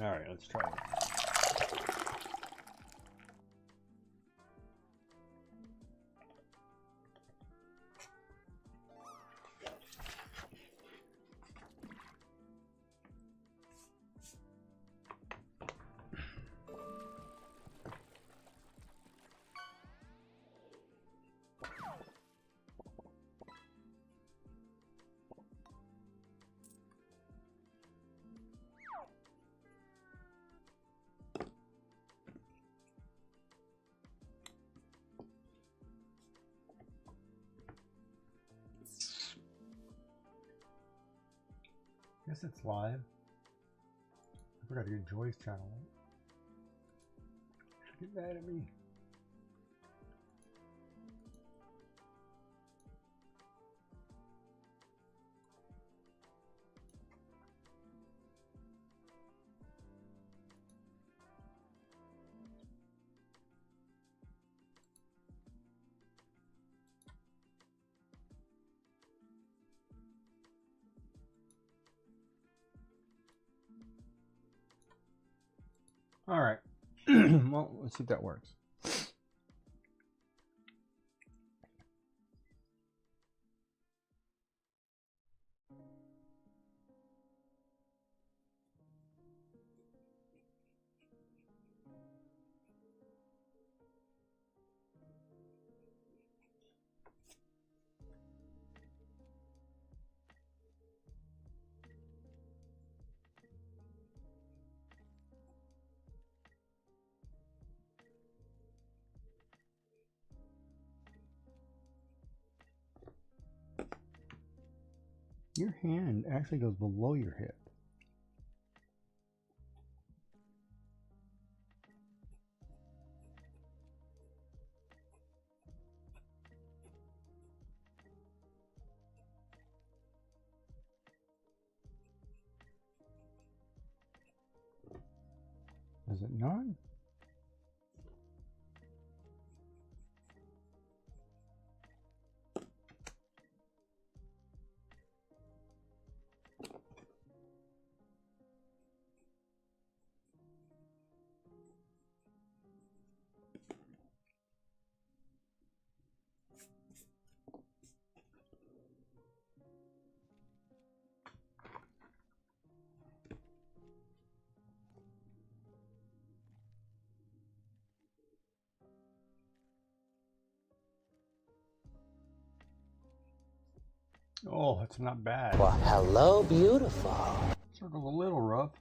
All right, let's try it. Guess it's live. I forgot to get Joy's channel. She'll get mad at me. All right. Well, let's see if that works. Your hand actually goes below your hip. Is it not? Oh, that's not bad. Well, hello, beautiful. Circle's a little rough.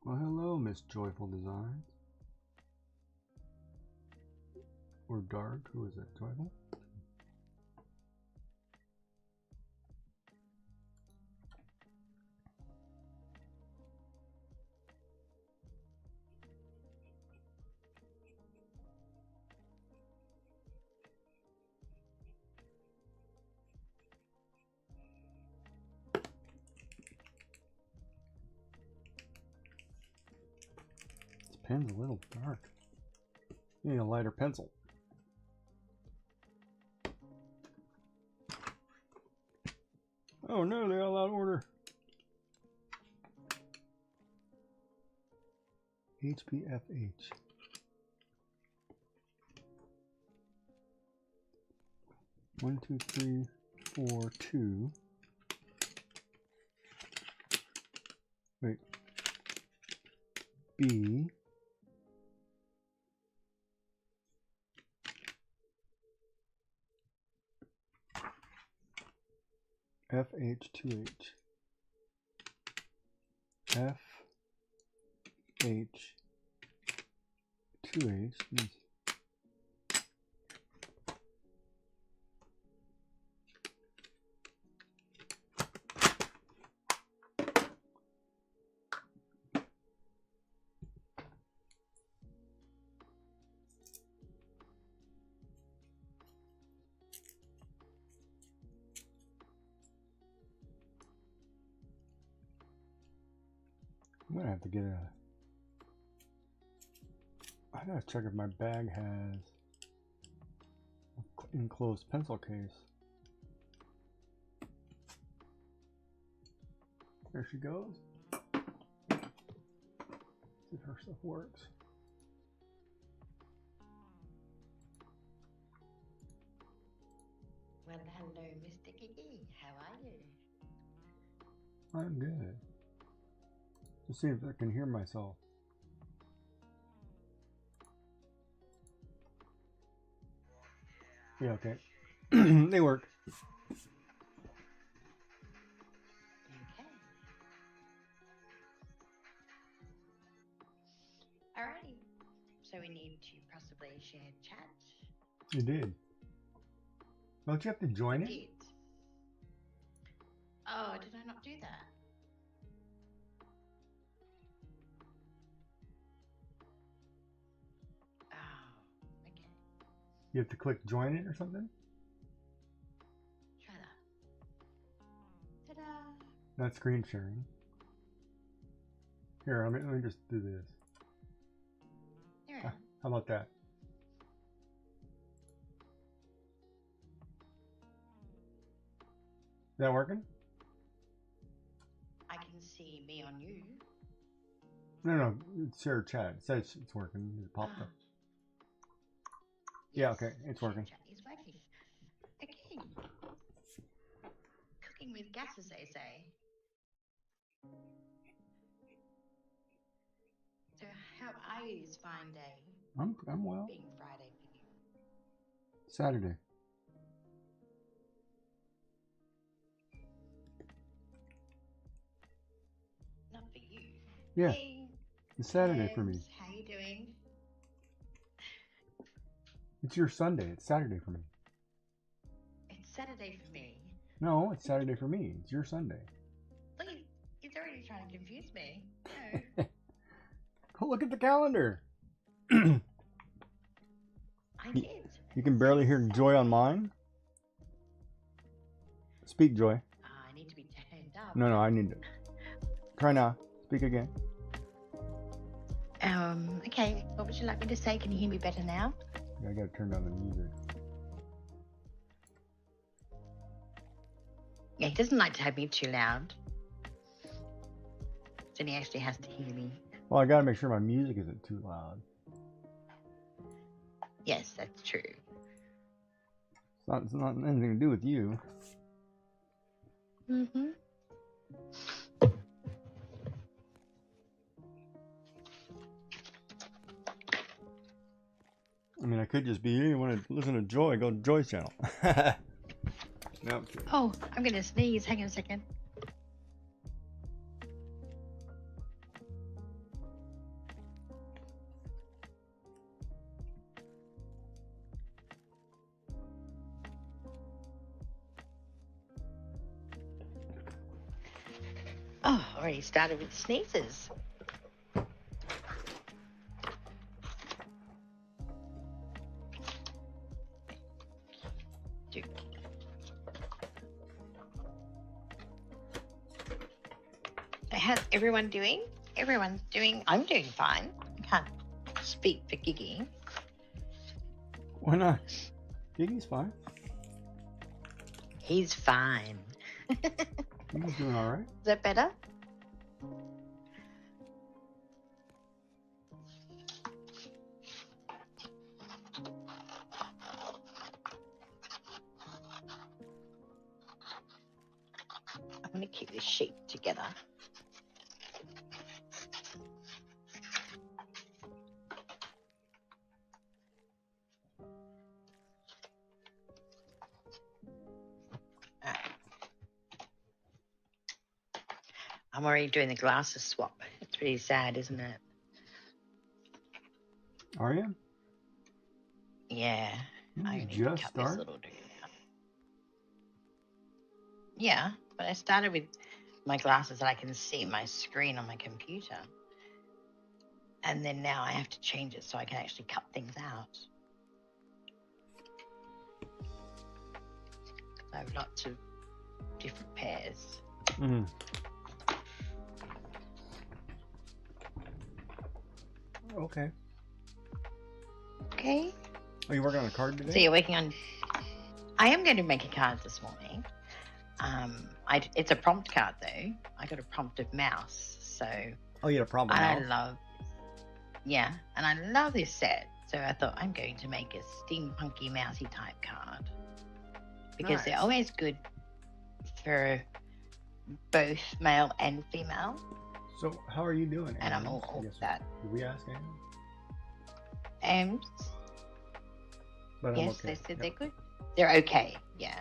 Well, hello, Miss Joyful Designs. Or Dark, who is that, Joyful? This pen's a little dark. You need a lighter pencil. Oh no, they're all out of order. HPFH. One, two, three, four, two. Wait. B. FH2H. FH2H. I'm gonna have to get a. I gotta check if my bag has an enclosed pencil case. There she goes. See if her stuff works. Well, hello, Mr. Gigi. How are you? I'm good. Let's see if I can hear myself. Yeah, okay. They work. Okay. Alrighty. So we need to possibly share chat. You did. Don't you have to join it? Did. Oh, did I not do that? Oh, okay. You have to click join it or something? Try that. Ta-da! Not screen sharing. Here, let me just do this. There we are. How about that? Is that working? I can see me on you. No, it's share chat. It says it's working. It popped up. Yeah, okay, it's share working. Chat is working. Okay. Cooking with gas, as they say. So, how are you this fine day? I'm well. Being Friday for you. Saturday. Not for you. Yeah, Hey, it's Saturday for me. James, how you doing? It's your Sunday. It's Saturday for me. It's Saturday for me. No, it's Saturday for me. It's your Sunday. Look, he's already trying to confuse me. No. Go look at the calendar. I did. You can barely hear Joy on mine. Speak, Joy. I need to be turned up. No, I need to. Try now. Speak again. Okay. What would you like me to say? Can you hear me better now? Yeah, I gotta turn down the music. Yeah, he doesn't like to have me too loud. Then he actually has to hear me. Well, I gotta make sure my music isn't too loud. Yes, that's true. It's not anything to do with you. Mm-hmm. I mean, I could just be here. You want to listen to Joy? Go to Joy's channel. No. Oh, I'm gonna sneeze. Hang on a second. Oh, already started with sneezes. How's everyone doing? Everyone's doing. I'm doing fine. I can't speak for Gigi. Why not? Gigi's fine. He's fine. Gigi's doing all right. Is that better? I'm going to keep this sheet together. I'm already doing the glasses swap. It's pretty sad, isn't it? Are you? Yeah. Didn't I you need just to cut this start? little dude out. Yeah, but I started with my glasses that I can see my screen on my computer. And then now I have to change it so I can actually cut things out. I have lots of different pairs. Mm-hmm. Okay. Okay. Are you working on a card today? So you're working on... I am going to make a card this morning. It's a prompt card though. I got a prompted mouse, so Oh, you had a problem. and I love, yeah, and I love this set. So I thought I'm going to make a steampunky mousy type card because they're Nice. always good for both male and female, So how are you doing? and I'm Annie? all I guess that. Did we ask Annie? And But I'm yes, okay. they said Yep. they're good. They're okay. Yeah.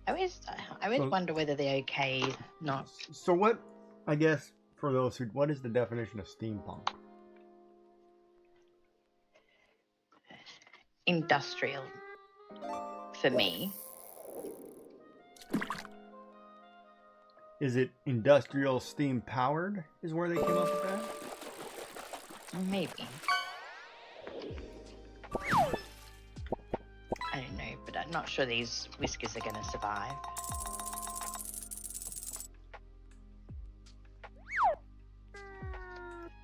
I always So- wonder whether they're okay, not. So what? I guess for those who, what is the definition of steampunk? Industrial for me. Is it industrial steam powered? Is where they came up with that? Maybe. I don't know, but I'm not sure these whiskers are going to survive.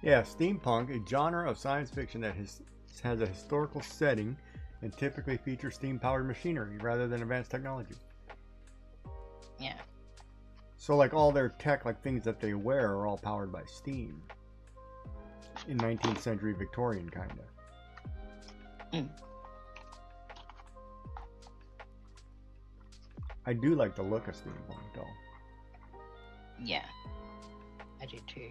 Yeah, steampunk, a genre of science fiction that has a historical setting and typically features steam-powered machinery rather than advanced technology. Yeah. So like all their tech, like things that they wear, are all powered by steam. In 19th century Victorian kind of. Mm. I do like the look of steampunk though. Yeah. I do too.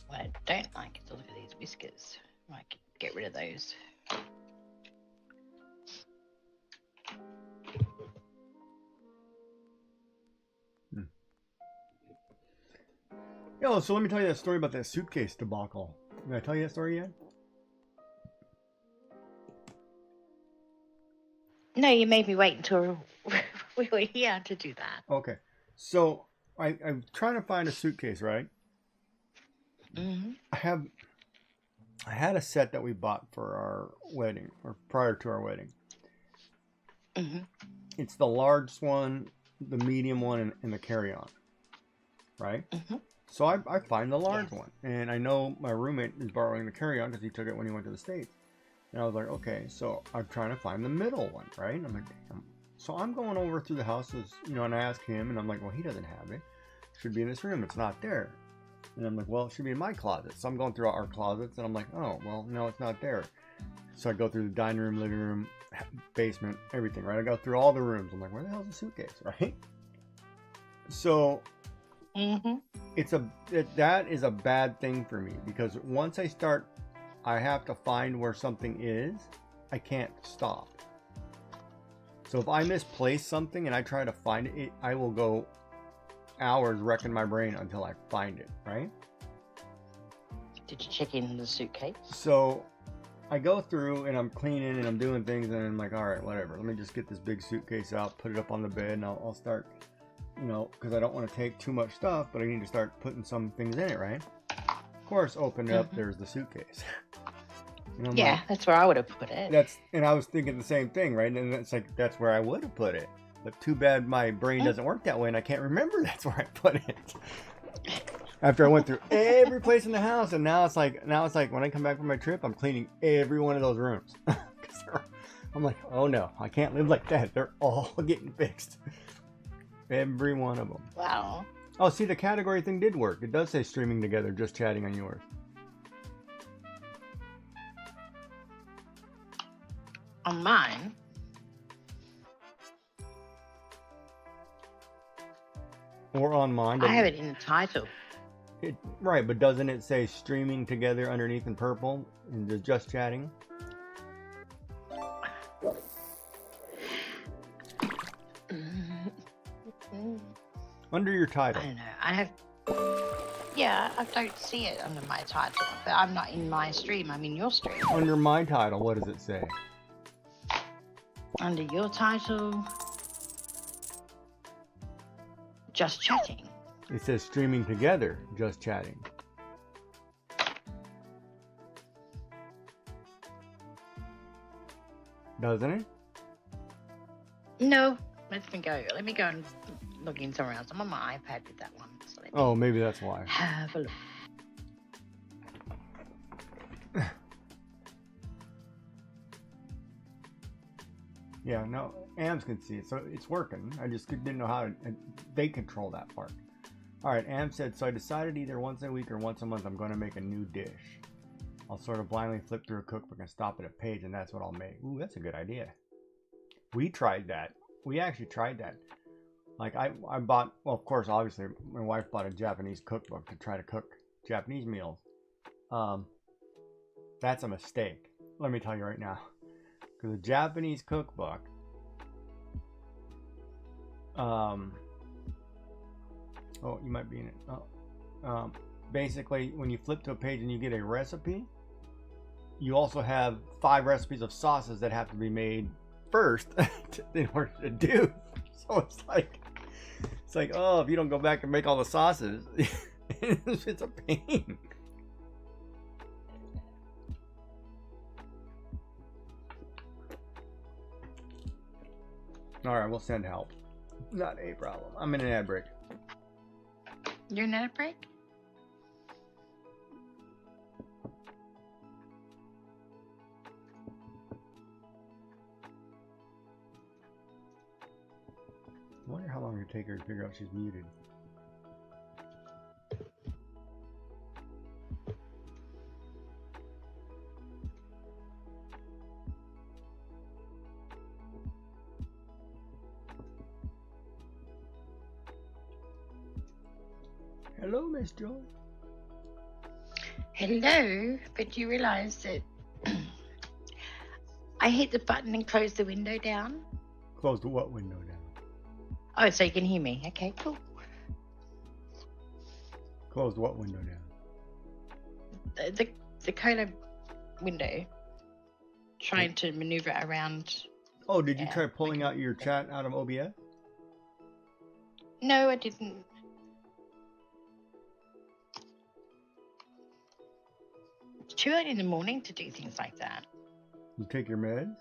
What I don't like is the look of these whiskers. I could get rid of those. Yo, so let me tell you that story about that suitcase debacle. Did I tell you that story yet? No, you made me wait until we were here to do that. Okay. So I'm trying to find a suitcase, right? Mm-hmm. I had a set that we bought for our wedding, or prior to our wedding. Mm-hmm. It's the large one, the medium one, and the carry-on, right? Mm-hmm. So I find the large Yes. one, and I know my roommate is borrowing the carry-on because he took it when he went to the States. And I was like, okay, so I'm trying to find the middle one, right? And I'm like, damn. So I'm going over through the houses, and I ask him, and I'm like, well, he doesn't have it. Should be in this room. It's not there. And I'm like, well, it should be in my closet. So I'm going through our closets, and I'm like, oh, well, no, it's not there. So I go through the dining room, living room, basement, everything, right? I go through all the rooms. I'm like, where the hell's the suitcase, right? So Mm-hmm. that is a bad thing for me, because once I have to find where something is, I can't stop. So if I misplace something and I try to find it, I will go hours wrecking my brain until I find it, right? Did you check in the suitcase? So I go through and I'm cleaning and I'm doing things, and I'm like, all right, whatever. Let me just get this big suitcase out, put it up on the bed, and I'll start, because I don't want to take too much stuff, but I need to start putting some things in it, right? Of course, open it up, there's the suitcase. And I'm Yeah, like, that's where I would have put it. and I was thinking the same thing, right? And it's like, that's where I would have put it. But too bad my brain doesn't work that way, and I can't remember that's where I put it. After I went through every place in the house, and now it's like when I come back from my trip, I'm cleaning every one of those rooms. I'm like, oh no, I can't live like that. They're all getting fixed. Every one of them. Wow. Oh, see, the category thing did work. It does say streaming together, just chatting on yours. On mine, Or on mine. I have it in the title. Right, but doesn't it say streaming together underneath in purple and just chatting? Under your I title. don't know. Yeah, I don't see it under my title, but I'm not in my stream. I'm in your stream. Under my title, what does it say? Under your title, just chatting. It says streaming together, just chatting. Doesn't it? No, let me go. Let me go and log in somewhere else. I'm on my iPad with that one. So let me Oh, maybe that's why. have a look. Yeah, no, Ams can see it, so it's working. I just didn't know how to, they control that part. Alright, Am said, so I decided either once a week or once a month I'm going to make a new dish. I'll sort of blindly flip through a cookbook and stop at a page, and that's what I'll make. Ooh, that's a good idea. We tried that. We actually tried that. Like, I bought, well, of course, obviously, my wife bought a Japanese cookbook to try to cook Japanese meals. That's a mistake. Let me tell you right now. Because a Japanese cookbook, oh, you might be in it. Oh, basically, when you flip to a page and you get a recipe, you also have 5 recipes of sauces that have to be made first in order to do. So it's like, oh, if you don't go back and make all the sauces, it's a pain. All right, we'll send help. Not a problem. I'm in an ad break. You're in a break? I wonder how long it would take her to figure out she's muted. Hello, Miss Joy. Hello, but do you realise that I hit the button and closed the window down? Close the what window down? Oh, so you can hear me. Okay, cool. Close the what window down? The cola window. Trying to maneuver around. Oh, did you try pulling out your chat out of OBS? No, I didn't. It's too early in the morning to do things like that. You take your meds?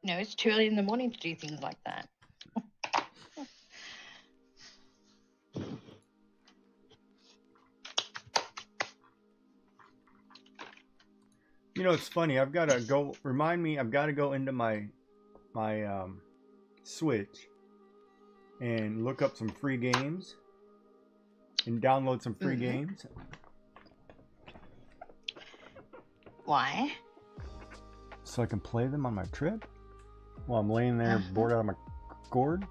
No, it's too early in the morning to do things like that. You know, it's funny. I've got to go. Remind me. I've got to go into my Switch and look up some free games and download some free games. Why? So I can play them on my trip while I'm laying there bored out of my gourd.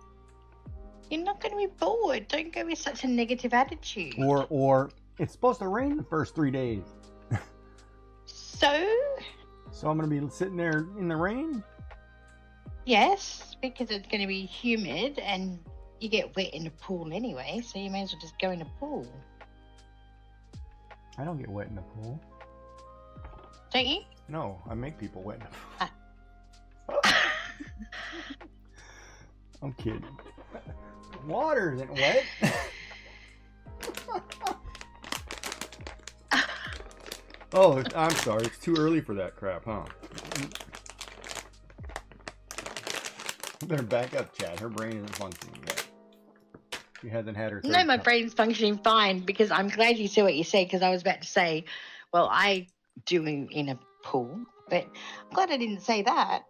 You're not going to be bored. Don't go with such a negative attitude. Or it's supposed to rain the first 3 days. So I'm going to be sitting there in the rain? Yes, because it's going to be humid and you get wet in the pool anyway, so you may as well just go in the pool. I don't get wet in the pool. Don't you? No, I make people wet in the pool. I'm kidding. Water isn't wet. Oh, I'm sorry. It's too early for that crap, huh? Better back up, Chad. Her brain isn't functioning yet. She hasn't had her third No, my cup. brain's functioning fine because I'm glad you said what you said because I was about to say, well, I do in a pool, but I'm glad I didn't say that.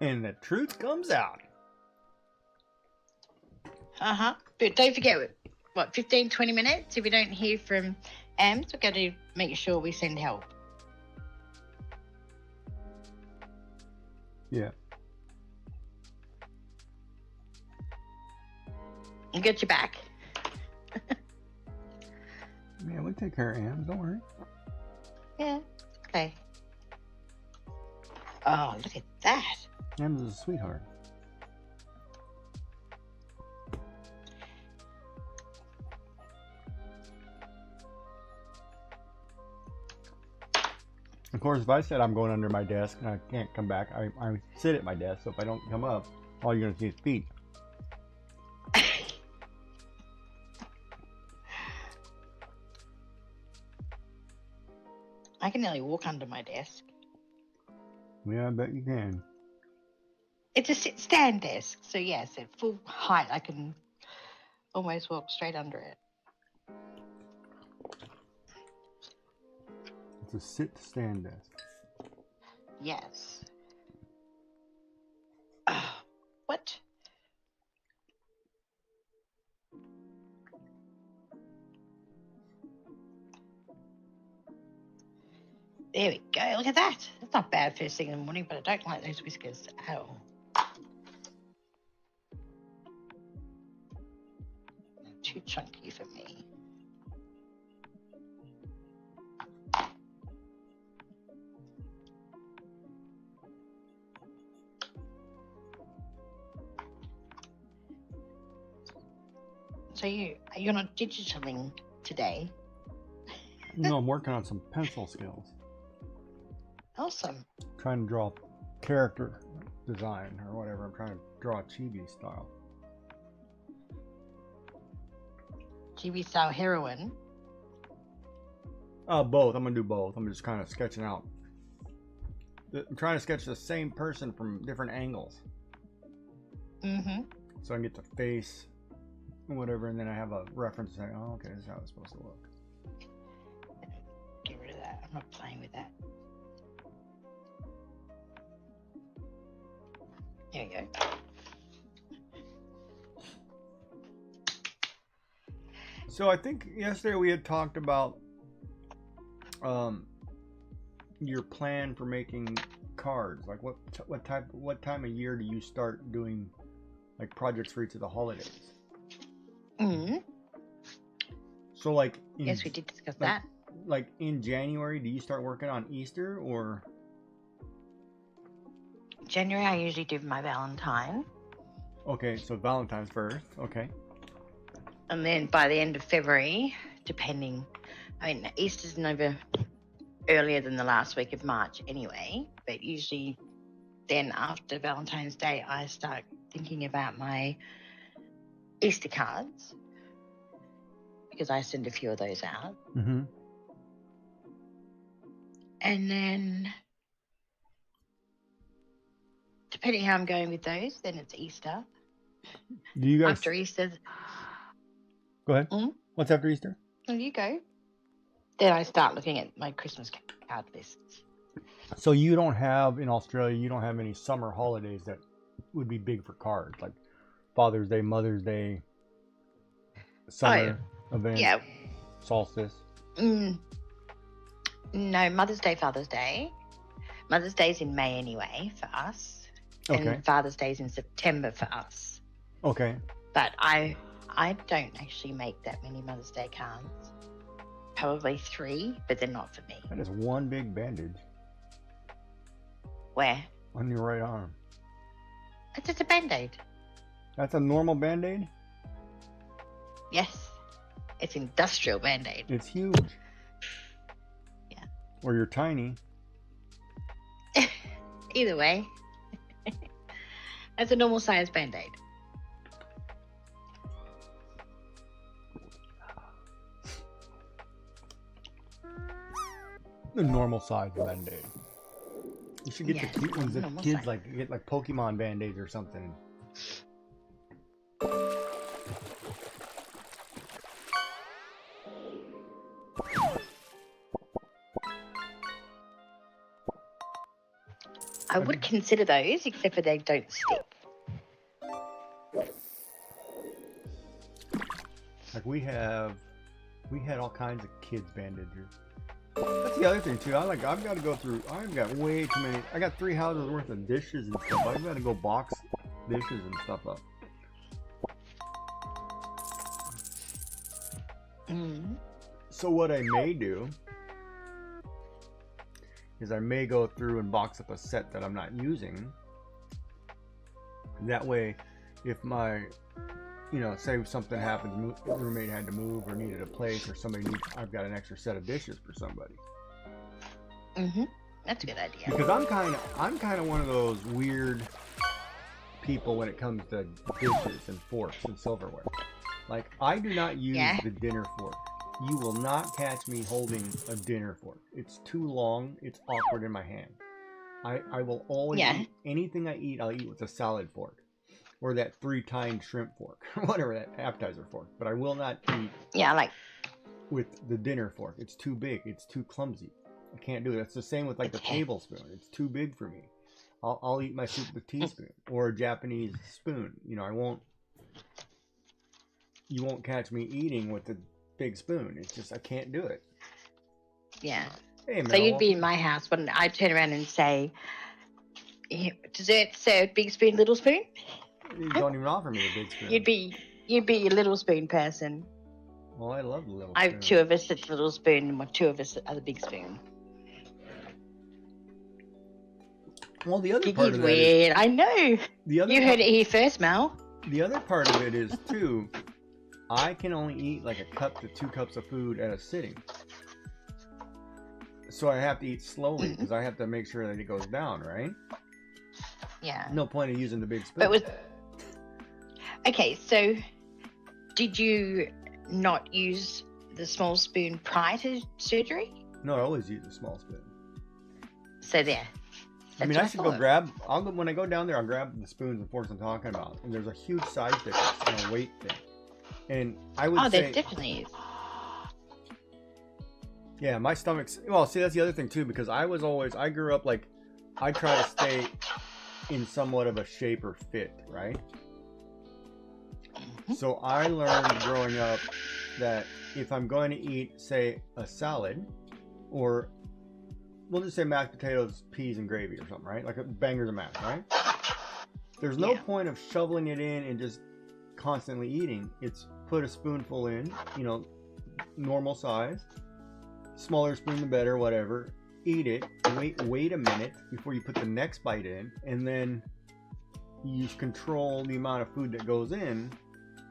And the truth comes out. But don't forget, what, 15, 20 minutes? If we don't hear from AMS, we've got to make sure we send help. Yeah. I'll get you back. Yeah, we'll take care of Am. Don't worry. Yeah, okay. Oh, look at that. Am's is a sweetheart. Of course, if I said I'm going under my desk and I can't come back, I sit at my desk, so if I don't come up, all you're going to see is feet. I can nearly walk under my desk. Yeah, I bet you can. It's a sit-stand desk, so yes, at full height, I can almost walk straight under it. It's a sit-stand desk. Yes. What? There we go. Look at that. That's not bad first thing in the morning, but I don't like those whiskers at all. Too chunky for me. So you're not digitaling today? No, I'm working on some pencil skills. Awesome. Trying to draw character design or whatever. I'm trying to draw chibi style. TV style heroine. Both. I'm gonna do both. I'm just kind of sketching out. I'm trying to sketch the same person from different angles. Mm-hmm. So I can get the face and whatever, and then I have a reference saying, oh, okay, this is how it's supposed to look. Get rid of that. I'm not playing with that. There you go. So I think yesterday we had talked about your plan for making cards. Like what time of year do you start doing like projects for each of the holidays? Mm-hmm. So like Yes, we did discuss that. Like in January, do you start working on Easter or? January, I usually do my Valentine. Okay, so Valentine's first. Okay. And then by the end of February, depending, I mean, Easter's never earlier than the last week of March anyway, but usually then after Valentine's Day, I start thinking about my Easter cards because I send a few of those out. Mm-hmm. And then, depending how I'm going with those, then it's Easter. Do you guys? After Easter. Go ahead. Mm? What's after Easter? There you go. Then I start looking at my Christmas card lists. So you don't have, in Australia, you don't have any summer holidays that would be big for cards, like Father's Day, Mother's Day, summer event, Yeah. solstice. No, Mother's Day, Father's Day. Mother's Day's in May anyway for us. Okay. And Father's Day's in September for us. Okay. But I don't actually make that many Mother's Day cards. Probably 3, but they're not for me. That is one big bandage Where? on your right arm. It's just a Band-Aid. That's a normal Band-Aid? Yes. It's industrial Band-Aid. It's huge. Yeah. Or you're tiny. Either way. That's a normal size Band-Aid. The normal size Band-Aid. You should get the cute ones that normal kids size. like, get like Pokemon Band-Aids or something. I would consider those, except for they don't stick. Like we had all kinds of kids bandages. That's the other thing too. I've got to go through. I've got way too many. I got 3 houses worth of dishes and stuff. I've got to go box dishes and stuff up. Mm. So what I may do is I may go through and box up a set that I'm not using. That way, if my, say something happens, roommate had to move or needed a place, or I've got an extra set of dishes for somebody. Mm-hmm. That's a good idea. Because I'm kind of one of those weird people when it comes to dishes and forks and silverware. Like I do not use the dinner fork. You will not catch me holding a dinner fork. It's too long. It's awkward in my hand. I will always eat anything I eat. I'll eat with a salad fork or that 3-tined shrimp fork, whatever that appetizer fork. But I will not eat with the dinner fork. It's too big. It's too clumsy. I can't do it. It's the same with like the tablespoon. It's too big for me. I'll eat my soup with a teaspoon or a Japanese spoon. You know, you won't catch me eating with a big spoon. It's just, I can't do it. Yeah. Hey, Mel, so you'd be in my house when I turn around and say, dessert served, big spoon, little spoon? You don't even offer me a big spoon. You'd be a little spoon person. Well, I love the little spoon. I have two of us at the little spoon and two of us at the big spoon. Well, the other part of that weird. I know. You heard it here first, Mel. The other part of it is, too, I can only eat like a cup to 2 cups of food at a sitting. So I have to eat slowly because I have to make sure that it goes down, right? Yeah. No point of using the big spoon. Okay, so did you not use the small spoon prior to surgery? No, I always use a small spoon. So there. I mean, I should go grab. When I go down there, I'll grab the spoons and forks I'm talking about. And there's a huge size difference and a weight thing. And I would say, there definitely is. Yeah, my stomach's. Well, see, that's the other thing too, because I grew up like, I try to stay in somewhat of a shape or fit, right? Mm-hmm. So I learned growing up that if I'm going to eat, say, a salad, or we'll just say mashed potatoes, peas, and gravy or something, right? Like a bangers of mash, right? There's no point of shoveling it in and just constantly eating. It's put a spoonful in, you know, normal size. Smaller spoon the better, whatever. Eat it. Wait a minute before you put the next bite in, and then you control the amount of food that goes in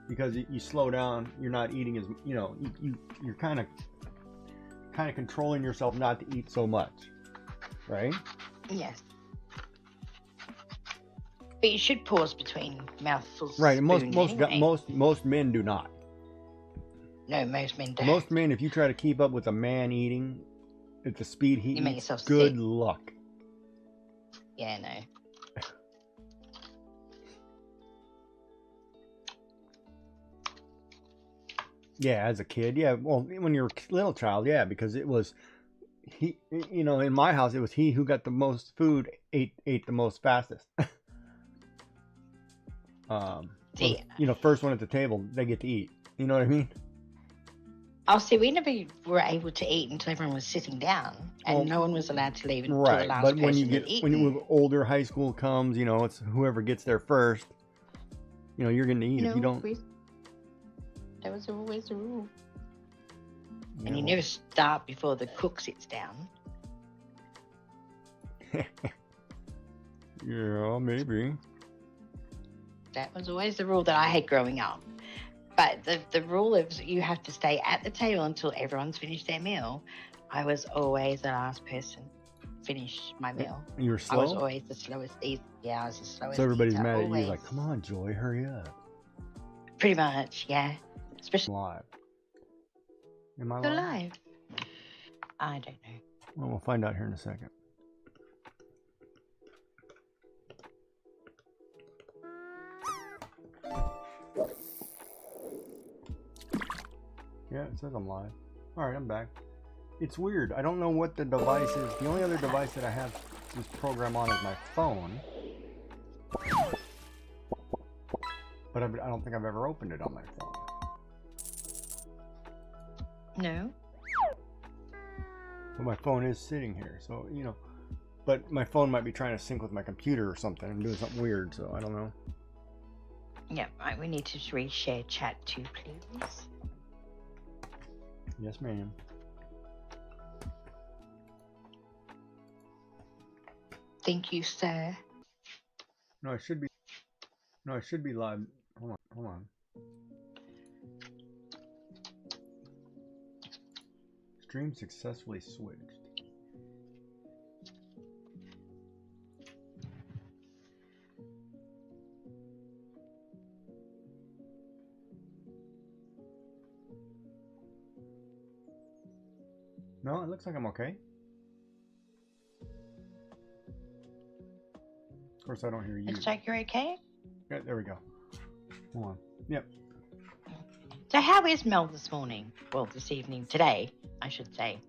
because you slow down. You're not eating as, you know, you're kind of controlling yourself not to eat so much, right? Yes. But you should pause between mouthfuls. Right, and most men do not. No, most men don't. Most men, if you try to keep up with a man eating at the speed he eats, good luck. Yeah, no. Yeah, as a kid, yeah. Well, when you're a little child, yeah, because it was he. You know, in my house, it was he who got the most food ate the most fastest. You know, first one at the table, they get to eat. You know what I mean? Oh, see, we never were able to eat until everyone was sitting down, and no one was allowed to leave until the last but when person had eaten. when you older, high school comes, you know, it's whoever gets there first. You know, you're going to eat. If you don't. That was always the rule. Yeah. And you never start before the cook sits down. Yeah, maybe. That was always the rule that I had growing up. But the rule of you have to stay at the table until everyone's finished their meal. I was always the last person to finish my meal. You were slow? I was always the slowest eater. Yeah, I was the slowest. So everybody's mad always. at you, like, come on, Joy, hurry up. Pretty much, yeah. Especially live. Am I live? live? I don't know. Well, we'll find out here in a second. Yeah, it says I'm live. Alright, I'm back. It's weird. I don't know what the device is. The only other device that I have this program on is my phone. But I don't think I've ever opened it on my phone. No. But my phone is sitting here, so, you know. But my phone might be trying to sync with my computer or something. I'm doing something weird, so I don't know. Yeah, right. We need to reshare chat too, please. Yes, ma'am. Thank you, sir. No, it should be live. Hold on. Stream successfully switched. No, it looks like I'm okay. Of course, I don't hear you. Looks like you're okay. Yeah, there we go. Hold on. Yep. So how is Mel this morning? Well, this evening, today, I should say.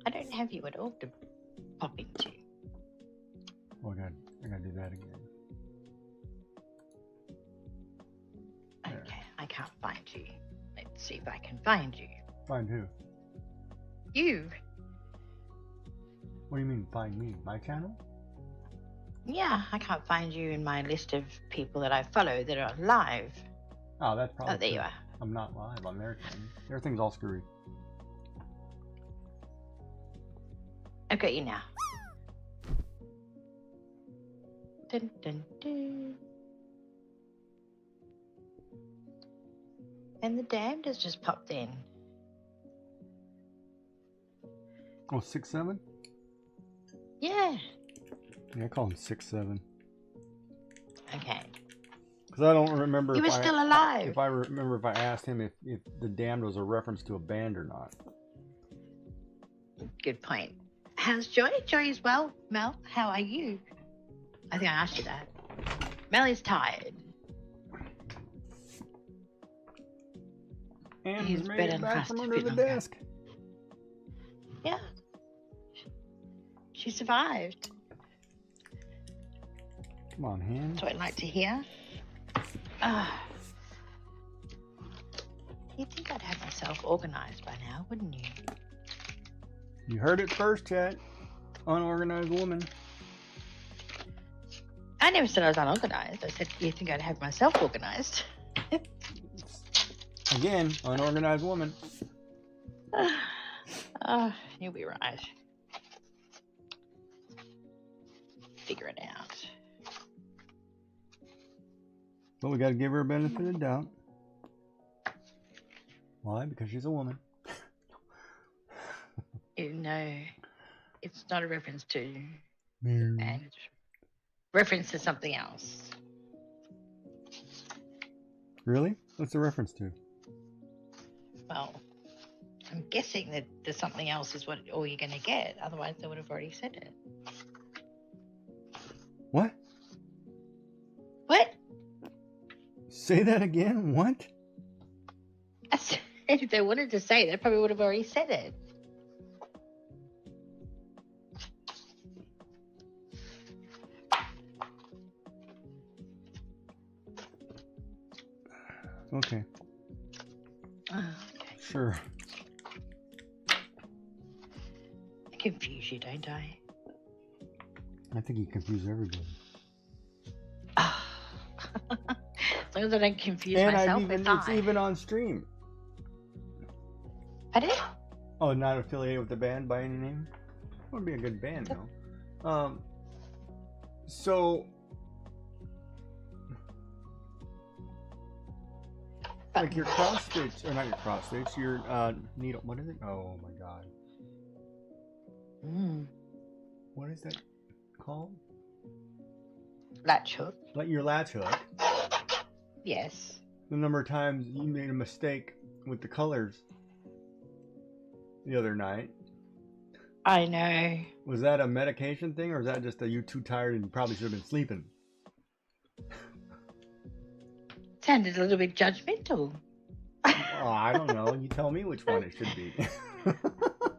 I don't have you at all to pop into. Oh, I gotta do that again. Okay, I can't find you. Let's see if I can find you. Find who? You? What do you mean, find me? My channel? Yeah, I can't find you in my list of people that I follow that are live. Oh, that's probably Oh, there true. you are. I'm not live on their channel. Everything's all screwy. I've got you now. Dun, dun, dun. And the Damned has just popped in. Oh, 6'7"? Yeah. Yeah, I call him 6'7". Okay. Because I don't remember You were still alive. if I remember if I asked him if the Damned was a reference to a band or not. Good point. How's Joy? Joy is well. Mel, how are you? I think I asked you that. Mel is tired. And He's he's made better it than back fast from a under bit the longer. desk. Yeah. She survived. Come on, hand. That's what I'd like to hear. You'd think I'd have myself organized by now, wouldn't you? You heard it first, chat. Unorganized woman. I never said I was unorganized. I said, you think I'd have myself organized? Again, unorganized woman. You'll be right. Figure it out. But we gotta give her a benefit of the doubt. Why? Because she's a woman. No, it's not a reference to Mm. and it's reference to something else. Really? What's the reference to? Well, I'm guessing that the something else is what all you're going to get. Otherwise, they would have already said it. What? What? Say that again? What? I said, if they wanted to say it, they probably would have already said it. Okay. Oh, okay. Sure. I confuse you, don't I? I think you confuse everybody. As long as I don't confuse And myself, it's even on stream. I did? Oh, not affiliated with the band by any name? Would be a good band, though. So, like your cross stitch, or not your cross stitch, your needle. What is it? Oh my god. What is that called? Latch hook. Like your latch hook. Yes. The number of times you made a mistake with the colors the other night. I know. Was that a medication thing, or is that just you too tired and you probably should have been sleeping? Sounded a little bit judgmental. Oh, I don't know. You tell me which one it should be.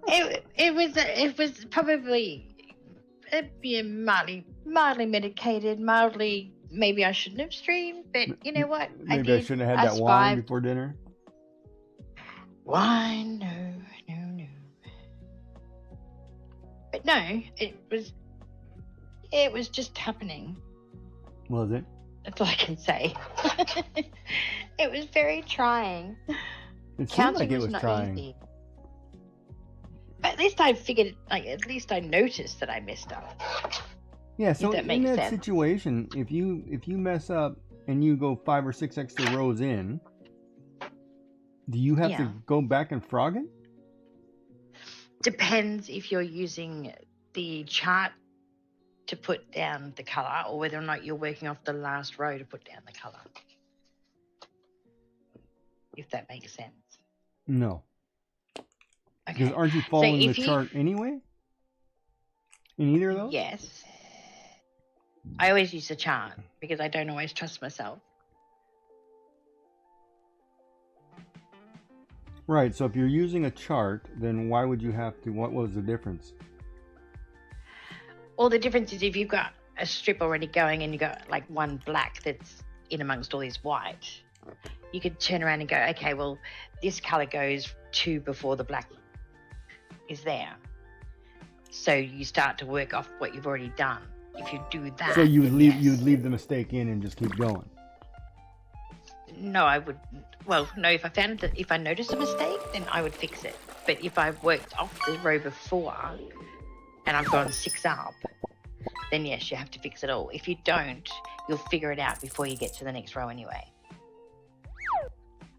It was probably mildly medicated, mildly. Maybe I shouldn't have streamed, but you know what? Maybe I shouldn't have had that wine before dinner. Wine, no. But no, it was just happening. Was it? That's all I can say. It was very trying. It seemed Counting like it was not trying. easy. But at least I figured, at least I noticed that I messed up. Yeah, so that in makes that sense. situation, if you mess up and you go 5 or 6 extra rows in, do you have to go back and frog it? Depends if you're using the chart to put down the color or whether or not you're working off the last row to put down the color. If that makes sense. No. Okay. Because aren't you following the if chart anyway? In either of those? Yes. I always use the chart because I don't always trust myself. Right. So if you're using a chart, then why would you have to? What was the difference? Well, the difference is if you've got a strip already going and you've got like one black that's in amongst all these white, you could turn around and go, okay, well, this color goes to before the black is there. So you start to work off what you've already done. If you do that, So you would then leave yes. you'd leave the mistake in and just keep going. No, I would. Well, no. If I notice a mistake, then I would fix it. But if I've worked off the row before and I've gone 6 up, then yes, you have to fix it all. If you don't, you'll figure it out before you get to the next row anyway,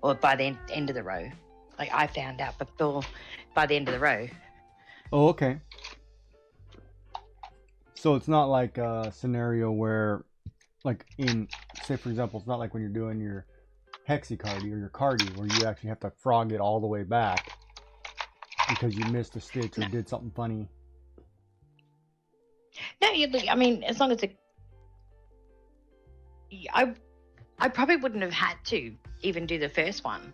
or by the end of the row. Like I found out by the end of the row. Oh, okay. So it's not like a scenario where, like in, say for example, it's not like when you're doing your hexicardy or your cardy where you actually have to frog it all the way back because you missed a stitch or did something funny. No, I mean, as long as I probably wouldn't have had to even do the first one.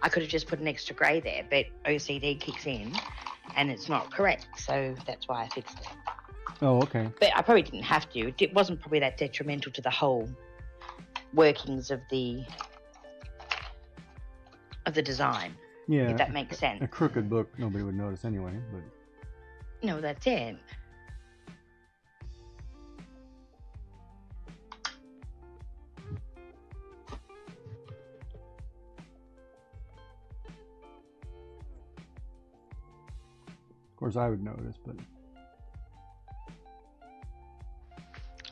I could have just put an extra grey there, but OCD kicks in and it's not correct, so that's why I fixed it. Oh, okay. But I probably didn't have to. It wasn't probably that detrimental to the whole workings of the design. Yeah. If that makes sense. A crooked book, nobody would notice anyway, but... No, that's it. Of course I would notice, but...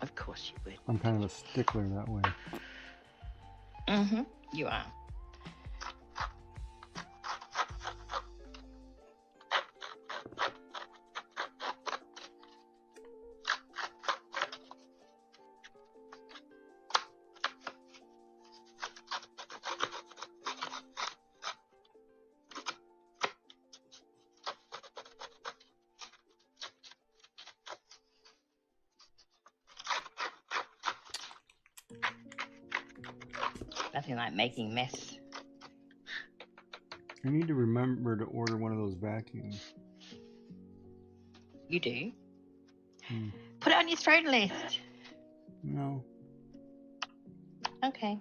Of course you would. I'm kind of a stickler that way. Mm-hmm. You are. Nothing like making mess. I need to remember to order one of those vacuums. You do? Hmm. Put it on your throne list. No. Okay.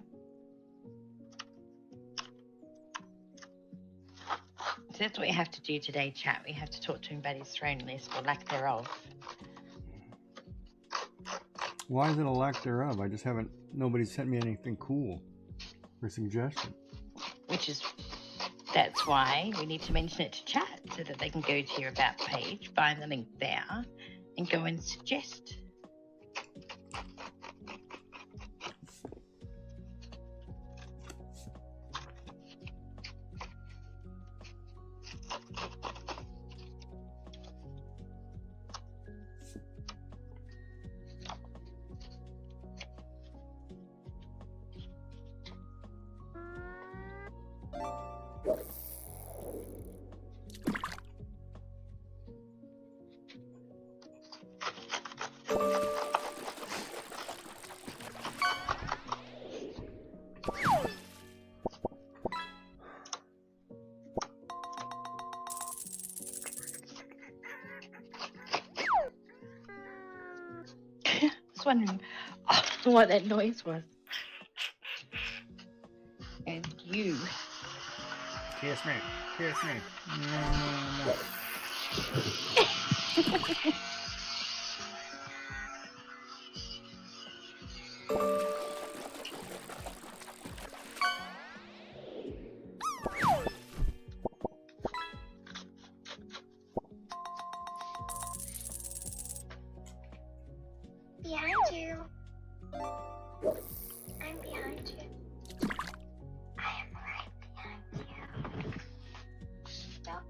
So that's what we have to do today, chat. We have to talk to him about his throne list, or lack thereof. Why is it a lack thereof? I just haven't... Nobody's sent me anything cool or suggestion. That's why we need to mention it to chat, so that they can go to your about page, find the link there, and go and suggest. I was wondering what that noise was. And you. Kiss me. Kiss me. Behind you. I'm behind you. I am right behind you. Stop.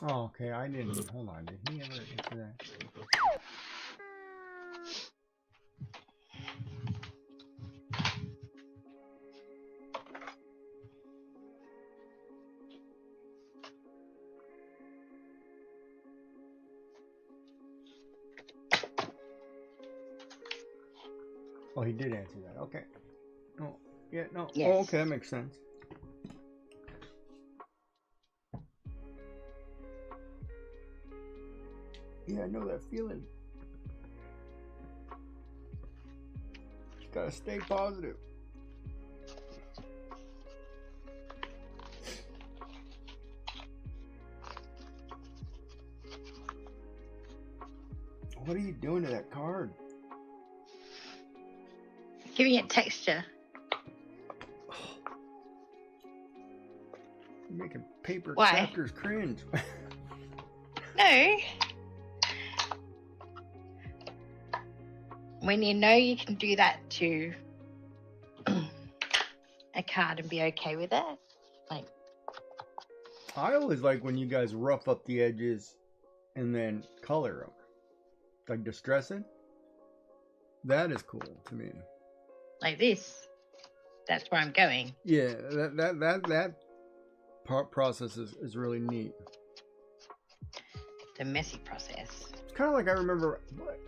Oh, okay. I didn't. Hold on. Did he ever answer that? Oh, he did answer that. Okay. Oh, yeah, no. Yes. Oh, okay, that makes sense. Yeah, I know that feeling. Just gotta stay positive. What are you doing to that card? Giving it texture. You're making paper Why? chapters cringe. No. When you know you can do that to a card and be okay with it. Like, I always like when you guys rough up the edges and then color them. Like distress it. That is cool to me. like this. That's where I'm going. Yeah, that part process is really neat. The messy process. It's kind of like I remember,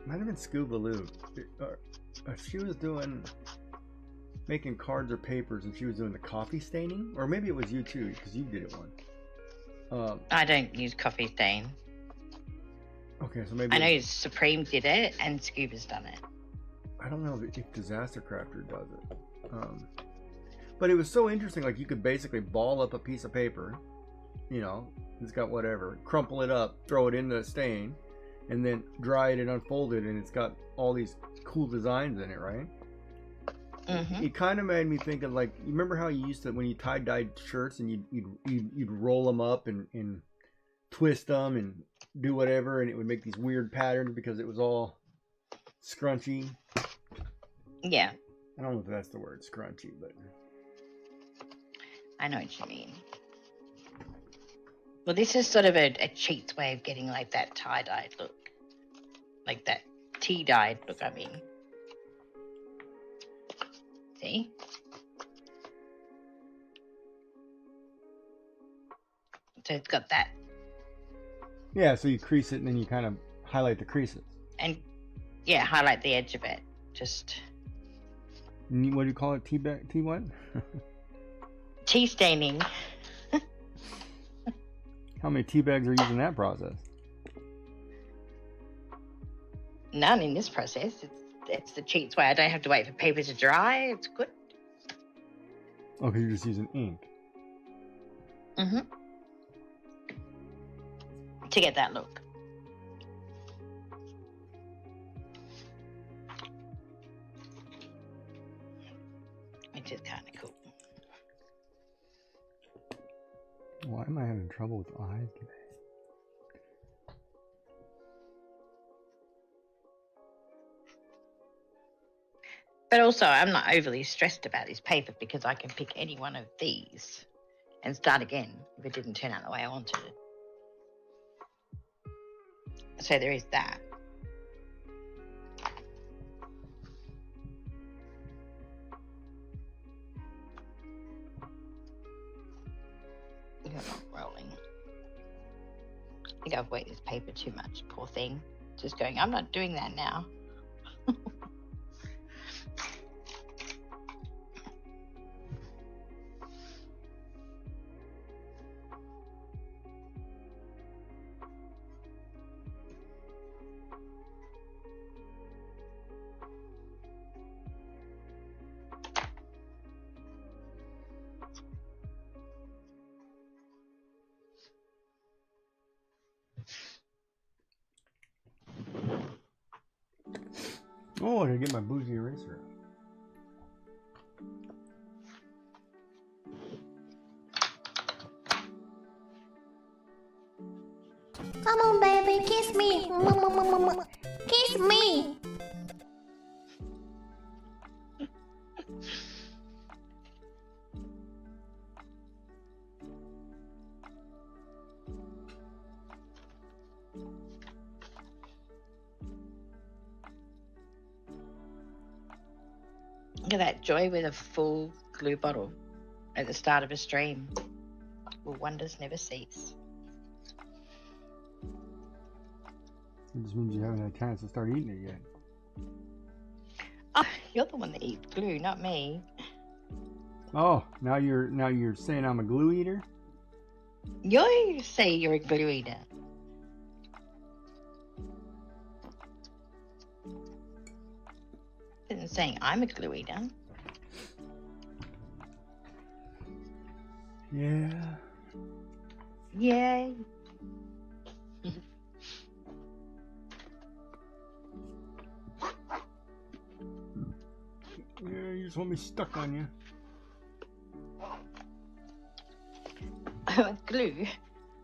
might have been Scuba Lou. She was making cards or papers, and she was doing the coffee staining, or maybe it was you too, because you did it one. I don't use coffee stain. Okay, so maybe I know Supreme did it and Scuba's done it. I don't know if Disaster Crafter does it. But it was so interesting. Like you could basically ball up a piece of paper, you know, it's got whatever, crumple it up, throw it in the stain, and then dry it and unfold it, and it's got all these cool designs in it, right? Mm-hmm. It kind of made me think of like, you remember how you used to, when you tie-dyed shirts and you'd roll them up and twist them and do whatever, and it would make these weird patterns because it was all scrunchy. Yeah, I don't know if that's the word, scrunchy, but I know what you mean. Well, this is sort of a cheats way of getting like that tie-dyed look. Like that tea-dyed look, I mean. See? So it's got that. yeah, so you crease it and then you kind of highlight the creases. And yeah, highlight the edge of it. Just What do you call it? Tea what? tea staining. How many tea bags are used in that process? None in this process. It's the cheats way. I don't have to wait for paper to dry. It's good. Oh, because you're just using ink. Mm-hmm. To get that look. Which is kind of cool. Why am I having trouble with eyes today? But also, I'm not overly stressed about this paper because I can pick any one of these and start again if it didn't turn out the way I wanted it. So there is that. You're not rolling. I think I've weighted this paper too much, poor thing. Just going, I'm not doing that now. Oh, I gotta get my bougie eraser. Come on, baby, kiss me. Kiss me. Look at that, Joy with a full glue bottle at the start of a stream. Will wonders never cease. It just means you haven't had a chance to start eating it yet. Oh, you're the one that eats glue, not me. Oh, now you're saying I'm a glue eater? You say you're a glue eater. Isn't saying I'm a glue eater. Yeah. Yay. Yeah, you just want me stuck on you. Glue.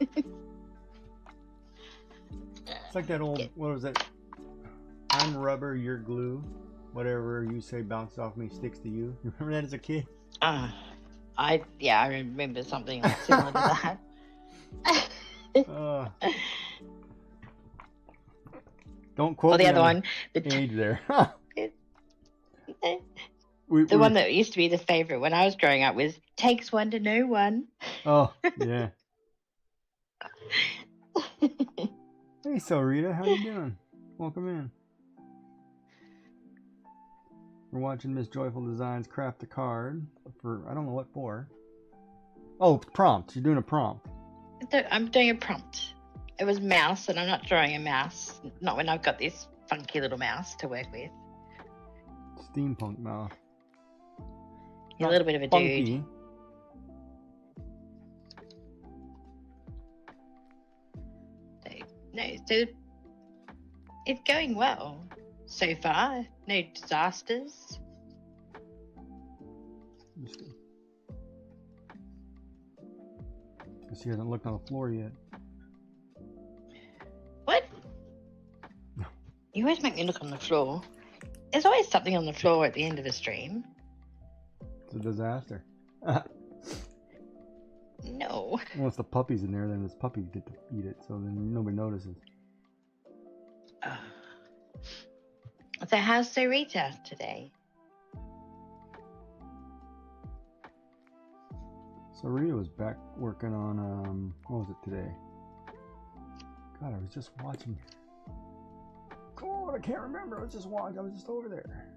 It's like that old, what was that? I'm rubber, you're glue. Whatever you say bounces off me sticks to you. You remember that as a kid? I remember something similar to that. Don't quote Or the me other on one, the age there. the one that used to be the favorite when I was growing up was "Takes one to know one." Oh, yeah. Hey, so Rita, how you doing? Welcome in. We're watching Miss Joyful Designs craft a card for, I don't know what for. Oh, prompt. You're doing a prompt. I'm doing a prompt. It was mouse, and I'm not drawing a mouse. Not when I've got this funky little mouse to work with. Steampunk mouse. A little bit of a Funky. dude. So it's going well so far. No disasters. Guess he hasn't looked on the floor yet. What? No. You always make me look on the floor. There's always something on the floor at the end of a stream. It's a disaster. No. Once the puppy's in there, then his puppies get to eat it, so then nobody notices. So how's Sarita today? So Rita was back working on, what was it today? God, I was just watching. God, I can't remember. I was just watching. I was just over there.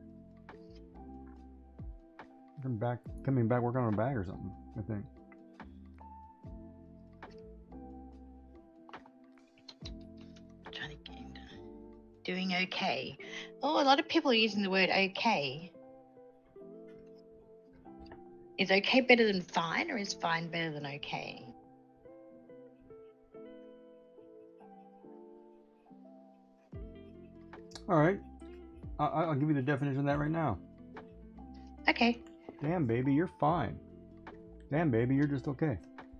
Coming back working on a bag or something, I think. Doing okay. Oh, a lot of people are using the word okay. Is okay better than fine, or is fine better than okay? All right. I'll give you the definition of that right now. Okay. Damn, baby, you're fine. Damn, baby, you're just okay.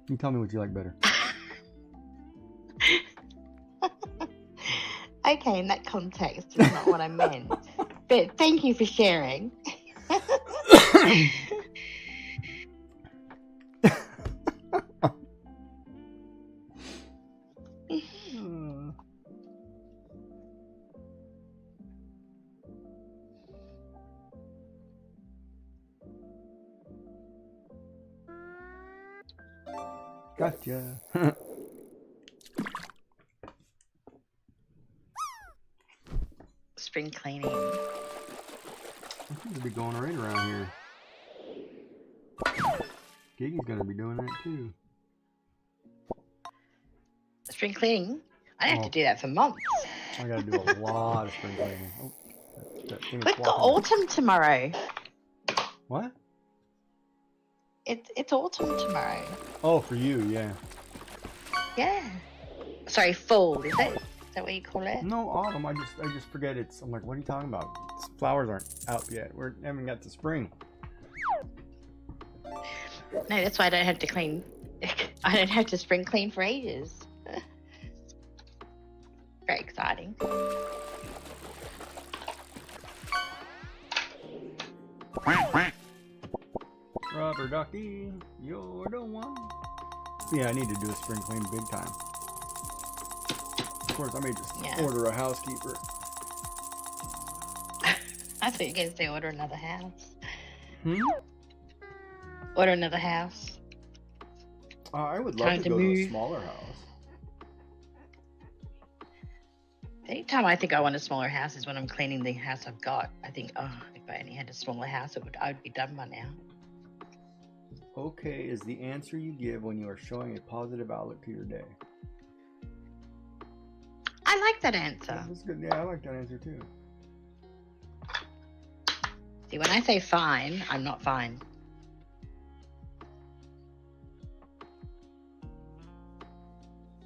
You tell me what you like better. Okay, in that context, it's not what I meant. But thank you for sharing. Gotcha. Spring cleaning. I seem to be going right around here. Giggy's gonna be doing that too. Spring cleaning? I have to do that for months. I gotta do a lot of spring cleaning. Oh, that thing is We've got walking. autumn tomorrow. What? It's autumn tomorrow. Oh, for you, yeah. Yeah. Sorry, fall, is it? Is that what you call it? No, autumn. I just forget it's. I'm like, what are you talking about? Flowers aren't out yet. We haven't got to spring. No, that's why I don't have to clean. I don't have to spring clean for ages. Very exciting. Rubber ducky, you're the one. Yeah, I need to do a spring clean big time. Of course, I may just order a housekeeper. I thought you were going to say order another house. Order another house. I would love Time to to go to a move. smaller house. Anytime I think I want a smaller house is when I'm cleaning the house I've got. I think, oh, if I only had a smaller house, I would be done by now. Okay is the answer you give when you are showing a positive outlook to your day. I like that answer. That's good. Yeah, I like that answer too. See, when I say fine, I'm not fine.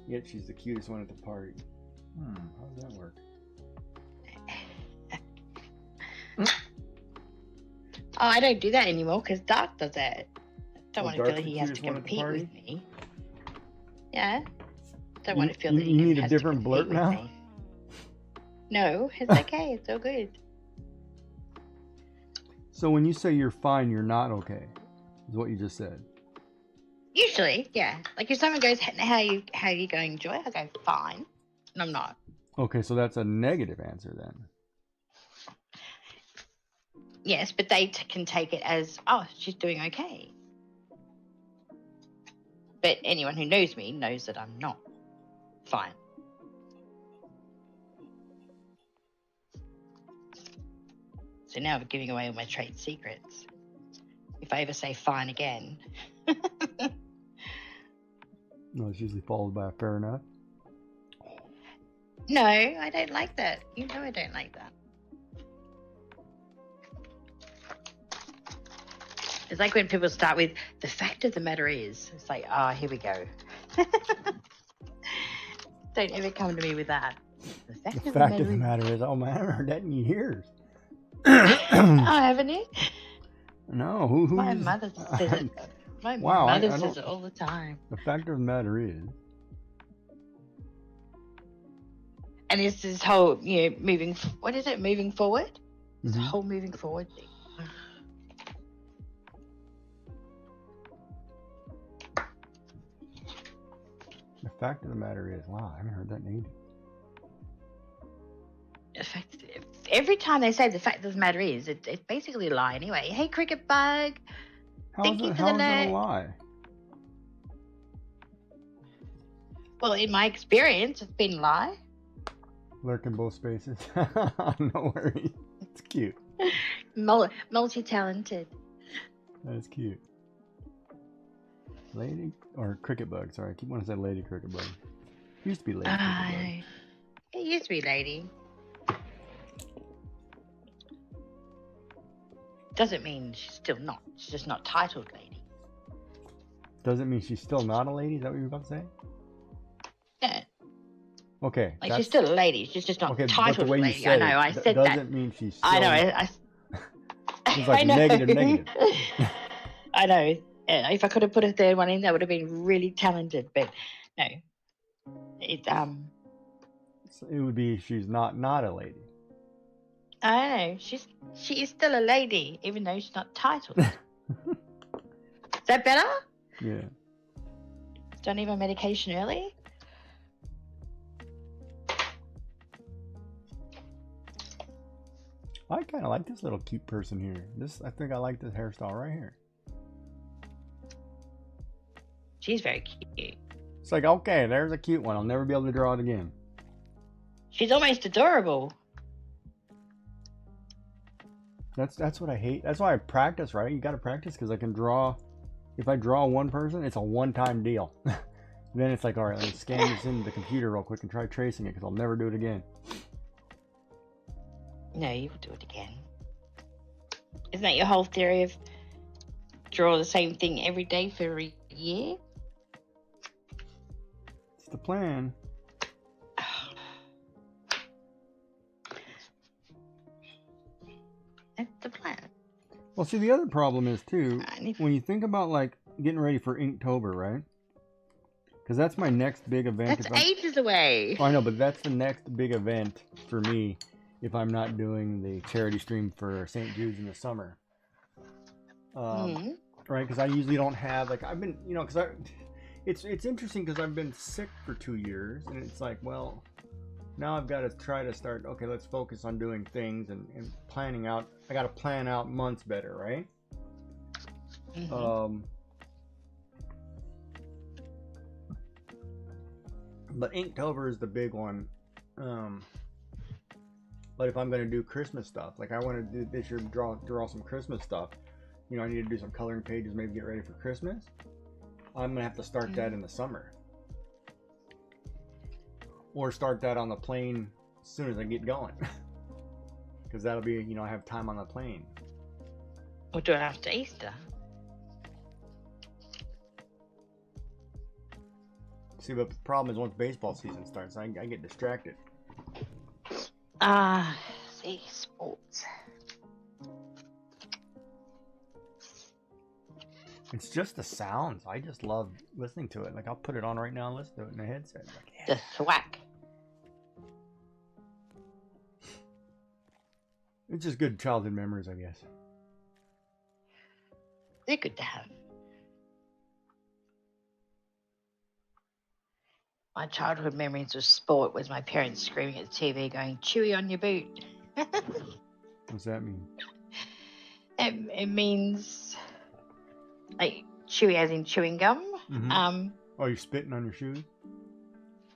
Yet she's the cutest one at the party. How does that work? Oh, I don't do that anymore because Dark does it. Don't want to Dark's feel the he has to cutest one at the compete party? with me. Yeah. Don't You- want to feel you- that he you need a has to different compete blurb with now? me. No, it's okay. It's all good. So when you say you're fine, you're not okay, is what you just said. Usually, yeah. Like if someone goes, how you going, Joy? I go, fine. And I'm not. Okay, so that's a negative answer then. Yes, but they can take it as, oh, she's doing okay. But anyone who knows me knows that I'm not fine. So now we're giving away all my trade secrets. If I ever say fine again. No, it's usually followed by a fair enough. No, I don't like that. You know I don't like that. It's like when people start with, the fact of the matter is, it's like, oh, here we go. Don't ever come to me with that. The fact, The fact of the matter is, oh man, I haven't heard that in years. Oh, haven't you? No, who My uses- mother says it. My Wow, I mother don't- says it all the time. The fact of the matter is, And it's this whole, moving, what is it, moving forward? It's Mhm. a whole moving forward thing. the fact of the matter is, wow, I haven't heard that in ages. In fact, every time they say the fact of the matter is, it's basically a lie anyway. Hey, cricket bug. How's Thank you it, for the how's it a note. lie? Well, in my experience, it's been a lie. Lurk in both spaces. No worries. It's cute. Multi-talented. That is cute. Lady or cricket bug? Sorry, I keep wanting to say lady cricket bug. Used to be lady cricket bug. It used to be lady. Doesn't mean she's still not. She's just not titled lady. Doesn't mean she's still not a lady. Is that what you were about to say? Yeah, Okay. like she's still a lady. She's just not okay, but the titled way you lady. I said know. it I said doesn't that. mean she's still. I know. It's like I know. negative. I know. Yeah, if I could have put a third one in, that would have been really talented. But no, it So it would be she's not a lady. I know. She is still a lady, even though she's not titled. Is that better? Yeah. Do I need my medication early? I kind of like this little cute person here. I think I like this hairstyle right here. She's very cute. It's like, okay, there's a cute one. I'll never be able to draw it again. She's almost adorable. That's what I hate. That's why I practice, right? You got to practice because I can draw. If I draw one person, it's a one-time deal. Then it's like, all right, let me scan this into the computer real quick and try tracing it because I'll never do it again. No, you will do it again. Isn't that your whole theory of draw the same thing every day for a year? It's the plan. That's the plan. Well, see, the other problem is too, I need- when you think about like getting ready for Inktober, right? Because that's my next big event. That's if I'm- ages away. Oh, I know, but that's the next big event for me if I'm not doing the charity stream for St. Jude's in the summer. Mhm. Right? Because I usually don't have, like, I've been, because it's interesting because I've been sick for 2 years, and it's like, well, now I've got to try to start, okay, let's focus on doing things and planning out. I got to plan out months better, right? Mhm. But Inktober is the big one. But if I'm gonna do Christmas stuff, like I want to do this year, draw some Christmas stuff. You know, I need to do some coloring pages, maybe get ready for Christmas. I'm gonna have to start that in the summer, or start that on the plane as soon as I get going, because that'll be, I have time on the plane. We'll do it after Easter. See, but the problem is once baseball season starts, I get distracted. See, sports. It's just the sounds. I just love listening to it. Like I'll put it on right now and listen to it in the headset. Like, yeah. The thwack. It's just good childhood memories, I guess. They're good to have. My childhood memories of sport was my parents screaming at the TV going, Chewy on your boot. What's that mean? It means like chewy as in chewing gum. Mm-hmm. Oh, you're spitting on your shoes?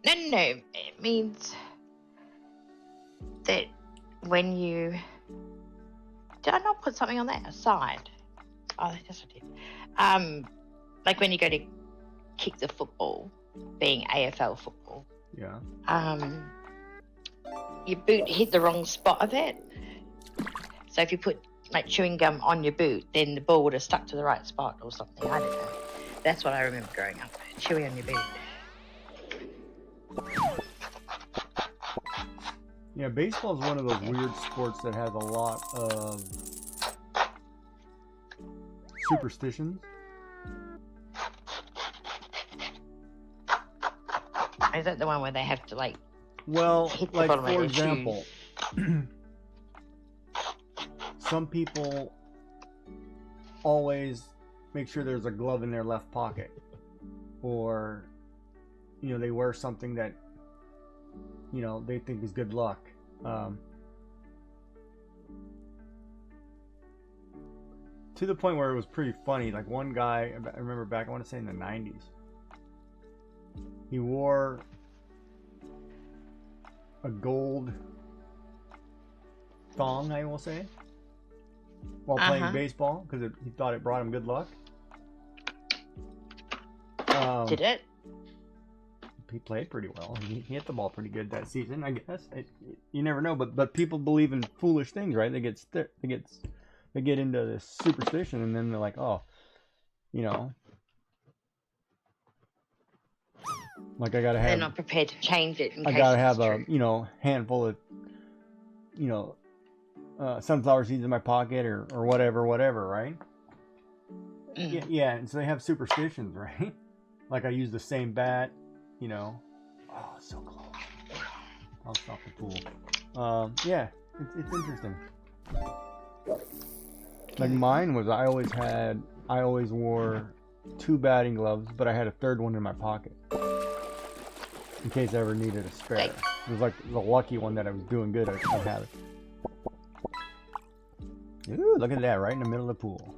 No. It means that when you... Did I not put something on that aside? Oh, I guess I did. Like when you go to kick the football, being AFL football. Yeah. Your boot hit the wrong spot of it. So if you put like chewing gum on your boot, then the ball would have stuck to the right spot or something. I don't know. That's what I remember growing up. Chewy on your boot. Yeah, baseball is one of those weird sports that has a lot of superstitions. Is that the one where they have to like Well, hit the like bottom of for their example, some people always make sure there's a glove in their left pocket, or they wear something that they think is good luck. To the point where it was pretty funny. Like one guy, I remember back, I want to say in the 90s, he wore a gold thong, I will say, while playing baseball, because he thought it brought him good luck. Did it? He played pretty well. He hit the ball pretty good that season, I guess. You never know, but people believe in foolish things, right? They get into this superstition, and then they're like, oh, like I gotta have. They're not prepared to change it. I gotta have a handful of sunflower seeds in my pocket, or whatever, right? Yeah, and so they have superstitions, right? Like I use the same bat, Oh, so close. I'll stop the pool. Yeah, it's interesting. Like mine was, I always wore 2 batting gloves, but I had a third one in my pocket in case I ever needed a spare. It was like the lucky one that I was doing good. I'd have it. Ooh, look at that, right in the middle of the pool.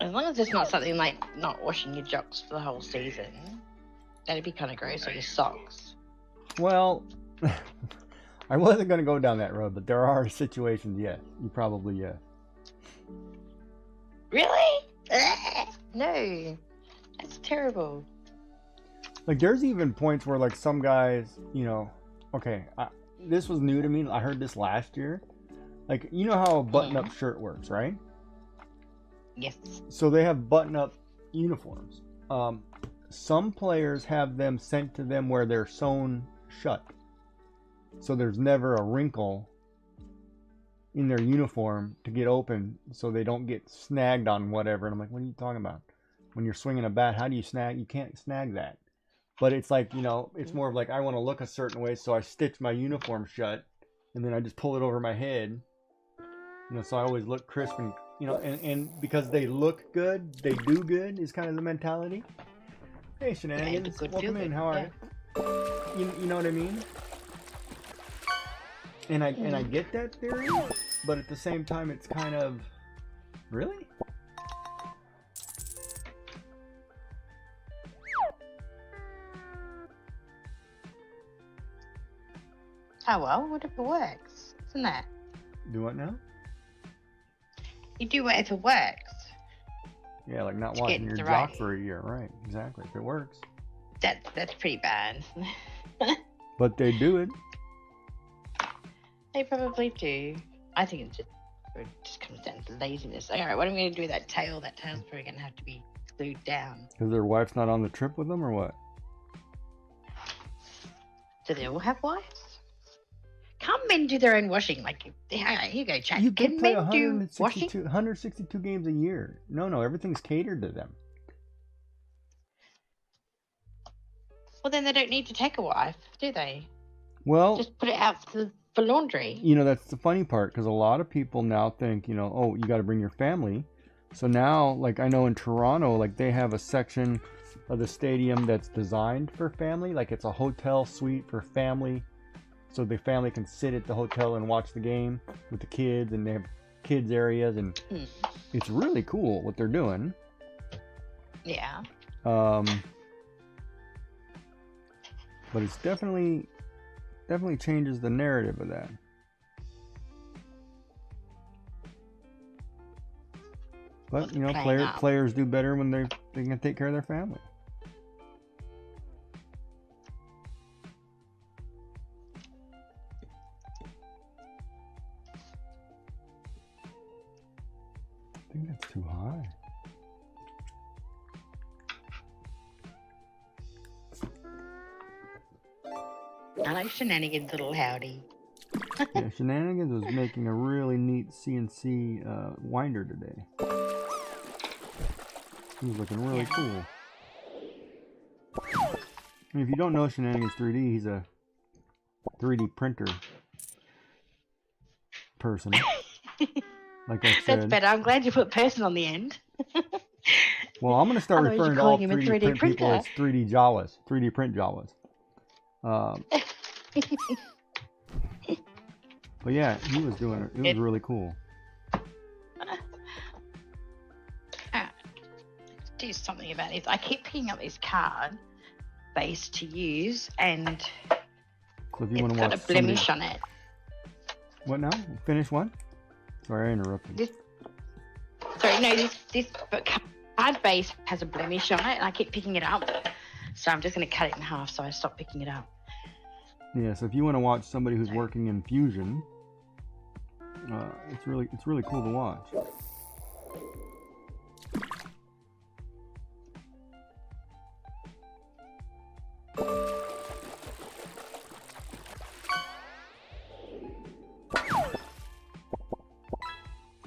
As long as it's not something like not washing your jocks for the whole season, that'd be kind of gross. Or your socks. Well, I wasn't going to go down that road, but there are situations, yes. You probably, yes. Really? No. That's terrible. Like, there's even points where, like, some guys, okay, this was new to me. I heard this last year. Like, you know how a button-up shirt works, right? Yes. So they have button-up uniforms. Some players have them sent to them where they're sewn shut. So there's never a wrinkle in their uniform to get open, so they don't get snagged on whatever. And I'm like, what are you talking about? When you're swinging a bat, how do you snag? You can't snag that. But it's like, it's more of like I want to look a certain way, so I stitch my uniform shut, and then I just pull it over my head. So I always look crisp and, and because they look good, they do good is kind of the mentality. Hey, Shenanigans, welcome in. How are you? You know what I mean? And I get that theory, but at the same time, it's kind of, really? Oh well, whatever works, isn't it? Do what now? You do whatever works. Yeah, like not watching your jock for a year, right? Exactly. If it works. That's pretty bad. But they do it. They probably do. I think it just comes down to laziness. All right, what am I going to do with that tail? That tail's probably going to have to be glued down. Because their wife's not on the trip with them, or what? Do they all have wives? Can't men do their own washing? Like, here you go, Chad. You Can play men do washing? 162 games a year. No, everything's catered to them. Well, then they don't need to take a wife, do they? Well, just put it out for laundry. That's the funny part, because a lot of people now think, oh, you got to bring your family. So now, like I know in Toronto, like they have a section of the stadium that's designed for family, like it's a hotel suite for family. So the family can sit at the hotel and watch the game with the kids, and they have kids areas, and it's really cool what they're doing. Yeah. But it's definitely changes the narrative of that. But players do better when they can take care of their family. I think that's too high. I like Shenanigans' little howdy. Yeah, Shenanigans was making a really neat CNC winder today. He was looking really cool. I mean, if you don't know Shenanigans 3D, he's a 3D printer person. Like I said. That's better. I'm glad you put person on the end. Well, I'm going to start referring to all 3D print people as 3D Jawas, 3D print Jawas. But yeah, he was doing it. It was really cool. Do something about it. I keep picking up this card base to use, and so if you it's got a blemish on it. What now? Finish what? Sorry, I interrupted. This card base has a blemish on it, and I keep picking it up. So I'm just going to cut it in half, so I stop picking it up. Yeah, so if you want to watch somebody who's working in Fusion, it's really cool to watch.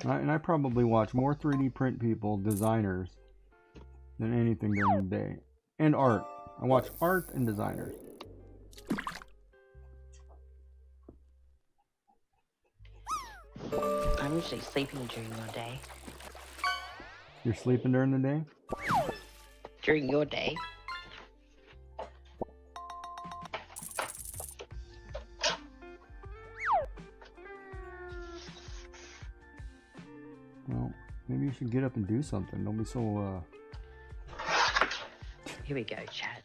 And I probably watch more 3D print people, designers, than anything during the day. And art. I watch art and designers. I'm usually sleeping during your day. You're sleeping during the day? During your day. Well, maybe you should get up and do something. Don't be so, Here we go, chat.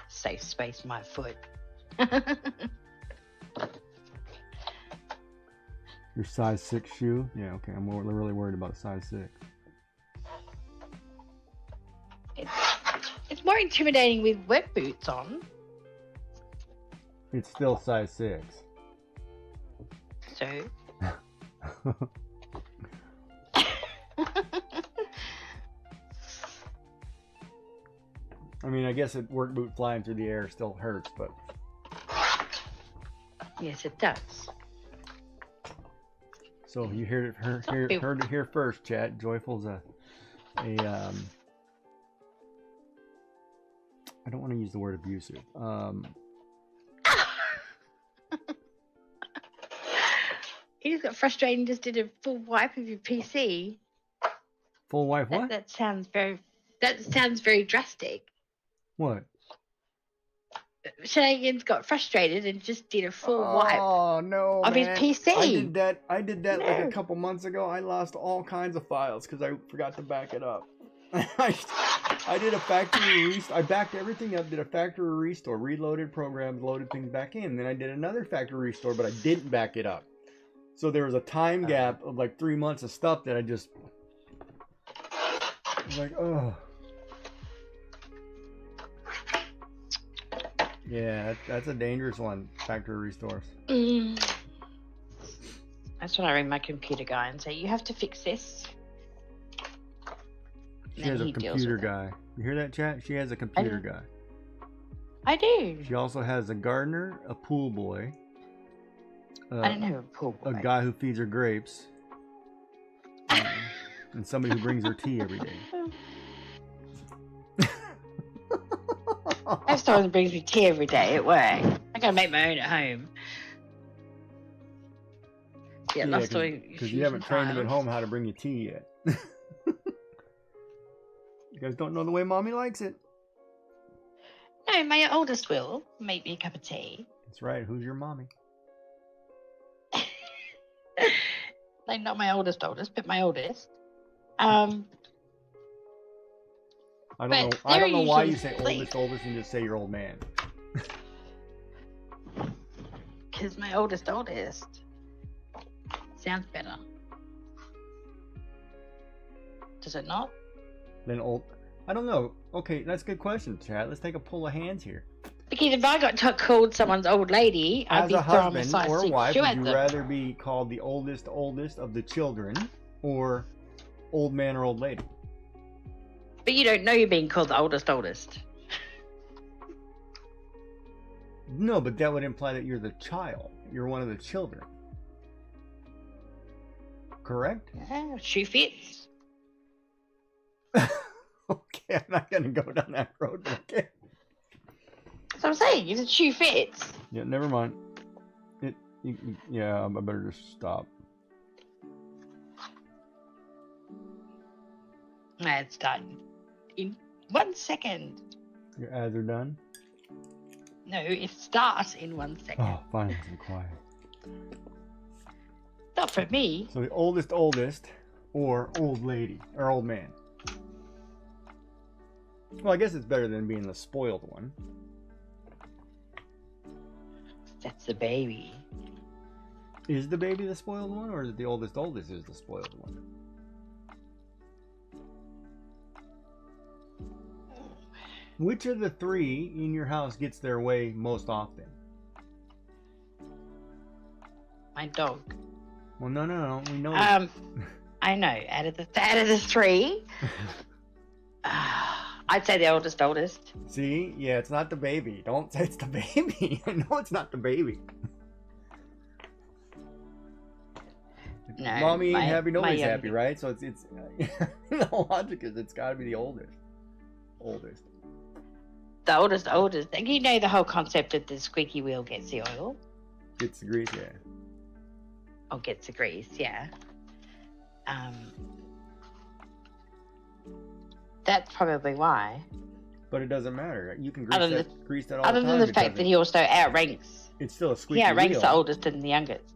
Safe space, my foot. Your size 6 shoe? Yeah, okay. I'm really worried about a size 6. It's more intimidating with wet boots on. It's still size 6. So? I mean, I guess a work boot flying through the air still hurts, but... Yes, it does. So you heard it here first, chat. Joyful's I don't want to use the word abusive. You just got frustrated and just did a full wipe of your PC. Full wife what? That sounds very drastic. What? Shenanigans got frustrated and just did a full wipe Oh no, of man. his PC. I did that like a No. couple months ago. I lost all kinds of files because I forgot to back it up. I did a factory restore. I backed everything up, did a factory restore, reloaded programs, loaded things back in. Then I did another factory restore, but I didn't back it up. So there was a time gap of like 3 months of stuff that I just was like, oh. Yeah, that's a dangerous one, factory restores. That's when I ring my computer guy and say, you have to fix this. She And has then a he deals computer with it. guy. You hear that, chat? She has a computer guy. I do. She also has a gardener, a pool boy, I didn't have a pool boy. a guy who feeds her grapes, and somebody who brings her tea every day. I have someone that brings me tea every day at work. I gotta make my own at home. Yeah, lost all because you haven't trained him at home how to bring you tea yet. You guys don't know the way mommy likes it. No, my oldest will make me a cup of tea. That's right. Who's your mommy? Like not my oldest, but my oldest. I don't know. But I don't know they're why you usually say asleep. oldest, and just say your old man. Because my oldest sounds better. Does it not? Then old. I don't know. Okay, that's a good question, Chad. Let's take a pull of hands here. Because if I got called someone's old lady, I'd As be a throwing a husband size or 6 wife, shoe would at you them. rather be called the oldest of the children, or old man or old lady? But you don't know you're being called the oldest. No, but that would imply that you're the child. You're one of the children. Correct? Yeah, shoe fits. Okay, I'm not gonna go down that road. But okay. That's what I'm saying. If the shoe fits. Yeah, never mind. Yeah, I better just stop. It's done. In 1 second. Your ads are done. No, it starts in 1 second. Oh, finally, I'm quiet. Not for me. So the oldest, or old lady, or old man. Well, I guess it's better than being the spoiled one. That's the baby. Is the baby the spoiled one, or is it the oldest is the spoiled one? Which of the three in your house gets their way most often? My dog. Well, no. We know. I know. Out of the three, I'd say the oldest. See? Yeah, it's not the baby. Don't say it's the baby. I know it's not the baby. No, Mommy ain't happy, my nobody's young- happy, right? So it's the logic is it's got to be the oldest. The oldest. Like, you know the whole concept of the squeaky wheel gets the oil. Gets the grease, yeah. Or gets the grease, yeah. That's probably why. But it doesn't matter. You can Other grease that all Other the time. than the it fact that doesn't- he also outranks. it's still a squeaky He outranks wheel, the oldest and the youngest.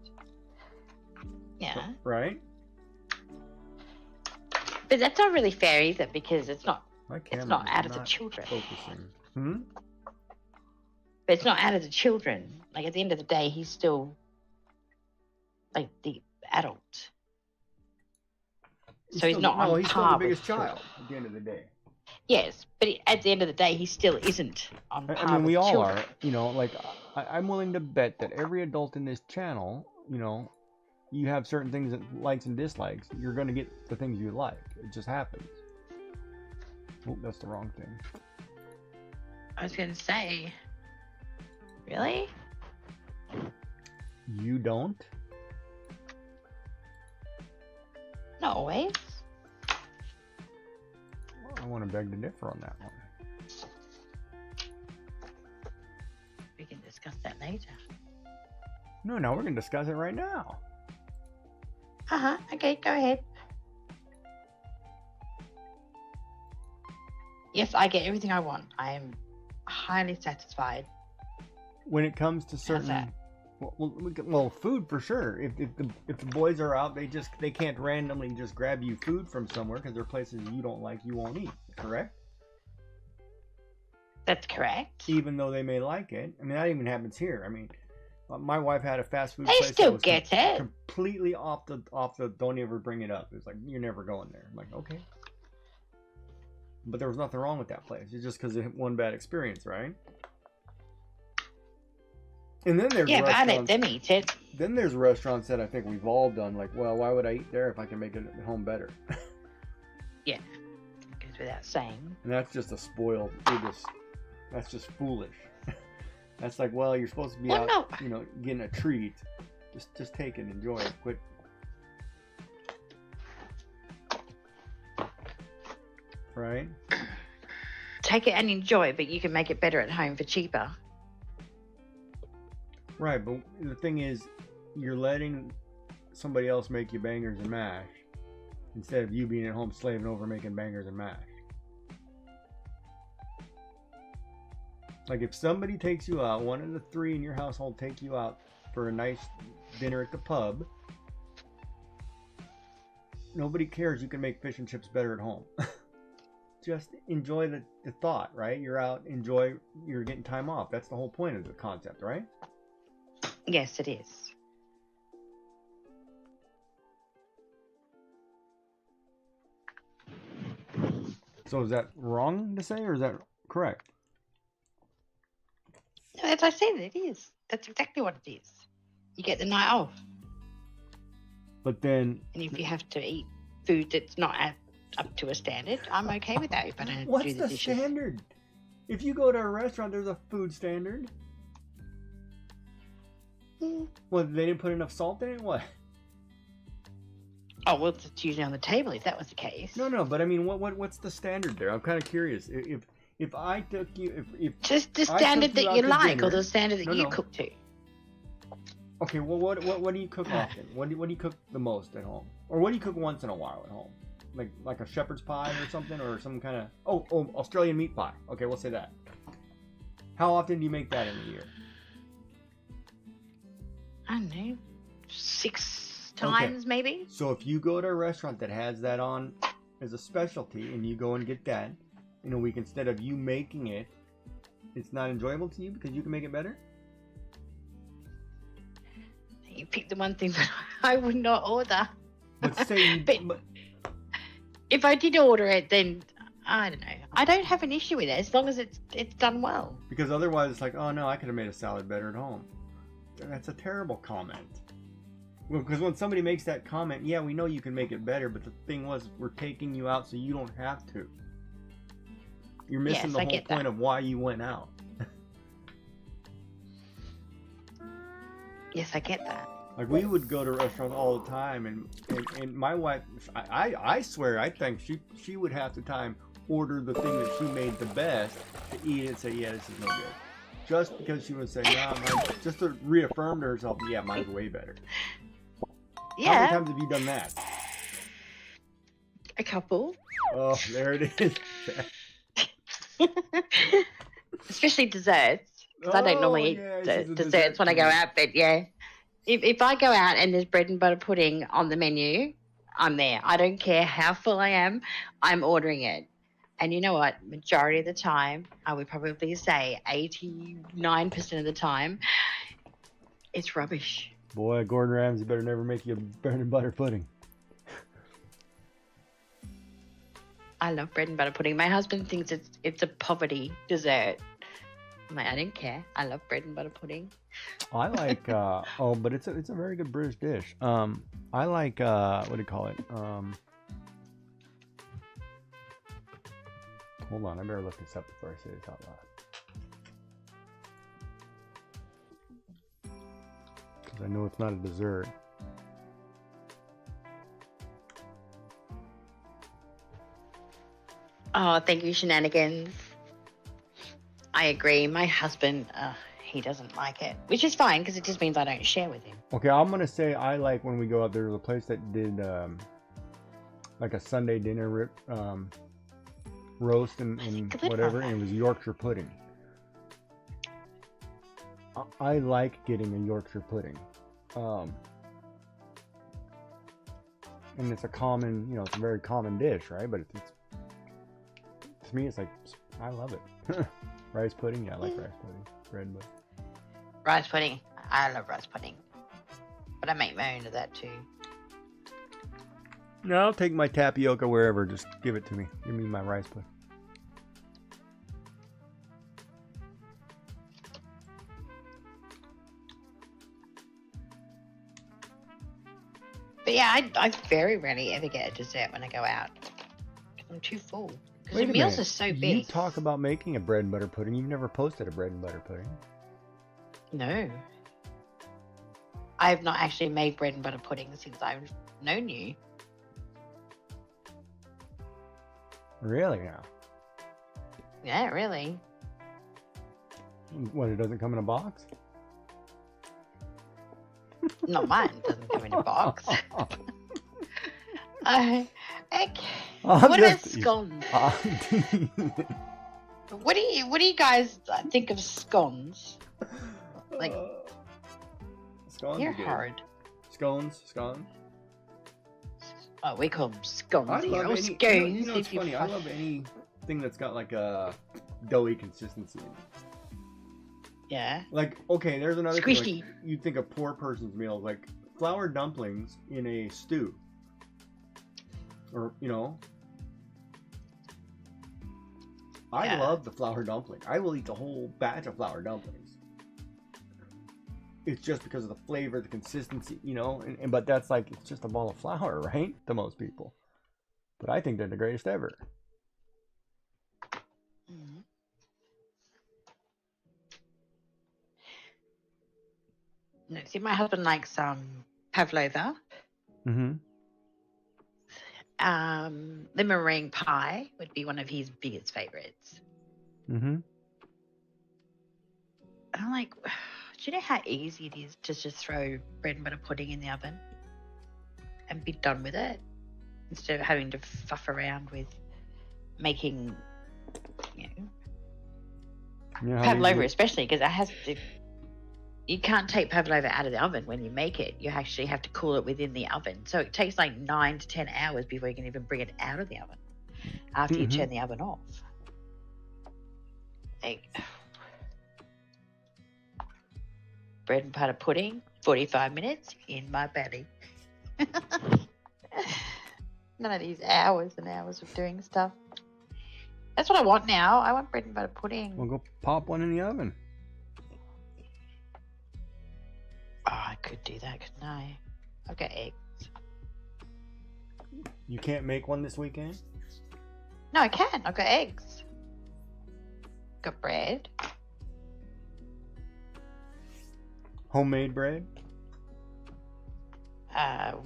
Yeah. right? But that's not really fair either, because it's not My it's camera's not out of the not children. focusing. But it's not out of the children. Like, at the end of the day, he's still like the adult. So he's not on he's still par the biggest with children. child at the end of the day. Yes, but at the end of the day, he still isn't on par I mean, with we all children. are. You know, like I'm willing to bet that every adult in this channel, you know, you have certain things that likes and dislikes. You're going to get the things you like. It just happens. Oh, that's the wrong thing. I was gonna say, really? You don't? Not always. I want to beg to differ on that one. later. No, we're gonna discuss it right now. Okay, go ahead. Yes, I get everything I want. I am highly satisfied. When it comes to certain, that? well, food for sure. If the boys are out, they can't randomly just grab you food from somewhere because there are places you don't like, you won't eat. Correct? That's correct. Even though they may like it. I mean, that even happens here. I mean, my wife had a fast food They place still that was get it. completely off the. Don't ever bring it up. It's like you're never going there. I'm like, okay. But there was nothing wrong with that place. It's just because it had one bad experience, right? And then there's Yeah, but I let restaurants. them eat it. Then there's restaurants that I think we've all done. Like, well, why would I eat there if I can make it at home better? Yeah, goes without saying. And that's just a spoiled. That's just foolish. That's like, well, you're supposed to be Well, out, no. Getting a treat. Just take it, enjoy it. Quit. Right? Take it and enjoy, but you can make it better at home for cheaper. Right, but the thing is, you're letting somebody else make you bangers and mash instead of you being at home slaving over making bangers and mash. Like if somebody takes you out, one of the three in your household take you out for a nice dinner at the pub, nobody cares. You can make fish and chips better at home. Just enjoy the thought, right? You're out, you're getting time off. That's the whole point of the concept, right? Yes, it is. So is that wrong to say, or is that correct? No, as I said, it is. That's exactly what it is. You get the night off. But then, And if you have to eat food that's not up to a standard, I'm okay with that if I don't what's do the the dishes. standard? If you go to a restaurant, there's a food standard. Well, they didn't put enough salt in it? What? Oh, well, it's usually on the table if that was the case. No, but I mean, what's the standard there? I'm kind of curious. If I took you, if Just the I standard took you that out you to like dinner- or the standard that you No. cook to. Okay, well, what do you cook often? What do you cook the most at home? Or what do you cook once in a while at home? Like a shepherd's pie or something, or some kind of Australian meat pie. Okay, we'll say that. How often do you make that in a year? I don't know, 6 times maybe. So if you go to a restaurant that has that on as a specialty, and you go and get that in a week instead of you making it, it's not enjoyable to you because you can make it better. You pick the one thing that I would not order. But say, But- If I did order it, then I don't know. I don't have an issue with it as long as it's done well. because otherwise it's like, oh no, I could have made a salad better at home. That's a terrible comment. Well, because when somebody makes that comment, yeah, we know you can make it better, but the thing was, we're taking you out so you don't have to. You're missing Yes, the I whole get point that. of why you went out. Yes, I get that. Like we would go to restaurants all the time, and my wife, I swear, I think she would half the time order the thing that she made the best to eat it and say, yeah, this is no good. Just because she would say, nah, just to reaffirm to herself, yeah, mine's way better. How many Yeah, times have you done that? a couple. Oh, there it is. Especially desserts. Because I don't normally eat yeah, she's a desserts dessert when I go queen. out, but yeah. If I go out and there's bread and butter pudding on the menu, I'm there. I don't care how full I am, I'm ordering it. And you know what? Majority of the time, I would probably say 89% of the time, it's rubbish. Boy, Gordon Ramsay better never make you a bread and butter pudding. I love bread and butter pudding. My husband thinks it's a poverty dessert. I'm like, I don't care. I love bread and butter pudding. I like but it's a very good British dish. I like what do you call it? Hold on, I better look this up before I say this out loud. Because I know it's not a dessert. Oh, thank you, Shenanigans. I agree. My husband, he doesn't like it, which is fine because it just means I don't share with him. Okay, I'm gonna say I like when we go out there to a place that did like a Sunday dinner roast and Good whatever, one. and it was Yorkshire pudding. I like getting a Yorkshire pudding. And it's a common, you know, it's a very common dish, right? But it's to me, it's like, I love it. Rice pudding, yeah, I like rice pudding. Bread, but Rice pudding. I love rice pudding. But I make my own of that too. no, I'll take my tapioca wherever. Just give it to me. Give me my rice pudding. But yeah, I very rarely ever get a dessert when I go out. 'Cause I'm too full. Because Wait the a meals minute. are so You big. talk about making a bread and butter pudding. You've never posted a bread and butter pudding. No. I have not actually made bread and butter pudding since I've known you. Really now? Yeah, really. What, it doesn't come in a box? Not mine. It doesn't come in a box. Okay. I'm What about just- scones? I'm What do you guys think of scones? Like, scones you're are good. hard. Scones. Oh, we call them scones I here. love Or any. scones. You know, it's if you funny. I love anything that's got like a doughy consistency. Yeah. Like, okay, there's another thing. Squishy. Like, you think of poor person's meals, like flour dumplings in a stew, or you know. I Yeah. love the flour dumpling. I will eat the whole batch of flour dumplings. It's just because of the flavor, the consistency, you know. And but that's like, it's just a ball of flour, right? To most people. But I think they're the greatest ever. Mhm. No, see, my husband likes pavlova. Mm-hmm. The meringue pie would be one of his biggest favorites. Mm-hmm. And I'm like, do you know how easy it is to just throw bread and butter pudding in the oven and be done with it instead of having to fuff around with making, you know, You know how pavlova, easy- especially because it has to. You can't take pavlova out of the oven when you make it. You actually have to cool it within the oven. So it takes like 9 to 10 hours before you can even bring it out of the oven after you Mhm. turn the oven off. Like, bread and butter pudding, 45 minutes in my belly. None of these hours and hours of doing stuff. That's what I want now. I want bread and butter pudding. We'll go pop one in the oven. Oh, I could do that, couldn't I? I've got eggs. You can't make one this weekend? No, I can. I've got eggs. Got bread. Homemade bread?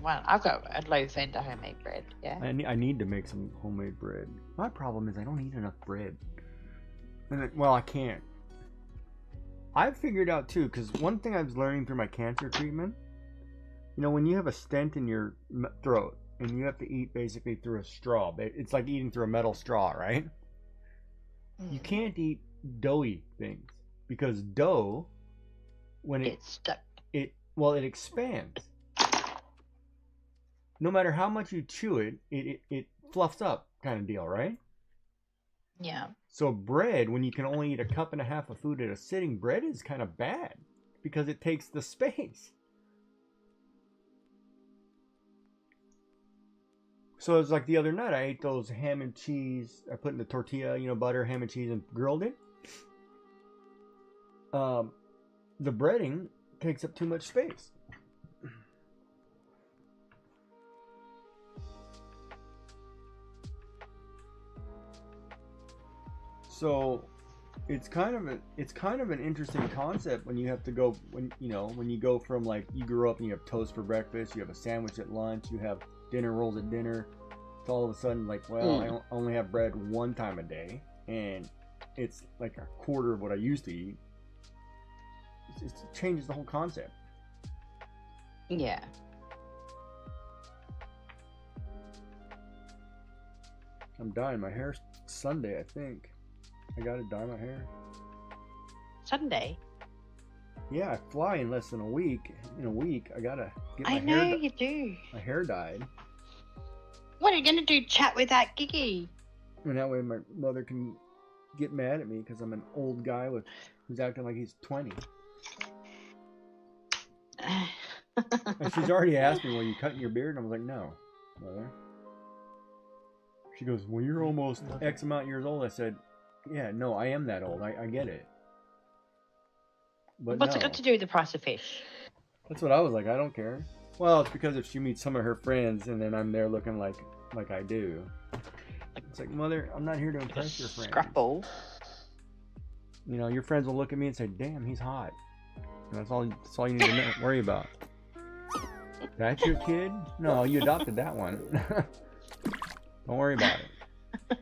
Well, I've got a loaf and a homemade bread. Yeah. I need to make some homemade bread. My problem is I don't eat enough bread. Well, I can't. I've figured out too, because one thing I was learning through my cancer treatment, you know, when you have a stent in your throat and you have to eat basically through a straw, it's like eating through a metal straw, right? You can't eat doughy things because dough, when It's stuck. it expands. No matter how much you chew it, it fluffs up, kind of deal, right? Yeah. So bread, when you can only eat a cup and a half of food at a sitting, bread is kind of bad because it takes the space. So it's like the other night, I ate those ham and cheese. I put in the tortilla, you know, butter, ham and cheese, and grilled it. The breading takes up too much space. So it's kind of an interesting concept when you have to go, when you go from, like, you grew up and you have toast for breakfast, you have a sandwich at lunch, you have dinner rolls at dinner. It's all of a sudden like, well, I only have bread one time a day, and it's like a quarter of what I used to eat. it changes the whole concept. Yeah. I'm dyeing my hair Sunday, I think. I gotta dye my hair. Sunday. Yeah, I fly in less than a week. In a week, I gotta get my I know you do. my hair dyed, What are you gonna do? Chat with that Gigi? and that way my mother can get mad at me because I'm an old guy who's acting like he's 20. And she's already asked me, "Well, you cutting your beard?" And I was like, "No, mother." She goes, "Well, you're almost X amount of years old." I said, "Yeah, no, I am that old. I get it." But What's no. it got to do with the price of fish? That's what I was like. I don't care. Well, it's because if she meets some of her friends and then I'm there looking like I do. It's like, mother, I'm not here to impress your friends. Scrapple. You know, your friends will look at me and say, "Damn, he's hot." And that's all you need to worry about. That's your kid? No, you adopted that one. Don't worry about it.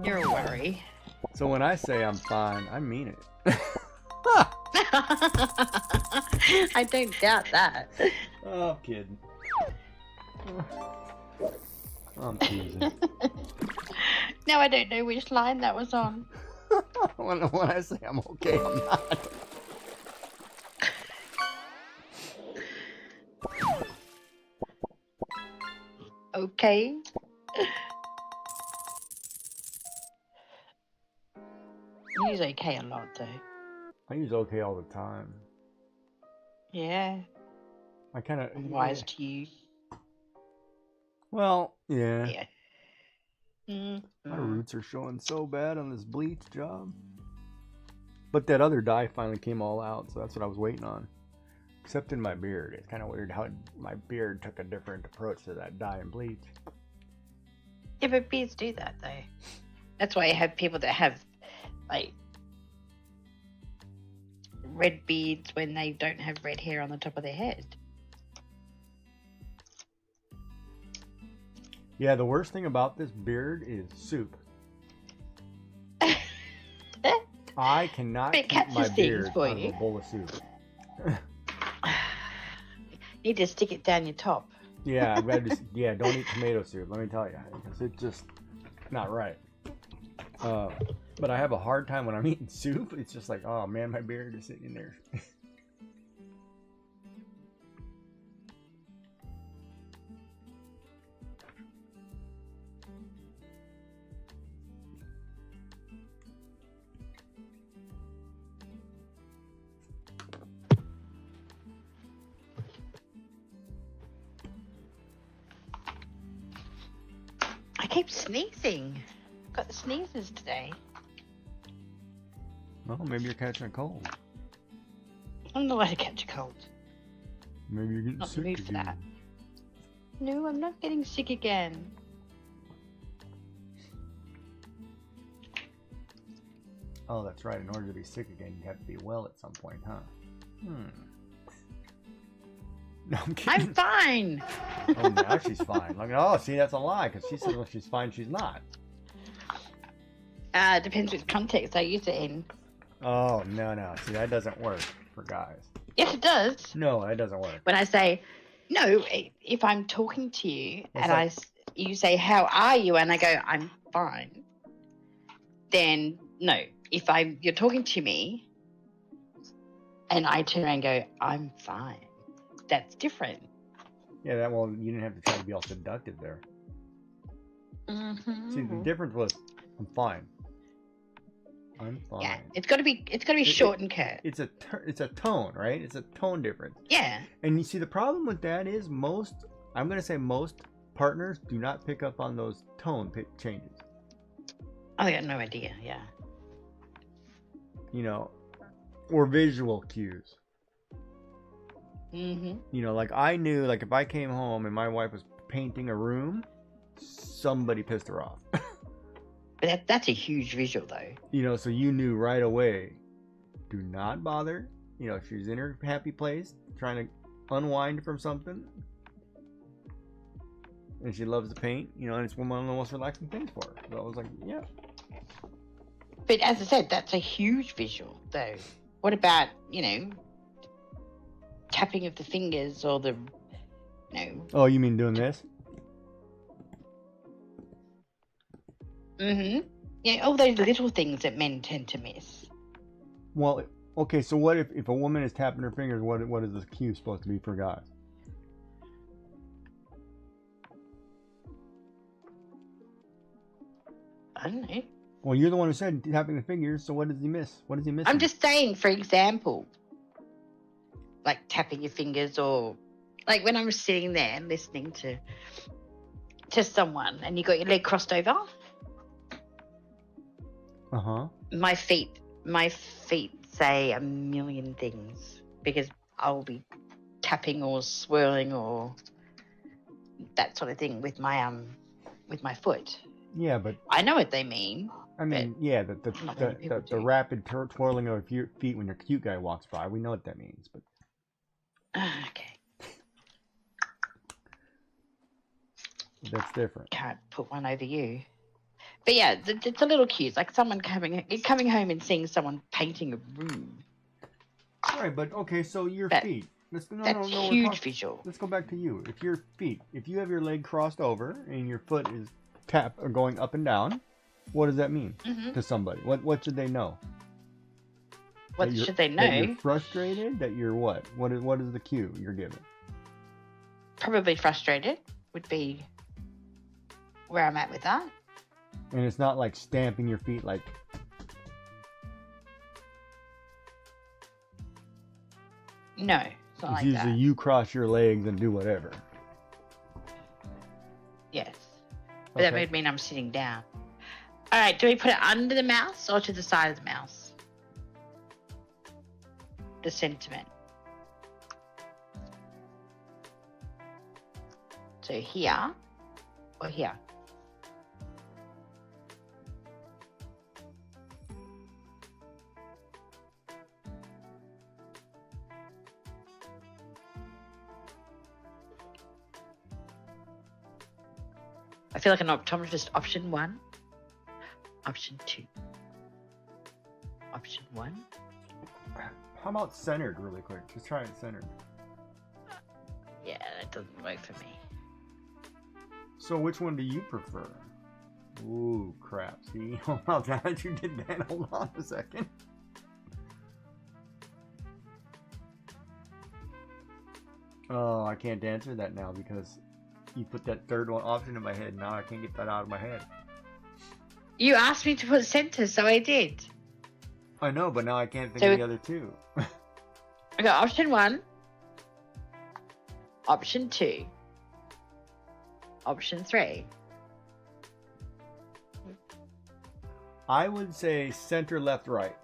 You're a worry. So when I say I'm fine, I mean it. I don't doubt that. Oh, I'm kidding. I'm teasing. Now I don't know which line that was on. when I say I'm okay, I'm not. Okay. You use okay a lot though. I use okay all the time. Yeah. I kind of Wise to you. Well, yeah. Yeah. My roots are showing so bad on this bleach job. But that other dye finally came all out, so that's what I was waiting on. Except in my beard. It's kind of weird how my beard took a different approach to that dye and bleach. Yeah, but beards do that though. That's why you have people that have like red beards when they don't have red hair on the top of their head. Yeah, the worst thing about this beard is soup. I cannot It keep my catches things beard for out of you. a bowl of soup. Need to stick it down your top. Yeah, I've got to don't eat tomato soup, let me tell you. Because it's just not right. But I have a hard time when I'm eating soup. It's just like, oh man, my beard is sitting in there. I keep sneezing. Got the sneezes today. Well, maybe you're catching a cold. I'm not allowed to catch a cold. Maybe you're getting Not sick moved for again. that. No, I'm not getting sick again. Oh, that's right. In order to be sick again, you have to be well at some point, huh? No, I'm kidding. I'm fine. Oh, now she's fine. Like, oh, see, that's a lie, because she says when she's fine, she's not. Depends which context I use it in. Oh, no. See, that doesn't work for guys. Yes, it does. No, that doesn't work. When I say, no, if I'm talking to you It's and like- you say, how are you? And I go, I'm fine. Then, no. If you're talking to me and I turn around and go, I'm fine. That's different. Yeah, well, you didn't have to try to be all seductive there. Mm-hmm. See, the difference was, I'm fine. I'm fine. Yeah, it's got to be short and curt. It's a tone, right? It's a tone difference. Yeah. And you see, the problem with that is I'm going to say most partners do not pick up on those tone changes. I got no idea. Yeah. You know, or visual cues. Mm-hmm. You know, like I knew, like if I came home and my wife was painting a room, somebody pissed her off. But that's a huge visual, though. You know, so you knew right away, do not bother. You know, she's in her happy place, trying to unwind from something. and she loves to paint, you know, and it's one of the most relaxing things for her. So I was like, yeah. But as I said, that's a huge visual, though. What about, you know, tapping of the fingers or the, you know. Oh, you mean doing this? Mm-hmm. Yeah, all those little things that men tend to miss. Well, okay, so what if a woman is tapping her fingers, what is the cue supposed to be for guys? I don't know. Well, you're the one who said tapping the fingers, so what does he miss? What is he missing? I'm just saying, for example, like tapping your fingers, or like when I'm sitting there listening to someone and you got your leg crossed over. Uh-huh. My feet say a million things because I'll be tapping or swirling or that sort of thing with my foot. Yeah, but I know what they mean. I mean, yeah, the not many people the do. rapid twirling of your feet when your cute guy walks by, we know what that means, but Okay, that's different. can't put one over you. But yeah, it's a little cute, like someone coming home and seeing someone painting a room. All right, but okay, so your That- feet. Let's no, That's no, no, huge visual. Let's go back to you. If your feet, if you have your leg crossed over and your foot is tap or going up and down, what does that mean Hmm. to somebody? What should they know? What That you're- should they That know? you're frustrated. That you're what? What is the cue you're given? Probably frustrated would be where I'm at with that. And it's not like stamping your feet like. No, it's not It's like usually that. you cross your legs and do whatever. Yes. But that Okay. would mean I'm sitting down. All right, do we put it under the mouse or to the side of the mouse? The sentiment. So here or here? I feel like an optometrist. Option 1. Option 2. Option 1. How about centered, really quick? Just try it centered. Yeah, that doesn't work for me. So which one do you prefer? Ooh, crap. See? Oh, now that you did that, hold on a second. Oh, I can't answer that now because you put that third one option in my head. Now I can't get that out of my head. You asked me to put center, so I did. I know, but now I can't think So of the other two. I got option 1, option 2, option 3. I would say center, left, right.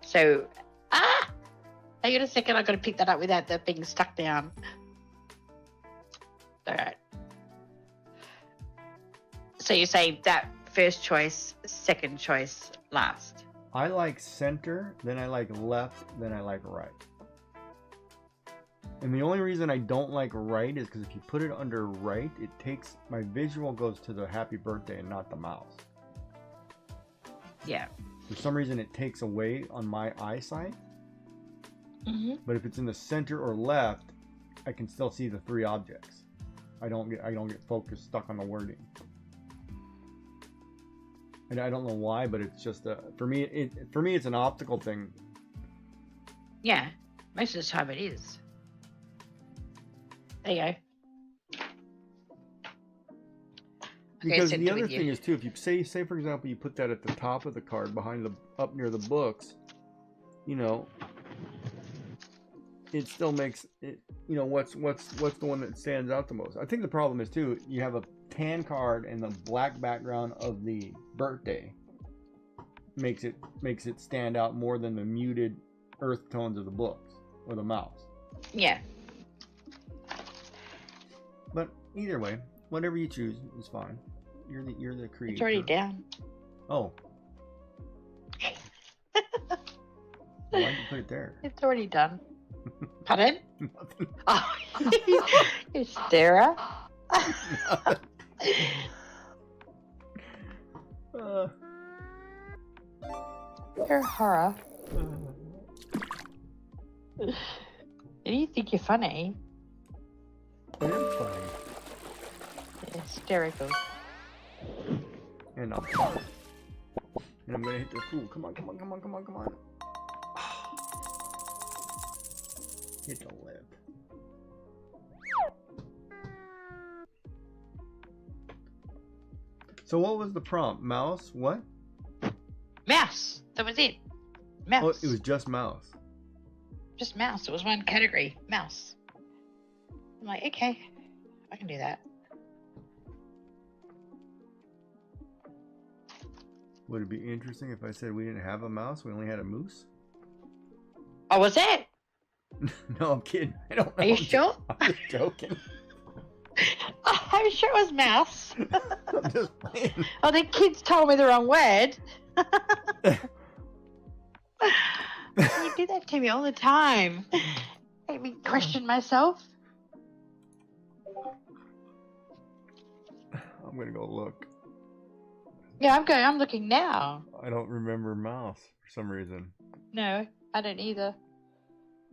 So, hang on a second, I've got to pick that up without that being stuck down. Alright. So you're saying that first choice, second choice, last. I like center, then I like left, then I like right. And the only reason I don't like right is because if you put it under right, it takes, my visual goes to the happy birthday and not the mouse. Yeah. For some reason it takes away on my eyesight, Mm-hmm. but if it's in the center or left, I can still see the three objects. I don't get focused stuck on the wording. And I don't know why, but it's just for me it's an optical thing. Yeah. Most of the time it is. There you go. Because sent the it other with you. thing is too, if you say for example you put that at the top of the card behind the up near the books, you know, it still makes it, you know, what's the one that stands out the most. I think the problem is too, you have a tan card and the black background of the birthday makes it stand out more than the muted earth tones of the books or the mouse. Yeah. But either way, whatever you choose is fine. You're the creator. It's already down. Oh. Why'd you put it there? It's already done. Pardon? Nothing. Oh, you starer. Uh, You're a horror. And you think you're funny. I am funny. Hysterical. And I'm fine. And I'm gonna hit the pool. Come on, come on, come on, come on, come on. Hit the lip. So what was the prompt? Mouse? What? Mouse. That was it. Mouse. Oh, it was just mouse. just mouse. It was one category. Mouse. I'm like, okay, I can do that. Would it be interesting if I said we didn't have a mouse, we only had a moose? Oh, was it? No, I'm kidding. I don't know. Are you sure? I'm just joking. I'm sure it was mouse. I'm just playing. Oh, the kids told me the wrong word. You do that to me all the time. Make me question myself. I'm gonna go look. Yeah, I'm looking now. I don't remember mouse for some reason. No, I don't either.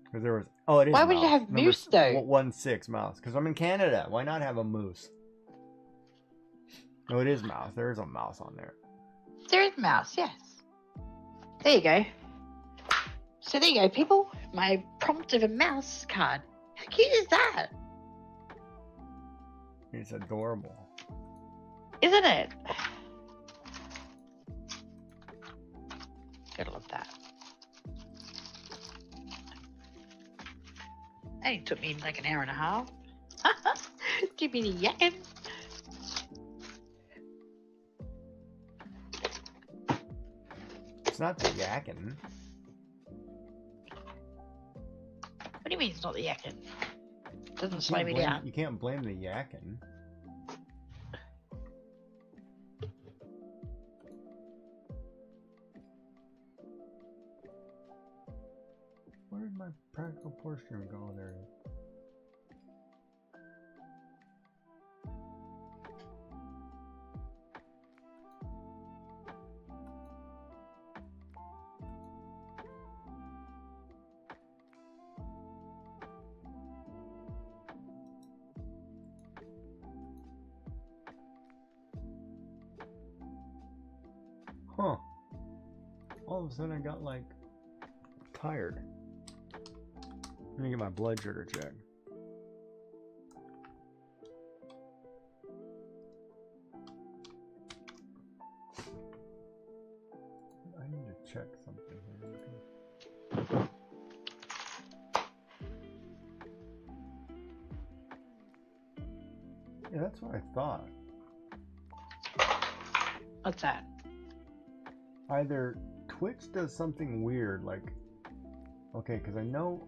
Because there was. Oh, it is. Why would you mouse. have moose, though? 1-6 mouse. Because I'm in Canada. Why not have a moose? No, it is mouse. There is a mouse on there. There is mouse, yes. There you go. So there you go, people. My prompt of a mouse card. How cute is that? It's adorable. Isn't it? Gotta love that. That only took me like an hour and a half. Give me the yakking. It's not the yakking. What do you mean it's not the yakking? Doesn't slow me down. You can't blame the yakking. Where did my practical portion go there? Huh. All of a sudden I got like tired. Let me get my blood sugar checked. I need to check something here. Yeah, that's what I thought. What's that? Either Twitch does something weird, like, okay, because I know,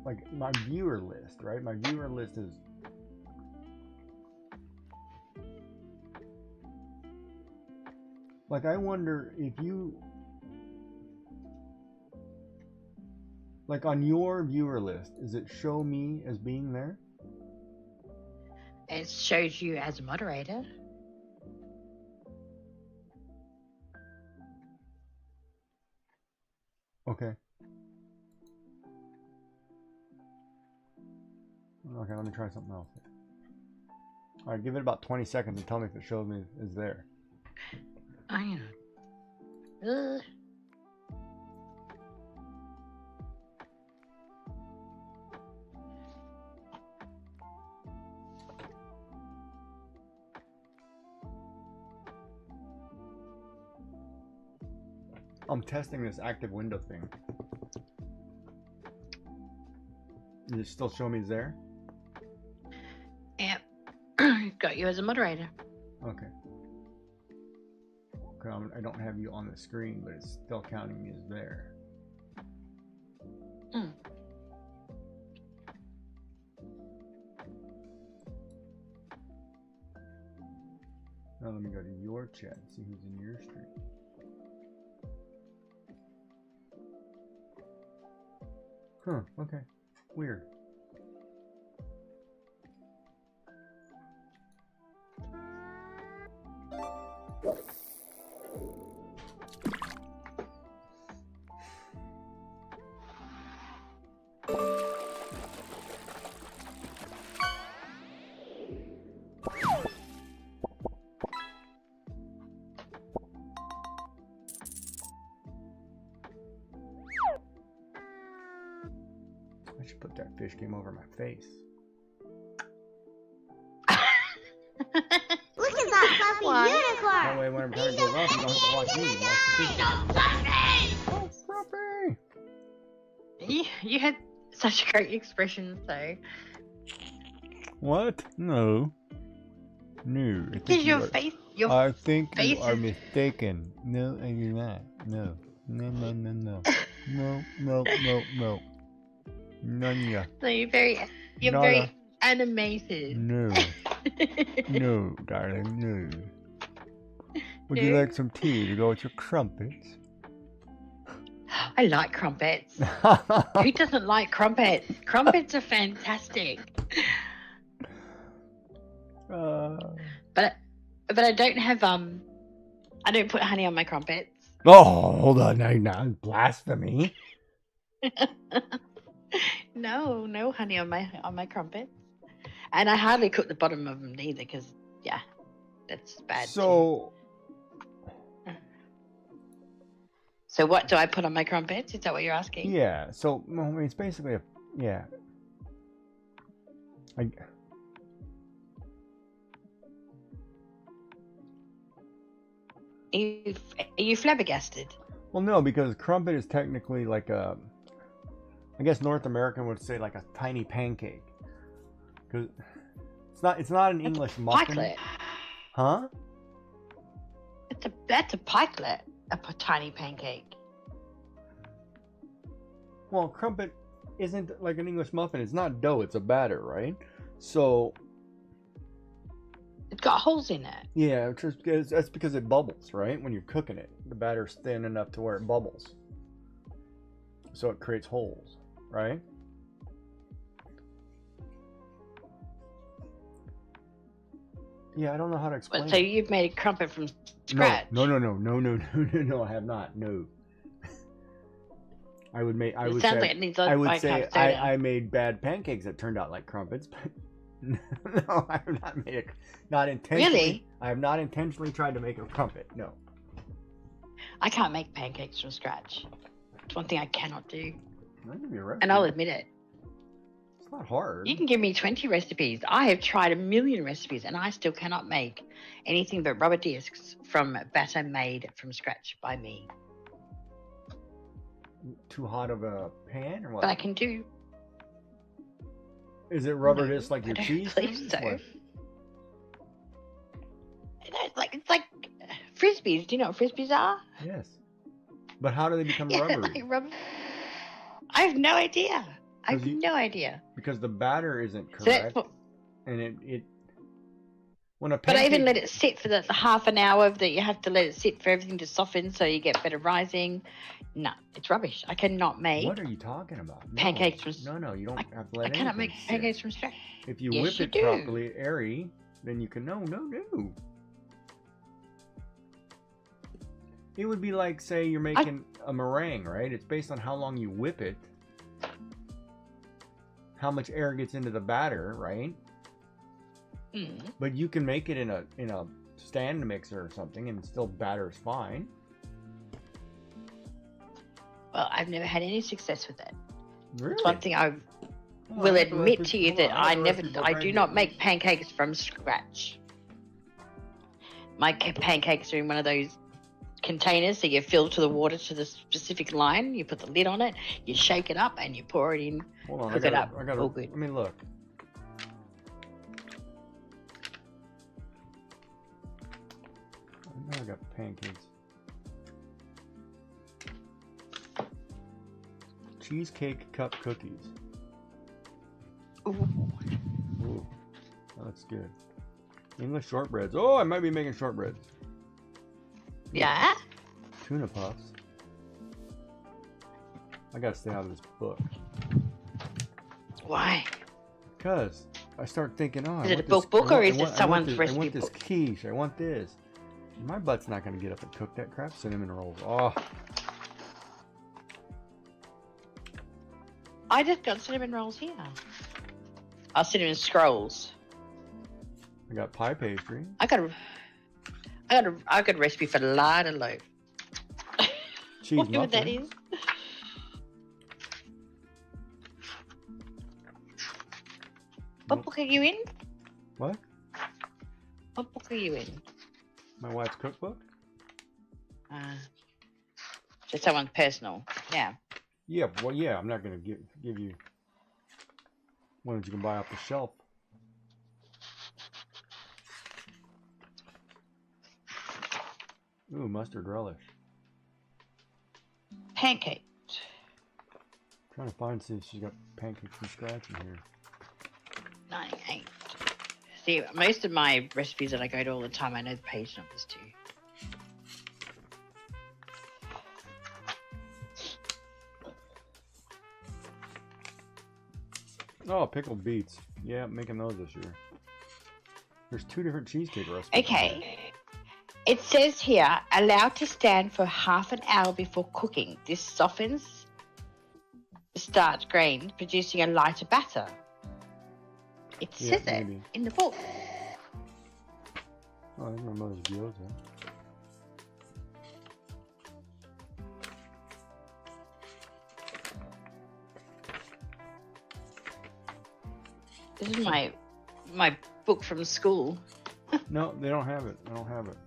like, my viewer list, right? My viewer list is, like, I wonder if you, like, on your viewer list, does it show me as being there? It shows you as a moderator. Okay. Okay, let me try something else. Alright, give it about 20 seconds and tell me if it shows me is there. I know. I'm testing this active window thing. Does it still show me it's there? Yep. Got you as a moderator. Okay. I don't have you on the screen, but it's still counting me as there. Mm. Now let me go to your chat and see who's in your stream. Huh, okay. Weird. put that fish came over my face. Look at that fluffy Why? unicorn! That way, whenever time goes off, you don't have to watch me. Watch the fish. Oh, Fluffy! You had such great expressions though. What? No. No. Because your face, I think face you are is- mistaken. No, I do not. No. No, no, no, no. No, no, no, no. None ya. so you're very Nada. very animated. No. No, darling, no. Would you No? like some tea to go with your crumpets? I like crumpets. Who doesn't like crumpets? Crumpets are fantastic. But I don't have I don't put honey on my crumpets. Oh, hold on, now blasphemy. No honey on my crumpets. And I hardly cook the bottom of them either, because yeah, that's bad. So, So what do I put on my crumpets? Is that what you're asking? yeah, so I mean, it's basically yeah. Are you flabbergasted? Well, no, because crumpet is technically like a, I guess North American would say like a tiny pancake. Because it's not an English muffin. Pikelet. Huh? That's a pikelet, tiny pancake. Well, crumpet isn't like an English muffin. It's not dough. It's a batter, right? So It's got holes in it. yeah, that's because it bubbles, right? When you're cooking it, the batter's thin enough to where it bubbles, so it creates holes, right? Yeah, I don't know how to explain. So it. you've made a crumpet from scratch? No, I have not. No. I would It sounds like it needs I would like say half soda. I made bad pancakes that turned out like crumpets, but no, I have not made not intentionally. Really? I have not intentionally tried to make a crumpet. No. I can't make pancakes from scratch. It's one thing I cannot do, I'll give you a recipe. and I'll admit it. It's not hard. You can give me 20 recipes. I have tried a million recipes, and I still cannot make anything but rubber discs from batter made from scratch by me. Too hot of a pan or what? But I can do. Is it rubber No, disc like I your don't cheese? believe things? so. What? It's like frisbees. Do you know what frisbees are? Yes. But how do they become Yeah, rubbery? like rubber. I have no idea. I have Does you- no idea. Because the batter isn't So that's correct, what, and it when a but pancake. I even let it sit for the half an hour that you have to let it sit for everything to soften so you get better rising. No, it's rubbish. I cannot make. What are you talking about? No. Pancakes from- No, you don't I- have to let I cannot make anything sit. pancakes from scratch. If you Yes, whip you it do. properly, airy, then you can. No. It would be like, say, you're making a meringue, right? It's based on how long you whip it, how much air gets into the batter, right? Mm. But you can make it in a stand mixer or something, and still batters fine. Well, I've never had any success with it. Really? It's one thing I Oh, will I have a admit recipe- to you hold that on, I have a never, recipe for I do not pancakes. make pancakes from scratch. My pancakes are in one of those containers, so you fill to the water to the specific line. You put the lid on it, you shake it up, and you pour it in. Hold on, Cook it up. I gotta, All good. Let me look. I got pancakes. Cheesecake cup cookies. Ooh. Ooh, that looks good. English shortbreads. Oh, I might be making shortbreads. Yeah. Tuna puffs. I gotta stay out of this book. Why? Because I start thinking, oh, Is it a book or is it someone's I recipe want this book? quiche. I want this. My butt's not gonna get up and cook that crap. Cinnamon rolls. Oh, I just got cinnamon rolls here. Oh, cinnamon scrolls. I got pie pastry. I got a recipe for larder loaf. Cheese Whatever that muffin. is. book are you in? What? What book are you in? My wife's cookbook? Just someone's personal. Yeah. Yeah, well, yeah, I'm not going to give you one that you can buy off the shelf. Ooh, mustard relish. Pancake. Trying to find, see if she's got pancakes from scratch in here. 98. See, most of my recipes that I go to all the time, I know the page numbers too. Oh, pickled beets. Yeah, I'm making those this year. There's 2 different cheesecake recipes. Okay. It says here, allow to stand for half an hour before cooking. This softens the starch grain, producing a lighter batter. It Yeah, says it maybe. in the book. Oh, I didn't remember those gyoza. This is my book from school. No, they don't have it. I don't have it.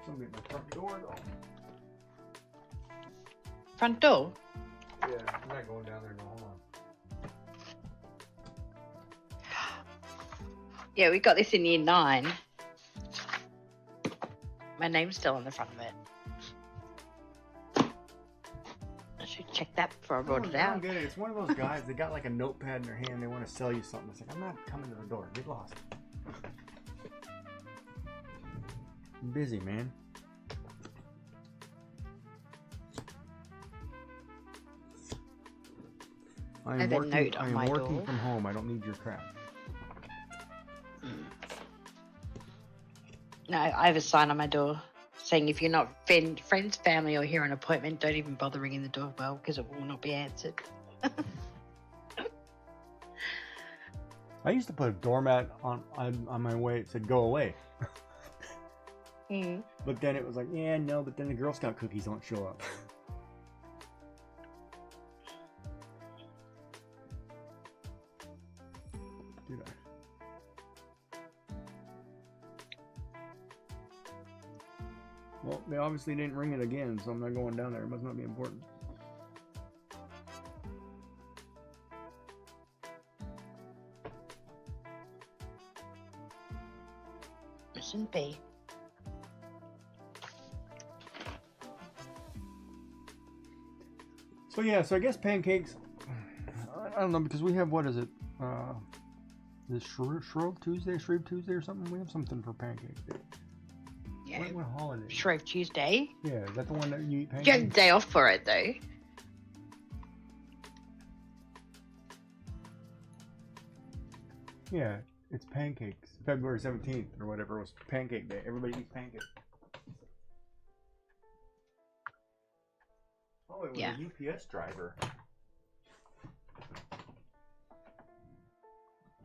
Somebody at my front door, though. Front door. Yeah, I'm not going down there. No, hold on. Yeah, we got this in year 9. My name's still on the front of it. I should check that before I brought it I don't out. get it. It's one of those guys. They got like a notepad in their hand. They want to sell you something. It's like, I'm not coming to the door. Get lost. I'm busy, man. I I have am a working. note I on am my working door. from home. I don't need your crap. No, I have a sign on my door saying if you're not friends, family, or here an appointment, don't even bother ringing the doorbell because it will not be answered. I used to put a doormat on my way. It said, "Go away." But then it was like, yeah, no. But then the Girl Scout cookies don't show up. Did I? Well, they obviously didn't ring it again, so I'm not going down there. It must not be important. Shouldn't be. So yeah, so I guess pancakes. I don't know, because we have, what is it? Is it Shrove Tuesday, Shreve Tuesday or something? We have something for pancakes day. Yeah. What holiday? Shrove Tuesday. Yeah, is that the one that you eat You have pancakes? a day off for it though. Yeah, it's pancakes. February 17th or whatever was pancake day. Everybody eats pancakes. Oh, it was Yeah. a UPS driver.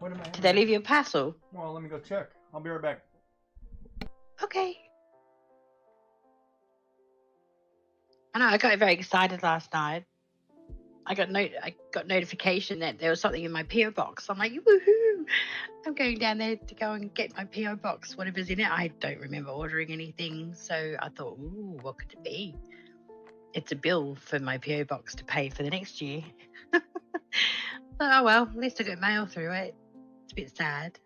What am I? Did they leave you a parcel? Well, let me go check. I'll be right back. Okay. I know. I got very excited last night. I got notification that there was something in my PO box. I'm like, woohoo! I'm going down there to go and get my PO box, whatever's in it. I don't remember ordering anything, so I thought, ooh, what could it be? It's a bill for my PO box to pay for the next year. Oh well, at least I got mail through it. It's a bit sad,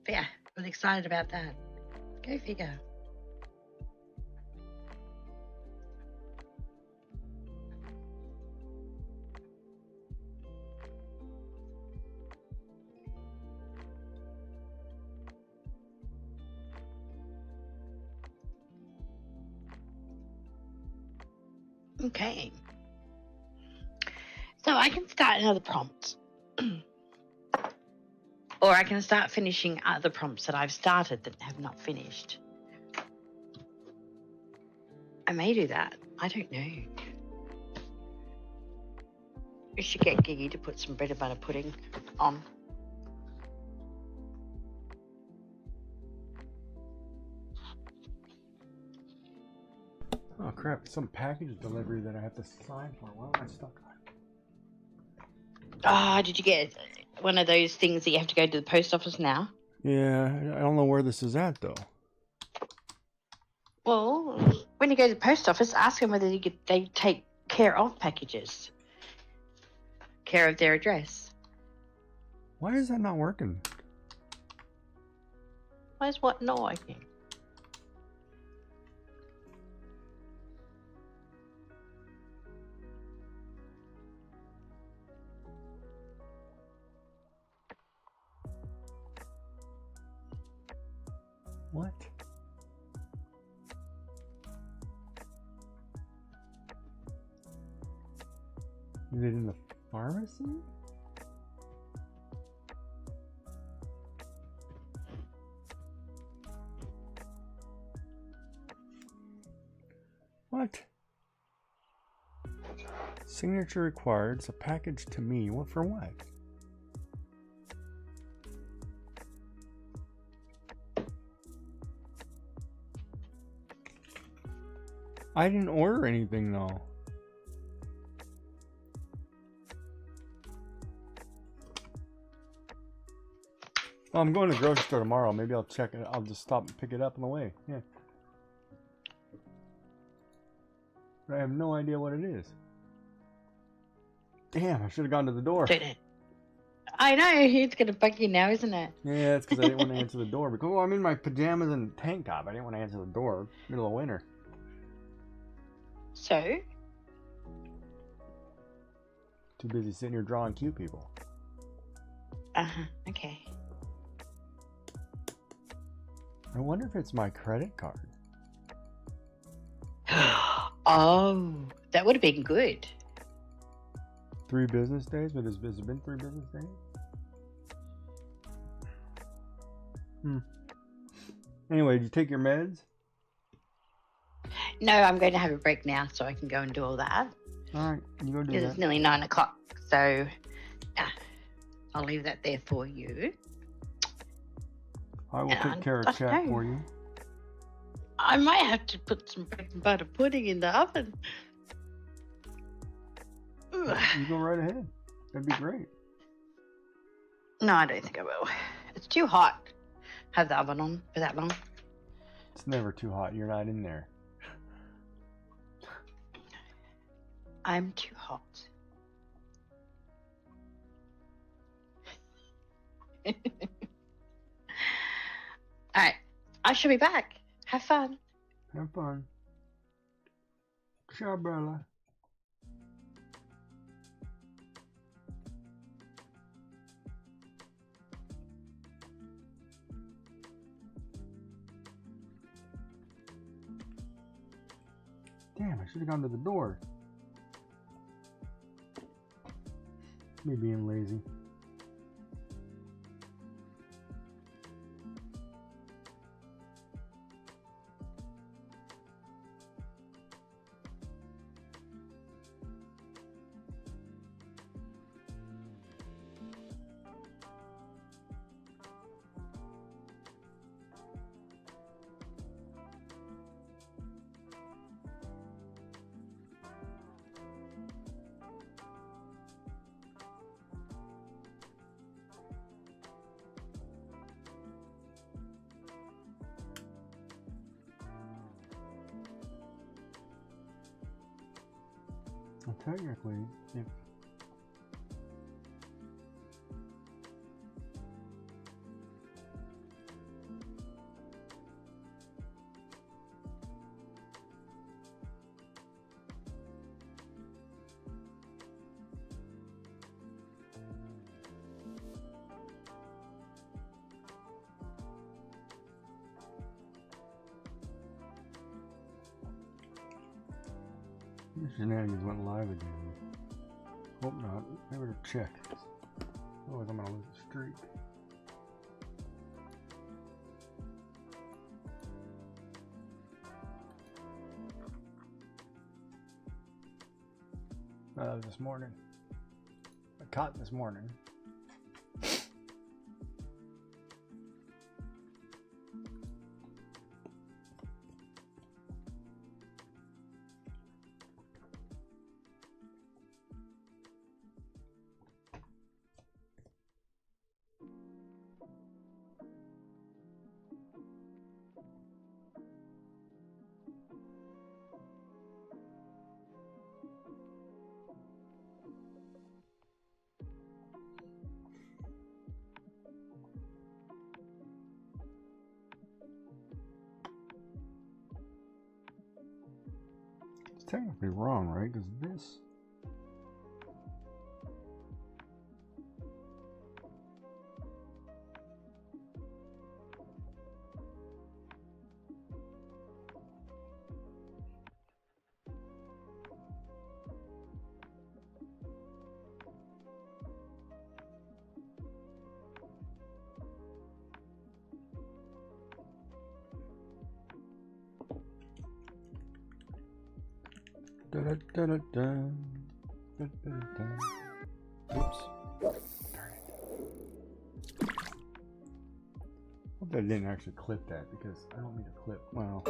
but yeah, I was excited about that. Go figure. Okay. So I can start another prompt. Or I can start finishing other prompts that I've started that have not finished. I may do that. I don't know. We should get Gigi to put some bread and butter pudding on. Oh crap! Some package delivery that I have to sign for. Why am I stuck on? Ah, did you get one of those things that you have to go to the post office now? Yeah, I don't know where this is at though. Well, when you go to the post office, ask them whether they take care of packages, care of their address. Why is that not working? Where's what not working? What? Is it in the pharmacy? What? Signature required. It's a package to me. What for what? I didn't order anything though. Well, I'm going to the grocery store tomorrow. Maybe I'll check it. I'll just stop and pick it up on the way. Yeah. But I have no idea what it is. Damn, I should have gone to the door. I know, it's going to bug you now, isn't it? Yeah, it's because I didn't want to answer the door. Because, well, I'm in my pajamas and tank top. I didn't want to answer the door. Middle of winter. So? Too busy sitting here drawing cute people. Uh-huh, okay. I wonder if it's my credit card. Oh, that would have been good. 3 business days? But has it been 3 business days? Anyway, did you take your meds? No, I'm going to have a break now so I can go and do all that. Alright, you go do Because that. it's nearly 9 o'clock, so I'll leave that there for you. I will take care of chat for you. I might have to put some bread and butter pudding in the oven. Ugh. You go right ahead. That'd be great. No, I don't think I will. It's too hot. Have the oven on for that long. It's never too hot. You're not in there. I'm too hot. Alright, I shall be back. Have fun. Have fun. Ciao, Bella. Damn, I should have gone to the door. Me being lazy. Well, technically, if the shenanigans went live again. Hope not. I better check. Otherwise I'm gonna lose the streak. This morning. I caught this morning. technically wrong, right? Because this. Da, da, da, da, da. Da, da, da, da. Oops. Darn it. Hope that didn't actually clip that because I don't mean to clip. Well.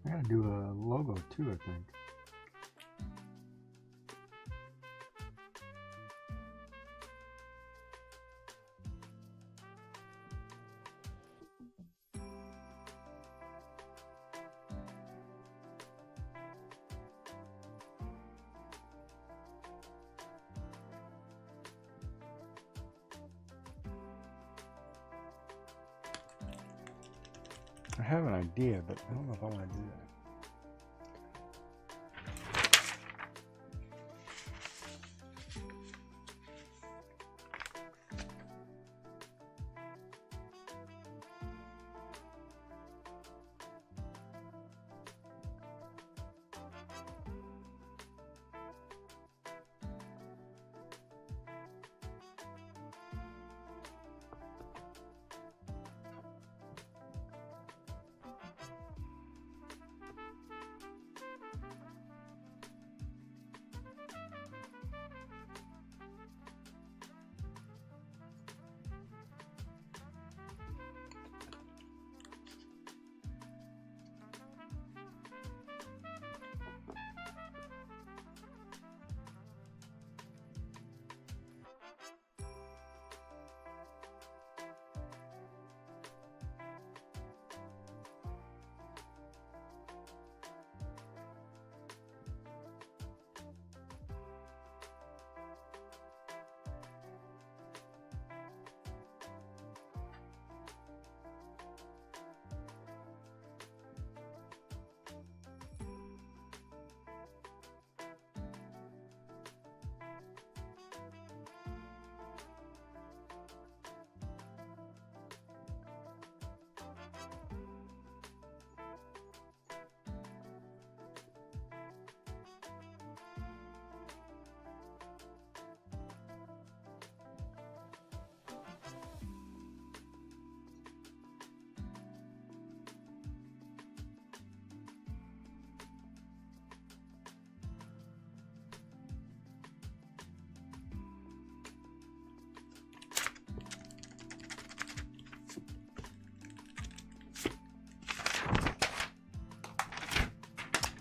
I gotta do a logo too, I think. I have an idea, but I don't know if I want to do that.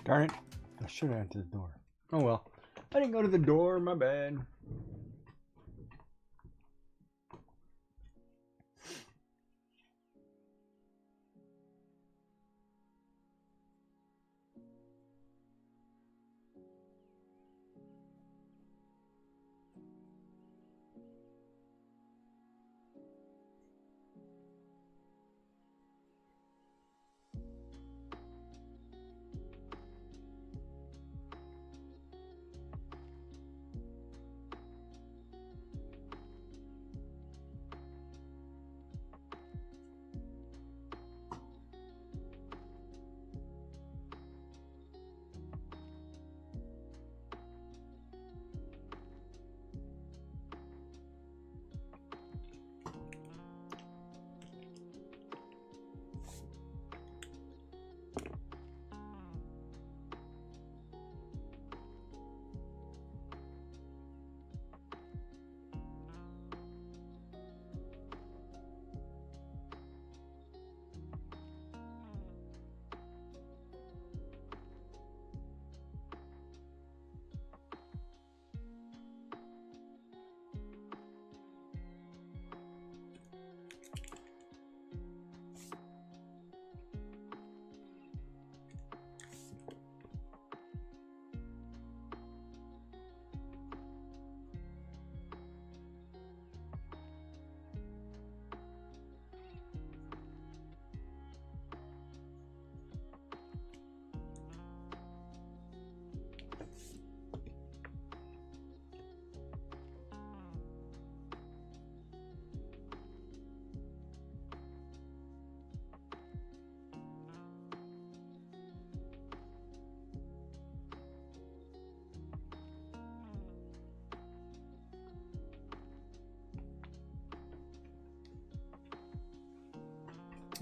Darn it. I should have entered the door. Oh well. I didn't go to the door, my bad.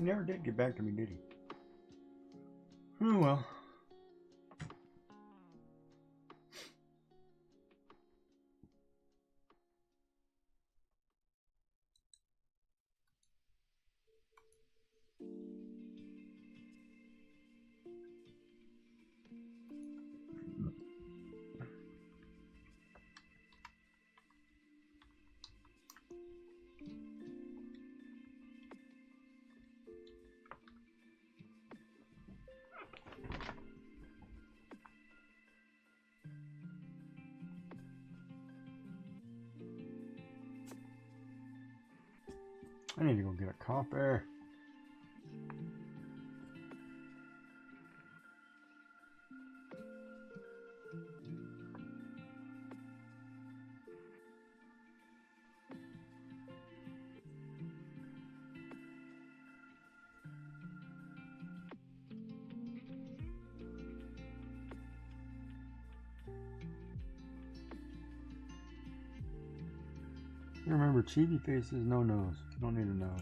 He never did get back to me, did he? Oh well. I need to go get a copper. Remember, chibi faces, no nose. Don't need a nose.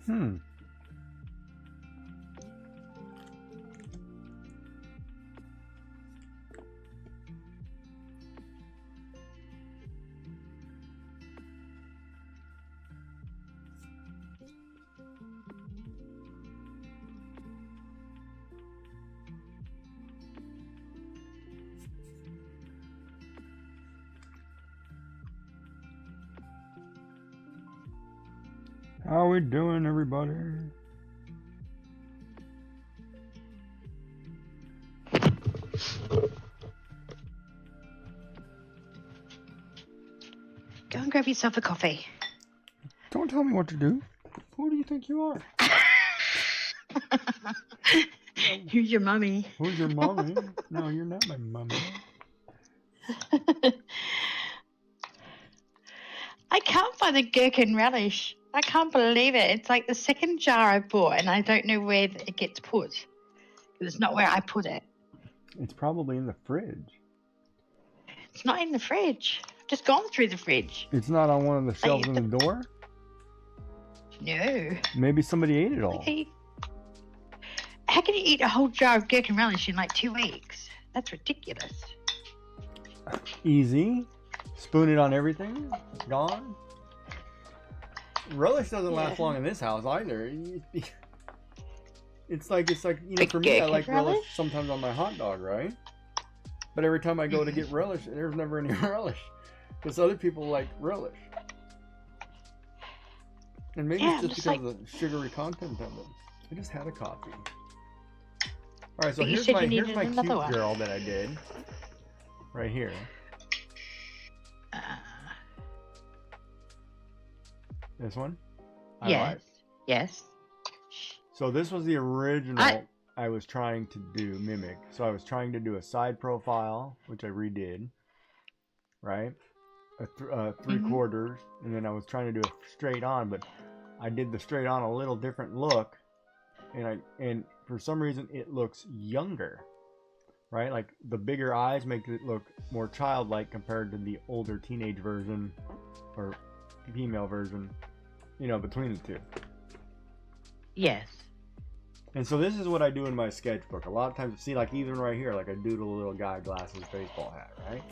Hmm. How we doing, everybody? Go and grab yourself a coffee. Don't tell me what to do. Who do you think you are? Who's your mummy? Who's your mommy? No, you're not my mommy. I can't find the gherkin relish. I can't believe it. It's like the second jar I bought, and I don't know where it gets put. It's not where I put it. It's probably in the fridge. It's not in the fridge. I've just gone through the fridge. It's not on one of the shelves in the door? No. Maybe somebody ate it all. Okay. How can you eat a whole jar of gherkin relish in like 2 weeks? That's ridiculous. Easy. Spoon it on everything. Gone. Relish doesn't last long in this house either. It's like you know, for me, I like relish sometimes on my hot dog, right? But every time I go to get relish, there's never any relish because other people like relish, and maybe it's just because of the sugary content of it. I just had a coffee. All right, so here's my cute girl that I did right here. This one? Yes. Yes. So this was the original I was trying to do, mimic. So I was trying to do a side profile, which I redid, right? A three-quarters, and then I was trying to do a straight on, but I did the straight on a little different look, and for some reason it looks younger, right? Like the bigger eyes make it look more childlike compared to the older teenage version or female version, you know, between the two. Yes. And so this is what I do in my sketchbook. A lot of times, see, like even right here, like I doodle a little guy, glasses, baseball hat, right?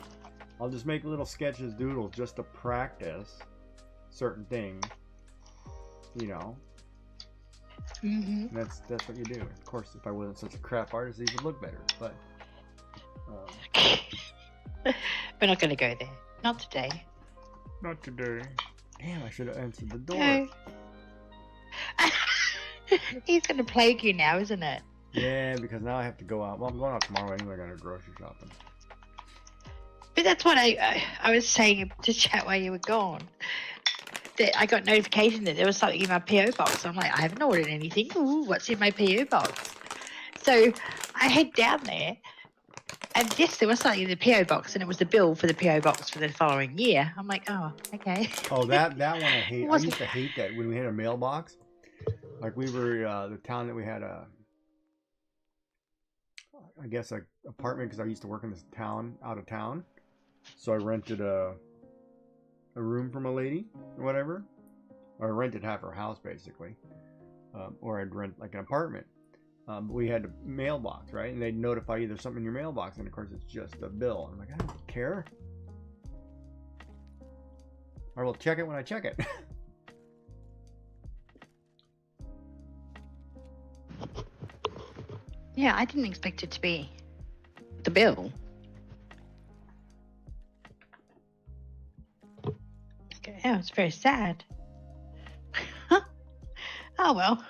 I'll just make little sketches, doodles, just to practice certain things, you know. And that's what you do. Of course, if I wasn't such a crap artist, these would look better. But we're not going to go there. Not today. Not today. Damn, I should have answered the door. No. He's going to plague you now, isn't it? Yeah, because now I have to go out. Well, I'm going out tomorrow anyway. I got to grocery shopping. But that's what I was saying to chat while you were gone. That I got notification that there was something in my PO box. I'm like, I haven't ordered anything. Ooh, what's in my PO box? So I head down there, and yes, there was something in the PO box, and it was the bill for the PO box for the following year. I'm like, oh, okay. Oh, that one I hate. I Wasn't- used to hate that when we had a mailbox. Like we were the town that we had I guess a apartment because I used to work in this town out of town. So I rented a room from a lady or whatever, or I rented half her house basically, or I'd rent like an apartment. But we had a mailbox, right? And they'd notify you there's something in your mailbox, and of course it's just a bill. I'm like, I don't care. I will check it when I check it. Yeah, I didn't expect it to be the bill. Okay, yeah, it's very sad. Oh well.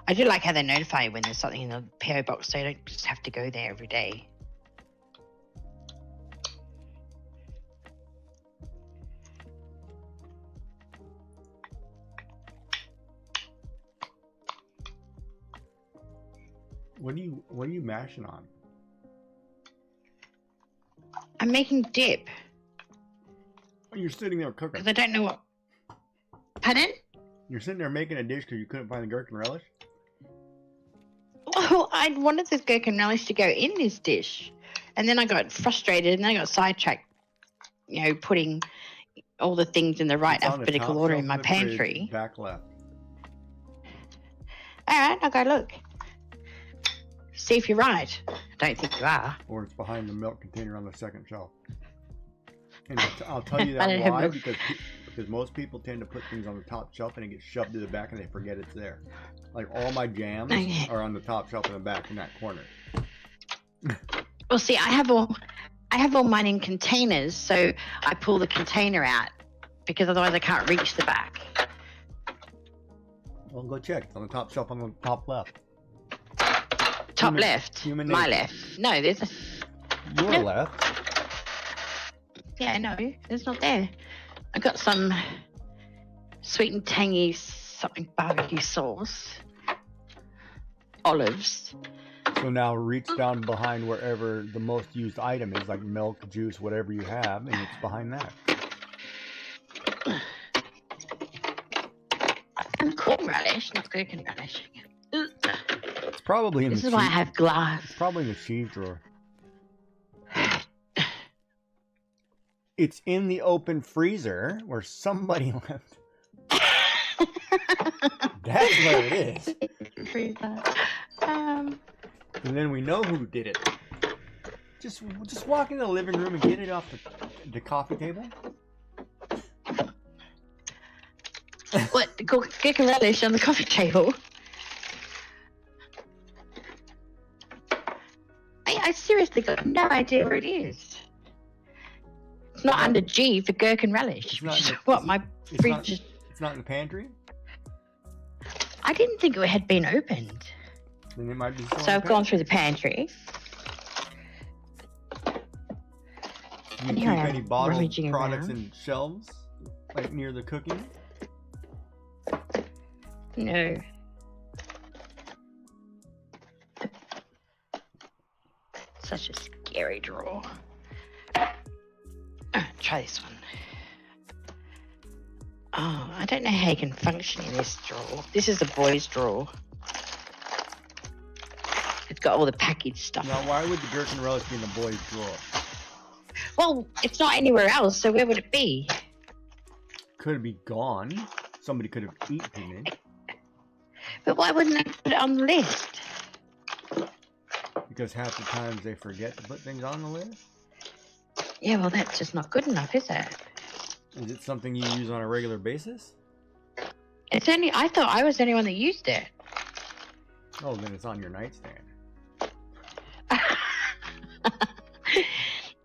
I do like how they notify you when there's something in the PO box, so you don't just have to go there every day. What are you mashing on? I'm making dip You're sitting there cooking. because I don't know what. Pardon? You're sitting there making a dish because you couldn't find the gherkin relish. Well, I wanted the gherkin relish to go in this dish, and then I got frustrated, and then I got sidetracked. You know, putting all the things in the right It's on the alphabetical top order shelf in my of the fridge, pantry. back left. All right, I'll go look. See if you're right. I don't think you are. Or it's behind the milk container on the second shelf. And I'll tell you I that don't have why, milk. because most people tend to put things on the top shelf and it gets shoved to the back and they forget it's there. Like all my jams Okay. are on the top shelf in the back in that corner. Well, see, I have all mine in containers, so I pull the container out because otherwise I can't reach the back. Well, go check. It's on the top shelf on the top left. Top Human- left, human my nature. left. No, there's a. Your No. left. Yeah, no, it's not there. I got some sweet and tangy something barbecue sauce, olives. So now reach down behind wherever the most used item is, like milk, juice, whatever you have, and it's behind that. And corn relish, not gherkin relish. It's probably in This the is why I cheese- have glass. It's probably in the cheese drawer. It's in the open freezer where somebody left. That's where it is. Freezer. And then we know who did it. Just walk in the living room and get it off the coffee table. What? Gherkin relish on the coffee table? I seriously got no idea where it is. It's not under G for gherkin relish. It's not Which is in the- what my It's not, fridge. it's not in the pantry. I didn't think it had been opened. Then it might be. still in So the I've gone through the pantry. pantry. Do you and keep here I am, any bottled rummaging products around. in shelves, like near the cooking? No. Such a scary drawer. Try this one. Oh, I don't know how you can function in this drawer. This is a boy's drawer. It's got all the packaged stuff. Now, why would the gherkin relish be in the boys' drawer? Well, it's not anywhere else, so where would it be? Could it be gone? Somebody could have eaten it But why wouldn't I put it on the list? because half the times they forget to put things on the list. Yeah, well, that's just not good enough, is it? Is it something you use on a regular basis? It's only. I thought I was the only one that used it. Oh, then it's on your nightstand.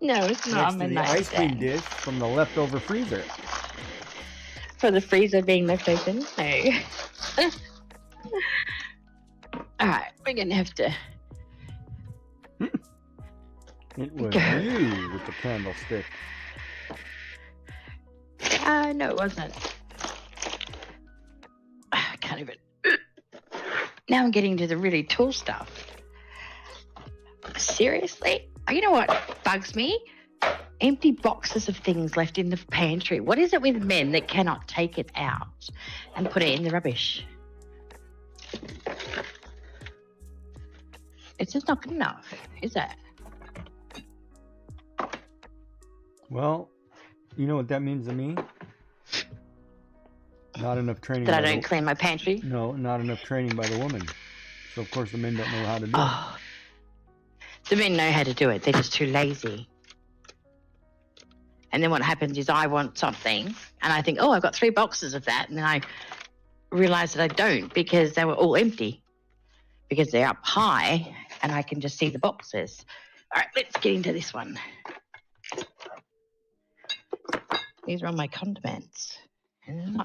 No, it's not Next on to my the ice cream nightstand. dish from the leftover freezer. for the freezer being left open. No. All right, we're gonna have to. It was you with the candlestick. No, it wasn't. I can't even. Now I'm getting to the really tall stuff. Seriously? Oh, you know what bugs me? Empty boxes of things left in the pantry. What is it with men that cannot take it out and put it in the rubbish? It's just not good enough, is it? Well, you know what that means to me? Not enough training. That I don't clean my pantry? No, not enough training by the woman. So of course the men don't know how to do Oh. The men know how to do it. They're just too lazy. And then what happens is I want something and I think, oh, I've got 3 boxes of that. And then I realize that I don't because they were all empty. Because they're up high and I can just see the boxes. All right, let's get into this one. These are all my condiments. And they're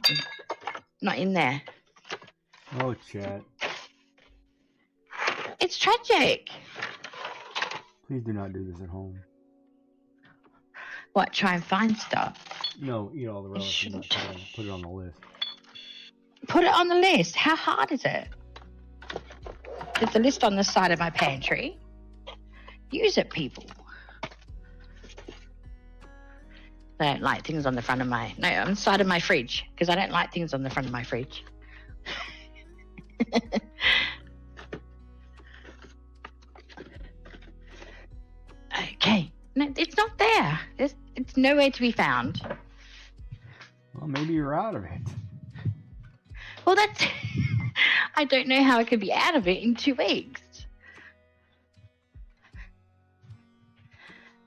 not in there. it. Oh, chat. It's tragic. Please do not do this at home. What, try and find stuff? No, eat all the relish and shouldn't. not put it on the list. Put it on the list. How hard is it? There's a list on the side of my pantry. Use it, people. I don't like things on the front of my... No, on the side of my fridge. Because I don't like things on the front of my fridge. Okay. No, it's not there. It's nowhere to be found. Well, maybe you're out of it. Well, that's... I don't know how I could be out of it in 2 weeks.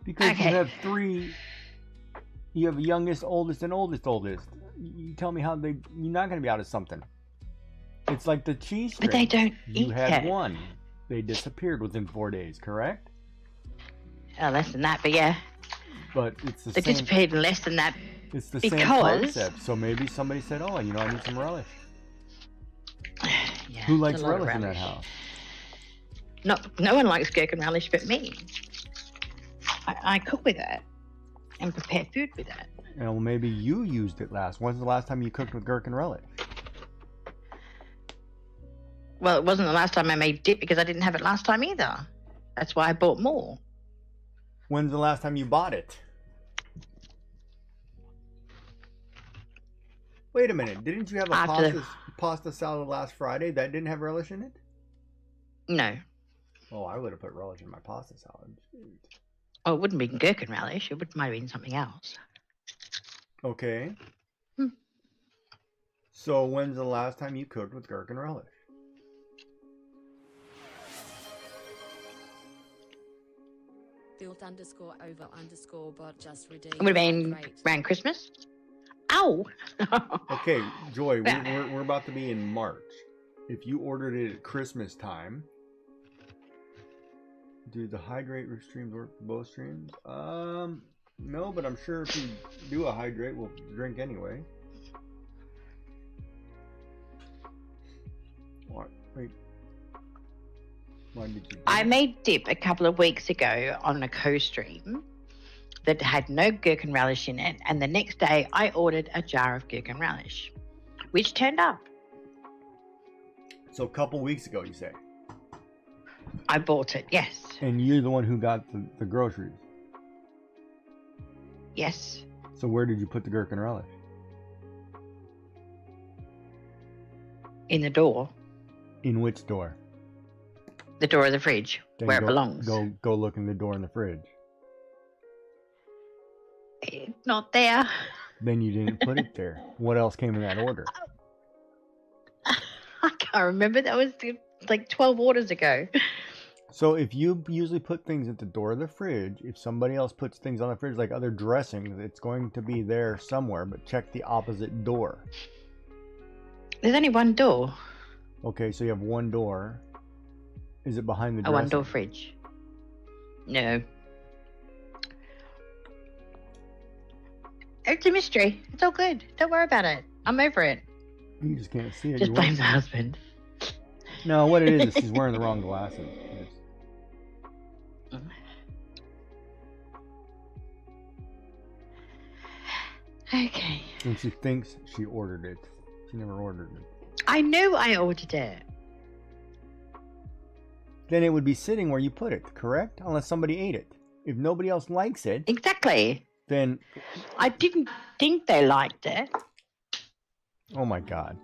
Because Okay. you have 3... You have youngest, oldest, and oldest. You tell me how you're not going to be out of something. It's like the cheese But they string. don't You eat had it. 1. They disappeared within 4 days, correct? Oh, less than that, but yeah. But it's the They same. disappeared in less than that. It's the same because- concept. So maybe somebody said, "Oh, you know, I need some relish." Yeah, Who it's likes a lot of relish in that house? No one likes gherkin relish but me. I cook with it and prepare food with it. Well, maybe you used it last. When's the last time you cooked with gherkin relish? Well, it wasn't the last time I made dip because I didn't have it last time either. That's why I bought more. When's the last time you bought it? Wait a minute. Didn't you have a After- pasta salad last Friday that didn't have relish in it? No. Oh, I would have put relish in my pasta salad. Shoot. Oh, it wouldn't be gherkin relish. It might have been something else. Okay. Hmm. So when's the last time you cooked with gherkin relish? Built_over_bot just redeemed. It would have been Great. around Christmas. Ow! Okay, Joy, we're about to be in March. If you ordered it at Christmas time, do the hydrate streams work for both streams? No, but I'm sure if you do a hydrate, we'll drink anyway. What? Wait. Why did you do I that? made dip a couple of weeks ago on a co-stream that had no gherkin relish in it, and the next day I ordered a jar of gherkin relish, which turned up. So a couple weeks ago, you say? I bought it, yes. And you're the one who got the groceries. Yes. So where did you put the gherkin relish? In the door. In which door? The door of the fridge, Then where go, it belongs. Go look in the door in the fridge. It's not there. Then you didn't put it there. What else came in that order? I can't remember. That was like 12 orders ago. So if you usually put things at the door of the fridge, if somebody else puts things on the fridge like other dressings, it's going to be there somewhere, but check the opposite door. There's only one door. Okay, so you have one door. Is it behind the A dressing? one-door fridge. No. It's a mystery. It's all good. Don't worry about it. I'm over it. You just can't see it. Just You blame won't. the husband. No, what it is she's wearing the wrong glasses. Okay. And she thinks she ordered it. She never ordered it. I knew I ordered it. Then it would be sitting where you put it, correct? Unless somebody ate it. If nobody else likes it, Exactly. then I didn't think they liked it. oh my god.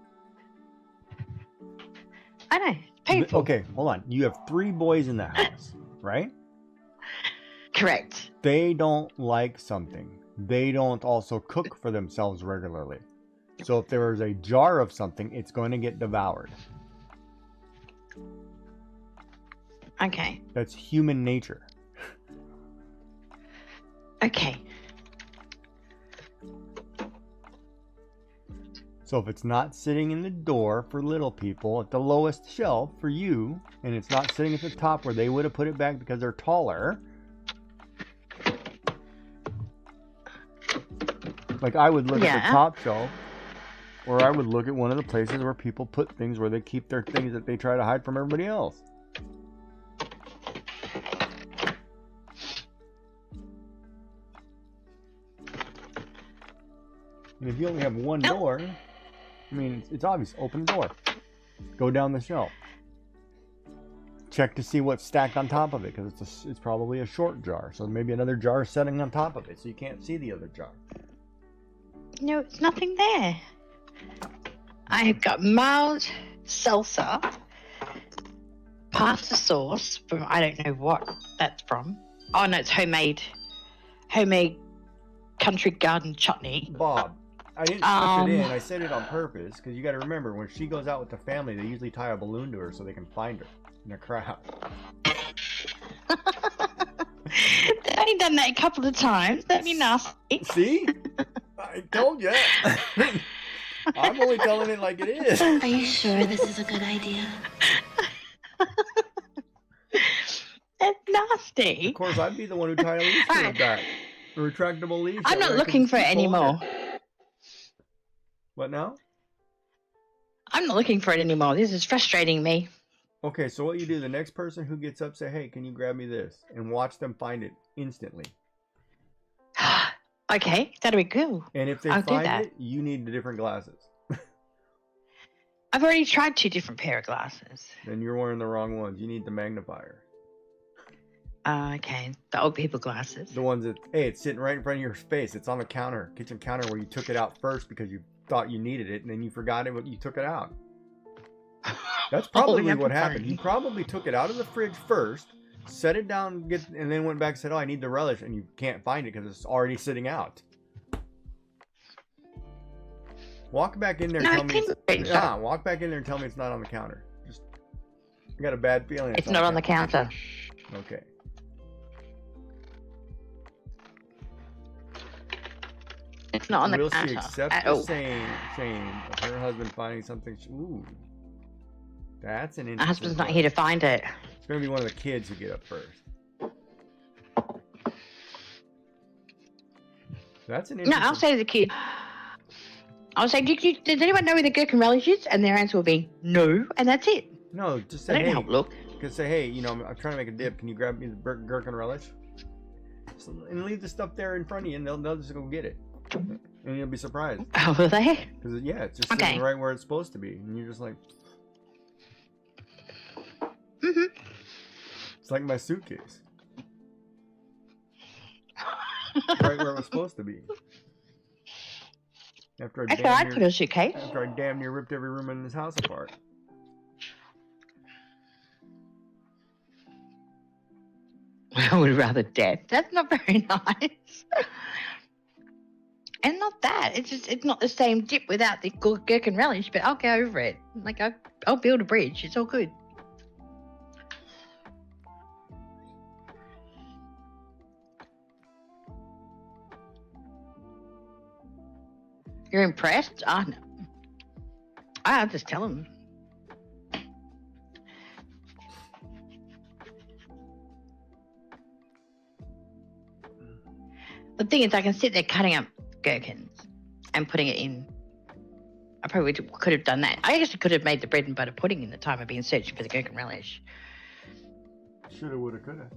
I know. It's painful. Okay, hold on. You have 3 boys in the house, right? Correct. They don't like something. They don't also cook for themselves regularly. So if there is a jar of something, it's going to get devoured. Okay. That's human nature. Okay. So if it's not sitting in the door for little people at the lowest shelf for you, and it's not sitting at the top where they would have put it back because they're taller, like I would look at the top shelf, or I would look at one of the places where people put things where they keep their things that they try to hide from everybody else. And if you only have one door, I mean, it's obvious. Open the door. Go down the shelf. Check to see what's stacked on top of it, because it's probably a short jar. So maybe another jar is sitting on top of it, so you can't see the other jar. No, it's nothing there. I have got mild salsa, pasta sauce from I don't know what that's from. Oh no, it's homemade country garden chutney. Bob, I didn't slip it in. I said it on purpose, because you got to remember, when she goes out with the family, they usually tie a balloon to her so they can find her in a crowd. They've only done that a couple of times. That'd be nasty. See? I told you. I'm only telling it like it is. Are you sure this is a good idea? That's nasty. Of course, I'd be the one who tied a leash to her back. A retractable leash. I'm not that way I looking could for it keep holding anymore. it. What now? I'm not looking for it anymore. This is frustrating me. Okay, so what you do, the next person who gets up, say, hey, can you grab me this? And watch them find it instantly. Okay, that'll be cool. And if they I'll do find that. it, you need the different glasses. I've already tried 2 different pair of glasses. Then you're wearing the wrong ones. You need the magnifier. Okay, the old people glasses. The ones that, hey, it's sitting right in front of your face. It's on the counter, kitchen counter, where you took it out first because you thought you needed it, and then you forgot it when you took it out. That's probably what happened. He probably took it out of the fridge first, set it down, and then went back and said, oh, I need the relish, and you can't find it because it's already sitting out. Walk back in there and No, tell I me couldn't think so. walk back in there and tell me it's not on the counter. Just, I got a bad feeling It's not on the counter. Okay. It's not on the Will she counter accept at the all. shame of her husband finding something? Ooh, that's an interesting. My husband's not one. here to find it. It's gonna be one of the kids who get up first. That's an No, interesting. I'll say to the kid. I'll say, does anyone know where the gherkin relish is? And their answer will be no, and that's it. No, just They say don't hey. help look. Just say hey. You know, I'm trying to make a dip. Can you grab me the gherkin relish? So, and leave the stuff there in front of you, and they'll just go get it, and you'll be surprised Oh, were they? because yeah, it's just Okay. sitting right where it's supposed to be, and you're just like, Mm-hmm. it's like my suitcase, right where it was supposed to be. After That's what I'd put a suitcase. After I damn near ripped every room in this house apart. I would rather dead. That's not very nice. And not that. It's not the same dip without the gherkin relish, but I'll go over it. Like, I'll build a bridge. It's all good. You're impressed? Oh, no. I'll just tell him. The thing is, I can sit there cutting up gherkins and putting it in I probably could have done that. I actually could have made the bread and butter pudding in the time I've been searching for the gherkin relish. Shoulda, woulda, coulda.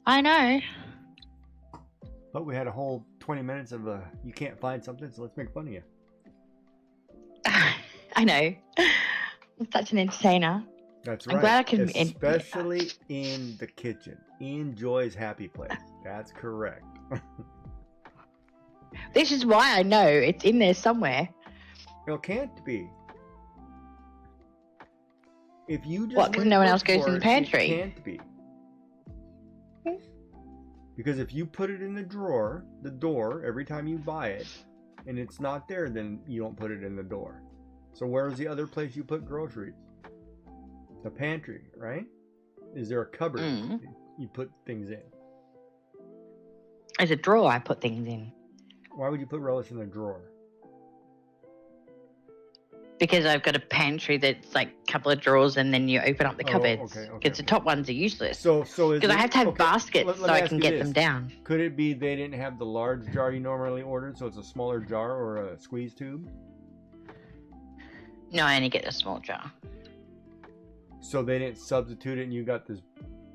I know. But we had a whole 20 minutes of you can't find something, so let's make fun of you. I know. I'm such an entertainer. That's I'm right. glad I can- Especially in the kitchen. In Joy's happy place. That's correct. This is why I know it's in there somewhere. It can't be. If you just What, 'cause went no one look else goes for in the it, pantry? It can't be. Because if you put it in the drawer, the door, every time you buy it, and it's not there, then you don't put it in the door. So where's the other place you put groceries? The pantry, right? Is there a cupboard you put things in? There's a drawer I put things in. Why would you put relish in a drawer? Because I've got a pantry that's like a couple of drawers and then you open up the Oh, cupboards. okay, Because the top ones are useless. So is Because I it- have to have okay, baskets let so me I ask can you get this. them down. Could it be they didn't have the large jar you normally ordered, so it's a smaller jar or a squeeze tube? No, I only get a small jar. So they didn't substitute it and you got this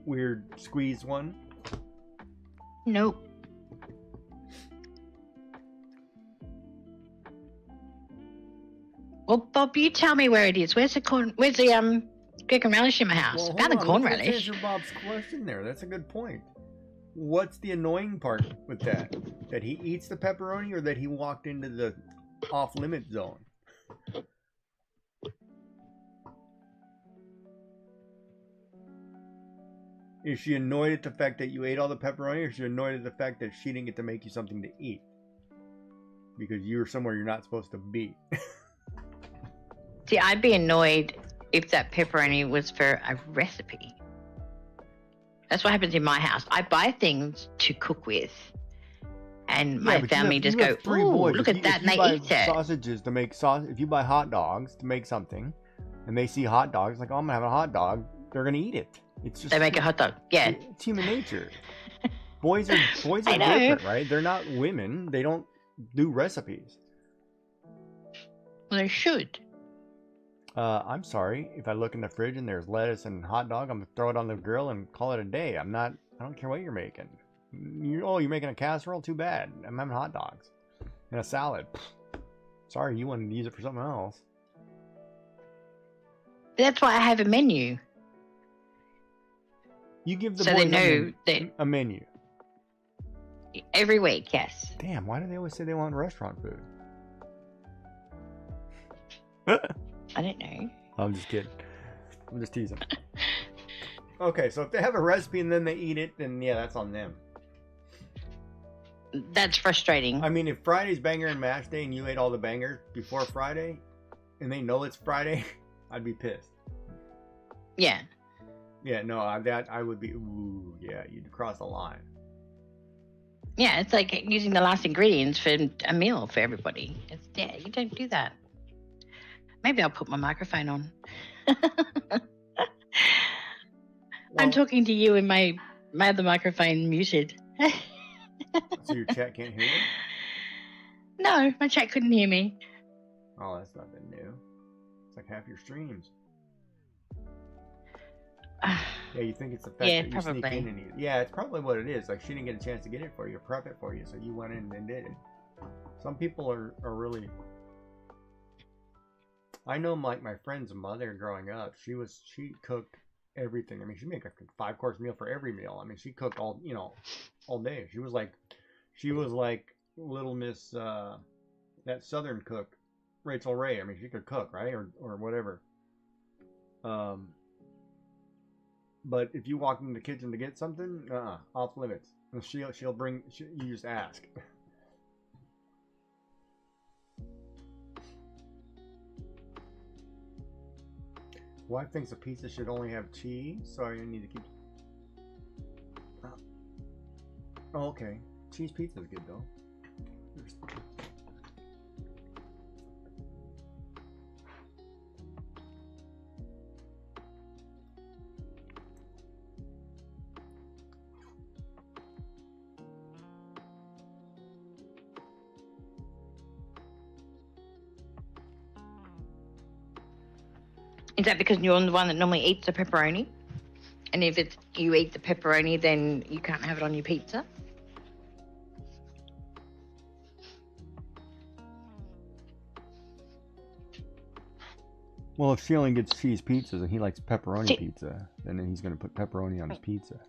weird squeeze one? Nope. Well, Bob, you tell me where it is. Where's the gherkin relish in my house? Well, I found the hold corn on, let's relish. answer Bob's question there. That's a good point. What's the annoying part with that? That he eats the pepperoni or that he walked into the off-limit zone? Is she annoyed at the fact that you ate all the pepperoni, or is she annoyed at the fact that she didn't get to make you something to eat? Because you're somewhere you're not supposed to be. See, I'd be annoyed if that pepperoni was for a recipe. That's what happens in my house. I buy things to cook with, and my but family you just have go, three "Ooh, boys. look If at that," and you they buy eat it. sausages to make sauce. If you buy hot dogs to make something, and they see hot dogs, like, oh, I'm gonna have a hot dog, they're gonna eat it. It's just They make a hot dog. Yeah. It's human nature. Boys are I know. different, right? They're not women. They don't do recipes. Well, they should. I'm sorry if I look in the fridge and there's lettuce and hot dog, I'm gonna throw it on the grill and call it a day. I don't care what you're making. You're making a casserole? Too bad. I'm having hot dogs and a salad. Sorry, you wanted to use it for something else. That's why I have a menu. You give the So boys they know that a menu. every week, yes. Damn, why do they always say they want restaurant food? I don't know. I'm just kidding. I'm just teasing. Okay, so if they have a recipe and then they eat it, then yeah, that's on them. That's frustrating. I mean, if Friday's banger and mash day and you ate all the bangers before Friday, and they know it's Friday, I'd be pissed. Yeah. Yeah, no, I would be. Ooh, yeah, you'd cross the line. Yeah, it's like using the last ingredients for a meal for everybody. Yeah, you don't do that. Maybe I'll put my microphone on. I'm talking to you and my other microphone muted. So your chat can't hear you? No, my chat couldn't hear me. Oh, that's nothing new. It's like half your streams. Yeah, you think it's the fact Yeah, that you sneak probably. in and eat. Yeah, it's probably what it is. Like, she didn't get a chance to get it for you, prep it for you, so you went in and did it. Some people are really... I know my friend's mother growing up, she cooked everything. I mean, she made a 5-course meal for every meal. I mean, she cooked all day. She was like Little Miss, that Southern cook, Rachel Ray. I mean, she could cook, right? Or whatever. But if you walk in the kitchen to get something, off limits. And she'll bring. You just ask. Wife thinks a pizza should only have cheese, so I need to keep. Oh, okay, cheese pizza is good though. Is that because you're the one that normally eats the pepperoni? And if it's you eat the pepperoni, then you can't have it on your pizza? Well, if she only gets cheese pizzas and he likes pepperoni Che- pizza, then he's going to put pepperoni on his pizza.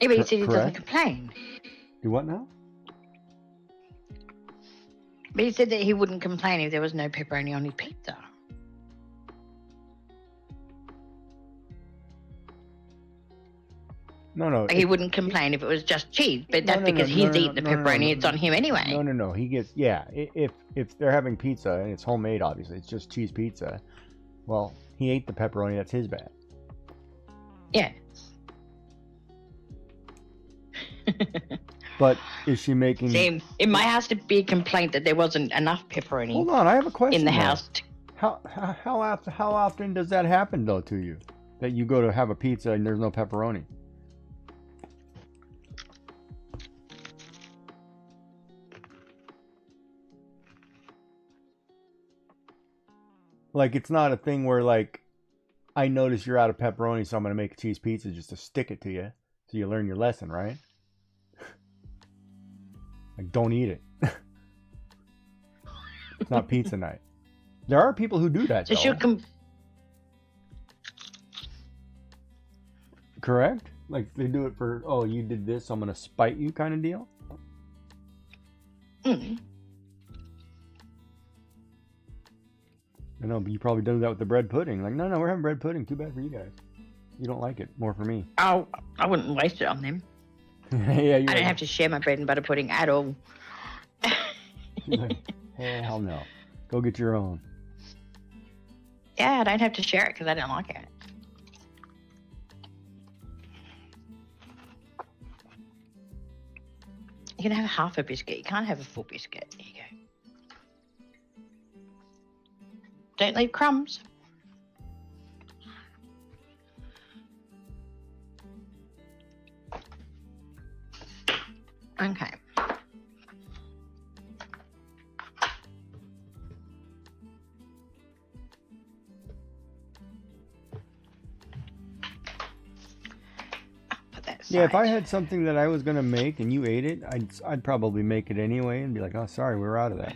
Yeah, but he said he doesn't Correct. complain. Do what now? But he said that he wouldn't complain if there was no pepperoni on his pizza. No. He wouldn't complain if it was just cheese, but No, that's no, because no, he's no, no, eating the no, no, pepperoni. no, It's no. on him anyway. No. He gets, yeah. If they're having pizza and it's homemade, obviously, it's just cheese pizza. Well, he ate the pepperoni. That's his bad. Yeah. But is she making? See, it might have to be a complaint that there wasn't enough pepperoni Hold on, I have a question. in the though. house. How often does that happen though to you? That you go to have a pizza and there's no pepperoni? Like, it's not a thing where, like, I notice you're out of pepperoni, so I'm going to make a cheese pizza just to stick it to you so you learn your lesson, right? Like, don't eat it. It's not pizza night. There are people who do that, So she'll though. Correct? Like, they do it for, oh, you did this, so I'm going to spite you kind of deal? Mm. I know, but you probably do that with the bread pudding. Like, no, we're having bread pudding. Too bad for you guys. You don't like it. More for me. Oh, I wouldn't waste it on them. Yeah, I don't have to share my bread and butter pudding at all. She's like, hell no. Go get your own. Yeah, I don't have to share it because I don't like it. You can have half a biscuit. You can't have a full biscuit. There you go. Don't leave crumbs. Okay. Put that Yeah, if I aside. had something that I was going to make and you ate it, I'd probably make it anyway and be like, oh, sorry, we were out of that.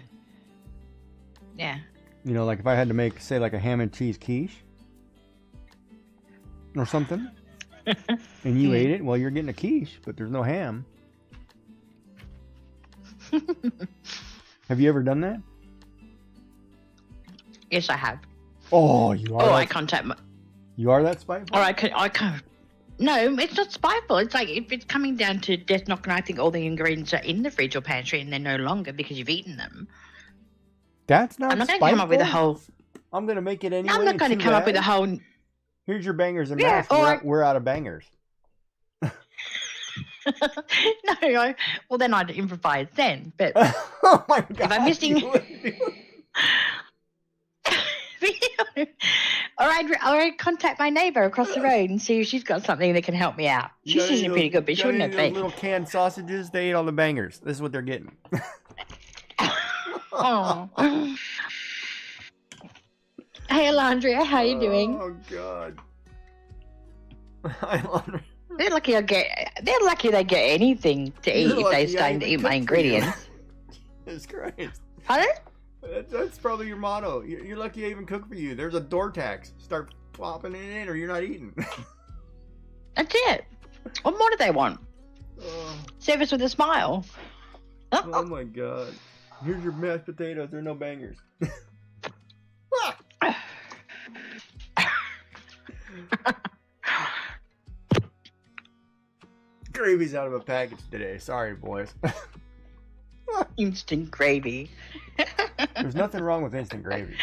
Yeah. You know, like if I had to make, say, like a ham and cheese quiche or something, and you ate it, well, you're getting a quiche, but there's no ham. Have you ever done that? Yes, I have. Oh, you are. Oh, I that, contact my. you are that spiteful? Or I can. No, it's not spiteful. It's like if it's coming down to death knocking, I think all the ingredients are in the fridge or pantry and they're no longer because you've eaten them. That's not I'm not going spiteful. to come up with a whole. I'm going to make it anyway. I'm not going to come up with a whole. Here's your bangers and Yeah, mash. or We're out of bangers. No, well then I'd improvise then. But Oh my god! I'm missing- you would do- all right, contact my neighbour across the road and see if she's got something that can help me out. You She's got any usually of pretty those- good, but she got wouldn't any have of those been. little canned sausages. They ate all the bangers. This is what they're getting. Oh. Hey, Alondria, how you doing? Oh god! I love it. They're lucky they get anything to eat You're if lucky I they starting to even eat my cooked for you. ingredients. Jesus Christ! Pardon? That's probably your motto. You're lucky I even cook for you. There's a door tax. Start plopping it in, or you're not eating. That's it. What more do they want? Oh, Service with a smile. oh my god! Here's your mashed potatoes. They're no bangers. Gravy's out of a package today. Sorry, boys. Instant gravy. There's nothing wrong with instant gravy.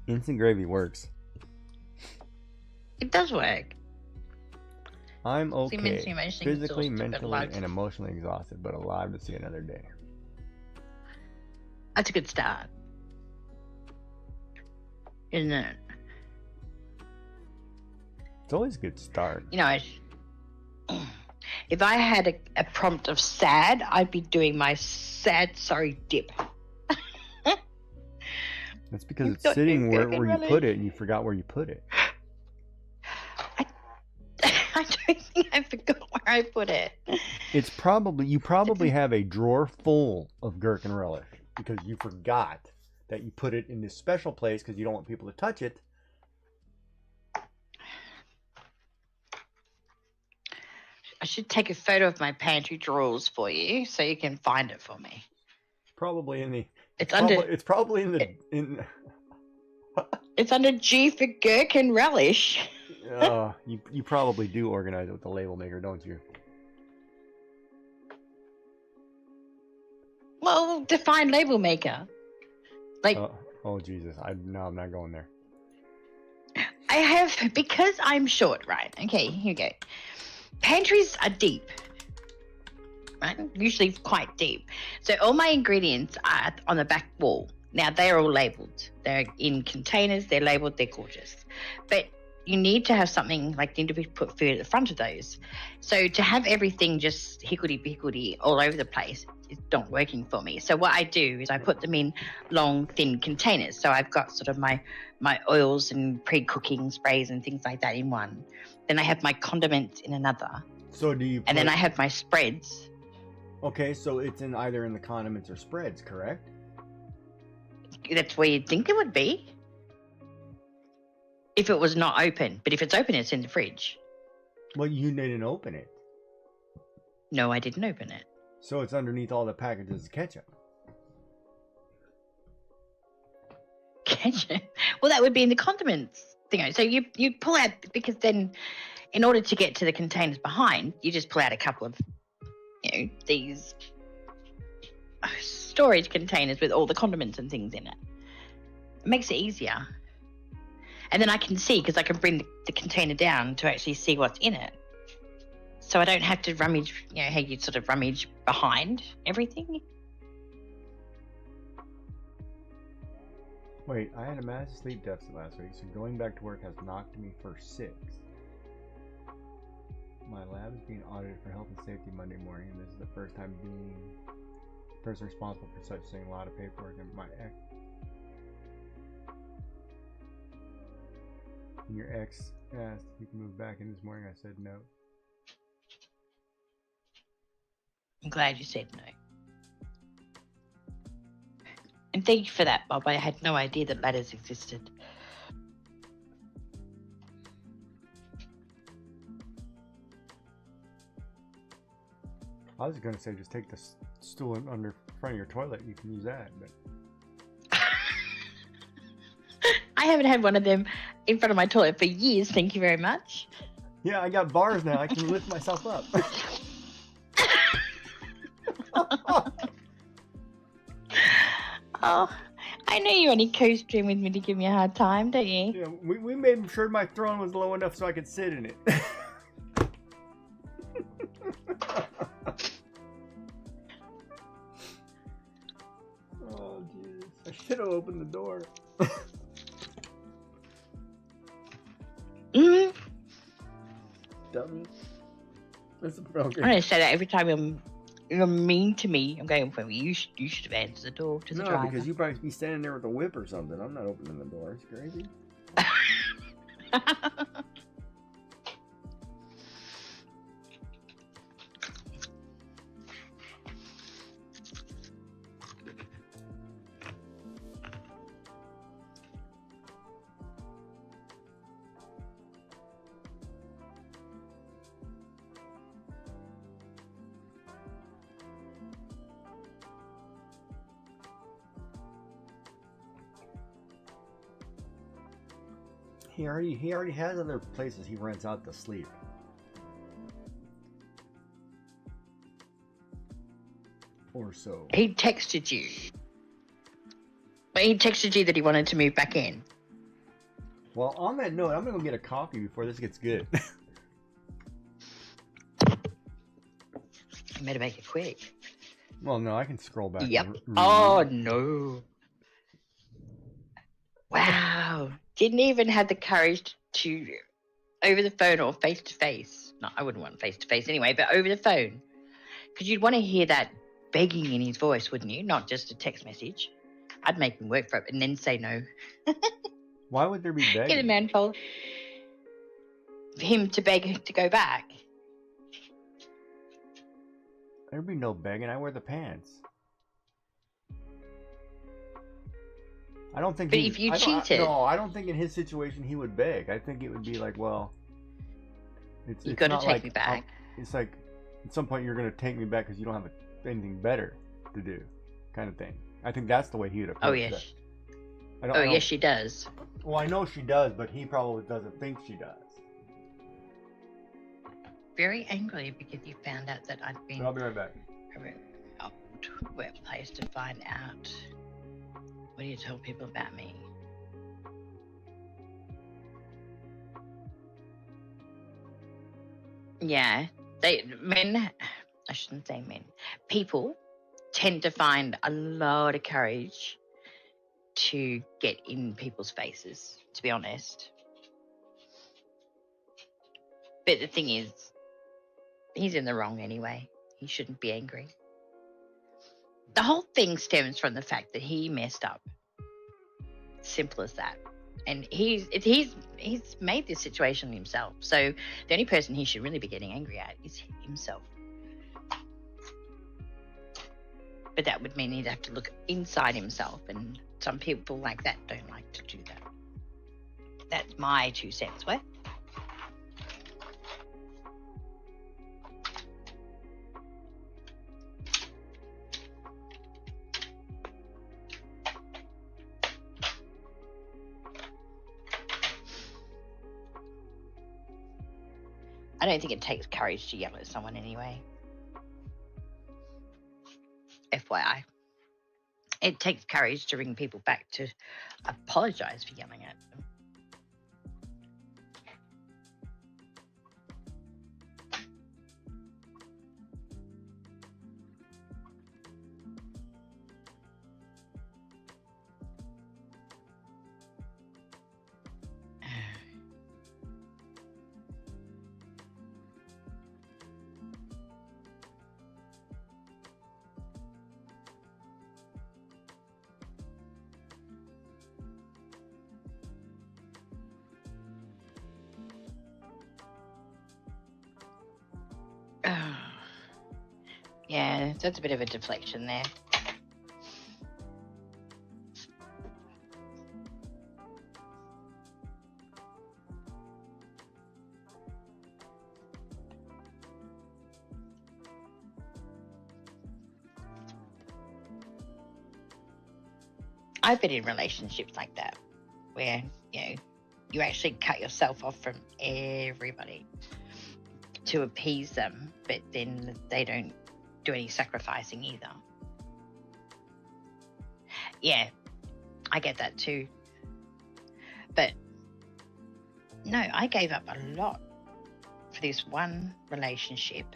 Instant gravy works. It does work. I'm See, okay. mentally, emotionally Physically, exhausted, but mentally, alive. and emotionally exhausted, but alive to see another day. That's a good start. Isn't it? It's always a good start. You know, if I had a prompt of sad, I'd be doing my sad sorry dip. That's because You've it's got sitting no where gherkin you relish. put it and you forgot where you put it. I don't think I forgot where I put it. It's probably, you probably have a drawer full of gherkin relish because you forgot that you put it in this special place because you don't want people to touch it. I should take a photo of my pantry drawers for you so you can find it for me. Probably in the. It's under. It's probably in the in. It's under G for gherkin relish. You probably do organize it with the label maker, don't you? Well, define label maker. Like Oh Jesus! I'm not going there. I have, because I'm short, right? Okay, here we go. Pantries are deep, right? Usually quite deep. So all my ingredients are on the back wall. Now they're all labeled. They're in containers. They're labeled. They're gorgeous. But you need to have something like, you need to put food at the front of those. So to have everything just hickledy-pickledy all over the place is not working for me. So what I do is I put them in long, thin containers. So I've got sort of my oils and pre-cooking sprays and things like that in one. Then I have my condiments in another. So do you? And then I have my spreads. Okay, so it's in either in the condiments or spreads, correct? That's where you'd think it would be. If it was not open. But if it's open, it's in the fridge. Well, you didn't open it. No, I didn't open it. So it's underneath all the packages of ketchup. Ketchup? Well, that would be in the condiments thing. So you pull out, because then in order to get to the containers behind, you just pull out a couple of, these storage containers with all the condiments and things in it. It makes it easier. And then I can see, because I can bring the container down to actually see what's in it. So I don't have to rummage, how you sort of rummage behind everything. Wait, I had a massive sleep deficit last week, so going back to work has knocked me for 6. My lab is being audited for health and safety Monday morning, and this is the first time being the person responsible for such thing. A lot of paperwork, and my ex. And your ex asked if you can move back in this morning. I said no. I'm glad you said no. And thank you for that, Bob. I had no idea that ladders existed. I was going to say just take the stool in under front of your toilet. You can use that, but I haven't had one of them in front of my toilet for years. Thank you very much. yeah, I got bars now. I can lift myself up. Oh, I know you only co-stream with me to give me a hard time, don't you? Yeah, we made sure my throne was low enough so I could sit in it. Oh, jeez. I should have opened the door. Mm-hmm. Dummy. That's I'm okay. going to say that every time you're mean to me. I'm going, well, you should have answered the door to the No, driver. because you probably be standing there with a whip or something. I'm not opening the door. It's crazy. He already has other places he rents out to sleep. Or so. He texted you. But he texted you that he wanted to move back in. Well, on that note, I'm gonna go get a coffee before this gets good. You better make it quick. Well, no, I can scroll back. Yep. and Oh, no. Wow. Didn't even have the courage to, over the phone or face to face. No, I wouldn't want face to face anyway, but over the phone. Because you'd want to hear that begging in his voice, wouldn't you? Not just a text message. I'd make him work for it and then say no. Why would there be Get a begging? man for him to beg to go back. There'd be no begging. I wear the pants. I don't think. But he, if you I don't- cheated- no, I don't think in his situation he would beg. I think it would be like, well, You got to not take like, me back. It's like at some point you're gonna take me back because you don't have anything better to do, kind of thing. I think that's the way he would approach Oh that. yes. I don't, Oh I don't- yes, she does. Well, I know she does, but he probably doesn't think she does. Very angry because you found out that I'd been But I'll be right back. out workplace to find out. What do you tell people about me? Yeah, men. I shouldn't say men. People tend to find a lot of courage to get in people's faces. To be honest, but the thing is, he's in the wrong anyway. He shouldn't be angry. The whole thing stems from the fact that he messed up. Simple as that. And he's made this situation himself. So the only person he should really be getting angry at is himself. But that would mean he'd have to look inside himself, and some people like that don't like to do that. That's my 2 cents worth. I don't think it takes courage to yell at someone anyway. FYI. It takes courage to ring people back to apologize for yelling at them. Yeah, that's a bit of a deflection there. I've been in relationships like that where, you actually cut yourself off from everybody to appease them, but then they don't do any sacrificing either. Yeah, I get that too. But no, I gave up a lot for this one relationship.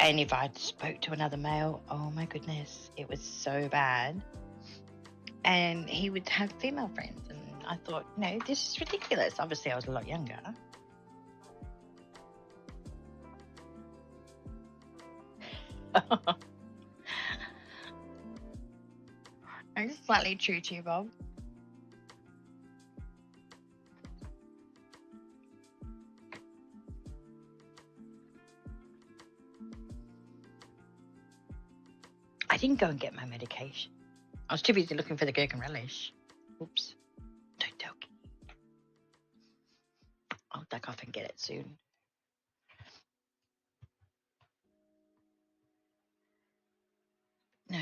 And if I spoke to another male, oh my goodness, it was so bad. And he would have female friends. And I thought, this is ridiculous. Obviously, I was a lot younger. I'm slightly true to you, Bob. I didn't go and get my medication. I was too busy looking for the gherkin relish. Oops. Don't tell me. I'll duck off and get it soon. No.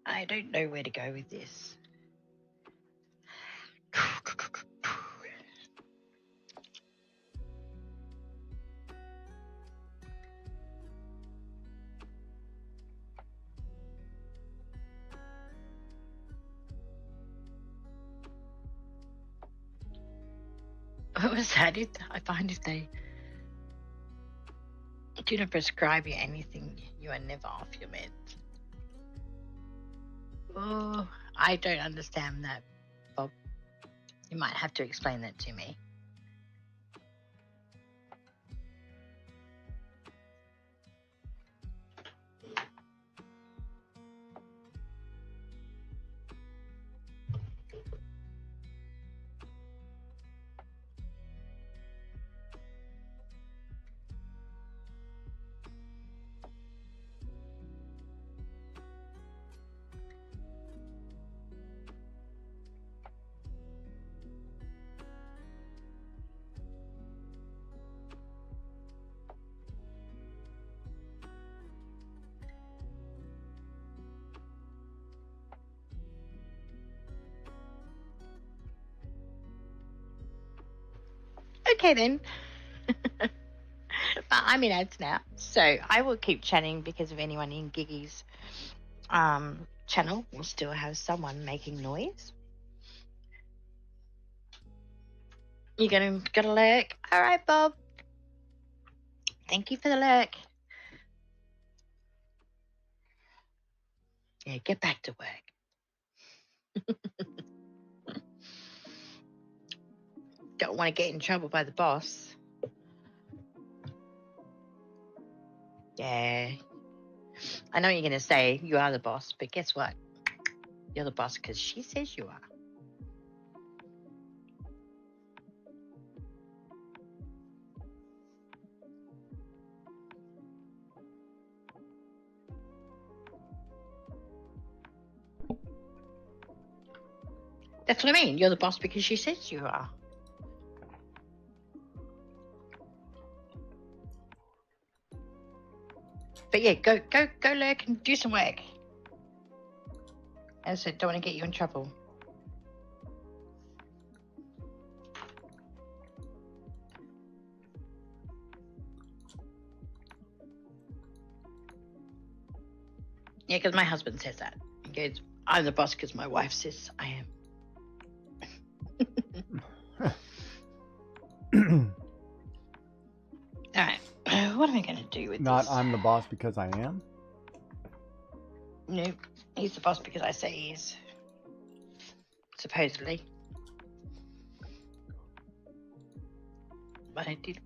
I don't know where to go with this. What was that? I find if they do not prescribe you anything, you are never off your meds. Oh, I don't understand that, Bob. You might have to explain that to me. Okay then. But I'm in ads now, so I will keep chatting because if anyone in Giggy's channel will still have someone making noise. You gonna lurk? All right, Bob. Thank you for the lurk. Yeah, get back to work. Don't want to get in trouble by the boss. Yeah. I know you're going to say you are the boss, but guess what? You're the boss because she says you are. That's what I mean. You're the boss because she says you are. But yeah, go lurk and do some work. As I said, don't want to get you in trouble. Yeah, because my husband says that. He goes, I'm the boss because my wife says I am. All right. What am I going to do with Not this? I'm the boss because I am? No, he's the boss because I say he is. Supposedly. But I did.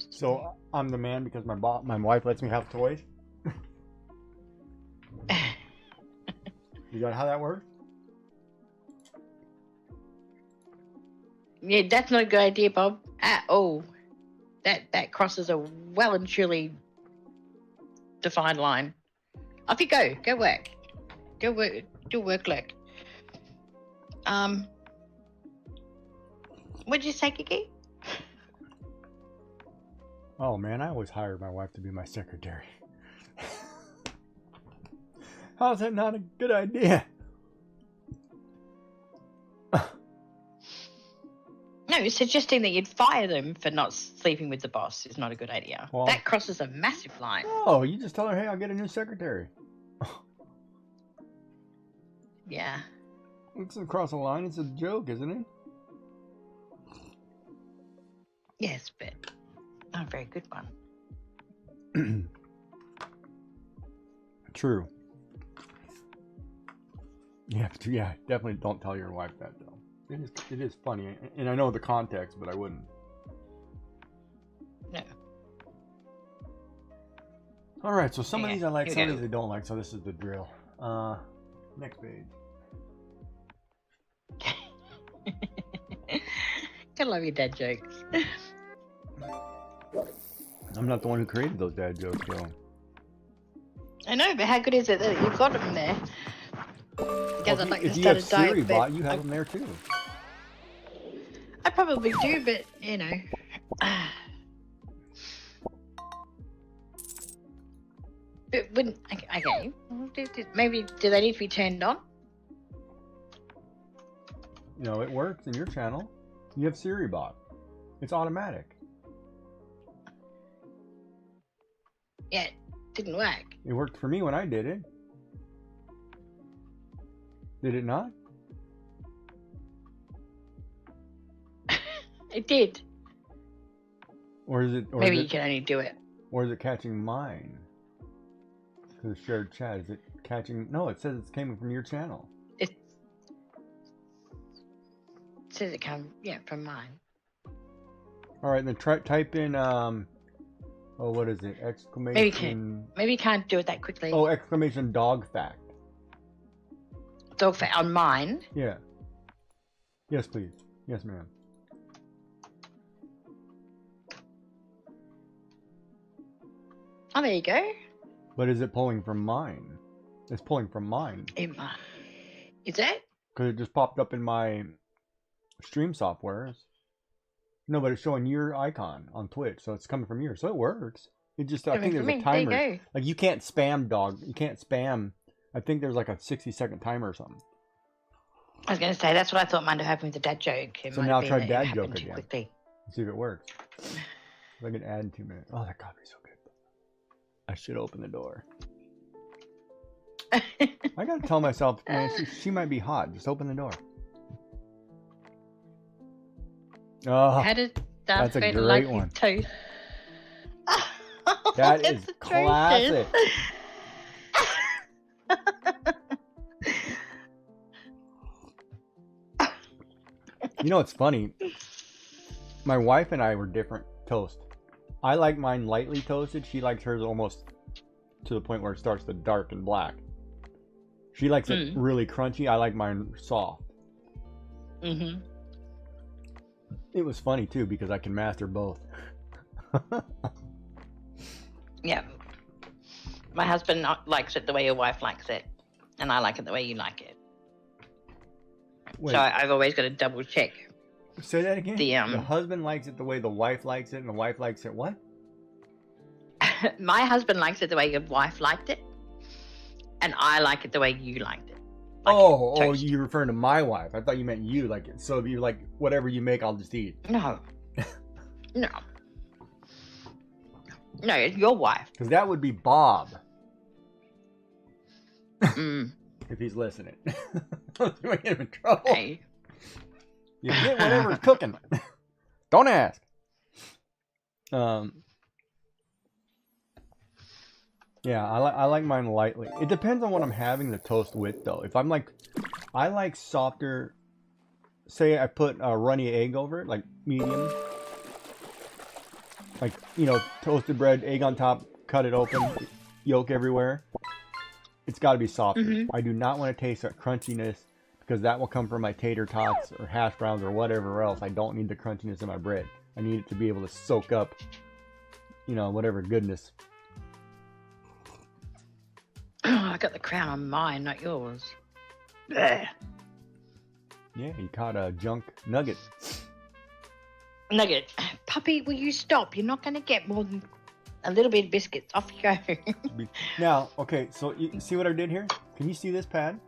So I'm the man because my wife lets me have toys? Is that how that works? Yeah, that's not a good idea, Bob. At all. That crosses a well and truly defined line. Off you go. Go work. Go work. Do work, look. What'd you say, Kiki? Oh man, I always hired my wife to be my secretary. How's that not a good idea? No, suggesting that you'd fire them for not sleeping with the boss is not a good idea. Well, that crosses a massive line. Oh, you just tell her, hey, I'll get a new secretary. Yeah. It's across the line. It's a joke, isn't it? Yes, but not a very good one. True. Yeah, definitely don't tell your wife that though. It is funny, and I know the context, but I wouldn't. No. All right, so some of these I like, here some we of these I don't like. So this is the drill. Next page. I love your dad jokes. I'm not the one who created those dad jokes, though. I know, but how good is it that you've got them there? Because I'd like to If you start have a diet, Siri but bot, you have them there too. I probably do, but you know. But wouldn't okay? Maybe do they need to be turned on? No, it works in your channel. You have Siri bot. It's automatic. Yeah, it didn't work. It worked for me when I did it. Did it not? It did. Or is it? Or Maybe is you it, can only do it. Or is it catching mine? To the shared chat, is it catching? No, it says it's coming from your channel. says it come from mine. All right, then type in what is it? Exclamation. Maybe you can't do it that quickly. Oh, exclamation dog fact. Dog fact on mine. Yeah. Yes, please. Yes, ma'am. Oh, there you go. But is it pulling from mine? It's pulling from mine. Is it? Because it just popped up in my stream software. No, but it's showing your icon on Twitch, so it's coming from yours. So it works. It just, I think there's a timer. There you go. Like, you can't spam dog. You can't spam. I think there's like a 60-second timer or something. I was going to say, that's what I thought might have happened with the dad joke. It So might now have try been dad it joke happened too again. quickly. Let's see if it works. If I can add in 2 minutes. Oh, that coffee's so good. I should open the door. I gotta tell myself, man, she might be hot. Just open the door. Oh, How does that's a Darth Vader great like one. his toast? That is That's classic. You know, it's funny. My wife and I were different toast. I like mine lightly toasted. She likes hers almost to the point where it starts to darken black. She likes it really crunchy. I like mine soft. Mm-hmm. It was funny too because I can master both. Yeah. My husband likes it the way your wife likes it, and I like it the way you like it. Wait, So I've always got to double check. say that again. The husband likes it the way the wife likes it, and the wife likes it what? My husband likes it the way your wife liked it, and I like it the way you liked it. Like toast. You're referring to my wife. I thought you meant you like it. So if you like whatever you make, I'll just eat. No. No. No, it's your wife. Because that would be Bob Mm. if he's listening. Don't get him in trouble. Hey. You get whatever's cooking. Don't ask. Yeah, I like mine lightly. It depends on what I'm having the toast with, though. If I'm like, I like softer. Say I put a runny egg over it, like medium. Like, you know, toasted bread, egg on top, cut it open, yolk everywhere. It's got to be softer. Mhm. I do not want to taste that crunchiness because that will come from my tater tots or hash browns or whatever else. I don't need the crunchiness in my bread. I need it to be able to soak up, you know, whatever goodness. I got the crown on mine, not yours. Blech. Yeah, you caught a junk nugget. Nugget. Puppy, will you stop? You're not going to get more than a little bit of biscuits. Off you go. Now, okay, so you see what I did here? Can you see this pad?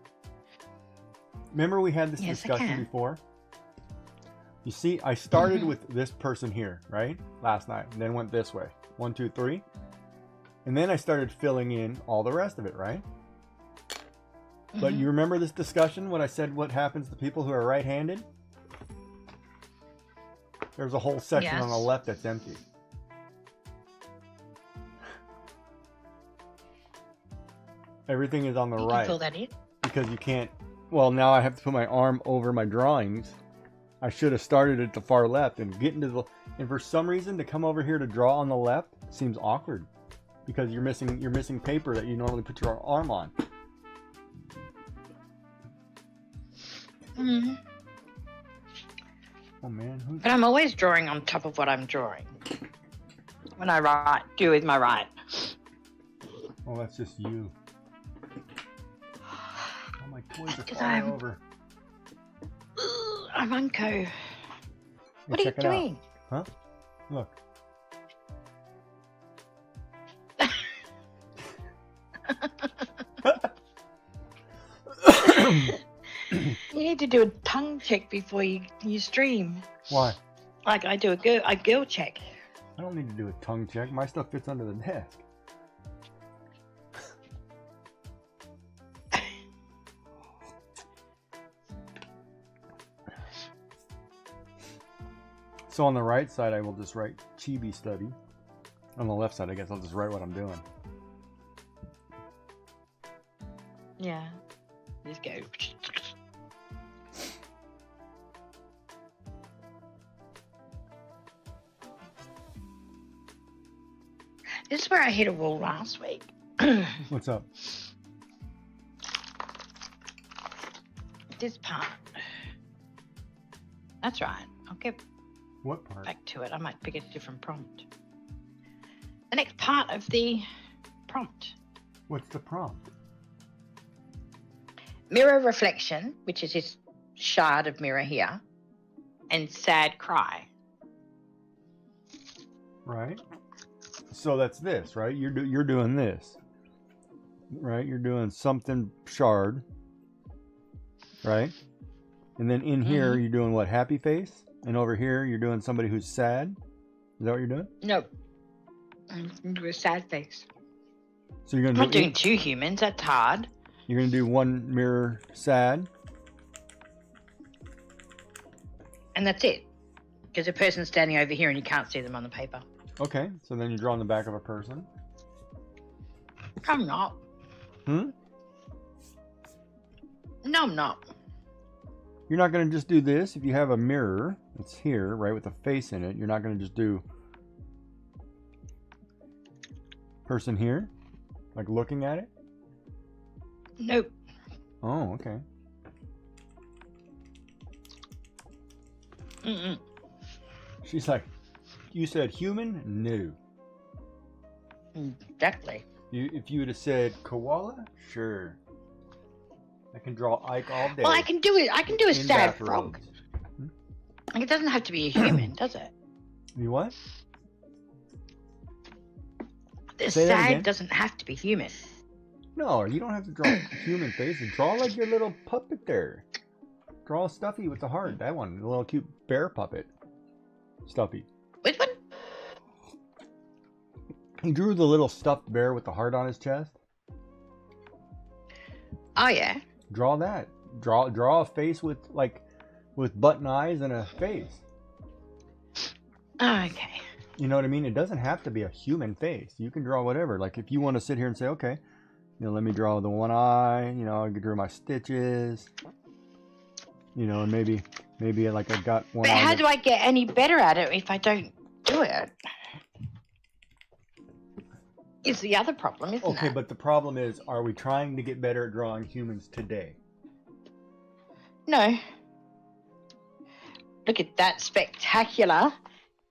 Remember we had this Yes, I discussion can. before? You see, I started with this person here, right? Last night, and then went this way. 1, 2, 3. And then I started filling in all the rest of it, right? But you remember this discussion when I said what happens to people who are right-handed? There's a whole section on the Yes. left that's empty. Everything is on the You right. can fill that in. Because you can't. Well, now I have to put my arm over my drawings. I should have started at the far left and get into the. And for some reason, to come over here to draw on the left seems awkward, because you're missing paper that you normally put your arm on. Mm. Oh man, who's? But I'm always drawing on top of what I'm drawing. When I do with my right. Oh, that's just you. Oh, my toys are 'Cause falling I'm- over. I'm Unco. What are you check it out. doing? Huh? Look. You need to do a tongue check before you stream. Why? Like I do a girl check. I don't need to do a tongue check. My stuff fits under the desk. So on the right side, I will just write Chibi Study. On the left side, I guess I'll just write what I'm doing. Yeah. Just go. This is where I hit a wall last week. What's up? This part. That's right. I'll get What part? back to it. I might pick a different prompt. The next part of the prompt. What's the prompt? Mirror reflection, which is this shard of mirror here, and sad cry. Right. So that's this, right? You're doing this, right? You're doing something shard, right? And then in here you're doing what? Happy face, and over here you're doing somebody who's sad. Is that what you're doing? Nope. I'm going to do a sad face. So you're I'm gonna not do doing two humans. That's hard. you're gonna do one mirror sad. And that's it. Because a person's standing over here and you can't see them on the paper. Okay. So then you draw on the back of a person. I'm not. Hmm. No, I'm not. You're not gonna just do this. If you have a mirror, it's here, right, with a face in it. You're not gonna just do person here, like looking at it. Nope. Oh, okay. Mm-mm. She's like, you said human? No. Exactly. If you would have said koala, sure. I can draw Ike all day. Well, I can do it. I can do a in sad bathrobes. frog. Like, it doesn't have to be a human, does it? You what? The Say that again. sad doesn't have to be human. No, you don't have to draw human faces. Draw like your little puppet there. Draw Stuffy with the heart. That one, the little cute bear puppet. Stuffy. Which one? He drew the little stuffed bear with the heart on his chest. Oh, yeah. Draw that. Draw a face with button eyes and a face. Oh, okay. You know what I mean? It doesn't have to be a human face. You can draw whatever. Like if you want to sit here and say, okay, let me draw the one eye. I can draw my stitches. And maybe like I got one. But how do I get any better at it if I don't do it? Is the other problem, isn't it? Okay, but the problem is, are we trying to get better at drawing humans today? No. Look at that spectacular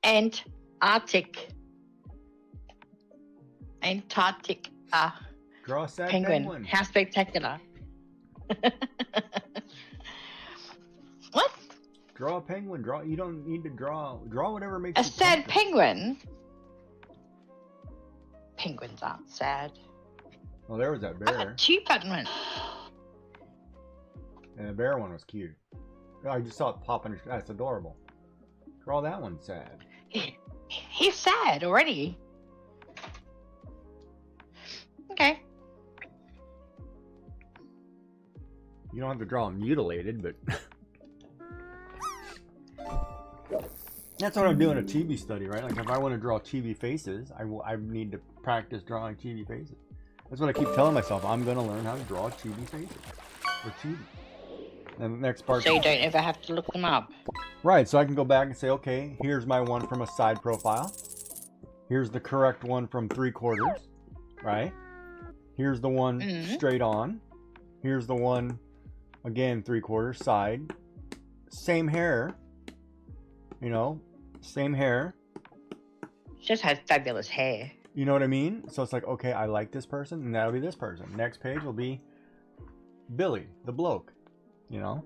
Antarctic Draw a sad penguin. How spectacular. What? Draw a penguin. You don't need to draw whatever makes A you sad comfortable. penguin? Penguins aren't sad. Well, there was that I bear. got two button ones. And the bear one was cute. I just saw it pop under. That's adorable. Draw that one sad. He's sad already. Okay. You don't have to draw him mutilated, but that's what I'm doing a chibi study, right? Like if I want to draw chibi faces, I need to practice drawing chibi faces. That's what I keep telling myself. I'm going to learn how to draw chibi faces or chibi. And the next part. So you don't ever have to look them up. Right, so I can go back and say, okay, here's my one from a side profile. Here's the correct one from 3/4, right? Here's the one straight on. Here's the one, again, 3/4 side. Same hair. Same hair. She just has fabulous hair. You know what I mean? So it's like, okay, I like this person, and that'll be this person. Next page will be Billy, the bloke. And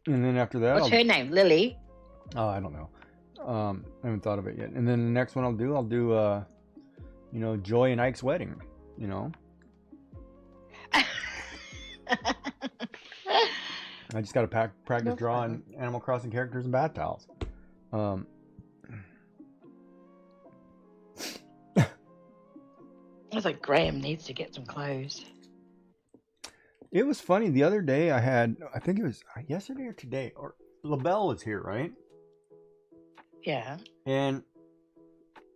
then after that, What's her name? Lily? Oh, I don't know. I haven't thought of it yet. And then the next one I'll do, Joy and Ike's wedding. I just got to practice drawing Animal Crossing characters and bath towels. I was like, Graham needs to get some clothes. It was funny. The other day I think it was yesterday or today, or LaBelle was here, right? Yeah. And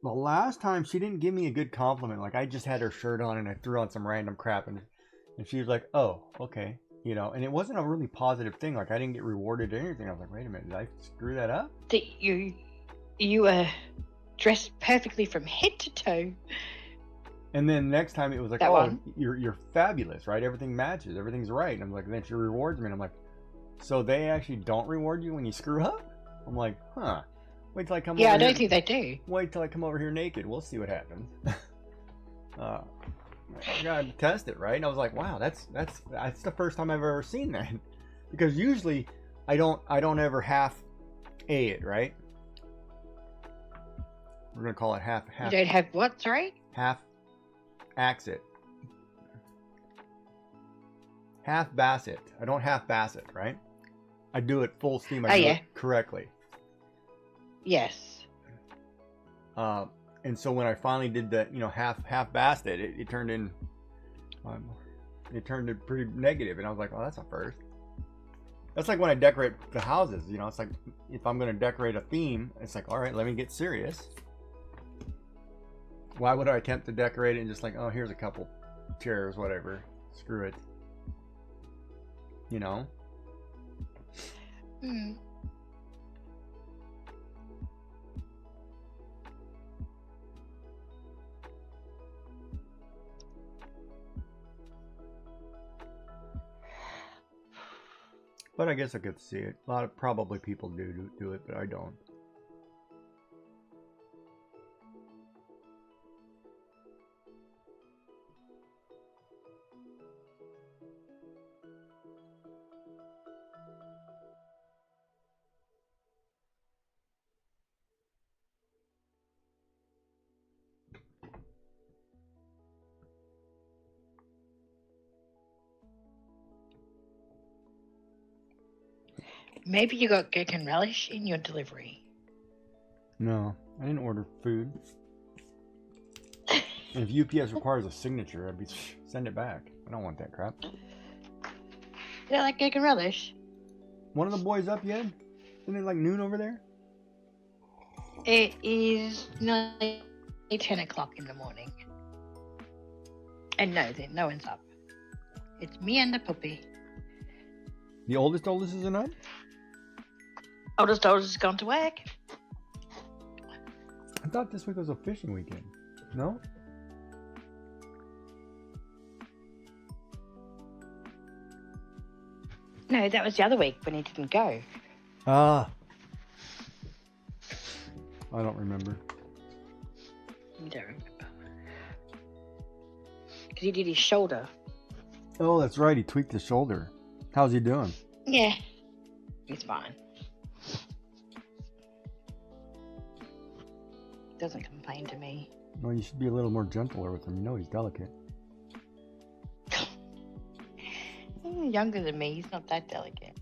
the last time she didn't give me a good compliment. Like I just had her shirt on and I threw on some random crap and she was like, oh, okay. And it wasn't a really positive thing. Like I didn't get rewarded or anything. I was like, wait a minute, did I screw that up? You were dressed perfectly from head to toe. And then next time it was like, That oh, one. you're fabulous, right? Everything matches, everything's right. And I'm like, then she rewards me, and I'm like, so they actually don't reward you when you screw up? I'm like, huh? Wait till I come. Yeah, I over don't here. think they do. Wait till I come over here naked. We'll see what happens. I gotta test it, right? And I was like, wow, that's the first time I've ever seen that. Because usually I don't ever half A it, right? We're gonna call it half You don't have what? Sorry. half axe it. Half bass it. I don't half bass it, right? I do it full steam. I do yeah. it correctly. Yes. And so when I finally did the, half bassed it, it turned in, it turned it pretty negative, and I was like, oh, that's a first. That's like when I decorate the houses, it's like if I'm going to decorate a theme, it's like, all right, let me get serious. Why would I attempt to decorate it and just like, oh, here's a couple chairs, whatever, screw it, Hmm. But I guess I could see it. A lot of probably people do it, but I don't. Maybe you got gherkin relish in your delivery. No, I didn't order food. And if UPS requires a signature, I'd be send it back. I don't want that crap. You don't like gherkin relish? One of the boys up yet? Isn't it like noon over there? It is nearly 10 o'clock in the morning. And no one's up. It's me and the puppy. The oldest isn't up? Oldest has gone to work. I thought this week was a fishing weekend. No? No, that was the other week when he didn't go. Ah. I don't remember. You don't remember. Because he did his shoulder. Oh, that's right. He tweaked his shoulder. How's he doing? Yeah. He's fine. Doesn't complain to me. Well, you should be a little more gentler with him. You know he's delicate. He's younger than me. He's not that delicate.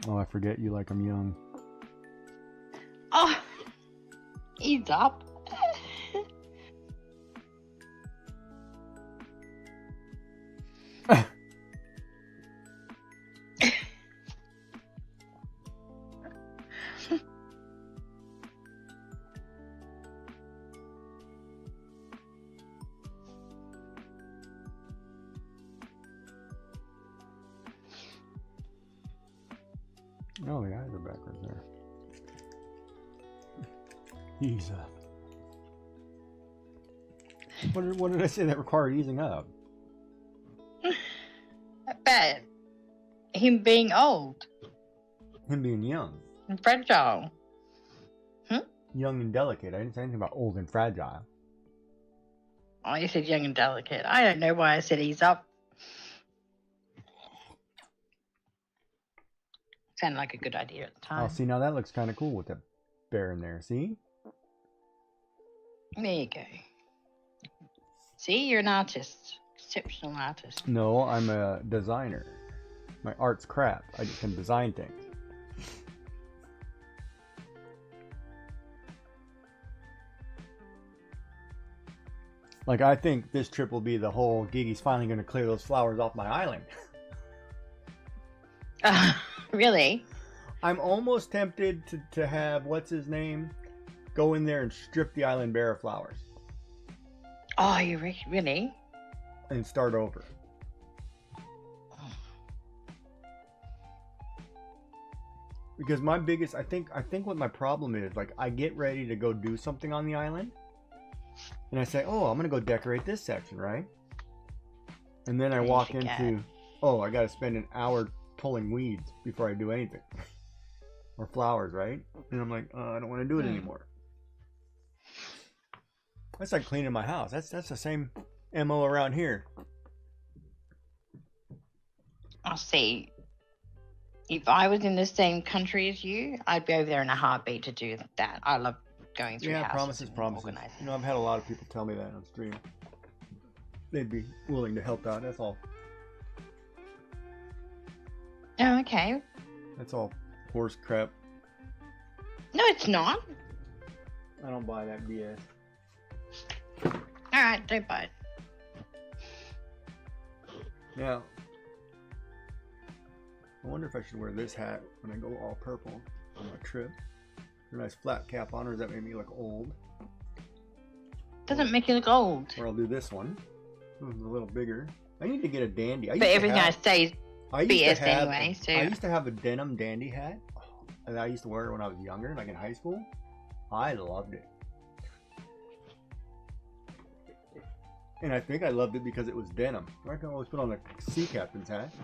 Oh, I forget you like him young. Oh, he's up. Oh, the eyes are backwards there. Ease up. What did I say that required easing up? But him being old Him being young. and fragile. Young and delicate. I didn't say anything about old and fragile. Oh, you said young and delicate. I don't know why I said he's up. Sounded like a good idea at the Oh, time. see, now that looks kind of cool with the bear in there. See? There you go. See, you're an artist. Exceptional artist. No, I'm a designer. My art's crap. I just can design things. Like, I think this trip will be the whole Gigi's finally going to clear those flowers off my island. Really? I'm almost tempted to have, what's his name, go in there and strip the island bare of flowers. Oh, really? And start over. Because my biggest, I think what my problem is, like, I get ready to go do something on the island, and I say, oh, I'm gonna go decorate this section, right? And then I And you walk forget. into, oh, I gotta spend an hour pulling weeds before I do anything, or flowers, right? And I'm like, I don't want to do it anymore. That's like cleaning my house. That's the same MO around here. I'll see. If I was in the same country as you, I'd be over there in a heartbeat to do that. I love going through Yeah, houses promises. and organizing. You know, I've had a lot of people tell me that on stream. They'd be willing to help out. That's all. Oh, okay. That's all horse crap. No, it's not. I don't buy that BS. All right, don't buy it. Now, I wonder if I should wear this hat when I go all purple on my trip. A nice flat cap on, or does that make me look old? Doesn't make you look old. Or I'll do this one. It's a little bigger. I need to get a dandy. But everything I say is I used to BS have, anyway, so- I used to have a denim dandy hat, and I used to wear it when I was younger, like in high school. I loved it. And I think I loved it because it was denim. I can always put on a sea captain's hat.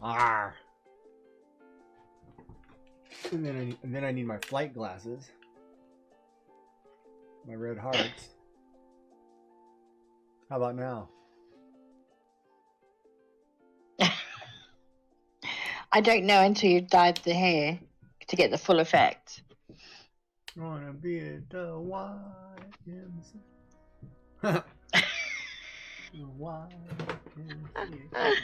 Ah. And then I need my flight glasses. My red hearts. How about now? I don't know until you've dyed the hair to get the full effect. Wanna be at the YMCA. The YMCA.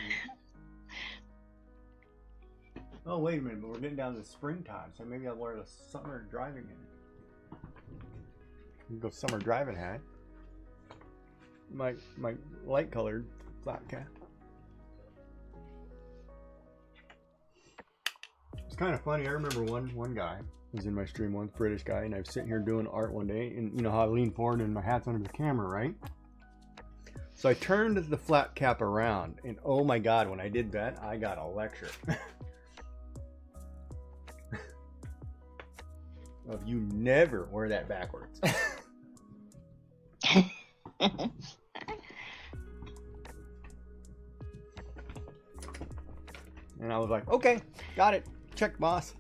Oh, wait a minute, but we're getting down to the springtime, so maybe I'll wear the summer driving hat. Go summer driving hat. My light colored flat cap. It's kind of funny. I remember one guy was in my stream once, British guy, and I was sitting here doing art one day, and you know how I lean forward and my hat's under the camera, right? So I turned the flat cap around, and oh my god, when I did that, I got a lecture. Of you never wear that backwards. And I was like, okay, got it. Check, boss.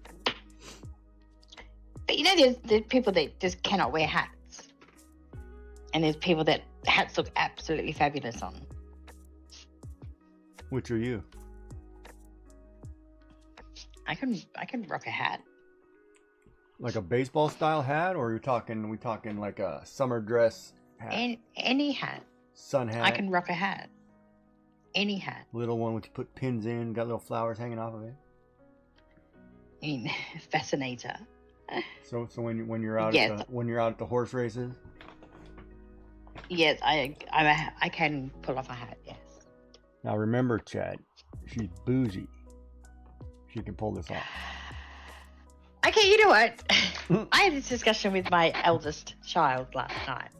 But you know, there's people that just cannot wear hats. And there's people that hats look absolutely fabulous on. Which are you? I can rock a hat. Like a baseball style hat, or we talking like a summer dress hat? Any hat. Sun hat. I can rock a hat. Any hat. Little one with you put pins in, got little flowers hanging off of it. I mean, fascinator. So when you're out Yes. when you're out at the horse races, Yes, I can pull off a hat. Yes. now remember, Chad, she's bougie. She can pull this off. Okay, you know what? I had this discussion with my eldest child last night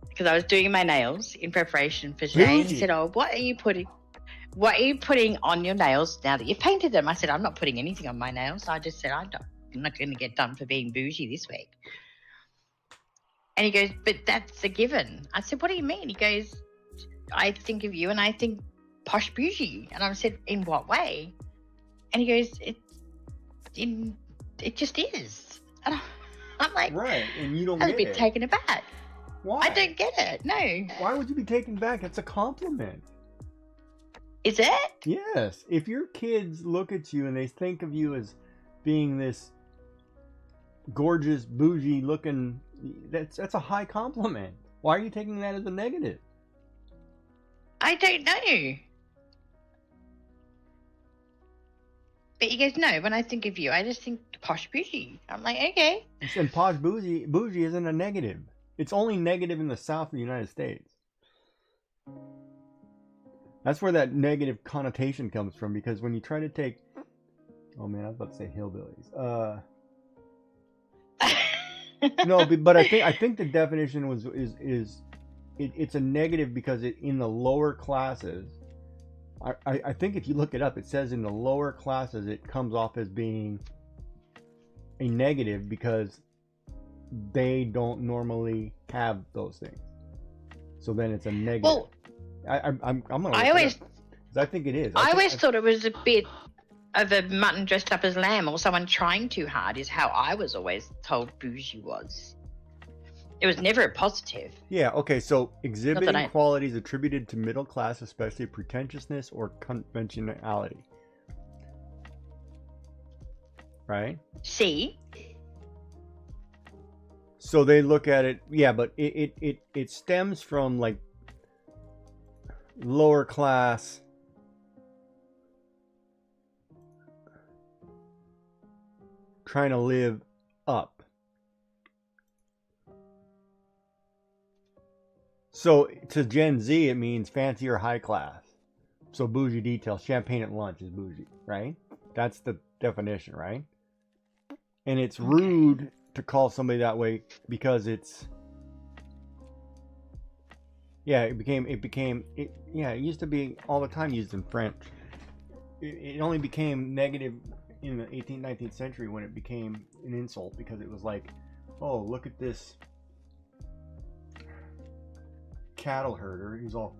because I was doing my nails in preparation for today. And he Bougie. said, "Oh, what are you putting on your nails now that you've painted them?" I said, "I'm not putting anything on my nails." I just said, "I'm not going to get done for being bougie this week." And he goes, "But that's a given." I said, "What do you mean?" He goes, "I think of you and I think posh bougie." And I said, "In what way?" And he goes, It just is." And I'm like, Right, and you don't I was a get bit it. taken aback. Why? I don't get it. No. Why would you be taken back? It's a compliment. Is it? Yes. If your kids look at you and they think of you as being this gorgeous, bougie looking, that's a high compliment. Why are you taking that as a negative? I don't know. But he goes, "No, when I think of you, I just think posh bougie." I'm like, okay. And posh bougie isn't a negative. It's only negative in the South of the United States. That's where that negative connotation comes from, because when you try to take, oh man, I was about to say hillbillies. No, but I think the definition is it's a negative because in the lower classes, I think if you look it up, it says in the lower classes it comes off as being a negative because they don't normally have those things. So then it's a negative. Well, I'm gonna. I always, 'cause I think it is. I think- always thought it was a bit of a mutton dressed up as lamb, or someone trying too hard. Is how I was always told bougie was. It was never a positive. Yeah, okay, so exhibiting I- qualities attributed to middle class, especially pretentiousness or conventionality. Right? See, So they look at it, yeah, but it stems from like lower class trying to live up. So to Gen Z, it means fancy or high class. So bougie details, champagne at lunch is bougie, right? That's the definition, right? And it's rude to call somebody that way because it's, yeah, it used to be all the time used in French. It only became negative in the 18th, 19th century when it became an insult because it was like, oh, look at this cattle herder. He's all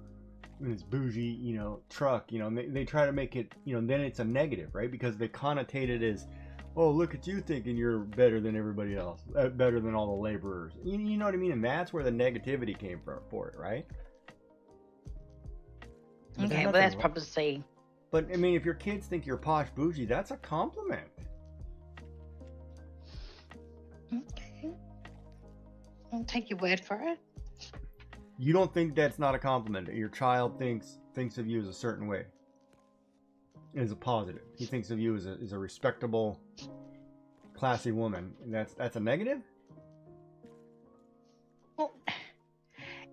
in his bougie, truck, and they try to make it, then it's a negative, right? Because they connotate it as, oh, look at you thinking you're better than everybody else, better than all the laborers. You know what I mean? And that's where the negativity came from for it, right? But okay, there's well that's nothing wrong- probably. But I mean, if your kids think you're posh bougie, that's a compliment. Okay. I'll take your word for it. You don't think that's not a compliment? That your child thinks of you as a certain way, as a positive. He thinks of you as a respectable, classy woman, and that's a negative. Well,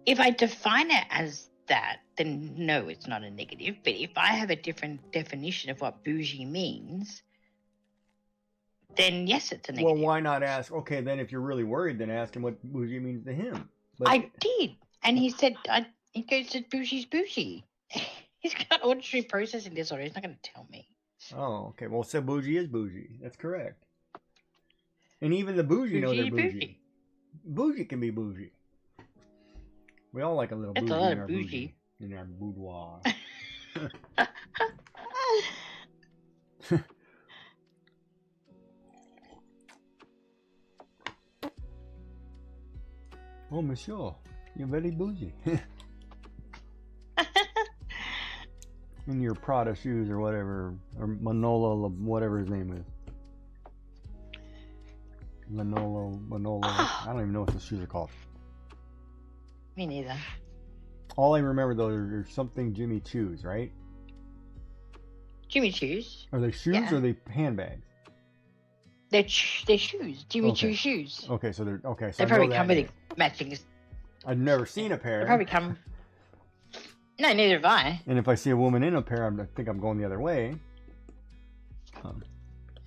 if I define it as that, then no, it's not a negative. But if I have a different definition of what bougie means, then yes, it's a Well, negative. why not ask? Okay, then if you're really worried, then ask him what bougie means to him. But I did, and he said, he goes, bougie's bougie. He's got auditory processing disorder. He's not going to tell me. oh, okay. Well, so bougie is bougie. That's correct. And even the bougie know they're bougie. Bougie can be bougie. We all like a little That's bougie a lot in of our bougie. in our boudoir. Oh, monsieur, you're very bougie. In your Prada shoes or whatever, or Manolo, whatever his name is. Manolo. I don't even know what the shoes are called. Me neither. All I remember though, there's something Jimmy Choo's, right? Jimmy Choo's. Are they shoes Yeah. or are they handbags? They're shoes. Jimmy Okay. Choo shoes. Okay, so they're okay. So They I probably know come that with name. matching. I've never seen a pair. They probably come. No, neither have I. And if I see a woman in a pair, I think I'm going the other way.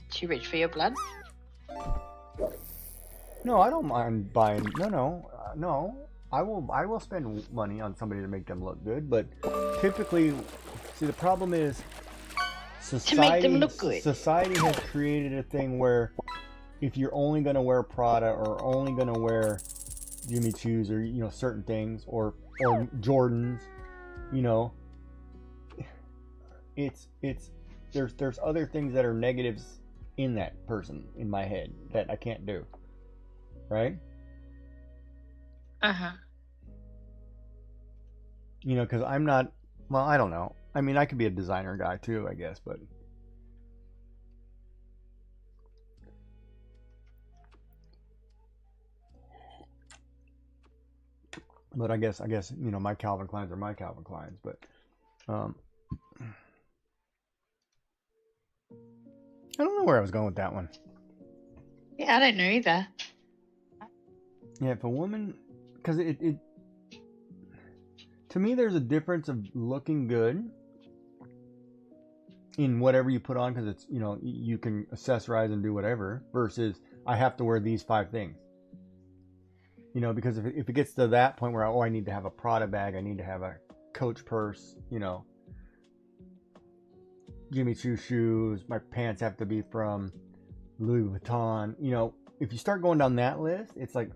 Too rich for your blood. No, I don't mind buying. No. I will spend money on somebody to make them look good, but typically, see, the problem is society. To make them look good. Society has created a thing where if you're only going to wear Prada or only going to wear Jimmy Choo's or certain things or Jordans, it's there's other things that are negatives in that person in my head that I can't do. Right? Uh-huh. Because I'm not, well, I don't know. I mean, I could be a designer guy too, I guess, but I guess, my Calvin Kleins are my Calvin Kleins, but, I don't know where I was going with that one. Yeah, I don't know either. Yeah, if a woman, because it to me, there's a difference of looking good in whatever you put on, because it's, you can accessorize and do whatever, versus I have to wear these 5 things. Because if it gets to that point where, I need to have a Prada bag, I need to have a Coach purse, Jimmy Choo shoes. My pants have to be from Louis Vuitton. You know, if you start going down that list, it's like,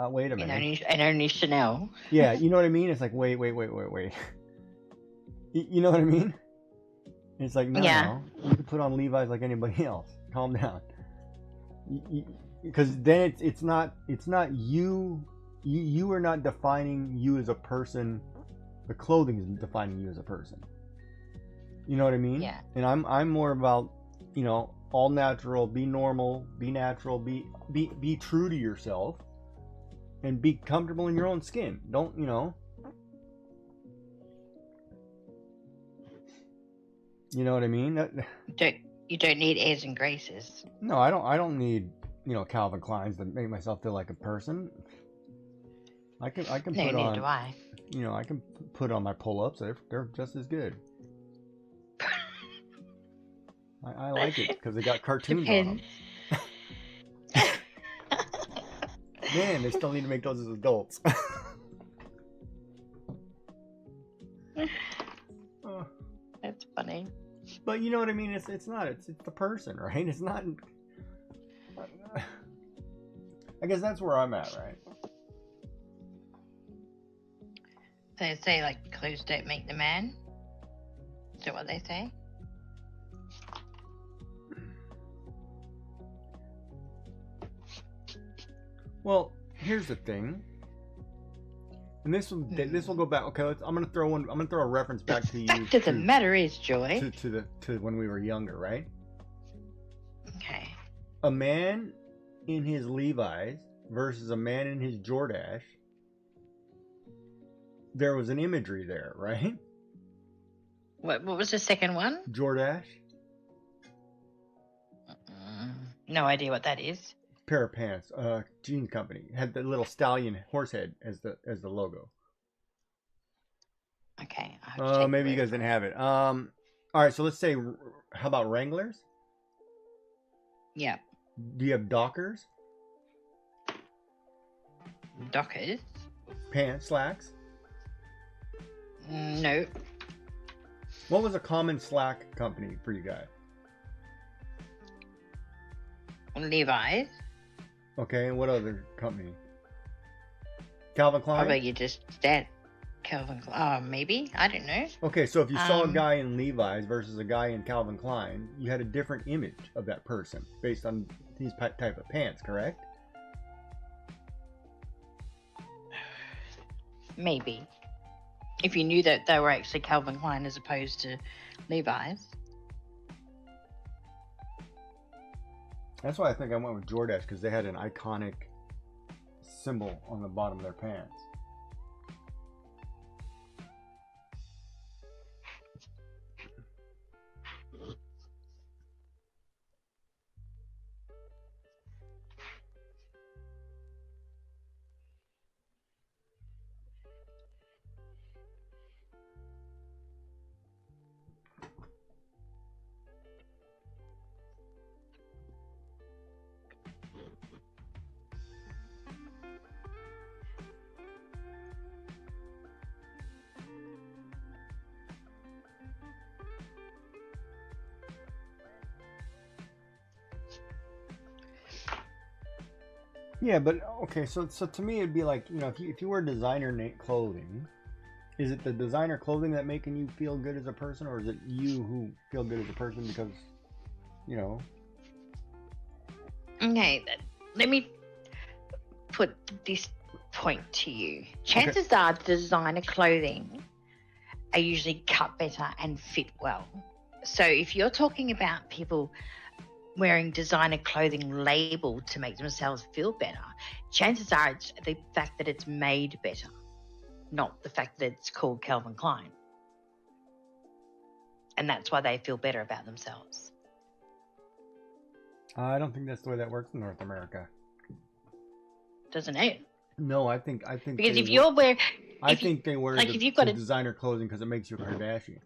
wait a minute. And only Chanel. Yeah, you know what I mean? It's like, wait. You know what I mean? It's like, no, Yeah. no, you can put on Levi's like anybody else. Calm down. Because then it's not you. You are not defining you as a person. The clothing is defining you as a person. You know what I mean? Yeah. And I'm more about, you know, all natural, be normal, be natural, be true to yourself, and be comfortable in your own skin. Don't, you know. You know what I mean? You don't need airs and graces. No, I don't need, you know, Calvin Klein's to make myself feel like a person. I can No, put neither on, do I. you know, I can put on my pull-ups. They're just as good. I like it because they got cartoons on them. Depends. Man, they still need to make those as adults. That's funny. But you know what I mean? It's the person, right? It's not. I guess that's where I'm at, right? So they say like clothes don't make the man. Is that what they say? Well, here's the thing, and this will go back. Okay, I'm gonna throw a reference back to you. Fact of the matter is, Joy. to when we were younger, right? Okay. A man in his Levi's versus a man in his Jordache. There was an imagery there, right? What was the second one? Jordache, No idea what that is. pair of pants, jean company, had the little stallion horse head as the logo. Okay. I have to take Maybe the you guys word didn't have it. All right, so let's say, how about Wranglers? for it. Yeah. Do you have Dockers? Dockers. Pants, slacks? No. What was a common slack company for you guys? Levi's. Okay, and what other company? Calvin Klein? Probably you just stand Calvin Klein. Maybe. I don't know. Okay, so if you saw a guy in Levi's versus a guy in Calvin Klein, you had a different image of that person based on these type of pants, correct? Maybe. If you knew that they were actually Calvin Klein as opposed to Levi's. That's why I think I went with Jordache, because they had an iconic symbol on the bottom of their pants. Yeah, but okay, so to me it'd be like, you know, if you wear designer clothing, is it the designer clothing that making you feel good as a person, or is it you who feel good as a person because, you know? Okay, let me put this point to you. Chances are designer clothing are usually cut better and fit well. So if you're talking about people wearing designer clothing labeled to make themselves feel better, chances are it's the fact that it's made better, not the fact that it's called Calvin Klein. And that's why they feel better about themselves. I don't think that's the way that works in North America. Doesn't it? No, I think Because if you're wearing... I think they wear like if you've got the a- designer clothing because it makes you a Kardashian.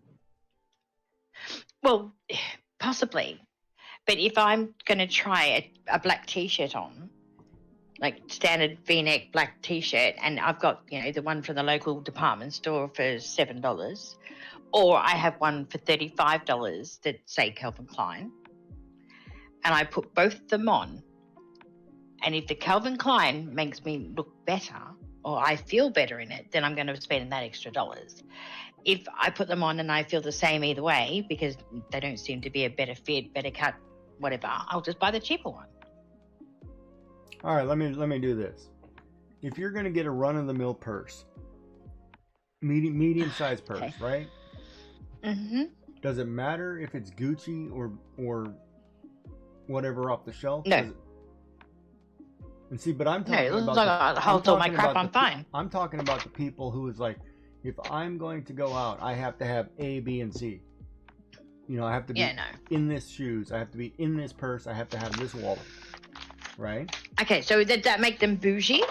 Well, possibly. But if I'm going to try a black T-shirt on, like standard V-neck black T-shirt, and I've got, you know, the one from the local department store for $7, Or I have one for $35 that say Calvin Klein, and I put both of them on. And if the Calvin Klein makes me look better or I feel better in it, then I'm going to spend that extra dollars. If I put them on and I feel the same either way because they don't seem to be a better fit, better cut, whatever, I'll just buy the cheaper one. All right, let me do this. If you're going to get a run-of-the-mill purse, medium-sized purse, Okay. right? Mm-hmm. Does it matter if it's Gucci or whatever off the shelf? No. And see, but I'm No, talking as long about as I hold all my talking crap, about I'm fine. I'm talking about the people who is like, if I'm going to go out, I have to have A, B, and C. You know, I have to be Yeah, no. in this shoes. I have to be in this purse. I have to have this wallet. Right? Okay, so did that make them bougie?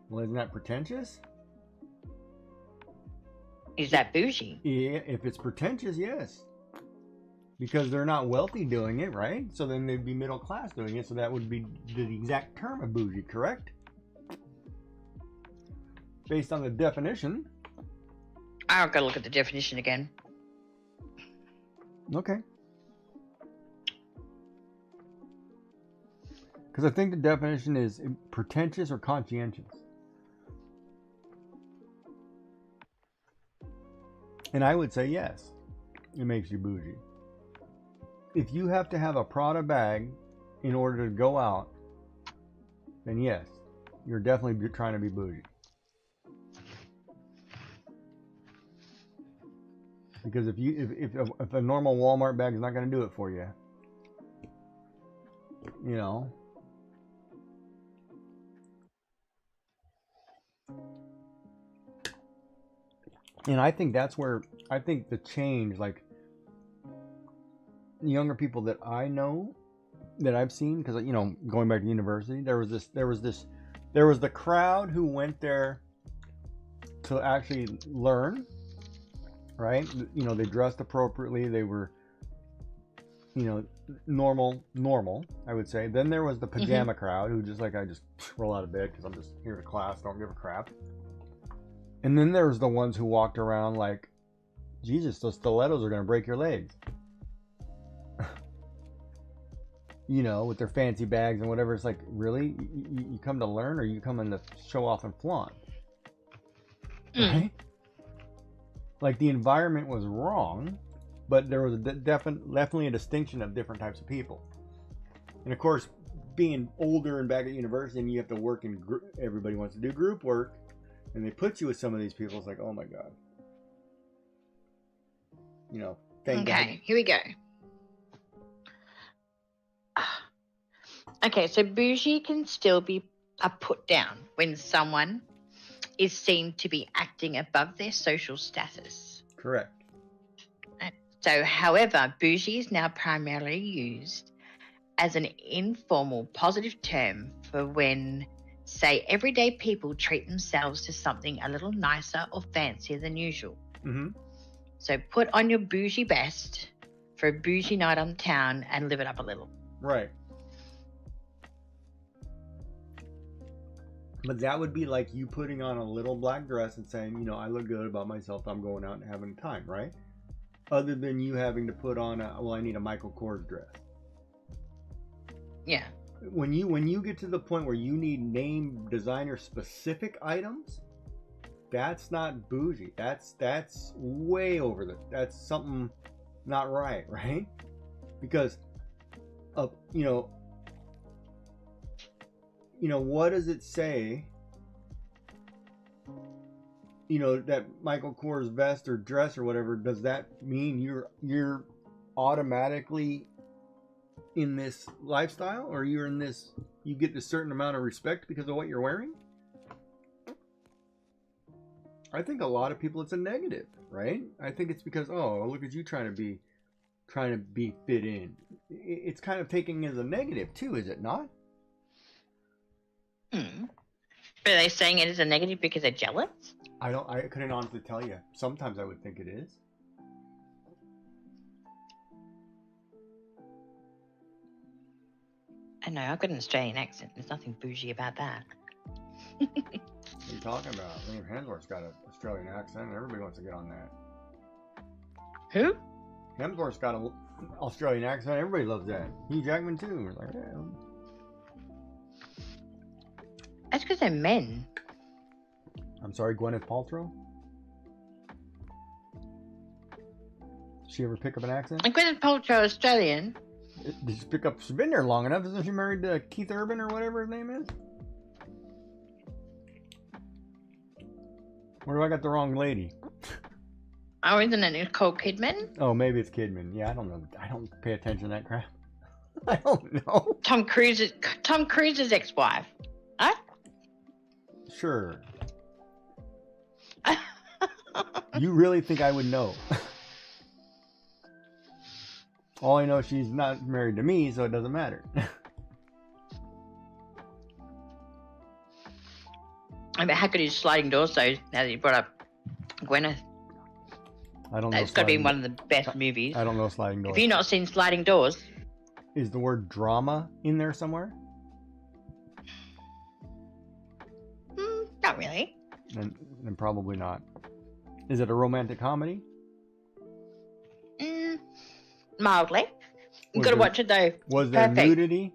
Well, isn't that pretentious? Is that bougie? Yeah, if it's pretentious, yes. Because they're not wealthy doing it, right? So then they'd be middle class doing it. So that would be the exact term of bougie, correct? Based on the definition. I've got to look at the definition again. Okay. Because I think the definition is pretentious or conscientious. And I would say yes, it makes you bougie. If you have to have a Prada bag in order to go out, then yes, you're definitely trying to be bougie. Because if a normal Walmart bag is not going to do it for you, you know. And I think that's where I think the change, like younger people that I know, that I've seen, because you know, going back to university, there was the crowd who went there to actually learn, right? You know, they dressed appropriately, they were, you know, normal, I would say. Then there was the pajama crowd who just like, I just roll out of bed because I'm just here to class, don't give a crap. And then there was the ones who walked around like, Jesus, those stilettos are going to break your legs. You know, with their fancy bags and whatever. It's like, really? You come to learn, or you come in to show off and flaunt? Right? Like, the environment was wrong, but there was definitely a distinction of different types of people. And of course, being older and back at university, and you have to work in everybody wants to do group work, and they put you with some of these people. It's like, oh my God. You know, thank God. Okay, here we go. Okay, so bougie can still be a put down when someone is seen to be acting above their social status. Correct. So, however, bougie is now primarily used as an informal positive term for when, say, everyday people treat themselves to something a little nicer or fancier than usual. Mm-hmm. So put on your bougie best for a bougie night on town and live it up a little. Right. But that would be like you putting on a little black dress and saying, you know, I look good about myself, I'm going out and having time, right? Other than you having to put on I need a Michael Kors dress. Yeah. When you get to the point where you need name designer specific items, that's not bougie. That's way over that's something not right? Because you know, what does it say? You know, that Michael Kors vest or dress or whatever, does that mean you're automatically in this lifestyle, or you're in this, you get a certain amount of respect because of what you're wearing? I think a lot of people, it's a negative, right? I think it's because, oh, look at you trying to be fit in. It's kind of taking as a negative too, is it not? Are they saying it is a negative because they're jealous? I couldn't honestly tell you. Sometimes I would think it is. I know, I've got an Australian accent. There's nothing bougie about that. What are you talking about? Liam Hemsworth's got an Australian accent, and everybody wants to get on that. Who? Hemsworth's got an Australian accent. Everybody loves that. Hugh Jackman too. We're like, yeah. That's because they're men. I'm sorry, Gwyneth Paltrow. Did she ever pick up an accent? And Gwyneth Paltrow, Australian. Did she pick up? She's been there long enough. Isn't she married to Keith Urban or whatever his name is? Or do I got the wrong lady? Oh, isn't it Nicole Kidman? Oh, maybe it's Kidman. Yeah, I don't know. I don't pay attention to that crap. I don't know. Tom Cruise's ex-wife. Huh? Sure. You really think I would know? All I know, she's not married to me, so it doesn't matter. I mean, how could you sliding doors though? Now that you brought up Gwyneth, I don't know. that's got to be one of the best movies. I don't know Sliding Doors. Have you not seen Sliding Doors? Is the word drama in there somewhere? Not really. Then probably not. Is it a romantic comedy? Mildly. You Was got to there- watch it though. Was there Perfect. nudity?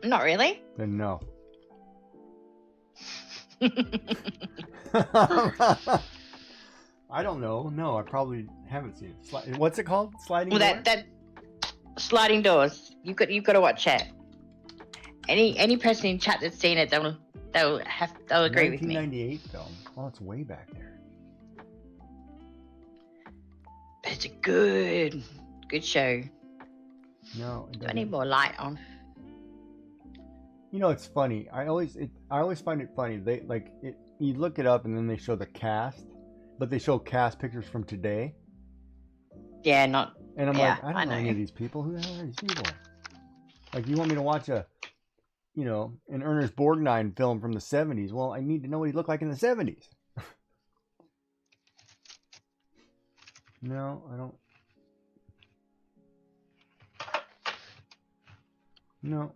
Not really. Then no. I don't know. No, I probably haven't seen it. What's it called? Sliding Well, Door? that Sliding Doors. You got to watch it. Any person in chat that's seen it, they'll agree with me. 1998 film. Oh, it's way back there. But it's a good show. No, it Do I doesn't. need more light on? You know, it's funny. I always find it funny. They you look it up and then they show the cast, but they show cast pictures from today, Yeah, not. and I'm Yeah, like, I I don't know any know. of these people. Who the hell are these people? Like, you want me to watch an Ernest Borgnine film from the 70s? Well, I need to know what he looked like in the 70s. No, I don't. No.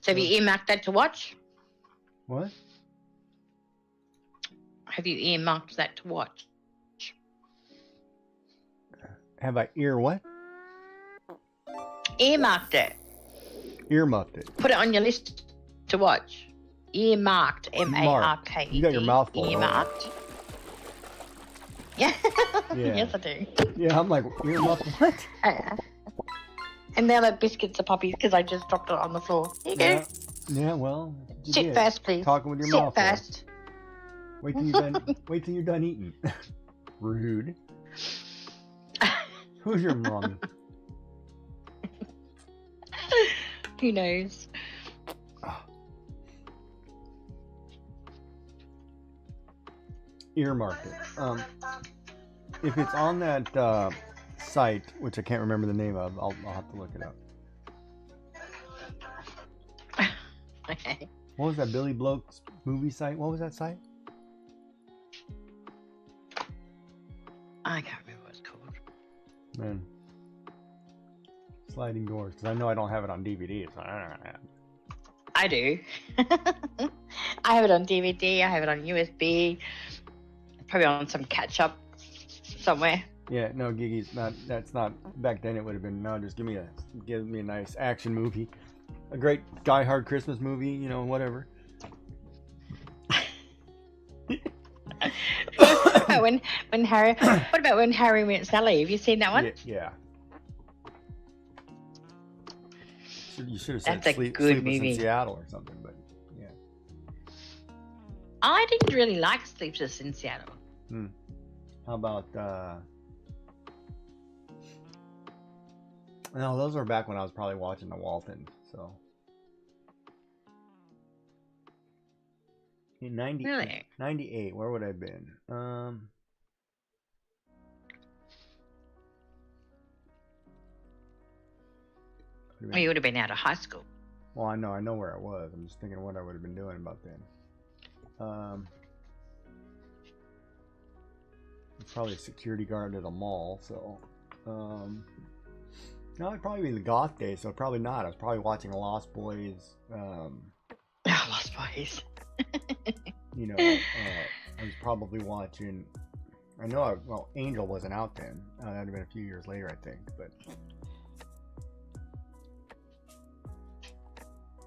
So have you earmarked that to watch? What? Have you earmarked that to watch? Have I what? Earmarked it. Earmuffed it. Put it on your list to watch. Earmarked. M-A-R-K-E-D. You got your mouth full, right? Earmarked. Yeah. Yeah. Yes, I do. Yeah, I'm like, earmuffed what? And now that biscuits are puppies because I just dropped it on the floor. Here you go. Yeah. Yeah, well, you Sit did. first, please. Talking with your Sit mouth full. first. Wait till you're done. Wait till you're done eating. Rude. Who's your mom? Who knows? Earmarked it. If it's on that site, which I can't remember the name of, I'll have to look it up. Okay. What was that Billy Bloke's movie site? What was that site? I can't remember what it's called. Man. Sliding Doors. Because I know I don't have it on DVD. So I don't have it. I do. I have it on DVD. I have it on USB. Probably on some catch up somewhere. Yeah, no, Gigi's not. That's not. Back then, it would have been. No, just give me a nice action movie, a great Die Hard Christmas movie. You know, whatever. What about when Harry? What about when Harry met Sally? Have you seen that one? Yeah. You should have said That's a Sleepless good in movie. Seattle or something, but yeah. I didn't really like Sleepless in Seattle. How about? No, those were back when I was probably watching the Waltons. So. In 90, Really? 98, where would I have been? Well, you would have been out of high school. Well, I know where I was. I'm just thinking what I would have been doing about then. It's probably a security guard at a mall, so No, it'd probably be the goth days, so probably not. I was probably watching Lost Boys. Lost Boys. I was probably watching. I know, well, Angel wasn't out then. That'd have been a few years later, I think. But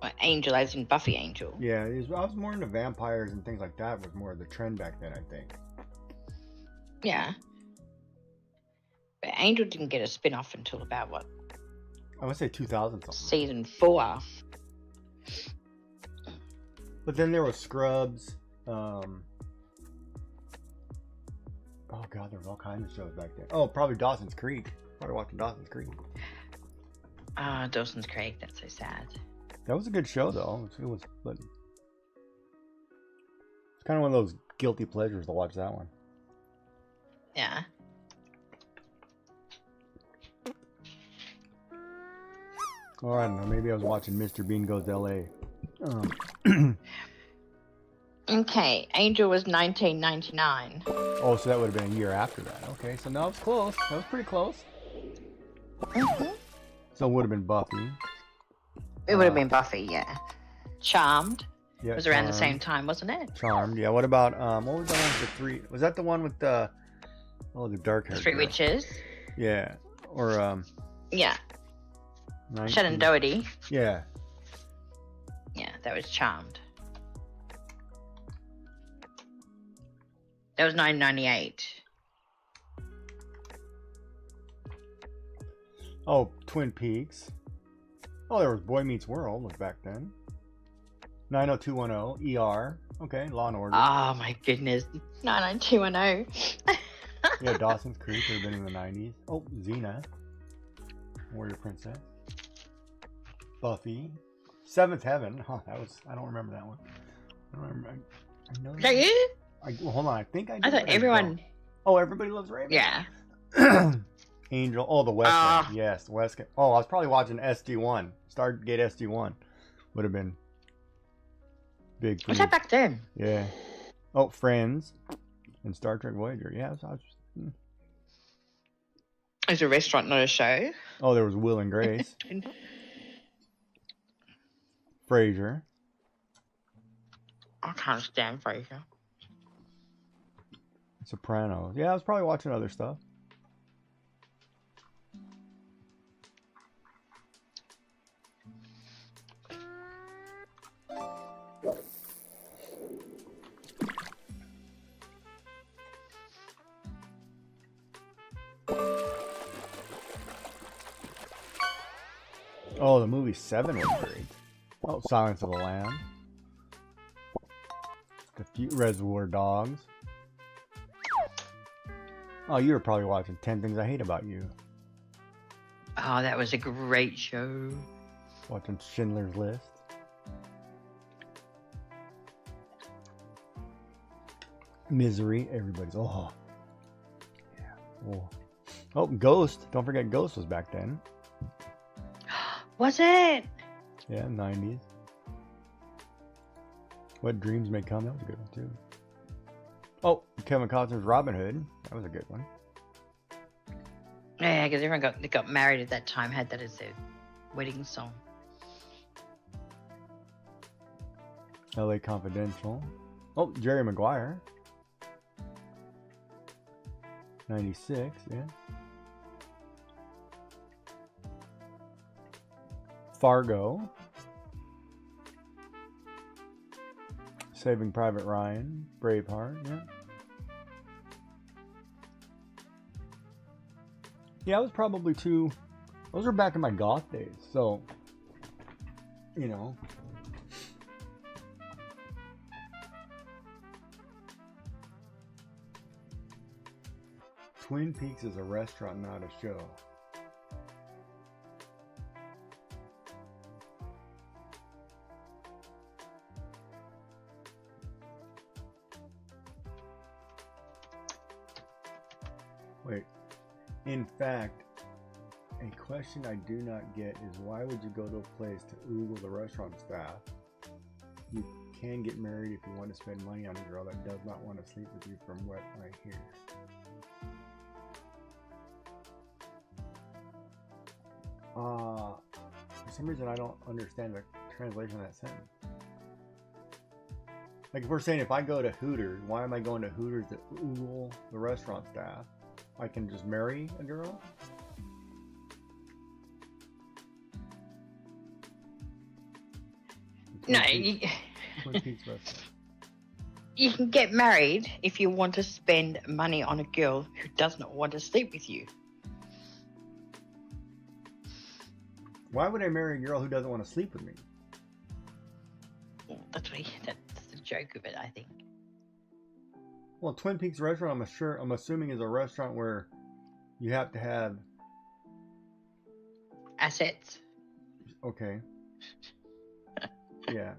Well, Angel, as in Buffy Angel. yeah, I was more into vampires and things like that. Was more of the trend back then, I think. Yeah. But Angel didn't get a spin off until about what? I would say 2000 something. Season 4. But then there was Scrubs. Oh god, there was all kinds of shows back then. Oh, probably Dawson's Creek. Probably watching Dawson's Creek. Dawson's Creek. That's so sad. That was a good show though. But it's kind of one of those guilty pleasures to watch that one. Yeah. Or I don't know, maybe I was watching Mr. Bean Goes to L.A. Okay, Angel was 1999. Oh, so that would have been a year after that. Okay, so no, it was close. That was pretty close. So it would have been Buffy. It would have been Buffy, yeah. Charmed Yeah, was around the Charmed. same time, wasn't it? Charmed. Yeah. What about what was the one with the three? Was that the one with the the dark hair? Three Witches. Yeah. Or Yeah. 19 Shannon Doherty. Yeah. Yeah, that was Charmed. That was 1998. Oh, Twin Peaks. Oh, there was Boy Meets World was back then. 90210 ER. Okay, Law and Order. Oh my goodness. 99210. Yeah, Dawson's Creek would have been in the 90s. Oh, Xena. Warrior Princess. Buffy. Seventh Heaven. Huh, I don't remember that one. I don't remember. I know Is that you? well, hold on, I think I did. I thought but everyone. don't. Oh, Everybody Loves Raymond? Yeah. Angel. Oh, the West Ah. End. Yes, the West End. Oh, I was probably watching SD1. Stargate SD1 would have been big for Was me. that back then? Yeah. Oh, Friends and Star Trek Voyager. Yeah, It's a restaurant, not a show. Oh, there was Will and Grace. Frasier. I can't stand Frasier. Sopranos. Yeah, I was probably watching other stuff. Oh, the movie Seven was great. Oh, Silence of the Lambs. The few Reservoir Dogs. Oh, you were probably watching 10 Things I Hate About You. Oh, that was a great show. Watching Schindler's List. Misery. Everybody's. Oh. Yeah. Oh. Oh, Ghost. Don't forget Ghost was back then. Was it? Yeah, 90s. What Dreams May Come. That was a good one, too. Oh, Kevin Costner's Robin Hood. That was a good one. Yeah, because everyone got married at that time, had that as their wedding song. LA Confidential. Oh, Jerry Maguire. 96, yeah. Fargo. Saving Private Ryan. Braveheart, yeah. Yeah, I was probably too... Those were back in my goth days, so... You know... Twin Peaks is a restaurant, not a show. Wait. In fact, a question I do not get is why would you go to a place to oogle the restaurant staff? You can get married if you want to spend money on a girl that does not want to sleep with you, from what I hear. For some reason, I don't understand the translation of that sentence. Like if we're saying if I go to Hooters, why am I going to Hooters to oogle the restaurant staff? I can just marry a girl? No, Twin Peaks restaurant. you can get married if you want to spend money on a girl who does not want to sleep with you. Why would I marry a girl who doesn't want to sleep with me? That's the joke of it, I think. Well, Twin Peaks restaurant, I'm assuming is a restaurant where you have to have. Assets. Okay. Yeah.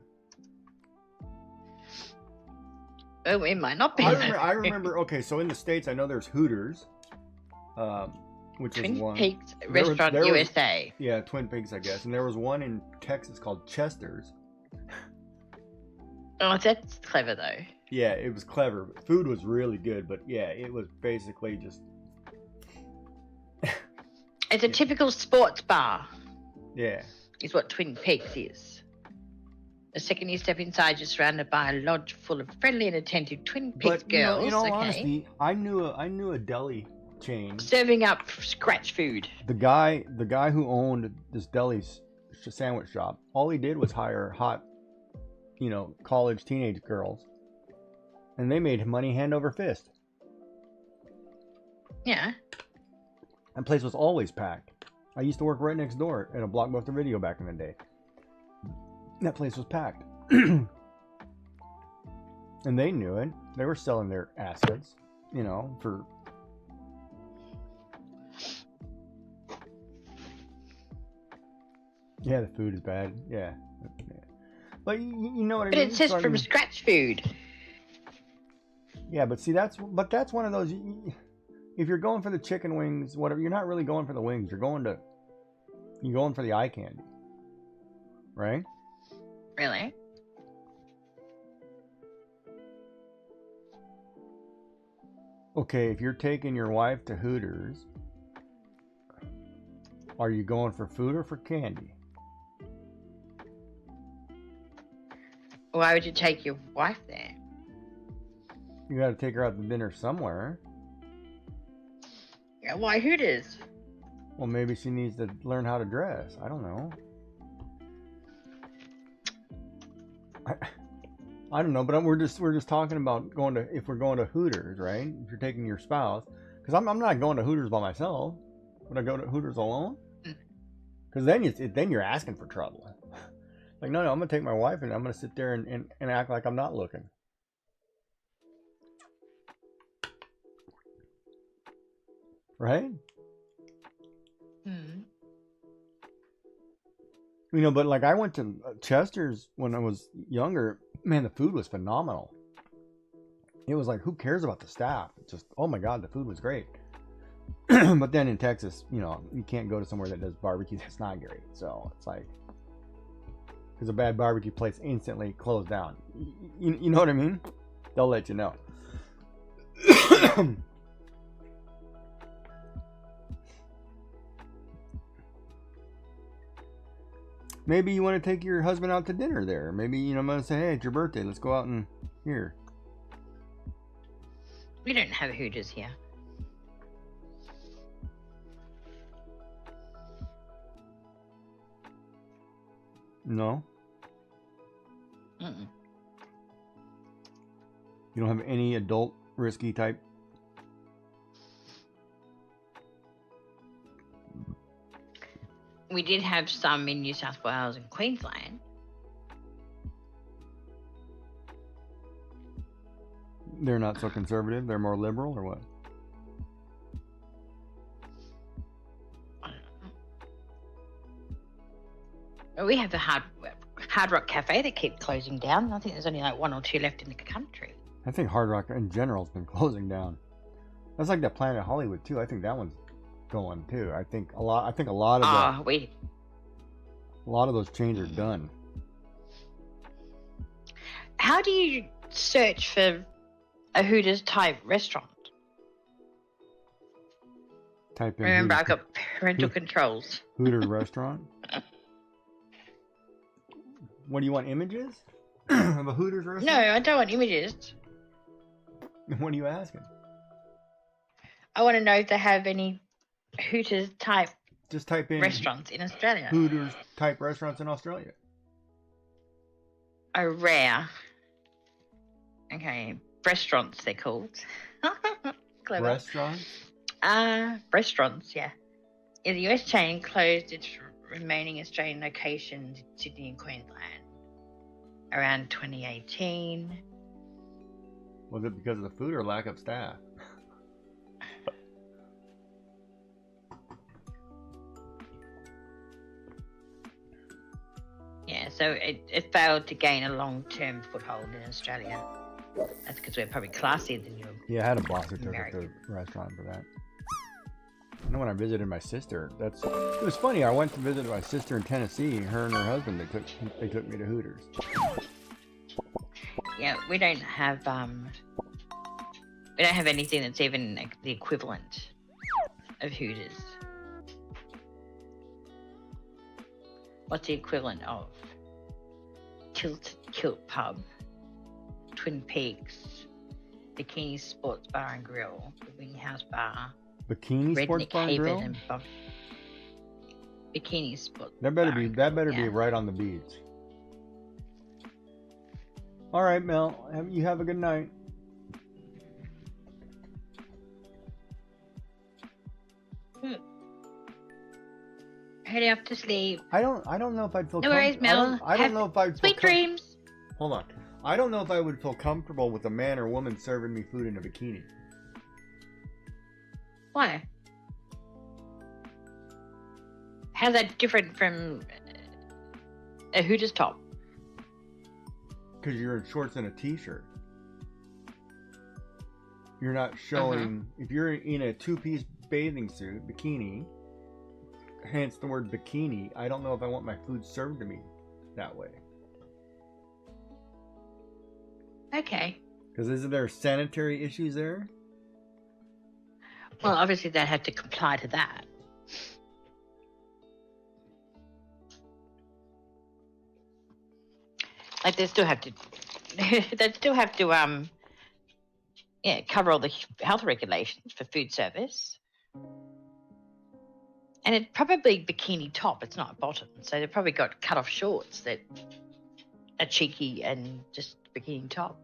Oh, it might not be. I remember. Okay, so in the States, I know there's Hooters, which Twin is one. Peaks There was- Restaurant there was- USA. Yeah, Twin Peaks, I guess. And there was one in Texas called Chester's. Oh, that's clever though. Yeah, it was clever. Food was really good, but yeah, it was basically just. It's a typical sports bar, Yeah. is what Twin Peaks is. The second you step inside, you're surrounded by a lodge full of friendly and attentive Twin Peaks But girls. in all okay, honesty, I knew a deli chain. serving up scratch food. The guy who owned this deli sandwich shop, all he did was hire hot, college teenage girls, and they made money hand over fist. Yeah. That place was always packed. I used to work right next door at a Blockbuster Video back in the day. That place was packed. And they knew it. They were selling their assets, for. Yeah, the food is bad. Yeah. But you know what I But mean? it says So, I from mean, scratch food. yeah, but see, that's one of those. If you're going for the chicken wings, whatever, you're not really going for the wings. You're going for the eye candy, right? Really? Okay, if you're taking your wife to Hooters, are you going for food or for candy? Why would you take your wife there? You got to take her out to dinner somewhere. Yeah, why Hooters? Well, maybe she needs to learn how to dress. I don't know. I don't know, but we're just talking about if we're going to Hooters, right? If you're taking your spouse, because I'm not going to Hooters by myself. Would I go to Hooters alone? Because then you're asking for trouble. Like, no, I'm gonna take my wife and I'm gonna sit there and act like I'm not looking. Right? Hmm. But like I went to Chester's when I was younger. Man, the food was phenomenal. It was like, who cares about the staff? Just, oh my God, the food was great. But then in Texas, you can't go to somewhere that does barbecue that's not great. So it's like, because a bad barbecue place instantly closed down. You know what I mean? They'll let you know. Maybe you want to take your husband out to dinner there. Maybe, I'm going to say, hey, it's your birthday. Let's go out and here. We don't have Hooters here. No? Mm-mm. You don't have any adult risky type? We did have some in New South Wales and Queensland. They're not so conservative? They're more liberal or what? I don't know. Well, we have the Hard Rock Cafe that keep closing down. I think there's only like one or two left in the country. I think Hard Rock in general has been closing down. That's like that Planet Hollywood too. I think that one's going too. I think a lot of a lot of those chains are done. How do you search for a Hooters type restaurant? Type in Remember, Hooters, I've got parental controls. Hooters restaurant. What do you want, images of a Hooters No, restaurant? I don't want images. What are you asking? I want to know if they have any Hooters type Just type in restaurants in Australia. Hooters type restaurants in Australia. Oh, rare. Okay, restaurants they're called. Clever. Restaurants? Restaurants, yeah. Yeah, the US chain closed its remaining Australian locations in Sydney and Queensland around 2018. Was it because of the food or lack of staff? Yeah, so it failed to gain a long-term foothold in Australia. That's because we're probably classier than you. Yeah, I had a boss who took it to American. the restaurant for that. I know when I visited my sister, it was funny. I went to visit my sister in Tennessee. Her and her husband, they took me to Hooters. Yeah, we don't have anything that's even like the equivalent of Hooters. What's the equivalent of Kilt Pub, Twin Peaks, Bikini Sports Bar and Grill, the Wing House Bar, Bikini Sports Redneck Bar and Haven, Grill? and Bikini Sports. That better Bar be and that Grill, better be yeah. right on the beach. All right, Mel. You have a good night. Heading off to sleep. I don't know if I'd feel. No worries, Mel. I don't Have know if I'd feel Sweet dreams. Hold on. I don't know if I would feel comfortable with a man or woman serving me food in a bikini. Why? How's that different from a Hooters top? Because you're in shorts and a t-shirt. You're not showing. If you're in a two-piece bathing suit, bikini, hence the word bikini, I don't know if I want my food served to me that way. Okay. Because isn't there sanitary issues there? Well, obviously they'd have to comply to that. Like they still have to, cover all the health regulations for food service. And it's probably bikini top. It's not bottom, so they've probably got cut off shorts that are cheeky and just bikini top.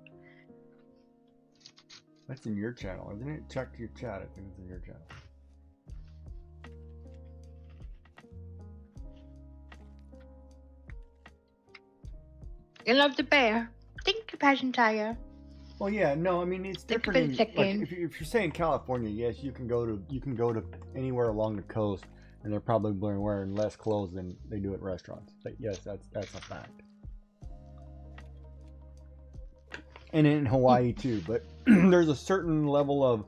That's in your channel, isn't it? Check your chat. I think it's in your channel. You love the bear. Thank you, Passion Tiger. Well, yeah, no, I mean it's Think of different. it a second. Like, if you're saying California, yes, you can go to anywhere along the coast, and they're probably wearing less clothes than they do at restaurants. But yes, that's a fact. And in Hawaii too, but there's a certain level of,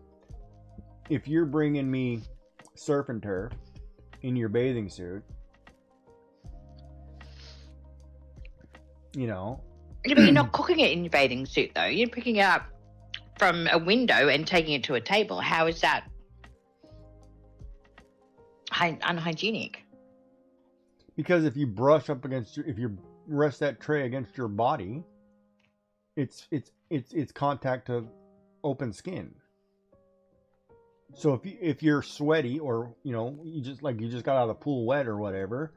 if you're bringing me surf and turf in your bathing suit, you know. Yeah, but you're not cooking it in your bathing suit, though. You're picking it up from a window and taking it to a table. How is that unhygienic? Because if you if you rest that tray against your body, it's contact to open skin. So if you're sweaty, or you just got out of the pool wet or whatever,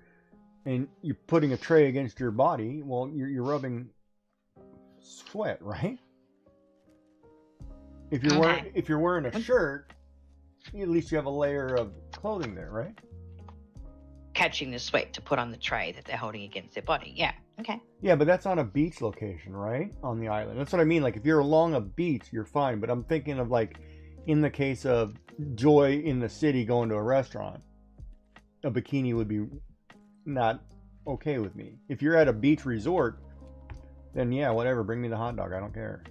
and you're putting a tray against your body, well, you're rubbing sweat, right? If you're wearing a shirt, at least you have a layer of clothing there, right? Catching the sweat to put on the tray that they're holding against their body. Yeah. Okay. Yeah, but that's on a beach location, right? On the island. That's what I mean. Like, if you're along a beach, you're fine. But I'm thinking of, like, in the case of Joy in the city going to a restaurant, a bikini would be not okay with me. If you're at a beach resort, then yeah, whatever. Bring me the hot dog. I don't care.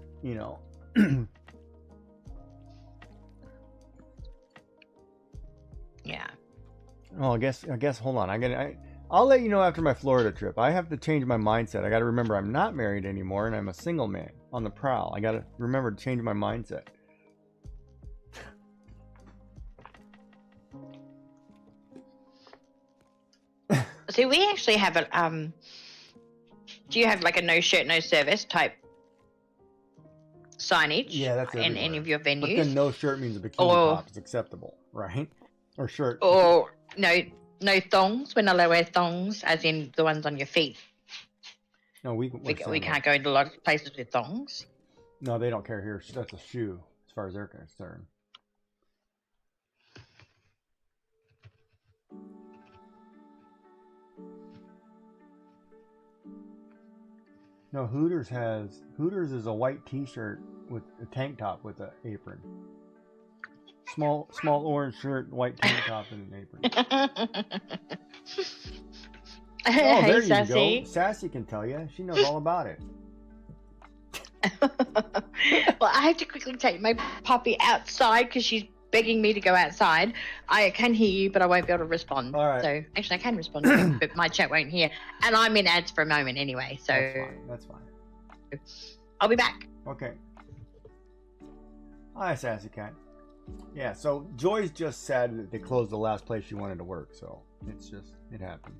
Yeah. Oh, I guess. Hold on. I'll let you know after my Florida trip. I have to change my mindset. I got to remember I'm not married anymore, and I'm a single man on the prowl. I got to remember to change my mindset. See, we actually have a do you have like a no shirt, no service type signage? Yeah, that's in everywhere. any of your But then venues? no shirt means a bikini Or- top is acceptable, right? Or shirt. Or no thongs? We're not allowed to wear thongs, as in the ones on your feet. No, we We can't go into a lot of places with thongs. No, they don't care here. That's a shoe, as far as they're concerned. No, Hooters is a white T-shirt with a tank top with an apron. Small orange shirt, white tank top, and an apron. Oh, Hey, there you Sassy. go. Sassy can tell you. She knows all about it. Well, I have to quickly take my puppy outside because she's begging me to go outside. I can hear you, but I won't be able to respond. All right. So actually, I can respond, to you, but my chat won't hear. And I'm in ads for a moment anyway, so That's fine. I'll be back. Okay. Hi, Sassy Cat. Yeah, so Joy's just sad that they closed the last place she wanted to work, so it happened.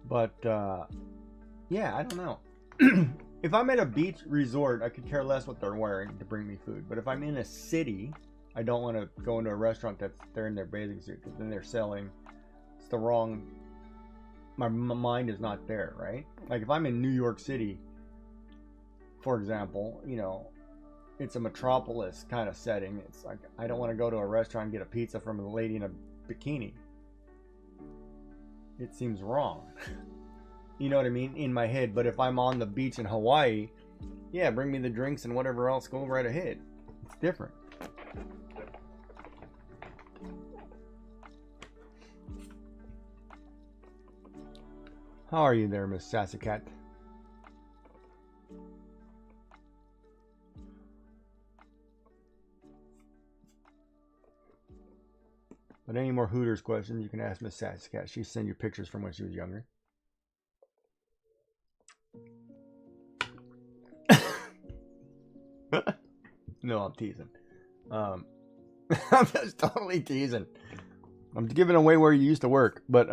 But yeah, I don't know. If I'm at a beach resort, I could care less what they're wearing to bring me food. But if I'm in a city, I don't want to go into a restaurant they're in their bathing suit, because then they're selling. It's the wrong. My mind is not there, right? Like if I'm in New York City, for example, it's a metropolis kind of setting. It's like I don't want to go to a restaurant and get a pizza from a lady in a bikini. It seems wrong. You know what I mean? In my head. But if I'm on the beach in Hawaii, yeah, bring me the drinks and whatever else, go right ahead. It's different. How are you there, Miss Sassy Cat? But any more Hooters questions, you can ask Miss Sassy Cat. She sent you pictures from when she was younger. No, I'm teasing. I'm just totally teasing. I'm giving away where you used to work, but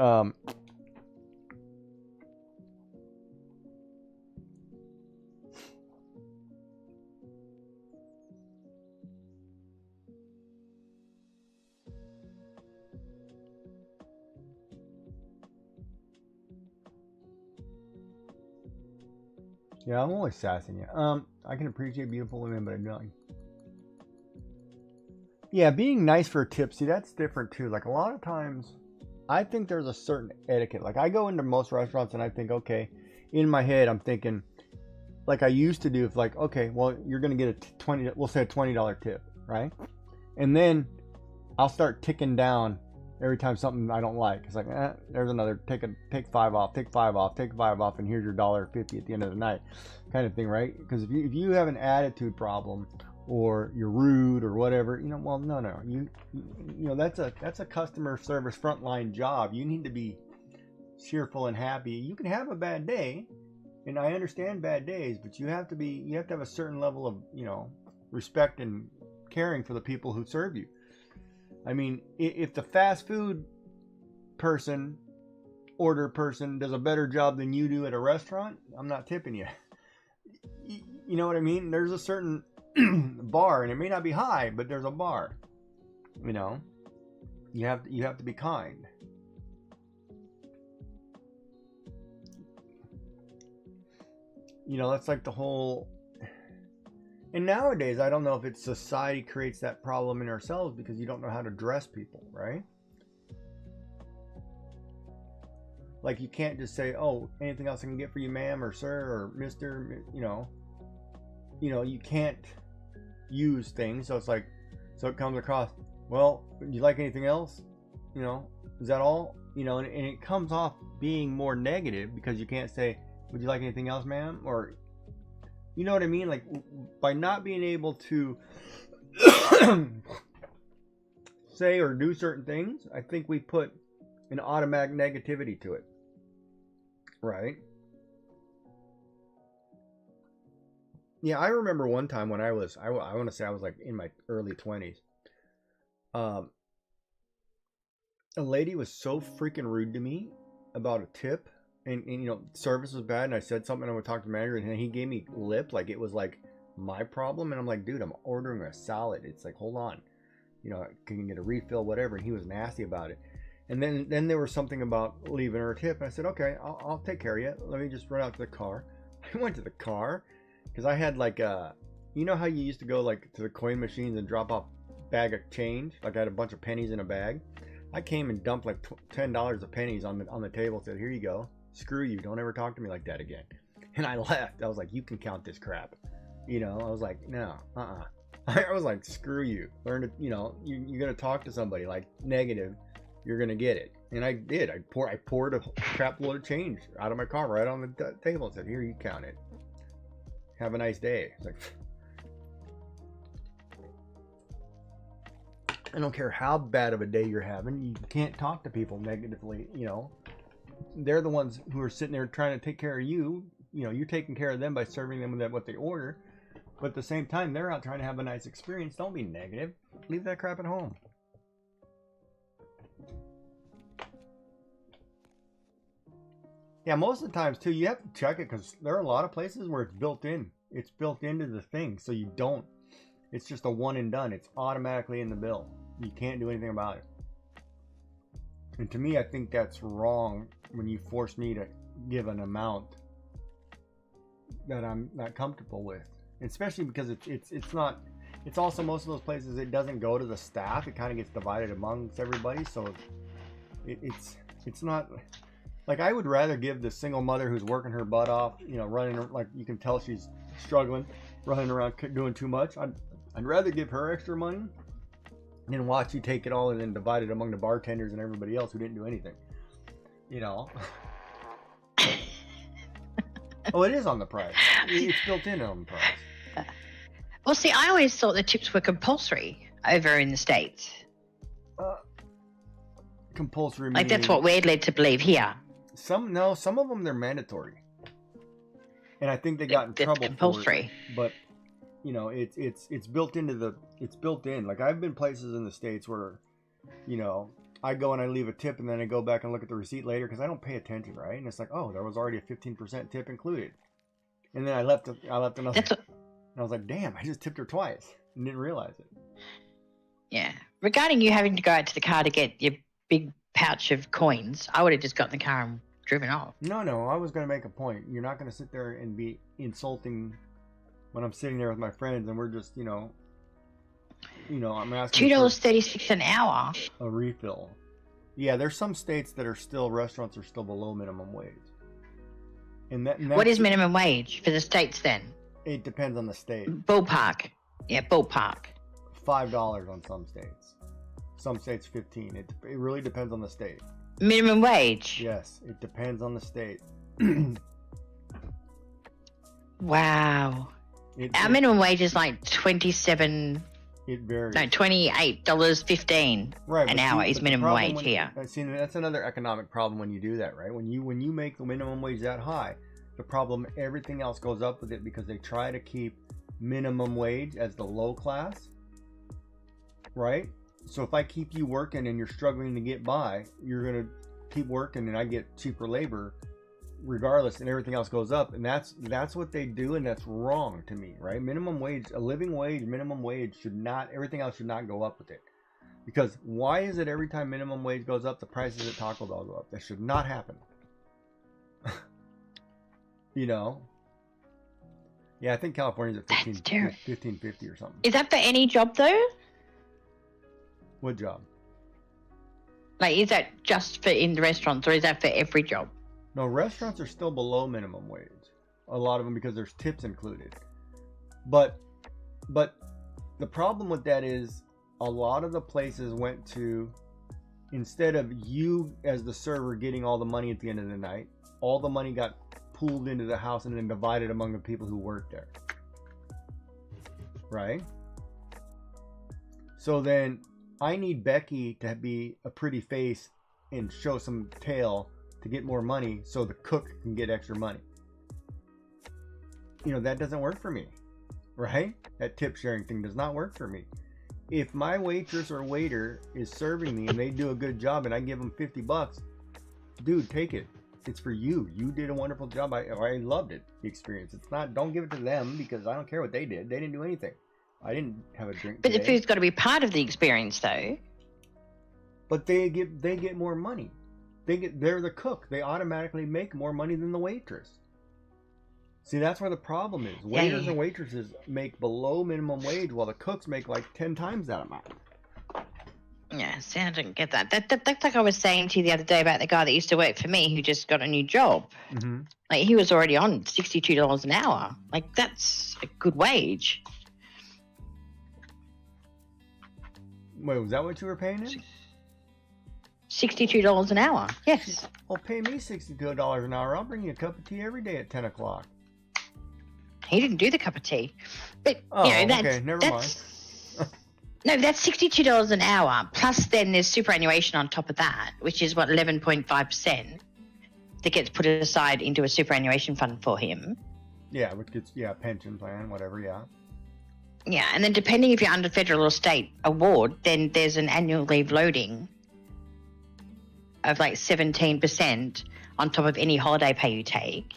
yeah, I'm always sassing you. I can appreciate beautiful women, but I don't. Yeah, being nice for a tip, see, that's different too. Like a lot of times, I think there's a certain etiquette. Like I go into most restaurants and I think, okay, in my head, I'm thinking, like I used to do, if like, okay, well, you're gonna get a we'll say a $20 tip, right? And then I'll start ticking down every time something I don't like. It's like, there's another, take 5 off, take 5 off, take 5 off, and here's your $1.50 at the end of the night, kind of thing, right? Because if you have an attitude problem, or you're rude or whatever, well, no, that's a customer service frontline job. You need to be cheerful and happy. You can have a bad day, and I understand bad days, but you have to have a certain level of respect and caring for the people who serve you. I mean, if the fast food order person does a better job than you do at a restaurant, I'm not tipping you. You know what I mean? There's a certain bar, and it may not be high, but there's a bar. You have to be kind. That's like the whole. And nowadays, I don't know if it's society creates that problem in ourselves because you don't know how to dress people, right? Like you can't just say, "Oh, anything else I can get for you, ma'am, or sir, or mister," you can't use things. So it's like, so it comes across, well, do you like anything else? Is that all? And it comes off being more negative because you can't say, would you like anything else, ma'am? Or, you know what I mean? Like, by not being able to say or do certain things, I think we put an automatic negativity to it. Right? Yeah, I remember one time when I want to say I was like in my early 20s. Um, a lady was so freaking rude to me about a tip, and you know, service was bad, and I said something, I would talk to the manager, and he gave me lip like it was like my problem, and I'm like, dude, I'm ordering a salad. It's like, hold on, you know, can you get a refill, whatever, and he was nasty about it. And then there was something about leaving her a tip, and I said, okay, I'll take care of you. Let me just run out to the car. I went to the car because I had like you know how you used to go like to the coin machines and drop off bag of change? Like I had a bunch of pennies in a bag. I came and dumped like $10 of pennies on the table. Said, here you go. Screw you. Don't ever talk to me like that again. And I left. I was like, you can count this crap. You know, I was like, no, I was like, screw you. Learn to, you know, you're gonna talk to somebody like negative, you're gonna get it. And I did. I poured a crap load of change out of my car right on the table and said, here, you count it. Have a nice day. It's like, I don't care how bad of a day you're having. You can't talk to people negatively, you know. They're the ones who are sitting there trying to take care of you. You know, you're taking care of them by serving them with what they order. But at the same time, they're out trying to have a nice experience. Don't be negative. Leave that crap at home. Yeah, most of the times, too, you have to check it because there are a lot of places where it's built in. It's built into the thing, so you don't. It's just a one and done. It's automatically in the bill. You can't do anything about it. And to me, I think that's wrong when you force me to give an amount that I'm not comfortable with. Especially because it's not. It's also most of those places it doesn't go to the staff. It kind of gets divided amongst everybody. So it's not. Like, I would rather give the single mother who's working her butt off, you know, running, like, you can tell she's struggling, running around doing too much. I'd rather give her extra money than watch you take it all and then divide it among the bartenders and everybody else who didn't do anything. You know? Oh, it is on the price. It's built in on the price. Well, see, I always thought the tips were compulsory over in the States. Compulsory. Like, that's what we're led to believe here. Some of them they're mandatory, and I think they got in trouble compulsory. for it. But you know, it's built into it's built in. Like, I've been places in the States where, you know, I go and I leave a tip, and then I go back and look at the receipt later because I don't pay attention, right? And it's like, oh, there was already a 15% tip included, and then I left another. And I was like, damn, I just tipped her twice and didn't realize it. Yeah. Regarding you having to go out to the car to get your big pouch of coins, I would have just got in the car and driven off. No, I was going to make a point. You're not going to sit there and be insulting when I'm sitting there with my friends and we're just, you know, I'm asking $2.36 an hour. A refill. Yeah, there's some states that are still, restaurants are still below minimum wage. And what is minimum wage for the states then? It depends on the state. Ballpark. Yeah, ballpark. $5 on some states. Some states $15. It really depends on the state. Minimum wage? Yes, it depends on the state. Wow. Our minimum wage is like $27. It varies. No, $28.15 an hour is minimum wage here. See, that's another economic problem when you do that, right? When you make the minimum wage that high, the problem, everything else goes up with it because they try to keep minimum wage as the low class, right? So if I keep you working and you're struggling to get by, you're going to keep working and I get cheaper labor regardless, and everything else goes up. And that's what they do, and that's wrong to me, right? Minimum wage, a living wage, minimum wage should not, everything else should not go up with it. Because why is it every time minimum wage goes up, the prices at Taco Bell go up? That should not happen. You know? Yeah, I think California's at $15.50 or something. Is that for any job though? What job? Like, is that just for in the restaurants, or is that for every job? No, restaurants are still below minimum wage. A lot of them, because there's tips included. But the problem with that is a lot of the places went to, instead of you as the server getting all the money at the end of the night, all the money got pooled into the house and then divided among the people who worked there. Right? So then I need Becky to be a pretty face and show some tail to get more money so the cook can get extra money. You know, that doesn't work for me, right? That tip sharing thing does not work for me. if my waitress or waiter is serving me and they do a good job and I give them $50, dude, take it. It's for you. You did a wonderful job. I loved it. The experience. It's not. Don't give it to them because I don't care what they did. They didn't do anything. I didn't have a drink. But today. the food's got to be part of the experience, though. But they get more money. They're the cook. They automatically make more money than the waitress. See, that's where the problem is. Waiters and waitresses make below minimum wage while the cooks make like 10 times that amount. Yeah, see, I didn't get that. That's like I was saying to you the other day about the guy that used to work for me who just got a new job. Mm-hmm. Like, he was already on $62 an hour. Like, that's a good wage. Wait, was that what you were paying him? $62 an hour. Yes. Well, pay me $62 an hour. I'll bring you a cup of tea every day at 10 o'clock. He didn't do the cup of tea. But, Oh, you know, that's... okay, never mind. No, that's $62 an hour. Plus then there's superannuation on top of that, which is, 11.5% that gets put aside into a superannuation fund for him. Yeah, which gets, pension plan, whatever, yeah. Yeah, and then depending if you're under federal or state award, then there's an annual leave loading of like 17% on top of any holiday pay you take.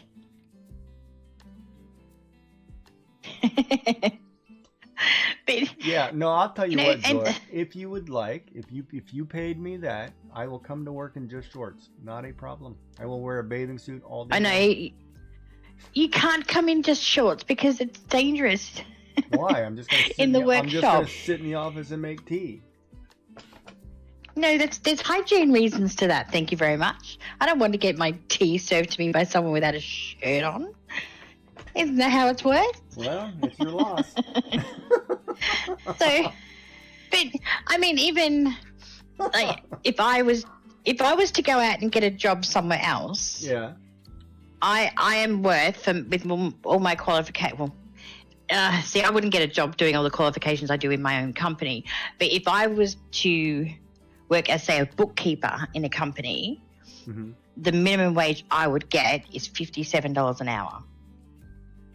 But, Yeah, no, I'll tell you, You know, what, and- Joy. If you would like, if you paid me that, I will come to work in just shorts. Not a problem. I will wear a bathing suit all day. I know you can't come in just shorts because it's dangerous. Why? I'm just gonna sit In the I'm just gonna workshop. sit in the office and make tea. No, there's hygiene reasons to that. Thank you very much. I don't want to get my tea served to me by someone without a shirt on. Isn't that how it's worked? Well, it's your loss. So, but I mean, even like if I was to go out and get a job somewhere else, Yeah. I am worth with all my qualifications. Well, see, I wouldn't get a job doing all the qualifications I do in my own company. But if I was to work as, say, a bookkeeper in a company, Mm-hmm. the minimum wage I would get is $57 an hour.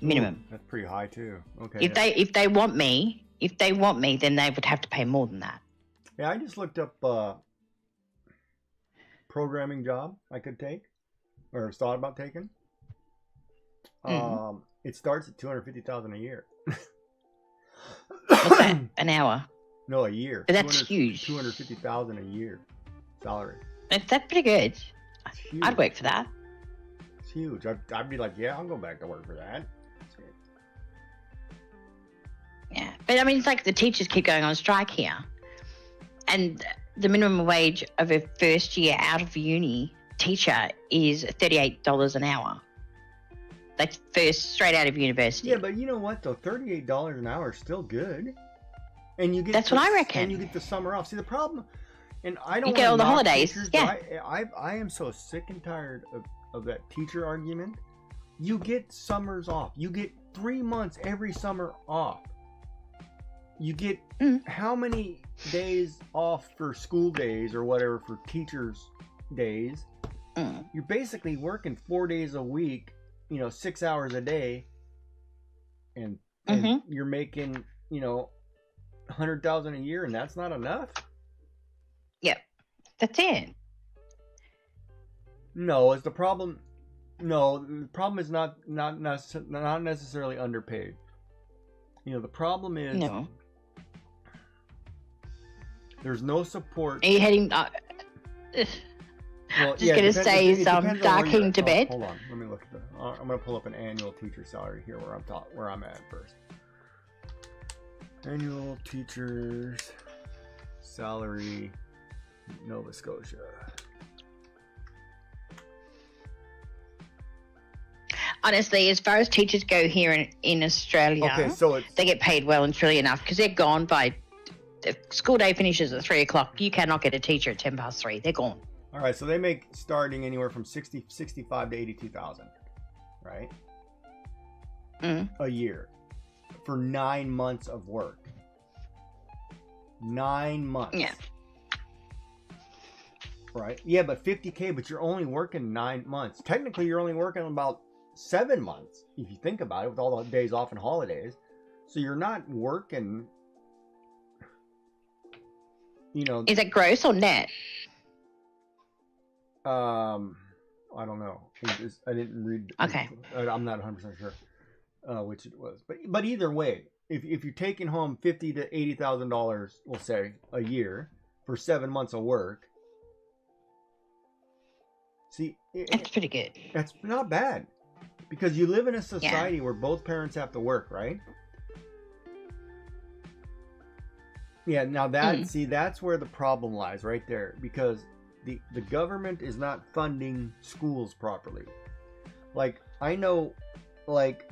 Minimum. That's pretty high too. Okay. If they want me, then they would have to pay more than that. Yeah, I just looked up programming job I could take or thought about taking. Mhm. It starts at $250,000 a year. What's that? An hour. No, a year. But that's huge. $250,000 a year salary. That's pretty good. It's huge. I'd work for that. It's huge. I'd be like, yeah, I'll go back to work for that. Yeah, but I mean, it's like the teachers keep going on strike here, and the minimum wage of a first year out of uni teacher is $38 an hour. That's first straight out of university. Yeah, but you know what though? $38 an hour is still good, and you get That's what I reckon. And you get the summer off. See, the problem, and I don't You get wanna all the knock holidays, teachers, yeah. but I am so sick and tired of that teacher argument. You get summers off. You get 3 months every summer off. You get how many days off for school days or whatever for teachers' days? You're basically working 4 days a week, 6 hours a day, and you're making, $100,000 a year, and that's not enough. Yep, that's it. No, is the problem? No, the problem is not necessarily underpaid. The problem is No. there's no support. Are you heading? Well, Just gonna it say depends some on where darking you're at. to bed. Hold on, let me look at I'm gonna pull up an annual teacher salary here where I'm at first. Annual teachers salary, Nova Scotia. Honestly, as far as teachers go here in Australia, Okay, so it's they get paid well and truly enough because they're gone by. The school day finishes at 3 o'clock. You cannot get a teacher at 3:10. They're gone. all right. So they make starting anywhere from 65 to 82,000, right? A year for 9 months of work. 9 months. Yeah. Right. Yeah, but 50K, but you're only working 9 months. Technically, you're only working about 7 months if you think about it, with all the days off and holidays. So you're not working. you know, Is it gross or net? I don't know. I didn't read. Okay. I'm not 100% sure which it was, but either way, if you're taking home $50,000 to $80,000, we'll say a year for 7 months of work, see, That's pretty good. that's not bad because you live in a society where both parents have to work, right? Yeah. Now that's where the problem lies, right there, because the government is not funding schools properly. Like, I know, like,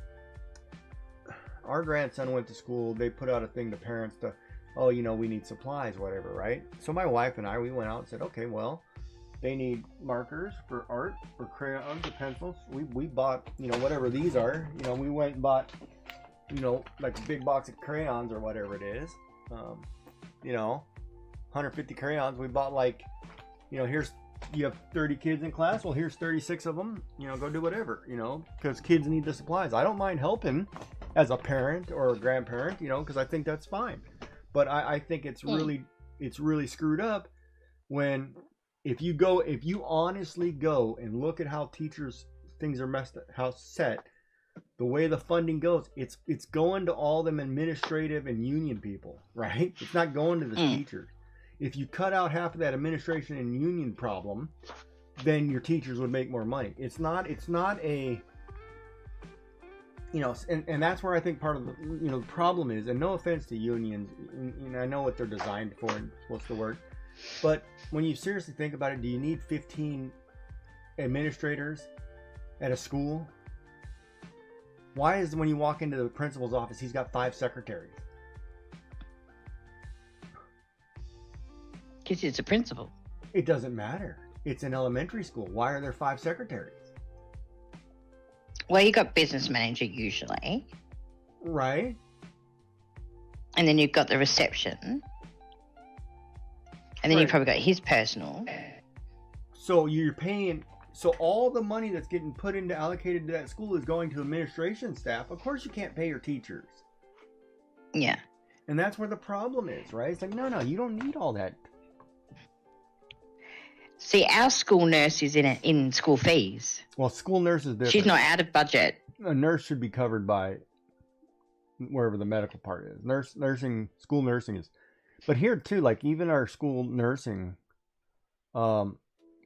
our grandson went to school. They put out a thing to parents to, oh, you know, we need supplies, whatever, right? So my wife and I, we went out and said, okay, well, they need markers for art, or crayons, or pencils. We bought, you know, whatever these are. You know, we went and bought, you know, like a big box of crayons or whatever it is. You know, 150 crayons. We bought, like, you know, you have 30 kids in class. Well, here's 36 of them. You know, go do whatever, you know, because kids need the supplies. I don't mind helping as a parent or a grandparent, you know, because I think that's fine. But I think it's really screwed up when if you honestly go and look at how teachers things are messed up, how set, the way the funding goes, it's going to all them administrative and union people, right? It's not going to the teachers. If you cut out half of that administration and union problem, then your teachers would make more money. It's not a, you know, and that's where I think part of the, you know, the problem is, and no offense to unions, and I know what they're designed for and what's the word, but when you seriously think about it, do you need 15 administrators at a school? Why is when you walk into the principal's office, he's got 5 secretaries? Because it's a principal. It doesn't matter. It's an elementary school. Why are there 5 secretaries? Well, you got business manager usually, Right? and then you've got the reception, and then you've probably got his personal. So you're paying. So all the money that's getting put into allocated to that school is going to administration staff. Of course, you can't pay your teachers, Yeah. and that's where the problem is, right? It's like, no, you don't need all that. See, our school nurse is in school fees. Well, school nurse is different. She's not out of budget. A nurse should be covered by wherever the medical part is. School nursing is. But here too, like even our school nursing, man,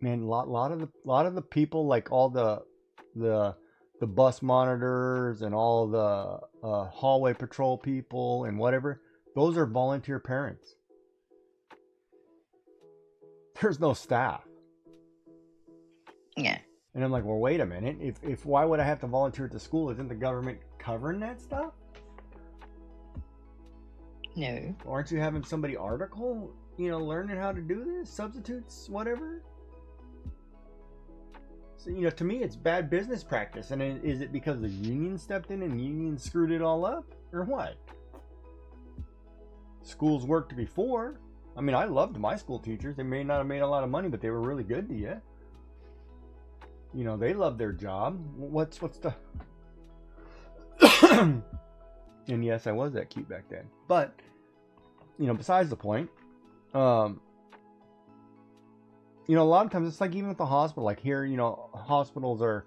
a lot of the people, like all the bus monitors and all the hallway patrol people and whatever, those are volunteer parents. There's no staff. Yeah. And I'm like, well, wait a minute. If why would I have to volunteer at the school? Isn't the government covering that stuff? No. Aren't you having somebody article, you know, learning how to do this? Substitutes, whatever? So, you know, to me, it's bad business practice. And is it because the union stepped in and union screwed it all up? Or what? Schools worked before. I mean, I loved my school teachers. They may not have made a lot of money, but they were really good to you. You know, they loved their job. What's the... And yes, I was that cute back then. But, you know, besides the point, you know, a lot of times it's like even at the hospital, like here, you know, hospitals are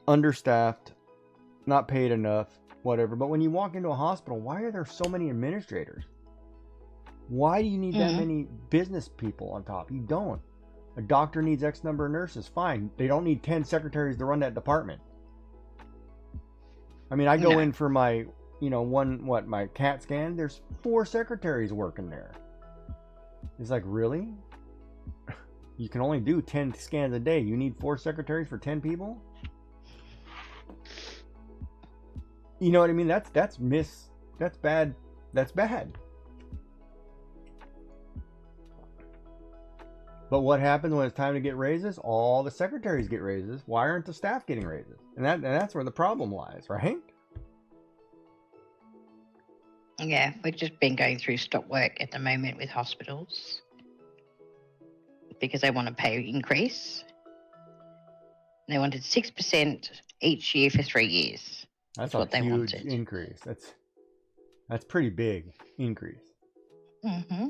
understaffed, not paid enough, whatever. But when you walk into a hospital, why are there so many administrators? Why do you need that many business people on top? You don't. A doctor needs X number of nurses. Fine. They don't need 10 secretaries to run that department. I mean, I go in for my, you know, my CAT scan. There's 4 secretaries working there. It's like, really? You can only do 10 scans a day. You need 4 secretaries for 10 people? You know what I mean? That's bad. That's bad. But what happens when it's time to get raises? All the secretaries get raises. Why aren't the staff getting raises? And that's where the problem lies, right? Yeah, we've just been going through stop work at the moment with hospitals because they want a pay increase. They wanted 6% each year for 3 years. That's what they huge wanted. Increase. That's pretty big increase. Mm-hmm.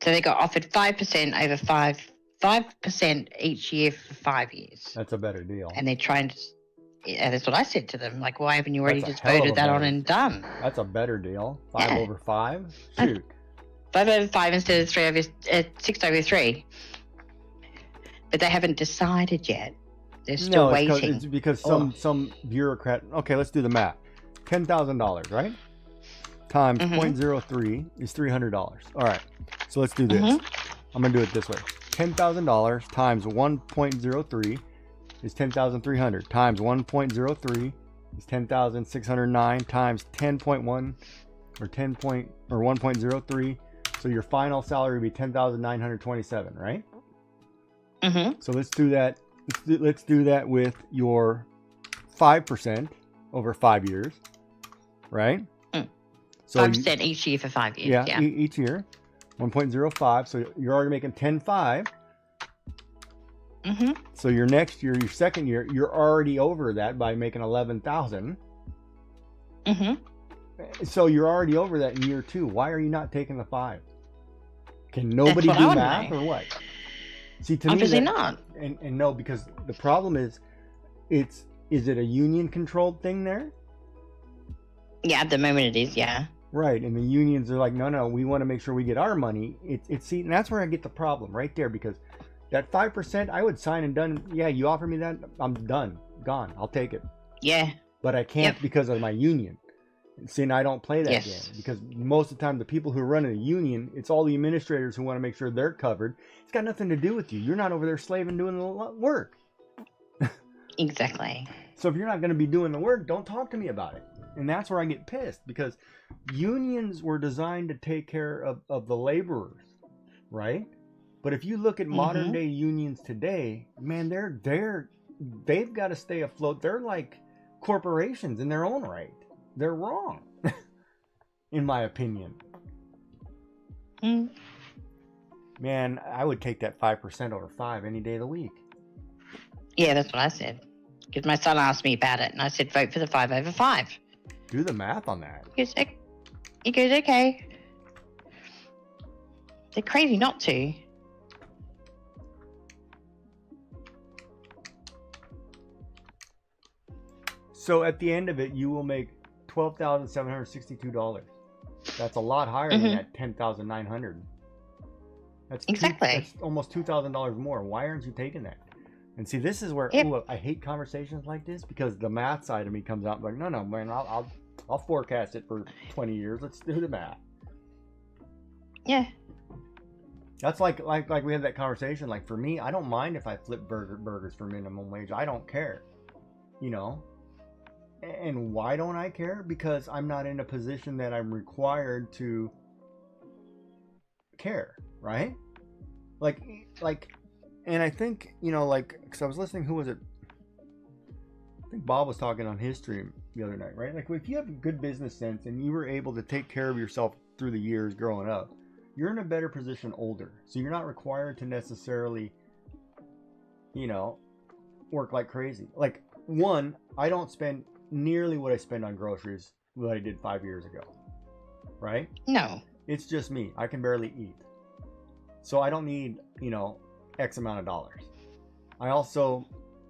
So they got offered 5% over 5% each year for 5 years. That's a better deal. And they're trying to. Yeah, that's what I said to them. Like, why haven't you already That's a just hell of voted a that on better- and done? That's a better deal. 5 Yeah. over 5. Shoot. 5 over 5 instead of 6 over 3. But they haven't decided yet. They're still waiting. It's because some bureaucrat. Okay, let's do the math. $10,000, right? Times Mhm. 0.03 is $300. All right. So let's do this. Mm-hmm. I'm gonna do it this way. $10,000 times 1.03 is 10,300. Times 1.03 is 10,609. Times 10.1 or 1.03. So your final salary would be 10,927, right? Mm-hmm. So let's do that. Let's do that with your 5% over 5 years, right? Mm. So 5% each year for 5 years. Yeah. Each year, 1.05. So you're already making 10.5. Mm-hmm. So your next year, your second year, you're already over that by making 11,000. Mm-hmm. So you're already over that in year 2. Why are you not taking the 5? Can nobody what I do wanna math know. or what? See, to Obviously me, not. And no, because the problem is it a union controlled thing there? Yeah, at the moment it is, yeah. Right, and the unions are like, no, we want to make sure we get our money. See, and that's where I get the problem right there, because that 5%, I would sign and done. Yeah, you offer me that, I'm done, gone. I'll take it, Yeah. but I can't Yep. because of my union. See, and I don't play that Yes. game because most of the time the people who run a union, it's all the administrators who want to make sure they're covered. It's got nothing to do with you. You're not over there slaving doing the work. Exactly. So if you're not going to be doing the work, don't talk to me about it. And that's where I get pissed, because unions were designed to take care of the laborers, right? But if you look at modern day unions today, man, they've got to stay afloat. They're like corporations in their own right. They're wrong, in my opinion. Mm. Man, I would take that 5% over 5 any day of the week. Yeah, that's what I said. Because my son asked me about it, and I said, vote for the 5 over 5. Do the math on that. He goes, okay. They're crazy not to. So at the end of it, you will make $12,762. That's a lot higher than that $10,900. That's Exactly. almost $2,000 more. Why aren't you taking that? And see, this is where I hate conversations like this, because the math side of me comes out like, no, man, I'll forecast it for 20 years. Let's do the math. Yeah. That's like we had that conversation. Like, for me, I don't mind if I flip burgers for minimum wage. I don't care, you know. And why don't I care? Because I'm not in a position that I'm required to care, right? Like, and I think, you know, like, because I was listening, who was it? I think Bob was talking on his stream the other night, right? Like, if you have good business sense and you were able to take care of yourself through the years growing up, you're in a better position older. So you're not required to necessarily, you know, work like crazy. Like, one, I don't spend nearly what I spend on groceries what I did 5 years ago, right? No. It's just me. I can barely eat. So I don't need, you know, X amount of dollars. I also,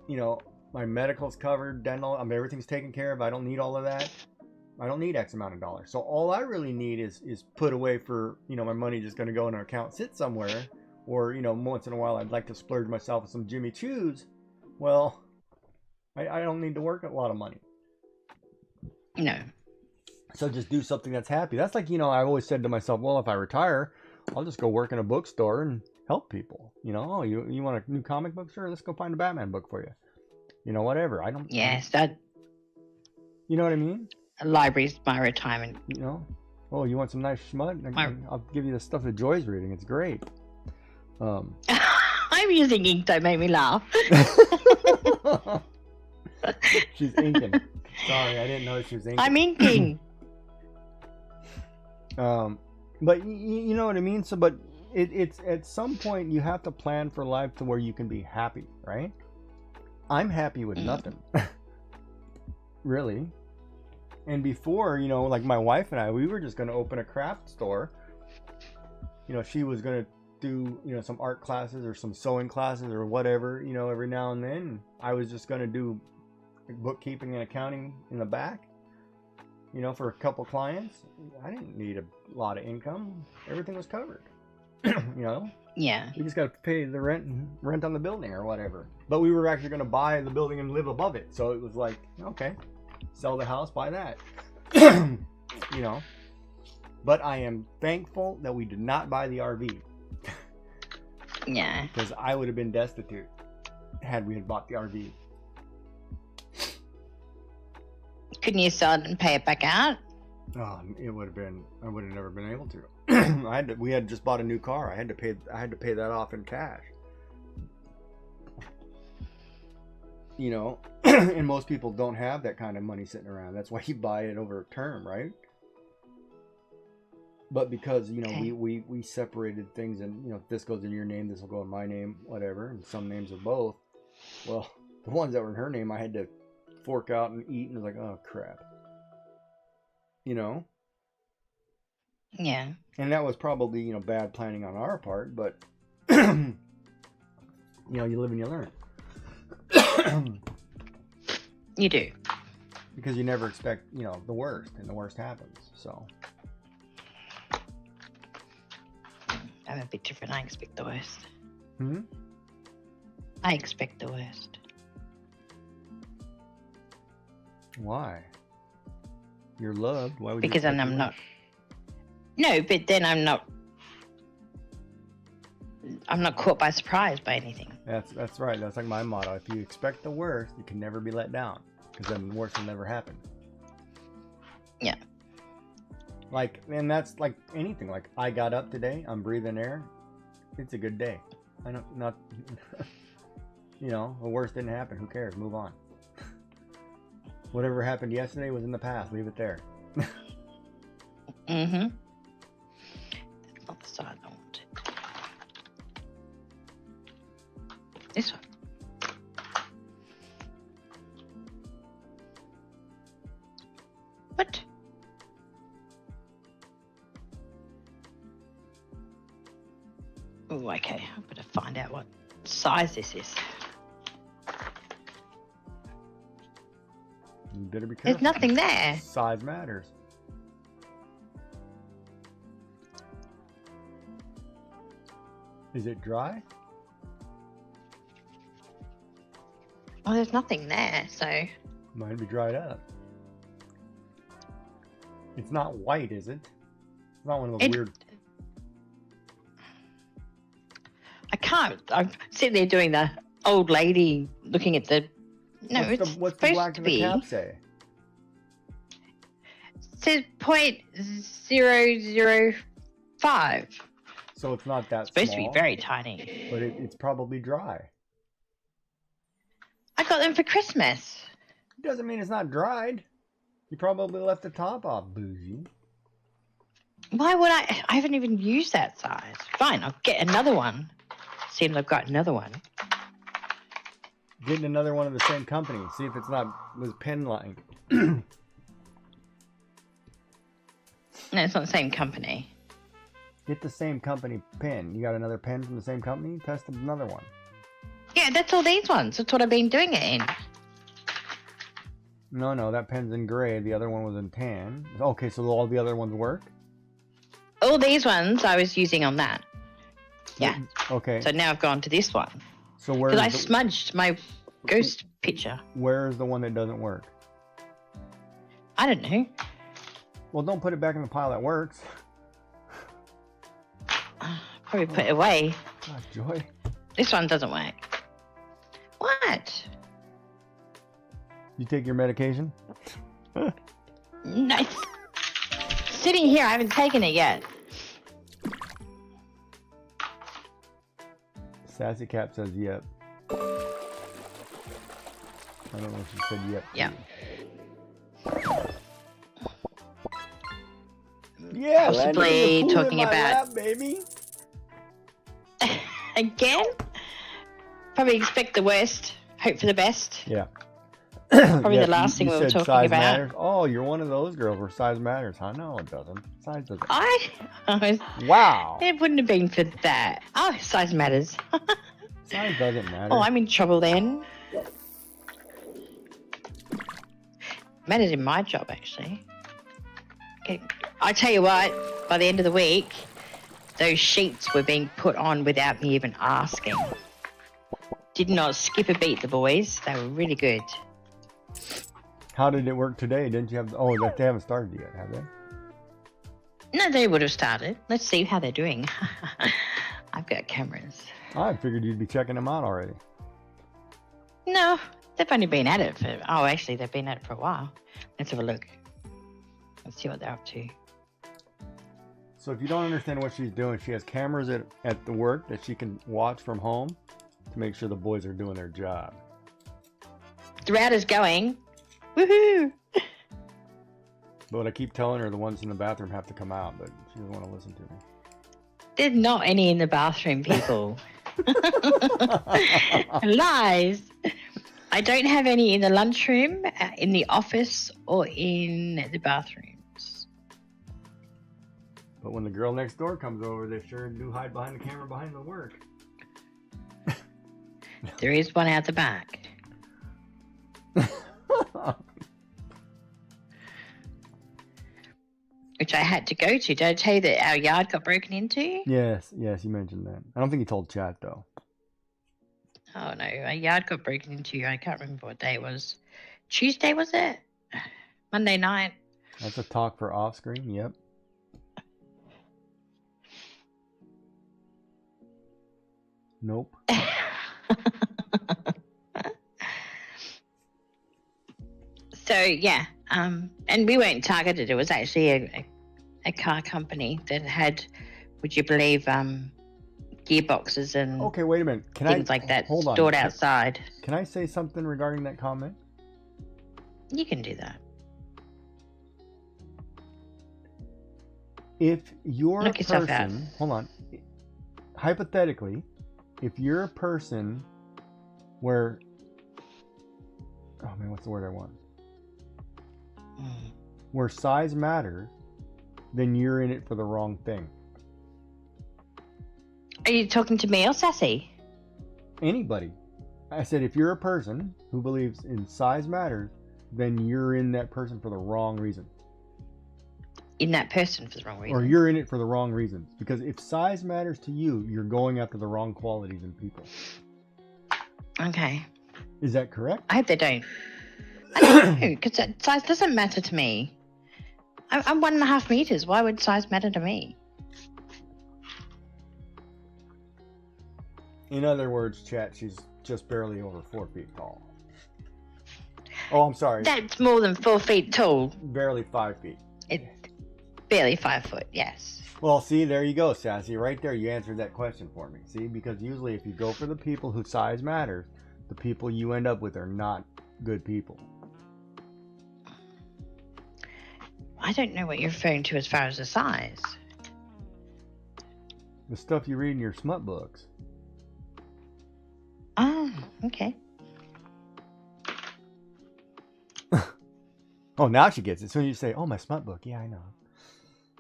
you know, my medical's covered, dental, everything's taken care of. I don't need all of that. I don't need X amount of dollars. So all I really need is put away for, you know, my money just going to go in an account, sit somewhere, or, you know, once in a while I'd like to splurge myself with some Jimmy Choo's. Well, I don't need to work a lot of money. No. So just do something that's happy. That's like, you know, I've always said to myself, well, if I retire, I'll just go work in a bookstore and help people. You know, oh, you want a new comic book? Sure, let's go find a Batman book for you. You know, whatever. Yes, that. You know what I mean? A library's my retirement. You know, oh, you want some nice schmud? I'll give you the stuff that Joy's reading. It's great. I'm using ink. Don't make me laugh. She's inking. Sorry, I didn't know she was inking. I'm inking. But you know what I mean? So, but it's at some point you have to plan for life to where you can be happy, right? I'm happy with nothing. Really. And before, you know, like my wife and I, we were just going to open a craft store. You she was gonna do, some art classes or some sewing classes or whatever, every now and then. I was just gonna do bookkeeping and accounting in the back, for a couple clients. I didn't need a lot of income. Everything was covered. Yeah. We just got to pay the rent on the building or whatever. But we were actually going to buy the building and live above it. So it was like, okay, sell the house, buy that. But I am thankful that we did not buy the RV. Yeah. Because I would have been destitute had we had bought the RV. Couldn't you sell it and pay it back out? Oh, it would have been. I would have never been able to. We had just bought a new car. I had to pay that off in cash. And most people don't have that kind of money sitting around. That's why you buy it over a term, right? But because Okay. we separated things, and this goes in your name, this will go in my name, whatever, and some names are both. Well, the ones that were in her name, I had to fork out and eat, and was like, oh crap. Yeah. And that was probably, bad planning on our part, but, you live and you learn. You do. Because you never expect, the worst, and the worst happens, so. I'm a bit different. I expect the worst. Hmm? I expect the worst. Why? You're loved. Why would you Because expect I'm the not. worst? No, but then I'm not caught by surprise by anything. That's right. That's like my motto. If you expect the worst, you can never be let down. Because then the worst will never happen. Yeah. And that's like anything. Like, I got up today. I'm breathing air. It's a good day. I don't, not, the worst didn't happen. Who cares? Move on. Whatever happened yesterday was in the past. Leave it there. Mm-hmm. That's not the side I wanted. This one. What? Oh, okay. I better find out what size this is. You better be careful. There's nothing there. Size matters. Is it dry? Oh, there's nothing there, so Might be dried up. It's not white, is it? It's not one of those It- weird. I can't. I'm sitting there doing the old lady looking at the. No, it's What's the supposed black to of the be. cap say? It says 0.005. So it's not that It's supposed small, to be very tiny. but it's probably dry. I got them for Christmas. Doesn't mean it's not dried. You probably left the top off, bougie. Why would I? I haven't even used that size. Fine, I'll get another one. Seems I've got another one. Getting another one of the same company. See if it's not this pen line. No, it's not the same company. Get the same company pen. You got another pen from the same company? Test another one. Yeah, that's all these ones. That's what I've been doing it in. No, that pen's in gray. The other one was in tan. Okay, so all the other ones work? All these ones I was using on that. Yeah. Okay. So now I've gone to this one. So where's Because I the, smudged my ghost picture. where's the one that doesn't work? I don't know. Well, don't put it back in the pile that works. Probably put it away. Gosh, Joy. This one doesn't work. What? You take your medication? No. It's sitting here. I haven't taken it yet. Sassy Cap says yep. I don't know if she said yep. Yeah. Yeah, Possibly landed in the pool talking in my about- lap, baby. Again? Probably expect the worst, hope for the best. Yeah. Probably the last thing we were said talking size about. Matters. Oh, you're one of those girls where size matters, huh? No, it doesn't. Size doesn't. Wow. It wouldn't have been for that. Oh, size matters. Size doesn't matter. Oh, I'm in trouble then. Matters in my job, actually. Okay. I tell you what, by the end of the week, those sheets were being put on without me even asking. Did not skip a beat, the boys. They were really good. How did it work today? Didn't you have? Oh, they haven't started yet, have they? No, they would have started. Let's see how they're doing. I've got cameras. I figured you'd be checking them out already. No, they've only been at it for... Oh, actually, they've been at it for a while. Let's have a look. Let's see what they're up to. So if you don't understand what she's doing, she has cameras at the work that she can watch from home to make sure the boys are doing their job. The router's going. Woohoo! But what I keep telling her, the ones in the bathroom have to come out, but she doesn't want to listen to me. There's not any in the bathroom, people. Lies. I don't have any in the lunchroom, in the office, or in the bathrooms. But when the girl next door comes over, they sure do hide behind the camera behind the work. There is one out the back. Which I had to go to. Did I tell you that our yard got broken into? Yes, you mentioned that. I don't think you told chat though. Oh no, our yard got broken into. I can't remember what day it was. Tuesday, was it? Monday night. That's a talk for off screen, yep. Nope. So yeah, and we weren't targeted. It was actually a car company that had, would you believe, gearboxes and Okay, wait a minute. things like that hold on. stored outside. Can I say something regarding that comment? You can do that. If you're Knock a yourself out. person, hold on. Hypothetically, if you're a person where, oh man, what's the word I want? Where size matters, then you're in it for the wrong thing. Are you talking to me or Sassy? Anybody. I said if you're a person who believes in size matters, then you're in that person for the wrong reason. In that person for the wrong reason. Or you're in it for the wrong reasons. Because if size matters to you, you're going after the wrong qualities in people. Okay. Is that correct? I hope they don't. I don't know, because size doesn't matter to me. I'm 1.5 meters. Why would size matter to me? In other words, chat, she's just barely over 4 feet tall. Oh, I'm sorry. That's more than 4 feet tall. Barely 5 feet. It's barely 5 foot, yes. Well, see, there you go, Sassy. Right there, you answered that question for me. See, because usually if you go for the people who size matters, the people you end up with are not good people. I don't know what you're referring to as far as the size. The stuff you read in your smut books. Oh, okay. Oh, now she gets it. So you say, oh, my smut book. Yeah, I know.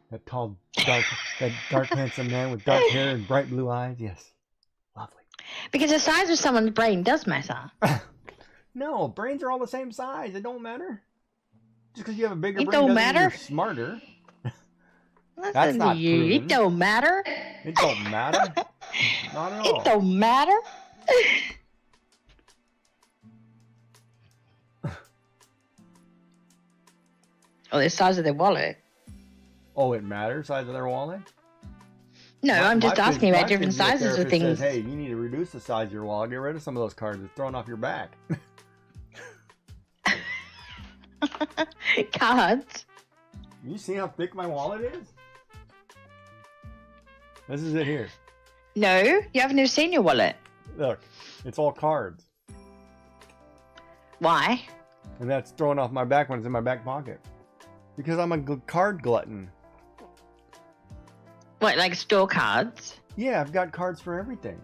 That tall, dark, handsome man with dark hair and bright blue eyes. Yes. Lovely. Because the size of someone's brain does matter. No, brains are all the same size. It don't matter. Just because you have a bigger It brain don't doesn't mean matter. you're smarter. Listen That's not to you. proven. It don't matter. It don't matter. Not at all. It don't matter. Oh, the size of their wallet. Oh, it matters, size of their wallet? No, I'm just asking about different physical sizes of therapist things. Says, hey, you need to reduce the size of your wallet. Get rid of some of those cards. It's thrown off your back. Cards. You see how thick my wallet is? This is it here. No, you haven't even seen your wallet. Look, it's all cards. Why? And that's thrown off my back when it's in my back pocket. Because I'm a card glutton. What, like store cards? Yeah, I've got cards for everything.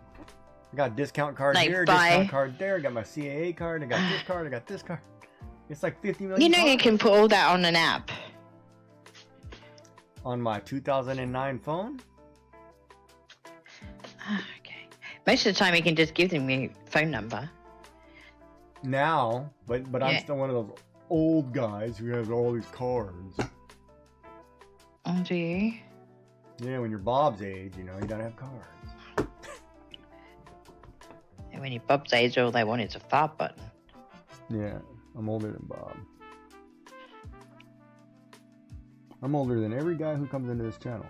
I got discount card Like here, buy- discount card there. I got my CAA card. I got this card. I got this card. It's like 50 million. You know you cars can put all that on an app. on my 2009 phone. Okay. Most of the time you can just give them your phone number. Now, but I'm Yeah. still one of those old guys who has all these cars. Oh, do you? Yeah, when you're Bob's age, you gotta have cars. And when you're Bob's age, all they want is a fart button. Yeah, I'm older than Bob. I'm older than every guy who comes into this channel.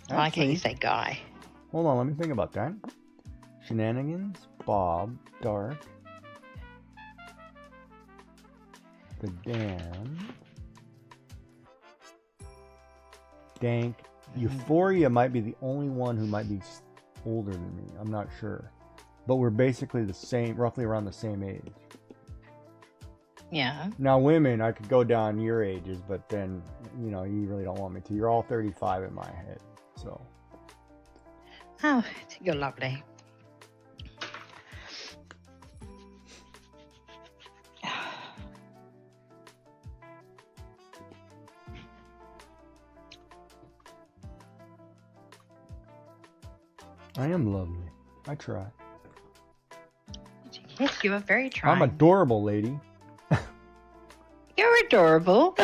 I like how you Actually, say guy. hold on, let me think about that. Shenanigans, Bob, Dark, The Damned, Dank. Euphoria might be the only one who might be older than me. I'm not sure. But we're basically the same, roughly around the same age. Yeah. Now, women, I could go down your ages, but then, you really don't want me to. You're all 35 in my head, so. Oh, you're lovely. I am lovely. I try. Yes, you are very trying. I'm adorable, lady. You're adorable.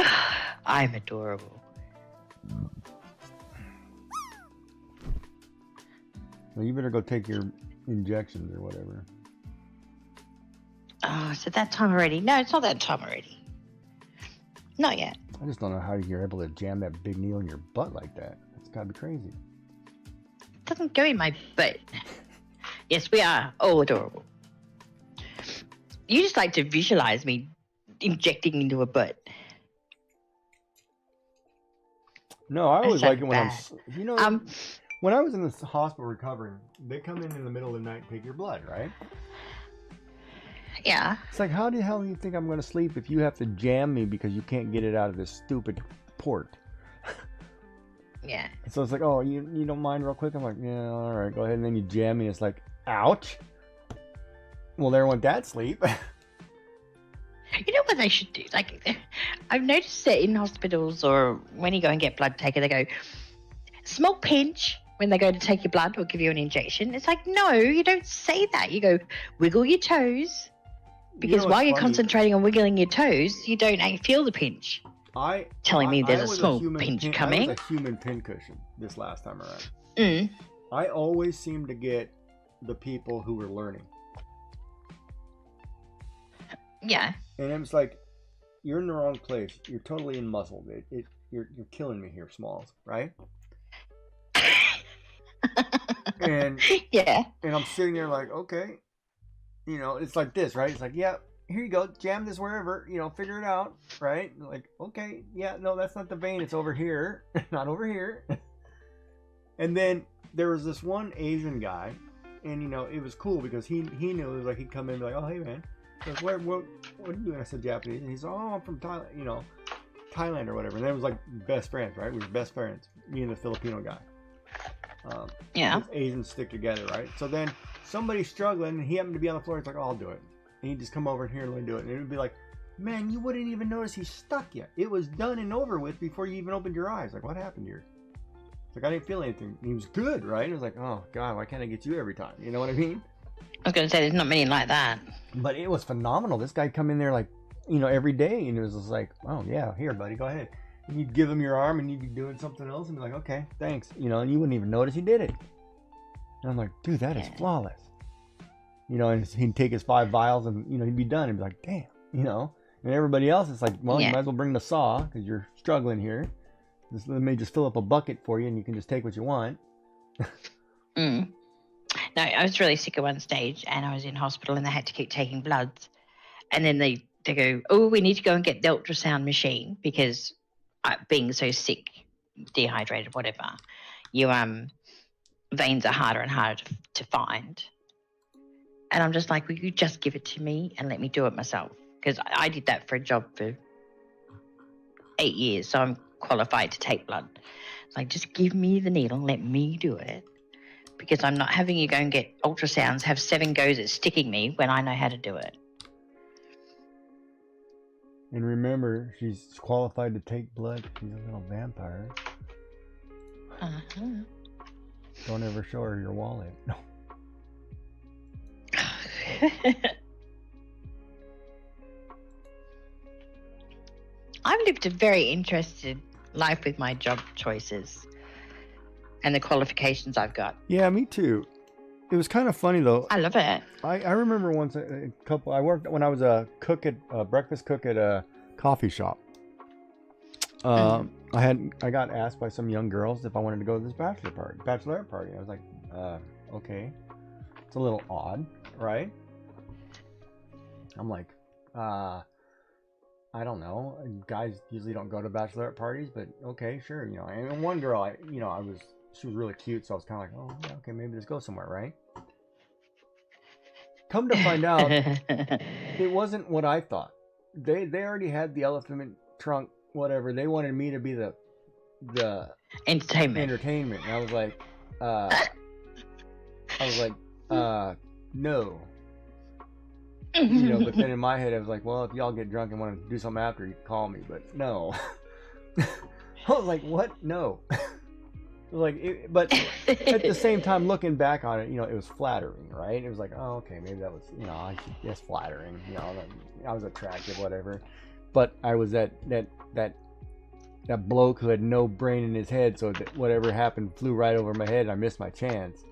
I'm adorable. Well, you better go take your injections or whatever. Oh, is it that time already? No, it's not that time already. Not yet. I just don't know how you're able to jam that big needle in your butt like that. It's gotta be crazy. It doesn't go in my butt. Yes, we are all adorable. You just like to visualize me injecting into a butt. No, I always That's like it when bad. when I was in the hospital recovering, they come in the middle of the night and take your blood, right? Yeah. It's like, how the hell do you think I'm going to sleep if you have to jam me because you can't get it out of this stupid port? Yeah. So it's like, oh, you don't mind real quick? I'm like, yeah, all right, go ahead. And then you jam me. It's like, ouch. Well, there went that sleep. You know what they should do? Like, I've noticed that in hospitals or when you go and get blood taken, they go, small pinch when they go to take your blood or give you an injection. It's like, no, you don't say that. You go, wiggle your toes. Because what's while you're funny? concentrating on wiggling your toes, you don't feel the pinch. Telling me there's a was small human pinch I coming. was a human pincushion this last time around. Mm. I always seem to get the people who were learning. Yeah. And it's like, you're in the wrong place. You're totally in muscle. You're killing me here, Smalls, right? and Yeah. and I'm sitting there like, okay, it's like this, right? It's like, yeah, here you go, jam this wherever, figure it out, right? Like, okay, yeah, no, that's not the vein, it's over here, not over here. And then there was this one Asian guy, and it was cool because he knew. It was like he'd come in and be like, oh, hey man, like, what are you doing? I said Japanese, and he's like, oh, I'm from Thailand, Thailand or whatever. And then it was like best friends, right? We were best friends, me and the Filipino guy. Yeah. Asians stick together, right? So then somebody's struggling, and he happened to be on the floor. He's like, oh, I'll do it. And he'd just come over here and let me do it. And it would be like, man, you wouldn't even notice he's stuck yet. It was done and over with before you even opened your eyes. Like, what happened here? It's like, I didn't feel anything. And he was good, right? And it was like, oh, God, why can't I get you every time? You know what I mean? I was going to say, there's not many like that. But it was phenomenal. This guy come in there like, every day. And it was just like, oh, yeah, here, buddy, go ahead. And you'd give him your arm and you'd be doing something else and be like, okay, thanks. And you wouldn't even notice he did it. And I'm like, dude, that is flawless. And he'd take his 5 vials and, he'd be done and be like, damn, And everybody else is like, well, you might as well bring the saw because you're struggling here. Let me just fill up a bucket for you and you can just take what you want. Mm. No, I was really sick at one stage and I was in hospital and they had to keep taking bloods. And then they go, oh, we need to go and get the ultrasound machine because being so sick, dehydrated, whatever, your veins are harder and harder to find. And I'm just like, will you just give it to me and let me do it myself? Because I did that for a job for 8 years, so I'm qualified to take blood. It's like, just give me the needle, let me do it. because I'm not having you go and get ultrasounds, have 7 goes at sticking me when I know how to do it. And remember, she's qualified to take blood. She's a little vampire. Uh-huh. Don't ever show her your wallet. No. I've lived a very interesting life with my job choices and the qualifications I've got. Yeah, me too. It was kind of funny though. I love it. I remember once I worked when I was a cook at breakfast cook at a coffee shop. I got asked by some young girls if I wanted to go to this bachelorette party. I was like, okay, it's a little odd, right? I'm like, I don't know. Guys usually don't go to bachelorette parties, but okay, sure. You know, and one girl, she was really cute, so I was kind of like, oh, yeah, okay, maybe let's go somewhere, right? Come to find out, it wasn't what I thought. They already had the elephant trunk, whatever. They wanted me to be the entertainment. And I was like, no. You know, but then in my head, I was like, well, if y'all get drunk and want to do something after, you can call me, but no. I was like, what? No. Like, but at the same time, looking back on it, you know, it was flattering, right? It was like, oh, okay, maybe that was, you know, it's flattering, you know, I was attractive, whatever. But I was that bloke who had no brain in his head, so that whatever happened flew right over my head, and I missed my chance.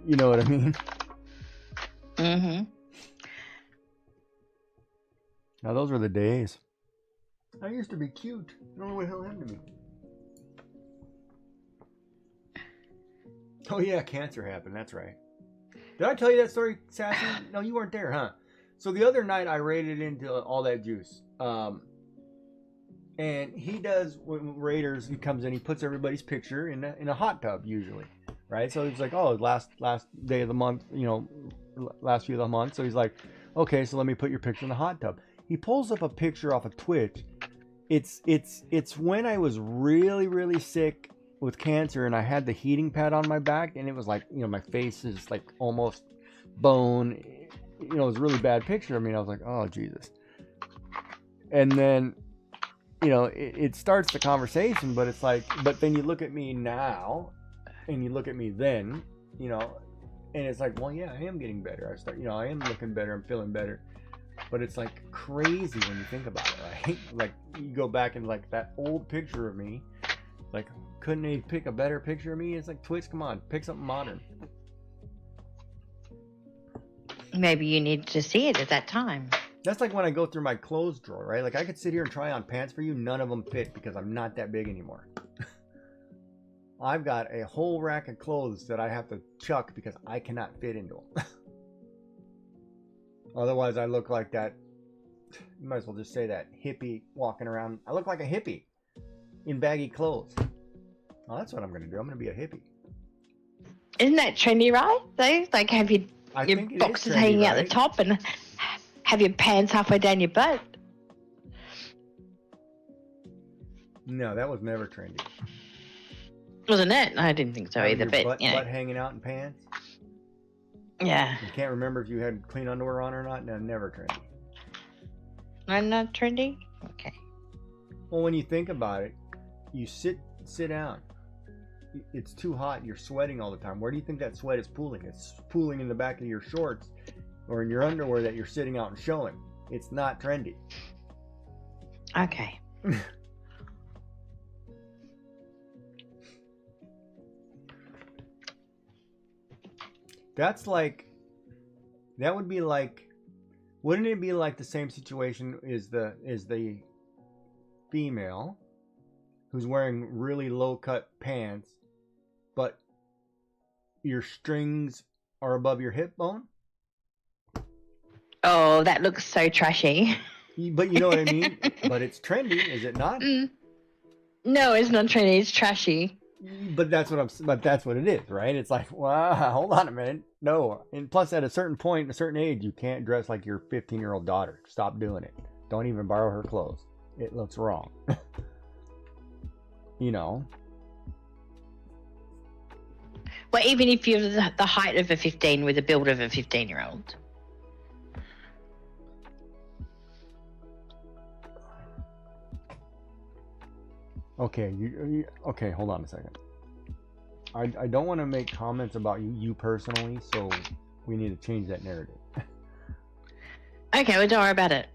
You know what I mean? Mm-hmm. Now those were the days. I used to be cute. I don't know what the hell happened to me. Oh yeah, cancer happened. That's right. Did I tell you that story, Sassy? No, you weren't there, huh? So the other night I raided into All That Juice. And he does, when Raiders, he comes in, he puts everybody's picture in a hot tub usually, right? So he's like, oh, last day of the month, you know, last few of the month. So he's like, okay, so let me put your picture in the hot tub. He pulls up a picture off of Twitch. It's when I was really, really sick with cancer and I had the heating pad on my back and it was like, you know, my face is like almost bone. You know, it was a really bad picture. I mean, I was like, oh, Jesus. And then, you know, it starts the conversation, but it's like, but then you look at me now and you look at me then, you know, and it's like, well, yeah, I am getting better. I am looking better. I'm feeling better. But it's like crazy when you think about it, right? Like you go back and like that old picture of me, like couldn't they pick a better picture of me? It's like, Twitch, come on, pick something modern. Maybe you needed to see it at that time. That's like when I go through my clothes drawer, right? Like I could sit here and try on pants for you. None of them fit because I'm not that big anymore. I've got a whole rack of clothes that I have to chuck because I cannot fit into them. Otherwise, I look like that. You might as well just say that hippie walking around. I look like a hippie in baggy clothes. Well, that's what I'm going to do. I'm going to be a hippie. Isn't that trendy, right? Though, like have your boxes hanging out the top and have your pants halfway down your butt. No, that was never trendy. Wasn't it? I didn't think so either. But butt hanging out in pants. Yeah. You can't remember if you had clean underwear on or not? No, never trendy. I'm not trendy? Okay. Well, when you think about it, you sit down. It's too hot. You're sweating all the time. Where do you think that sweat is pooling? It's pooling in the back of your shorts or in your underwear that you're sitting out and showing. It's not trendy. Okay. That's like, that would be like, wouldn't it be like the same situation is the female who's wearing really low cut pants, but your strings are above your hip bone? Oh, that looks so trashy. But you know what I mean? But it's trendy, is it not? No, it's not trendy. It's trashy. But that's what it is, right? It's like, wow, hold on a minute. No. And plus at a certain point, a certain age, you can't dress like your 15-year-old daughter. Stop doing it. Don't even borrow her clothes. It looks wrong. you know. Well, even if you're the height of a 15 with the build of a 15-year-old. Okay, okay, hold on a second. I don't want to make comments about you personally, so we need to change that narrative. Okay, well, don't worry about it.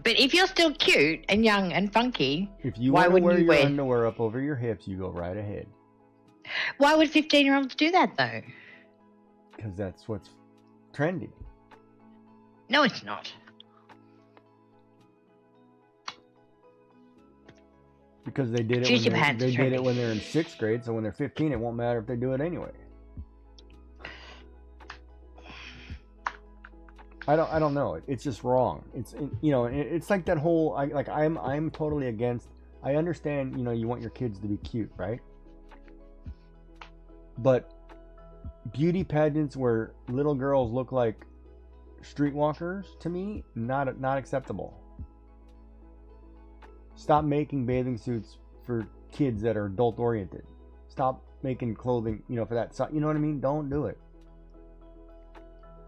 But if you're still cute and young and funky, If you why want to wouldn't wear you your wear? underwear up over your hips, you go right ahead. Why would 15-year-olds do that though? Because that's what's trendy. No, it's not. Because they did it Juicy when pants they are did it trendy. when they're in 6th grade, so when they're 15, it won't matter if they do it anyway. I don't know. It's just wrong. It's like that whole I'm totally against. I understand, you want your kids to be cute, right? But beauty pageants where little girls look like streetwalkers, to me, not acceptable. Stop making bathing suits for kids that are adult oriented. Stop making clothing, for that. You know what I mean? Don't do it.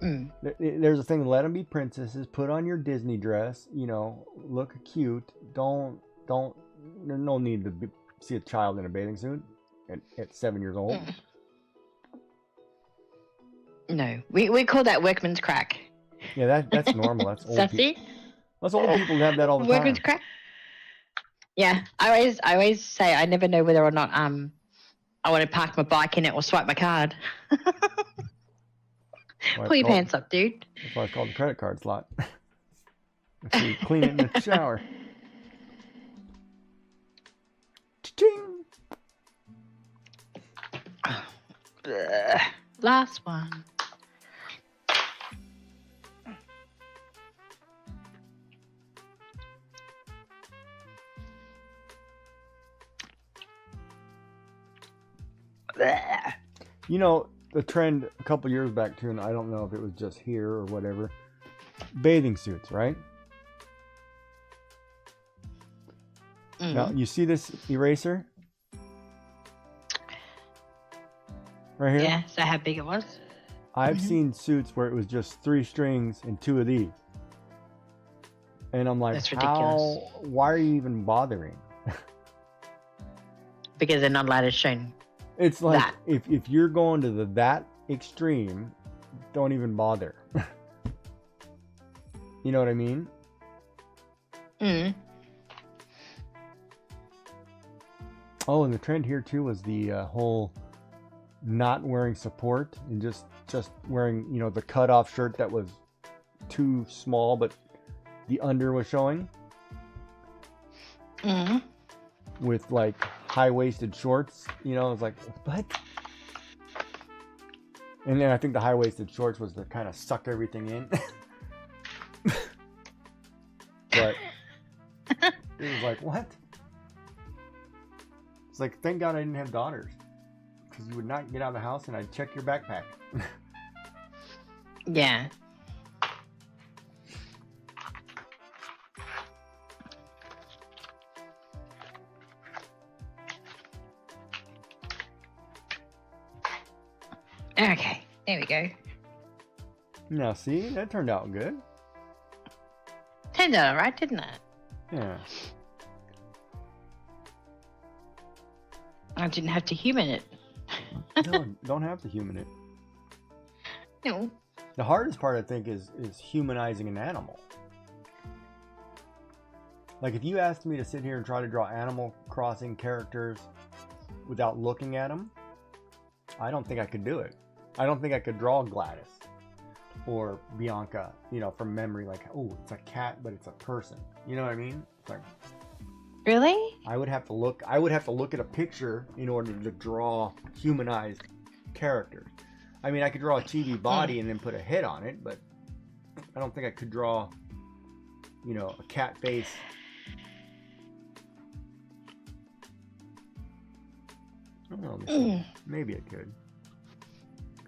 Mm. There's a thing. Let them be princesses. Put on your Disney dress. Look cute. Don't. There's no need to see a child in a bathing suit at 7 years old. Mm. No, we call that workman's crack. Yeah, that's normal. That's old people. Sassy. That's old people who have that all the time. Workman's crack. Yeah, I always say I never know whether or not I want to park my bike in it or swipe my card. Pull your pants up, dude. That's why it's called the credit card slot. So you clean it in the shower. Ching. Last one. The trend a couple years back too, and I don't know if it was just here or whatever. Bathing suits, right? Mm. Now, you see this eraser? Right here? Yeah, so how big it was? I've seen suits where it was just 3 strings and 2 of these. And I'm like, That's ridiculous. why are you even bothering? Because they're not allowed to show. It's like, That. if you're going to that extreme, don't even bother. You know what I mean? Mm. Oh, and the trend here too was the whole not wearing support and just wearing, the cutoff shirt that was too small, but the under was showing. Mm. With like high-waisted shorts, it's like, what? And then I think the high-waisted shorts was to kind of suck everything in. But it was like, what? It's like, thank God I didn't have daughters, because you would not get out of the house and I'd check your backpack. Yeah. Okay, there we go. Now, see, that turned out good. Turned out alright, didn't it? Yeah. I didn't have to human it. No, don't have to human it. No. The hardest part, I think, is humanizing an animal. Like, if you asked me to sit here and try to draw Animal Crossing characters without looking at them, I don't think I could do it. I don't think I could draw Gladys or Bianca, from memory, like, oh, it's a cat, but it's a person. You know what I mean? It's like, Really? I would have to look at a picture in order to draw humanized characters. I mean, I could draw a chibi body and then put a head on it, but I don't think I could draw, a cat face. I don't know. Maybe I could.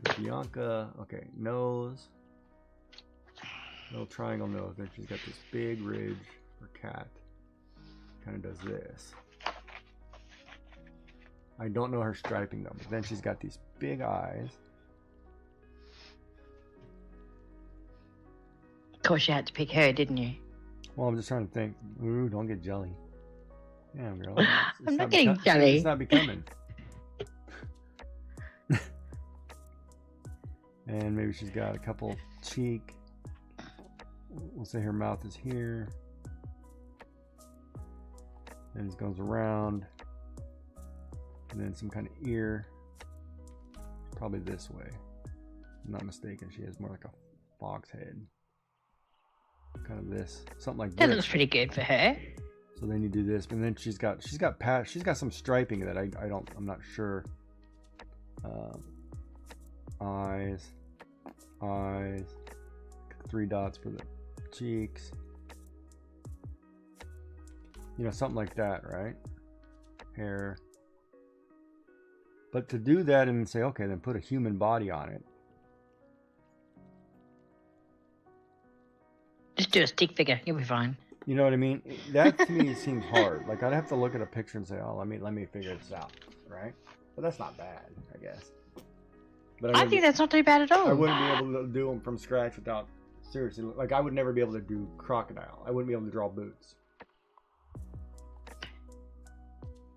'Cause Bianca, okay, nose. Little triangle nose. Then she's got this big ridge for cat. Kind of does this. I don't know her striping though. But then she's got these big eyes. Of course, you had to pick her, didn't you? Well, I'm just trying to think. Ooh, don't get jelly. Damn, girl. I'm not getting jelly. It's not becoming. And maybe she's got a couple cheek. We'll say her mouth is here. Then it goes around. And then some kind of ear. Probably this way. If I'm not mistaken, she has more like a fox head. Kind of this. Something like That this. looks pretty good for her. So then you do this, and then she's got some striping that I'm not sure. Eyes, 3 dots for the cheeks. You know, something like that, right? Hair. But to do that and say, okay, then put a human body on it. Just do a stick figure. You'll be fine. You know what I mean? That to me seems hard. Like I'd have to look at a picture and say, "Oh, let me figure this out," right? But that's not bad, I guess. But I think that's not too bad at all. I wouldn't be able to do them from scratch without seriously. Like I would never be able to do crocodile. I wouldn't be able to draw boots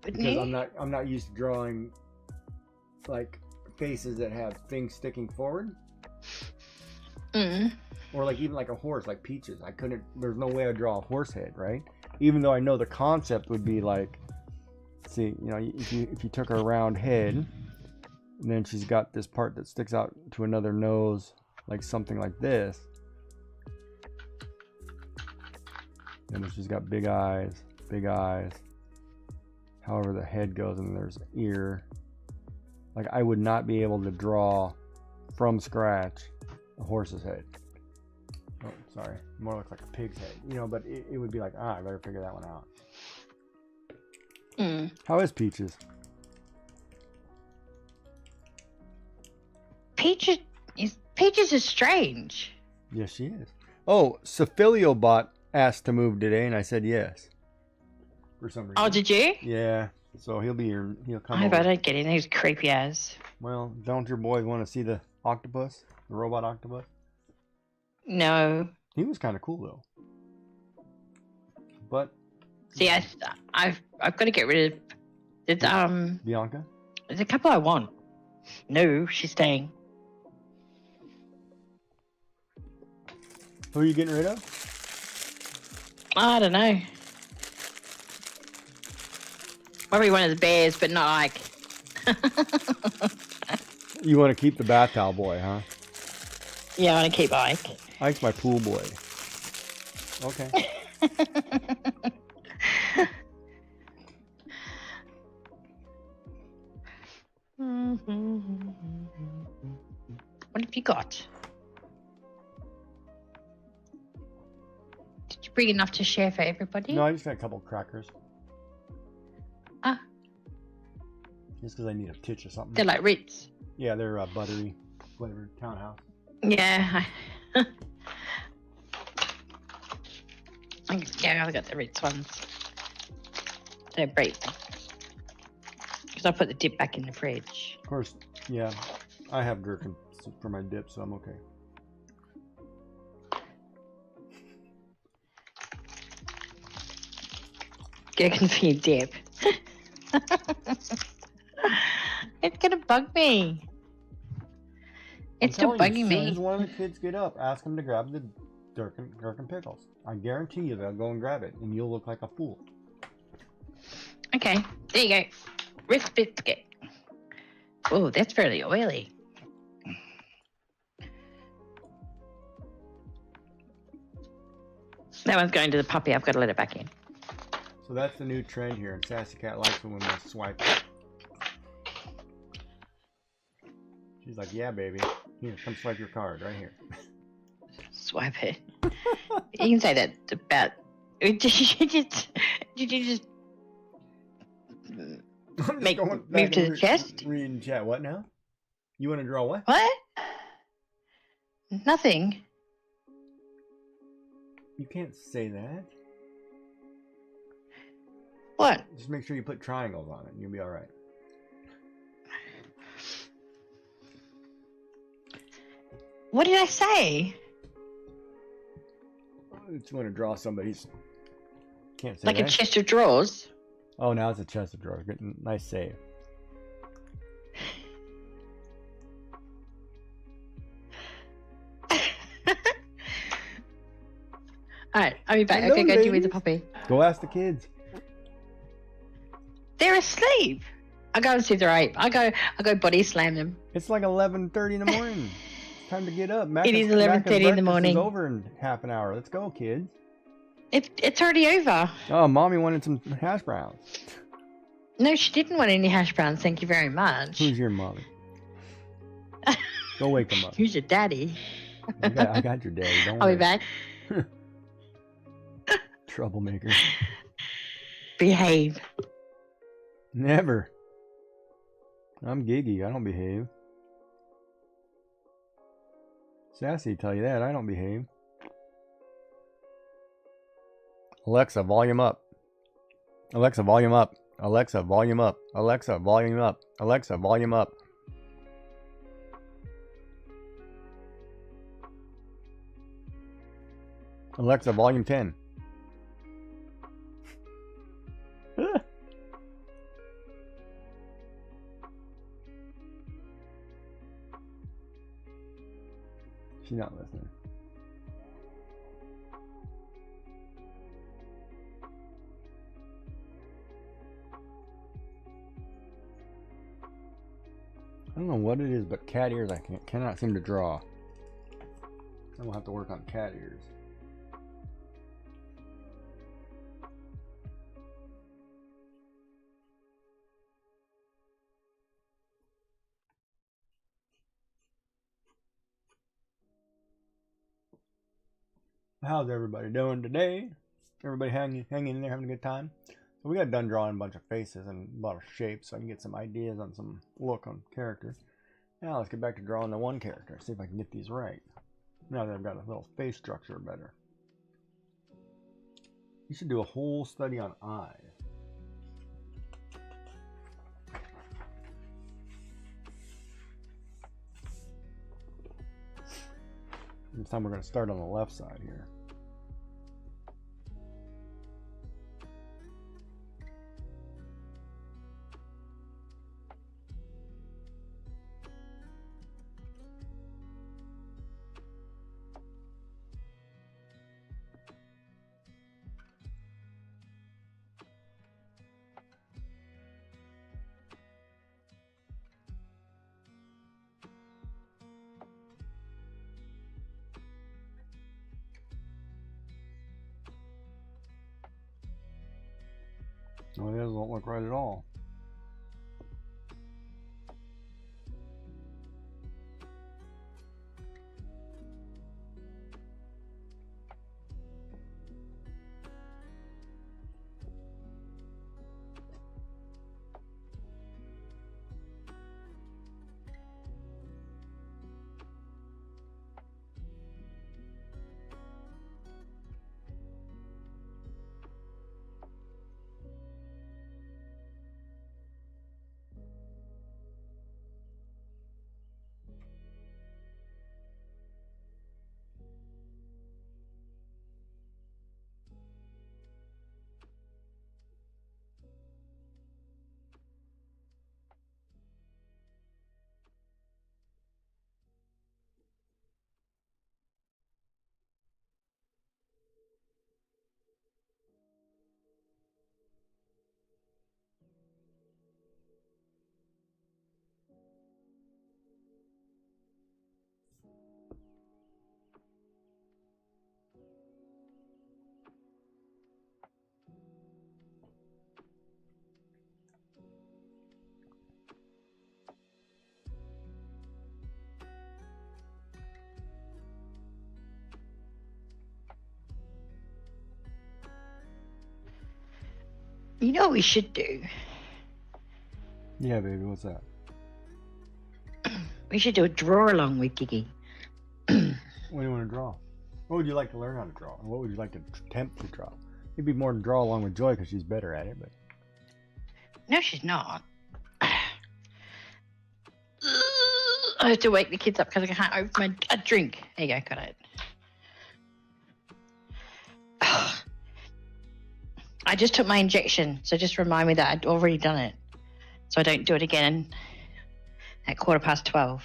because I'm not used to drawing like faces that have things sticking forward. Or like even like a horse, like Peaches. I couldn't. There's no way I'd draw a horse head, right? Even though I know the concept would be like, see, you know, if you took her round head, and then she's got this part that sticks out to another nose, like something like this. And then she's got big eyes. However the head goes, and there's ear. Like I would not be able to draw from scratch a horse's head. Oh, sorry. More looks like a pig's head. You know, but it would be like, I better figure that one out. How is Peaches? Peaches is strange. Yes, she is. Oh, Sophiliobot asked to move today, and I said yes. For some reason. Oh, did you? Yeah. So he'll be here. He'll come I hope over. I don't get in these creepy ass. Well, don't your boys want to see the octopus? The robot octopus? No. He was kind of cool, though. But... See, I've got to get rid of... Bianca? There's a couple I want. No, she's staying. Who are you getting rid of? I don't know. Probably one of the bears, but not Ike. You want to keep the bath towel boy, huh? Yeah, I want to keep Ike. Ike's my pool boy. Okay. What have you got? Did you bring enough to share for everybody? No, I just got a couple crackers. Ah. Just because I need a titch or something. They're like Ritz. Yeah, they're buttery flavored Townhouse. Yeah. Yeah, I got the Ritz ones. They're great. Because I put the dip back in the fridge. Of course, yeah. I have gherkin for my dip, so I'm okay. Gherkin for your dip. It's gonna bug me. It's still bugging As soon as me. one of the kids get up, ask them to grab the gherkin pickles. I guarantee you they'll go and grab it, and you'll look like a fool. Okay, there you go. Ritz biscuit. Oh, that's fairly oily. That one's going to the puppy. I've got to let it back in. So that's the new trend here, and Sassy Cat likes it when we swipe it. She's like, yeah, baby. Here, come swipe your card right here. Swipe it. You can say that about. Did you just I'm Make- just going move back to and the chest? Reading chat. What now? You want to draw what? what? Nothing. You can't say that. What? Just make sure you put triangles on it, and you'll be all right. What did I say? It's want to draw somebody's. Can't say Like that. a chest of drawers? Oh, now it's a chest of drawers. Good, nice save. Alright, I'll be back. Hello, Okay, go deal with the ladies. puppy. Go ask the kids. They're asleep. I go and see if they're asleep. I go body slam them. It's like 11:30 in the morning. It's time to get up. It is 11:30 in the morning. It's over in half an hour. Let's go, kids. It's already over. Oh, mommy wanted some hash browns. No, she didn't want any hash browns. Thank you very much. Who's your mommy? Go wake them up. Who's your daddy? I got your daddy. Don't I'll worry. be back. Troublemaker. Behave. Never. I'm Giggy. I don't behave. Sassy, tell you that. I don't behave. Alexa, volume up. Alexa, volume up. Alexa, volume up. Alexa, volume up. Alexa, volume up. Alexa, volume 10. She's not listening. I don't know what it is, but cat ears I cannot seem to draw. I'm gonna have to work on cat ears. How's everybody doing today? Everybody hanging in there, having a good time? So we got done drawing a bunch of faces and a lot of shapes, so I can get some ideas on some look on characters. Now let's get back to drawing the one character. See if I can get these right. Now that I've got a little face structure better. You should do a whole study on eyes. This time we're going to start on the left side here. Oh, it doesn't look right at all. You know what we should do? Yeah, baby, what's that? We should do a draw along with Giggy. What do you want to draw? What would you like to learn how to draw? And what would you like to attempt to draw? It'd be more to draw along with Joy because she's better at it, but No, she's not. I have to wake the kids up because I can't open a drink. There you go, got it. I just took my injection, so just remind me that I'd already done it, so I don't do it again at 12:15.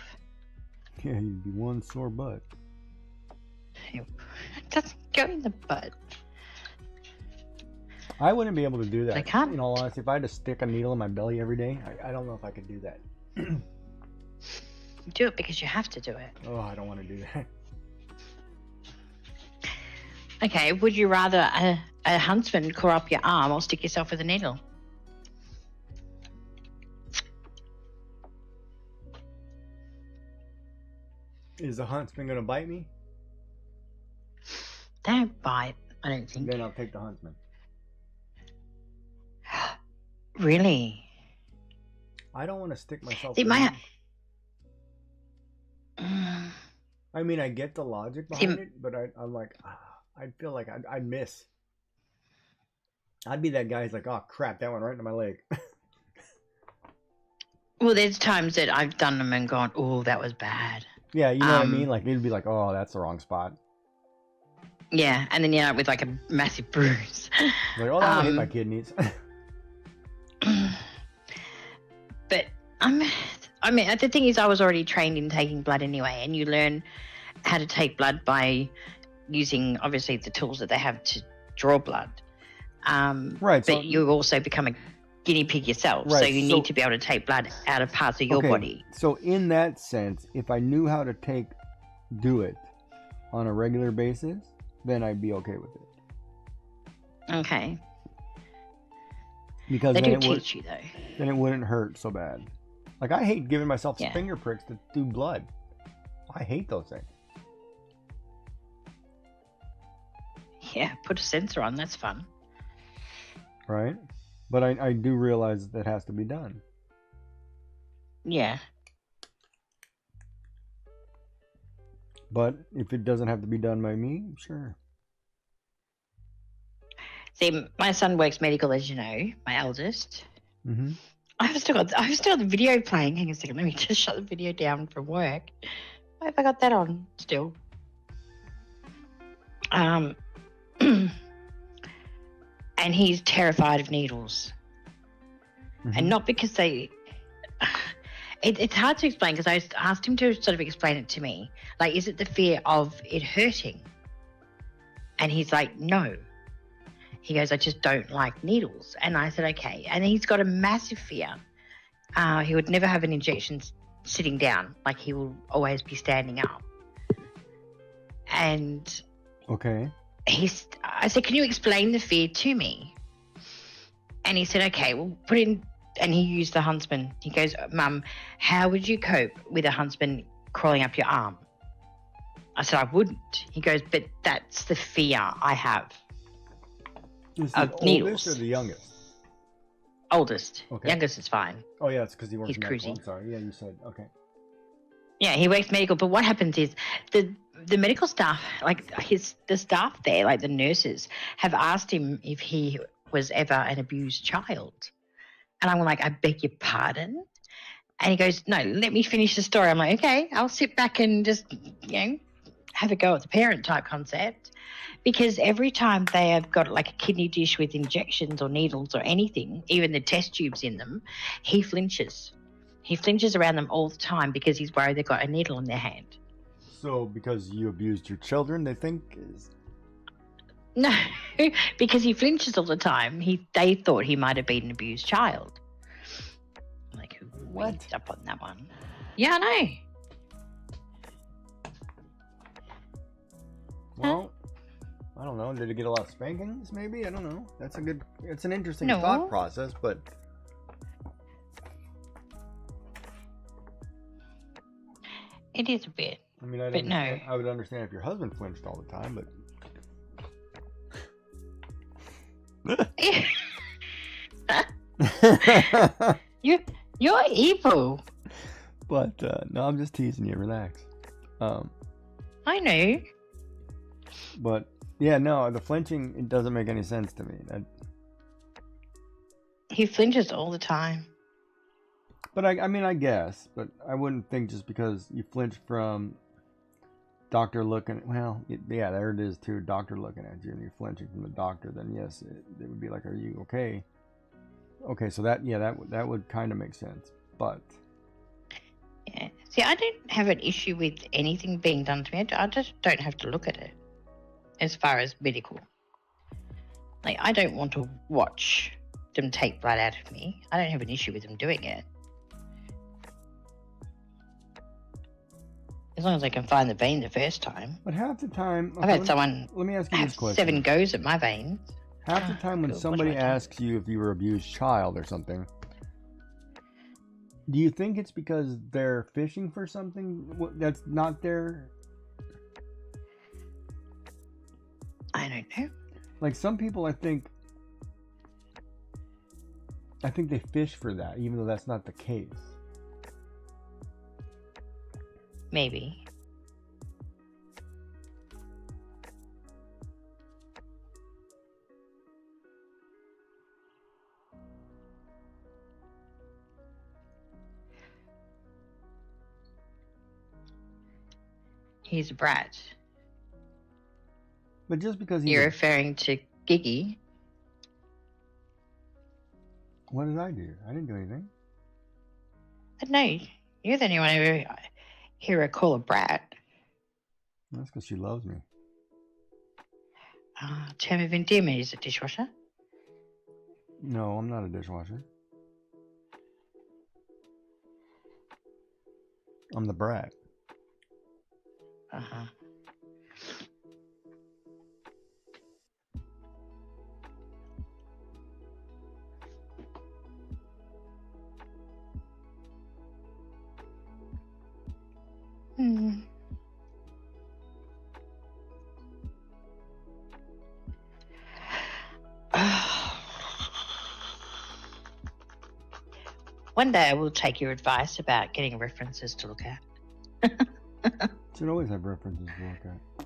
Yeah, you'd be one sore butt. It doesn't go in the butt. I wouldn't be able to do that. I can't. In all honesty, if I had to stick a needle in my belly every day, I don't know if I could do that. Do it because you have to do it. Oh, I don't want to do that. Okay, would you rather a huntsman claw up your arm or stick yourself with a needle? Is the huntsman going to bite me? They don't bite, I don't think. Then I'll take the huntsman. Really? I don't want to stick myself. See, in my... I mean, I get the logic behind it, but I'm like, I'd feel like I'd miss. I'd be that guy who's like, oh crap, that went right into my leg. Well, there's times that I've done them and gone, oh, that was bad. Yeah, you know what I mean? Like, it'd be like, oh, that's the wrong spot. Yeah, and then you end up with like a massive bruise. Like, oh, that hit my kidneys. But I mean, the thing is, I was already trained in taking blood anyway, and you learn how to take blood by using, obviously, the tools that they have to draw blood. Right. But you also become a guinea pig yourself, right, so you need to be able to take blood out of parts of your body. So in that sense, if I knew how to do it on a regular basis, then I'd be okay with it. Okay. Because they then do teach you, though. Then it wouldn't hurt so bad. Like, I hate giving myself Yeah. finger pricks to do blood. I hate those things. Yeah, put a sensor on. That's fun. Right? But I do realize that has to be done. Yeah. But if it doesn't have to be done by me, sure. See, my son works medical, as you know, my eldest. Mm-hmm. I've still got the video playing. Hang on a second. Let me just shut the video down from work. Why have I got that on still? And he's terrified of needles. Mm-hmm. And not because they... It's hard to explain because I asked him to sort of explain it to me. Like, is it the fear of it hurting? And he's like, no. He goes, I just don't like needles. And I said, okay. And he's got a massive fear. He would never have an injection sitting down. Like, he will always be standing up. And Okay. I said, can you explain the fear to me? And he said, okay, we'll put in, and he used the huntsman. He goes, Mum, how would you cope with a huntsman crawling up your arm? I said, I wouldn't. He goes, but that's the fear I have. Is the oldest needles. or the youngest? Oldest. Okay. Youngest is fine. Oh, yeah, it's because he works He's medical. cruising. I'm sorry. Yeah, you said. Okay. Yeah, he works medical, but what happens is the medical staff, like the staff there, like the nurses, have asked him if he was ever an abused child. And I'm like, I beg your pardon? And he goes, no, let me finish the story. I'm like, okay, I'll sit back and just, have a go at the parent type concept. Because every time they have got like a kidney dish with injections or needles or anything, even the test tubes in them, he flinches. He flinches around them all the time because he's worried they've got a needle in their hand. So, because you abused your children, they think is... No, because he flinches all the time. They thought he might have been an abused child. I'm like, who What? reads up on that one? Yeah, I know. Well, I don't know. Did he get a lot of spankings? Maybe, I don't know. It's an interesting No. thought process, but It is a bit. I mean, I But no. would understand if your husband flinched all the time, but You're evil. but no, I'm just teasing you. Relax. I know. But yeah, no, the flinching, it doesn't make any sense to me. He flinches all the time. But I mean, I guess, but I wouldn't think just because you flinch from doctor looking, well, yeah, there it is too, doctor looking at you and you're flinching from the doctor, then yes, it would be like, are you okay? Okay, so that, yeah, that would kind of make sense, but Yeah. See, I don't have an issue with anything being done to me. I just don't have to look at it as far as medical. Like, I don't want to watch them take blood out of me. I don't have an issue with them doing it. As long as I can find the vein the first time. but half the time, I've had someone let me ask you have this question. 7 goes at my veins. Half the time when What somebody do I do? asks you if you were abused child or something, do you think it's because they're fishing for something that's not there? I don't know. Like some people, I think they fish for that, even though that's not the case. Maybe. He's a brat. But just because he's You're referring to Giggy. what did I do? I didn't do anything. But no, you're the only one who hear her call a brat. That's because she loves me. Term of endearment is a dishwasher. No, I'm not a dishwasher. I'm the brat. Uh-huh. Hmm. One day I will take your advice about getting references to look at. Should always have references to look at.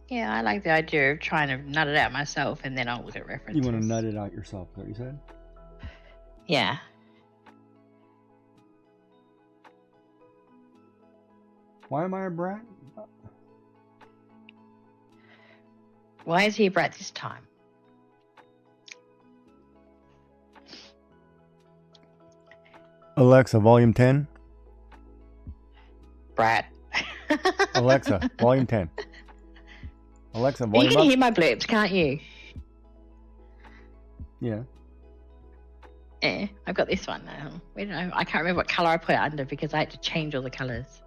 Yeah, I like the idea of trying to nut it out myself and then I'll look at references. You want to nut it out yourself, is that what you said? Yeah. Why am I a brat? Why is he a brat this time? Alexa, volume 10. Brat. Alexa, volume 10. Alexa, You volume can up. hear my blurps, can't you? Yeah. Yeah, I've got this one now. I don't know. I can't remember what colour I put it under because I had to change all the colours.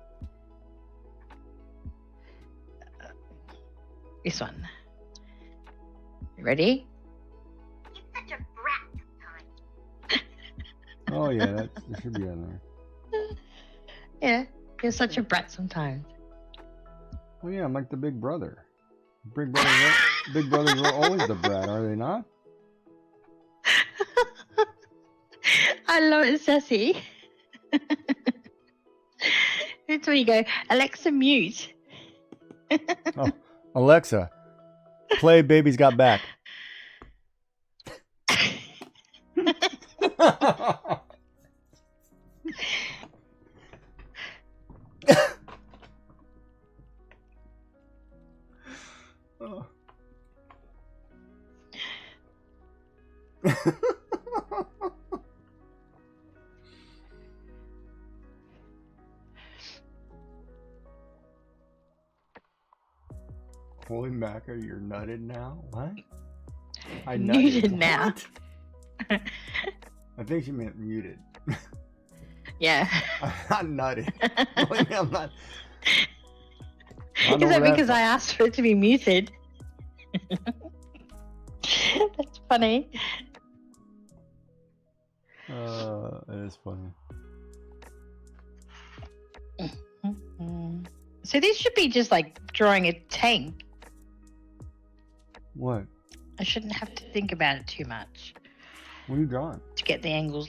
This one. You ready? He's such a brat sometimes. Oh yeah, that should be on there. Yeah, you're such a brat sometimes. Oh yeah, I'm like the big brother. Big brothers are always the brat, are they not? I love it, Sassy. It's when you go, Alexa, mute. Oh, Alexa, play Baby's Got Back. Oh. Holy mackerel, you're nutted now? What? I Muted nutted. now. What? I think she meant muted. Yeah. I'm not nutted. I'm not. I don't Is know that where because that's I asked for it to be muted? That's funny. It is funny. So this should be just like drawing a tank. What? I shouldn't have to think about it too much What are you drawing? to get the angles.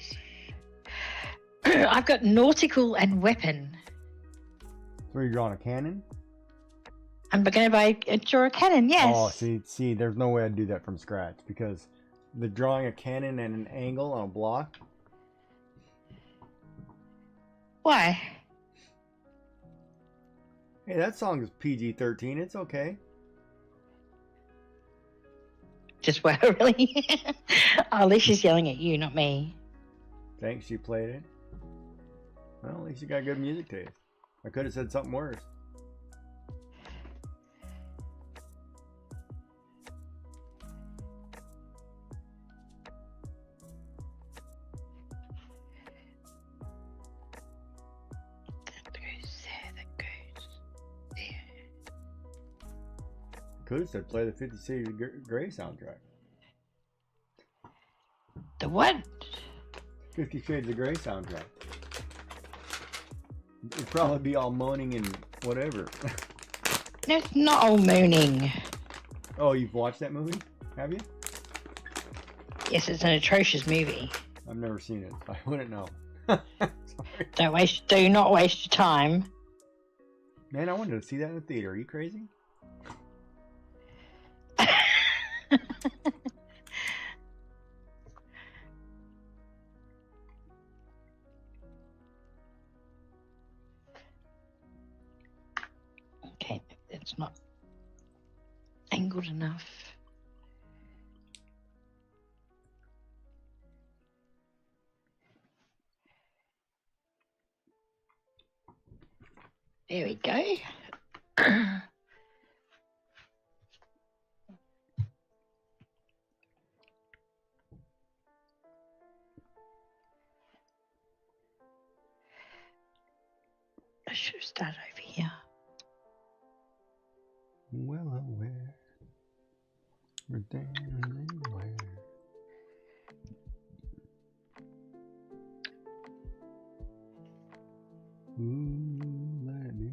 I've got nautical and weapon. So are you drawing a cannon? I'm going to draw a cannon, yes. Oh, see, there's no way I'd do that from scratch because the drawing a cannon and an angle on a block. Why? Hey, that song is PG-13. It's okay. Just wow, really? Oh, at least she's yelling at you, not me. Thanks, she played it. Well, at least you got good music taste. I could have said something worse. That goes there, that goes there. Could have said play the 50 Shades of Grey soundtrack. The what? 50 Shades of Grey soundtrack. It'd probably be all moaning and whatever. No, it's not all mooning. Oh, you've watched that movie? Have you? Yes, it's an atrocious movie. I've never seen it. I wouldn't know. Sorry. Do not waste your time. Man, I wanted to see that in the theater. Are you crazy? Okay, it's not angled enough. There we go. I should start over here. Well aware. We're damn anywhere. Ooh, let me.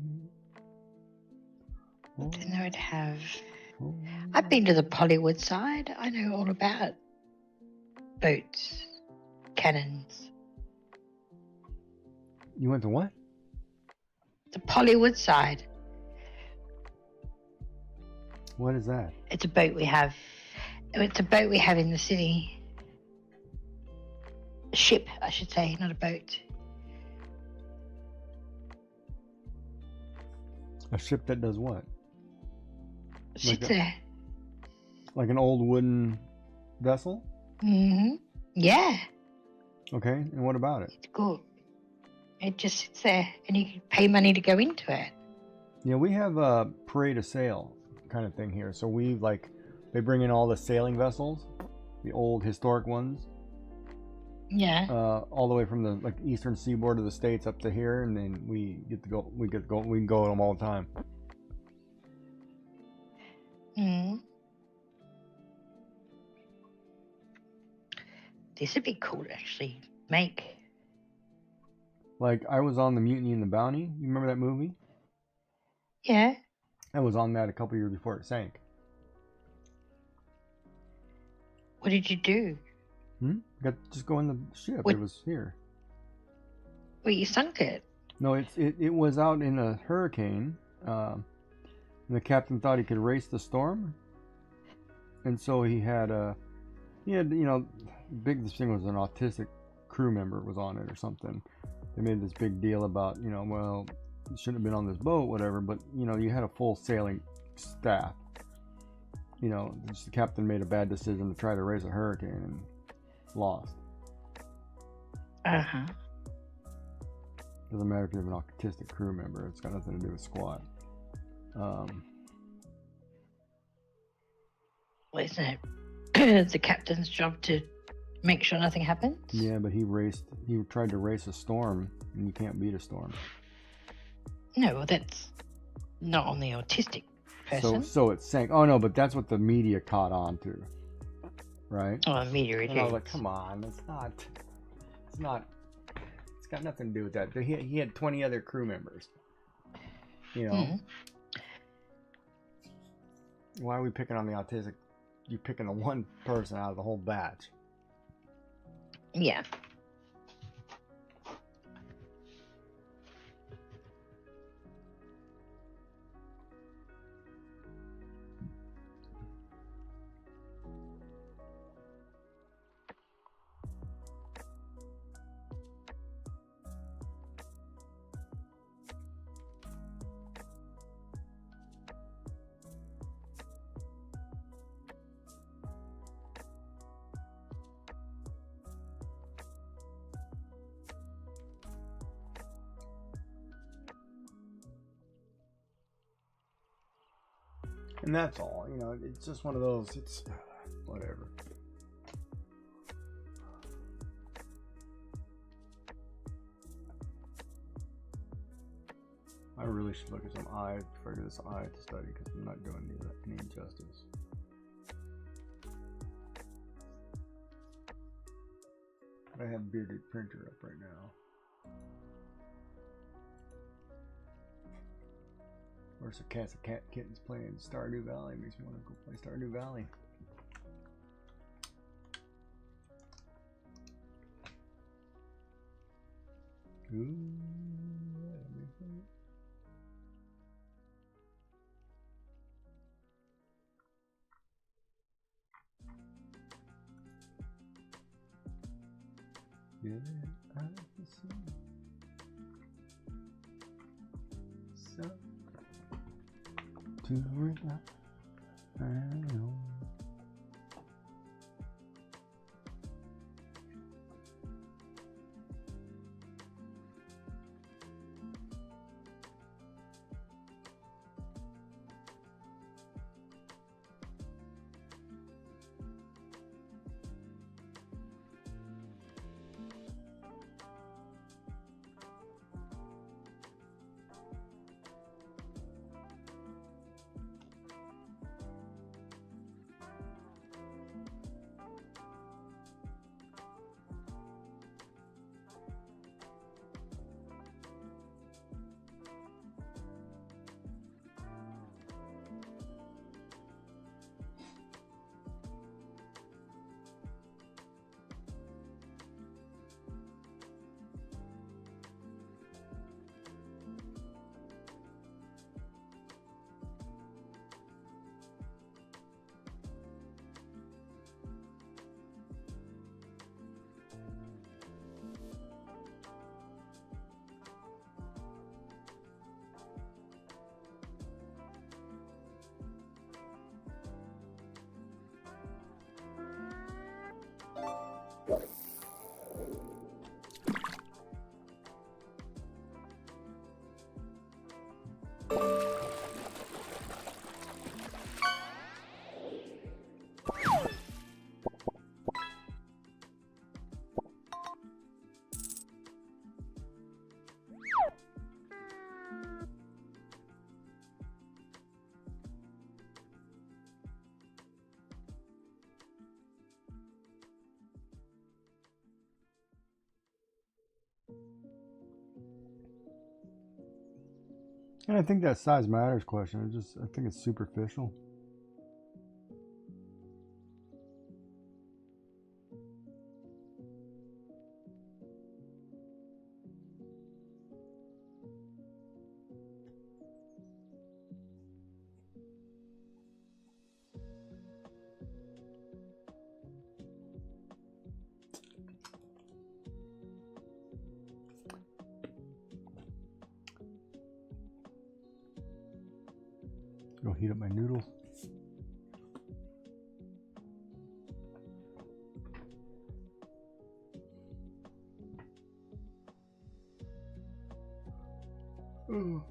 Oh, Then I would have. oh. I've been to the Pollywood side. I know all about boats, cannons. You went to what? The Pollywood side. What is that? It's a boat we have. It's a boat we have in the city. A ship, I should say, not a boat. A ship that does what? Sits a- there. Like an old wooden vessel? Mm-hmm. Yeah, Okay, and what about it? it's good. It just sits there, and you can pay money to go into it. Yeah, we have a parade of sail kind of thing here. So they bring in all the sailing vessels, the old historic ones, Yeah. all the way from the eastern seaboard of the states up to here, and then we can go to them all the time. Mm. This would be cool to actually make. Like I was on the Mutiny and the Bounty. You remember that movie? Yeah. I was on that a couple years before it sank. What did you do? Just go in the ship. What- It was here. Well, you sunk it. No, it was out in a hurricane. And the captain thought he could race the storm, and so he had this thing was an autistic crew member was on it or something. They made this big deal about well, he shouldn't have been on this boat, whatever. But you had a full sailing staff. Just the captain made a bad decision to try to race a hurricane and lost. Uh-huh. Doesn't matter if you have an autistic crew member; it's got nothing to do with squat. Well, isn't it the captain's job to make sure nothing happens? Yeah, but he tried to race a storm, and you can't beat a storm. No, well, that's not on the autistic person. So it sank. Oh no, but that's what the media caught on to, right? Oh, media And I was like, idiots. come on, it's not. It's got nothing to do with that. He had 20 other crew members. Mhm. Why are we picking on the autistic? You're picking the one person out of the whole batch. Yeah. And that's all, you know, it's just one of those, it's whatever. I really should look at some eye before I do this eye to study because I'm not doing any justice. But I have bearded printer up right now. Where's the cats and kittens playing Stardew Valley? Makes me want to go play Stardew Valley. Ooh, everything. Yeah, I can see. So, to relax, I know. And I think that size matters question. I think it's superficial. Go heat up my noodles. Ooh.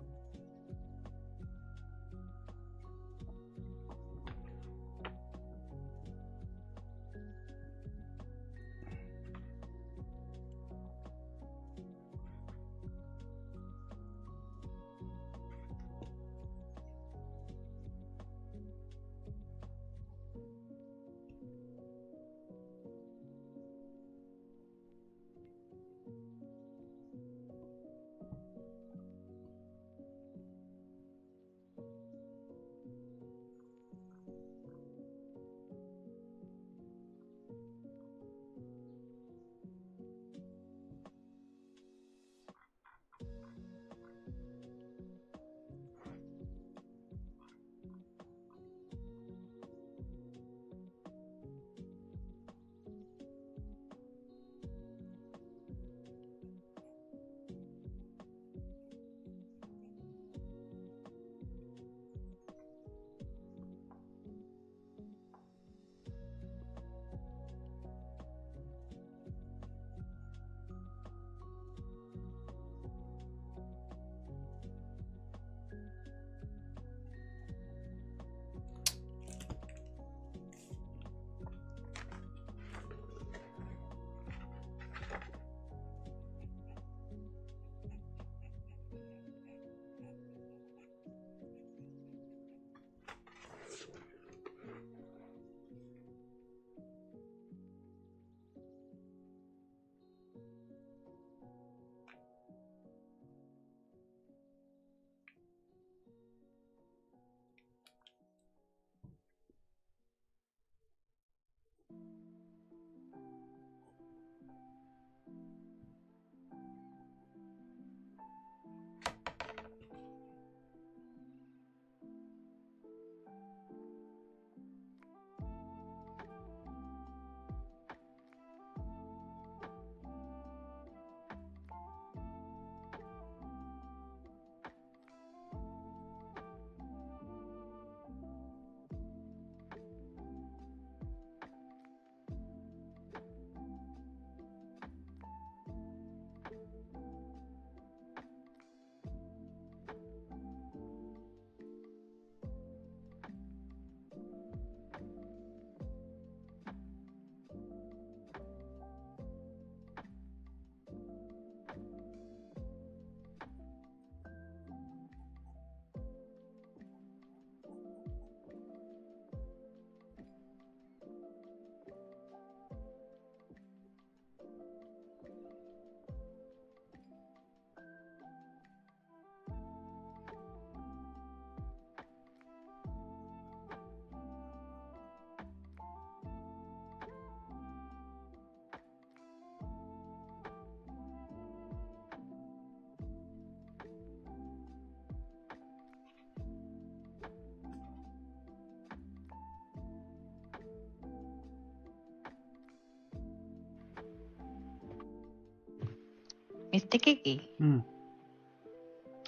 Mr. Kiki. Hmm.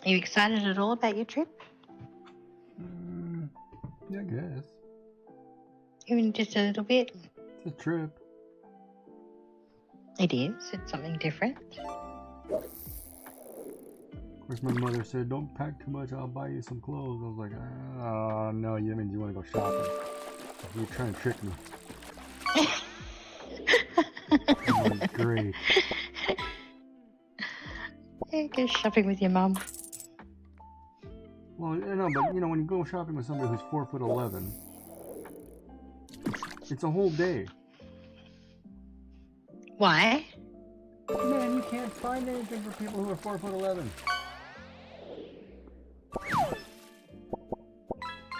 Are you excited at all about your trip? Yeah, I guess. Even just a little bit? It's a trip. It is. It's something different. Of course, my mother said, "Don't pack too much. I'll buy you some clothes." I was like, no, you mean you want to go shopping? You're trying to trick me." I'm like, great. Yeah, go shopping with your mum. Well, no, but when you go shopping with somebody who's 4'11", it's a whole day. Why? Man, you can't find anything for people who are 4'11".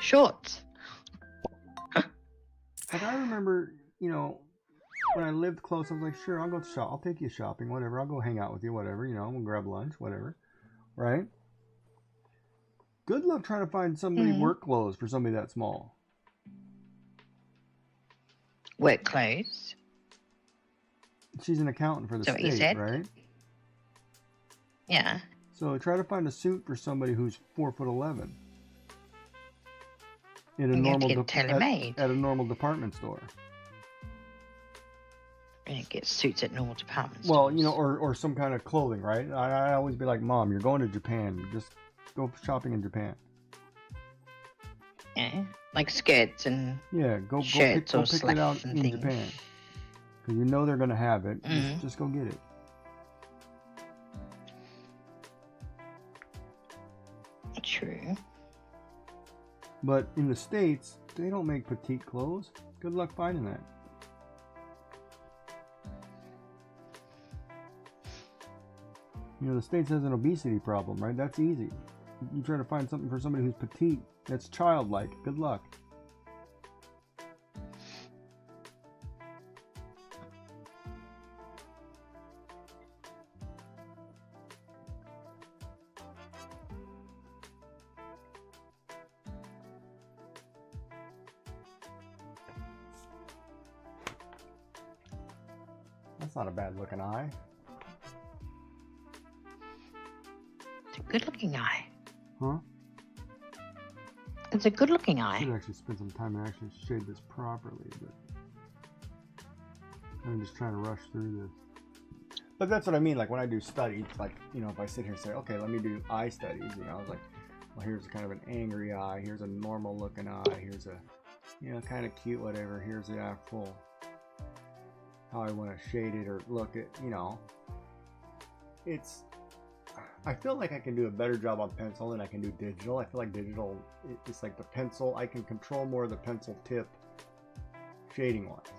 Shorts. Like, I remember, when I lived close, I was like, sure, I'll go shop. I'll take you shopping, whatever. I'll go hang out with you, whatever. We'll grab lunch, whatever. Right? Good luck trying to find somebody work clothes for somebody that small. Work clothes. She's an accountant for the Is that what you state, said? right? Yeah. So try to find a suit for somebody who's 4'11". In a You have to normal get it tailor-made. at a normal department store. And get suits at normal department Well, stores. or some kind of clothing, right? I always be like, Mom, you're going to Japan. Just go shopping in Japan. Yeah. Like skirts and Yeah, go shirts pick or it out slacks and in things. Japan. Because they're going to have it. Mhm. Just go get it. True. But in the States, they don't make petite clothes. Good luck finding that. The States has an obesity problem, right? That's easy. You try to find something for somebody who's petite, that's childlike. Good luck. That's not a bad looking eye. It's a good looking eye. Huh? It's a good looking I eye. should actually spend some time and actually shade this properly, but I'm just trying to rush through this. But that's what I mean, like when I do studies, like, if I sit here and say, okay, let me do eye studies, I was like, well, here's kind of an angry eye, here's a normal looking eye, here's a, kind of cute, whatever, here's the actual, how I want to shade it or look at, I feel like I can do a better job on pencil than I can do digital. I feel like digital, it's like the pencil, I can control more of the pencil tip shading wise.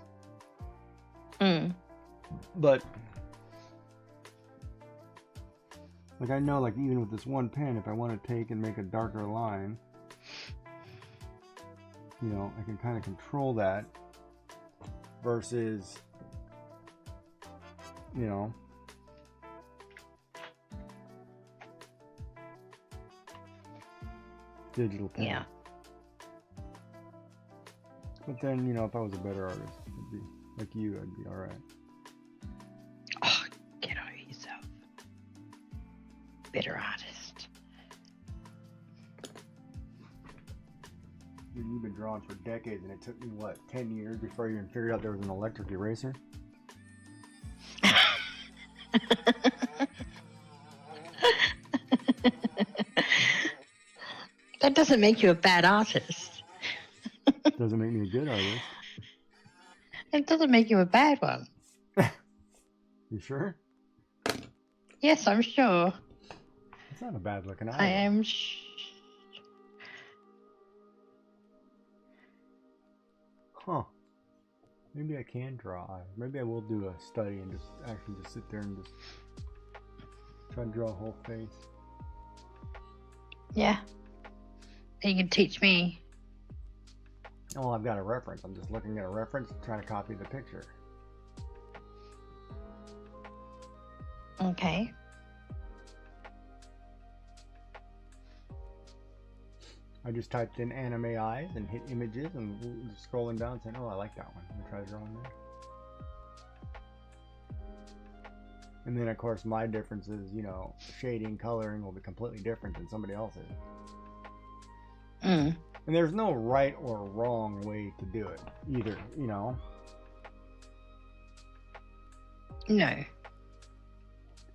But, like I know, like even with this one pen, if I want to take and make a darker line, I can kind of control that versus, digital pen. Yeah. But then, if I was a better artist, I'd be like you, I'd be alright. Oh, get over yourself. Better artist. Dude, you've been drawing for decades, and it took me, 10 years before you even figured out there was an electric eraser? That doesn't make you a bad artist. Doesn't make me a good artist. It doesn't make you a bad one. You sure? Yes, I'm sure. It's not a bad looking eye. I am. Huh. Maybe I can draw eyes. Maybe I will do a study and just actually just sit there and just try to draw a whole face. Yeah. You can teach me. Oh, I've got a reference. I'm just looking at a reference and trying to copy the picture. Okay. I just typed in anime eyes and hit images and just scrolling down saying, oh, I like that one. I'm going to try drawing that. And then, of course, my difference is, you know, shading, coloring will be completely different than somebody else's. Mm. And there's no right or wrong way to do it either, you know. No. And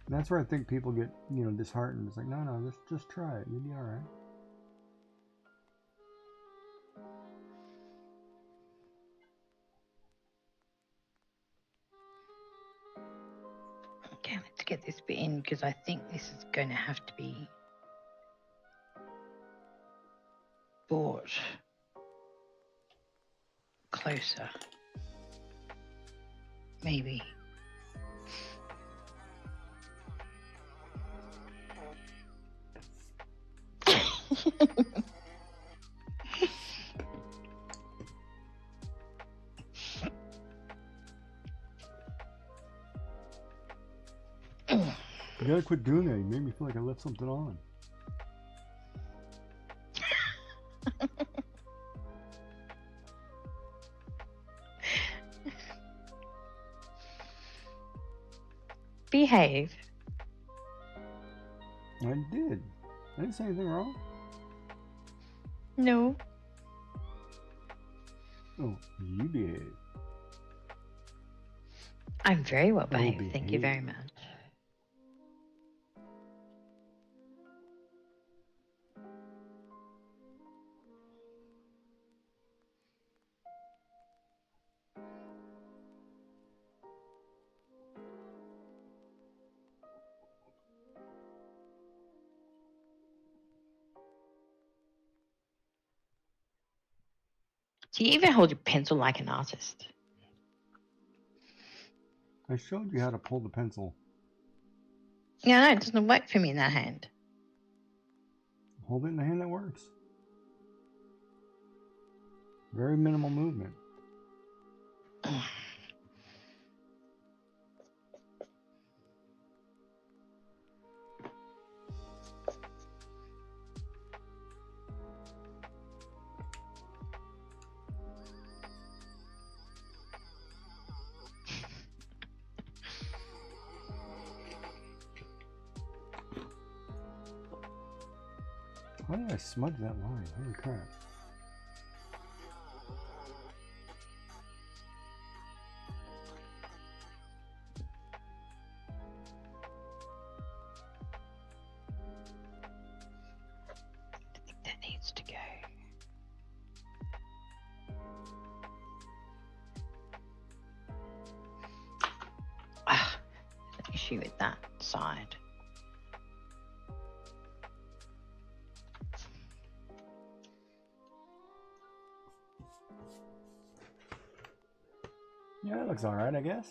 that's where I think people get, you know, disheartened. It's like, no, just try it. You'll be all right. Okay, let's get this bit in because I think this is going to have to be brought closer. Maybe. You gotta quit doing that. You made me feel like I left something on. Behave. I did. I didn't say anything wrong. No. Oh, you behave. I'm very well behaved. Thank you behave. very much. Do you even hold your pencil like an artist? I showed you how to pull the pencil. Yeah, no, it doesn't work for me in that hand. Hold it in the hand that works. Very minimal movement. Why did I smudge that line? Holy crap. I think that needs to go. Ah, an issue with that side. Yeah, that looks alright, I guess.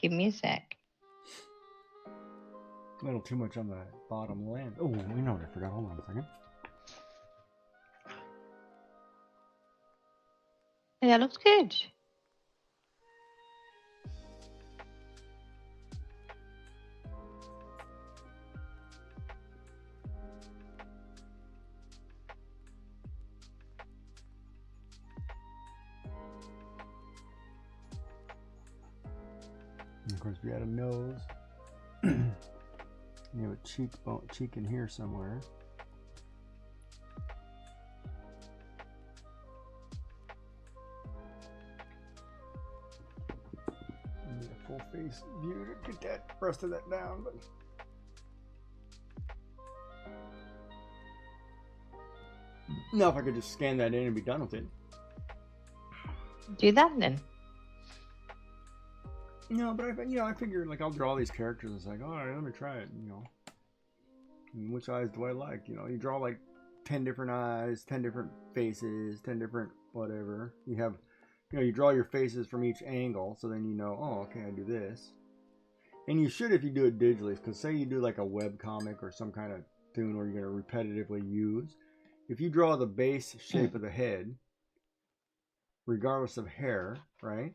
Give me a sec. A little too much on the bottom lens. Oh, we know what I forgot. Hold on a second. Yeah, that looks good. And of course, we got a nose. You have a cheek in here somewhere. You need a full face view to get that rest of that down, but now if I could just scan that in and be done with it. Do that then. No, but I figured like I'll draw these characters. It's like, all right, let me try it. You know, and which eyes do I like? You know, you draw like 10 different eyes, 10 different faces, 10 different whatever. You have, you know, you draw your faces from each angle, so then you know, oh, okay, I do this. And you should if you do it digitally, because say you do like a web comic or some kind of thing where you're going to repetitively use. If you draw the base shape of the head, regardless of hair, right?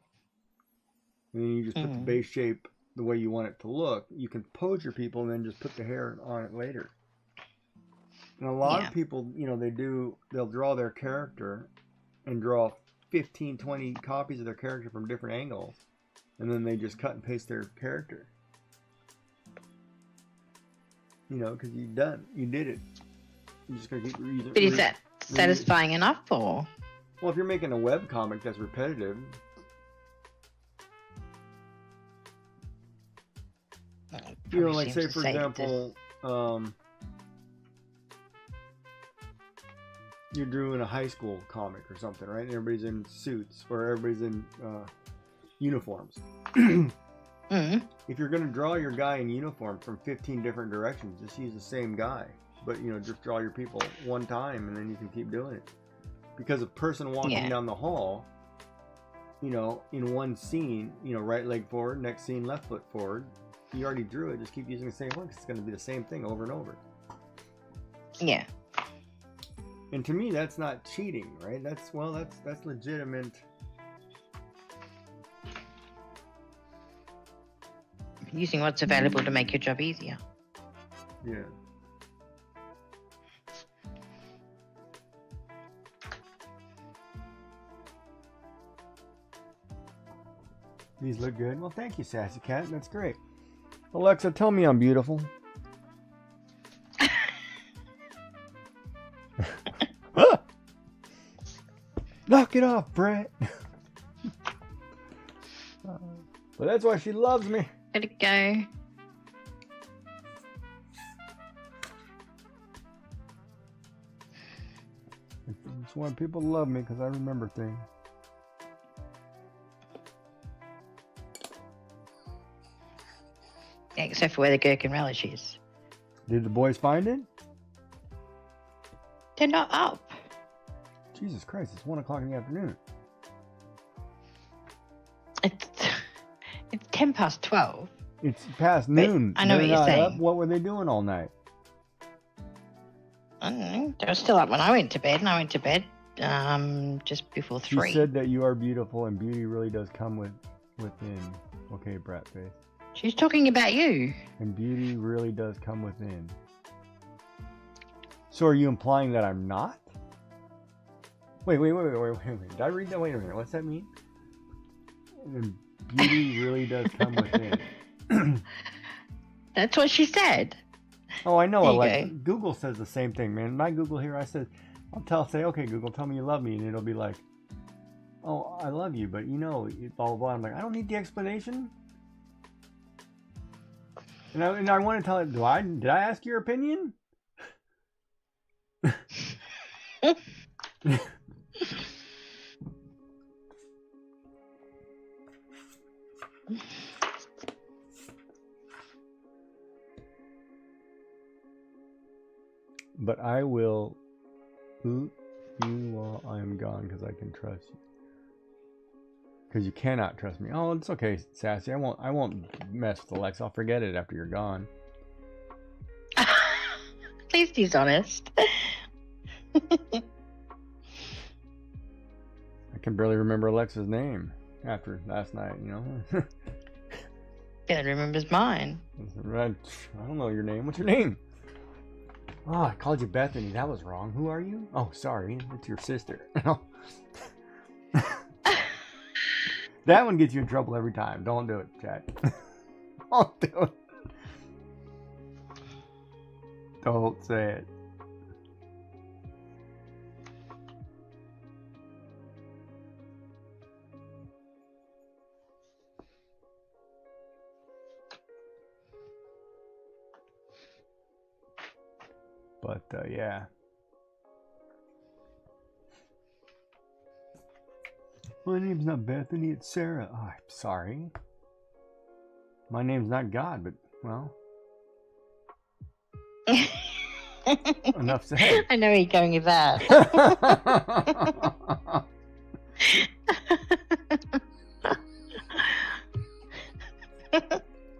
And then you just put the base shape the way you want it to look. You can pose your people and then just put the hair on it later. And a lot of people, you know, they'll draw their character and draw 15, 20 copies of their character from different angles. and then they just cut and paste their character. You know, because you did it. You just gotta keep reading. But is that satisfying enough, or? Well, if you're making a web comic that's repetitive, you know, like say for example, you're doing a high school comic or something, right? And everybody's in suits or everybody's in uniforms. If you're going to draw your guy in uniform from 15 different directions, just use the same guy. But, you know, just draw your people one time and then you can keep doing it. Because a person walking down the hall, you know, in one scene, you know, right leg forward, next scene, left foot forward, you already drew it. Just keep using the same one because it's going to be the same thing over and over. Yeah. And to me, that's not cheating, right? That's legitimate. Using what's available to make your job easier. Yeah. These look good. Well, thank you, Sassy Cat. That's great. Alexa, tell me I'm beautiful. Knock it off, Brett. But that's why she loves me. Let it go. That's why people love me, because I remember things. Yeah, except for where the gherkin relish is. Did the boys find it? They're not up. Jesus Christ, it's 1 o'clock in the afternoon. It's 10 past 12. It's past noon. I know what you're saying. Up. What were they doing all night? I don't know. They were still up when I went to bed, and I went to bed just before 3. She said that you are beautiful and beauty really does come within. Okay, brat face. She's talking about you. And beauty really does come within. So are you implying that I'm not? Wait. Did I read that? Wait a minute. What's that mean? And beauty really does come within. That's what she said. Oh, I know. There you Like Google says the same thing, man. My Google here, I said, say, okay, Google, tell me you love me, and it'll be like, oh, I love you, but you know, blah blah blah. I'm like, I don't need the explanation. And I want to tell it. Did I ask your opinion? But I will boot you while I am gone because I can trust you. Because you cannot trust me. Oh, it's okay, Sassy. I won't mess with Alexa. I'll forget it after you're gone. At least he's honest. I can barely remember Alexa's name after last night, you know. Barely remembers mine. I don't know your name. What's your name? Oh, I called you Bethany. That was wrong. Who are you? Oh, sorry. It's your sister. That one gets you in trouble every time. Don't do it, Chad. Don't do it. Don't say it. But, yeah. My name's not Bethany, it's Sarah. Oh, I'm sorry. My name's not God, but, well. Enough said. I know where you're going with that.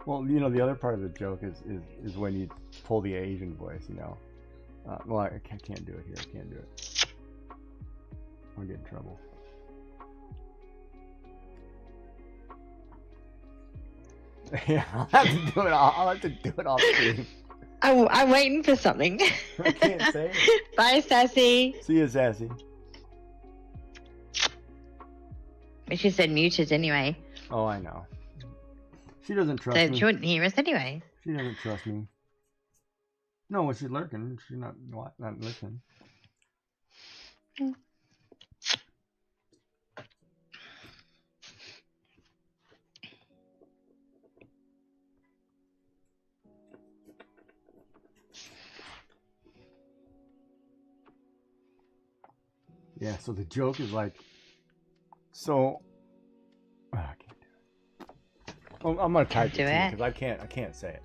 Well, you know, the other part of the joke is when you pull the Asian voice, you know. Well, I can't do it here. I can't do it. I'll get in trouble. Yeah, I'll have to do it. I'll have to do it off screen. I'm waiting for something. I can't say it. Bye, Sassy. See you, Sassy. But she said muted anyway. Oh, I know. She doesn't trust So me. she wouldn't hear us anyway. She doesn't trust me. No, when she's lurking, she's not listening. Yeah, so the joke is like, so I can't do it. Oh, I'm gonna type it do to you it. because I can't say it.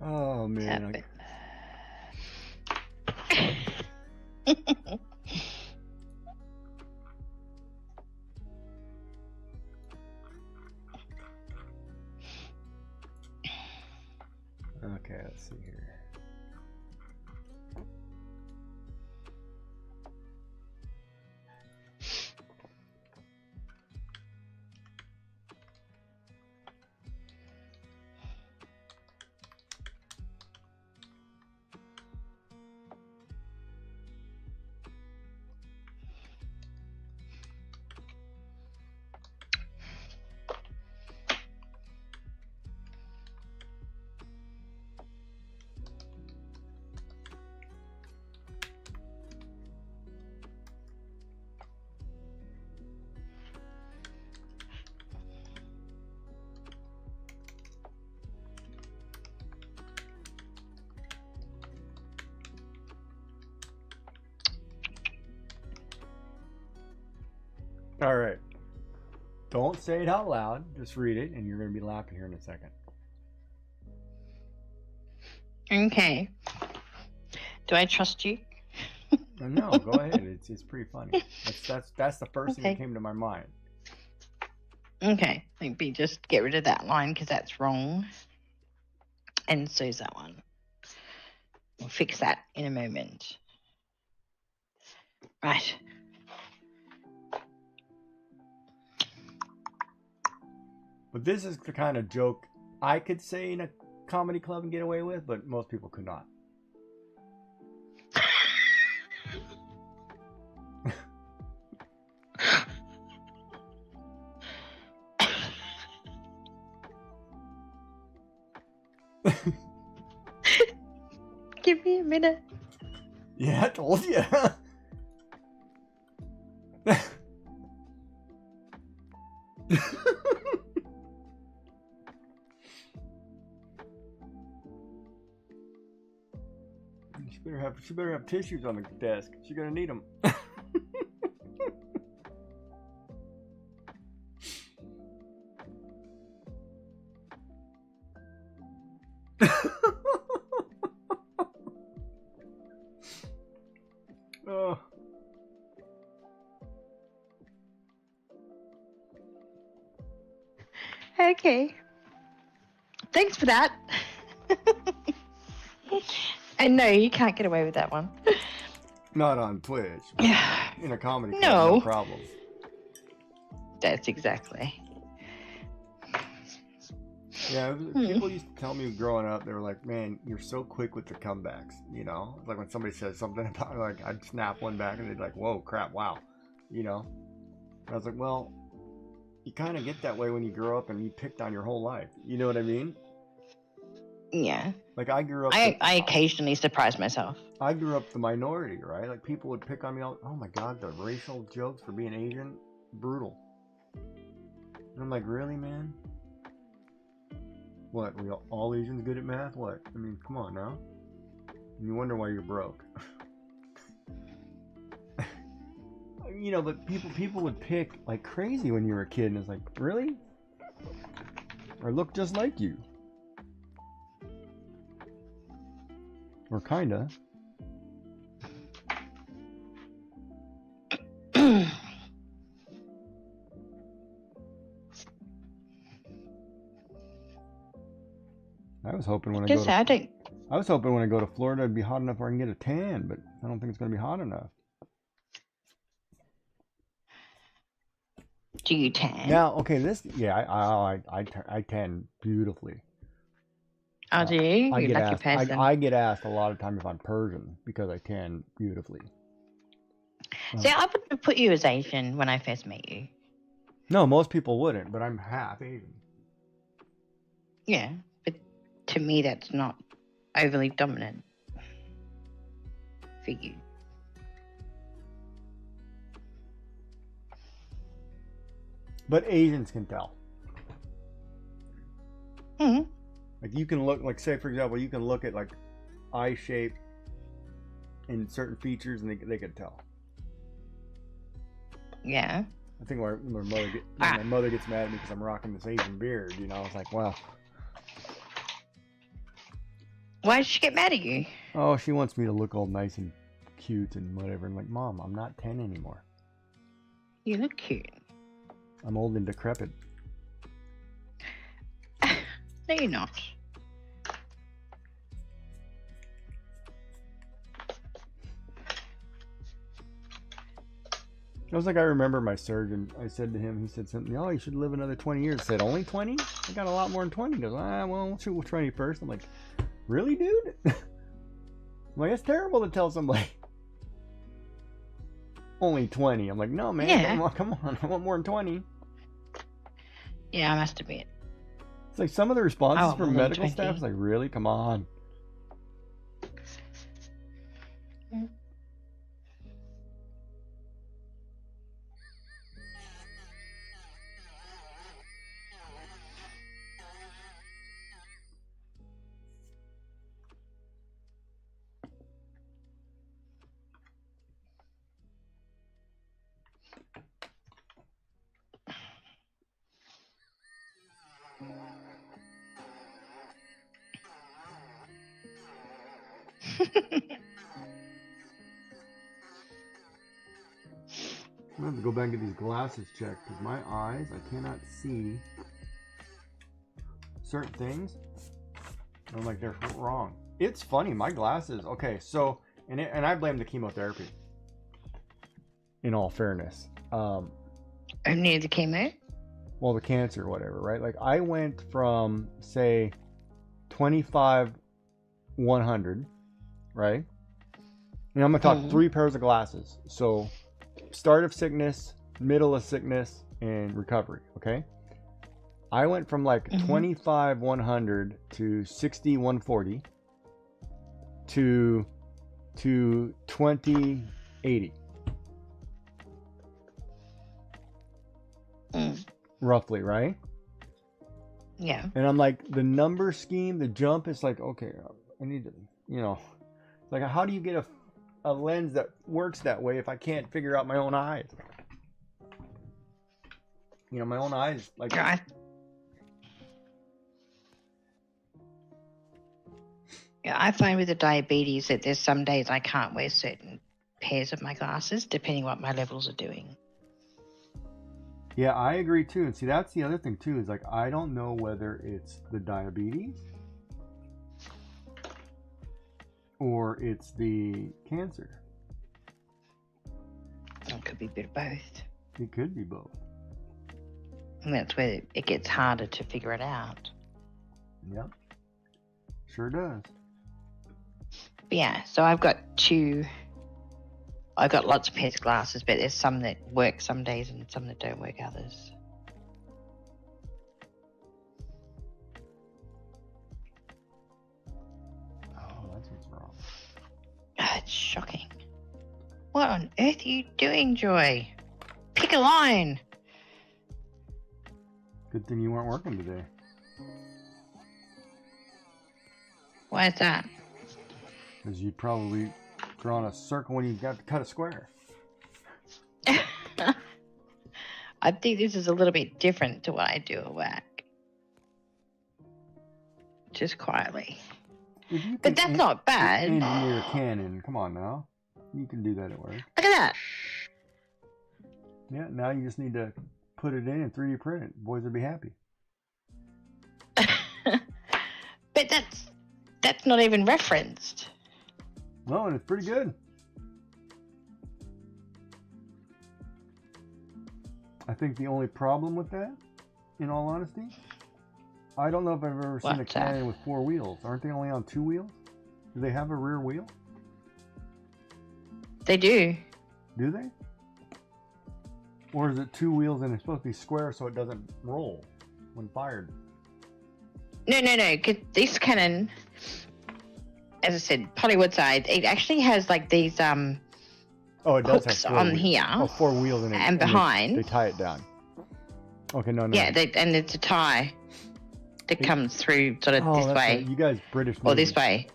Oh man, okay, let's see here. All right. Don't say it out loud. Just read it, and you're going to be laughing here in a second. Okay. Do I trust you? No, go ahead. It's pretty funny. That's the first thing that Okay. came to my mind. Okay. Maybe just get rid of that line because that's wrong. And so's that one. We'll fix that in a moment. Right. But this is the kind of joke I could say in a comedy club and get away with, but most people could not. Give me a minute. Yeah, I told you. She better have tissues on the desk. She's gonna need them. Oh. Okay. Thanks for that. And no, you can't get away with that one. Not on Twitch. Yeah. In a comedy club, No. no problem. That's exactly. Yeah, people used to tell me growing up, they were like, man, you're so quick with the comebacks, you know? It's like when somebody says something about, like, I'd snap one back and they'd like, whoa, crap, wow, you know? And I was like, well, you kind of get that way when you grow up and you picked on your whole life. You know what I mean? Yeah. Like, I grew up... I occasionally surprise myself. I grew up the minority, right? Like, people would pick on me all... Oh, my God, the racial jokes for being Asian? Brutal. And I'm like, really, man? What, we all Asians good at math? What? I mean, come on now. And you wonder why you're broke. You know, but people would pick like crazy when you were a kid, and it's like, really? Or look just like you. Or kinda. I was hoping when I go to I was hoping when I go to Florida it'd be hot enough where I can get a tan, but I don't think it's gonna be hot enough. Do you tan? Now, okay, I tan beautifully. Oh, do you? I You're get lucky asked. person. I get asked a lot of times if I'm Persian because I tan beautifully. See, I wouldn't have put you as Asian when I first met you. No, most people wouldn't, but I'm half Asian. Yeah, but to me, that's not overly dominant for you. But Asians can tell. Hmm. Like you can look, like say for example, you can look at like eye shape and certain features, and they can tell. Yeah. I think when my mother gets mad at me because I'm rocking this Asian beard, you know, I was like, wow. Why did she get mad at you? Oh, she wants me to look all nice and cute and whatever. I'm like, Mom, I'm not 10 anymore. You look cute. I'm old and decrepit. No, you're not. It was like I remember my surgeon. I said to him, he said something. Oh, you should live another 20 years. I said, only 20? I got a lot more than 20. He goes, well, we'll shoot with 20 first. I'm like, really, dude? I'm like, it's terrible to tell somebody only 20. I'm like, no, man, Yeah. come on. I want more than 20. Yeah, I must admit. It's like some of the responses Oh, from more than medical 20. staff is like, really? Come on. I'm going to have to go back and get these glasses checked because my eyes, I cannot see certain things. I'm like, they're wrong. It's funny, my glasses. Okay, so, and I blame the chemotherapy. In all fairness. Only the chemo? Well, the cancer or whatever, right? Like I went from, say, 25, 100, right? And I'm going to talk 3 pairs of glasses. So, start of sickness, middle of sickness, and recovery, okay? I went from like 25 100 to 60 140 to 20 80. Roughly, right? Yeah. And I'm like, the number scheme, the jump is like, okay, I need to, you know, like how do you get a lens that works that way if I can't figure out my own eyes? You know, my own eyes, like. Yeah, I find with the diabetes that there's some days I can't wear certain pairs of my glasses depending what my levels are doing. Yeah, I agree too. And see, that's the other thing too, is like, I don't know whether it's the diabetes or it's the cancer. It could be a bit of both. It could be both. And that's where it gets harder to figure it out. Yep. Sure does. But yeah, so I've got lots of pairs of glasses, but there's some that work some days and some that don't work others. Oh, that's what's wrong. Oh, it's shocking. What on earth are you doing, Joy? Pick a line. Good thing you weren't working today. Why is that? Because you'd probably drawn a circle when you got to cut a square. I think this is a little bit different to what I do at work. Just quietly. But that's not bad. Engineer Canon, come on now. You can do that at work. Look at that. Yeah, now you just need to put it in and 3D print it. Boys will be happy. But that's not even referenced. No, and it's pretty good. I think the only problem with that, in all honesty, I don't know if I've ever seen a What's that? Canon with 4 wheels. Aren't they only on 2 wheels? Do they have a rear wheel? They do. Do they? Or is it 2 wheels and it's supposed to be square so it doesn't roll when fired? No. 'Cause this Canon, as I said, Polly Woodside, it actually has like these Oh, it does have hooks four on wheels. here. Oh, four wheels and, And they- behind. They tie it down. Okay, no. Yeah, and it's a tie that comes through sort of Oh, this that's way right. You guys British Navy. or this way.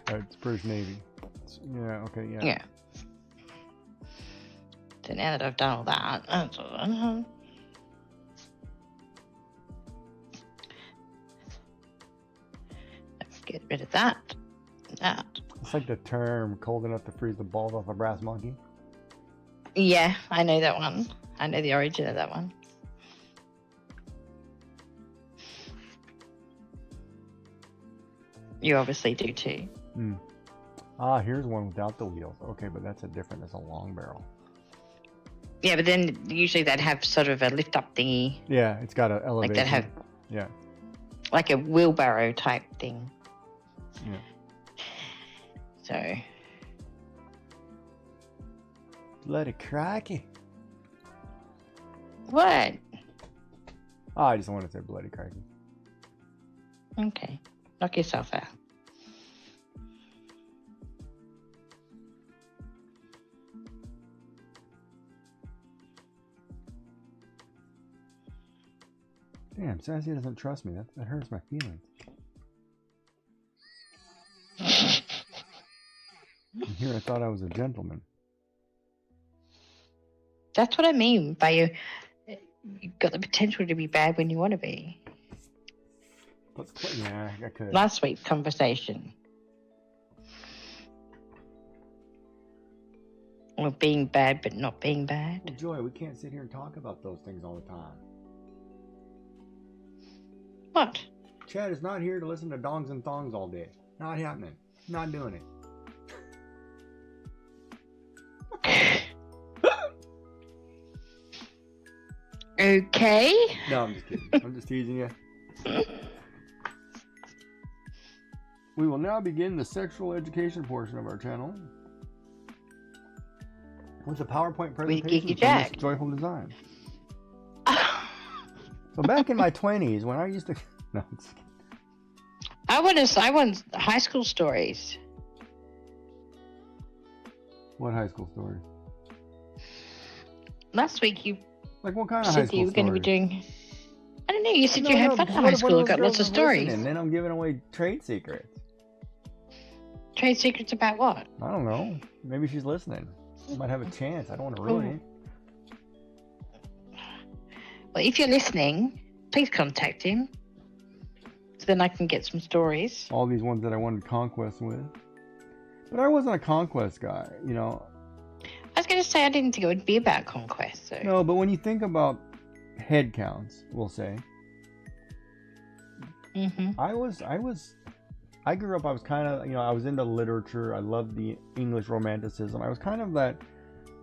Right, it's British Navy. Yeah, okay, yeah. Yeah. So now that I've done all that, let's get rid of that. That. It's like the term cold enough to freeze the balls off a brass monkey. Yeah, I know that one. I know the origin of that one. You obviously do too. Ah, here's one without the wheels. Okay, but that's a long barrel. Yeah, but then usually they'd have sort of a lift up thingy, Yeah, it's got an elevation. like they'd have Yeah. like a wheelbarrow type thing. Yeah. So Bloody cracky. what? Oh, I just want to say bloody cracky. Okay, knock yourself out. Damn, Sassy doesn't trust me. That hurts my feelings. And here I thought I was a gentleman. That's what I mean by you've got the potential to be bad when you want to be. Yeah, I could. Last week's conversation. Or being bad but not being bad. Well, Joy, we can't sit here and talk about those things all the time. What? Chad is not here to listen to dongs and thongs all day. Not happening. Not doing it. Okay. No, I'm just kidding. I'm just teasing you. We will now begin the sexual education portion of our channel with a PowerPoint presentation Geeky from Jack. Miss Joyful Design. So back in my 20s, when I used to... No, I'm just kidding. I want high school stories. What high school story? Last week you Like what kind of high said school you were going to be story? doing... I don't know, you said No, you had no, fun because at what high if one school, those got lots of girls is stories. listening? Then I'm giving away trade secrets. Trade secrets about what? I don't know. Maybe she's listening. Might have a chance. I don't want to ruin it. Well, if you're listening, please contact him. So then I can get some stories. All these ones that I wanted conquest with. But I wasn't a conquest guy, you know. I was going to say I didn't think it would be about conquest. So. No, but when you think about head counts, we'll say. Mm-hmm. I grew up, I was kind of, you know, I was into literature. I loved the English romanticism. I was kind of that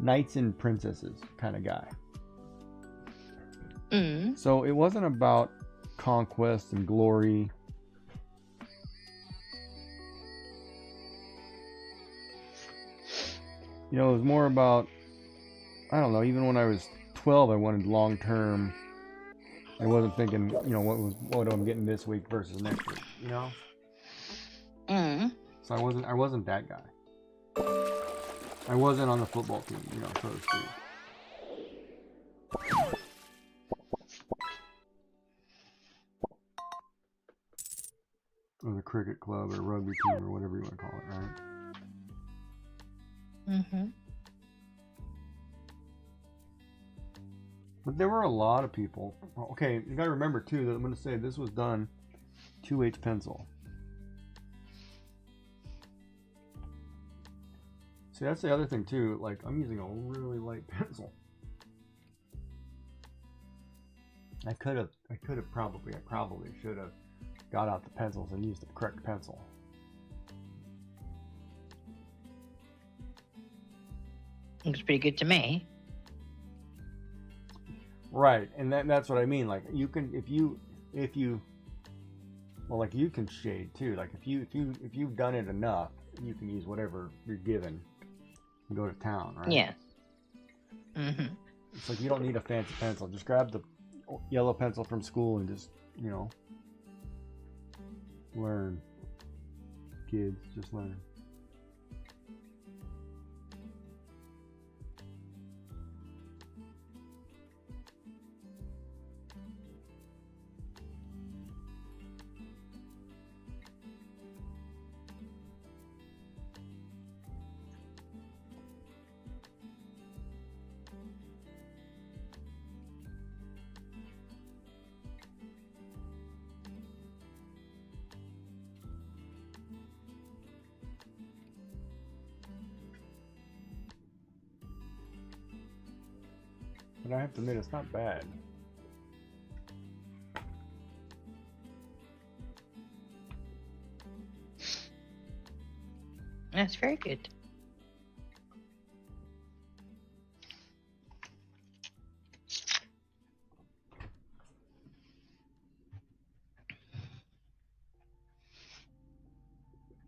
knights and princesses kind of guy. Mm. So it wasn't about conquest and glory. You know, it was more about, I don't know, even when I was 12, I wanted long term. I wasn't thinking, you know, what I'm getting this week versus next week, you know? Mm. So I wasn't that guy. I wasn't on the football team, you know, so to speak. Or the cricket club or rugby team or whatever you want to call it, right? Mm-hmm. But there were a lot of people. Okay, you gotta remember too that I'm gonna say this was done 2H pencil. See, that's the other thing too. Like, I'm using a really light pencil. I probably should have got out the pencils and used the correct pencil. Looks pretty good to me. Right, and that's what I mean. Like, you can, if you, well, like, you can shade too. Like, if you've done it enough, you can use whatever you're given and go to town, right? Yeah. Mm-hmm. It's like you don't need a fancy pencil. Just grab the yellow pencil from school and just, you know, Learn. Kids, just learn. But I have to admit, it's not bad. That's very good.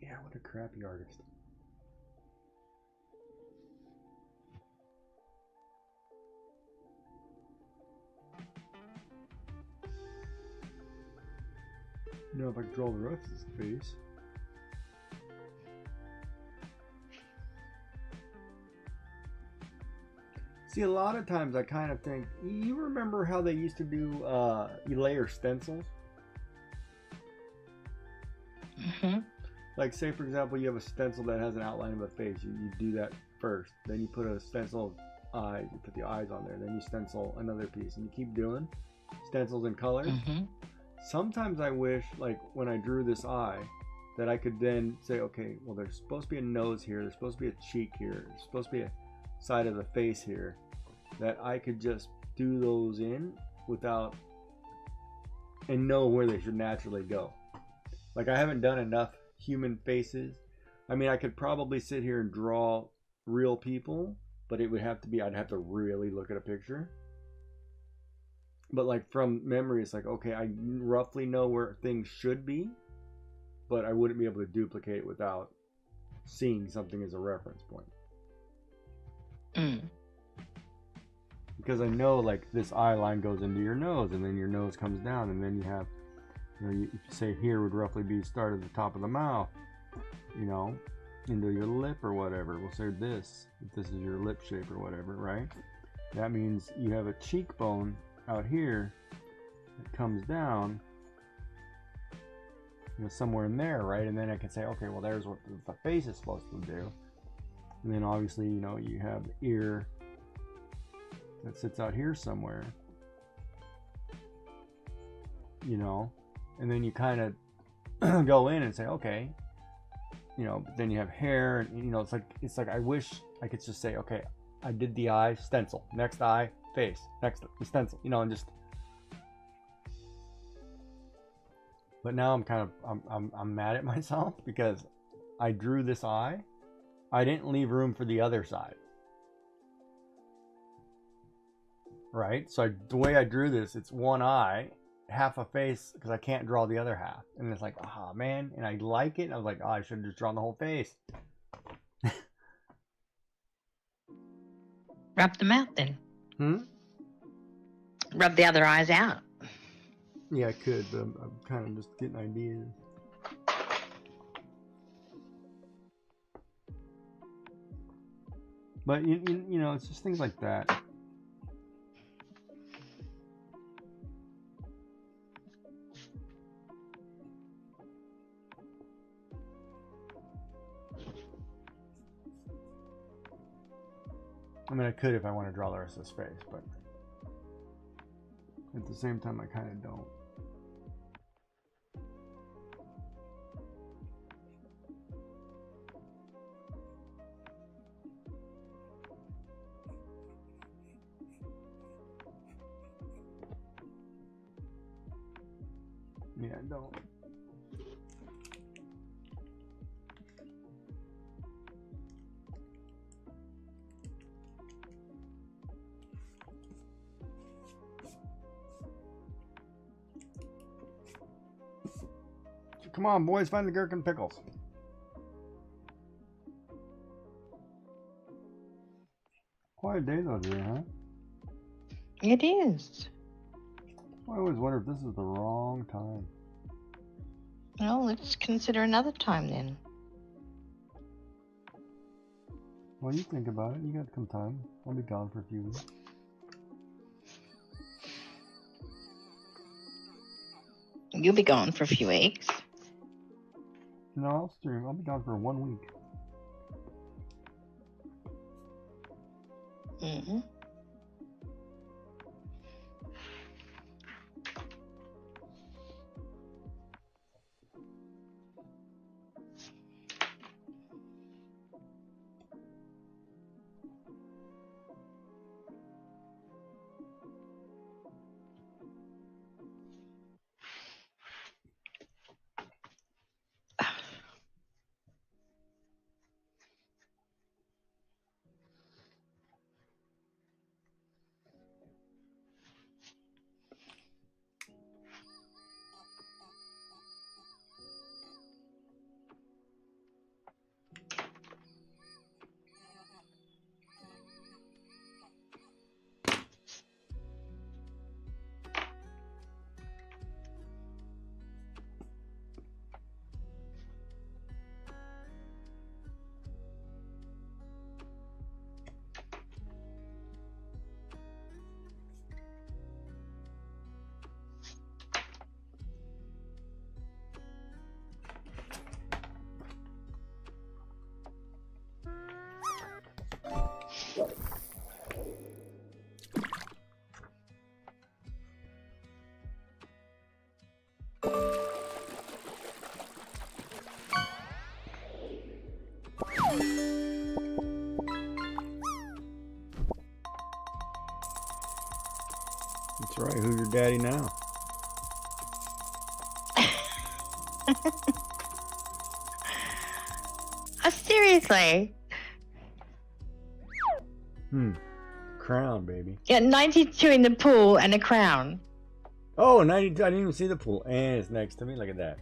Yeah, what a crappy artist. You know, if I could draw the rest of his face. See, a lot of times I kind of think, you remember how they used to do layer stencils? Mm-hmm. Like, say for example, you have a stencil that has an outline of a face. You do that first. Then you put a stencil of eyes. You put the eyes on there. Then you stencil another piece. And you keep doing stencils and colors. Mm-hmm. Sometimes I wish, like, when I drew this eye, that I could then say, okay, well, there's supposed to be a nose here. There's supposed to be a cheek here. There's supposed to be a side of the face here. That I could just do those in without, and know where they should naturally go. Like, I haven't done enough human faces. I mean, I could probably sit here and draw real people, but it would have to be, I'd have to really look at a picture. But like from memory, it's like, okay, I roughly know where things should be, but I wouldn't be able to duplicate it without seeing something as a reference point. Mm. Because I know, like, this eye line goes into your nose, and then your nose comes down, and then you have, you know, you say here would roughly be start at the top of the mouth, you know, into your lip or whatever. We'll say this, if this is your lip shape or whatever, right? That means you have a cheekbone out here that comes down, you know, somewhere in there, right? And then I can say, okay, well, there's what the face is supposed to do. And then obviously, you know, you have the ear that sits out here somewhere, you know, and then you kind of go in and say, okay, you know, but then you have hair, and you know, it's like I wish I could just say, okay, I did the eye, stencil, next eye, face, next stencil, you know, and just. But now I'm kind of I'm mad at myself because I drew this eye, I didn't leave room for the other side. Right? So the way I drew this, it's one eye, half a face, because I can't draw the other half. And it's like, ah, man. And I like it. And I was like, oh, I should have just drawn the whole face. Rub them out then. Hmm? Rub the other eyes out. Yeah, I could, but I'm kind of just getting ideas. But, you know, it's just things like that. I mean, I could if I want to draw the rest of his face, but at the same time, I kind of don't. Yeah, I don't. Come on, boys, find the gherkin pickles. Quiet day though today, huh? It is. I always wonder if this is the wrong time. Well, let's consider another time then. Well, you think about it. You got some time. I'll be gone for a few weeks. You'll be gone for a few weeks. No, I'll stream. I'll be gone for 1 week. Mm-hmm. That's right. Who's your daddy now? Seriously? Crown, baby. Yeah, 92 in the pool and a crown. Oh, 92. I didn't even see the pool. And it's next to me. Look at that.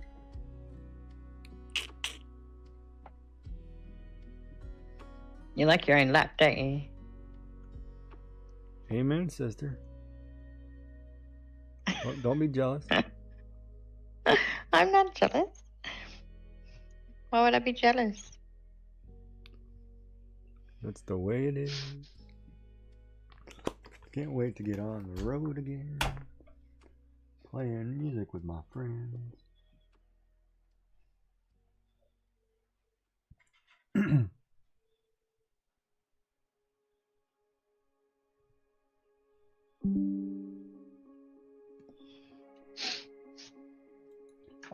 You like your own lap, don't you? Amen, sister. Don't be jealous. I'm not jealous. Why would I be jealous? That's the way it is. Can't wait to get on the road again. Playing music with my friends.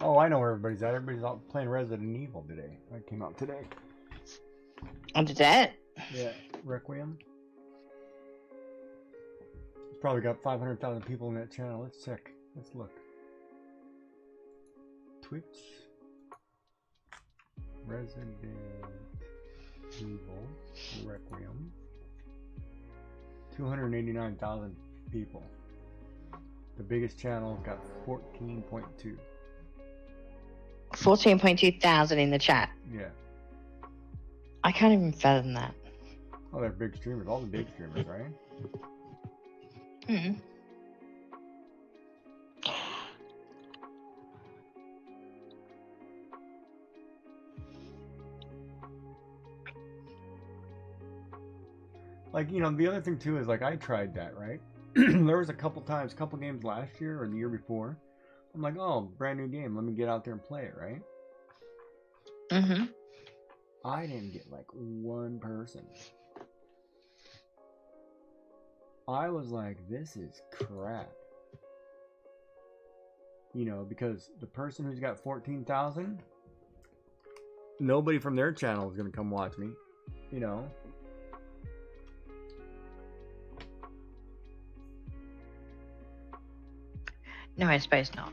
Oh, I know where everybody's at. Everybody's out playing Resident Evil today. That came out today. Oh, did that? Yeah, Requiem. It's probably got 500,000 people in that channel. Let's check. Let's look. Twitch. Resident Evil Requiem. 289,000 people. The biggest channel got 14.2. 14.2 thousand in the chat. Yeah. I can't even fathom that. Oh, they're big streamers. All the big streamers, right? Hmm. Like, you know, the other thing too is like I tried that, right? There was a couple games last year or the year before. I'm like, oh, brand new game. Let me get out there and play it, right? Mm-hmm. I didn't get like one person. I was like, this is crap. You know, because the person who's got 14,000, nobody from their channel is going to come watch me, you know. No, I suppose not.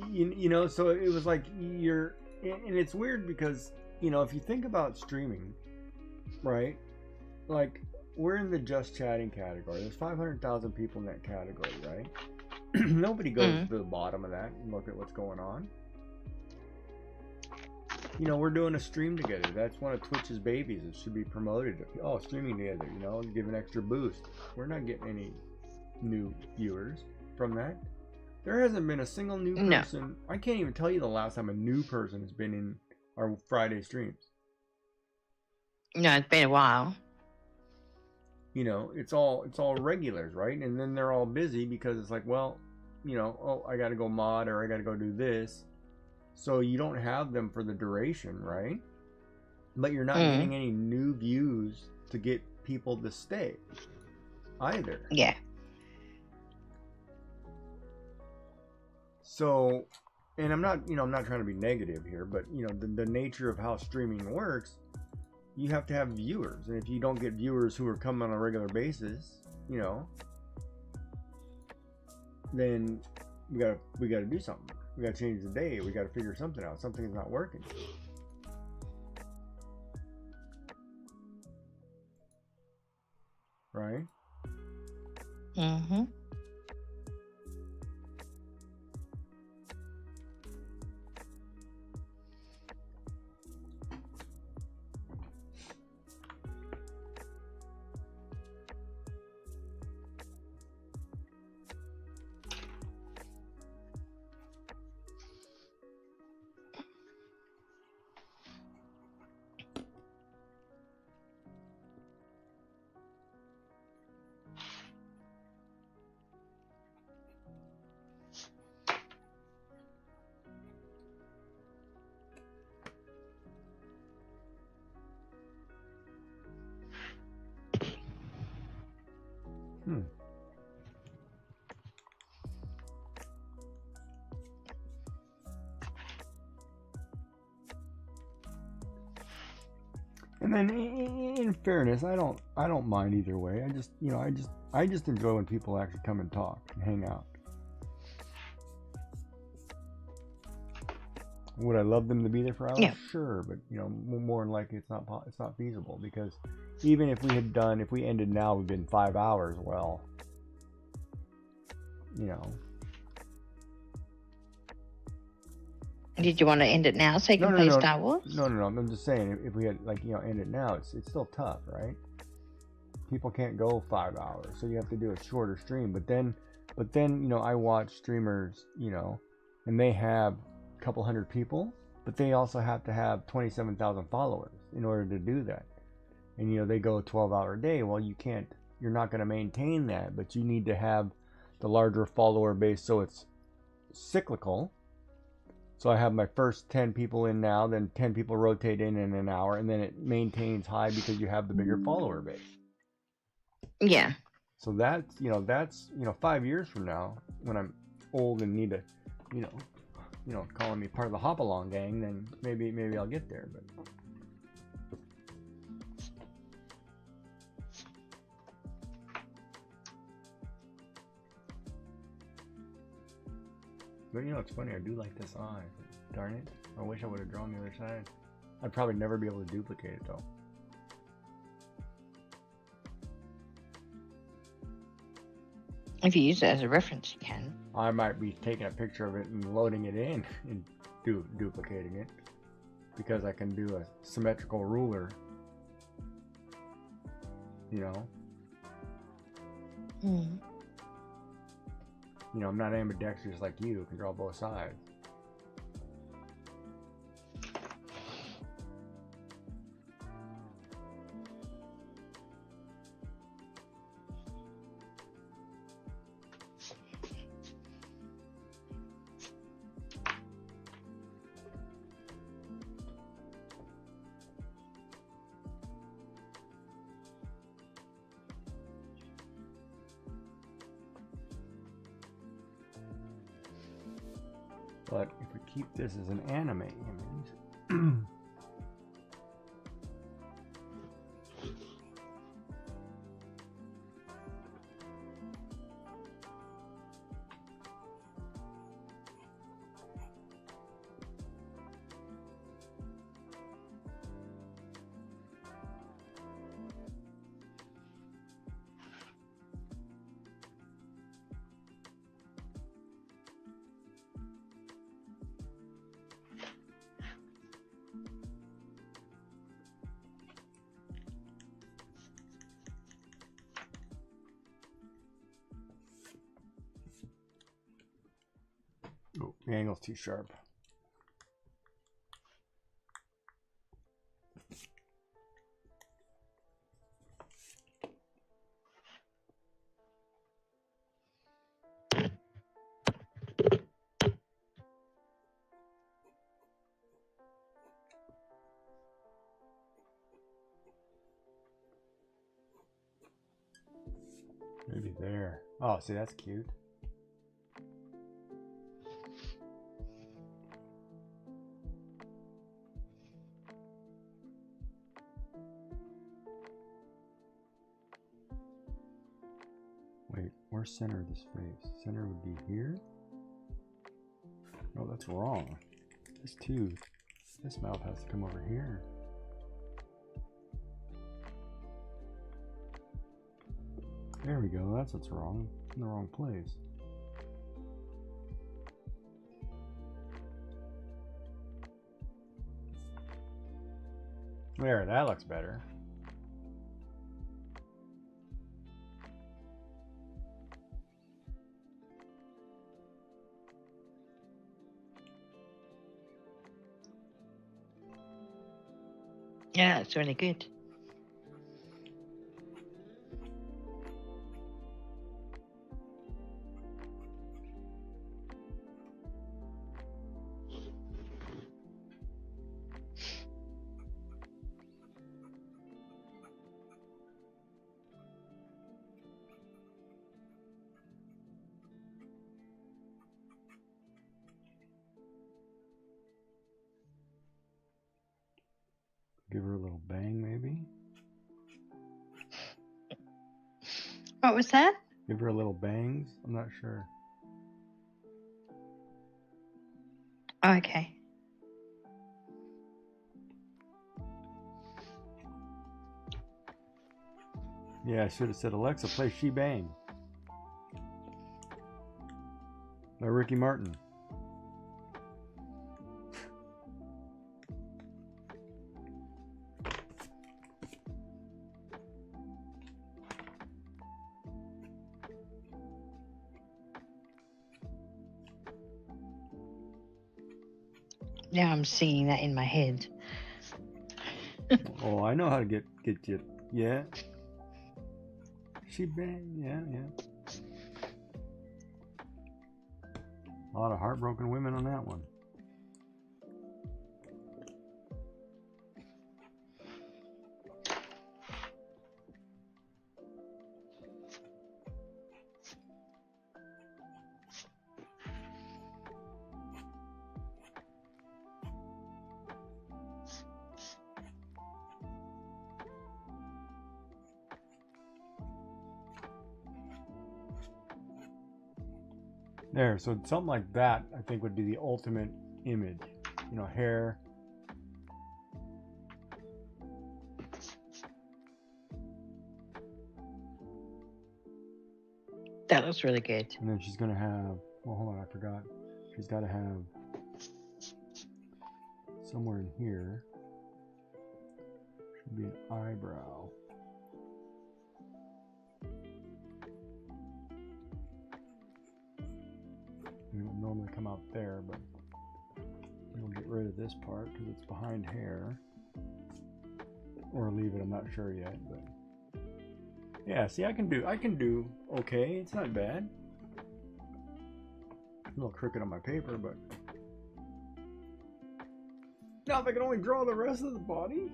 You know, so it was like and it's weird because, you know, if you think about streaming, right? Like, we're in the just chatting category. There's 500,000 people in that category, right? Nobody goes to the bottom of that and look at what's going on. You know, we're doing a stream together. That's one of Twitch's babies. It should be promoted. Oh, streaming together, you know, give an extra boost. We're not getting any new viewers from that. There hasn't been a single new No. person. I can't even tell you the last time a new person has been in our Friday streams. No, it's been a while. You know, it's all regulars, right? And then they're all busy because it's like, well, you know, oh, I got to go mod or I got to go do this. So you don't have them for the duration, right? But you're not getting any new views to get people to stay either. Yeah. So, and I'm not trying to be negative here, but you know, the nature of how streaming works, you have to have viewers, and if you don't get viewers who are coming on a regular basis, you know, then we gotta do something. We gotta change the day. We gotta figure something out. Something's not working. Right? Mm-hmm. And then, in fairness, I don't mind either way. I just enjoy when people actually come and talk and hang out. Would I love them to be there for hours? Yeah. Sure, but you know, more than likely it's not feasible, because even if we ended now within 5 hours, well, you know. Did you want to end it now so you can play Star Wars? No. I'm just saying, if we had end it now, it's still tough, right? People can't go 5 hours, so you have to do a shorter stream. But then I watch streamers, and they have a couple hundred people, but they also have to have 27,000 followers in order to do that. And they go a 12-hour day. Well, you're not going to maintain that, but you need to have the larger follower base, so it's cyclical. So I have my first 10 people in now, then 10 people rotate in an hour, and then it maintains high because you have the bigger follower base. Yeah. So that's 5 years from now, when I'm old and need to, calling me part of the Hopalong gang, then maybe I'll get there. But it's funny, I do like this eye. Darn it. I wish I would have drawn the other side. I'd probably never be able to duplicate it though. If you use it as a reference, you can. I might be taking a picture of it and loading it in and duplicating it, because I can do a symmetrical ruler. I'm not ambidextrous like you, can draw both sides. But if we keep this as an anime image, Oh, the angle's too sharp. Maybe there. Oh, see, that's cute. Wait, where's center of this face? Center would be here? Oh, that's wrong. This tooth, this mouth has to come over here. There we go, that's what's wrong. It's in the wrong place. There, that looks better. Yeah, it's really good. Give her a little bang, maybe? What was that? Give her a little bangs? I'm not sure. Okay. Yeah, I should have said, Alexa, play She Bang by Ricky Martin. Now I'm singing that in my head. Oh, I know how to get you. Yeah. She Bang. Yeah, yeah. A lot of heartbroken women on that one. There, so something like that, I think, would be the ultimate image. You know, hair. That looks really good. And then she's going to have, well, hold on, I forgot. She's got to have somewhere in here should be an eyebrow. It would normally come out there, but we'll get rid of this part because it's behind hair. Or leave it, I'm not sure yet, but yeah, see, I can do okay. It's not bad. A little crooked on my paper, but now if I can only draw the rest of the body.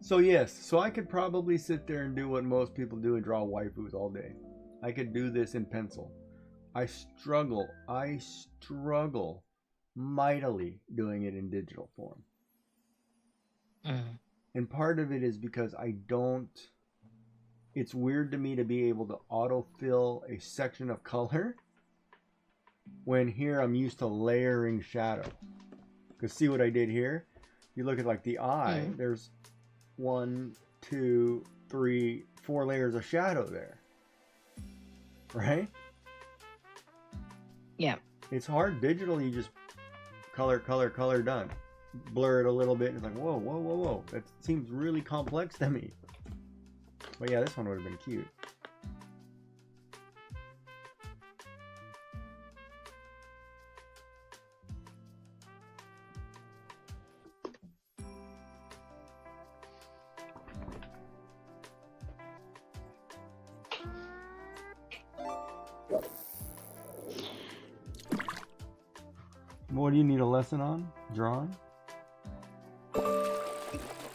So yes, so I could probably sit there and do what most people do and draw waifus all day. I could do this in pencil. I struggle mightily doing it in digital form. And part of it is because it's weird to me to be able to autofill a section of color when here I'm used to layering shadow. Because see what I did here? You look at like the eye, there's 1, 2, 3, 4 layers of shadow there. Right? Yeah. It's hard digital, you just color, done. Blur it a little bit and it's like, whoa. That seems really complex to me. But yeah, this one would have been cute. What do you need a lesson on? Drawing?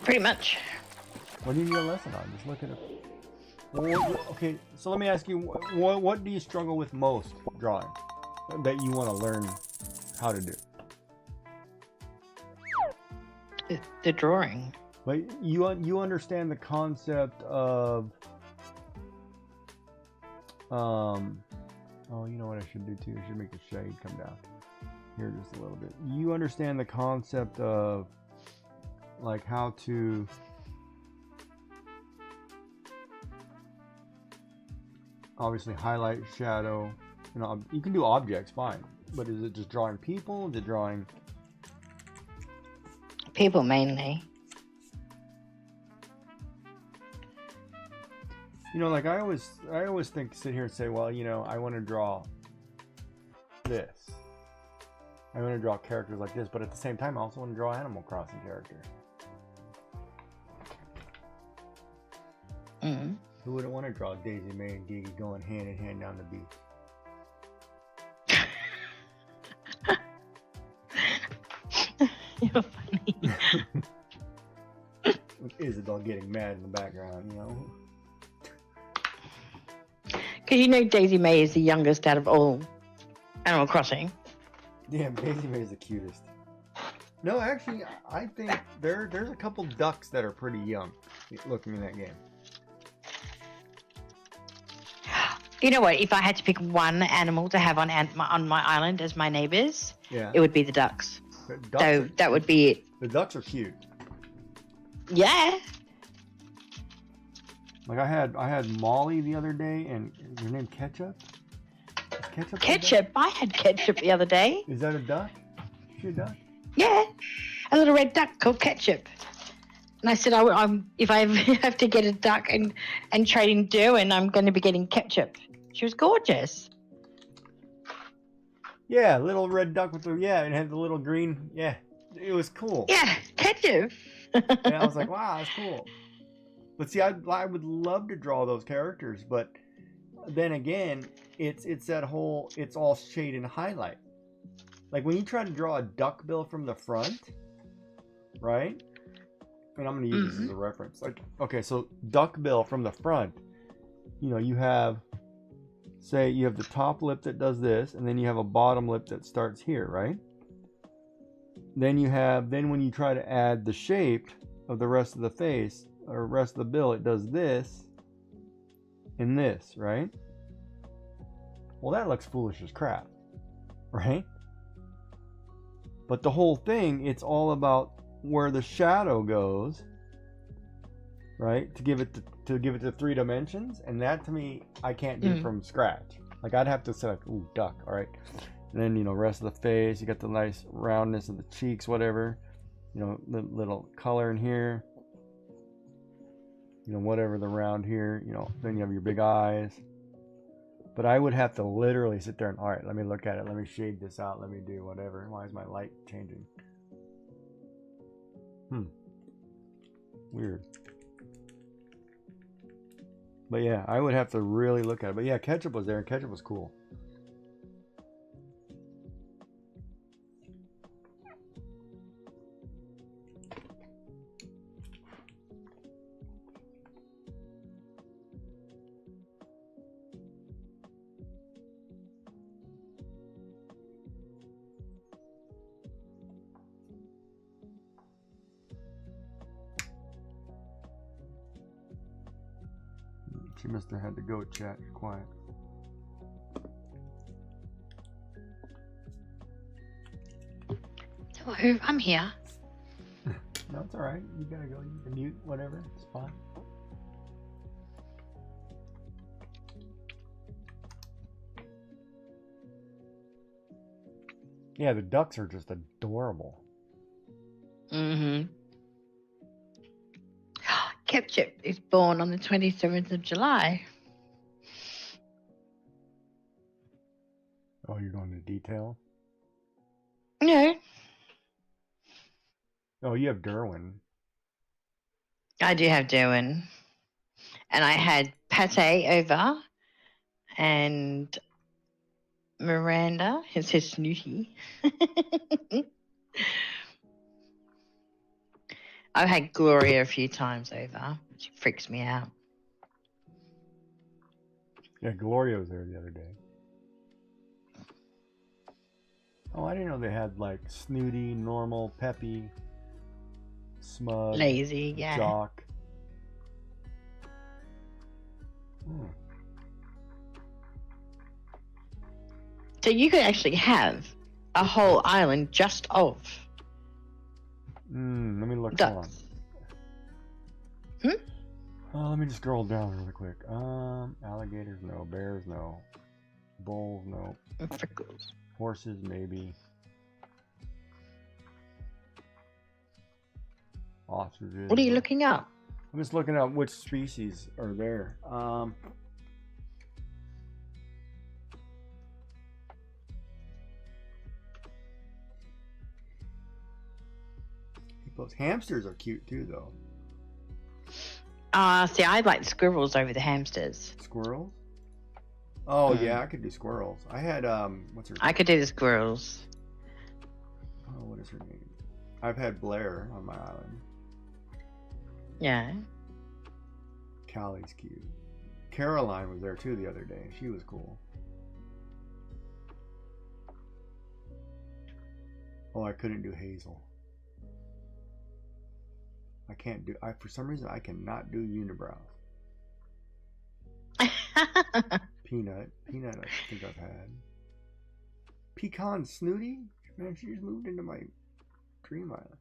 Pretty much. What do you need a lesson on? Just look at it. Okay, so let me ask you, what do you struggle with most drawing that you want to learn how to do? The drawing. But you understand the concept of oh, you know what I should do too? I should make the shade come down here just a little bit. You understand the concept of like how to obviously highlight, shadow, you know, you can do objects fine, but is it just drawing people? Is it drawing People mainly. You know, like I always sit here and say, well, you know, I want to draw this. I want to draw characters like this, but at the same time, I also want to draw Animal Crossing character. Mm. Who wouldn't want to draw Daisy May and Gigi going hand in hand down the beach? You're funny. With Isabel getting mad in the background, you know? Because you know Daisy May is the youngest out of all Animal Crossing. Damn, Daisy May is the cutest. No, actually, I think there's a couple ducks that are pretty young looking in that game. You know what? If I had to pick one animal to have on my island as my neighbors, Yeah. it would be the ducks. So that would be it. The ducks are cute. Yeah. Like I had Molly the other day, and is her name Ketchup? Is Ketchup? a duck? Ketchup. I had ketchup the other day. Is that a duck? Is she a duck? Yeah. A little red duck called Ketchup. And I said, if I ever have to get a duck and trade in Derwin, I'm going to be getting Ketchup. She was gorgeous. Yeah, little red duck with the and had the little green. Yeah, it was cool. Yeah, Ketchup. And I was like, wow, that's cool. But see, I would love to draw those characters, but then again, it's that whole it's all shade and highlight. Like when you try to draw a duck bill from the front, right? And I'm going to use this as a reference. Like, okay, so duck bill from the front, you know, you have, say, you have the top lip that does this, and then you have a bottom lip that starts here, right? Then when you try to add the shape of the rest of the face, or rest of the bill, it does this and this, right? Well, that looks foolish as crap, right? But the whole thing, it's all about where the shadow goes, right? To give it to 3 dimensions, and that to me, I can't do from scratch. Like I'd have to say, like, ooh, duck, all right. And then, you know, rest of the face, you got the nice roundness of the cheeks, whatever. You know, the little color in here. You know, whatever the round here, you know, then you have your big eyes. But I would have to literally sit there and, all right, let me look at it. Let me shade this out. Let me do whatever. Why is my light changing? Weird. But yeah, I would have to really look at it. But yeah, Ketchup was there, and Ketchup was cool. She must have had to go chat. You're quiet. Hello, I'm here. No, it's alright. You gotta go. You can mute, whatever. It's fine. Yeah, the ducks are just adorable. Ketchup is born on the 27th of July. Oh, you're going into detail? No, Oh, you have Derwin. I do have Derwin. And I had Pate over, and Miranda. It says Snooty. I've had Gloria a few times over. She freaks me out. Yeah, Gloria was there the other day. Oh, I didn't know they had like Snooty, Normal, Peppy, Smug, Lazy, yeah. Jock. Hmm. So you could actually have a whole island just of Let me look. Hold on. ducks. Let me just scroll down really quick. Alligators, no. Bears, no. Bulls, no. And Freckles. Horses, maybe. Ostriches. What are you looking up? I'm just looking at which species are there. Those hamsters are cute too, though. See, I like squirrels over the hamsters. Squirrels? Oh yeah, I could do squirrels. I had what's her name? I could do the squirrels. Oh, what is her name? I've had Blair on my island. Yeah. Callie's cute. Caroline was there too the other day. She was cool. Oh, I couldn't do Hazel. I can't do. For some reason I cannot do unibrows. Peanut, I think I've had. Pecan Snooty. Man, she just moved into my dream island.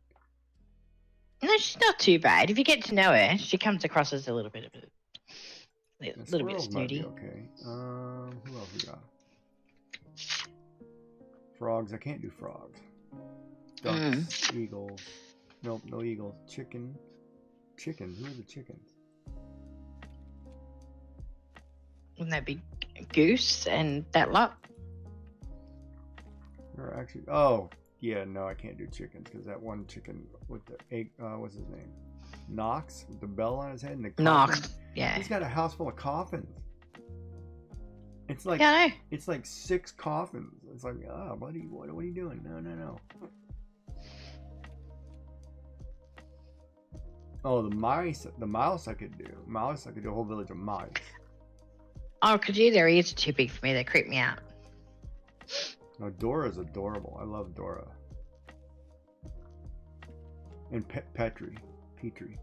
No, she's not too bad. If you get to know her, she comes across as a little bit of a Yeah, little bit squirrels might be snooty. okay. Who else we got? Frogs. I can't do frogs. Ducks, eagles. Nope, no eagles. Chickens. Who are the chickens? Wouldn't that be Goose and that lot? Or actually, oh yeah, no, I can't do chickens because that one chicken with the egg. What's his name? Knox with the bell on his head and the coffin. Knox. Yeah. He's got a house full of coffins. It's like Yeah, I know. it's like 6 coffins. It's like, buddy, what are you doing? No. Oh, the mouse I could do. Mouse, I could do a whole village of mice. Oh, could you? Their ears are too big for me. They creep me out. No, Dora's adorable. I love Dora. And Petrie. Petrie.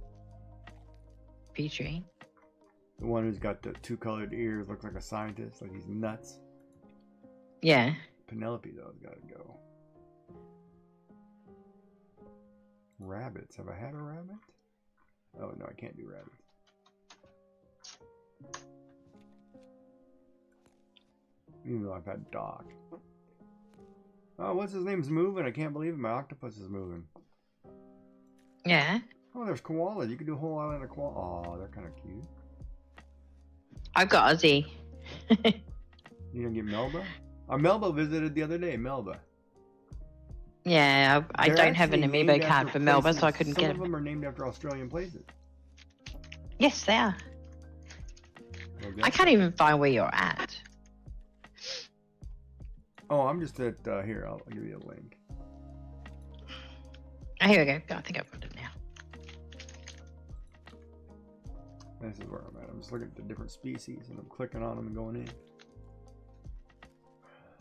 The one who's got the 2 colored ears, looks like a scientist, like he's nuts. Yeah. Penelope, though, has got to go. Rabbits. Have I had a rabbit? Oh, no, I can't do rabbits. Even though I've had Doc. Oh, what's his name's moving? I can't believe it. My octopus is moving. Yeah. Oh, there's koalas. You could do a whole island of koalas. Oh, they're kind of cute. I've got Ozzy. You gonna get Melba? Melba visited the other day. Melba. Yeah, I They're don't have an actually amiibo named card after for Melba, places. so I couldn't Some get of him. them are named after Australian places. Yes, they are. Well, I guess can't what? even find where you're at. Oh, I'm just at here. I'll give you a link. Oh, here we go. I think I've got it now. This is where I'm at. I'm just looking at the different species and I'm clicking on them and going in.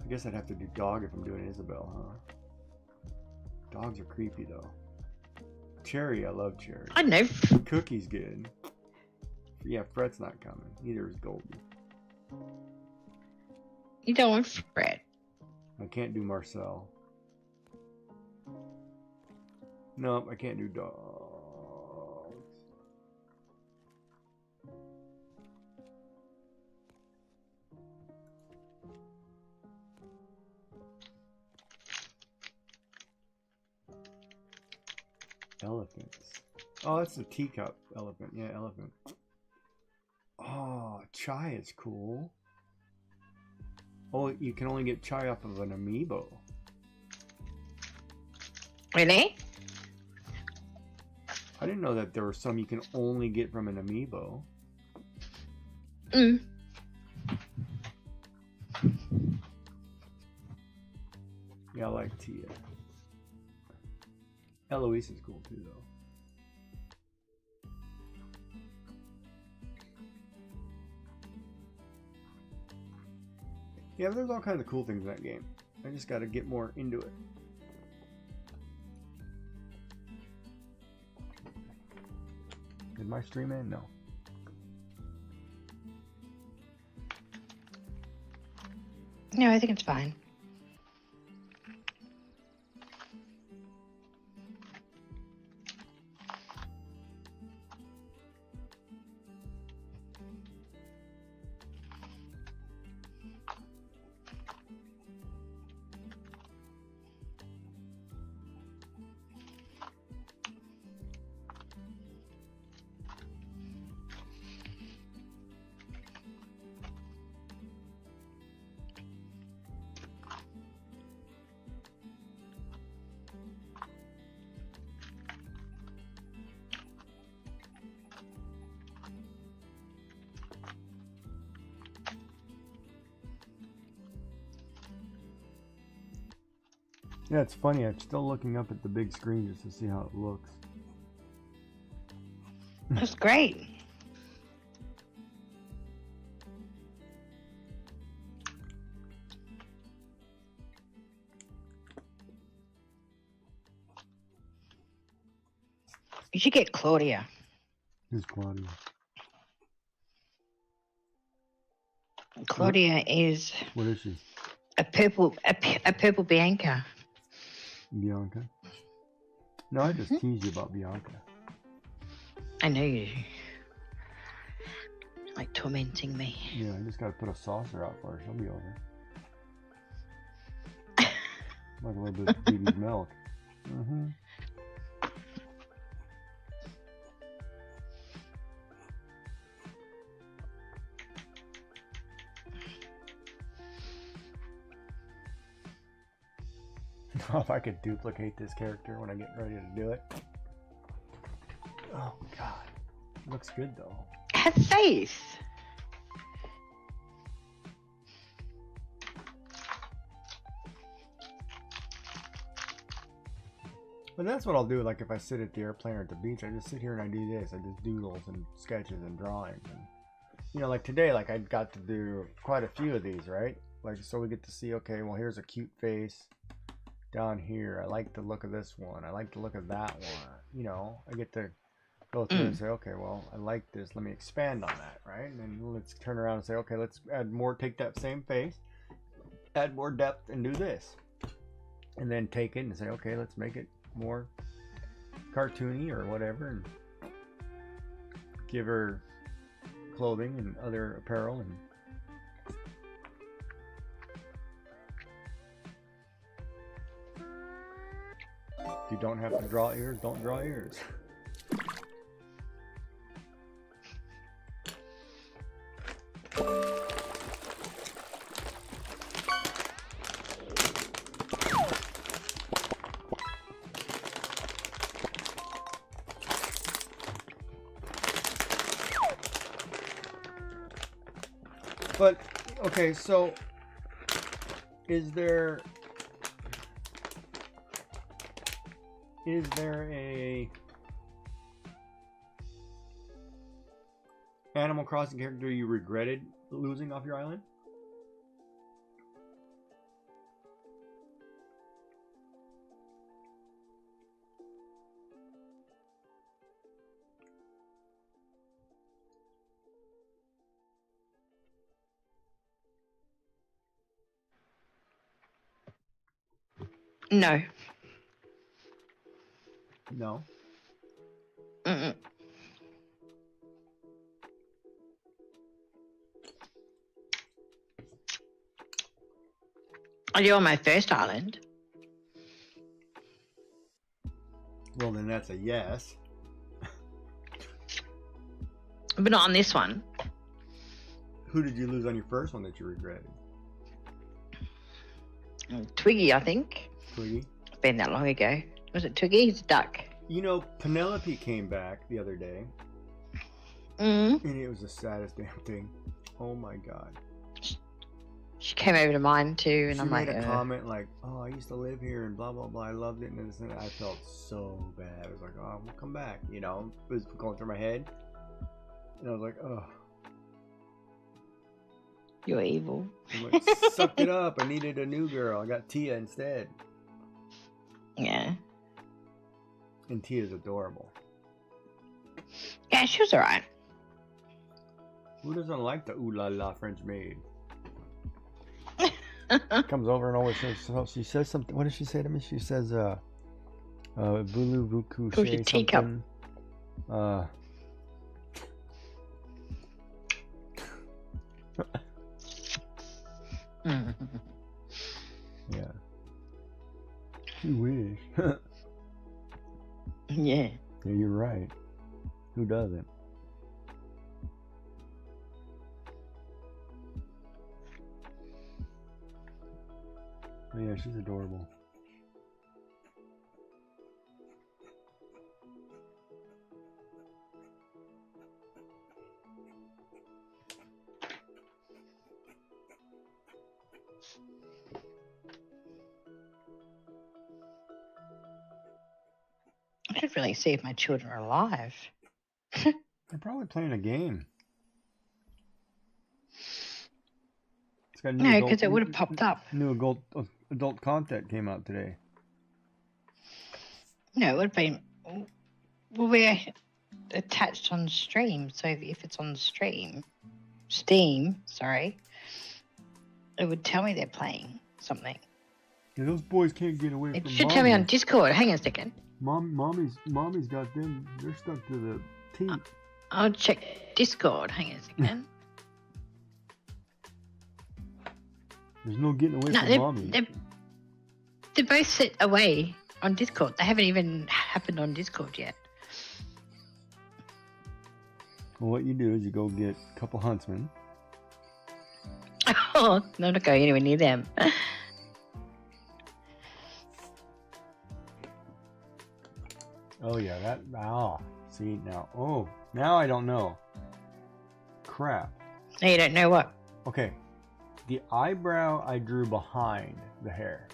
I guess I'd have to do dog if I'm doing Isabel, huh? Dogs are creepy though. Cherry, I love Cherry. I know. Cookie's good. Yeah, Fred's not coming. Neither is Goldie. You don't want Fred. I can't do Marcel. Nope, I can't do dogs. Elephants. Oh, that's a teacup elephant. Yeah, elephant. Oh, chai is cool. Oh, you can only get chai off of an amiibo. Really? I didn't know that there were some you can only get from an amiibo. Tia. Eloise is cool too, though. Yeah, there's all kinds of cool things in that game. I just got to get more into it. Did my stream end? No. No, I think it's fine. Yeah, it's funny. I'm still looking up at the big screen just to see how it looks. That's great. You should get Claudia. Who's Claudia? Claudia is What is she? a purple Bianca. Bianca? No, I just teased you about Bianca. I know you do. Like tormenting me. Yeah, I just gotta put a saucer out for her. She'll be over. Like a little bit of baby's milk. Mm-hmm. If I could duplicate this character when I get ready to do it. Oh god. Looks good though. Have faith. But that's what I'll do, like if I sit at the airplane or at the beach, I just sit here and I do this. I just doodles and sketches and drawings. And, you know, like today, like I got to do quite a few of these, right? Like, so we get to see, okay, well, here's a cute face down here. I like the look of this one. I like the look of that one. You know, I get to go through and say, okay, well, I like this. Let me expand on that, right? And then let's turn around and say, okay, let's add more, take that same face, add more depth and do this. And then take it and say, okay, let's make it more cartoony or whatever, and give her clothing and other apparel. And if you don't have to draw ears, don't draw ears. But okay, so is there a Animal Crossing character you regretted losing off your island? No. No. Mm-mm. You're on my first island. Well, then that's a yes. But not on this one. Who did you lose on your first one that you regretted? Twiggy, I think. Twiggy? It's been that long ago. Was it Twiggy? He's a duck. You know, Penelope came back the other day, Mm. and it was the saddest damn thing. Oh my god. She came over to mine too, and She I'm made like, a comment like, "Oh, I used to live here and blah blah blah. I loved it." And I felt so bad. I was like, "Oh, we'll come back." You know, it was going through my head, and I was like, "Oh." "You're evil." I'm like, sucked it up. I needed a new girl. I got Tia instead. Yeah. And Tia's adorable. Yeah, she was alright. Who doesn't like the ooh la la French maid? Comes over and always says, so she says something. What does she say to me? She says, voulez vous coucher teacup. something? Yeah. You wish. Yeah. Yeah, you're right. Who doesn't? Oh, yeah, she's adorable. I should really see if my children are alive. They're probably playing a game. It's got new No, because it would have popped up. New adult content came out today. No, it would have been. Well, we're attached on stream, so if it's on Steam, sorry, it would tell me they're playing something. Yeah, those boys can't get away It from should mommy. tell me on Discord. Hang on a second. Mommy's got them. They're stuck to the teeth. I'll check Discord. Hang on a second. There's no getting away No, from mommy. they're both set away on Discord. They haven't even happened on Discord yet. Well, what you do is you go get a couple huntsmen. Oh, no, not going anywhere near them. Oh yeah, that. See now. Oh, now I don't know. Crap. No, you don't know what. Okay, the eyebrow I drew behind the hair.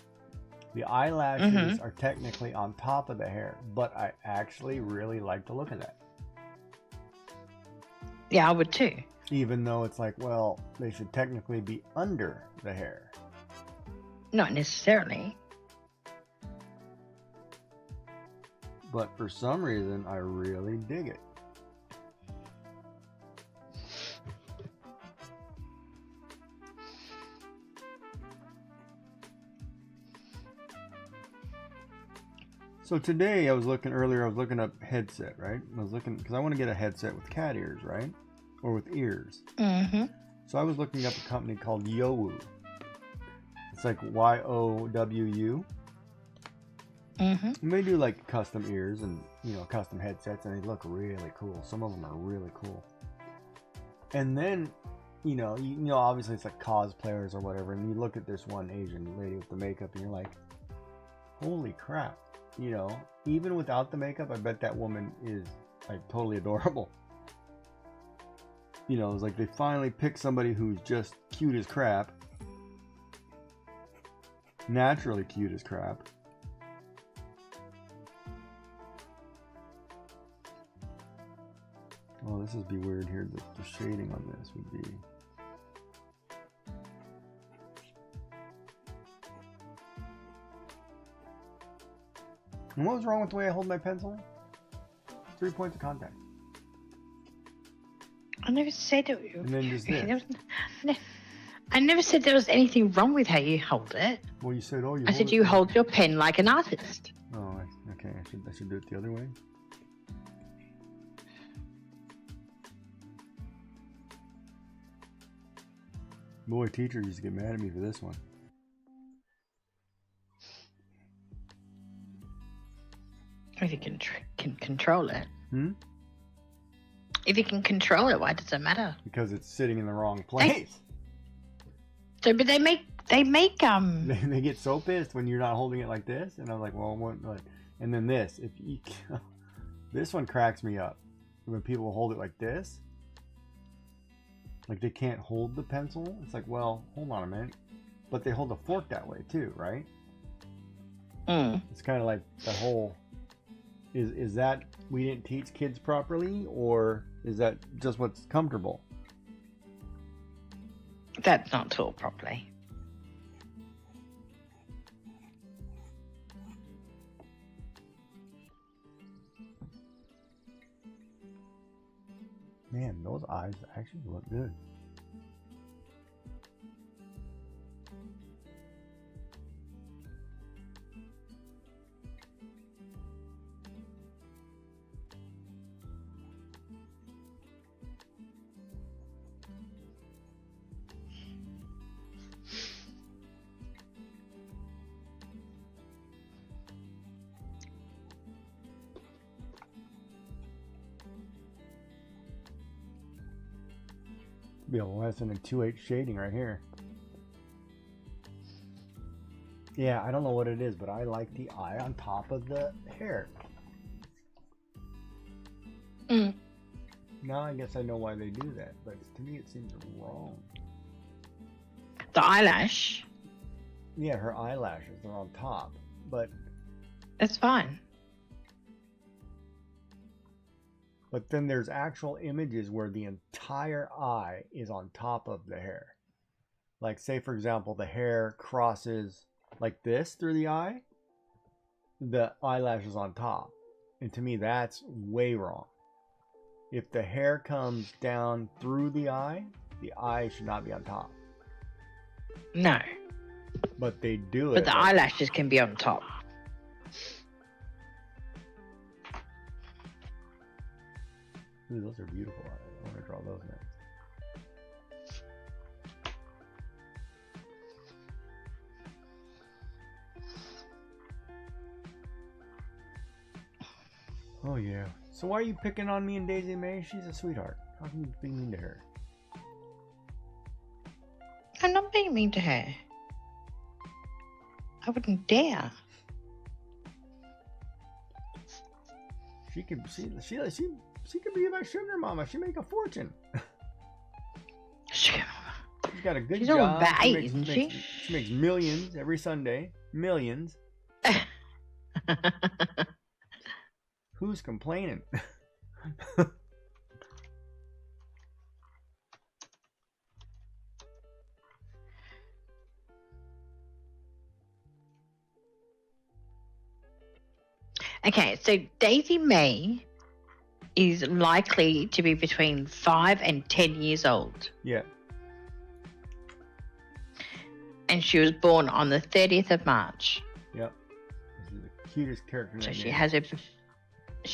The eyelashes are technically on top of the hair, but I actually really like the look of that. Yeah, I would too. Even though it's like, well, they should technically be under the hair. Not necessarily. But for some reason, I really dig it. So today I was looking up headset, right? I was looking, because I want to get a headset with cat ears, right? Or with ears. Mm-hmm. So I was looking up a company called Yowu. It's like YOWU. Mm-hmm. And they do like custom ears and, custom headsets, and they look really cool. Some of them are really cool. And then, obviously it's like cosplayers or whatever, and you look at this one Asian lady with the makeup and you're like, holy crap. Even without the makeup, I bet that woman is like totally adorable. It's like they finally picked somebody who's just cute as crap. Naturally cute as crap. Oh, this would be weird here. The shading on this would be... And what was wrong with the way I hold my pencil? 3 points of contact. I never said it. And then just this. I never said there was anything wrong with how you hold it. Well, you said, I said you hold your pen like an artist. Oh, okay. I should do it the other way. Boy, teacher used to get mad at me for this one. If you can control it. Hmm? If you can control it, why does it matter? Because it's sitting in the wrong place. So, but they make They get so pissed when you're not holding it like this, and I'm like, well, what? And then this, this one cracks me up when people hold it like this. Like they can't hold the pencil. It's like, well, hold on a minute. But they hold the fork that way too, right? It's kind of like the whole. Is that we didn't teach kids properly, or is that just what's comfortable? That's not taught properly. Man, those eyes actually look good. Be a lesson in 2H shading right here. Yeah, I don't know what it is, but I like the eye on top of the hair. Now I guess I know why they do that, but to me it seems wrong. The eyelash. Yeah, her eyelashes are on top, but That's fine. But then there's actual images where the entire eye is on top of the hair. Like, say, for example, the hair crosses like this through the eye. The eyelash is on top. And to me, that's way wrong. If the hair comes down through the eye should not be on top. No. But they do it. But the eyelashes can be on top. Ooh, those are beautiful eyes. I want to draw those next. Oh yeah. So why are you picking on me and Daisy May? She's a sweetheart. How can you be mean to her? I'm not being mean to her. I wouldn't dare. She could be my sugar mama. She make a fortune. She's got a good She's job. all about eight, isn't she? She makes millions every Sunday. Millions. Who's complaining? Okay, so Daisy May is likely to be between 5 and 10 years old. Yeah. And she was born on the 30th of March. Yep. This is the cutest character in So that she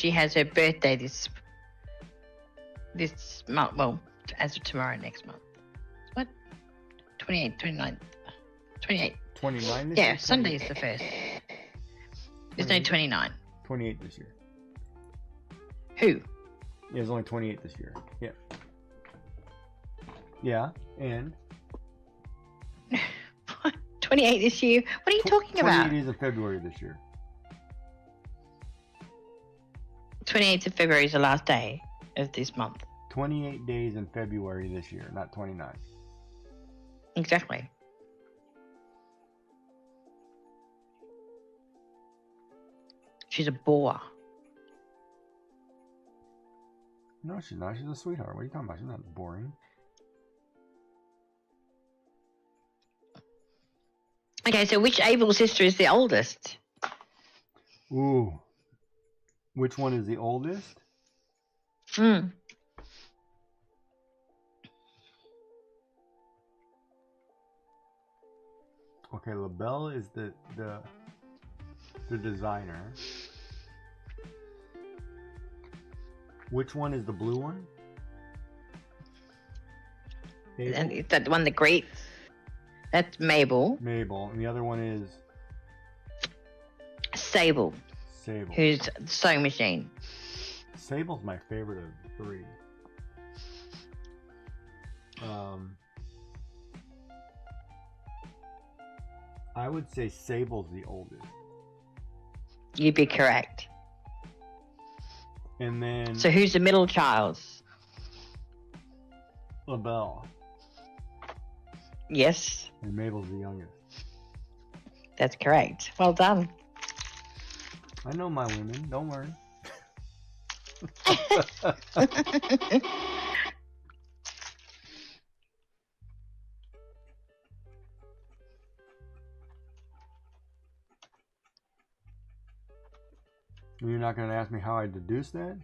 game. has her birthday this month. Well, as of tomorrow, next month. What? 28, 29, 28. 29 this Yeah, year? Sunday is the first. There's no 29. 28 this year. Who? Yeah, there's only 28 this year. Yeah. Yeah, and 28 this year? What are you talking about? 28 days of February this year. 28th of February is the last day of this month. 28 days in February this year, not 29. Exactly. She's a bore. No, she's not. She's a sweetheart. What are you talking about? She's not boring. Okay, so which Abel sister is the oldest? Ooh. Which one is the oldest? Hmm. Okay, LaBelle is the designer. Which one is the blue one? Mabel? And is that the one that greets? That's Mabel. Mabel. And the other one is Sable, Sable. who's the sewing machine. Sable's my favorite of the three. I would say Sable's the oldest. You'd be correct. And then So who's the middle child? LaBelle. Yes, And Mabel's the youngest. that's correct. Well done. I know my women. Don't worry. You're not going to ask me how I deduced that?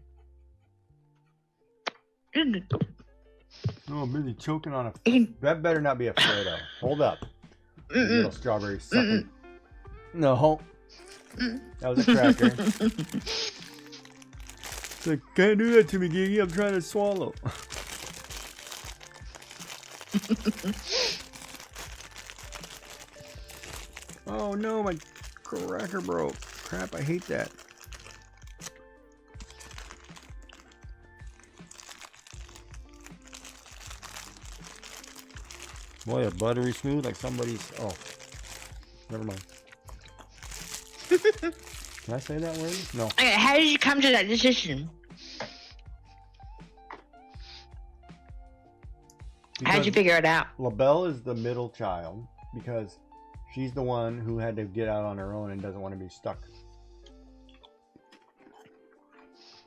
No, I'm busy choking on a... That better not be a Fredo. Hold up. You little strawberry sucking. No. That was a cracker. It's like, can't do that to me, Gigi. I'm trying to swallow. Oh no, my cracker broke. Crap, I hate that. Boy, a buttery smooth like somebody's... Oh, never mind. Can I say that word? No. Okay, how did you come to that decision? How'd you figure it out? LaBelle is the middle child because she's the one who had to get out on her own and doesn't want to be stuck.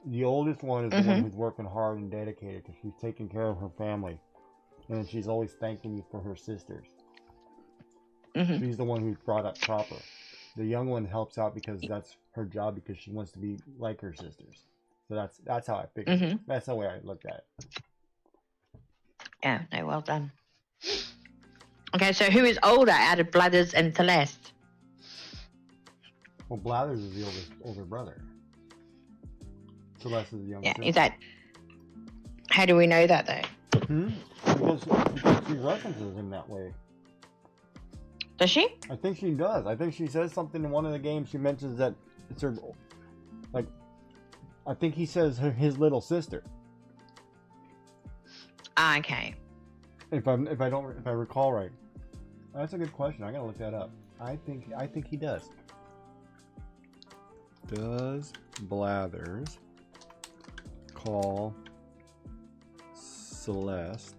The oldest one is the one who's working hard and dedicated because she's taking care of her family. And she's always thanking you for her sisters. She's the one who's brought up proper. The young one helps out because that's her job because she wants to be like her sisters. So that's how I figured. That's the way I looked at it. Yeah, no, well done. Okay, so who is older out of Blathers and Celeste? Well, Blathers is the older brother. Celeste is the younger sister. Is that... How do we know that, though? Because she references him that way. Does she? I think she does. I think she says something in one of the games. She mentions that it's her, like, I think he says his little sister. Ah, okay. If I recall right. That's a good question. I gotta look that up. I think he does. Does Blathers call Celeste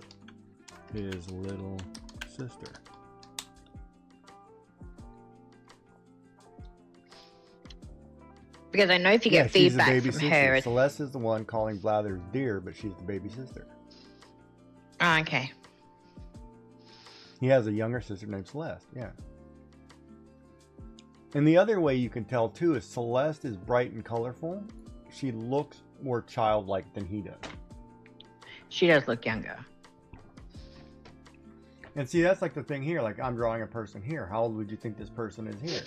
his little sister? Because I know if you get feedback from her... Celeste is the one calling Blathers dear, but she's the baby sister. Ah, okay. He has a younger sister named Celeste, yeah. And the other way you can tell too is Celeste is bright and colorful. She looks more childlike than he does. She does look younger. And see, that's like the thing here. Like, I'm drawing a person here. How old would you think this person is here?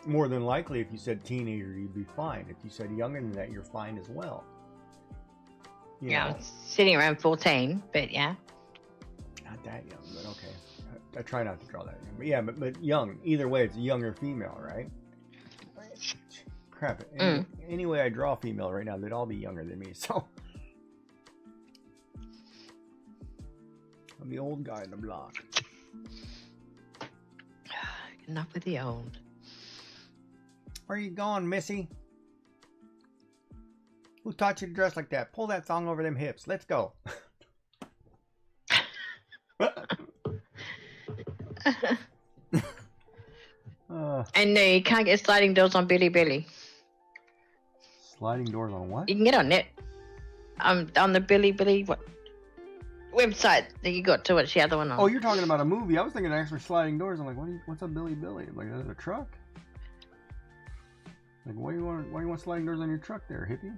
More than likely, if you said teenager, you'd be fine. If you said younger than that, you're fine as well. You know? Sitting around 14, but yeah. Not that young, but okay. I try not to draw that young. But yeah, but young. Either way, it's a younger female, right? Crap. Any way I draw a female right now, they'd all be younger than me, so. I'm the old guy in the block. Enough with the old. Where you going, Missy? Who taught you to dress like that? Pull that thong over them hips. Let's go. And no, you can't get sliding doors on Bilibili. Sliding doors on what? You can get on it. On the Bilibili website that you got to watch the other one on. Oh, you're talking about a movie. I was thinking actually sliding doors. I'm like, what's a Bilibili? I'm like, is it a truck? Like, why do you want sliding doors on your truck there, hippie?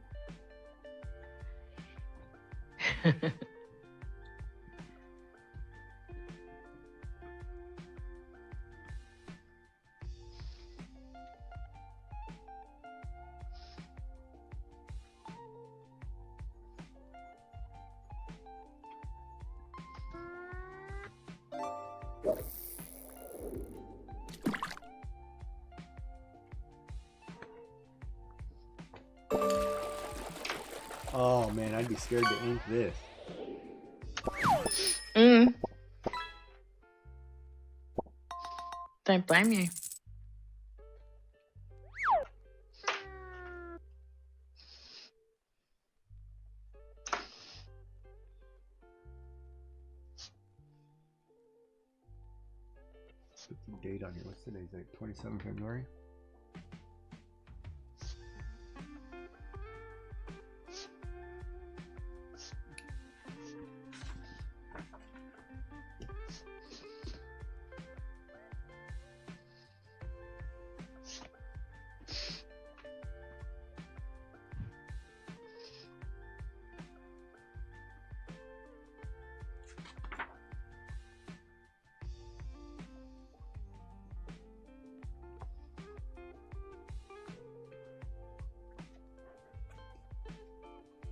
Oh man, I'd be scared to ink this. Don't blame you. Put the date on here. What's today's date? 27 February?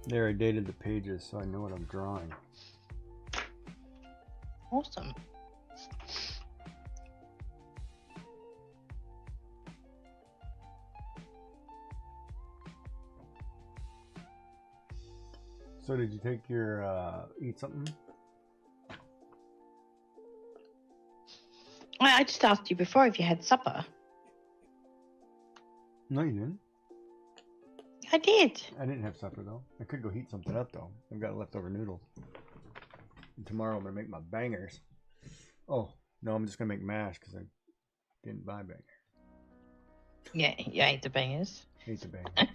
There, I dated the pages so I know what I'm drawing. Awesome. So did you take your, eat something? I just asked you before if you had supper. No, you didn't. I did. I didn't have supper though. I could go heat something up though. I've got leftover noodles. And tomorrow I'm gonna make my bangers. Oh no, I'm just gonna make mash because I didn't buy bangers. Yeah, you ate the bangers. Hate the bangers.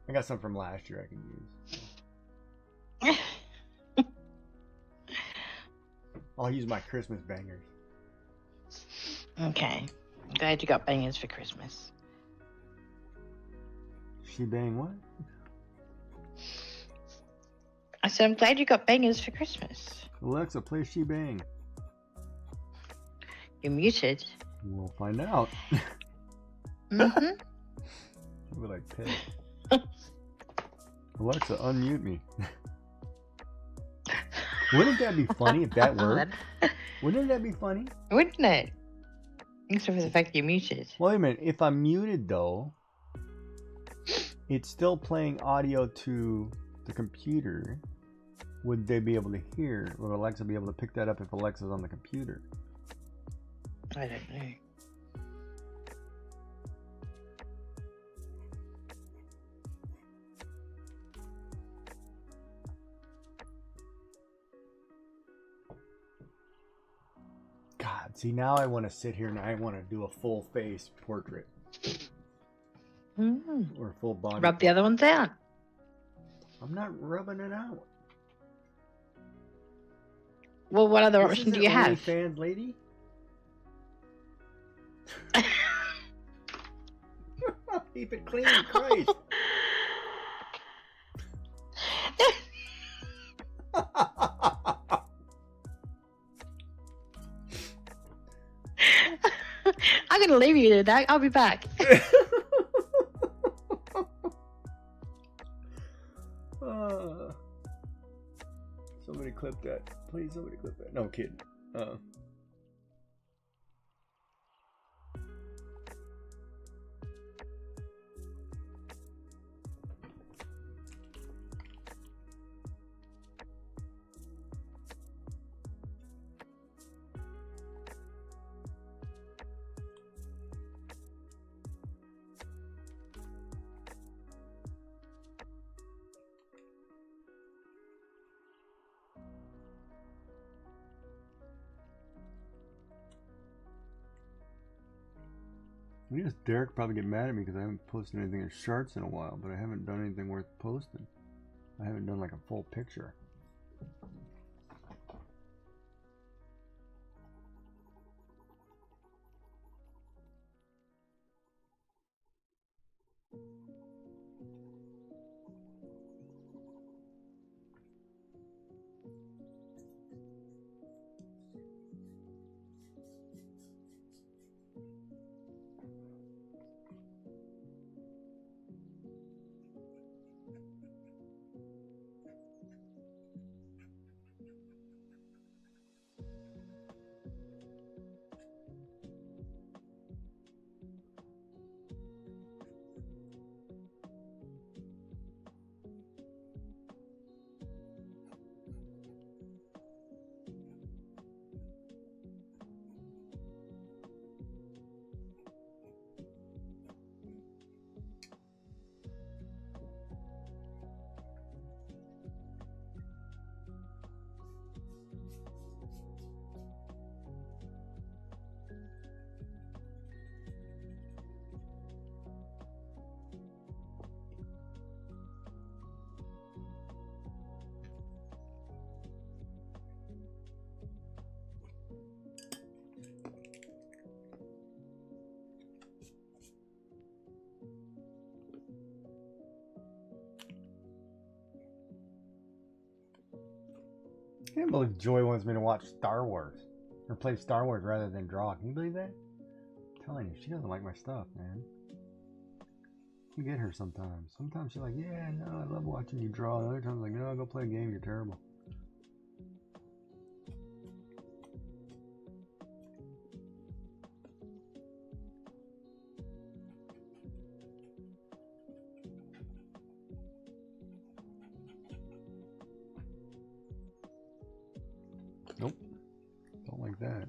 I got some from last year I can use. I'll use my Christmas bangers. Okay. I'm glad you got bangers for Christmas. She bang what? I said I'm glad you got bangers for Christmas. Alexa, play She Bang. You're muted. We'll find out. Mm-hmm. I'll be like pissed. Alexa, unmute me. Wouldn't that be funny if that worked? Wouldn't that be funny? Wouldn't it? Except for the fact you're muted. Wait a minute. If I'm muted though, it's still playing audio to the computer. Would they be able to hear? Would Alexa be able to pick that up if Alexa's on the computer? I don't know. God, see now I want to sit here and I want to do a full face portrait or full body. Rub the other ones out. I'm not rubbing it out. Well, what other This option do isn't you have? OnlyFans, lady. Keep it clean, Christ. I'm gonna leave you to that. I'll be back. Somebody clip that. Please, somebody clip that. No, I'm kidding. I guess Derek probably get mad at me because I haven't posted anything in Sharts in a while, but I haven't done anything worth posting. I haven't done like a full picture. I can't believe Joy wants me to watch Star Wars. Or play Star Wars rather than draw. Can you believe that? I'm telling you, she doesn't like my stuff, man. You get her sometimes. Sometimes she's like, yeah, no, I love watching you draw. And other times like, no, go play a game, you're terrible. Nope. Don't like that.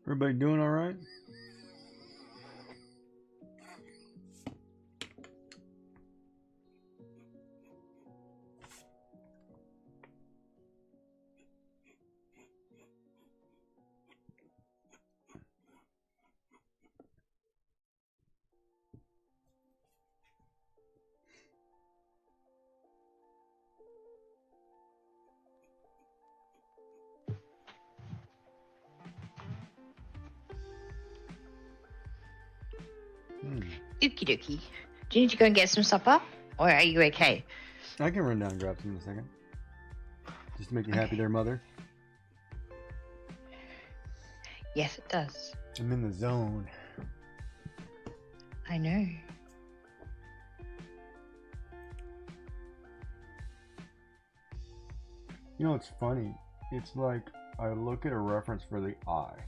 Everybody doing all right? Okie dokie. Do you need to go and get some supper? Or are you okay? I can run down and grab some in a second. Just to make you happy there, Mother. Yes, it does. I'm in the zone. I know. You know, it's funny. It's like I look at a reference for the eye.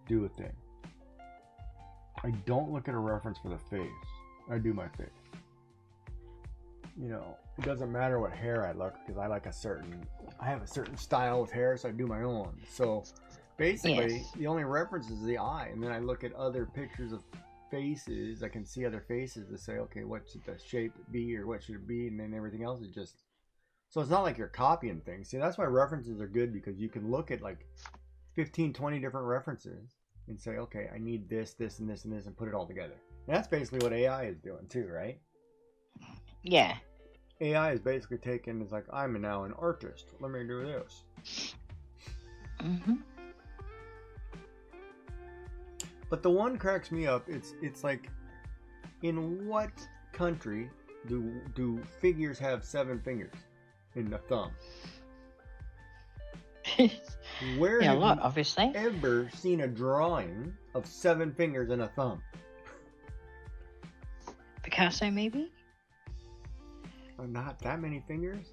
Do a thing. I don't look at a reference for the face. I do my face. You know, it doesn't matter what hair I look because I have a certain style with hair, so I do my own. So basically, Yes. the only reference is the eye, and then I look at other pictures of faces. I can see other faces to say, okay, what should the shape be or what should it be, and then everything else is just. So it's not like you're copying things. See, that's why references are good because you can look at like 15, 20 different references and say, okay, I need this, this, and this, and this, and put it all together. And that's basically what AI is doing too, right? Yeah. AI is basically taking, it's like, I'm now an artist. Let me do this. Mm-hmm. But the one cracks me up, it's like, in what country do figures have 7 fingers in the thumb? Where Yeah, a have lot, you obviously. ever seen a drawing of 7 fingers and a thumb? Picasso, maybe? Not that many fingers.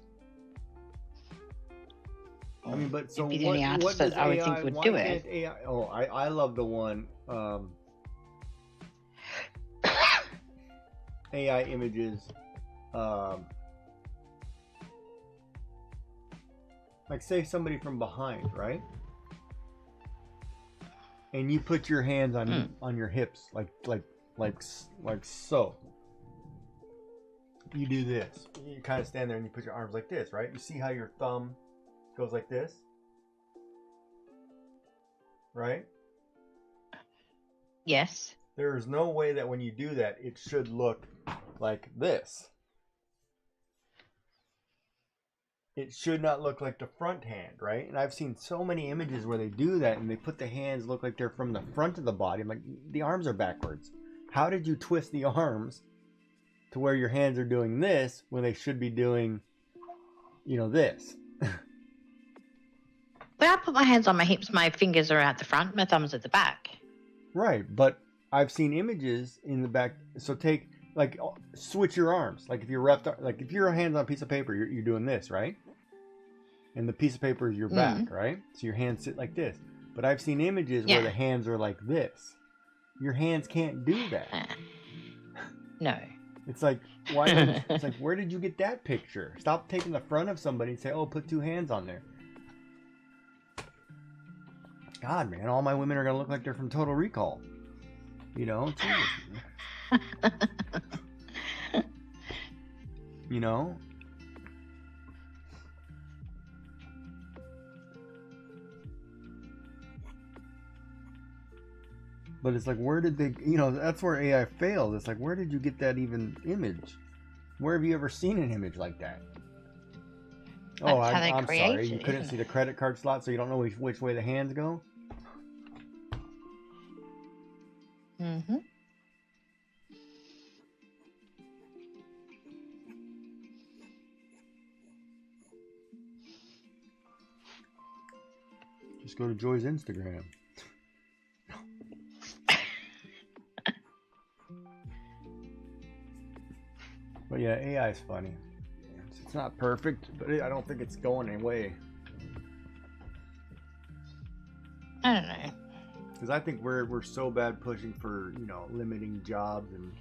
I mean, but so It'd be the what? only artist What that does I would AI? think would Why do can't it. AI? Oh, I love the one. AI images. Like say somebody from behind, right? And you put your hands on your hips, like so. You do this. You kind of stand there and you put your arms like this, right? You see how your thumb goes like this, right? Yes. There is no way that when you do that, it should look like this. It should not look like the front hand, right? And I've seen so many images where they do that and they put the hands look like they're from the front of the body. I'm like, the arms are backwards. How did you twist the arms to where your hands are doing this when they should be doing, this? When I put my hands on my hips, my fingers are at the front, my thumbs at the back. Right, but I've seen images in the back. So switch your arms. Like if your hands on a piece of paper, you're doing this, right? And the piece of paper is your back, right? So your hands sit like this. But I've seen images where the hands are like this. Your hands can't do that. No. It's like, it's like, where did you get that picture? Stop taking the front of somebody and say, oh, put 2 hands on there. God, man, all my women are going to look like they're from Total Recall. Jesus. But it's like, where did they, that's where AI failed. It's like, where did you get that even image? Where have you ever seen an image like that? Oh, That's how they I'm create sorry. You it, couldn't isn't see the it? credit card slot, so you don't know which way the hands go? Mm-hmm. Just go to Joy's Instagram. But yeah, AI is funny. It's not perfect, but I don't think it's going away. I don't know. Because I think we're so bad pushing for, limiting jobs, and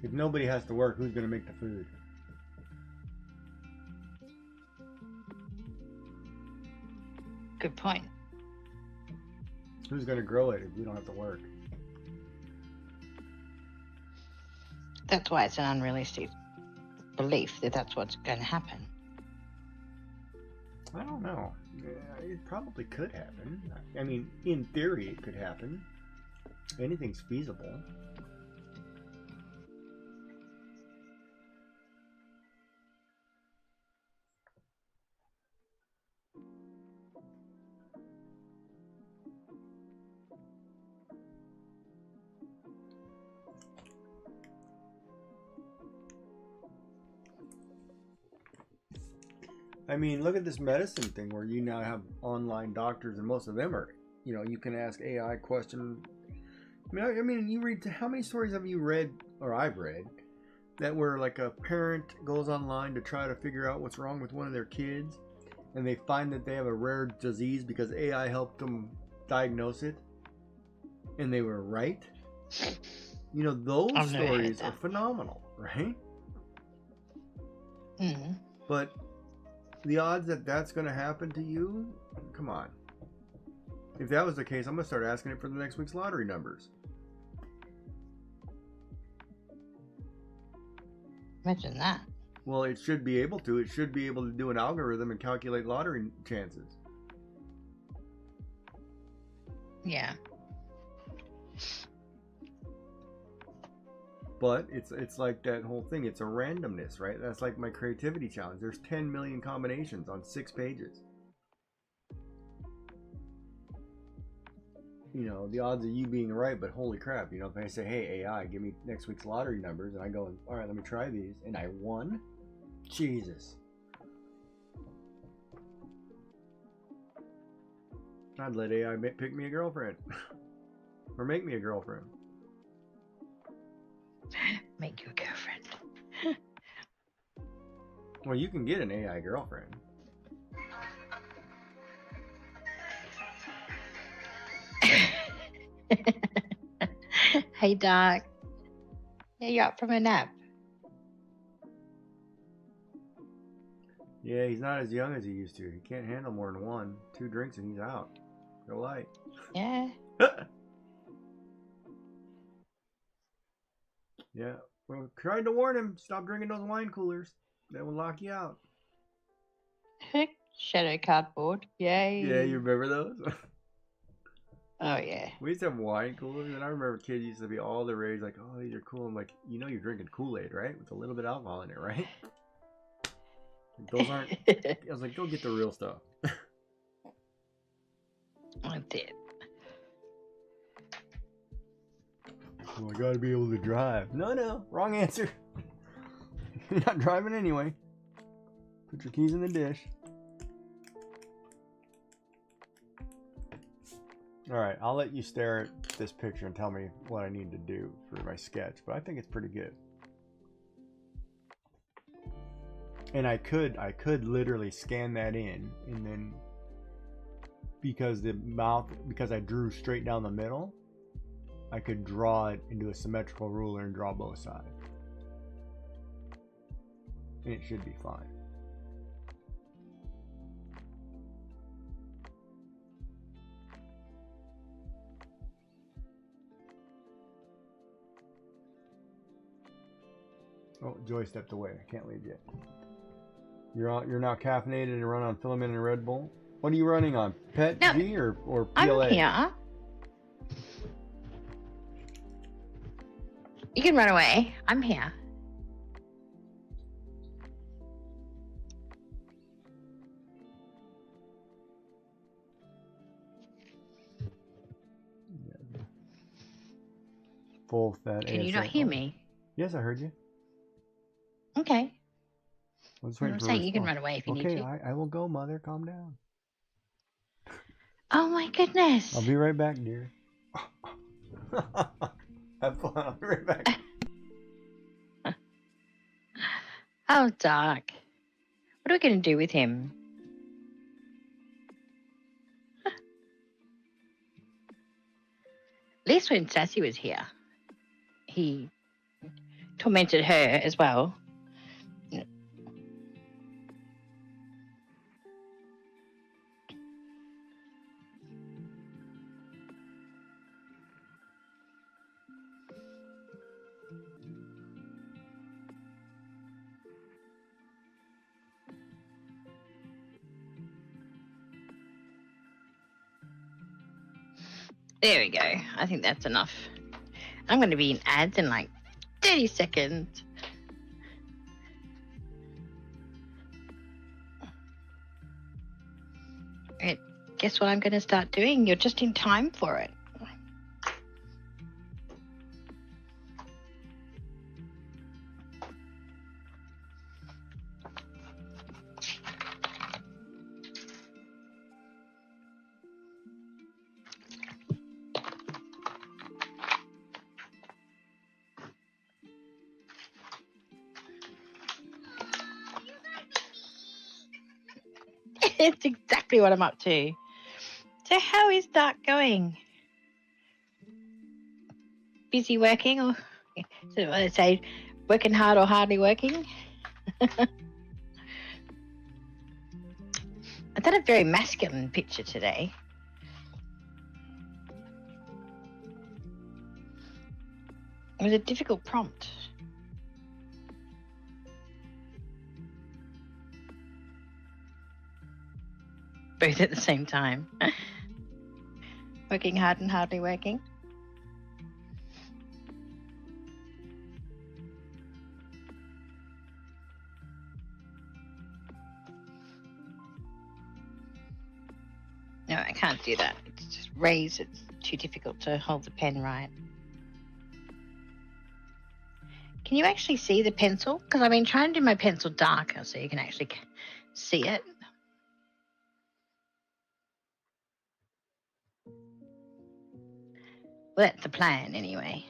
if nobody has to work, who's going to make the food? Good point. Who's going to grow it if we don't have to work? That's why it's an unrealistic belief that that's what's going to happen. I don't know. Yeah, it probably could happen. I mean, in theory, it could happen. Anything's feasible. I mean, look at this medicine thing where you now have online doctors, and most of them are, you can ask AI questions. I mean, you read, how many stories have you read, or I've read, that where like a parent goes online to try to figure out what's wrong with one of their kids, and they find that they have a rare disease because AI helped them diagnose it, and they were right? Those I've never heard stories are that. phenomenal, right? Mm-hmm. But the odds that that's going to happen to you, come on. If that was the case, I'm going to start asking it for the next week's lottery numbers. Imagine that. Well, it should be able to. It should be able to do an algorithm and calculate lottery chances. Yeah. But it's like that whole thing. It's a randomness, right? That's like my creativity challenge. There's 10 million combinations on 6 pages. The odds of you being right, but holy crap, if I say, hey, AI, give me next week's lottery numbers, and I go, all right, let me try these, and I won? Jesus. I'd let AI pick me a girlfriend. Or make me a girlfriend. Make you a girlfriend. Well, you can get an AI girlfriend. Hey, Doc. Yeah, you up from a nap? Yeah, he's not as young as he used to. He can't handle more than 1. 2 drinks and he's out. Go light. Yeah. Yeah. Well, tried to warn him. Stop drinking those wine coolers. That will lock you out. Shadow cardboard. Yay. Yeah, you remember those? Oh, yeah. We used to have wine coolers, and I remember kids used to be all the rage, like, oh, these are cool. I'm like, you're drinking Kool-Aid, right? With a little bit of alcohol in it, right? Those aren't... I was like, go get the real stuff. I did. Well, I gotta be able to drive. No, wrong answer. You're not driving anyway. Put your keys in the dish. Alright, I'll let you stare at this picture and tell me what I need to do for my sketch, but I think it's pretty good. And I could literally scan that in, and then because I drew straight down the middle, I could draw it into a symmetrical ruler and draw both sides. And it should be fine. Oh, Joy stepped away. I can't leave yet. You're now caffeinated and run on filament and Red Bull. What are you running on? Pet No, G or PLA? I'm here. You can run away. I'm here. Full fat. Can you not ASL. hear me? Yes, I heard you. Okay. I was I'm waiting for a saying you can response. run away if you Okay, need to. I will go, Mother. Calm down. Oh my goodness. I'll be right back, dear. Have fun. I'll be right back. Oh, Doc. What are we going to do with him? At least when Sassy was here, he tormented her as well. There we go. I think that's enough. I'm going to be in ads in like 30 seconds. Right. Guess what I'm going to start doing? You're just in time for it. It's exactly what I'm up to. So how is Dark going? Busy working, or so I say, working hard or hardly working? I done a very masculine picture today. It was a difficult prompt. Both at the same time. Working hard and hardly working. No, I can't do that. It's just raised. It's too difficult to hold the pen right. Can you actually see the pencil? Because I've been trying to do my pencil darker so you can actually see it. Well, that's the plan anyway.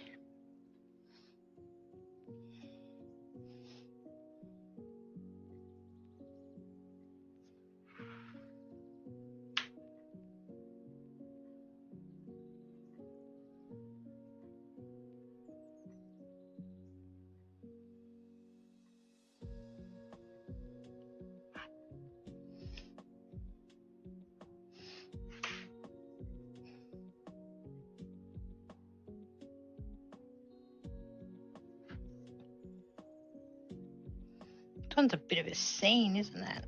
This one's a bit of a scene, isn't it?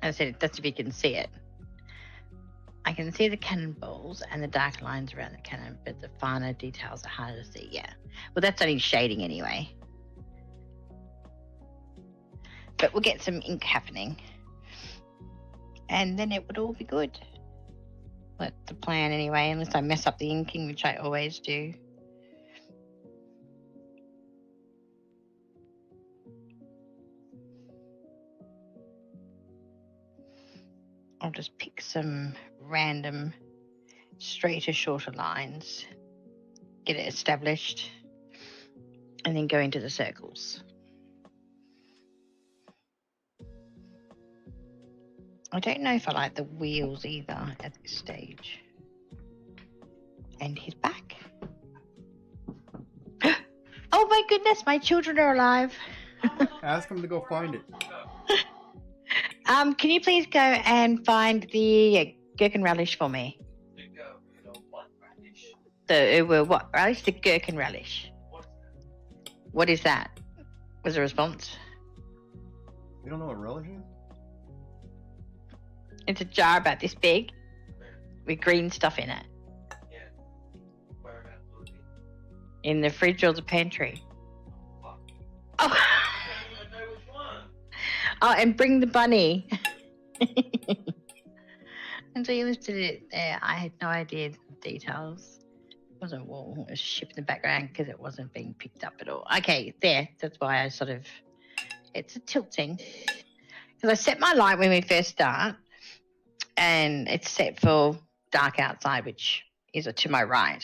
As I said, that's if you can see it. I can see the cannonballs and the dark lines around the cannon, but the finer details are harder to see. Yeah. Well, that's only shading anyway. But we'll get some ink happening. And then it would all be good. That's the plan anyway, unless I mess up the inking, which I always do. I'll just pick some random straighter, shorter lines, get it established, and then go into the circles. I don't know if I like the wheels either at this stage. And he's back. Oh my goodness, my children are alive. Ask him to go find it. Can you please go and find the gherkin relish for me? What radish? The what relish? The gherkin relish. What is that? Was the response? You don't know what relish is? It's a jar about this big with green stuff in it. Yeah. Whereabouts will it be? In the fridge or the pantry. Fuck. Oh, I don't even know which one. oh, and bring the bunny. And so you listed it there. I had no idea the details. It wasn't well, it was a ship in the background because it wasn't being picked up at all. Okay, there. That's why I sort of. It's a tilting. Because I set my light when we first start, and it's set for dark outside, which is to my right.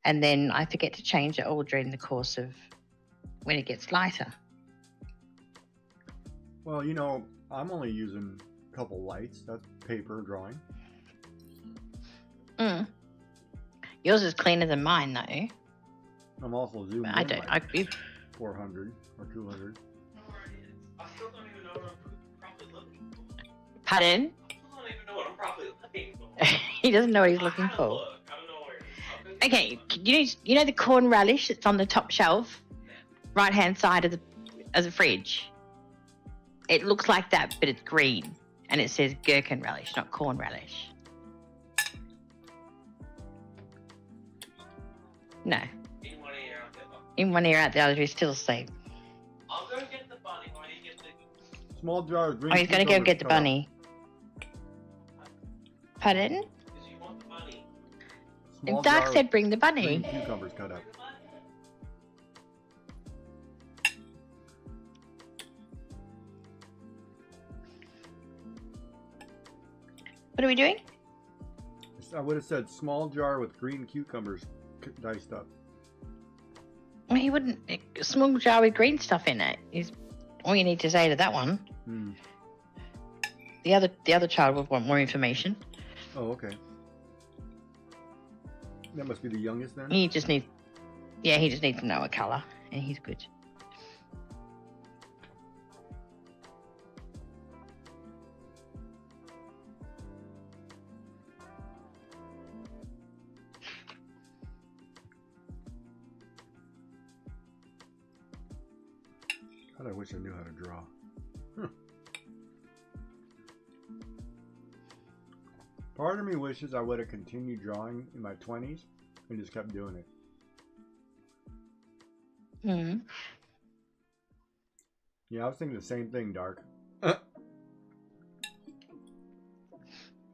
And then I forget to change it all during the course of when it gets lighter. Well, you know, I'm only using a couple lights. That's paper drawing. Mm. Yours is cleaner than mine, though. I'm also zooming I in don't. like I, 400 or 200. I still don't even know what I'm probably looking for. pardon? I still don't even know what I'm probably looking for. He doesn't know what he's I looking had a for. look. I don't know where it is. Okay, you know the corn relish that's on the top shelf, right hand side of the fridge. It looks like that, but it's green, and it says gherkin relish, not corn relish. No, In one ear, out the other. in one ear, out the other. He's still asleep. I'll go get the bunny while you get the. Small jar of green. Oh, he's gonna go cucumbers get the cut up. bunny. Pardon? Because you want the bunny. Small And Dark jar said, "Bring the of bunny." green cucumbers cut up. Bring the bunny. What are we doing? I would have said small jar with green cucumbers diced up. Well, he wouldn't. A small jar with green stuff in it is all you need to say to that one. Hmm. The other child would want more information. Oh, okay. That must be the youngest then. He just needs to know a colour, and he's good. God, I wish I knew how to draw. Part of me wishes I would have continued drawing in my 20s and just kept doing it. Hmm. Yeah, I was thinking the same thing, Dark.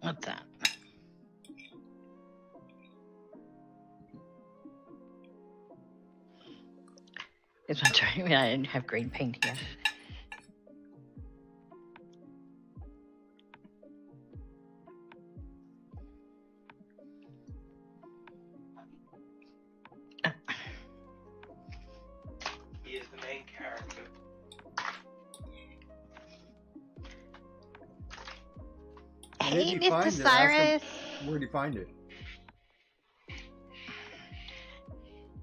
What's that? This one's I mean, I didn't have green paint here. He is the main character. Where'd Hey, you Mr. find it? Ask Cyrus. Where'd you find it?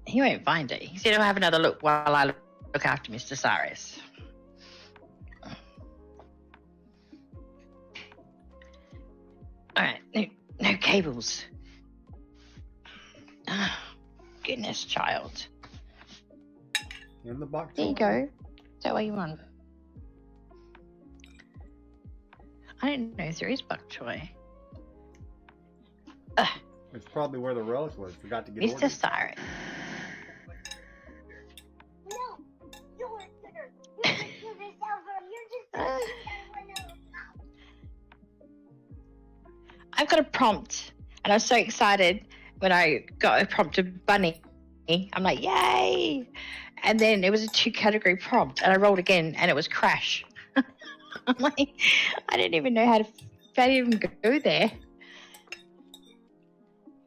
He won't find it. He said he'll have another look while I look after Mr. Cyrus. Alright, no cables. Ah, goodness, child. In the box. There you go. Is that what you want? I don't know if there is bok choy. It's probably where the relish was. Forgot to get Mr. ordered. Cyrus. No, you're there. You're just to this over. You're just to this over. I've got a prompt, and I was so excited when I got a prompt to Bunny. I'm like, yay! And then it was a 2-category prompt, and I rolled again, and it was crash. I'm like, I didn't even know how to even go there.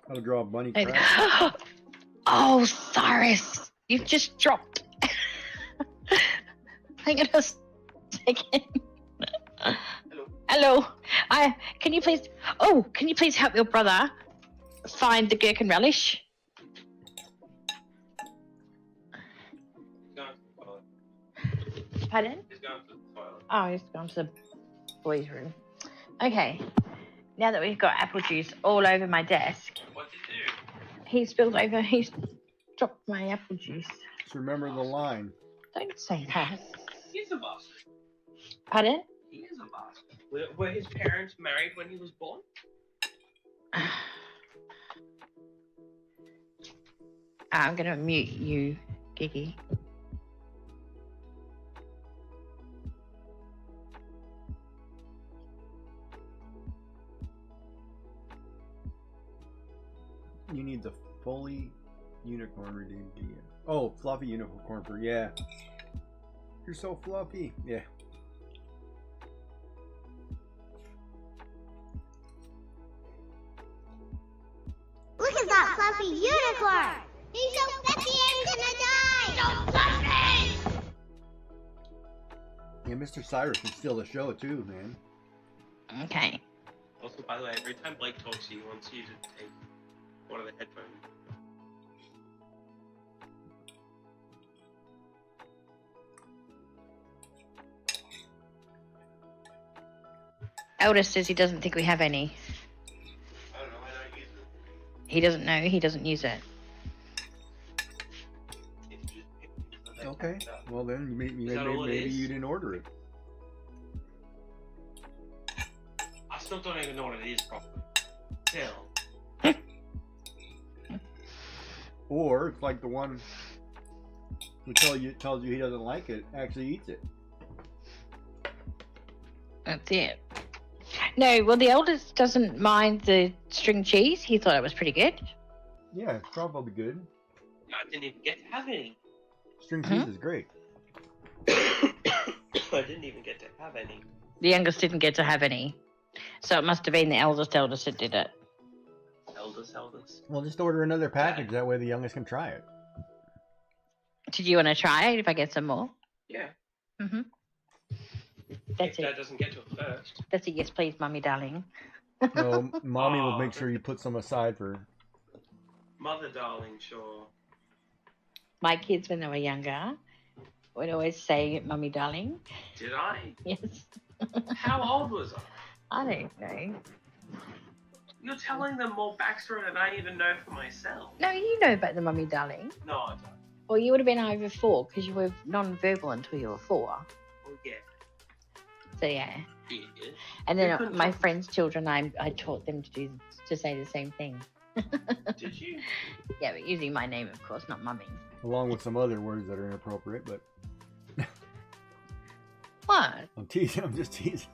How to draw a bunny And- crab. oh, Cyrus, you've just dropped. Hang on a second. Hello. Can you please help your brother find the gherkin relish? He's going to the toilet. Pardon? He's going to the toilet. Oh, he's gone to the boys' room. Okay. Now that we've got apple juice all over my desk, What'd you do? he's dropped my apple juice. Just remember the line. Don't say that. He's a bastard. Pardon? He is a bastard. Were his parents married when he was born? I'm gonna mute you, Gigi. You need the fully unicorn redeemed DM. Oh, fluffy unicorn for yeah. You're so fluffy. Yeah. Look at that fluffy unicorn! He's so fluffy I'm gonna die! So fluffy! Yeah, Mr. Cyrus can steal the show too, man. Okay. Also, by the way, every time Blake talks to you, he wants you to take one of the headphones. Eldest says he doesn't think we have any. I don't know, I don't use it. He doesn't know. He doesn't use it. It's just Okay. Well then, maybe Is that all it maybe is? you didn't order it. I still don't even know what it is properly. Still. Or it's like the one who tells you he doesn't like it, actually eats it. That's it. No, well, the eldest doesn't mind the string cheese. He thought it was pretty good. Yeah, it's probably good. I didn't even get to have any. String cheese is great. I didn't even get to have any. The youngest didn't get to have any. So it must have been the eldest that did it. Eldest. Well, just order another package. That way the youngest can try it. Did you want to try it if I get some more? Yeah. Mm-hmm. That's If it. Dad doesn't get to it first. That's a yes, please, mummy, darling. No, mommy will Oh, make sure you put some aside for. Mother darling, sure. My kids, when they were younger, would always say, mummy, darling. Did I? Yes. How old was I? I don't know. You're telling them more backstory than I even know for myself. No, you know about the mummy, darling. No, I don't. Well, you would have been over 4 because you were non-verbal until you were 4. Well, yeah. So yeah. Yeah. And You then couldn't my talk- friends' children, I taught them to say the same thing. Did you? Yeah, but using my name, of course, not mummy. Along with some other words that are inappropriate, but What? I'm teasing. I'm just teasing.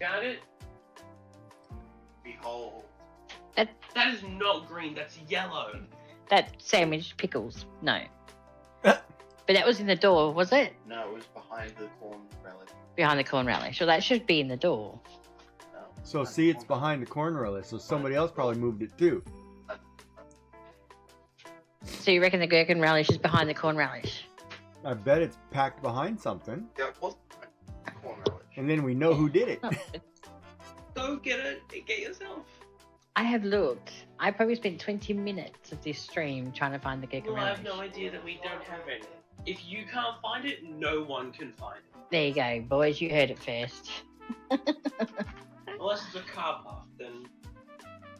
Got it? Behold. That- That is not green, that's yellow. That sandwich pickles? No. But that was in the door, was it? No, it was behind the corn relic. Behind the corn relish. So that should be in the door. No. So see, it's behind the corn relish, so somebody else probably moved it too. So you reckon the gherkin relish is behind the corn relish? I bet it's packed behind something, Yeah, it was corn relic. and then we know who did it. Oh, Go get it and get yourself. I have looked. I probably spent 20 minutes of this stream trying to find the gherkin Well, I relish. have no idea that we don't have any. If you can't find it, no one can find it. There you go, boys. You heard it first. Unless it's a car path, then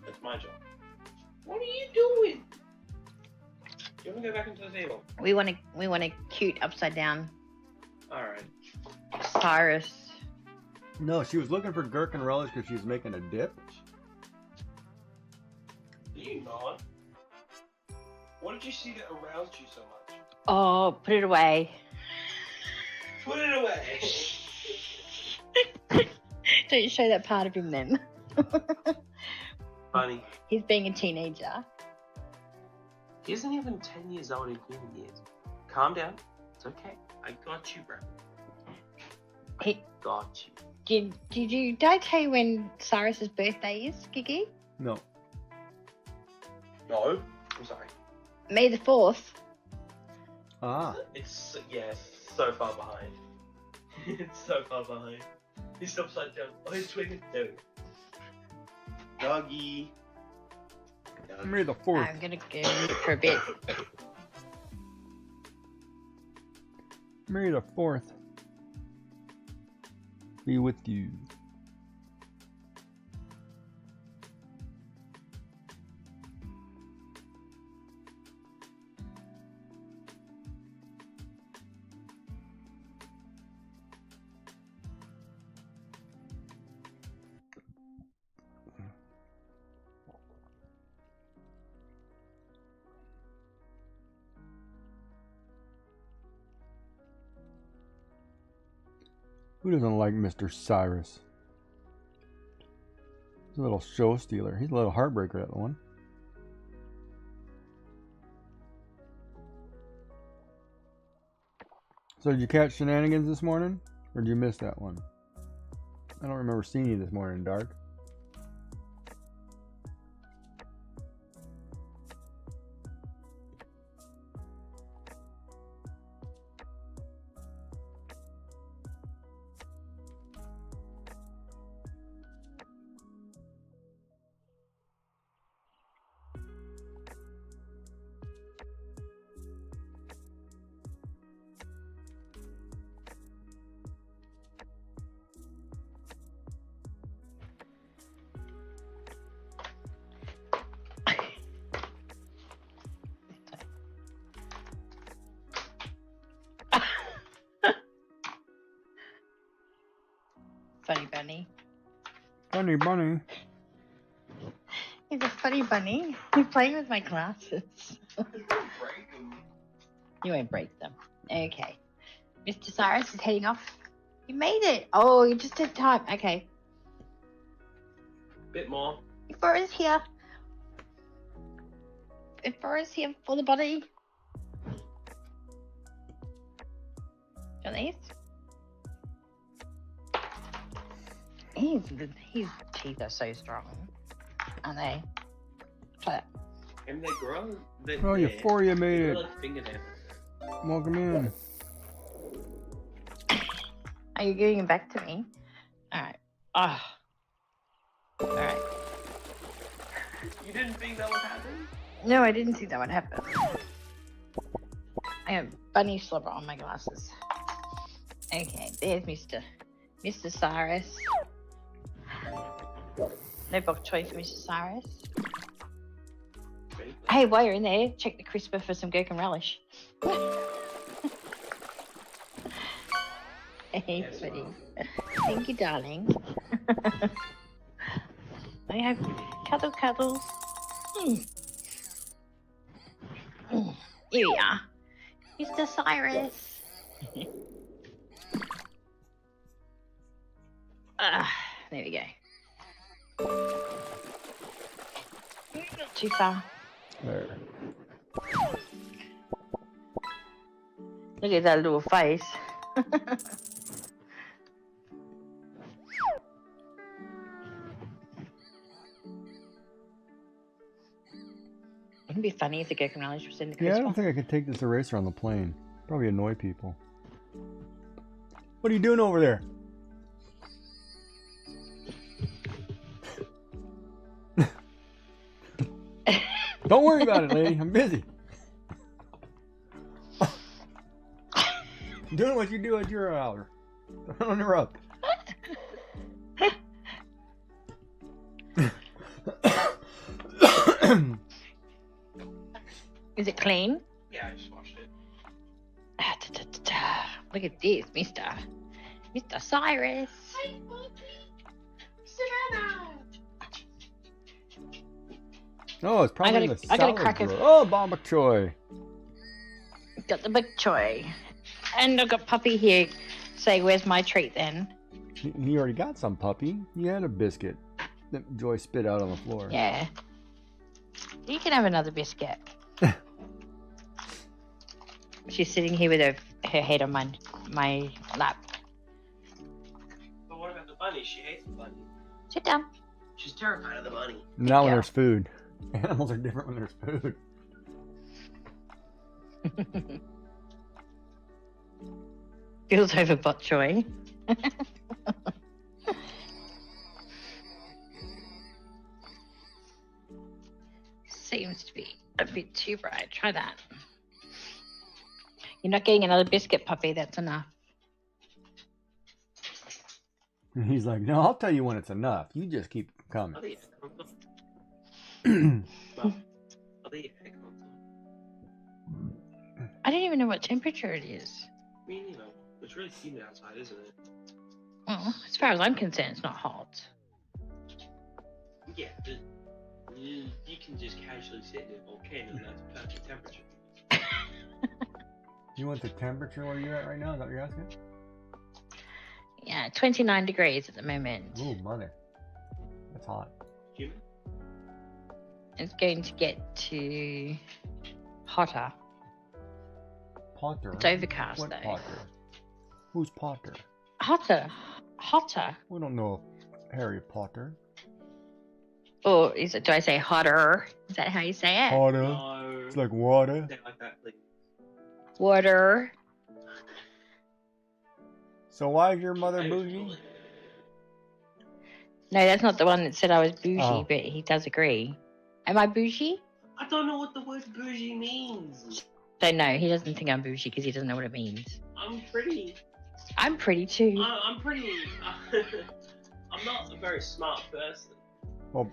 that's my job. What are you doing? You want to go back into the table? We want a cute upside down Alright. Cyrus. No, she was looking for gherkin relish because she was making a dip. Do you not? What did you see that aroused you so much? Oh, put it away. Put it away! Don't show that part of him then. Funny. He's being a teenager. He isn't even 10 years old in human years. Calm down. It's okay. I got you, bro. He, Got you. did I tell you when Cyrus's birthday is, Gigi? No. No. I'm sorry. May the 4th. Ah, It's, yeah, so far behind. It's so far behind. He's upside down. Oh, he's swinging. No. Doggy. May the 4th. I'm gonna go for a bit. May the 4th be with you. Who doesn't like Mr. Cyrus? He's a little show stealer. He's a little heartbreaker, that one. So did you catch Shenanigans this morning? Or did you miss that one? I don't remember seeing you this morning, Dark. Funny bunny. Funny bunny. He's a funny bunny. He's playing with my glasses. You won't break them. Okay. Mr. Cyrus is heading off. You made it. Oh, you just did time. Okay. Bit more. Before is here. Before is here for the body. Got these? His teeth are so strong, aren't they? Try that. And they grow. Oh, Euphoria made They it. grow like fingernails. Welcome in. Are you giving it back to me? Alright. Oh. Alright. You didn't think that would happen? No, I didn't think that would happen. I have bunny slobber on my glasses. Okay, there's Mr. Cyrus. No bok choy for Mr. Cyrus. Hey, while you're in there, check the crisper for some gherkin relish. Hey, Yes, buddy. Mom. Thank you, darling. I have cuddles. Here we are. Mr. Cyrus. There we go. Not too far. There. Look at that little face. Wouldn't it be funny if the gherkin relish was in the Yeah, I crisper? don't think I could take this eraser on the plane. Probably annoy people. What are you doing over there? Don't worry about it, lady. I'm busy. Doing what you do at your hour. Don't interrupt. Is it clean? Yeah, I just watched it. Look at this, Mr. Cyrus. Oh, it's probably gotta- the I gotta salad crack it. drawer. Oh, Bob McChoy. Got the big choy. And I've got Puppy here. Say, where's my treat then? He already got some, puppy. He had a biscuit that Joy spit out on the floor. Yeah. You can have another biscuit. She's sitting here with her head on my lap. But what about the bunny? She hates the bunny. Sit down. She's terrified of the bunny. Not when Yeah. there's food. Animals are different when there's food. Feels over bok choy. Seems to be a bit too bright. Try that. You're not getting another biscuit, Puppy. That's enough. And he's like, no, I'll tell you when it's enough. You just keep coming. Are they Are they I don't even know what temperature it is. Me neither. It's really humid outside, isn't it? Well, as far as I'm concerned, it's not hot. Yeah, but you can just casually sit in a volcano and that's perfect temperature. You want the temperature where you're at right now? Is that what you're asking? Yeah, 29 degrees at the moment. Ooh, money. That's hot. Human? It's going to get to hotter. Potter. It's overcast What though. Potter? Who's Potter? Hotter. Hotter. We don't know Harry Potter. Or is it? Do I say hotter? Is that how you say it? Potter. No. It's like water. Say it like that, please. Water. So why is your mother Hey, bougie? No, that's not the one that said I was bougie, Oh. but he does agree. Am I bougie? I don't know what the word bougie means. Don't know. He doesn't think I'm bougie because he doesn't know what it means. I'm pretty. I'm pretty too. I'm pretty. I'm not a very smart person. Well,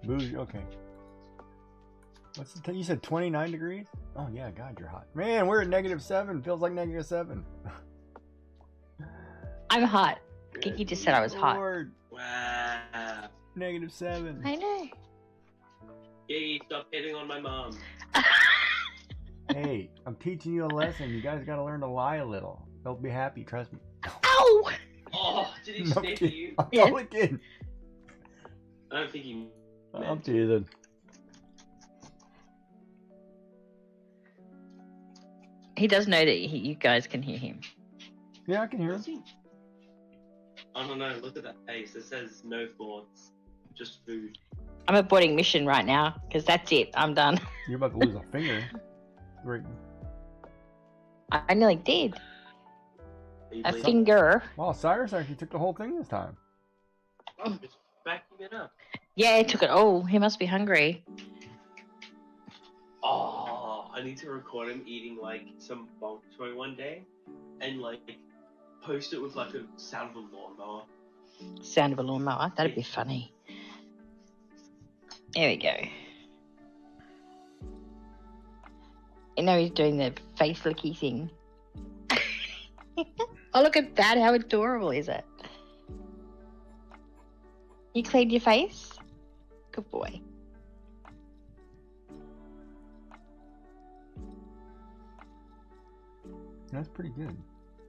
bougie. Okay. What's the you said 29 degrees? Oh yeah, God, you're hot. Man, we're at -7. Feels like -7. I'm hot. Kiki just said I was hot. Lord, Wow. -7. I know. Giggy, stop hitting on my mom. Hey, I'm teaching you a lesson. You guys got to learn to lie a little. They'll be happy. Trust me. Ow! Oh, did he No sniff at kidding. you? I'm Yeah. totally kidding. I don't think he. I'm teasing. He does know that you guys can hear him. Yeah, I can hear him. Does he? I don't know. Look at that face. It says no thoughts, just food. I'm aborting mission right now because that's it. I'm done. You're about to lose a finger. Great. I nearly did. Are you A bleeding? finger. Wow, Cyrus actually took the whole thing this time. I'm just backing it up. Yeah, he took it all. He must be hungry. Oh, I need to record him eating like some bonk toy one day, and like post it with like a sound of a lawnmower. Sound of a lawnmower. That'd be funny. There we go. You know he's doing the face licky thing. Oh, look at that. How adorable is it? You cleaned your face? Good boy. That's pretty good.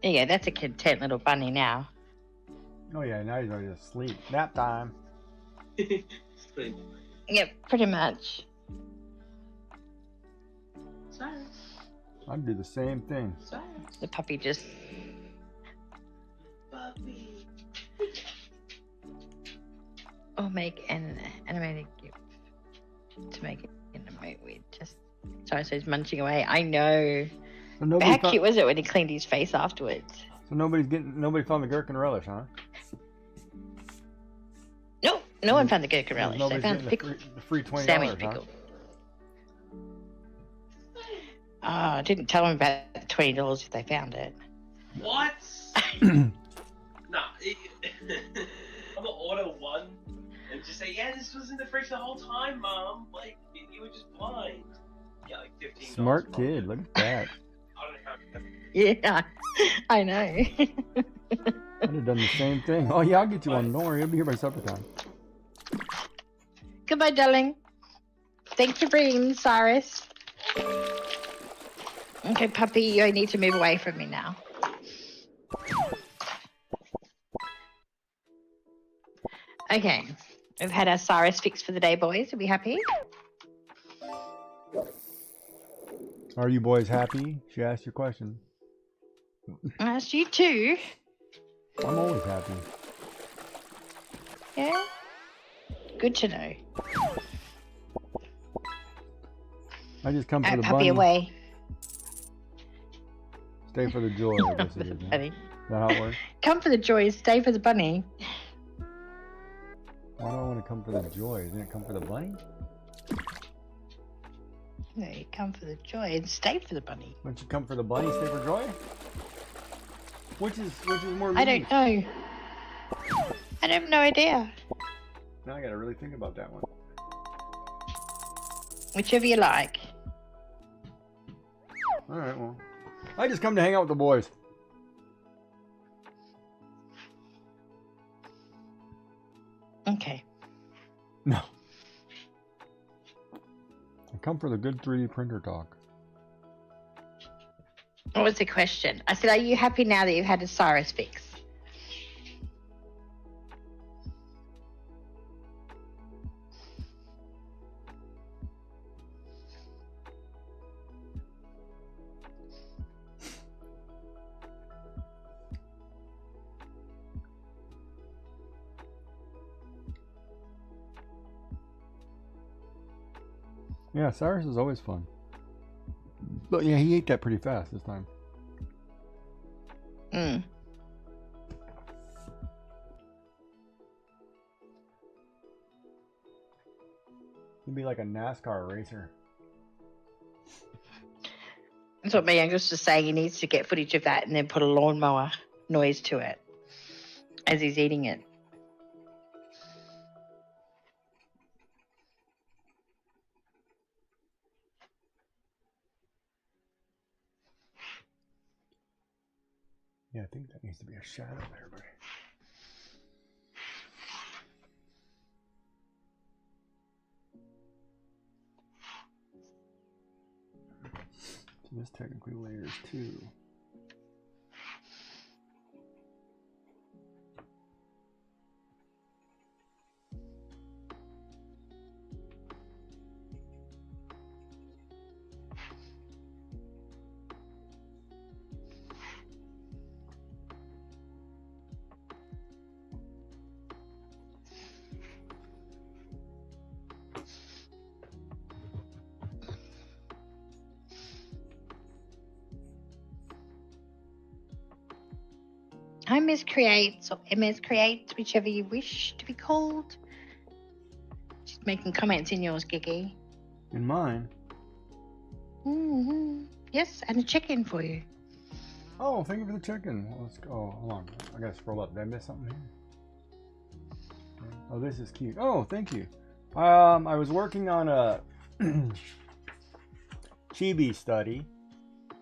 There you go. That's a content little bunny now. Oh yeah, now he's ready to sleep. Nap time. Sleep. Yep, pretty much. Cyrus. I'd do the same thing. Cyrus. The puppy just... Puppy. Or make an animated GIF to make it in a emote with. Just... Sorry, so he's munching away. I know. So But nobody, how cute was it when he cleaned his face afterwards? so nobody found the gherkin relish, huh? No, no one found the gherkin relish. They Nobody's found the getting pickle. the free $20, Sandwich huh? pickle. Oh, I didn't tell them about the $20 if they found it. What? Nah. I'm gonna order one and just say, yeah, this was in the fridge the whole time, Mom. Like, you were just blind. Yeah, like $15. Smart kid. Look at that. I don't know how. Yeah, I know. I'd have done the same thing. Oh yeah, I'll get you one. Don't worry, I'll be here by supper time. Goodbye, darling. Thanks for bringing Cyrus. Okay, puppy, you need to move away from me now. Okay, we've had our Cyrus fixed for the day, boys. Are we happy? Are you boys happy? She asked your question. I asked you too. I'm always happy. Yeah? Good to know. I just come for Alright, the puppy bunny. away. Stay for the joy, I guess it is. Is Bunny. that how it works? Come for the joy, stay for the bunny. Why do I want to come for the joy? Didn't it come for the bunny? No, you come for the joy and stay for the bunny. Don't you come for the bunny, stay for joy? Which is more I meaning? don't know. I have no idea. Now I gotta really think about that one. Whichever you like. Alright, well. I just come to hang out with the boys. Okay. No. I come for the good 3D printer talk. What was the question? I said, are you happy now that you've had a Cyrus fix? Yeah, Cyrus is always fun. But yeah, he ate that pretty fast this time. Mm. He'd be like a NASCAR racer. That's what my youngest was saying. He needs to get footage of that and then put a lawnmower noise to it as he's eating it. Yeah, I think that needs to be a shadow there, but so this technically layers 2. Hi, Ms. Creates or MS Creates, whichever you wish to be called. Just making comments in yours, Gigi. In mine? Mm-hmm. Yes, and a check-in for you. Oh, thank you for the chicken. Let's go. Oh, hold on. I gotta scroll up. Did I miss something here? Oh, this is cute. Oh, thank you. I was working on a chibi study,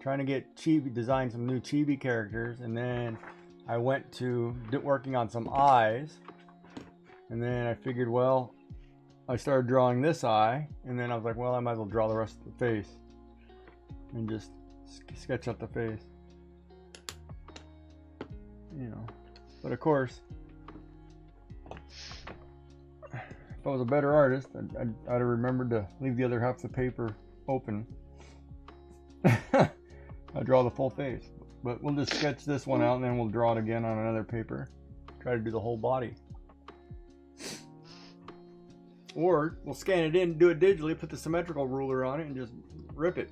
trying to get design some new chibi characters, and then I went to working on some eyes, and then I figured, well, I started drawing this eye, and then I was like, well, I might as well draw the rest of the face, and just sketch up the face, you know. But of course, if I was a better artist, I'd have remembered to leave the other half of the paper open. I draw the full face. But we'll just sketch this one out and then we'll draw it again on another paper. Try to do the whole body. Or we'll scan it in, do it digitally, put the symmetrical ruler on it and just rip it.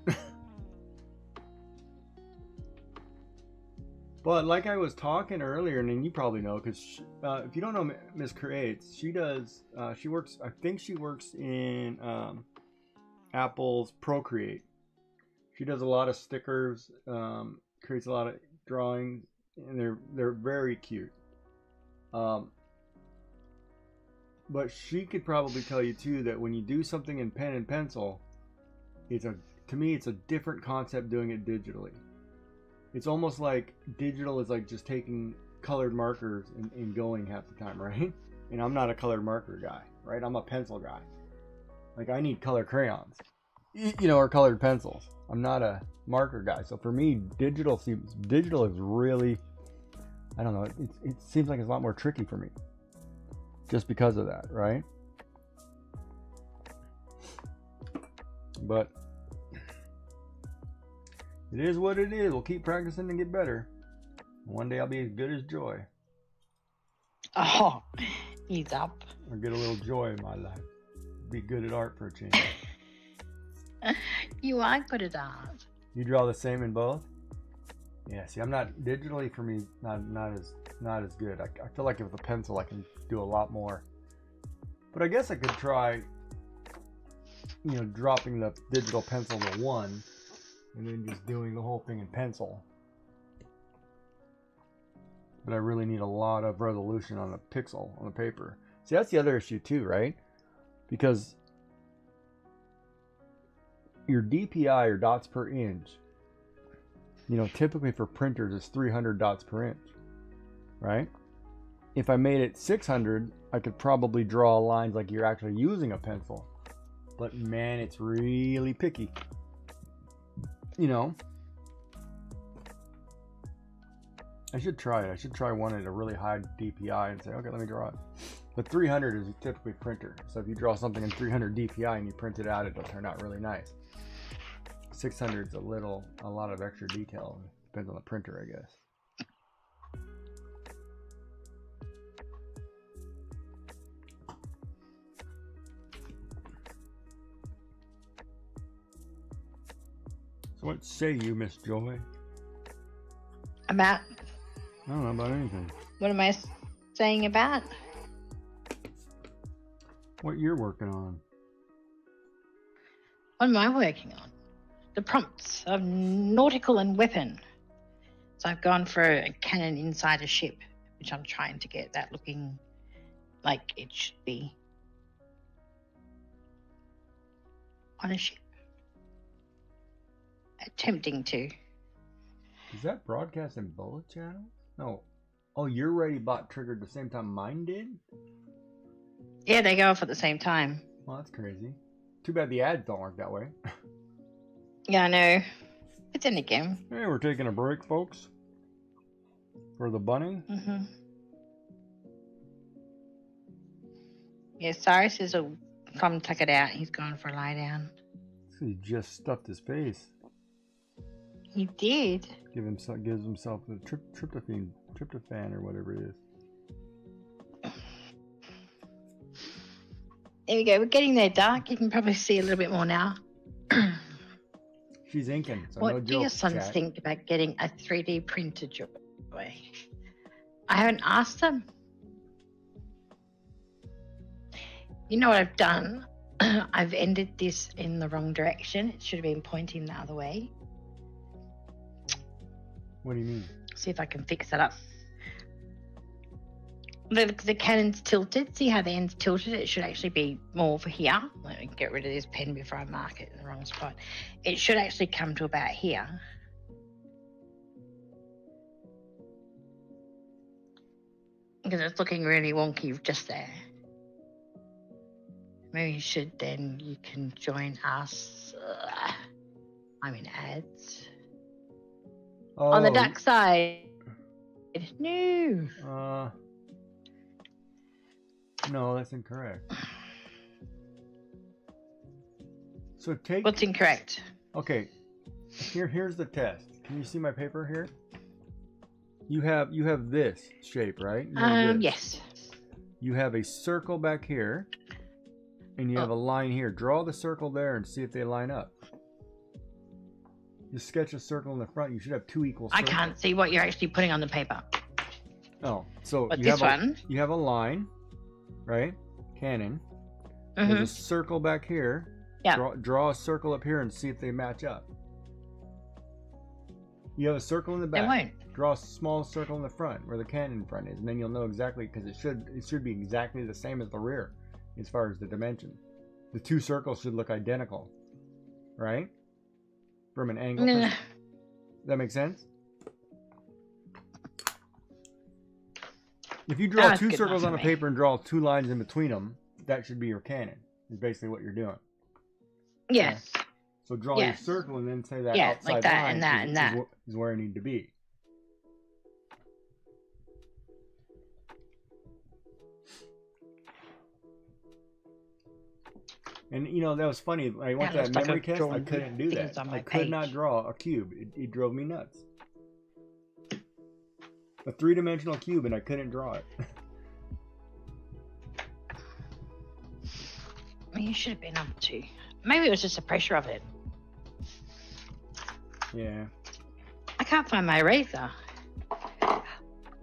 But like I was talking earlier, and then you probably know, because if you don't know Ms. Creates, she does, she works, I think she works in Apple's Procreate. She does a lot of stickers, creates a lot of drawings, and they're very cute. But she could probably tell you too that when you do something in pen and pencil, to me it's a different concept doing it digitally. It's almost like digital is like just taking colored markers and going half the time, right? And I'm not a colored marker guy, right? I'm a pencil guy. Like I need color crayons, you know, or colored pencils. I'm not a marker guy. So for me, digital is really, I don't know, it seems like it's a lot more tricky for me. Just because of that, right? But it is what it is. We'll keep practicing and get better. One day I'll be as good as Joy. Oh, he's up. Or get a little joy in my life. Be good at art for a change. You are good at art. You draw the same in both? Yeah, see, I'm not digitally for me. Not as good. I feel like with a pencil I can do a lot more. But I guess I could try, you know, dropping the digital pencil to 1, and then just doing the whole thing in pencil. But I really need a lot of resolution on the pixel on the paper. See, that's the other issue too, right? Because your DPI, or dots per inch, you know, typically for printers is 300 dots per inch, right? If I made it 600, I could probably draw lines like you're actually using a pencil. But man, it's really picky. You know, I should try it. I should try one at a really high DPI and say, okay, let me draw it. But 300 is typically printer. So if you draw something in 300 DPI and you print it out, it'll turn out really nice. 600 is a lot of extra detail. Depends on the printer, I guess. So what say you, Miss Joy? About I don't know about anything. what am I saying about? What you're working on? What am I working on? The prompts of nautical and weapon. So I've gone for a cannon inside a ship, which I'm trying to get that looking like it should be on a ship. Attempting to. Is that broadcasting both channels? No. Oh, your ready bot triggered the same time mine did? Yeah, they go off at the same time. Well, that's crazy. Too bad the ads don't work that way. Yeah, I know. But then again. Hey, we're taking a break, folks. For the bunny. Mm-hmm. Yeah, Cyrus is come tuck it out. He's gone for a lie down. He just stuffed his face. He did. Gives himself the tryptophan or whatever it is. There we go. We're getting there, Dark. You can probably see a little bit more now. She's inking. So What no do your joke, sons chat. think about getting a 3D printer, Joy? I haven't asked them. You know what I've done? I've ended this in the wrong direction. It should have been pointing the other way. What do you mean? See if I can fix that up. The cannon's tilted. See how the end's tilted? It should actually be more over here. Let me get rid of this pen before I mark it in the wrong spot. It should actually come to about here. Because it's looking really wonky just there. Maybe you should then, you can join us. I'm in ads. Oh, On the dark side. No. No, that's incorrect. So take. What's incorrect? Okay. Here's the test. Can you see my paper here? You have this shape, right? You have this. Yes. You have a circle back here, and you have a line here. Draw the circle there and see if they line up. You sketch a circle in the front. You should have two equal I circles. can't see what you're actually putting on the paper. Oh, so But you this have one? you have a line, right? Cannon. Mm-hmm. There's a circle back here. Yeah. Draw a circle up here and see if they match up. You have a circle in the They back. won't. Draw a small circle in the front where the cannon front is, and then you'll know exactly, because it should be exactly the same as the rear as far as the dimension. The two circles should look identical, right? From an angle. Nah. Does that make sense? If you draw That's two good circles enough on a for me. paper and draw two lines in between them, that should be your cannon. Is basically what you're doing. Yes. So draw Yes. your circle and then say that Yeah, outside like that line and that is, and that. is where I need to be. And you know, that was funny. When I went to That that looks like memory I've test, I drawn couldn't do things that. on my I could not page. draw a cube. It drove me nuts. A three-dimensional cube, and I couldn't draw it. You should have been able to. Maybe it was just the pressure of it. Yeah. I can't find my eraser.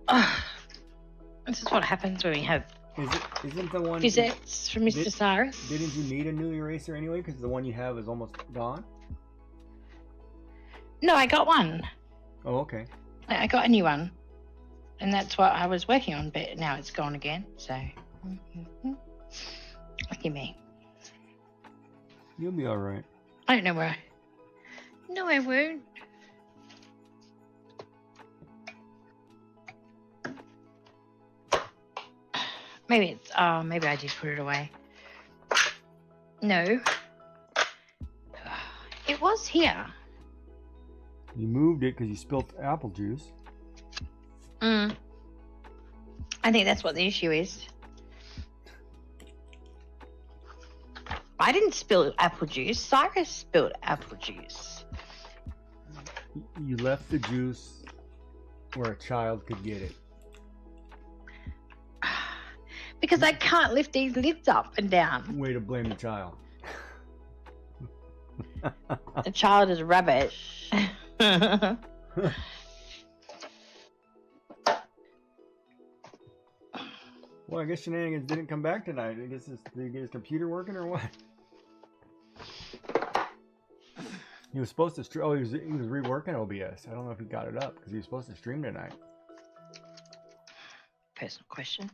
Ugh. This is what happens when we have Isn't the one? visits from Mr. Did- Cyrus. Didn't you need a new eraser anyway? Because the one you have is almost gone. No, I got one. Oh, okay. I got a new one. And that's what I was working on, but now it's gone again. So, lucky me. You'll be all right. I don't know where. No, I won't. Maybe it's. Oh, maybe I did put it away. No. It was here. You moved it because you spilt apple juice. Mm. I think that's what the issue is. I didn't spill apple juice. Cyrus spilled apple juice. You left the juice where a child could get it. Because I can't lift these lids up and down. Way to blame the child. The child is a rabbit. Well, I guess Shenanigans didn't come back tonight. I guess did he get his computer working or what? He was supposed to stream. Oh, he was reworking OBS. I don't know if he got it up because he was supposed to stream tonight. Personal question.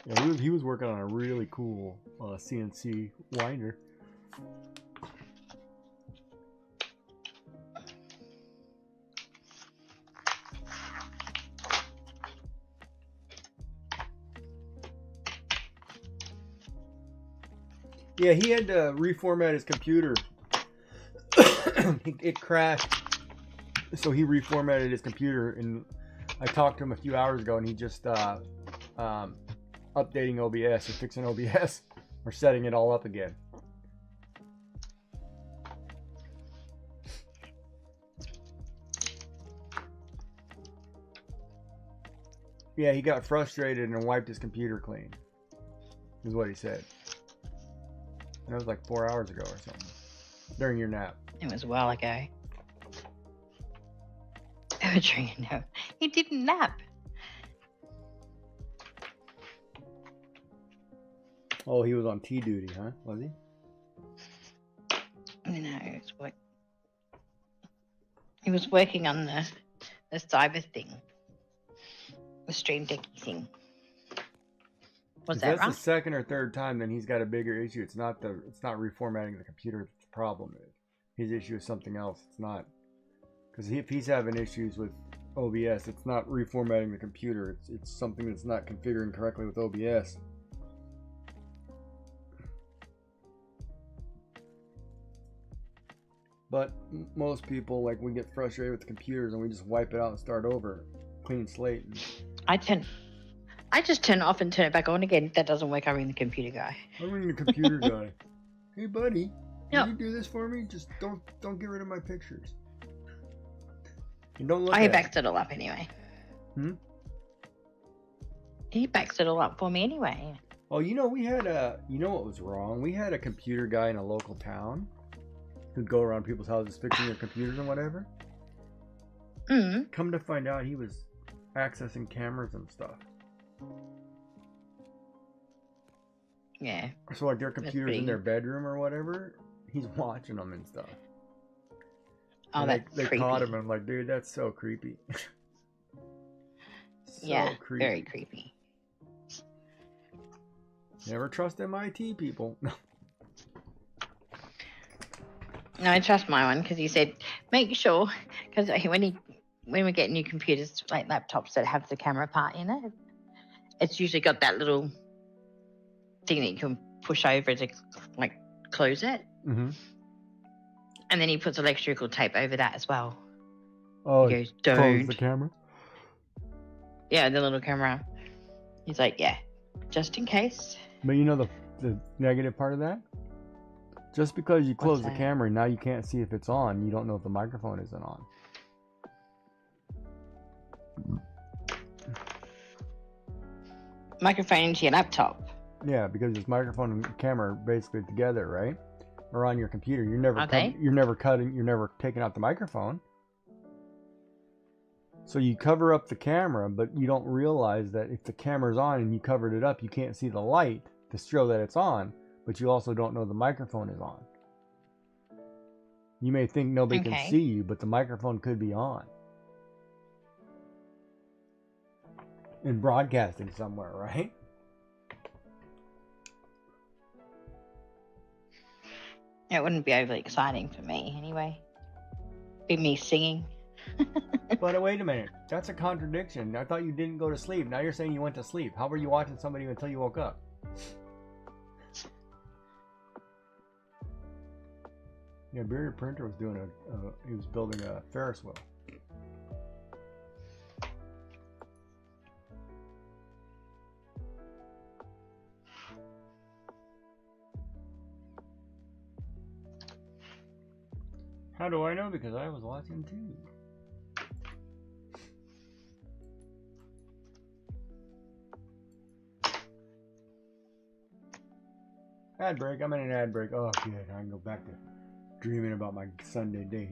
Yeah, he was working on a really cool CNC winder. Yeah, he had to reformat his computer. It crashed. So he reformatted his computer, and I talked to him a few hours ago, and he just updating OBS or fixing OBS or setting it all up again. Yeah, he got frustrated and wiped his computer clean, is what he said. And that was like 4 hours ago or something, during your nap. It was a while ago. During a nap. He didn't nap. Oh, he was on T duty, huh? Was he? No, he was working on the cyber thing. The stream deck thing. Was that that's right? the second or third time, then he's got a bigger issue. It's not reformatting the computer that's the problem. His issue is something else. It's not, because if he's having issues with OBS, it's not reformatting the computer. It's something that's not configuring correctly with OBS. But most people, like, we get frustrated with the computers and we just wipe it out and start over, clean slate. I just turn it off and turn it back on again. If that doesn't work, I ring the computer guy. I ring the computer guy. Hey, buddy, Yep. can you do this for me? Just don't get rid of my pictures. And don't look Oh, he at backs it all up anyway. He backs it all up for me anyway. Oh, you know what was wrong? We had a computer guy in a local town who'd go around people's houses fixing their computers and whatever. Mm. Come to find out, he was accessing cameras and stuff. Yeah. So like their computers pretty- in their bedroom or whatever, he's watching them and stuff. Oh, And that's they creepy. caught him, and I'm like, dude, that's so creepy. Yeah, very creepy. Never trust MIT people. No, I trust my one because he said make sure, because when we get new computers like laptops that have the camera part in it, it's usually got that little thing that you can push over to like close it, Mm-hmm. and then he puts electrical tape over that as well. Oh, He goes, close don't. the camera. Yeah, the little camera. He's like, yeah, just in case. But you know the negative part of that? Just because you close the that? camera, now you can't see if it's on. You don't know if the microphone isn't on. Microphone into your laptop. Yeah, because this microphone and camera are basically together, right? Or on your computer. You're never Are they? you're never taking out the microphone. So you cover up the camera, but you don't realize that if the camera's on and you covered it up, you can't see the light to show that it's on, but you also don't know the microphone is on. You may think nobody can Okay. see you, but the microphone could be on. And broadcasting somewhere, right? It wouldn't be overly exciting for me anyway. Be me singing. But wait a minute, that's a contradiction. I thought you didn't go to sleep. Now you're saying you went to sleep. How were you watching somebody until you woke up? Yeah, Bearded Printer was doing he was building a Ferris wheel. How do I know? Because I was watching too. Ad break. I'm in an ad break. Oh, good. I can go back to dreaming about my Sunday date.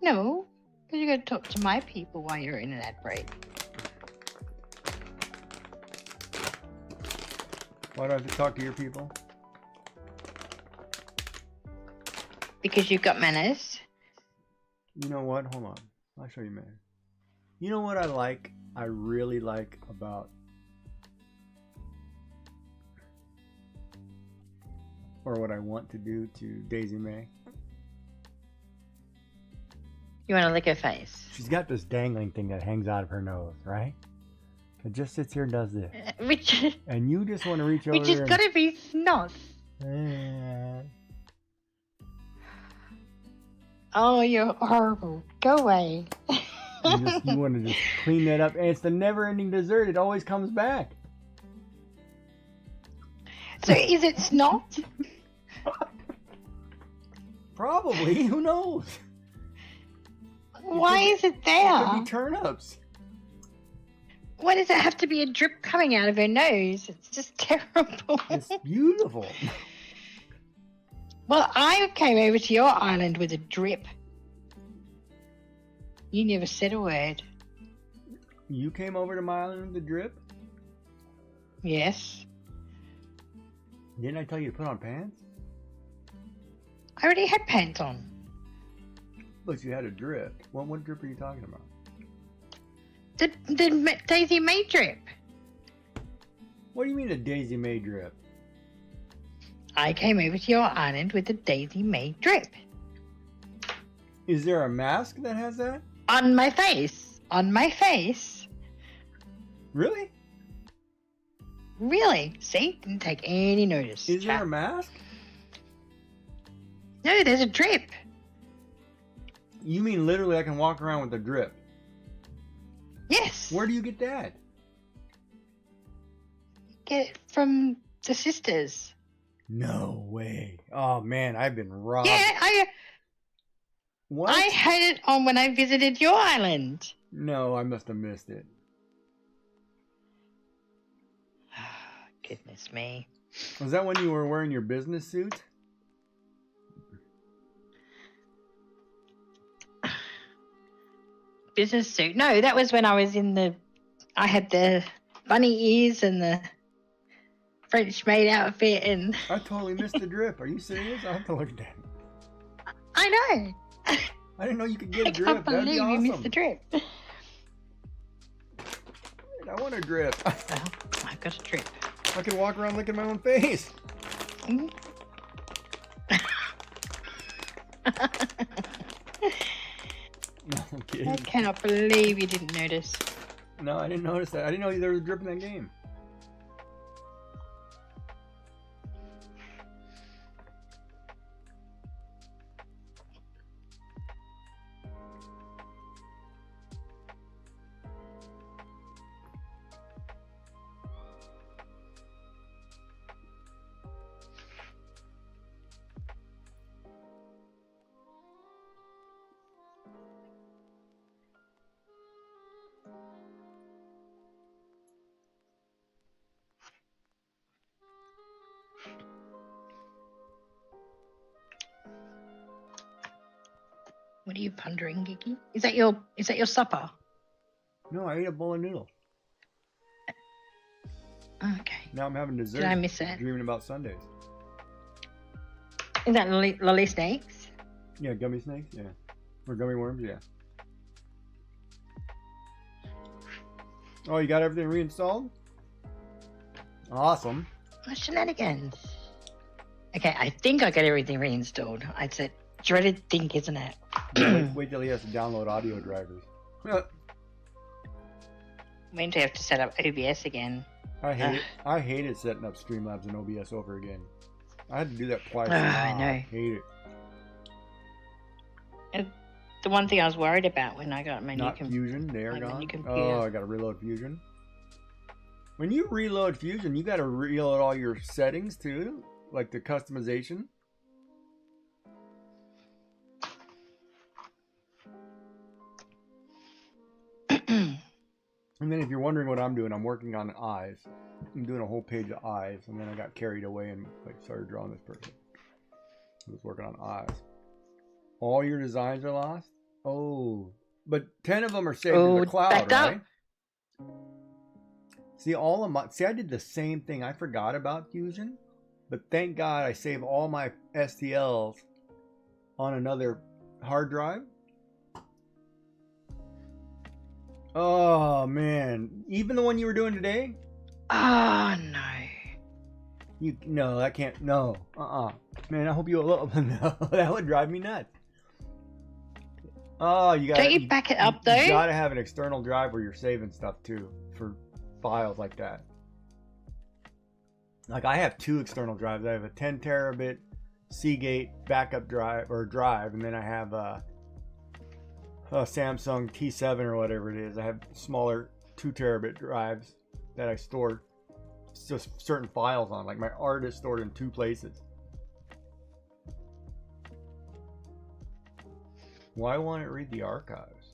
No, because you got to talk to my people while you're in an ad break. Why do I have to talk to your people? Because you've got manners. You know what? Hold on. I'll show you manners. You know what I really like about, or what I want to do to Daisy May? You want to lick her face? She's got this dangling thing that hangs out of her nose, right? It just sits here and does this. Which And you just want to reach over has there got to be snot. and... Oh, you're horrible. Go away. You want to just clean that up. And it's the never-ending dessert. It always comes back. So is it snot? Probably. Who knows? Why is it It there? could be turnips. Why does it have to be a drip coming out of her nose? It's just terrible. It's beautiful. Well, I came over to your island with a drip. You never said a word. You came over to my island with the drip? Yes. Didn't I tell you to put on pants? I already had pants on. Look, you had a drip. What drip are you talking about? The Daisy May drip. What do you mean a Daisy May drip? I came over to your island with the Daisy May drip. Is there a mask that has that? On my face. On my face. Really? Really? See? Didn't take any notice. Is there chap. a mask? No, there's a drip. You mean literally I can walk around with a drip? Yes. Where do you get that? Get it from the sisters. No way. Oh man, I've been robbed. Yeah, What? I had it on when I visited your island. No, I must have missed it. Goodness me. Was that when you were wearing your business suit? Business suit. No, that was when I was I had the bunny ears and the French maid outfit and I totally missed the drip. Are you serious? I have to look at that. I know. I didn't know you could get I a drip. can't That'd be believe you missed the awesome. drip. I want a drip. Well, I've got a drip. I can walk around licking my own face. Mhm. No, I'm I kidding. cannot believe you didn't notice. No, I didn't notice that. I didn't know there was a drip in that game. What are you pondering, Gigi? Is that your supper? No, I ate a bowl of noodles. Okay. Now I'm having dessert. Did I miss that? Dreaming about Sundays. Is that lolly snakes? Yeah, gummy snakes. Yeah, or gummy worms. Yeah. Oh, you got everything reinstalled? Awesome. What shenanigans? Okay, I think I got everything reinstalled. It's a dreaded thing, isn't it? Wait till he has to download audio drivers. Meant to have to set up OBS again. I hated setting up Streamlabs and OBS over again. I had to do that twice. I know. I hate it. The one thing I was worried about when I got my new Not Fusion, they're like my gone. new computer. Oh, I gotta reload Fusion. When you reload Fusion, you gotta reload all your settings too, like the customization. And then if you're wondering what I'm doing, I'm working on eyes. I'm doing a whole page of eyes, and then I got carried away and like started drawing this person. I was working on eyes. All your designs are lost? Oh, but 10 of them are saved in the cloud, right? See, all of my I did the same thing. I forgot about Fusion, but thank God I saved all my STLs on another hard drive. Oh man, even the one you were doing today? Oh no. No, that can't. No, man, I hope you love. No, that would drive me nuts. Oh, you got. Don't you back it up though? You gotta have an external drive where you're saving stuff too for files like that. Like I have 2 external drives. I have a 10 terabit Seagate backup drive, and then I have a Samsung T7 or whatever it is. I have smaller 2 terabit drives that I store just certain files on. Like my art is stored in 2 places. Why won't it read the archives?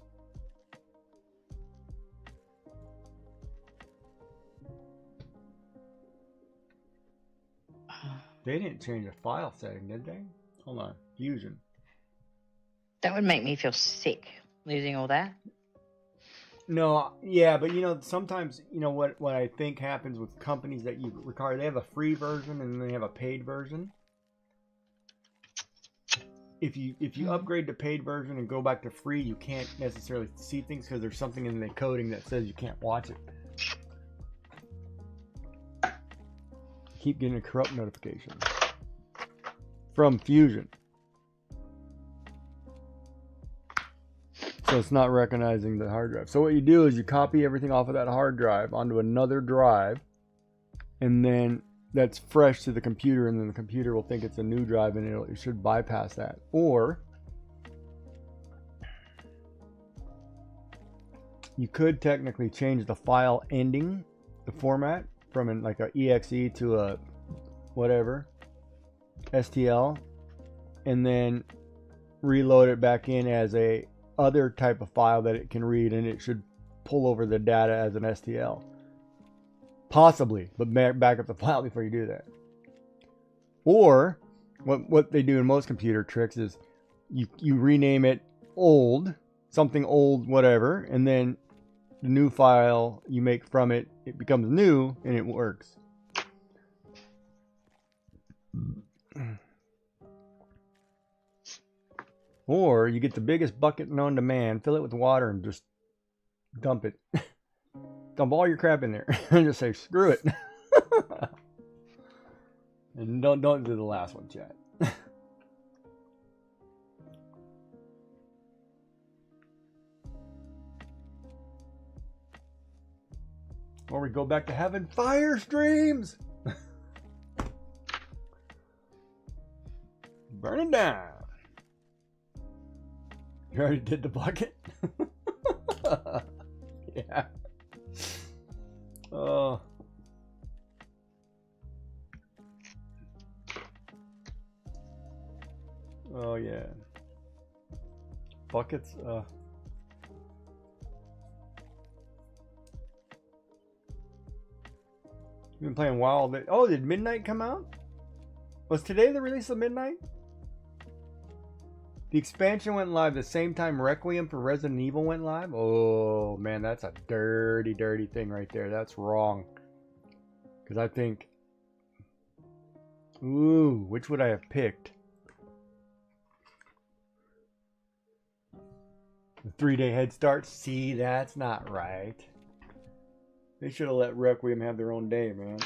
They didn't change the file setting, did they? Hold on. Fusion. That would make me feel sick, losing all that. No, yeah, but you know, sometimes, you know, what I think happens with companies that you require, they have a free version and then they have a paid version. If you upgrade to paid version and go back to free, you can't necessarily see things because there's something in the coding that says you can't watch it. Keep getting a corrupt notification from Fusion. So it's not recognizing the hard drive. So what you do is you copy everything off of that hard drive onto another drive, and then that's fresh to the computer, and then the computer will think it's a new drive, and it should bypass that. Or you could technically change the file ending, the format, from like a exe to a whatever STL, and then reload it back in as a other type of file that it can read, and it should pull over the data as an STL. Possibly, but back up the file before you do that. Or what they do in most computer tricks is you rename it old, something old, whatever, and then the new file you make from it, it becomes new and it works. Or you get the biggest bucket known to man, fill it with water, and just dump it. Dump all your crap in there and just say screw it. And don't do the last one, chat. Or we go back to having fire streams. Burn it down. You already did the bucket? Yeah. Oh. Oh yeah. Buckets. You've been playing WoW all day. Oh, did Midnight come out? Was today the release of Midnight? The expansion went live the same time Requiem for Resident Evil went live? Oh, man, that's a dirty, dirty thing right there. That's wrong. Because I think... Ooh, which would I have picked? The 3-day head start? See, that's not right. They should have let Requiem have their own day, man.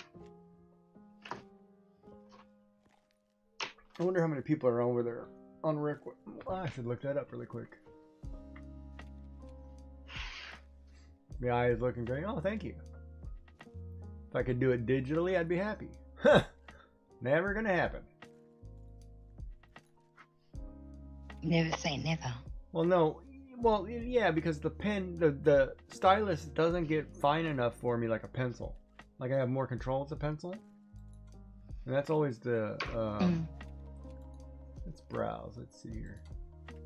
I wonder how many people are over there on Requiem. I should look that up really quick. The eye is looking great. Oh, thank you. If I could do it digitally, I'd be happy. Huh. Never gonna happen. Never say never. Well, no. Well, yeah, because the pen, the stylus doesn't get fine enough for me like a pencil. Like I have more control with a pencil. And that's always the, let's browse. Let's see here.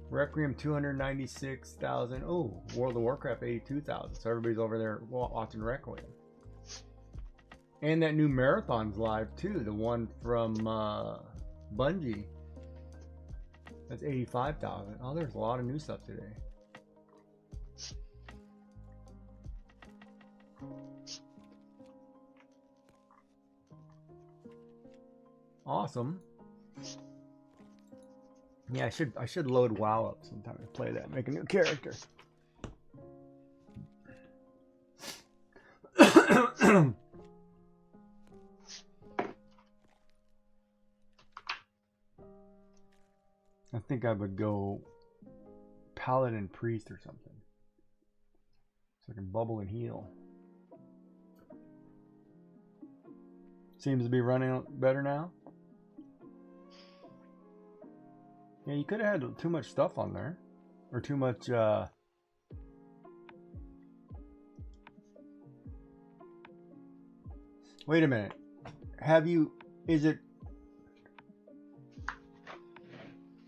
Requiem 296,000. Oh, World of Warcraft 82,000. So everybody's over there watching Requiem. And that new Marathon's live too. The one from Bungie. That's 85,000. Oh, there's a lot of new stuff today. Awesome. Yeah, I should load WoW up sometime to play that and make a new character. I think I would go Paladin Priest or something. So I can bubble and heal. Seems to be running better now. Yeah, you could have had too much stuff on there. Or too much, Wait a minute. Is it...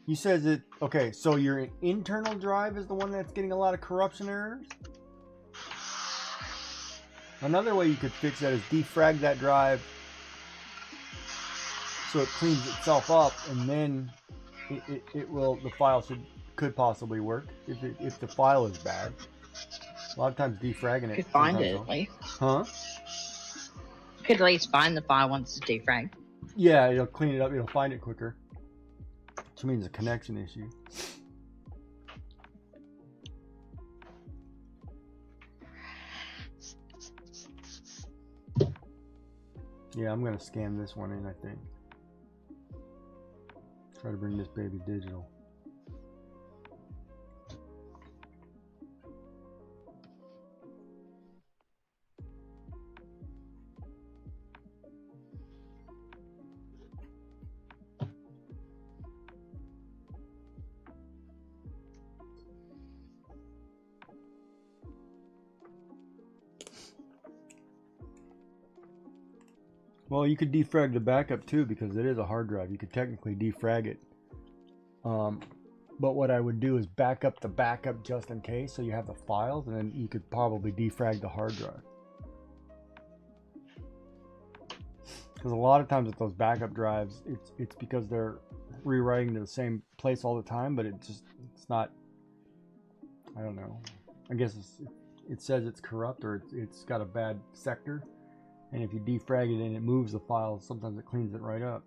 You says it... Okay, so your internal drive is the one that's getting a lot of corruption errors? Another way you could fix that is defrag that drive so it cleans itself up, and then it will, the file could possibly work if the file is bad. A lot of times defragging it. Could find it at least. Huh? Could at least find the file once it's defragged. Yeah, it'll clean it up. It'll find it quicker. Which means a connection issue. Yeah, I'm gonna scan this one in, I think. Try to bring this baby digital. Well, you could defrag the backup too, because it is a hard drive. You could technically defrag it. But what I would do is back up the backup just in case, so you have the files, and then you could probably defrag the hard drive. Because a lot of times with those backup drives, it's because they're rewriting to the same place all the time, but it's not, I don't know. I guess it says it's corrupt, or it's got a bad sector. And if you defrag it and it moves the file, sometimes it cleans it right up.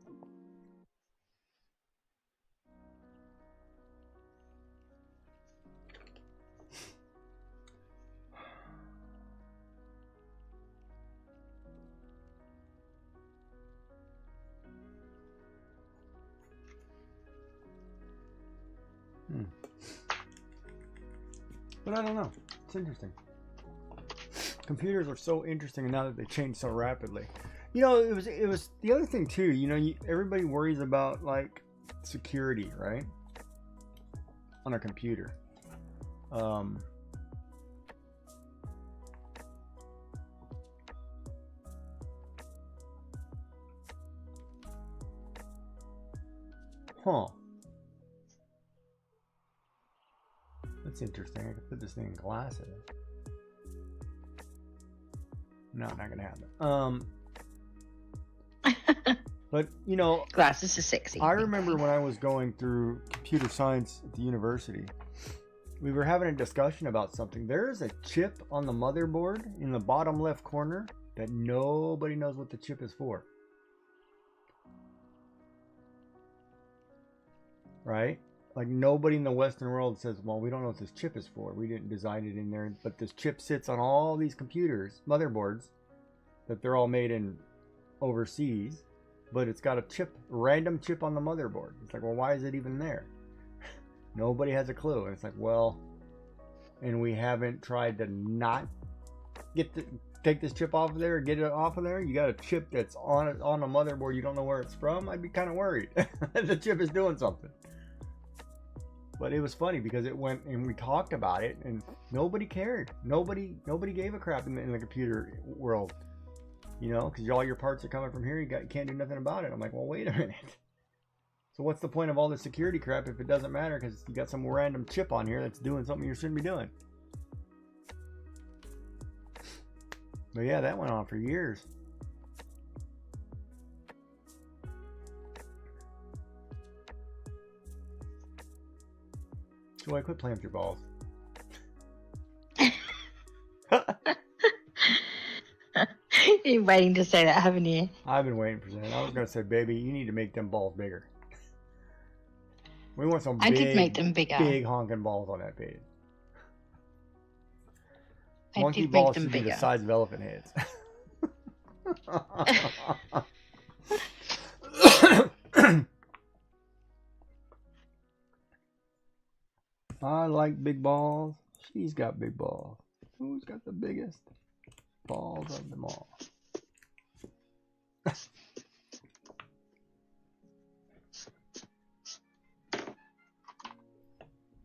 But I don't know. It's interesting. Computers are so interesting now that they change so rapidly. You know, it was the other thing too. You know, everybody worries about like security, right? On a computer. Huh. That's interesting. I could put this thing in glasses. No, not gonna happen. But you know, Glasses are sexy. I remember when I was going through computer science at the university, we were having a discussion about something. There is a chip on the motherboard in the bottom left corner that nobody knows what the chip is for. Right? Like nobody in the Western world says, well, we don't know what this chip is for. We didn't design it in there. But this chip sits on all these computers, motherboards, that they're all made in overseas. But it's got a chip, random chip on the motherboard. It's like, well, why is it even there? Nobody has a clue. And it's like, well, and we haven't tried to not get take this chip off of there, get it off of there. You got a chip that's on a motherboard. You don't know where it's from. I'd be kind of worried that the chip is doing something. But it was funny because it went and we talked about it and nobody cared. Nobody gave a crap in the computer world. You know, because all your parts are coming from here. You can't do nothing about it. I'm like, well, wait a minute. So what's the point of all this security crap if it doesn't matter because you got some random chip on here that's doing something you shouldn't be doing? But yeah, that went on for years. So I quit playing with your balls. You're waiting to say that, haven't you? I've been waiting for that. I was going to say, baby, you need to make them balls bigger. We want some I did make them bigger. big honking balls on that page. I Monkey did make balls them should be the bigger. size of elephant heads. I like big balls. She's got big balls. Who's got the biggest balls of them all?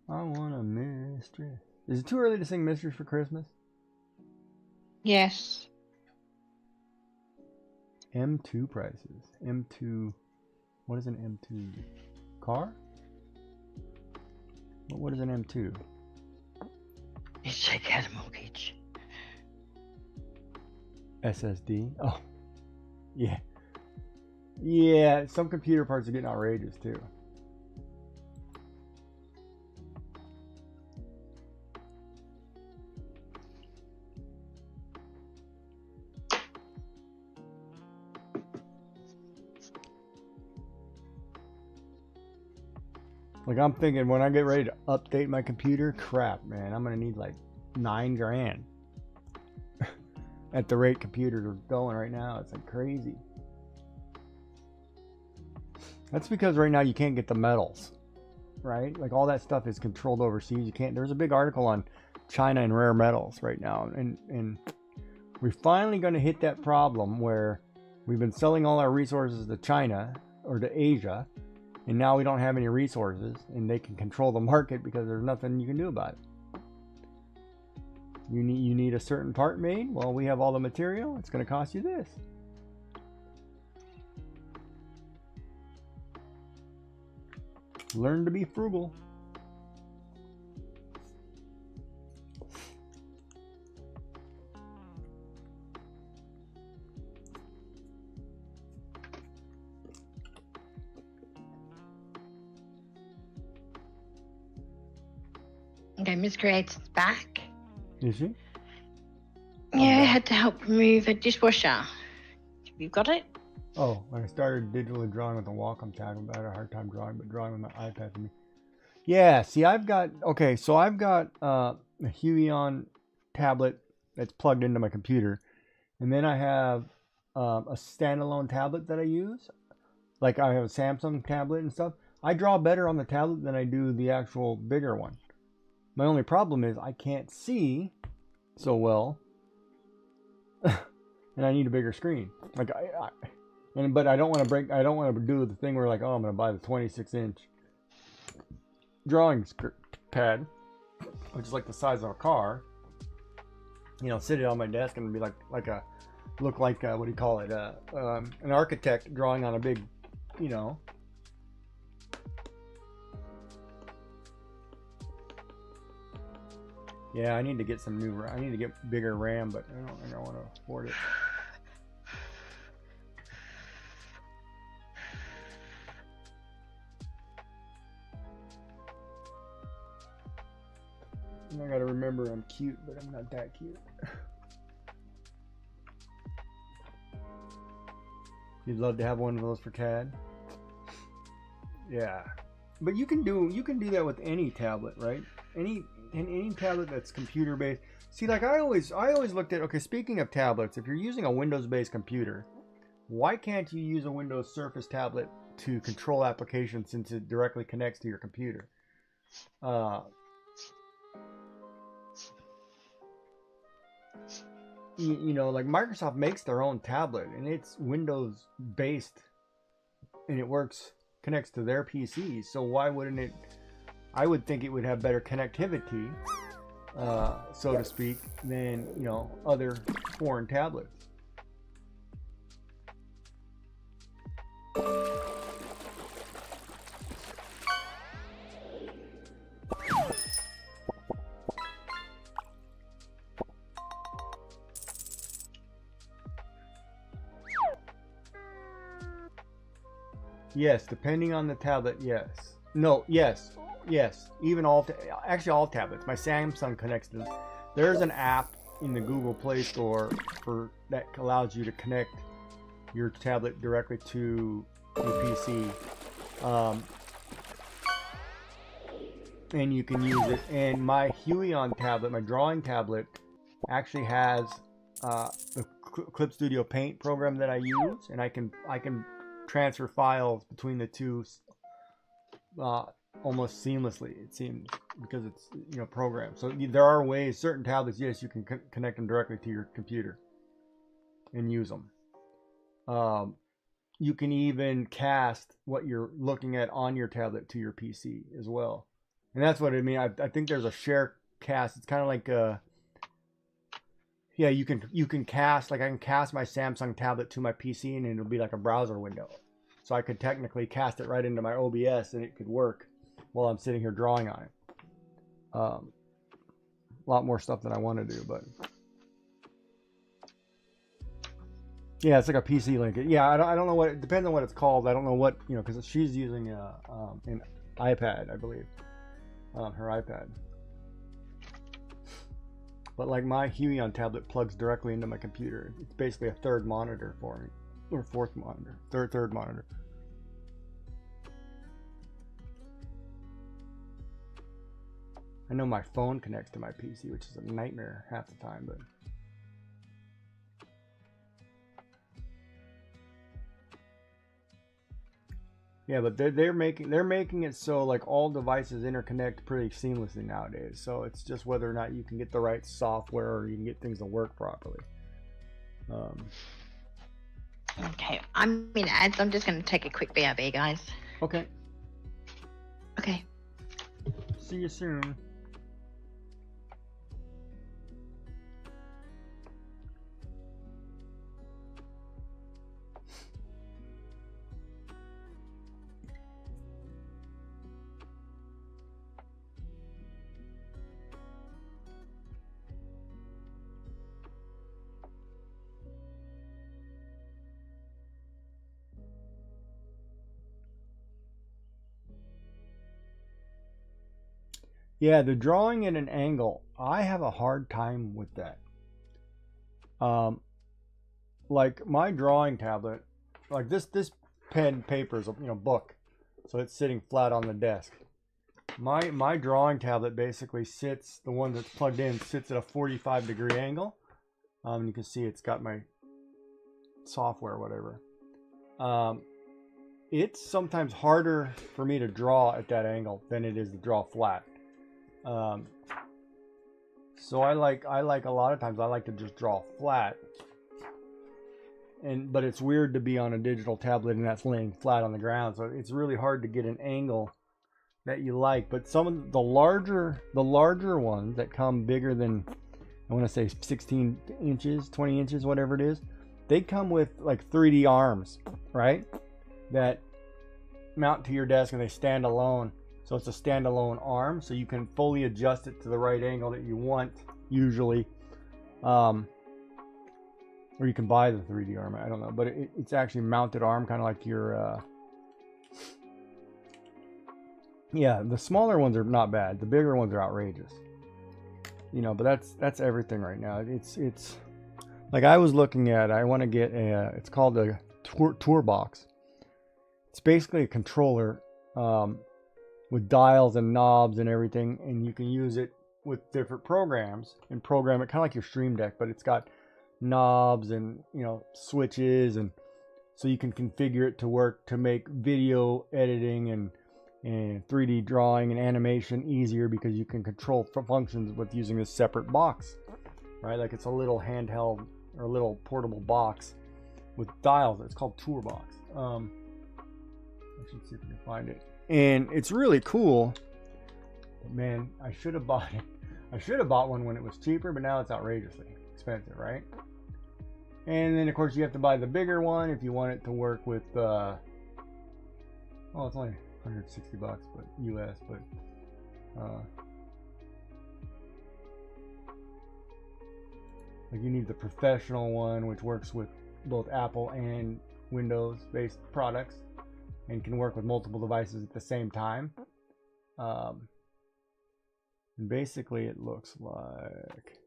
I want a mistress. Is it too early to sing Mistress for Christmas? Yes. M2 prices. M2. What is an M2? Car? What is an M2? Let's check out a mortgage. SSD? Oh. Yeah. Yeah, some computer parts are getting outrageous too. Like I'm thinking when I get ready to update my computer, crap, man, I'm gonna need like $9 grand. At the rate computers are going right now, it's like crazy. That's because right now you can't get the metals, right? Like all that stuff is controlled overseas. You can't. There's a big article on China and rare metals right now, and we're finally going to hit that problem where we've been selling all our resources to China or to Asia. And now we don't have any resources, and they can control the market because there's nothing you can do about it. You need a certain part made. Well, we have all the material. It's going to cost you this. Learn to be frugal. Okay, Miss Creates is back. Is she? Yeah, I had to help remove a dishwasher. You've got it? Oh, when I started digitally drawing with the Wacom tab, I had a hard time drawing, but drawing with my iPad for me. Yeah, see, I've got a Huion tablet that's plugged into my computer, and then I have a standalone tablet that I use. Like I have a Samsung tablet and stuff. I draw better on the tablet than I do the actual bigger one. My only problem is I can't see so well, and I need a bigger screen. Like but I don't want to I don't want to do the thing where like, oh, I'm going to buy the 26-inch drawing pad, which is like the size of a car. You know, sit it on my desk and be look like what do you call it? An architect drawing on a big, you know. Yeah, I need to get some new. I need to get bigger RAM, but I don't want to afford it. And I gotta remember I'm cute, but I'm not that cute. You'd love to have one of those for CAD. Yeah, but you can do that with any tablet, right? Any tablet that's computer based. See, like I always looked at, okay, speaking of tablets, if you're using a Windows based computer, why can't you use a Windows Surface tablet to control applications since it directly connects to your computer? you know, like Microsoft makes their own tablet and it's Windows based and it connects to their PC. So why wouldn't it? I would think it would have better connectivity, so to speak, than, you know, other foreign tablets. Yes, depending on the tablet, yes. No, yes. Even actually all tablets. My Samsung connects to. There's an app in the Google Play Store that allows you to connect your tablet directly to your PC, and you can use it. And my Huion tablet, my drawing tablet, actually has the Clip Studio Paint program that I use, and I can transfer files between the two almost seamlessly, it seems, because it's, you know, programmed. So there are ways, certain tablets, yes, you can connect them directly to your computer and use them. You can even cast what you're looking at on your tablet to your PC as well, and that's what I mean. I think there's a share cast. It's kind of like yeah, you can cast, like I can cast my Samsung tablet to my PC and it'll be like a browser window. So I could technically cast it right into my OBS and it could work while I'm sitting here drawing on it. A lot more stuff than I want to do, but yeah, it's like a PC link. Yeah, I don't know what, it depends on what it's called. I don't know what, you know, because she's using an iPad, I believe, her iPad. But like my Huion tablet plugs directly into my computer. It's basically a third monitor for me, or fourth monitor, third monitor. I know my phone connects to my PC, which is a nightmare half the time, but yeah, but they're making it so like all devices interconnect pretty seamlessly nowadays. So it's just whether or not you can get the right software or you can get things to work properly. Okay, I'm in ads. I'm just going to take a quick BRB, guys. Okay. Okay. See you soon. Yeah, the drawing at an angle, I have a hard time with that. Like my drawing tablet, like this pen paper is a, you know, book, so it's sitting flat on the desk. My drawing tablet basically sits, the one that's plugged in sits at a 45-degree angle. You can see it's got my software or whatever. It's sometimes harder for me to draw at that angle than it is to draw flat. So I like a lot of times I like to just draw flat, but it's weird to be on a digital tablet and that's laying flat on the ground, so it's really hard to get an angle that you like. But some of the larger ones that come bigger than, I want to say 16 inches, 20 inches, whatever it is, they come with like 3D arms, right, that mount to your desk and they stand alone. So it's a standalone arm, so you can fully adjust it to the right angle that you want, usually. Or you can buy the 3D arm, I don't know. But it's actually mounted arm, kind of like your... Yeah, the smaller ones are not bad. The bigger ones are outrageous. You know, but that's everything right now. It's like I was looking at, I want to get it's called a tour box. It's basically a controller with dials and knobs and everything, and you can use it with different programs and program it kind of like your Stream Deck, but it's got knobs and, you know, switches, and so you can configure it to work to make video editing and 3D drawing and animation easier, because you can control functions with using this separate box. right? Like it's a little handheld or a little portable box with dials. It's called Tourbox. I should see if I can find it. And it's really cool. But man, I should have bought it. I should have bought one when it was cheaper, but now it's outrageously expensive, right? And then of course you have to buy the bigger one if you want it to work with well, it's only $160 but US, but like you need the professional one, which works with both Apple and Windows based products and can work with multiple devices at the same time. And basically it looks like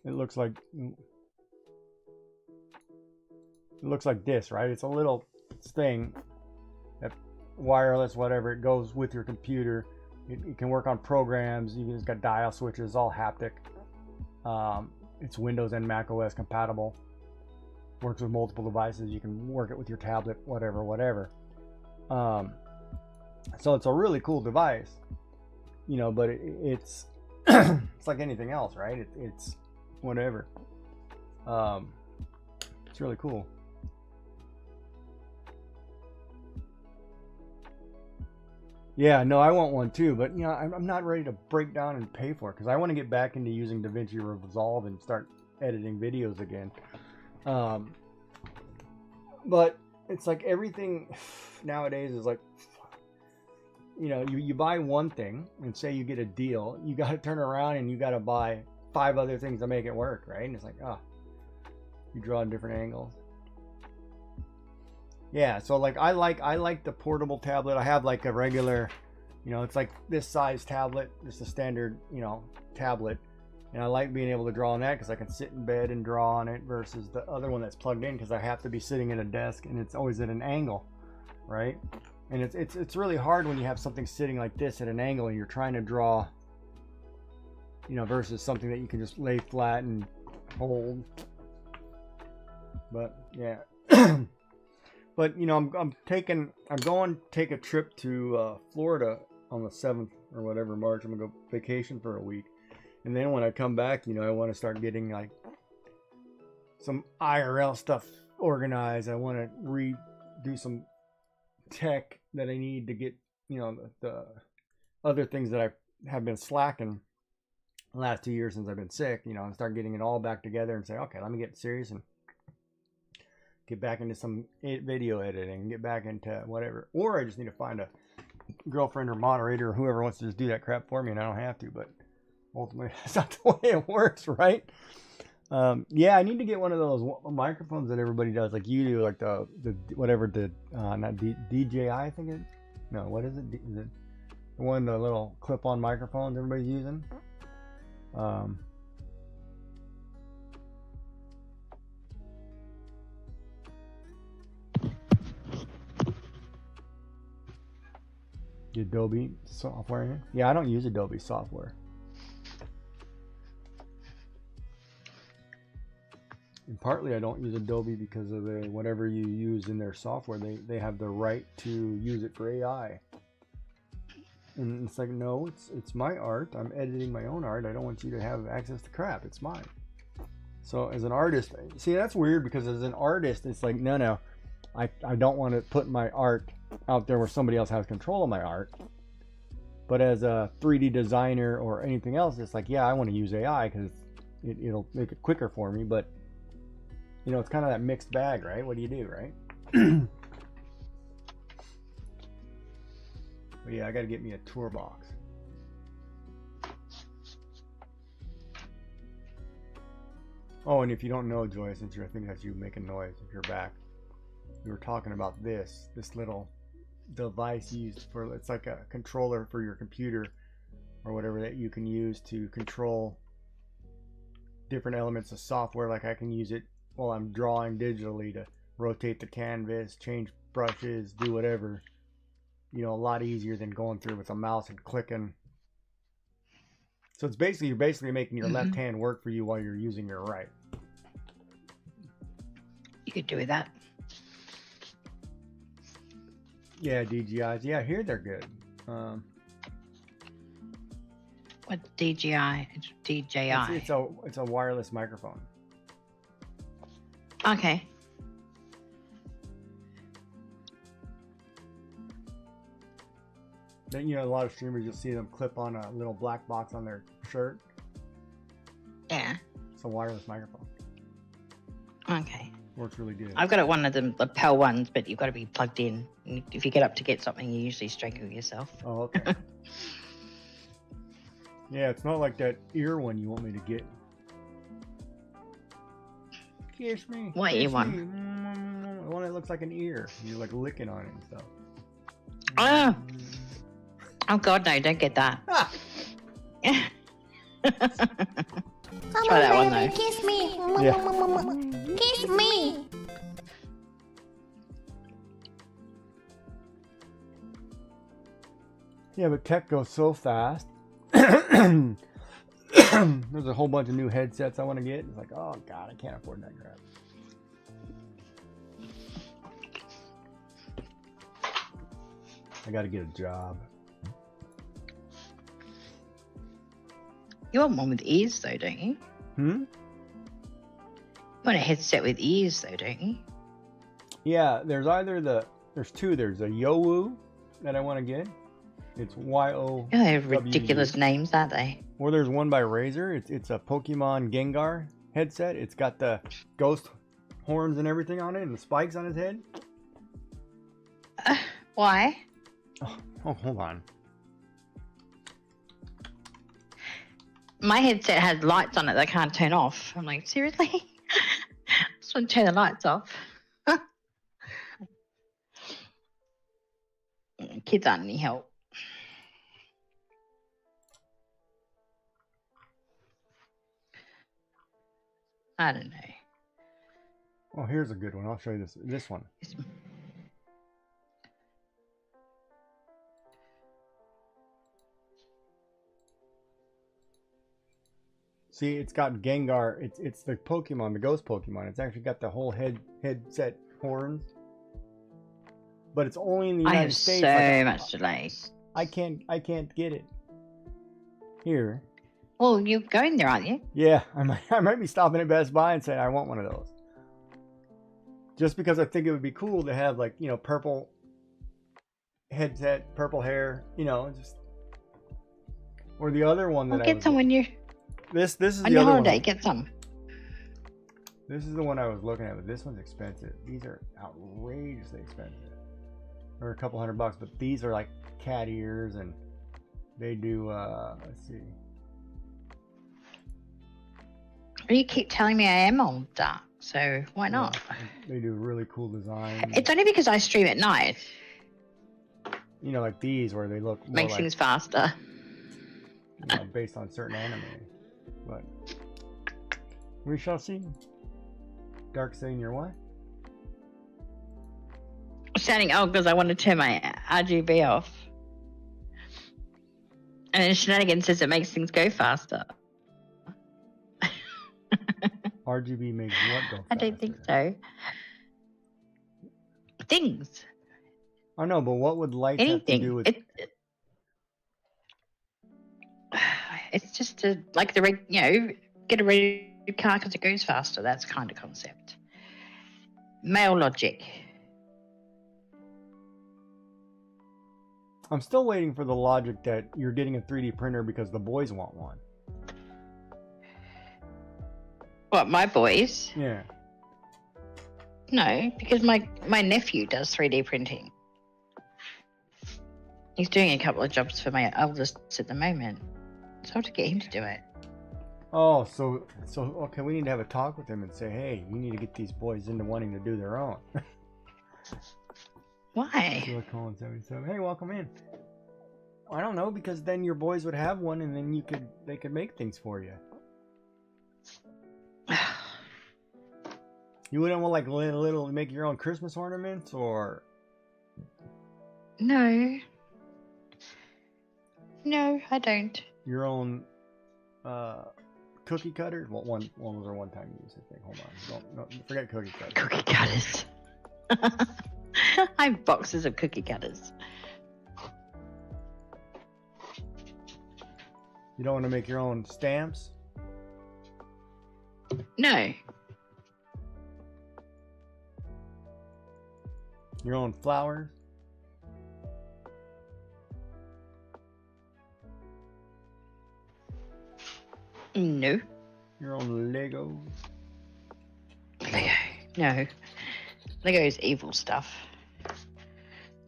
it looks like this, right? It's a little thing that wireless, whatever, it goes with your computer. It can work on programs. Even it's got dial switches, all haptic. It's Windows and Mac OS compatible. Works with multiple devices. You can work it with your tablet, whatever. So it's a really cool device, you know. But it's it's like anything else, right? It's whatever. It's really cool. Yeah, no, I want one too, but you know, I'm not ready to break down and pay for it because I want to get back into using DaVinci Resolve and start editing videos again. But it's like everything nowadays is like, you know, you buy one thing and say you get a deal, you got to turn around and you got to buy 5 other things to make it work, right? And it's like, you draw different angles. Yeah, so like I like the portable tablet. I have like a regular, you know, it's like this size tablet, just a standard, you know, tablet. And I like being able to draw on that because I can sit in bed and draw on it versus the other one that's plugged in because I have to be sitting at a desk and it's always at an angle, right? And it's really hard when you have something sitting like this at an angle and you're trying to draw, you know, versus something that you can just lay flat and hold. But yeah. But you know, I'm going to take a trip to Florida on the 7th or whatever March. I'm gonna go vacation for a week, and then when I come back, you know, I want to start getting like some IRL stuff organized. I want to redo some tech that I need to get, you know, the other things that I have been slacking the last 2 years since I've been sick, you know, and start getting it all back together and say, okay, let me get serious and get back into some video editing, get back into whatever. Or I just need to find a girlfriend or moderator or whoever wants to just do that crap for me and I don't have to, but ultimately that's not the way it works, right? Yeah, I need to get one of those microphones that everybody does, like you do, like the whatever, not DJI, I think it, no, what is it? Is it the one, the little clip-on microphones everybody's using? The Adobe software. Yeah, I don't use Adobe software. And partly I don't use Adobe because of whatever you use in their software, they have the right to use it for AI. And it's like, no, it's my art. I'm editing my own art. I don't want you to have access to crap. It's mine. So as an artist, see, that's weird because as an artist, it's like, no, I don't want to put my art out there where somebody else has control of my art. But as a 3D designer or anything else, it's like, yeah, I want to use AI because it'll make it quicker for me. But you know, it's kind of that mixed bag, right? What do you do, right? But yeah, I got to get me a Tourbox. Oh, and if you don't know, Joy, since I think that's you making noise if you're back, we were talking about this little device used for, it's like a controller for your computer or whatever that you can use to control different elements of software. Like I can use it while I'm drawing digitally to rotate the canvas, change brushes, do whatever, you know, a lot easier than going through with a mouse and clicking. So it's basically, you're basically making your left hand work for you while you're using your right. You could do that. Yeah, DJIs. Yeah, I hear they're good. What DJI? It's DJI. It's a wireless microphone. Okay. Then a lot of streamers you'll see them clip on a little black box on their shirt. Yeah. It's a wireless microphone. Okay. Works really good. I've got one of them, the Pel ones, but you've got to be plugged in. If you get up to get something, you usually strangle yourself. Oh, okay. Yeah, it's not like that ear one you want me to get. Kiss me. What kiss ear one? me. The one that looks like an ear. You're like licking on it and stuff. Oh. Oh God, no! Don't get that. Ah! Try that one though. Kiss me. Yeah. Kiss me. Yeah, but tech goes so fast. There's a whole bunch of new headsets I want to get. It's like, oh God, I can't afford that crap. I got to get a job. You want one with ears though, don't you? Hmm? You want a headset with ears though, don't you? Yeah, there's two. There's a Yowu that I want to get. It's YO. Oh, they're ridiculous names, aren't they? Or there's one by Razer. It's a Pokemon Gengar headset. It's got the ghost horns and everything on it and the spikes on his head. Why? Oh, hold on. My headset has lights on it that I can't turn off. I'm like, seriously? Just want to turn the lights off. Kids aren't any help. I don't know. Oh, here's a good one. I'll show you this one. See, it's got Gengar. It's the Pokemon, the ghost Pokemon. It's actually got the whole headset horns. But it's only in the I United have States. so much delay. I can't get it. Here. Well, you're going there, aren't you? Yeah, I might be stopping at Best Buy and saying I want one of those. Just because I think it would be cool to have, like, purple headset, purple hair, just. Or the other one that Well, get some when you This is on the your other holiday. one. Get some. This is the one I was looking at, but this one's expensive. These are outrageously expensive. They're a couple $100, but these are like cat ears, and they do. Let's see. Well, you keep telling me I am old dark, so why not? Yeah, they do really cool design. It's only because I stream at night. Like these where they look more Makes like, things faster. based on certain anime. But we shall see. Dark saying your what? Sounding old because I want to turn my RGB off. And then Shenanigans says it makes things go faster. RGB makes what go faster? I don't think so. Things. I know, but what would lights have to do Anything. with? It's just get a red car because it goes faster. That's kind of concept. Male logic. I'm still waiting for the logic that you're getting a 3D printer because the boys want one. What, my boys? Yeah. No, because my nephew does 3D printing. He's doing a couple of jobs for my eldest at the moment. So I have to get him to do it. Oh, so okay, we need to have a talk with him and say, hey, you need to get these boys into wanting to do their own. Why? Silicon 77. Hey, welcome in. I don't know, because then your boys would have one, and then they could make things for you. You wouldn't want like little make your own Christmas ornaments, or No. No, I don't. your own cookie cutters? Well, one was our one-time use, I think. Hold on, don't forget cookie cutters. Cookie cutters. I have boxes of cookie cutters. You don't want to make your own stamps? No. Your own flowers? No. Your own Legos? Lego. No. Lego is evil stuff.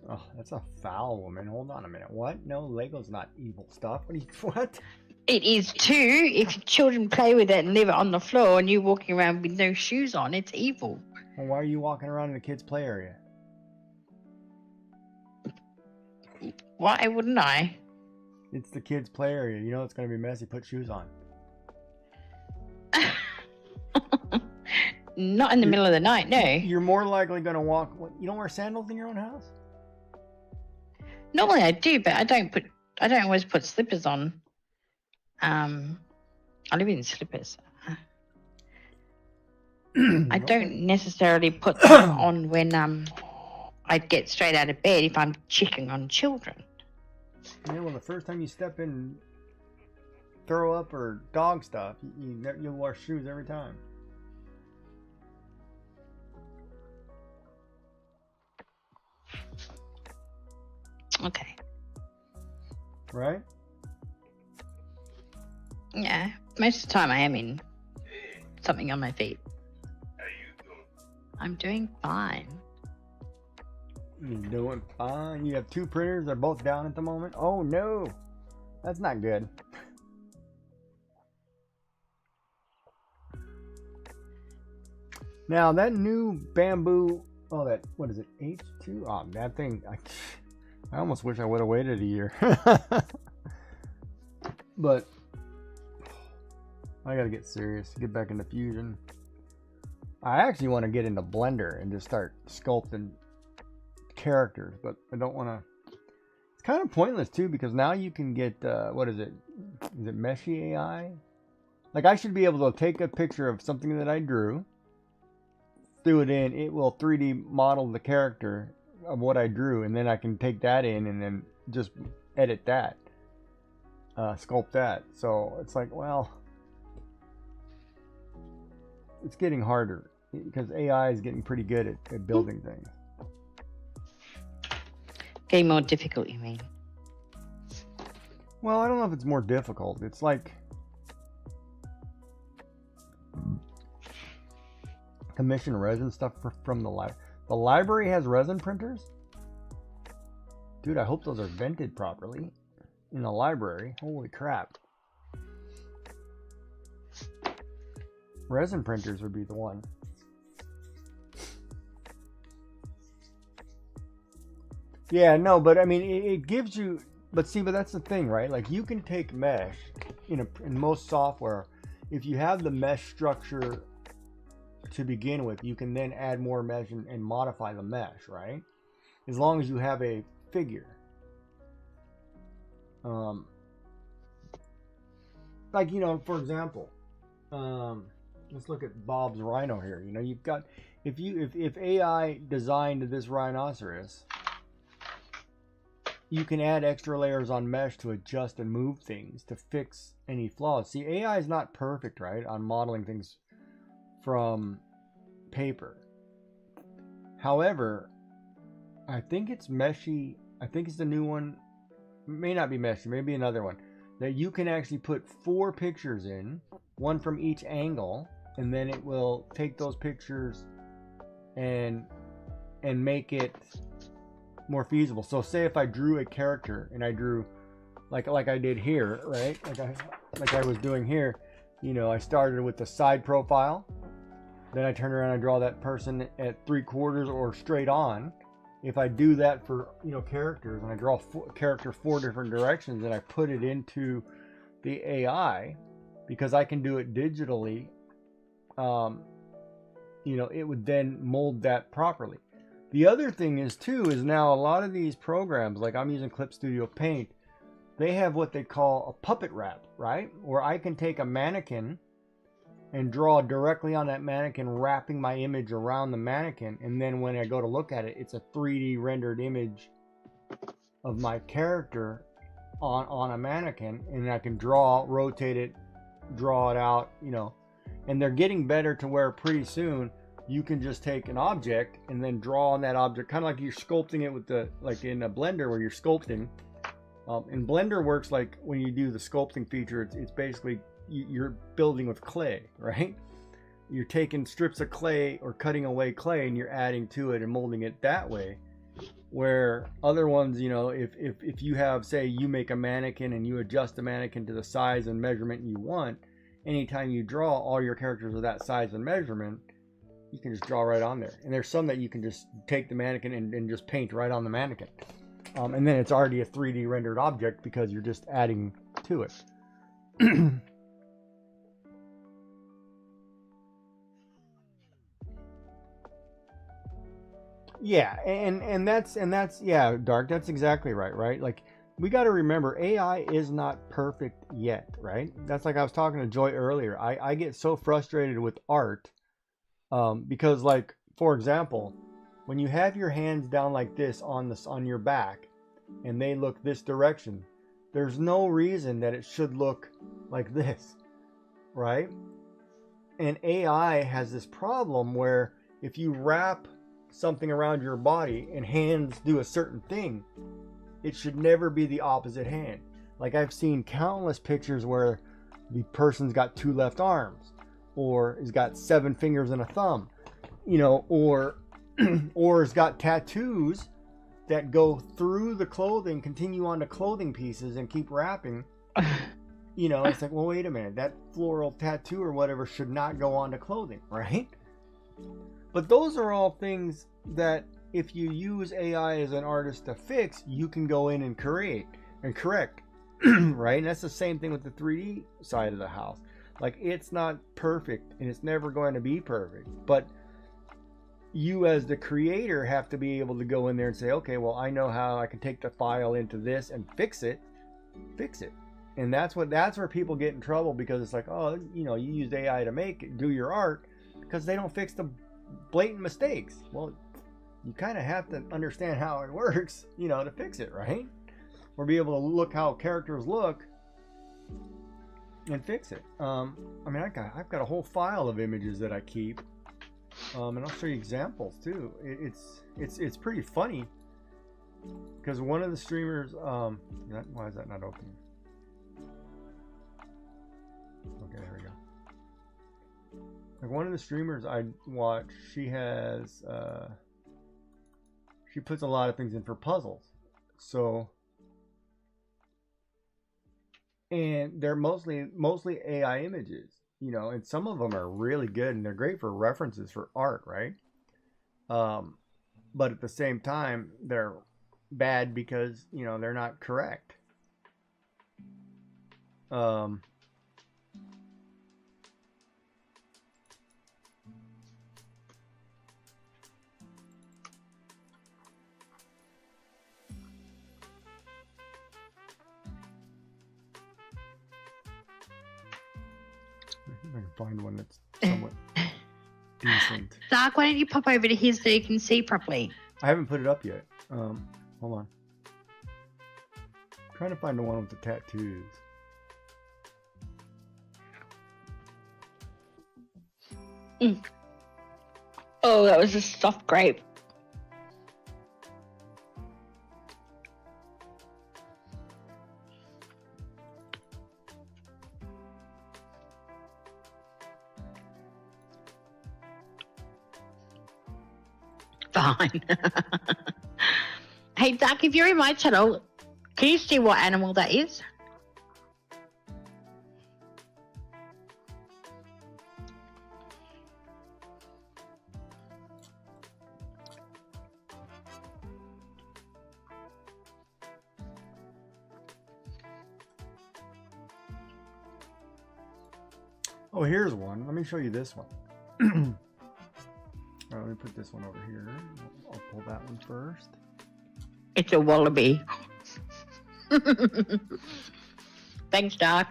Oh, that's a foul woman. Hold on a minute. What? No, Lego's not evil stuff. What? What? It is too. If children play with it and leave it on the floor and you walking around with no shoes on, it's evil. Well, why are you walking around in the kids' play area? Why wouldn't I? It's the kids' play area. You know it's going to be messy. Put shoes on. Not in the middle of the night, no. You're more likely going to walk. You don't wear sandals in your own house? Normally I do, but I don't always put slippers on. I live in slippers. I don't necessarily put them on when I get straight out of bed if I'm checking on children. Yeah, well, the first time you step in, throw up or dog stuff, you'll wear shoes every time. Okay. Right? Yeah. Most of the time I am in something on my feet. How you doing? I'm doing fine. You're doing fine. You have two printers. They're both down at the moment. Oh, no. That's not good. Now, that new Bamboo... Oh, that... What is it? H2? Oh, that thing... I almost wish I would have waited a year. But... I gotta get serious. Get back into Fusion. I actually want to get into Blender and just start sculpting characters, but I don't want to. It's kind of pointless too, because now you can get what is it? Is it Meshy AI? Like, I should be able to take a picture of something that I drew, threw it in, it will 3D model the character of what I drew, and then I can take that in and then just edit that, sculpt that. So it's like, well, it's getting harder because AI is getting pretty good at building things. Getting more difficult, you mean? Well, I don't know if it's more difficult. It's like commission resin stuff from the library. The library has resin printers? Dude, I hope those are vented properly in the library. Holy crap. Resin printers would be the one. Yeah, no, but I mean, it gives you, but that's the thing, right? Like, you can take mesh in most software. If you have the mesh structure to begin with, you can then add more mesh and modify the mesh, right? As long as you have a figure. Like, you know, for example, let's look at Bob's rhino here. You know, you've got, if AI designed this rhinoceros, you can add extra layers on mesh to adjust and move things to fix any flaws. See, AI is not perfect, right, on modeling things from paper. However, I think it's Meshy. I think it's the new one. It may not be Meshy, maybe another one. That you can actually put 4 pictures in, one from each angle, and then it will take those pictures and make it more feasible. So say if I drew a character and I drew like I did here, right? Like I was doing here, you know, I started with the side profile, then I turn around and draw that person at 3/4 or straight on. If I do that for, you know, characters, and I draw character 4 different directions, and I put it into the AI, because I can do it digitally, you know, it would then mold that properly. The other thing is now a lot of these programs, like I'm using Clip Studio Paint, they have what they call a puppet wrap, right? Where I can take a mannequin and draw directly on that mannequin, wrapping my image around the mannequin. And then when I go to look at it, it's a 3D rendered image of my character on a mannequin, and I can draw, rotate it, draw it out, you know. And they're getting better to where pretty soon you can just take an object and then draw on that object, kind of like you're sculpting it with the, like in a Blender where you're sculpting. And Blender works like when you do the sculpting feature, it's basically you're building with clay, right? You're taking strips of clay or cutting away clay and you're adding to it and molding it that way. Where other ones, you know, if you have, say, you make a mannequin and you adjust the mannequin to the size and measurement you want, anytime you draw, all your characters are that size and measurement, you can just draw right on there. And there's some that you can just take the mannequin and just paint right on the mannequin. And then it's already a 3D rendered object because you're just adding to it. Yeah, and that's yeah, Dark, that's exactly right? Like, we got to remember, AI is not perfect yet, right? That's like I was talking to Joy earlier. I get so frustrated with art because, like, for example, when you have your hands down like this on your back and they look this direction, there's no reason that it should look like this, right? And AI has this problem where if you wrap something around your body and hands do a certain thing, it should never be the opposite hand. Like, I've seen countless pictures where the person's got 2 left arms, or has got 7 fingers and a thumb, you know, or has got tattoos that go through the clothing, continue on to clothing pieces and keep wrapping. You know, it's like, well, wait a minute, that floral tattoo or whatever should not go onto clothing, right? But those are all things that if you use AI as an artist to fix, you can go in and create and correct, right? And that's the same thing with the 3D side of the house. Like, it's not perfect and it's never going to be perfect. But you as the creator have to be able to go in there and say, okay, well, I know how I can take the file into this and fix it. And that's where people get in trouble, because it's like, oh, you know, you used AI to do your art, because they don't fix the blatant mistakes. Well, you kind of have to understand how it works, you know, to fix it, right? Or be able to look how characters look and fix it. I mean, I've got a whole file of images that I keep, and I'll show you examples too. It's pretty funny, because one of the streamers, why is that not opening? Okay, there we go. Like, one of the streamers I watch, she has, she puts a lot of things in for puzzles. So, and they're mostly AI images, you know, and some of them are really good and they're great for references for art, right? But at the same time, they're bad because, you know, they're not correct. I can find one that's somewhat decent. Dark, why don't you pop over to his so you can see properly? I haven't put it up yet. Hold on. I'm trying to find the one with the tattoos. Oh, that was a soft grape. Fine. Hey, Duck, if you're in my channel, can you see what animal that is? Oh, here's one. Let me show you this one. Let me put this one over here. I'll pull that one first. It's a wallaby. Thanks, Doc.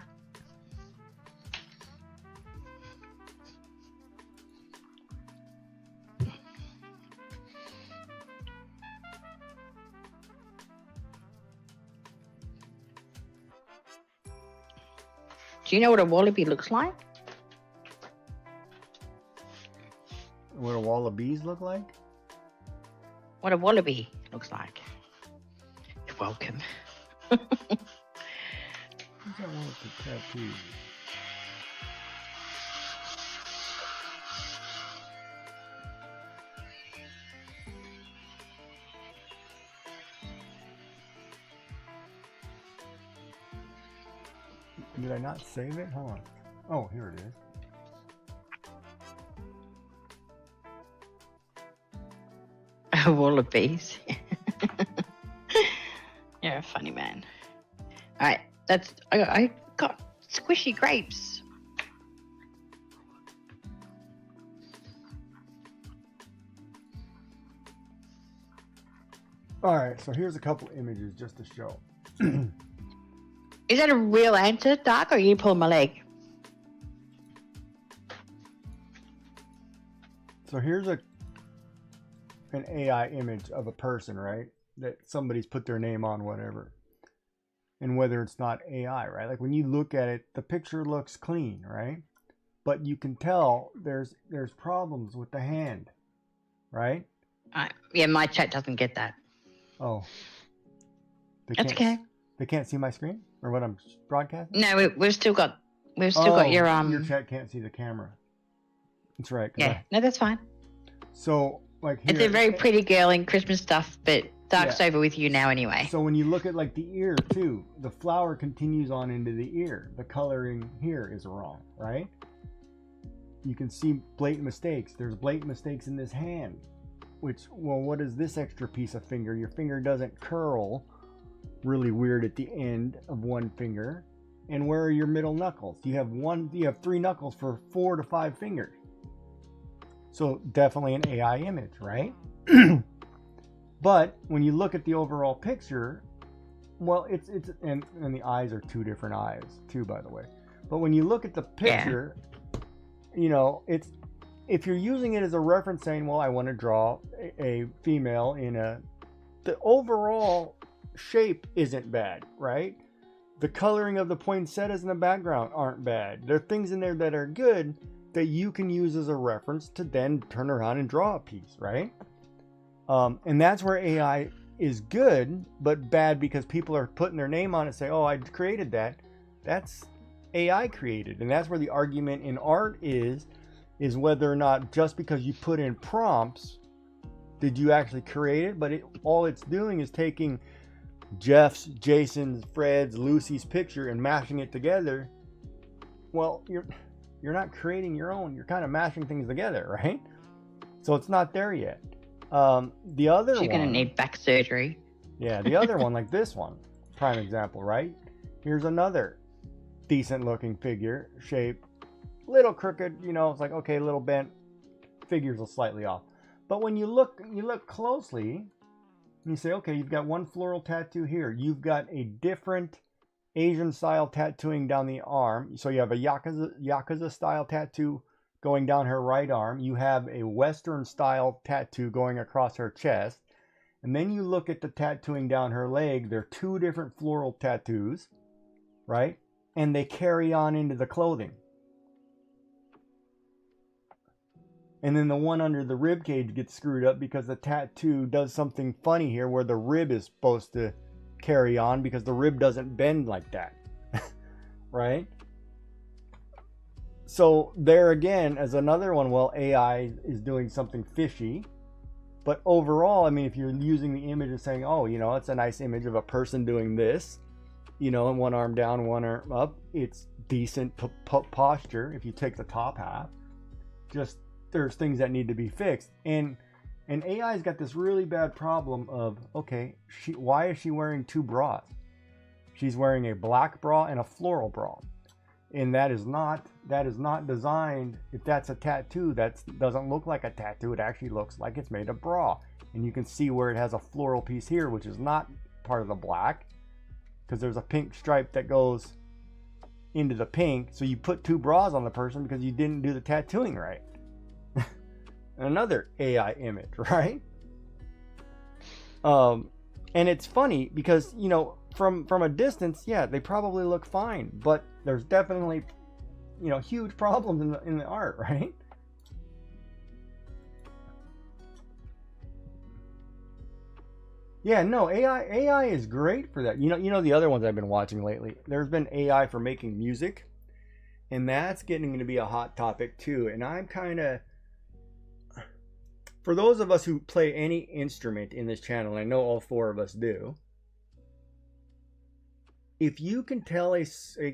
Do you know what a wallaby looks like? What do wallabies look like? What a wallaby looks like. You're welcome. Who's that one with the tattoo? Did I not save it? Hold on. Oh, here it is. Wallabies. You're a funny man. All right, I got squishy grapes. All right, so here's a couple images just to show. Is that a real answer, Doc, or are you pulling my leg? So here's an AI image of a person, right? That somebody's put their name on, whatever. And whether it's not AI, right? Like when you look at it, the picture looks clean, right? But you can tell there's problems with the hand, right? Yeah, my chat doesn't get that. Oh. That's okay. They can't see my screen or what I'm broadcasting? No, we've still got your Your chat can't see the camera. That's right. Yeah, no, that's fine. So like here, It's a very pretty girl in Christmas stuff, but Dark's over with you now anyway. So when you look at like the ear too, the flower continues on into the ear. The coloring here is wrong, right? You can see blatant mistakes. There's blatant mistakes in this hand, which, well, what is this extra piece of finger? Your finger doesn't curl really weird at the end of one finger. And where are your middle knuckles? You have 3 knuckles for 4 to 5 fingers. So definitely an AI image, right? But when you look at the overall picture, well, it's and the eyes are 2 different eyes too, by the way. But when you look at the picture, you know, it's, if you're using it as a reference saying, well, I want to draw a female in the overall shape isn't bad, right? The coloring of the poinsettias in the background aren't bad. There are things in there that are good that you can use as a reference to then turn around and draw a piece, right? And that's where AI is good, but bad because people are putting their name on it, say, oh, I created that. That's AI created. And that's where the argument in art is whether or not just because you put in prompts, did you actually create it? But all it's doing is taking Jeff's, Jason's, Fred's, Lucy's picture and mashing it together. Well, you're not creating your own. You're kind of mashing things together, right? So it's not there yet. The other one, you're gonna need back surgery. Yeah, the other one, like this one, prime example, right? Here's another decent looking figure, shape, little crooked, you know, it's like, okay, a little bent, figures are slightly off. But when you look closely, you say, okay, you've got one floral tattoo here. You've got a different Asian style tattooing down the arm. So you have a Yakuza style tattoo going down her right arm. You have a Western style tattoo going across her chest. And then you look at the tattooing down her leg. They're 2 different floral tattoos, right? And they carry on into the clothing. And then the one under the rib cage gets screwed up because the tattoo does something funny here where the rib is supposed to carry on because the rib doesn't bend like that. Right? So there again, as another one, well, AI is doing something fishy. But overall, I mean, if you're using the image and saying, oh, you know, it's a nice image of a person doing this, you know, and one arm down, one arm up, it's decent posture if you take the top half. Just there's things that need to be fixed. And AI's got this really bad problem of, okay, why is she wearing 2 bras? She's wearing a black bra and a floral bra. And that is not designed, if that's a tattoo, that doesn't look like a tattoo. It actually looks like it's made of bra. And you can see where it has a floral piece here, which is not part of the black, because there's a pink stripe that goes into the pink. So you put 2 bras on the person because you didn't do the tattooing right. Another AI image, right? And it's funny because, you know, from a distance, yeah, they probably look fine, but there's definitely, huge problems in the art, right? Yeah, no, AI is great for that. The other ones I've been watching lately. There's been AI for making music, and that's getting to be a hot topic too. And I'm kind of, for those of us who play any instrument in this channel, and I know all four of us do, if you can tell a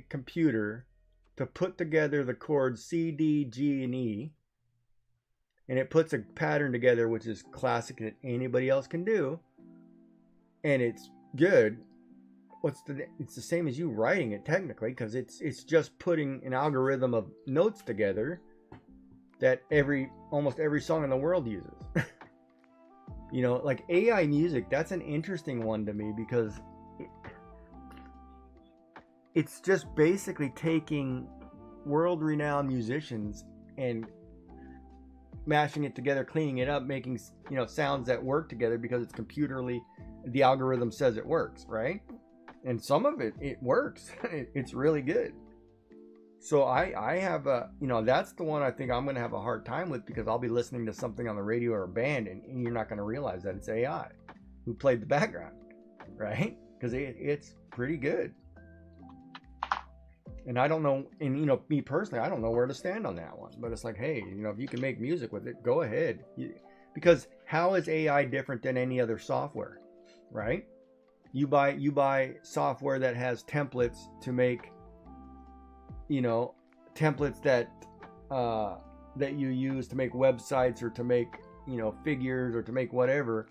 computer to put together the chords C, D, G, and E, and it puts a pattern together which is classic that anybody else can do, and it's good, it's the same as you writing it technically, because it's just putting an algorithm of notes together that almost every song in the world uses. Like AI music, that's an interesting one to me, because it's just basically taking world-renowned musicians and mashing it together, cleaning it up, making sounds that work together because it's computerly. The algorithm says it works, right? And some of it works. It's really good. So I have that's the one I think I'm going to have a hard time with, because I'll be listening to something on the radio or a band, and you're not going to realize that it's AI who played the background, right? Because it's pretty good. And I don't know, and me personally, I don't know where to stand on that one. But it's like, hey, if you can make music with it, go ahead. Because how is AI different than any other software, right? You buy software that has templates to make, templates that you use to make websites, or to make, figures, or to make whatever,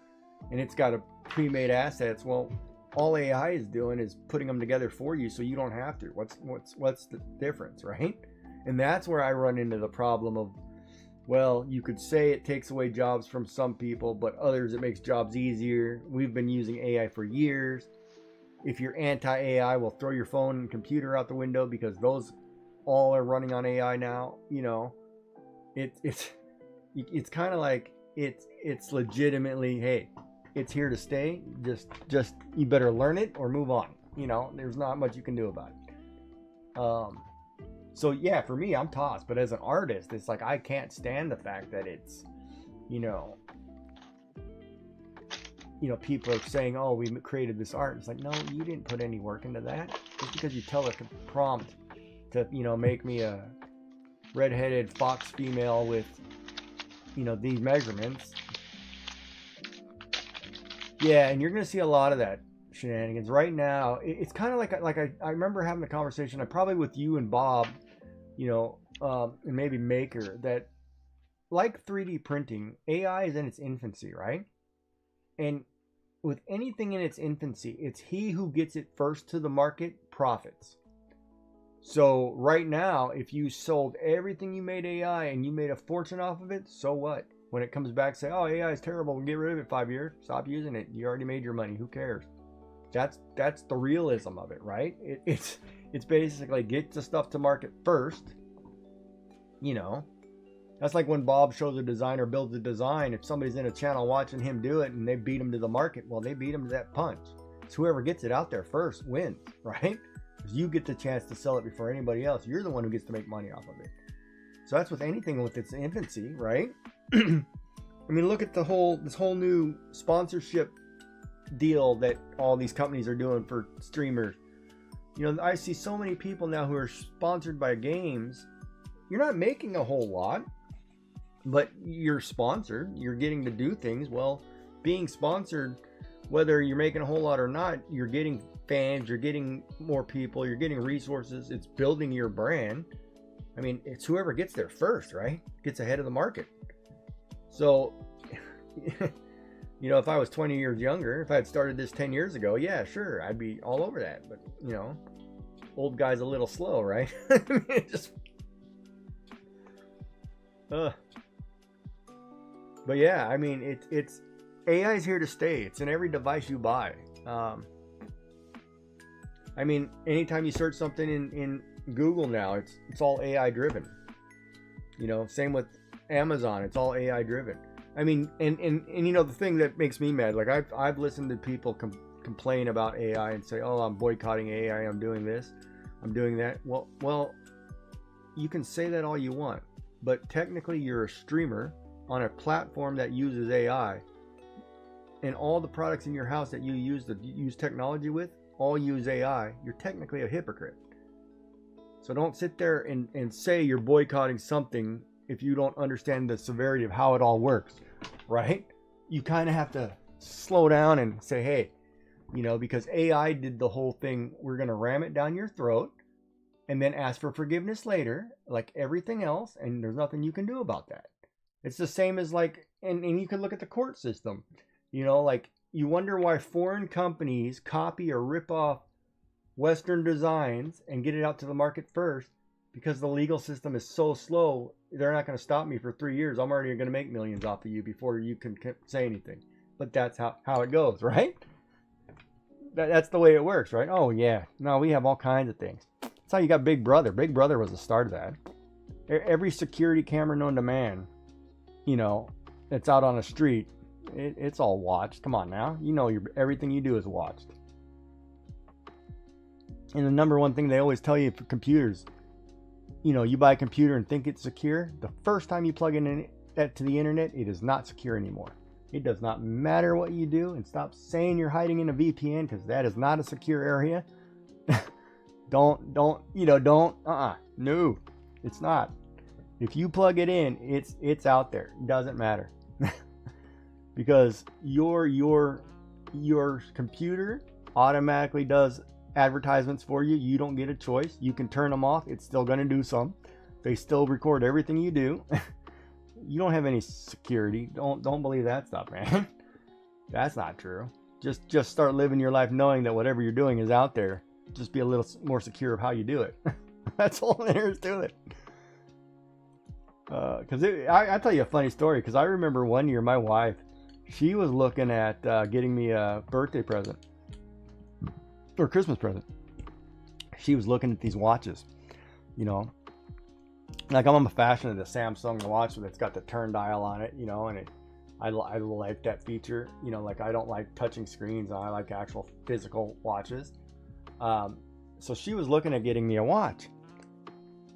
and it's got a pre-made assets. Well, all AI is doing is putting them together for you, so you don't have to. What's the difference, right? And that's where I run into the problem of, well, you could say it takes away jobs from some people, but others it makes jobs easier. We've been using AI for years. If you're anti-AI, well, throw your phone and computer out the window, because those all are running on AI now. It's kind of like it's legitimately, hey, it's here to stay. Just you better learn it or move on. There's not much you can do about it. So yeah, for me, I'm tossed. But as an artist, it's like I can't stand the fact that it's, people are saying, oh, we created this art. It's like, no, you didn't put any work into that. Just because you tell a prompt to, make me a redheaded fox female with, these measurements. Yeah, and you're going to see a lot of that shenanigans right now. It's kind of like I remember having a conversation, probably with you and Bob, and maybe Maker, that like 3D printing, AI is in its infancy, right? And with anything in its infancy, it's he who gets it first to the market profits. So right now, if you sold everything you made AI and you made a fortune off of it, so what? When it comes back, say, oh, AI is terrible, we'll get rid of it 5 years. Stop using it. You already made your money. Who cares? That's the realism of it, right? It's basically get the stuff to market first. That's like when Bob shows a design or builds a design. If somebody's in a channel watching him do it and they beat him to the market, well, they beat him to that punch. So whoever gets it out there first wins, right? Because you get the chance to sell it before anybody else. You're the one who gets to make money off of it. So that's with anything with its infancy, right? I mean, look at this whole new sponsorship deal that all these companies are doing for streamers. I see so many people now who are sponsored by games. You're not making a whole lot, but you're sponsored. You're getting to do things. Well, being sponsored, whether you're making a whole lot or not, you're getting fans, you're getting more people, you're getting resources. It's building your brand. I mean, it's whoever gets there first, right? Gets ahead of the market. So, if I was 20 years younger, if I had started this 10 years ago, yeah, sure, I'd be all over that. But, old guy's a little slow, right? I mean, it just... But yeah, I mean, it's AI is here to stay. It's in every device you buy. I mean, anytime you search something in Google now, it's all AI driven. Same with Amazon, it's all AI driven. I mean, and the thing that makes me mad, like I've listened to people complain about AI and say, oh, I'm boycotting AI, I'm doing this, I'm doing that. Well, you can say that all you want, but technically you're a streamer on a platform that uses AI, and all the products in your house that you use technology with all use AI. You're technically a hypocrite. So don't sit there and say you're boycotting something if you don't understand the severity of how it all works, right? You kind of have to slow down and say, hey, because AI did the whole thing, we're going to ram it down your throat and then ask for forgiveness later, like everything else, and there's nothing you can do about that. It's the same as and you can look at the court system. You wonder why foreign companies copy or rip off Western designs and get it out to the market first, because the legal system is so slow. They're not going to stop me for 3 years. I'm already going to make millions off of you before you can say anything. But that's how it goes, right? That's the way it works, right? Oh, yeah. No, we have all kinds of things. That's how you got Big Brother. Big Brother was the start of that. Every security camera known to man, that's out on the street, it's all watched. Come on now. Everything you do is watched. And the number one thing they always tell you for computers, you buy a computer and think it's secure. The first time you plug that to the internet, it is not secure anymore. It does not matter what you do, and stop saying you're hiding in a VPN, because that is not a secure area. No, it's not. If you plug it in, it's out there. It doesn't matter. Because your computer automatically does advertisements for you. You don't get a choice. You can turn them off. It's still going to do some. They still record everything you do. You don't have any security. Don't believe that stuff, man. That's not true. Just start living your life knowing that whatever you're doing is out there. Just be a little more secure of how you do it. That's all there is to it. Because I'll tell you a funny story. Because I remember one year my wife, she was looking at getting me a birthday present or Christmas present. She was looking at these watches, like I'm a fashion of the Samsung watch that's got the turn dial on it, and I like that feature, like I don't like touching screens. I like actual physical watches. So she was looking at getting me a watch,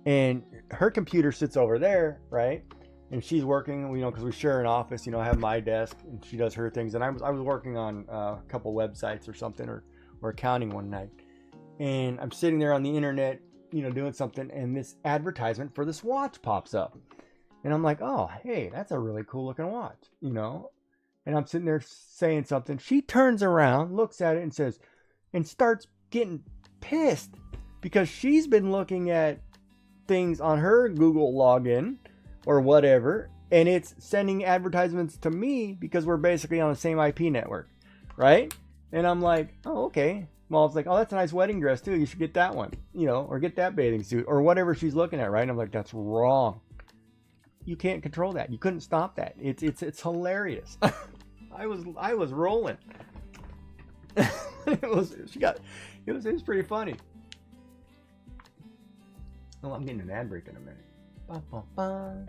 and her computer sits over there, right? And she's working, because we share an office. I have my desk, and she does her things. And I was working on a couple websites or something, or accounting one night. And I'm sitting there on the internet, doing something, and this advertisement for this watch pops up. And I'm like, oh, hey, that's a really cool looking watch, And I'm sitting there saying something. She turns around, looks at it, and starts getting pissed, because she's been looking at things on her Google login or whatever, and it's sending advertisements to me because we're basically on the same IP network, right? And I'm like, oh, okay. Well, it's like, oh, that's a nice wedding dress too. You should get that one, or get that bathing suit, or whatever she's looking at, right? And I'm like, that's wrong. You can't control that. You couldn't stop that. It's hilarious. I was rolling. It was pretty funny. Oh, I'm getting an ad break in a minute. Ba, ba, ba.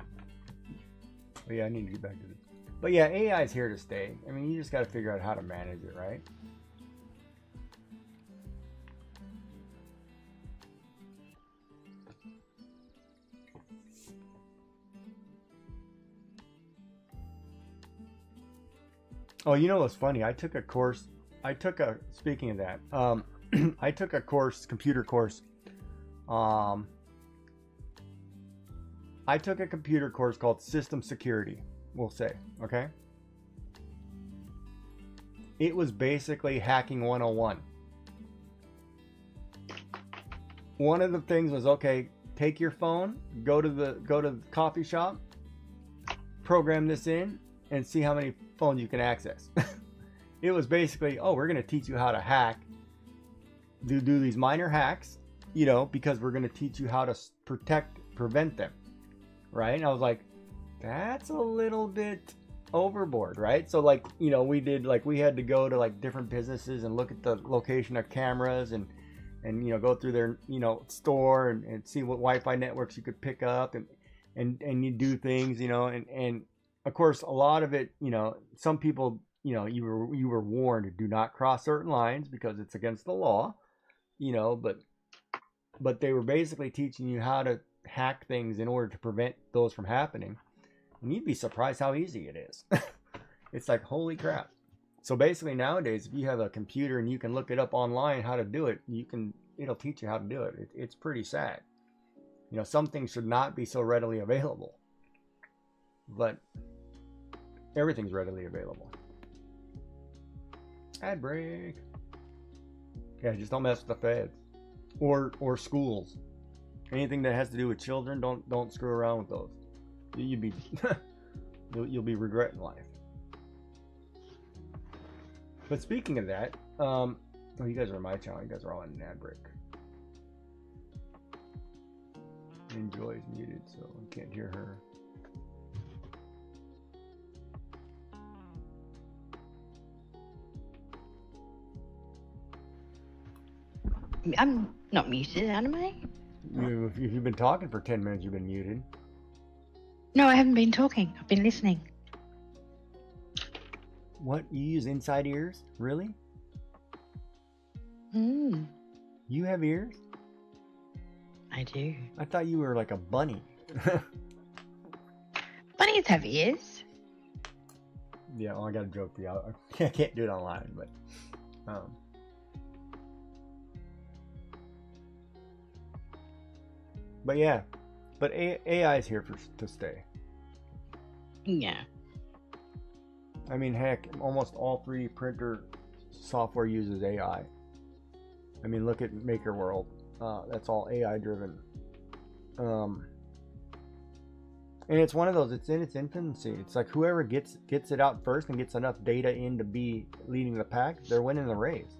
Oh yeah, I need to get back to this. But yeah, AI is here to stay. I mean, you just got to figure out how to manage it, right? Oh, what's funny? Speaking of that, I took a computer course. I took a computer course called System Security, we'll say, okay? It was basically hacking 101. One of the things was, okay, take your phone, go to the coffee shop, program this in, and see how many phones you can access. It was basically, we're going to teach you how to hack, do these minor hacks, because we're going to teach you how to prevent them, right? And I was like, that's a little bit overboard, right? So we had to go to different businesses and look at the location of cameras and go through their store and see what Wi-Fi networks you could pick up and you do things, and of course a lot of it, some people you were warned to do not cross certain lines because it's against the law, but they were basically teaching you how to hack things in order to prevent those from happening. And you'd be surprised how easy it is. It's like, holy crap. So basically nowadays, if you have a computer and you can look it up online how to do it, it'll teach you how to do it. It's pretty sad. Some things should not be so readily available, but everything's readily available. Ad break. Yeah, just don't mess with the feds or schools. Anything that has to do with children, don't screw around with those. You'll be regretting life. But speaking of that, you guys are on my channel. You guys are all on an ad break. Enjoy's muted, so I can't hear her. I'm not muted, am I? If you've been talking for 10 minutes, you've been muted. No, I haven't been talking. I've been listening. What? You use inside ears? Really? You have ears? I do. I thought you were like a bunny. Bunnies have ears. Yeah, well, I got a joke for you. I can't do it online, but yeah, but AI is here to stay. Yeah. I mean, heck, almost all 3D printer software uses AI. I mean, look at MakerWorld. That's all AI driven. And it's one of those, it's in its infancy. It's like whoever gets it out first and gets enough data in to be leading the pack, they're winning the race.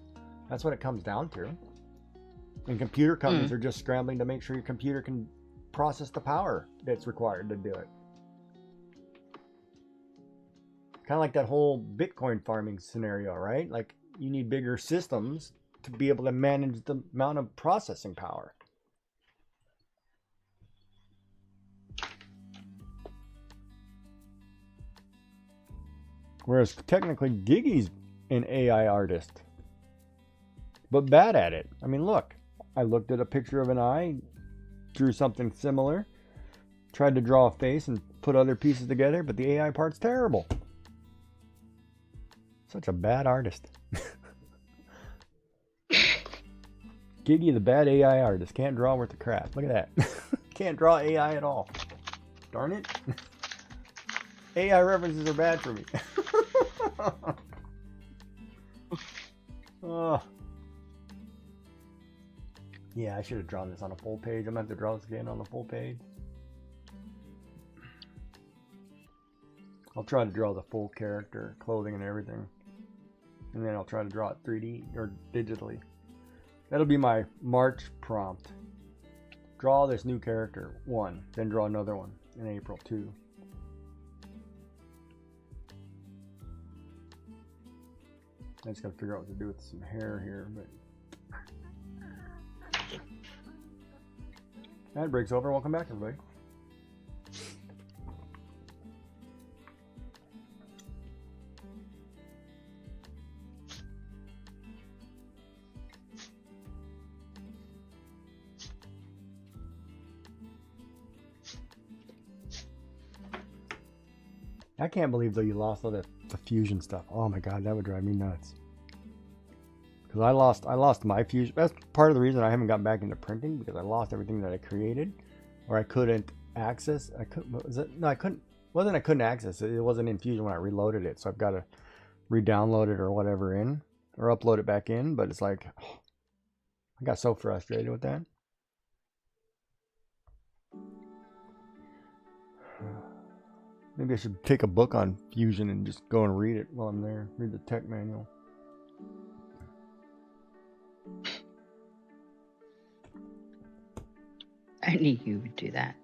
That's what it comes down to. And computer companies are just scrambling to make sure your computer can process the power that's required to do it. Kind of like that whole Bitcoin farming scenario, right? Like you need bigger systems to be able to manage the amount of processing power. Whereas technically Giggy's an AI artist, but bad at it. I mean, look, I looked at a picture of an eye, drew something similar, tried to draw a face and put other pieces together, but the AI part's terrible. Such a bad artist. Giggy, the bad AI artist, can't draw worth a crap. Look at that. Can't draw AI at all. Darn it. AI references are bad for me. Oh. Yeah, I should have drawn this on a full page. I'm going to have to draw this again on the full page. I'll try to draw the full character, clothing and everything. And then I'll try to draw it 3D or digitally. That'll be my March prompt. Draw this new character, 1. Then draw another one in April, 2. I just gotta figure out what to do with some hair here, but... That break's over. Welcome back, everybody. I can't believe though you lost all the fusion stuff. Oh my god, that would drive me nuts. Because I lost my fusion. That's part of the reason I haven't gotten back into printing, because I lost everything that I created, or I couldn't access. I couldn't access it. It wasn't in Fusion when I reloaded it, so I've got to re-download it or whatever in, or upload it back in. But it's like, oh, I got so frustrated with that. Maybe I should take a book on Fusion and just go and read it while I'm there. Read the tech manual. Only you would do that.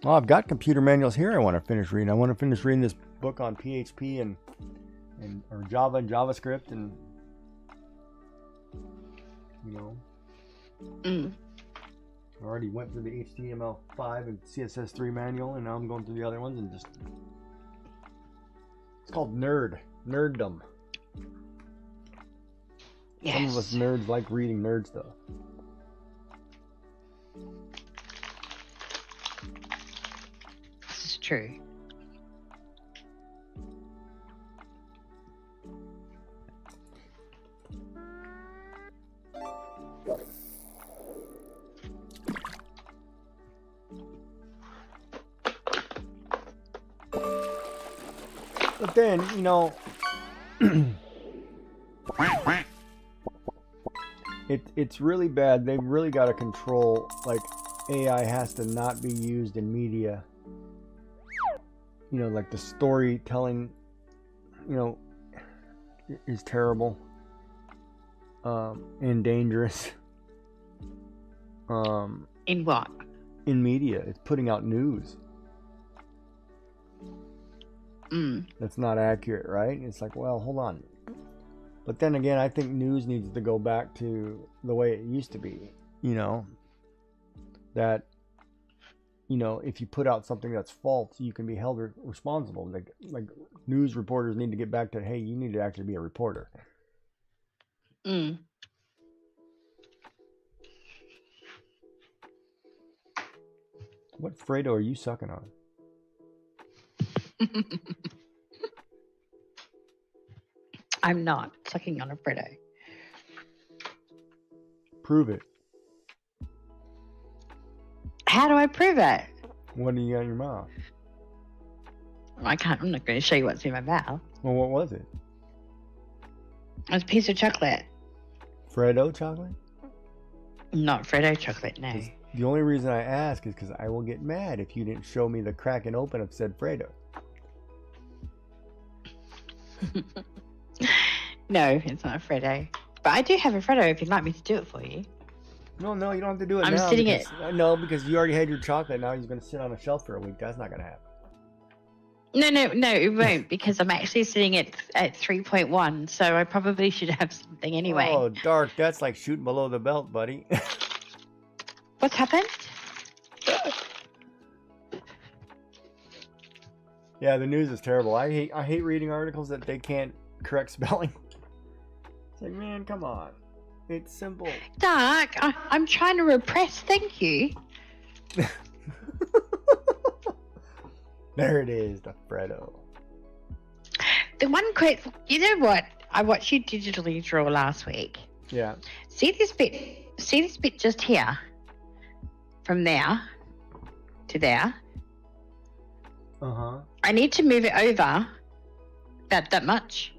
Well, I've got computer manuals here I want to finish reading. I want to finish reading this book on PHP and or Java and JavaScript and, you know. I already went through the HTML5 and CSS3 manual, and now I'm going through the other ones and just... It's called Nerd. Nerddom. Yes. Some of us nerds like reading nerd stuff. This is true. But then, you know, it's really bad. They've really got to control, like, AI has to not be used in media. You know, like the storytelling, you know, is terrible and dangerous. In what? In media, it's putting out news that's not accurate, right? It's like, well, hold on. But then again, I think news needs to go back to the way it used to be. You know, that, you know, if you put out something that's false, you can be held responsible. Like news reporters need to get back to, hey, you need to actually be a reporter. What Fredo are you sucking on? I'm not sucking on a Freddo. Prove it. How do I prove it? What do you got in your mouth? I can't. I'm not going to show you what's in my mouth. Well, what was it? It's a piece of chocolate. Fredo chocolate? Not Freddo chocolate, no. The only reason I ask is because I will get mad if you didn't show me the cracking open of said Fredo. No, it's not a Freddo. But I do have a Freddo if you'd like me to do it for you. No, you don't have to do it I'm now. sitting because, No, because you already had your chocolate. Now you're going to sit on a shelf for a week. That's not going to happen. No, it won't, because I'm actually sitting at 3.1, so I probably should have something anyway. Oh, Dark, that's like shooting below the belt, buddy. What's happened? Yeah, the news is terrible. I hate reading articles that they can't correct spelling. It's like, man, come on. It's simple. Dark, I'm trying to repress, thank you. There it is, the Fredo. The one quick, you know what? I watched you digitally draw last week. Yeah. See this bit just here? From there to there. Uh-huh. I need to move it over that much.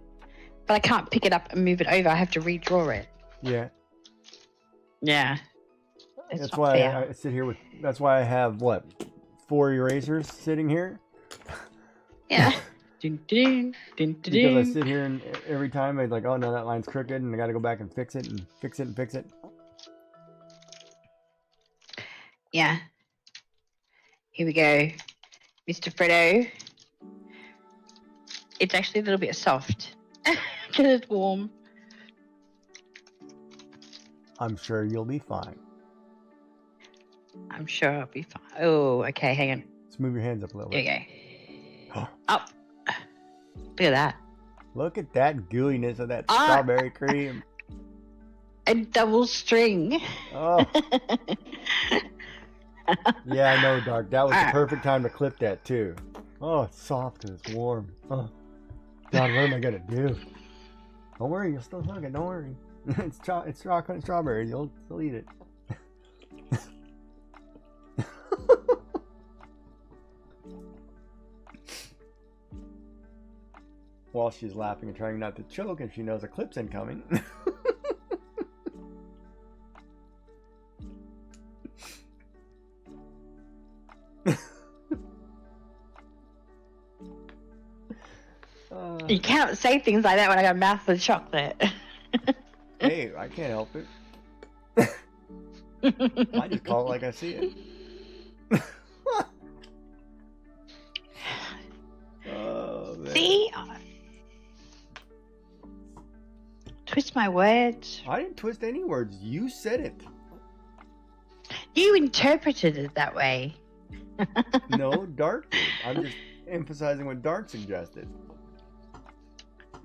But I can't pick it up and move it over. I have to redraw it. Yeah. Yeah. That's why I sit here with, that's why I have, what, 4 erasers sitting here? Yeah. Dun, dun, dun, dun, Because I sit here and every time I'm like, oh no, that line's crooked and I got to go back and fix it and fix it and fix it. Yeah. Here we go. Mr. Fredo. It's actually a little bit soft. Because it's warm. I'm sure you'll be fine. I'm sure I'll be fine. Oh, okay, hang on. Let's move your hands up a little There bit. you go. Up. Look at that. Look at that gooiness of that strawberry cream. A double string. Oh. Yeah, I know, Dark. That was the Alright. perfect time to clip that, too. Oh, it's soft and it's warm. Oh. God, what am I going to do? Don't worry, you'll still hug it. Don't worry. It's chocolate and strawberry. You'll still eat it. While she's laughing and trying not to choke, and she knows a clip's incoming. You can't say things like that when I got a mouthful of chocolate. Hey, I can't help it. I just call it like I see it. Oh, man. See? Twist my words. I didn't twist any words. You said it. You interpreted it that way. No, Dark did. I'm just emphasizing what Dark suggested.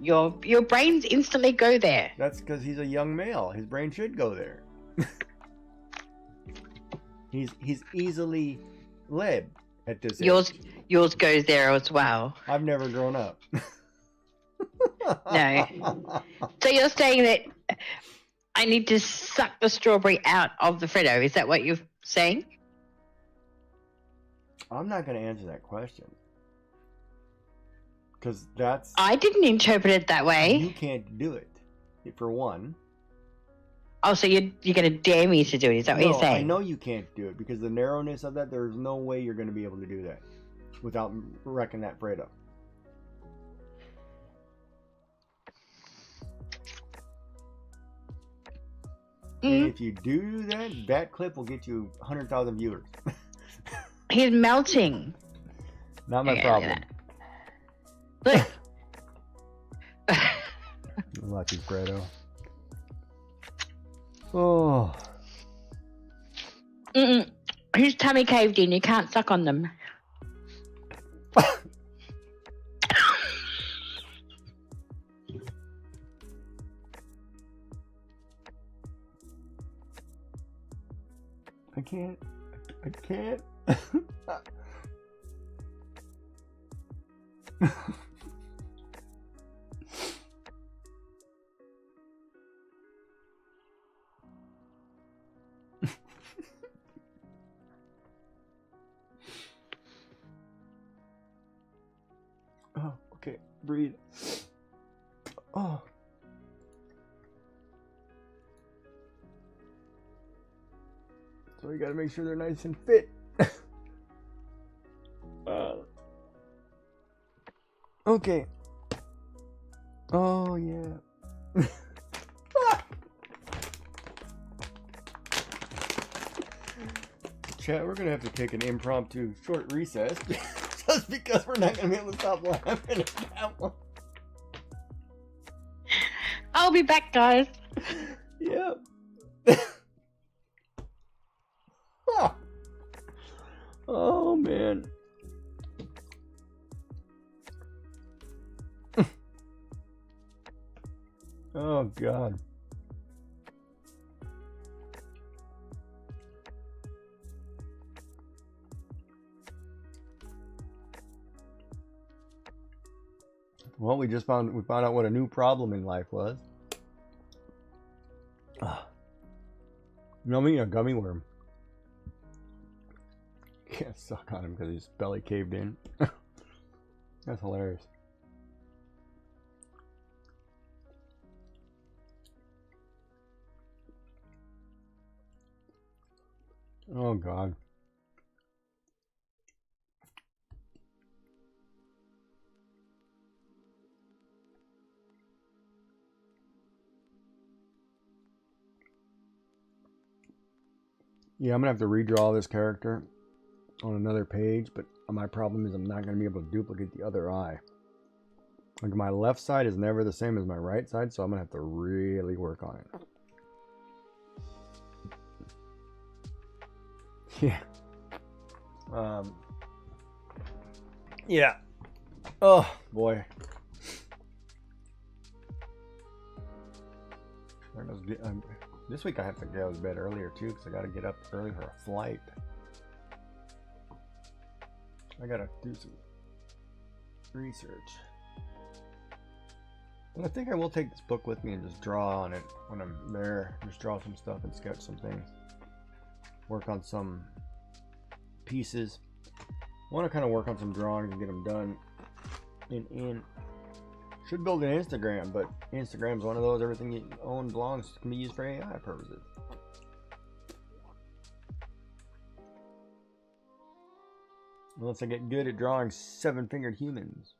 Your brains instantly go there. That's because he's a young male. His brain should go there. he's easily led at this age. Yours goes there as well. I've never grown up. No. So you're saying that I need to suck the strawberry out of the Freddo? Is that what you're saying? I'm not going to answer that question. Because that's... I didn't interpret it that way. You can't do it, for one. Oh, so you're going to dare me to do it? Is that what you're saying? I know you can't do it because the narrowness of that, there's no way you're going to be able to do that without wrecking that Fredo. And if you do that, that clip will get you 100,000 viewers. He's melting. Not my problem. Look. Lucky Fredo. Oh. His tummy caved in. You can't suck on them. I can't. Oh, okay. Breathe. Oh. So you gotta make sure they're nice and fit. Okay. Oh, yeah. Chat, we're gonna have to take an impromptu short recess just because we're not gonna be able to stop laughing at that one. I'll be back, guys. Yep. Oh, man. Oh, God. Well, we found out what a new problem in life was. I'm eating a gummy worm. Can't suck on him because his belly caved in. That's hilarious. Oh, God. Yeah, I'm going to have to redraw this character on another page, but my problem is I'm not going to be able to duplicate the other eye. Like, my left side is never the same as my right side, so I'm going to have to really work on it. Yeah. Yeah. Oh, boy. This week I have to get out of bed earlier, too, because I got to get up early for a flight. I got to do some research. And I think I will take this book with me and just draw on it when I'm there. Just draw some stuff and sketch some things. Work on some pieces. I want to kind of work on some drawings and get them done. And should build an Instagram, but Instagram's one of those, everything you own belongs can be used for AI purposes. Unless I get good at drawing seven-fingered humans.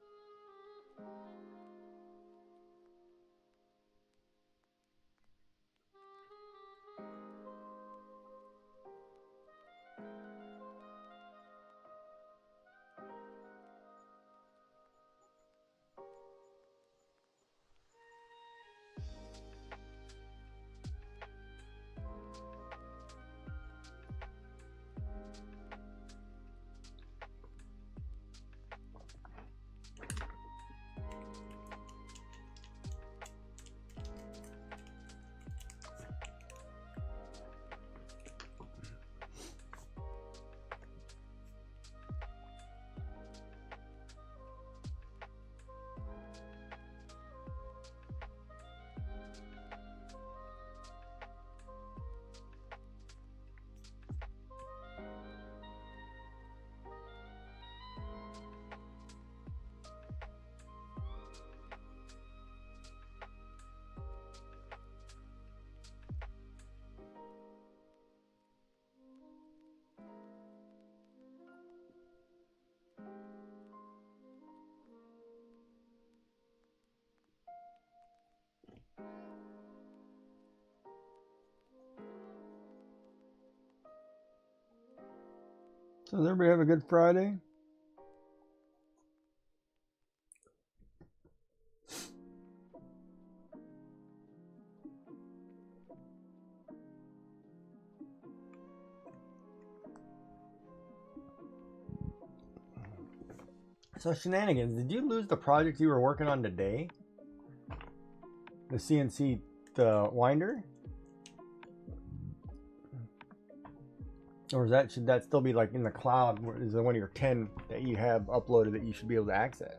So does everybody have a good Friday? So Shenanigans, did you lose the project you were working on today? The CNC, the winder? Or should that still be like in the cloud? Is there one of your 10 that you have uploaded that you should be able to access?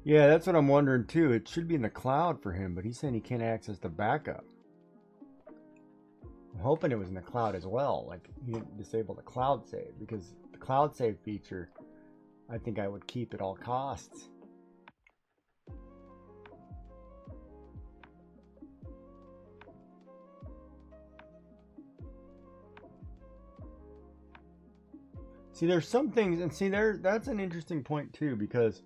Yeah, that's what I'm wondering too. It should be in the cloud for him, but he's saying he can't access the backup. I'm hoping it was in the cloud as well. Like he didn't disable the cloud save, because the cloud save feature, I think I would keep at all costs. See, there's some things, and see, that's an interesting point too, because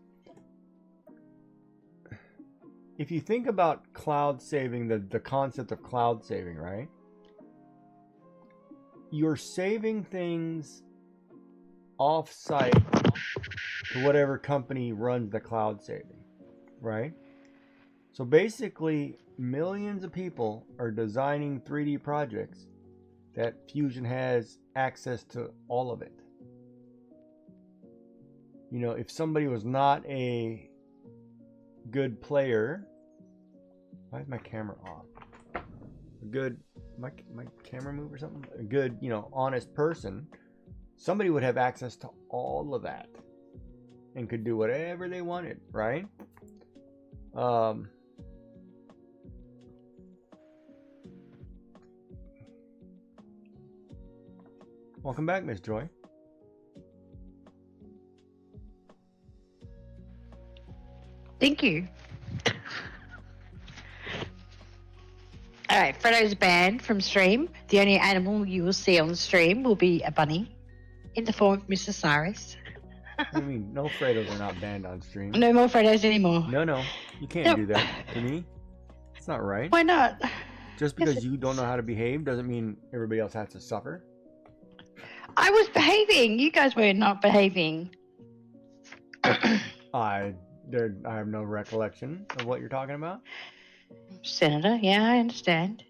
if you think about cloud saving, the concept of cloud saving, right? You're saving things off-site to whatever company runs the cloud saving, right? So basically, millions of people are designing 3D projects that Fusion has access to all of it. You know, if somebody was not a good player, why is my camera off? A good, my camera move or something? A good, you know, honest person, somebody would have access to all of that and could do whatever they wanted, right? Welcome back, Miss Joy. Thank you. All right, Frodo's banned from stream. The only animal you will see on stream will be a bunny in the form of Mr. Cyrus. I mean, no Fredos are not banned on stream. No more Frodos anymore. No, you can't do that to me. It's not right. Why not? Just because you don't know how to behave doesn't mean everybody else has to suffer. I was behaving. You guys were not behaving. I have no recollection of what you're talking about. Senator, yeah, I understand.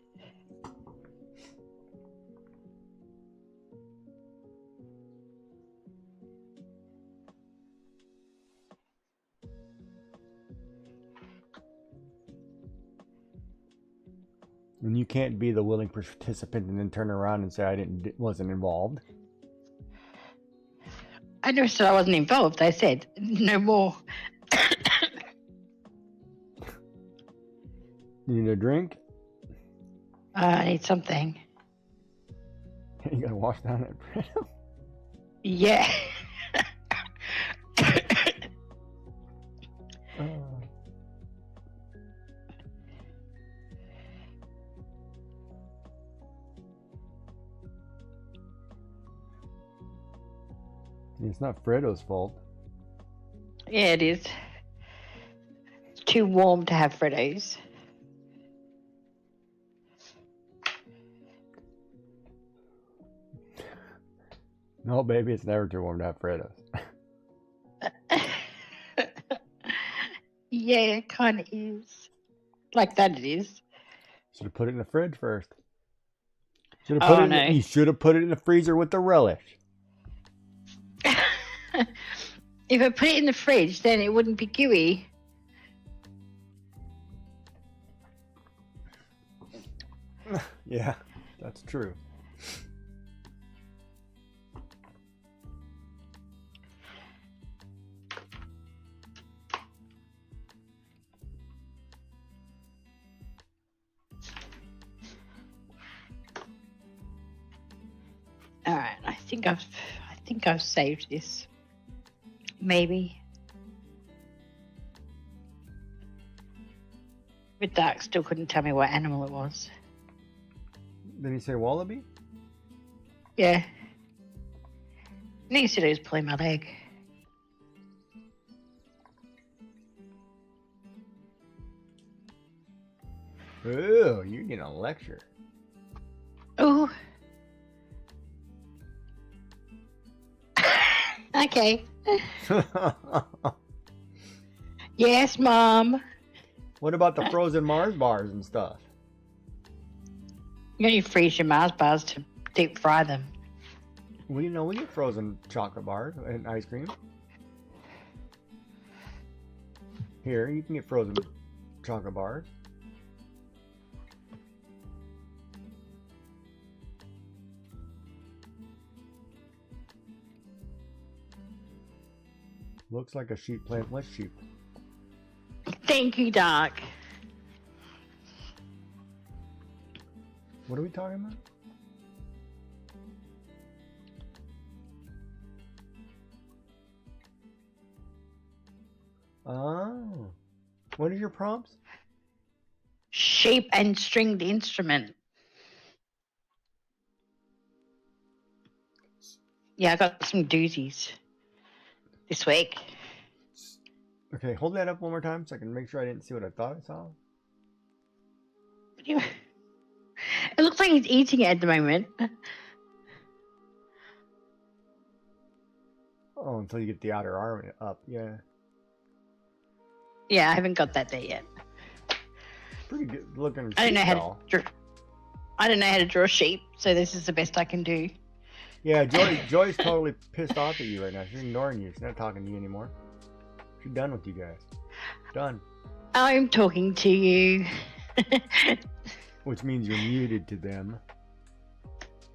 And you can't be the willing participant and then turn around and say I wasn't involved. I never said I wasn't involved. I said no more. You need a drink? I need something. You gotta wash down that bread. Yeah. It's not Fredo's fault. Yeah, it is. It's too warm to have Freddos. No, baby, it's never too warm to have Fredos. Yeah, it kind of is. Like that it is. Should have put it in the fridge first. You should have put it in the freezer with the relish. If I put it in the fridge, then it wouldn't be gooey. Yeah, that's true. All right, I think I've saved this. Maybe. But Dark still couldn't tell me what animal it was. Did he say wallaby? Yeah. Next to do is play my leg. Oh, you're getting a lecture. Oh. Okay. Yes, Mom. What about the frozen Mars bars and stuff? You only freeze your Mars bars to deep fry them. We know we get frozen chocolate bars and ice cream. Here, you can get frozen chocolate bars. Looks like a sheep playing with sheep. Thank you, Doc. What are we talking about? Oh. What are your prompts? Sheep and stringed instrument. Yeah, I got some doozies this week. Okay, hold that up one more time so I can make sure I didn't see what I thought I saw. It looks like he's eating it at the moment. Oh, until you get the outer arm up, yeah. Yeah, I haven't got that there yet. Pretty good looking. I don't know how doll. to draw. I don't know how to draw sheep, so this is the best I can do. Yeah, Joy's totally pissed off at you right now. She's ignoring you. She's not talking to you anymore. She's done with you guys. Done. I'm talking to you. Which means you're muted to them.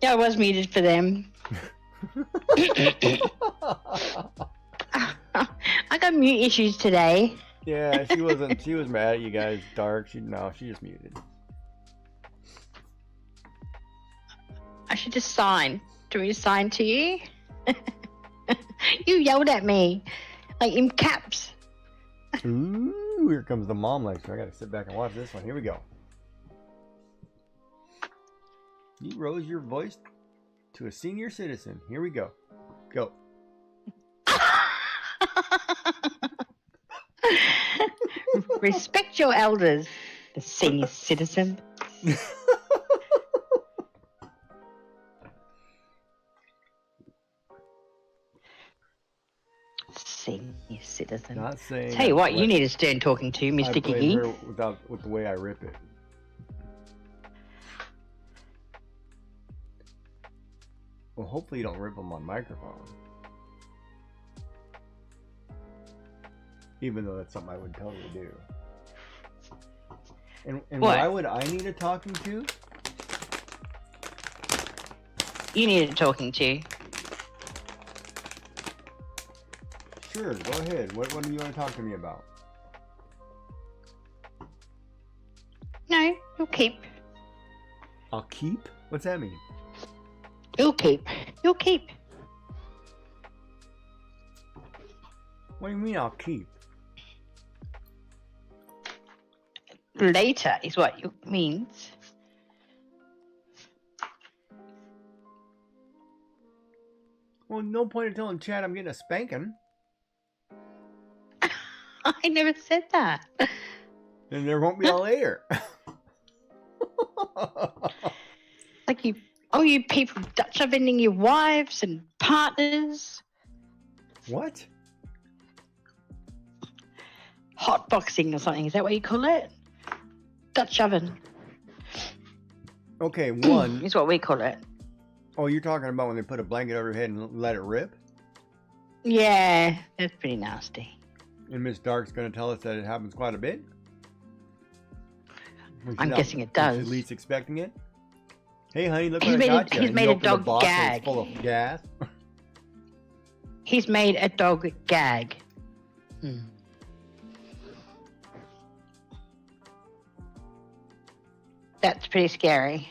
I was muted for them. I got mute issues today. Yeah, she wasn't. She was mad at you guys. Dark. She just muted. I should just sign. Do we sign to you? You yelled at me, like in caps. Ooh, here comes the mom lecture. I gotta sit back and watch this one. Here we go. You rose your voice to a senior citizen. Here we go. Go. Respect your elders, the senior citizen. Senior citizen. Not saying. Tell you what, you need a stern talking to, Mr. I blame Giggy. her with the way I rip it. Well, hopefully you don't rip them on microphone. Even though that's something I would totally do. And What? why would I need a talking to? You need a talking to. Sure, go ahead. What do you want to talk to me about? No, you'll keep. I'll keep? What's that mean? You'll keep. You'll keep. What do you mean I'll keep? Later is what it means. Well, no point in telling Chad I'm getting a spanking. I never said that. Then there won't be a later. Like you people Dutch ovening your wives and partners. What? Hot boxing or something. Is that what you call it? Dutch oven Okay, one. is what we call it. Oh, you're talking about when they put a blanket over your head and let it rip? Yeah, that's pretty nasty. And Miss Dark's going to tell us that it happens quite a bit. When she's I'm not- guessing it when she's does. least expecting it. Hey, honey, look He's what I made a- got you. he's And made you a open the dog box and gag. It's full of gas. He's made a dog gag. That's pretty scary.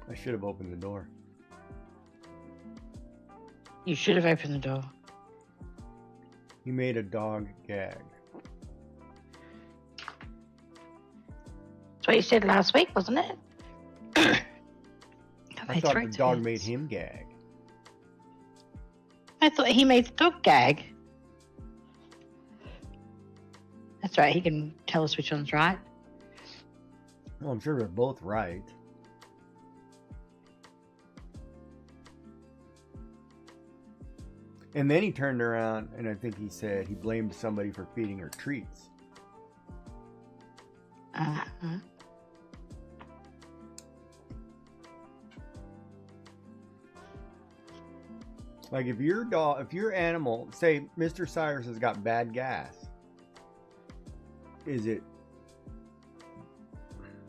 I should have opened the door. You should have opened the door. He made a dog gag. That's what you said last week, wasn't it? I thought the dog made him gag. I thought he made the dog gag. That's right, he can tell us which one's right. Well, I'm sure they're both right. And then he turned around and I think he said he blamed somebody for feeding her treats. Uh-huh. Like if your dog, if your animal, say Mr. Cyrus has got bad gas, is it?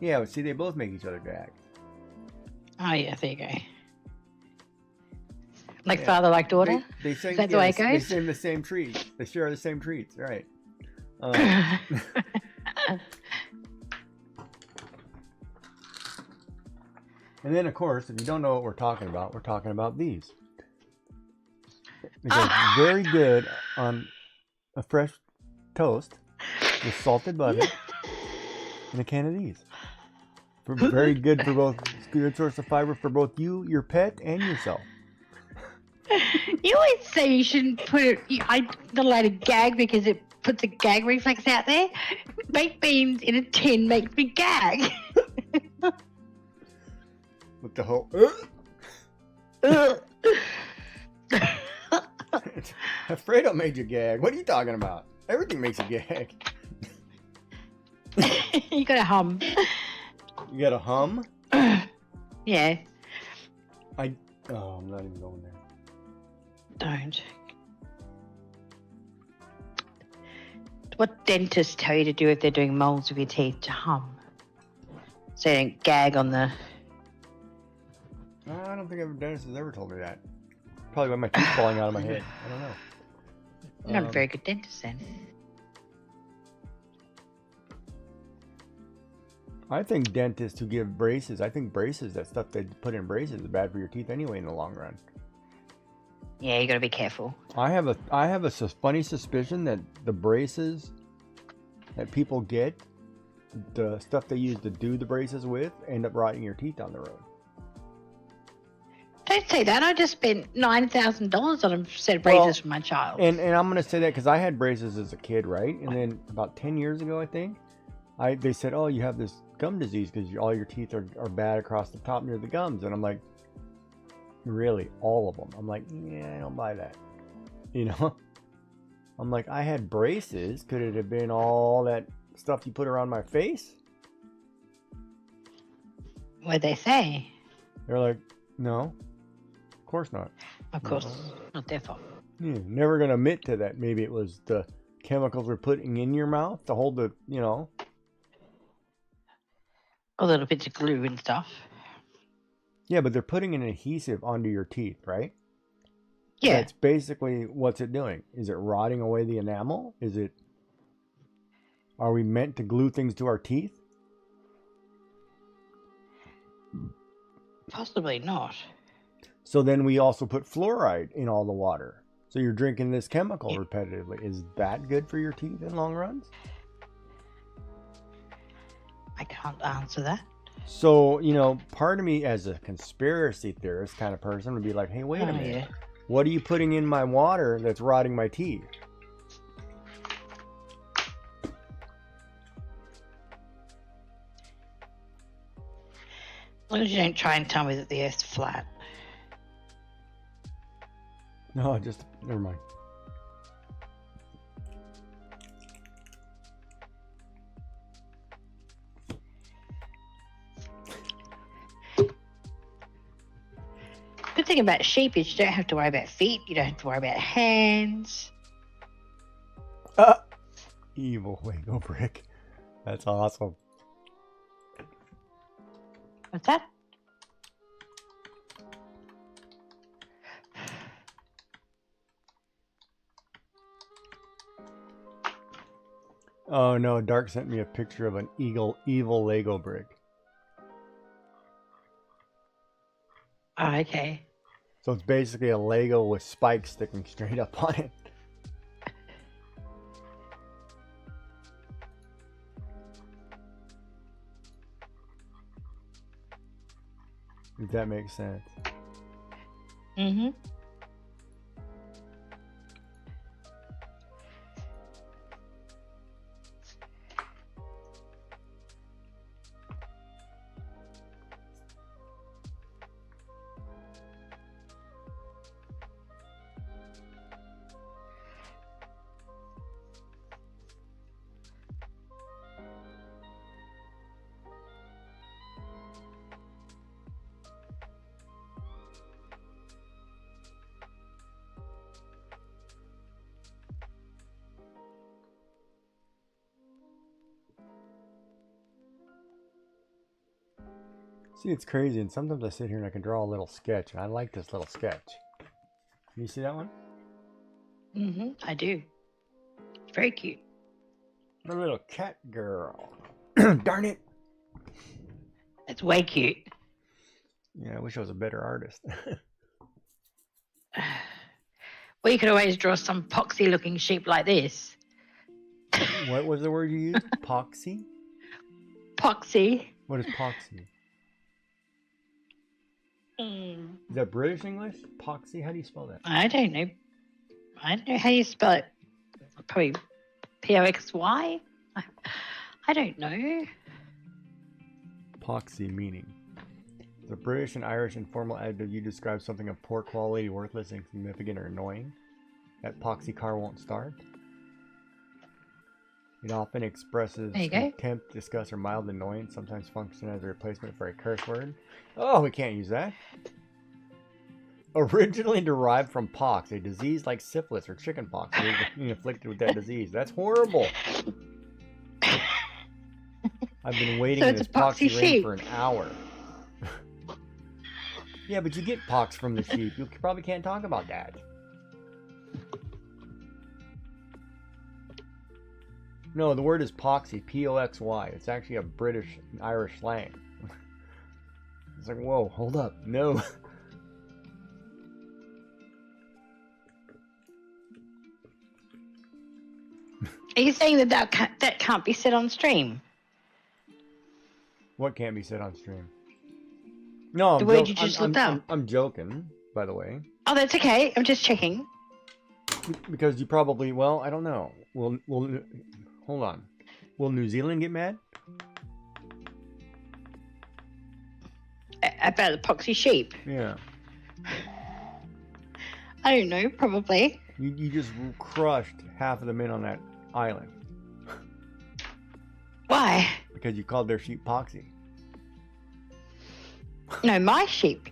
Yeah, see, they both make each other gag. Oh, yeah, there you go. Like Yeah. father, like daughter? They sing, Is that the way it they goes? sing the same treats. They share the same treats, right? And then, of course, if you don't know what we're talking about these. It's very good on a fresh toast with salted butter and a can of these. Very good for both, good source of fiber for both you, your pet, and yourself. You always say you shouldn't put it. I'm not allowed to gag because it puts a gag reflex out there. Baked beans in a tin makes me gag. With the whole. Ugh. Alfredo made you gag. What are you talking about? Everything makes you gag. You gotta hum. You got a hum? Yeah, Oh, I'm not even going there. don't. What dentists tell you to do if they're doing molds of your teeth? To hum. So you don't gag on the. I don't think a dentist has ever told me that. Probably by my teeth falling out of my head. I don't know. Not a very good dentist then. I think dentists who give braces, I think braces, that stuff they put in braces is bad for your teeth anyway in the long run. Yeah, you gotta be careful. I have a funny suspicion that the braces that people get, the stuff they use to do the braces with, end up rotting your teeth down the road. Don't say that. I just spent $9,000 on a set of braces for my child. And I'm going to say that because I had braces as a kid, right? And then about 10 years ago, I think, they said, oh, you have this gum disease because all your teeth are bad across the top near the gums. And I'm like, really? All of them? I'm like, yeah, I don't buy that. You know? I'm like, I had braces. Could it have been all that stuff you put around my face? What'd they say? They're like, no, of course not. Of course, not their fault. Yeah, never going to admit to that. Maybe it was the chemicals we're putting in your mouth to hold the, you know. A little bits of glue and stuff. Yeah, but they're putting an adhesive onto your teeth, right? Yeah. That's basically what's it doing. Is it rotting away the enamel? Are we meant to glue things to our teeth? Possibly not. So then we also put fluoride in all the water. So you're drinking this chemical repetitively. Is that good for your teeth in long runs? I can't answer that. So, you know, part of me as a conspiracy theorist kind of person would be like, hey, wait a minute. Yeah. What are you putting in my water that's rotting my teeth? As long as you don't try and tell me that the Earth's flat. No, just, never mind. Good thing about sheep is you don't have to worry about feet. You don't have to worry about hands. Evil Lego brick. That's awesome. What's that? Oh no, Dark sent me a picture of an evil Lego brick. Oh, okay. So it's basically a Lego with spikes sticking straight up on it. If that makes sense. Mm-hmm. See, it's crazy, and sometimes I sit here and I can draw a little sketch, and I like this little sketch. Can you see that one? Mm-hmm. I do. It's very cute. A little cat girl. Darn it! It's way cute. Yeah, I wish I was a better artist. Well, you could always draw some poxy-looking sheep like this. What was the word you used? Poxy? Poxy. What is poxy? Mm. Is that British English? Poxy? How do you spell that? I don't know. I don't know how you spell it. Probably P-O-X-Y? I don't know. Poxy meaning. The British and Irish informal adjective you describe something of poor quality, worthless, insignificant, or annoying. That poxy car won't start. It often expresses There you go. contempt, disgust, or mild annoyance, sometimes function as a replacement for a curse word. Oh, we can't use that. Originally derived from pox, a disease like syphilis or chickenpox, being afflicted with that disease. That's horrible. I've been waiting So in it's this a poxy poxy ring sheep. for an hour. Yeah, but you get pox from the sheep. You probably can't talk about that. No, the word is poxy, P-O-X-Y. It's actually a British and Irish slang. It's like, whoa, hold up. No. Are you saying that can't be said on stream? What can't be said on stream? No, The word you just looked up. I'm joking, by the way. Oh, that's okay. I'm just checking. Because you probably, well, I don't know. We'll hold on. Will New Zealand get mad? About the poxy sheep? Yeah. I don't know. Probably. You just crushed half of the men on that island. Why? Because you called their sheep poxy. No, my sheep.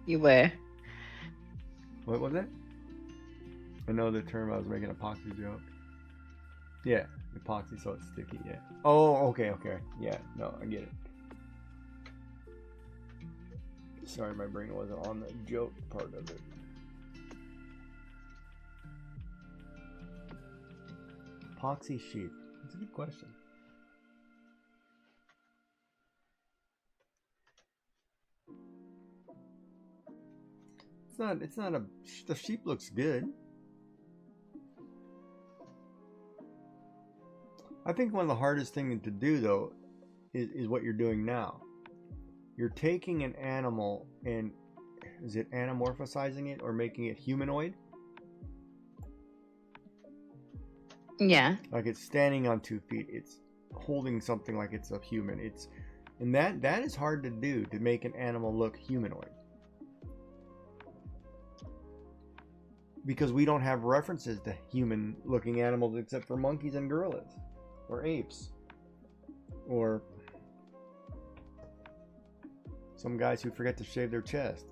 You were. What was it? I know the term. I was making a poxy joke. Yeah, epoxy, so it's sticky. Yeah. Oh, okay. Yeah, no, I get it. Sorry, my brain wasn't on the joke part of it. Epoxy sheep. That's a good question. It's not a, the sheep looks good. I think one of the hardest things to do though is what you're doing now. You're taking an animal and, is it anamorphosizing it or making it humanoid? Yeah. Like it's standing on 2 feet. It's holding something like it's a human. And that is hard to do, to make an animal look humanoid. Because we don't have references to human looking animals except for monkeys and gorillas or apes. Or some guys who forget to shave their chest,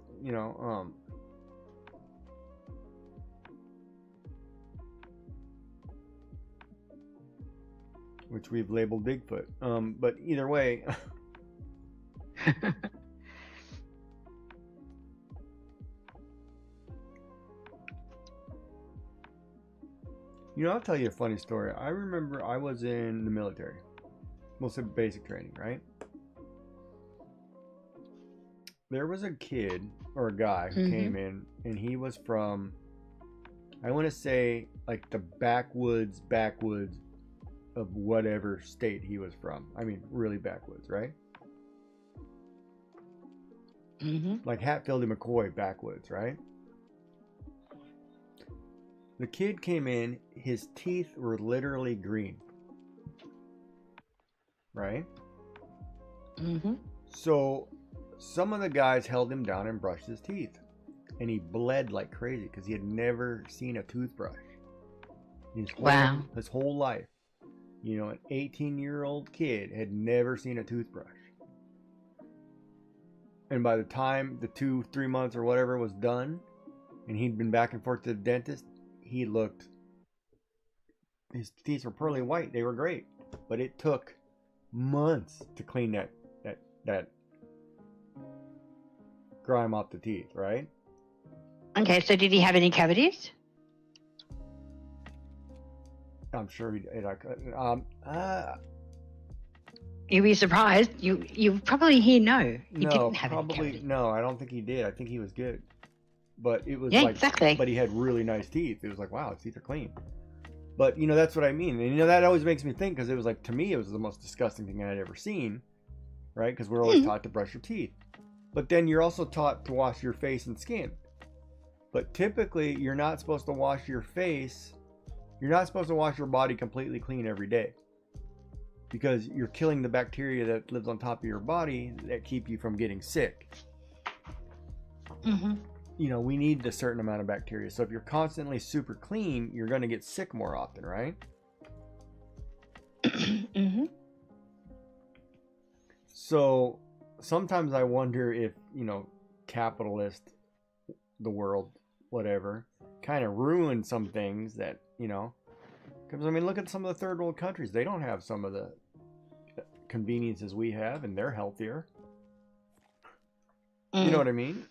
which we've labeled Bigfoot. But either way, I'll tell you a funny story. I remember I was in the military, mostly basic training, right? There was a kid or a guy who came in, and he was from, I want to say, like the backwoods of whatever state he was from. I mean, really backwoods, right? Like Hatfield and McCoy backwoods, right? The kid came in, his teeth were literally green. Right? So some of the guys held him down and brushed his teeth. And he bled like crazy because he had never seen a toothbrush. His whole life. An 18-year-old kid had never seen a toothbrush. And by the time the 2-3 months or whatever was done, and he'd been back and forth to the dentist, his teeth were pearly white. They were great. But it took months to clean that grime off the teeth, right? Okay, so did he have any cavities? I'm sure he did. You'd be surprised. You probably hear no. He no, didn't have probably any cavities. no. I don't think he did. I think he was good, but it was exactly. But he had really nice teeth. It was like, wow, his teeth are clean. But that's what I mean, and that always makes me think, because it was like, to me, it was the most disgusting thing I'd ever seen, right? Because we're always taught to brush your teeth, but then you're also taught to wash your face and skin. But typically, you're not supposed to wash your face. You're not supposed to wash your body completely clean every day, because you're killing the bacteria that lives on top of your body that keep you from getting sick. We need a certain amount of bacteria. So if you're constantly super clean, you're going to get sick more often, right? So sometimes I wonder if, capitalist, the world, whatever, kind of ruined some things that, because I mean, look at some of the third world countries. They don't have some of the conveniences we have, and they're healthier. You know what I mean?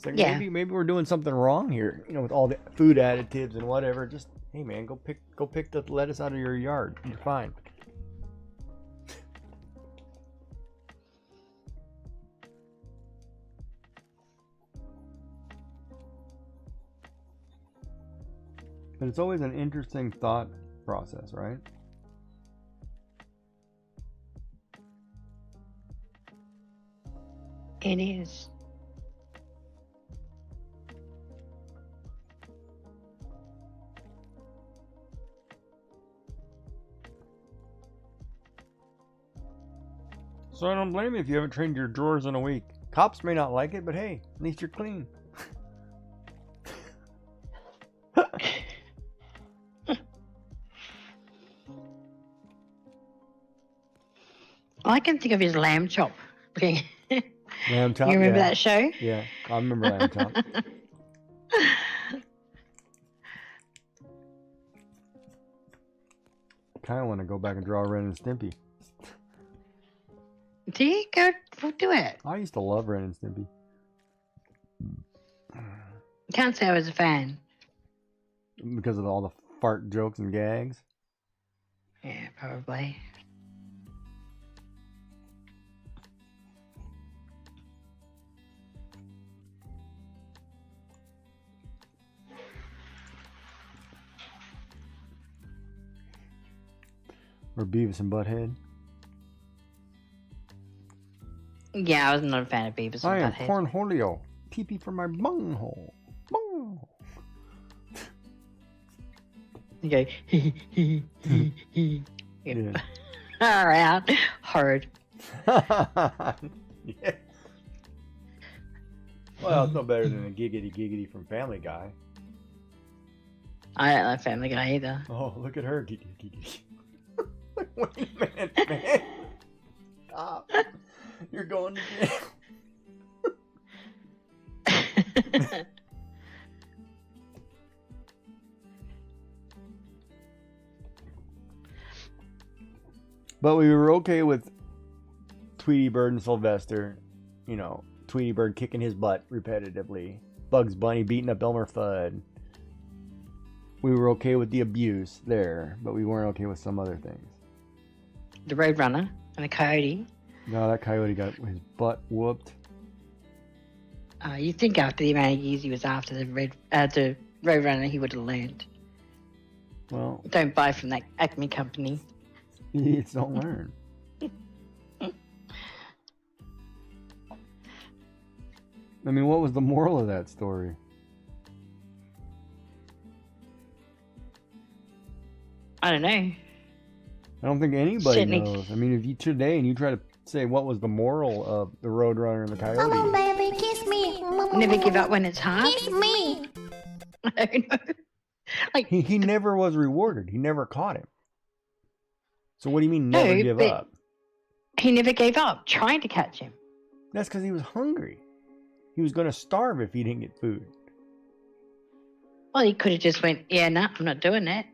It's like, maybe we're doing something wrong here, with all the food additives and whatever. Just, hey man, go pick the lettuce out of your yard. You're fine. But it's always an interesting thought process, right? It is. So I don't blame you if you haven't trained your drawers in a week. Cops may not like it, but hey, at least you're clean. All I can think of is lamb chop. Okay. Lamb chop. You remember that show? Yeah, I remember lamb chop. Kind of want to go back and draw Ren and Stimpy. Do you? Go do it. I used to love Ren and Stimpy. Can't say I was a fan. Because of all the fart jokes and gags? Yeah, probably. Or Beavis and Butthead? Yeah, I was not a fan of Beavis I am and Butthead. Cornholio. Pee-pee for my bunghole. Bunghole. You go, Yeah. All right. Horrid. Yeah. Well, it's no better than the giggity from Family Guy. I don't like Family Guy either. Oh, look at her. Giggity. Wait a minute, man. Stop. You're going to jail. But we were okay with Tweety Bird and Sylvester. You know, Tweety Bird kicking his butt repetitively. Bugs Bunny beating up Elmer Fudd. We were okay with the abuse there, but we weren't okay with some other things. The Roadrunner and the Coyote. No, that coyote got his butt whooped. You'd think after the amount of years he was after the Roadrunner, he would have learned. Well, Don't buy from that Acme company. idiots don't learn. I mean, what was the moral of that story? I don't know. I don't think anybody Certainly. knows. I mean, if you today and you try to say what was the moral of the Roadrunner and the Come on, Coyote, baby, kiss me. Never give up when it's hard. Kiss me. I don't know. Like, he never was rewarded. He never caught him. So what do you mean never No, give but- up? he never gave up trying to catch him. That's because he was hungry. He was going to starve if he didn't get food. Well, he could have just went, yeah, no, I'm not doing that.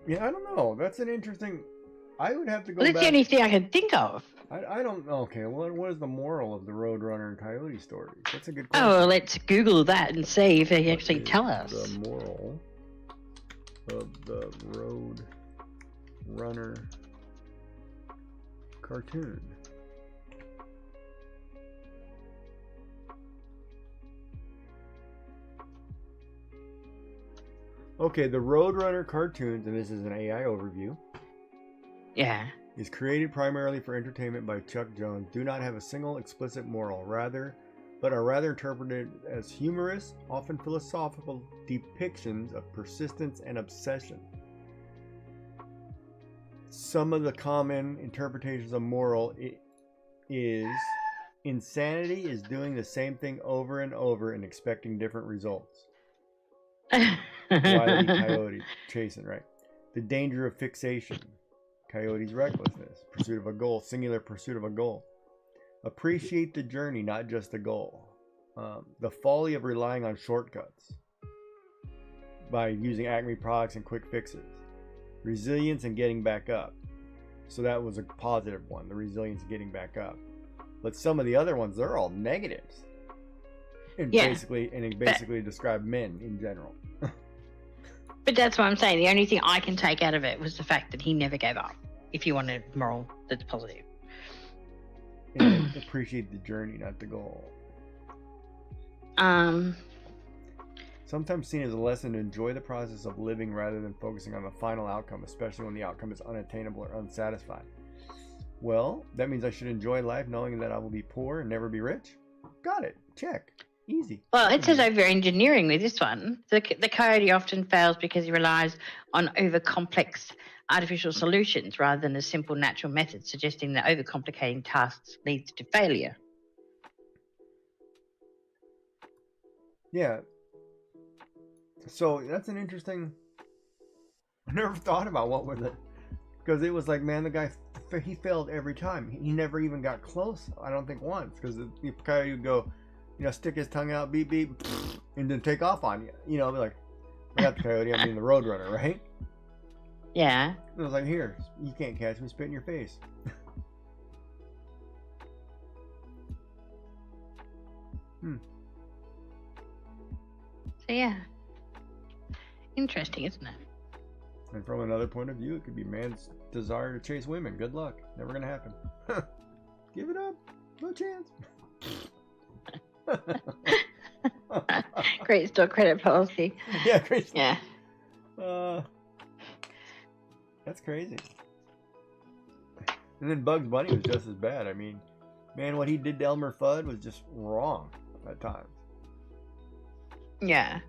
Yeah, I don't know. That's an interesting. I would have to go Well, that's back. the only thing I can think of. I don't know. Okay, well, what is the moral of the Roadrunner and Coyote story? That's a good question. Oh, well, let's Google that and see if they What actually is tell us. The moral of the Roadrunner cartoon. Okay, the Roadrunner cartoons, and this is an AI overview, Yeah. is created primarily for entertainment by Chuck Jones, do not have a single explicit moral, but are rather interpreted as humorous, often philosophical depictions of persistence and obsession. Some of the common interpretations of moral is insanity is doing the same thing over and over and expecting different results. Wile E. Coyote chasing, right? The danger of fixation. Coyote's recklessness. Pursuit of a goal. Singular pursuit of a goal. Appreciate the journey, not just the goal. The folly of relying on shortcuts by using Acme products and quick fixes. Resilience and getting back up. So that was a positive one, the resilience and getting back up. But some of the other ones, they're all negatives. And Yeah. basically describe men in general. But that's what I'm saying. The only thing I can take out of it was the fact that he never gave up. If you want a moral that's positive. And appreciate the journey, not the goal. Sometimes seen as a lesson to enjoy the process of living rather than focusing on the final outcome, especially when the outcome is unattainable or unsatisfying. Well, that means I should enjoy life knowing that I will be poor and never be rich? Got it. Check. Easy. Well, it says over engineering with this one. The coyote often fails because he relies on over-complex artificial solutions rather than a simple natural method, suggesting that overcomplicating tasks leads to failure. Yeah. So that's an interesting. I never thought about what was it, because it was like, man, the guy he failed every time. He never even got close. I don't think once, because the coyote would go, stick his tongue out, beep beep, and then take off on you. Be like, not the coyote, I mean the Roadrunner, right? Yeah. And I was like, here, you can't catch me, spit in your face. So yeah. Interesting, isn't it? And from another point of view, it could be man's desire to chase women. Good luck. Never gonna happen. Give it up. No chance. Great stock credit policy. Yeah, crazy. Yeah. That's crazy. And then Bugs Bunny was just as bad. I mean, man, what he did to Elmer Fudd was just wrong at times. Yeah.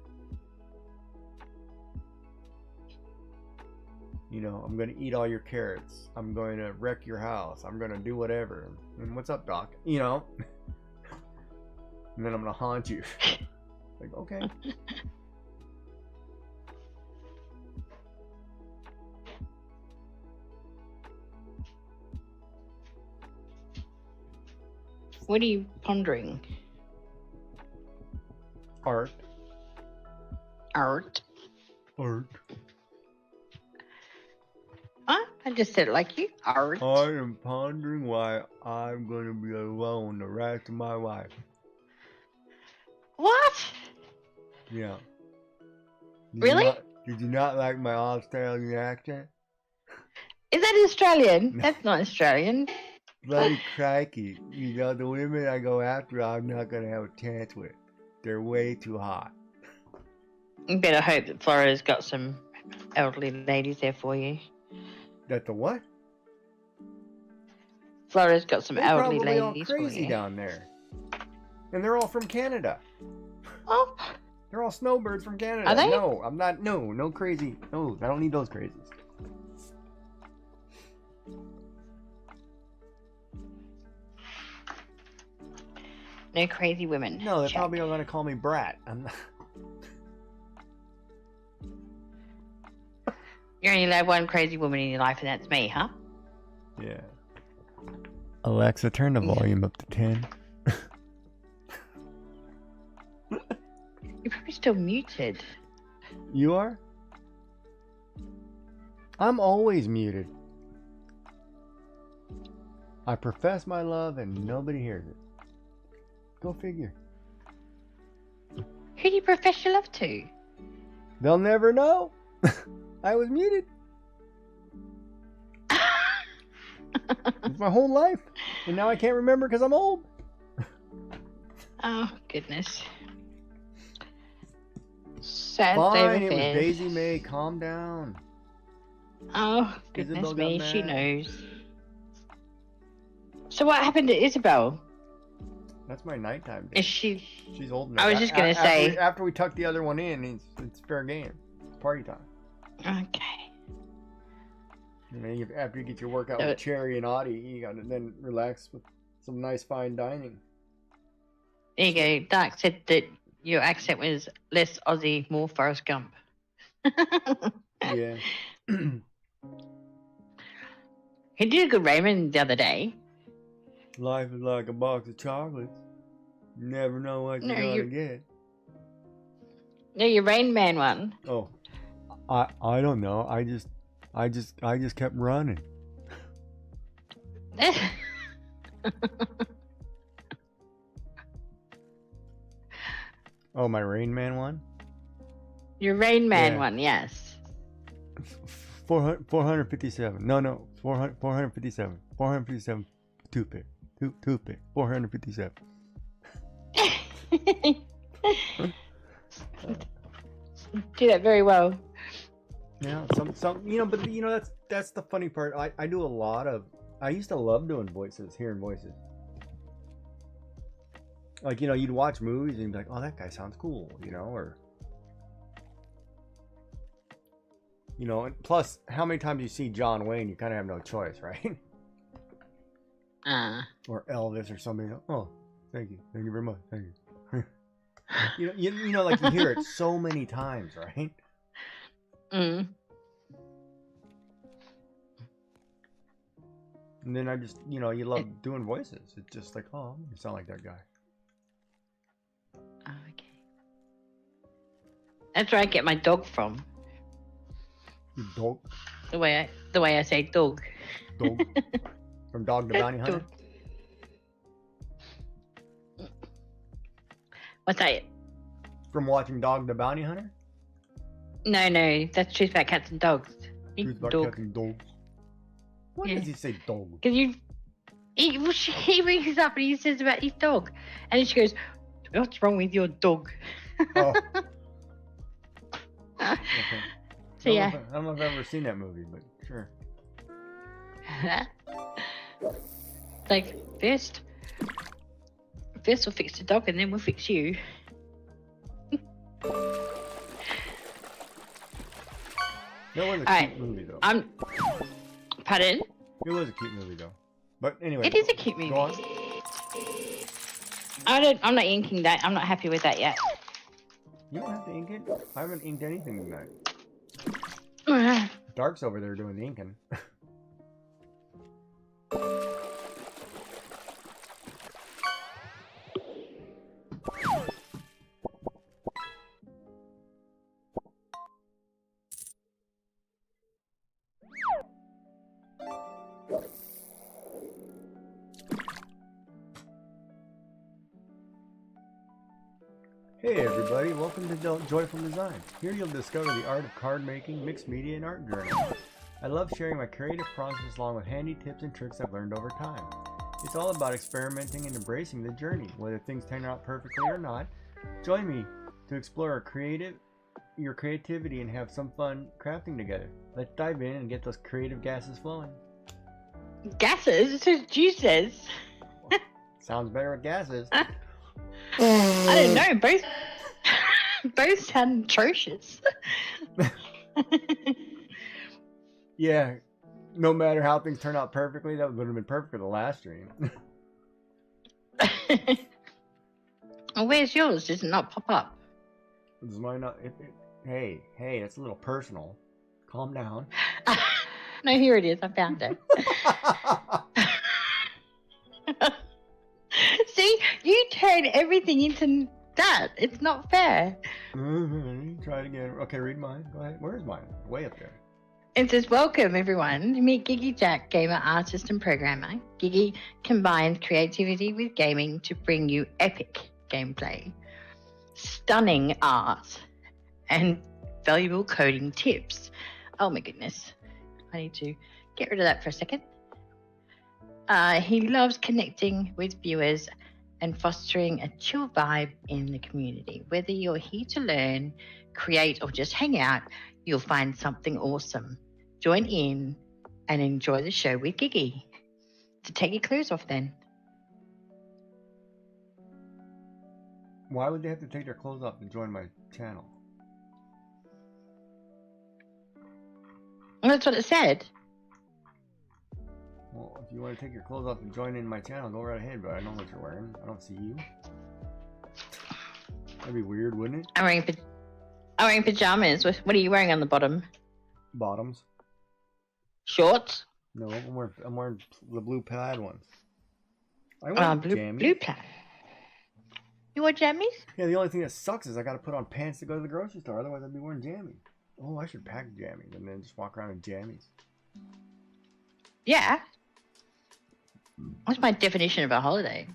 I'm going to eat all your carrots. I'm going to wreck your house. I'm going to do whatever. And what's up, Doc? And then I'm going to haunt you. Like, okay. What are you pondering? Art. Art. Art. Huh? I just said it like you. Art. I am pondering why I'm going to be alone the rest of my life. What? Yeah. Really? Did you not like my Australian accent? Is that Australian? No. That's not Australian. Bloody crikey. You know, the women I go after, I'm not going to have a chance with. They're way too hot. You better hope that Florida's got some elderly ladies there for you. That the what? Florida's got some They're elderly probably all ladies for crazy you. down there. And they're all from Canada. Oh, They're all snowbirds from Canada. Are they? No, I'm not. No crazy. No, I don't need those crazies. no crazy women. No, they're Check. probably all gonna call me brat. I'm not. You only have one crazy woman in your life, and that's me, huh? Yeah. Alexa, turn the volume up to 10. You're probably still muted. You are? I'm always muted. I profess my love and nobody hears it. Go figure. Who do you profess your love to? They'll never know. I was muted. It's my whole life. And now I can't remember because I'm old. Oh, goodness. Sad Fine, state of it was affairs. Daisy May. Calm down. Oh, goodness Isabel got me, she mad. knows. So what happened to Isabel? That's my nighttime day. Is she... She's old enough. I was just gonna say- After we tuck the other one in, it's fair game. It's party time. Okay. You know, after you get your workout with Cherry and Audie, you gotta then relax with some nice fine dining. There you go. Dark said that your accent was less Aussie, more Forrest Gump. Yeah. He did a good Raymond the other day. Life is like a box of chocolates. You never know what you're gonna get. No, your Rain Man one. Oh, I don't know. I just kept running. Oh, my Rain Man one? Your Rain Man Yeah. one, yes. 457. No, 457. 457 toothpick. Toothpick. 457. Do that very well. Yeah, some but that's the funny part. I do a lot of. I used to love doing voices, hearing voices. Like, you'd watch movies and you'd be like, oh, that guy sounds cool, or and plus, how many times you see John Wayne, you kind of have no choice, right? Or Elvis or somebody. Oh, thank you very much, thank you. Like you hear it so many times, right? Mm. And then I just, you love doing voices. It's just like, oh, you sound like that guy. Oh, okay. That's where I get my dog from. You dog? The way I say dog. Dog? From Dog the Bounty Hunter? Dog. What's that? From watching Dog the Bounty Hunter? No, that's Truth About Cats and Dogs. Who's about Dog. cats and dogs? Why Yeah. does he say dog? Because he rings up and he says about his dog. And then she goes, what's wrong with your dog? Oh. Okay. So yeah. I don't know if I've ever seen that movie, but sure. Like, first we'll fix the dog and then we'll fix you. That was a cute Alright, movie, though. Pardon? It was a cute movie, though. But anyway. It is a cute movie. Go on. I'm not inking that. I'm not happy with that yet. You don't have to ink it. I haven't inked anything tonight. Uh, Dark's over there doing the inking. Hey everybody, welcome to Joyful Design. Here you'll discover the art of card making, mixed media, and art journey. I love sharing my creative process along with handy tips and tricks I've learned over time. It's all about experimenting and embracing the journey, whether things turn out perfectly or not. Join me to explore your creativity and have some fun crafting together. Let's dive in and get those creative gases flowing. Gases? This is juices. Sounds better with gases. I don't know. Both sound atrocious. Yeah, no matter how things turn out perfectly, that would have been perfect for the last stream. Well, where's yours? Does it not pop up? Does mine not? Hey, that's a little personal. Calm down. No, here it is. I found it. See, you turn everything into that. It's not fair. Try it again. Okay, read mine. Go ahead. Where's mine? Way up there. It says, welcome everyone. Meet Gigi Jack, gamer, artist, and programmer. Gigi combines creativity with gaming to bring you epic gameplay, stunning art, and valuable coding tips. Oh my goodness. I need to get rid of that for a second. He loves connecting with viewers and fostering a chill vibe in the community. Whether you're here to learn, create, or just hang out, you'll find something awesome. Join in and enjoy the show with Gigi. So take your clothes off then. Why would they have to take their clothes off to join my channel? Well, that's what it said. Well, if you want to take your clothes off and join in my channel, go right ahead, but I know what you're wearing. I don't see you. That'd be weird, wouldn't it? I'm wearing pajamas. What are you wearing on the bottom? Bottoms. Shorts? No, I'm wearing the blue plaid ones. I wear jammies. Blue plaid. You wear jammies? Yeah, the only thing that sucks is I gotta put on pants to go to the grocery store. Otherwise, I'd be wearing jammies. Oh, I should pack jammies and then just walk around in jammies. Yeah. What's my definition of a holiday?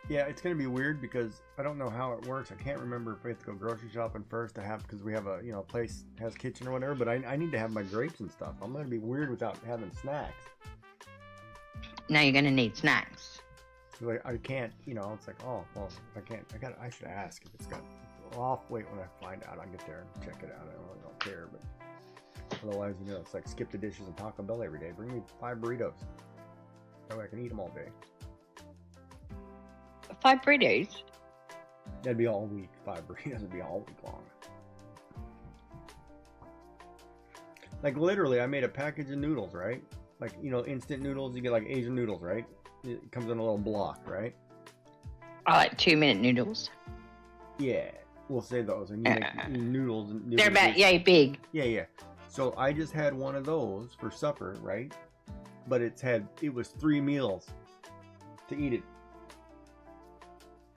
Yeah, it's gonna be weird because I don't know how it works. I can't remember if we have to go grocery shopping first to have, because we have a place has kitchen or whatever. But I need to have my grapes and stuff. I'm gonna be weird without having snacks. Now you're gonna need snacks. Like I can't, it's like, oh well, I should ask if it's got. I'll wait when I find out. I'll get there and check it out. I don't care, but otherwise, it's like skip the dishes and Taco Bell every day. Bring me 5 burritos. That way I can eat them all day. 5 burritos? That'd be all week. 5 burritos would be all week long. Like literally, I made a package of noodles, right? Like, instant noodles. You get like Asian noodles, right? It comes in a little block, right? I like 2-minute noodles. Yeah, we'll say those. And you make noodles. And they're about yay big. Yeah. So I just had one of those for supper, right? But it was 3 meals to eat it.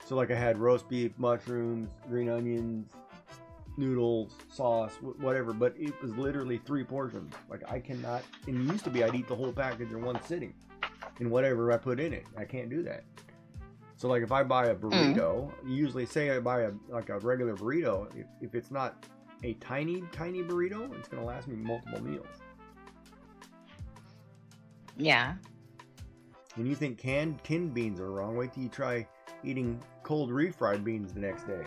So like I had roast beef, mushrooms, green onions, noodles, sauce, whatever. But it was literally 3 portions. Like I cannot. And it used to be I'd eat the whole package in one sitting, in whatever I put in it. I can't do that. So like if I buy a burrito, usually say I buy a regular burrito, if it's not a tiny burrito, it's gonna last me multiple meals. Yeah. When you think canned beans are wrong, wait till you try eating cold refried beans the next day.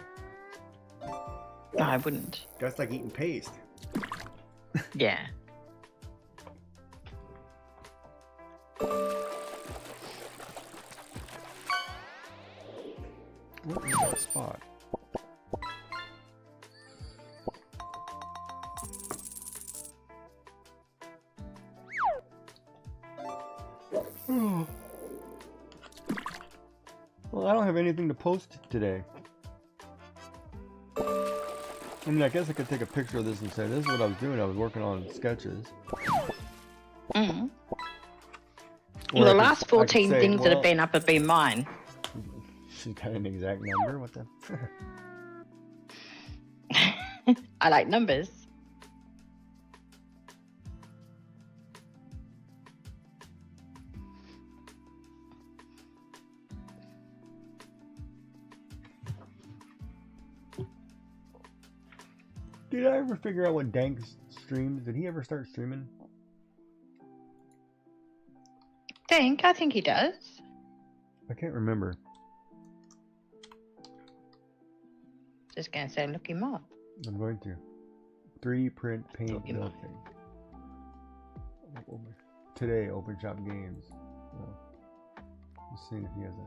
No, I wouldn't. That's like eating paste. Yeah. What is that spot? Well, I don't have anything to post today. I mean, I guess I could take a picture of this and say, this is what I was doing. I was working on sketches. Mm-hmm. Or The I last could 14 say, things that have been up have been mine. She's got an exact number? What the? I like numbers. Did I ever figure out what Dank streams? Did he ever start streaming? I think he does. I can't remember. Just gonna say look him up. I'm going to. 3D print paint Look him up. melting. Today, Open Shop Games. Let's see if he has a.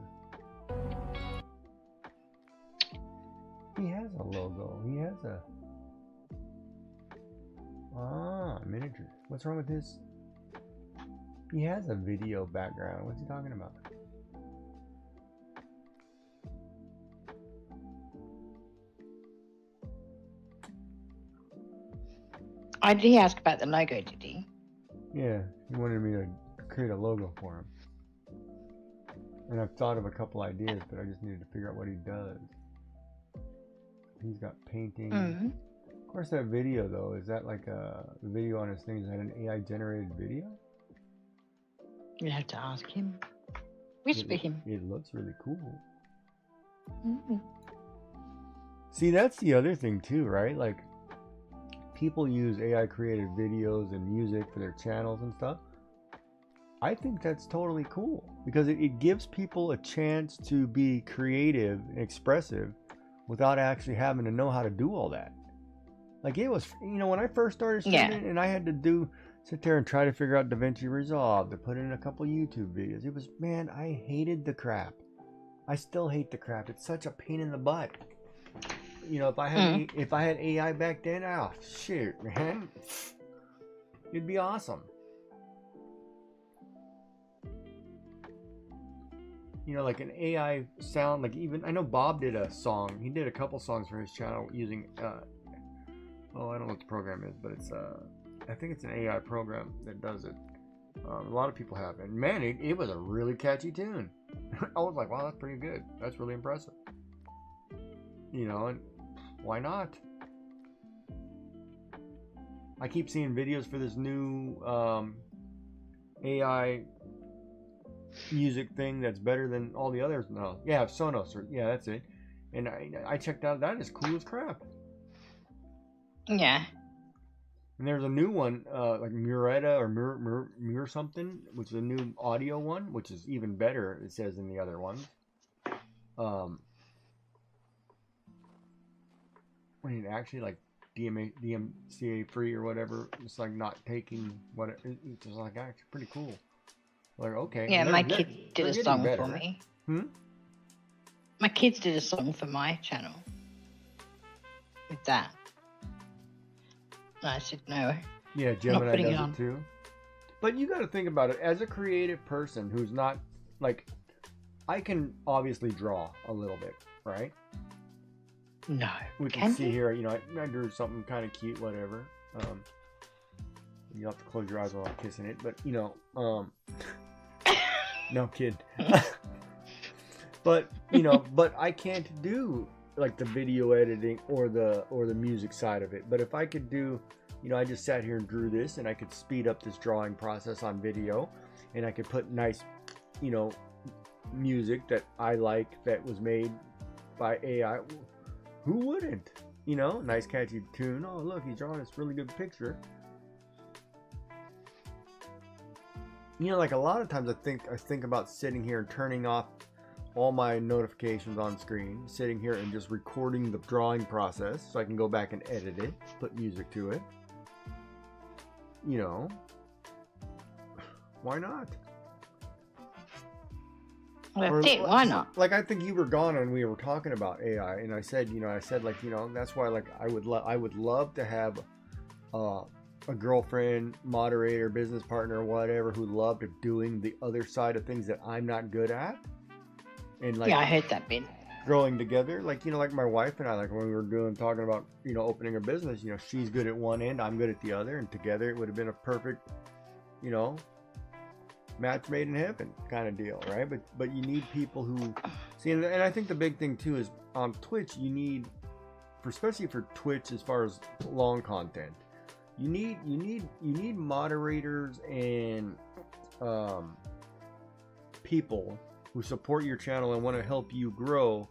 He has a logo. He has a. Miniature. What's wrong with this? He has a video background. What's he talking about? Did he ask about the logo, did he? Yeah, he wanted me to create a logo for him. And I've thought of a couple ideas, but I just needed to figure out what he does. He's got painting. Mm-hmm. Of course, that video, though, is that like a video on his thing? Is that an AI generated video? You'd have to ask him. Whisper him. It looks really cool. Mm-hmm. See, that's the other thing, too, right? Like, people use AI created videos and music for their channels and stuff. I think that's totally cool because it gives people a chance to be creative and expressive without actually having to know how to do all that. Like it was, when I first started streaming and I had to sit there and try to figure out DaVinci Resolve to put in a couple YouTube videos. It was, man, I hated the crap. I still hate the crap. It's such a pain in the butt. If I had AI back then, shoot, man, it'd be awesome. Like an AI sound, like even I know Bob did a song. He did a couple songs for his channel using I don't know what the program is, but it's I think it's an AI program that does it. A lot of people have it. And man, it was a really catchy tune. I was like, wow, that's pretty good. That's really impressive. And why not? I keep seeing videos for this new AI music thing that's better than all the others. No, yeah, Sonos. Yeah, that's it. And I checked out. That is cool as crap. Yeah. And there's a new one, like Muretta or Mur something, which is a new audio one, which is even better. It says in the other ones. When it actually like DMCA free or whatever, it's like not taking what it's just like actually pretty cool. Like okay. Yeah, my kid did a song for me. My kids did a song for my channel with that. And I said no. Yeah, Gemini does it too. But you got to think about it as a creative person who's not like, I can obviously draw a little bit, right? No. We can see here, I drew something kind of cute, whatever. You have to close your eyes while I'm kissing it, but no kid. But but I can't do like the video editing or the music side of it. But if I could do, I just sat here and drew this, and I could speed up this drawing process on video, and I could put nice, music that I like that was made by AI. Who wouldn't? Nice catchy tune. Oh, look, he's drawing this really good picture. Like a lot of times I think about sitting here and turning off all my notifications on screen, sitting here and just recording the drawing process so I can go back and edit it, put music to it. Why not? Why not? Like I think you were gone and we were talking about AI, and I said, that's why like I would love to have a girlfriend, moderator, business partner, whatever, who loved doing the other side of things that I'm not good at. And like, yeah, I heard that bit. Growing together, like like my wife and I, like when we were talking about opening a business, she's good at one end, I'm good at the other, and together it would have been a perfect, match made in heaven kind of deal, right? But you need people who see, and I think the big thing too is on Twitch, you need, especially for Twitch as far as long content, you need moderators and people who support your channel and want to help you grow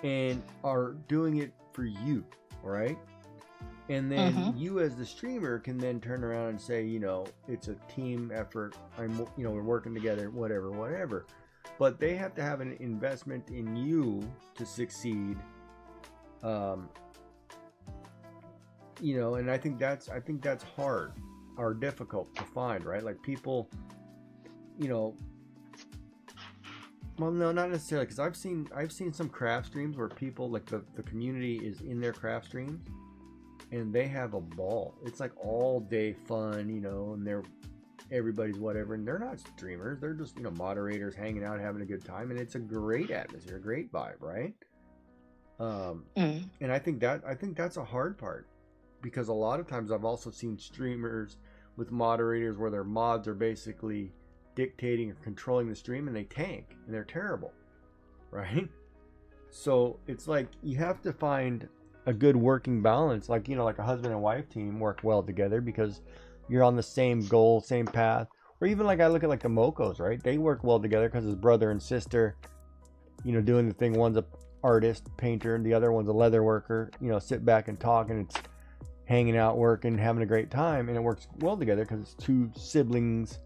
and are doing it for you, right? And then you as the streamer can then turn around and say, you know, it's a team effort. We're working together, whatever. But they have to have an investment in you to succeed. You know, and I think that's hard or difficult to find, right? Like people, you know, well, no, not necessarily, because I've seen some craft streams where people, like the community is in their craft streams and they have a ball. It's like all day fun, you know, and everybody's whatever, and they're not streamers, they're just, you know, moderators hanging out, having a good time, and it's a great atmosphere, a great vibe, right? And I think that's a hard part, because a lot of times I've also seen streamers with moderators where their mods are basically dictating or controlling the stream, and they tank and they're terrible, right? So it's like you have to find a good working balance, like, you know, like a husband and wife team work well together because you're on the same goal, same path. Or even like I look at like the Mocos, right? They work well together because his brother and sister, you know, doing the thing. One's a artist, painter, and the other one's a leather worker. You know, sit back and talk, and it's hanging out, working, having a great time, and it works well together because it's two siblings,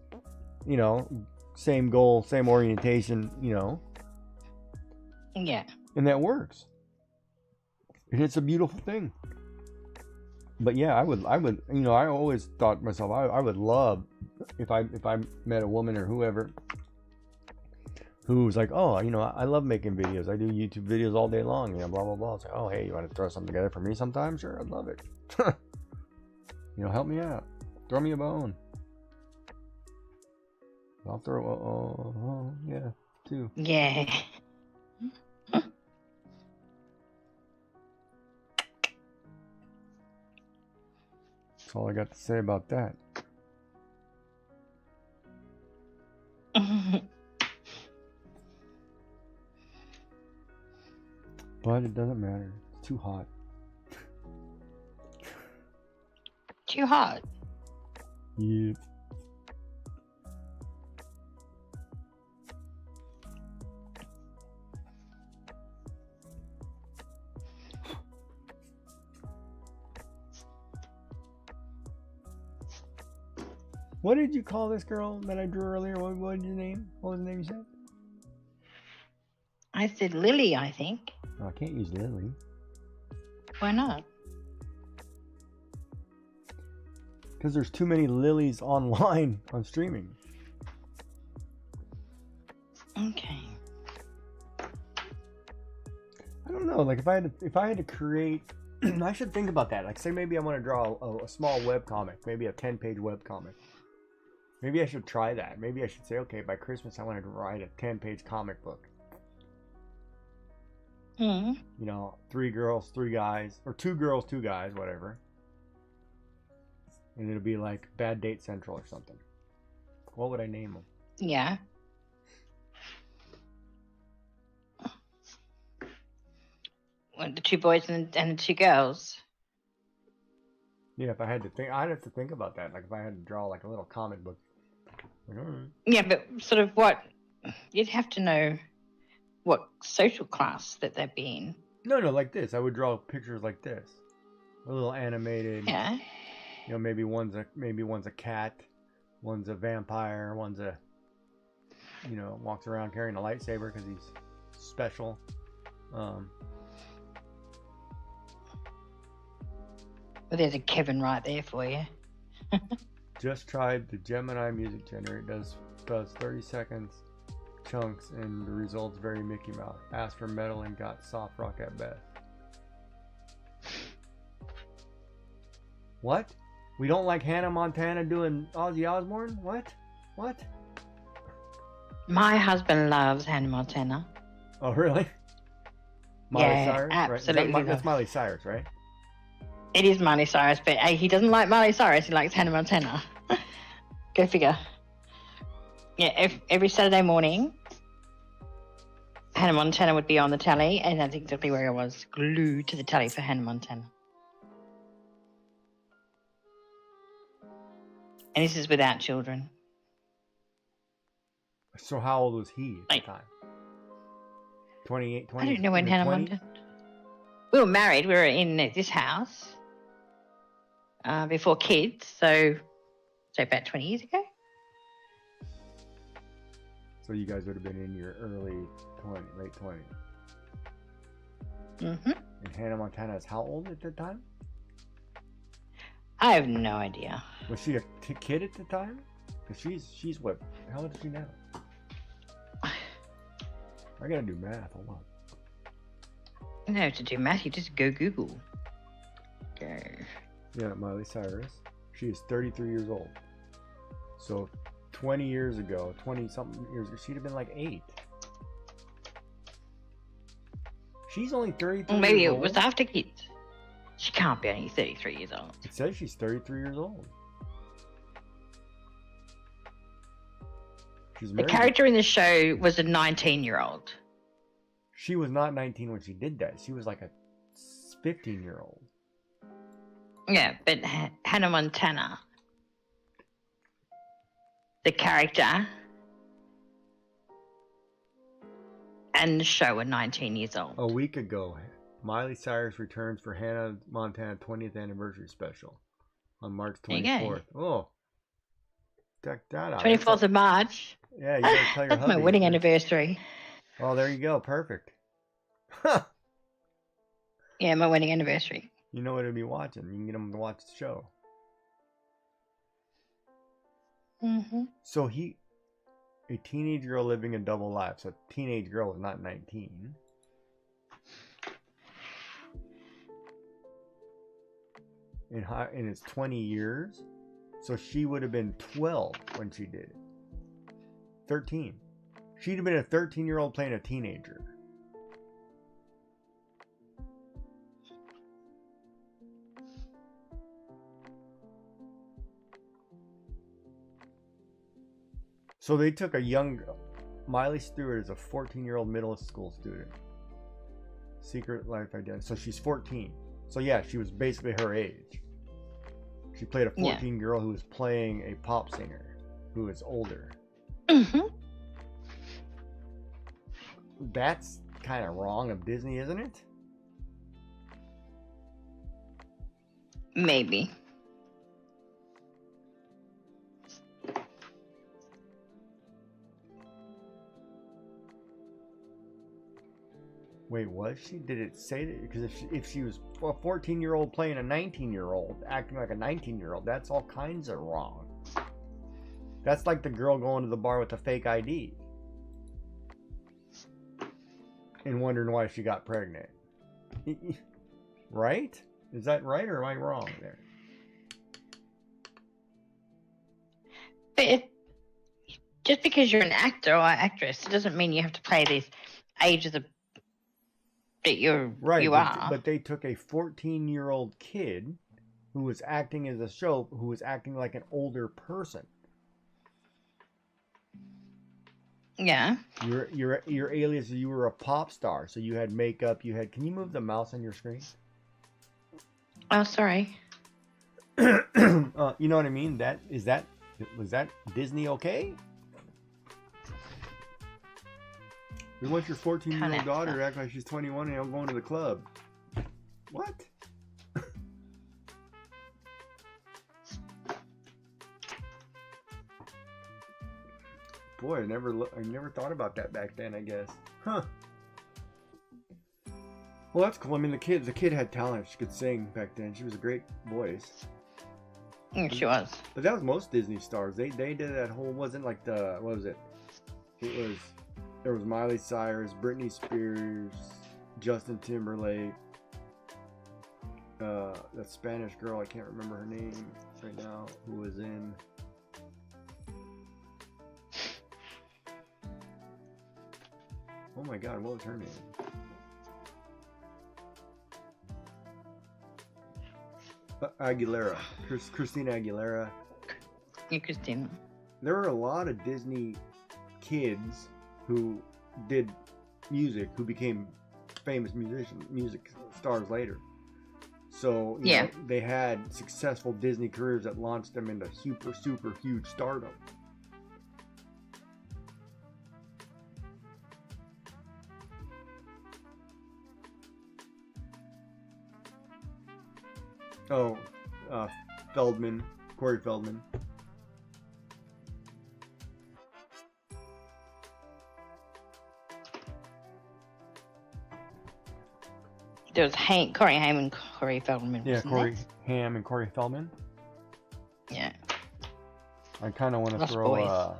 you know, same goal, same orientation, you know. Yeah. And that works. And it's a beautiful thing. But yeah, I would, you know, I always thought to myself, I would love if I met a woman or whoever who was like, oh, you know, I love making videos. I do YouTube videos all day long, you know, blah, blah, blah. It's like, oh, hey, you want to throw something together for me sometime? Sure, I'd love it. You know, help me out. Throw me a bone. I'll throw, yeah, too. Yeah. That's all I got to say about that. But it doesn't matter. It's too hot. Too hot. Yeah. What did you call this girl that I drew earlier? What was your name? What was the name you said? I said Lily, I think. Oh, I can't use Lily. Why not? Because there's too many Lilies online on streaming. Okay. I don't know. Like if I had to create, I should think about that. Like say maybe I want to draw a small web comic, maybe a 10-page web comic. Maybe I should try that. Maybe I should say, okay, by Christmas I want to write a 10-page comic book. Mm. You know, 3 girls, 3 guys, or 2 girls, 2 guys, whatever. And it'll be like Bad Date Central or something. What would I name them? Yeah. What, the 2 boys and the 2 girls? Yeah, if I had to think, I'd have to think about that. Like if I had to draw like a little comic book. Like, all right. Yeah, but sort of what, you'd have to know what social class that they'd be in. No, like this. I would draw pictures like this. A little animated. Yeah. You know, maybe one's a cat, one's a vampire, one's a, you know, walks around carrying a lightsaber because he's special. Well, there's a Kevin right there for you. Just tried the Gemini music generator. It does 30 seconds chunks and the results very Mickey Mouse. Asked for metal and got soft rock at best. What? We don't like Hannah Montana doing Ozzy Osbourne? What? My husband loves Hannah Montana. Oh, really? Miley Cyrus? Absolutely. Right? That's Miley Cyrus, right? It is Miley Cyrus, but he doesn't like Miley Cyrus. He likes Hannah Montana. Go figure. Yeah, every Saturday morning, Hannah Montana would be on the telly, and that's exactly where I was, glued to the telly for Hannah Montana. And this is without children. So how old was he at Like- the time? 28, 20? I don't know when in the Hannah 20s? Montana... We were married. We were in this house. before kids. So about 20 years ago. So you guys would have been in your late 20s. Mm-hmm. And Hannah Montana is how old at the time? I have no idea. Was she a kid at the time? Because she's what? How old is she now? I gotta do math. Hold on. You don't have to do math. You just go Google. Go. Yeah, Miley Cyrus. She is 33 years old. So 20 years ago, 20-something years ago, she'd have been like 8. She's only 33 Well, maybe years it old. was after kids. She can't be only 33 years old. It says she's 33 years old. She's The married. character in the show was a 19-year-old. She was not 19 when she did that. She was like a 15-year-old. Yeah, but Hannah Montana, the character and the show were 19 years old. A week ago, Miley Cyrus returns for Hannah Montana 20th anniversary special on March There you 24th. Oh, check that out. 24th of March. Yeah, you gotta tell your That's my hubby. wedding anniversary. Oh, there you go. Perfect. Huh. Yeah, my wedding anniversary. You know what he'll be watching. You can get him to watch the show. Mm-hmm. So a teenage girl living a double life. So a teenage girl is not 19. And it's 20 years. So she would have been 12 when she did it. 13. She'd have been a 13-year-old playing a teenager. So they took a young girl. Miley Stewart is a 14-year-old middle school student. Secret Life Identity. So she's 14. So yeah, she was basically her age. She played a 14 girl who was playing a pop singer who is older. Mm-hmm. That's kind of wrong of Disney, isn't it? Maybe. Wait, was she? Did it say that? Because if she was a 14-year-old playing a 19-year-old, acting like a 19-year-old, that's all kinds of wrong. That's like the girl going to the bar with a fake ID and wondering why she got pregnant. Right? Is that right, or am I wrong there? But just because you're an actor or actress, it doesn't mean you have to play these ages of that you are. But they took a 14-year-old kid who was acting as a show, who was acting like an older person. Yeah. Your alias, you were a pop star, so you had makeup. You had. Can you move the mouse on your screen? Oh, sorry. You know what I mean? Was that Disney okay? We want your 14-year-old daughter to act like she's 21 and I'm going to the club. What? Boy, I never thought about that back then, I guess. Huh. Well, that's cool. I mean, the kid had talent. She could sing back then. She was a great voice. She was. But that was most Disney stars. They did that whole, wasn't like what was it? There was Miley Cyrus, Britney Spears, Justin Timberlake, that Spanish girl, I can't remember her name right now, who was in. Oh my God, what was her name? Aguilera. Christina Aguilera. Yeah, Christina. There were a lot of Disney kids who did music, who became famous music stars later. So, you know, they had successful Disney careers that launched them into super, super huge stardom. Oh, Feldman, Corey Feldman. There was Corey Haim and Corey Feldman. Yeah, wasn't Corey there? Haim and Corey Feldman. Yeah. I kind of want to Lost throw Boys.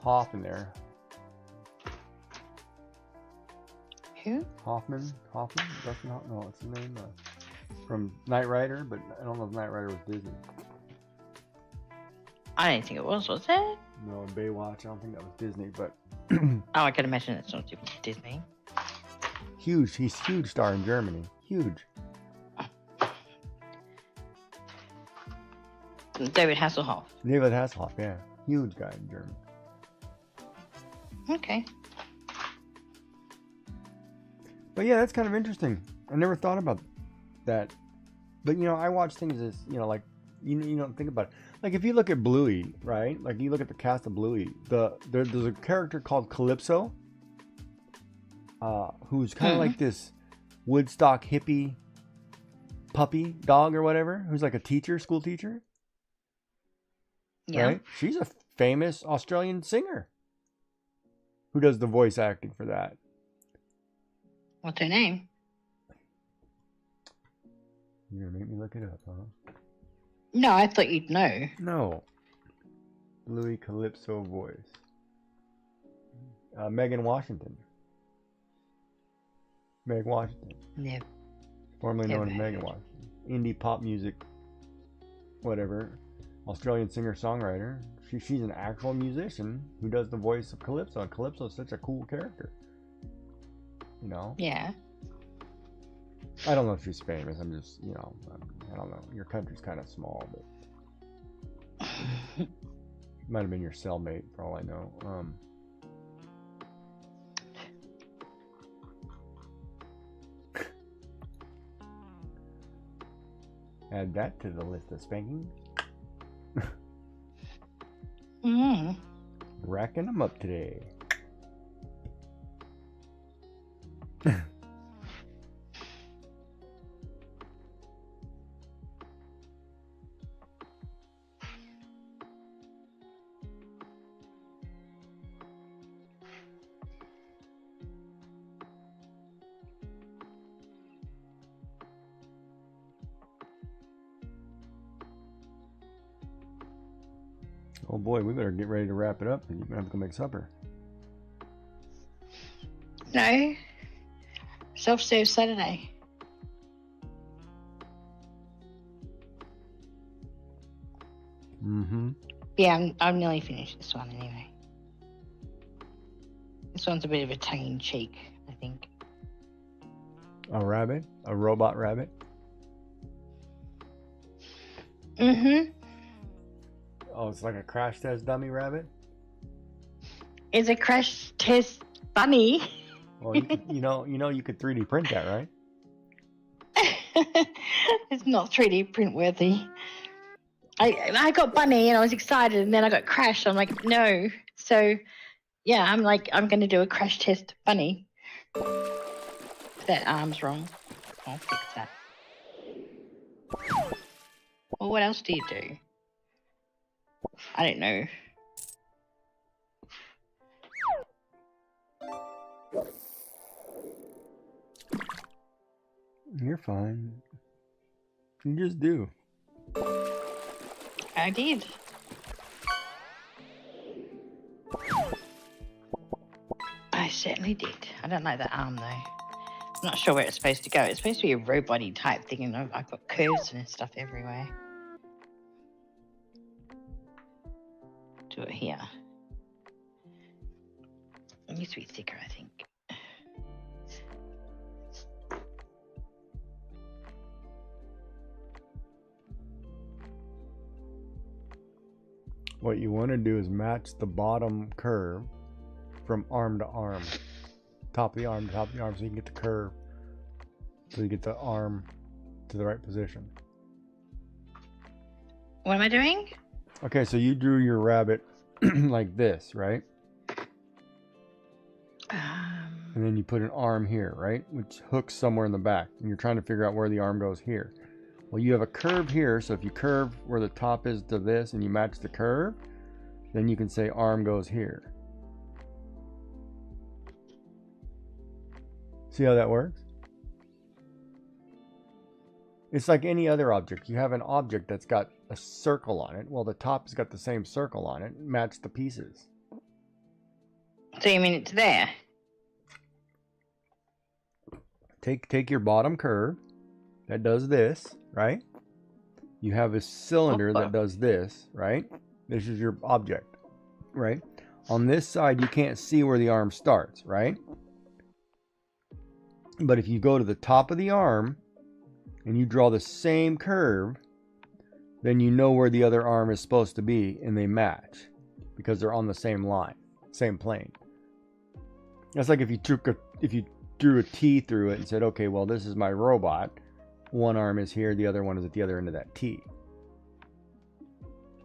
Hoff in there. Who? Hoffman, Dustin Hoffman. No, what's his name? From Knight Rider, but I don't know if Knight Rider was Disney. I don't think it was it? No, Baywatch. I don't think that was Disney, but Oh, I can imagine it's not Disney. huge. He's huge star in Germany. Huge. David Hasselhoff. David Hasselhoff, yeah, huge guy in Germany. Okay. But yeah, that's kind of interesting. I never thought about that. But I watch things as like you don't think about it. Like if you look at Bluey, right? Like you look at the cast of Bluey. There's a character called Calypso, who's kind of like this Woodstock hippie puppy dog or whatever, who's like a teacher, school teacher. Yeah. Right? She's a famous Australian singer who does the voice acting for that. What's her name? You're gonna make me look it up, huh? No, I thought you'd know. No. Bluey Calypso voice. Megan Washington. Meg Washington. No. Formerly known as Never Megan heard. Washington. Indie pop music. Whatever. Australian singer-songwriter. She's an actual musician who does the voice of Calypso. And Calypso is such a cool character. Yeah. I don't know if she's famous. I'm just, I don't know. Your country's kind of small, but might have been your cellmate for all I know. Add that to the list of spankings. Mm. Racking them up today. Oh boy, we better get ready to wrap it up because you're going to have to go make supper. No. Self-serve Saturday. Mm-hmm. Yeah, I'm nearly finished this one anyway. This one's a bit of a tongue-in-cheek, I think. A rabbit? A robot rabbit? Mm-hmm. Oh, it's like a crash test dummy rabbit? It's a crash test bunny. Well, you could 3D print that, right? It's not 3D print worthy. I got bunny and I was excited, and then I got crash. I'm like, no. So, yeah, I'm going to do a crash test bunny. That arm's wrong. I'll fix that. Well, what else do you do? I don't know. You're fine. You just do. I did. I certainly did. I don't like that arm though. I'm not sure where it's supposed to go. It's supposed to be a robot-y type thing, and I've got curves and stuff everywhere. Do it here. It needs to be thicker, I think. What you want to do is match the bottom curve from arm to arm. Top of the arm to top of the arm, so you can get the curve. So you get the arm to the right position. What am I doing? Okay, so you drew your rabbit like this, right? And then you put an arm here, right? Which hooks somewhere in the back. And you're trying to figure out where the arm goes here. Well, you have a curve here, so if you curve where the top is to this and you match the curve, then you can say arm goes here. See how that works? It's like any other object. You have an object that's got a circle on it. Well, the top has got the same circle on it. Match the pieces. So you mean it's there? Take your bottom curve that does this, right? You have a cylinder that does this, right? This is your object, right? On this side, you can't see where the arm starts, right? But if you go to the top of the arm and you draw the same curve, then you know where the other arm is supposed to be, and they match because they're on the same line, same plane. That's like if you drew a T through it and said, okay, well, this is my robot. One arm is here, the other one is at the other end of that T.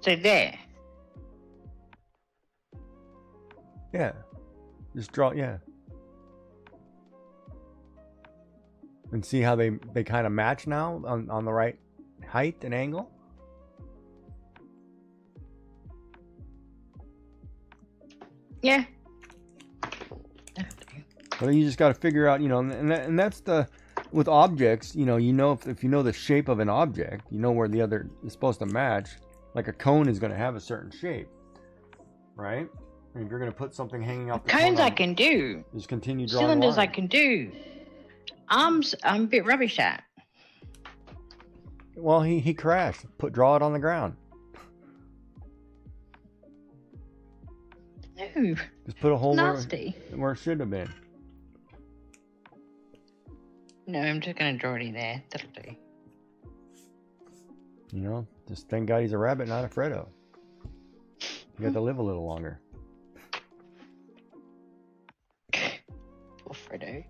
So there. Yeah. Just draw, yeah. And see how they kind of match now on the right height and angle? Yeah. Well, you just got to figure out, and that's the, with objects, if you know the shape of an object, you know where the other is supposed to match. Like a cone is going to have a certain shape, right? And if you're going to put something hanging out the Cones cone, I can do. just continue drawing Cylinders I lines. can do. Arms I'm a bit rubbish at. Well, he crashed. Draw it on the ground. No. Just put a hole Nasty. where it should have been. No, I'm just going to draw it in there. That'll do. Just thank God he's a rabbit, not a Freddo. You got to live a little longer. Poor Fredo.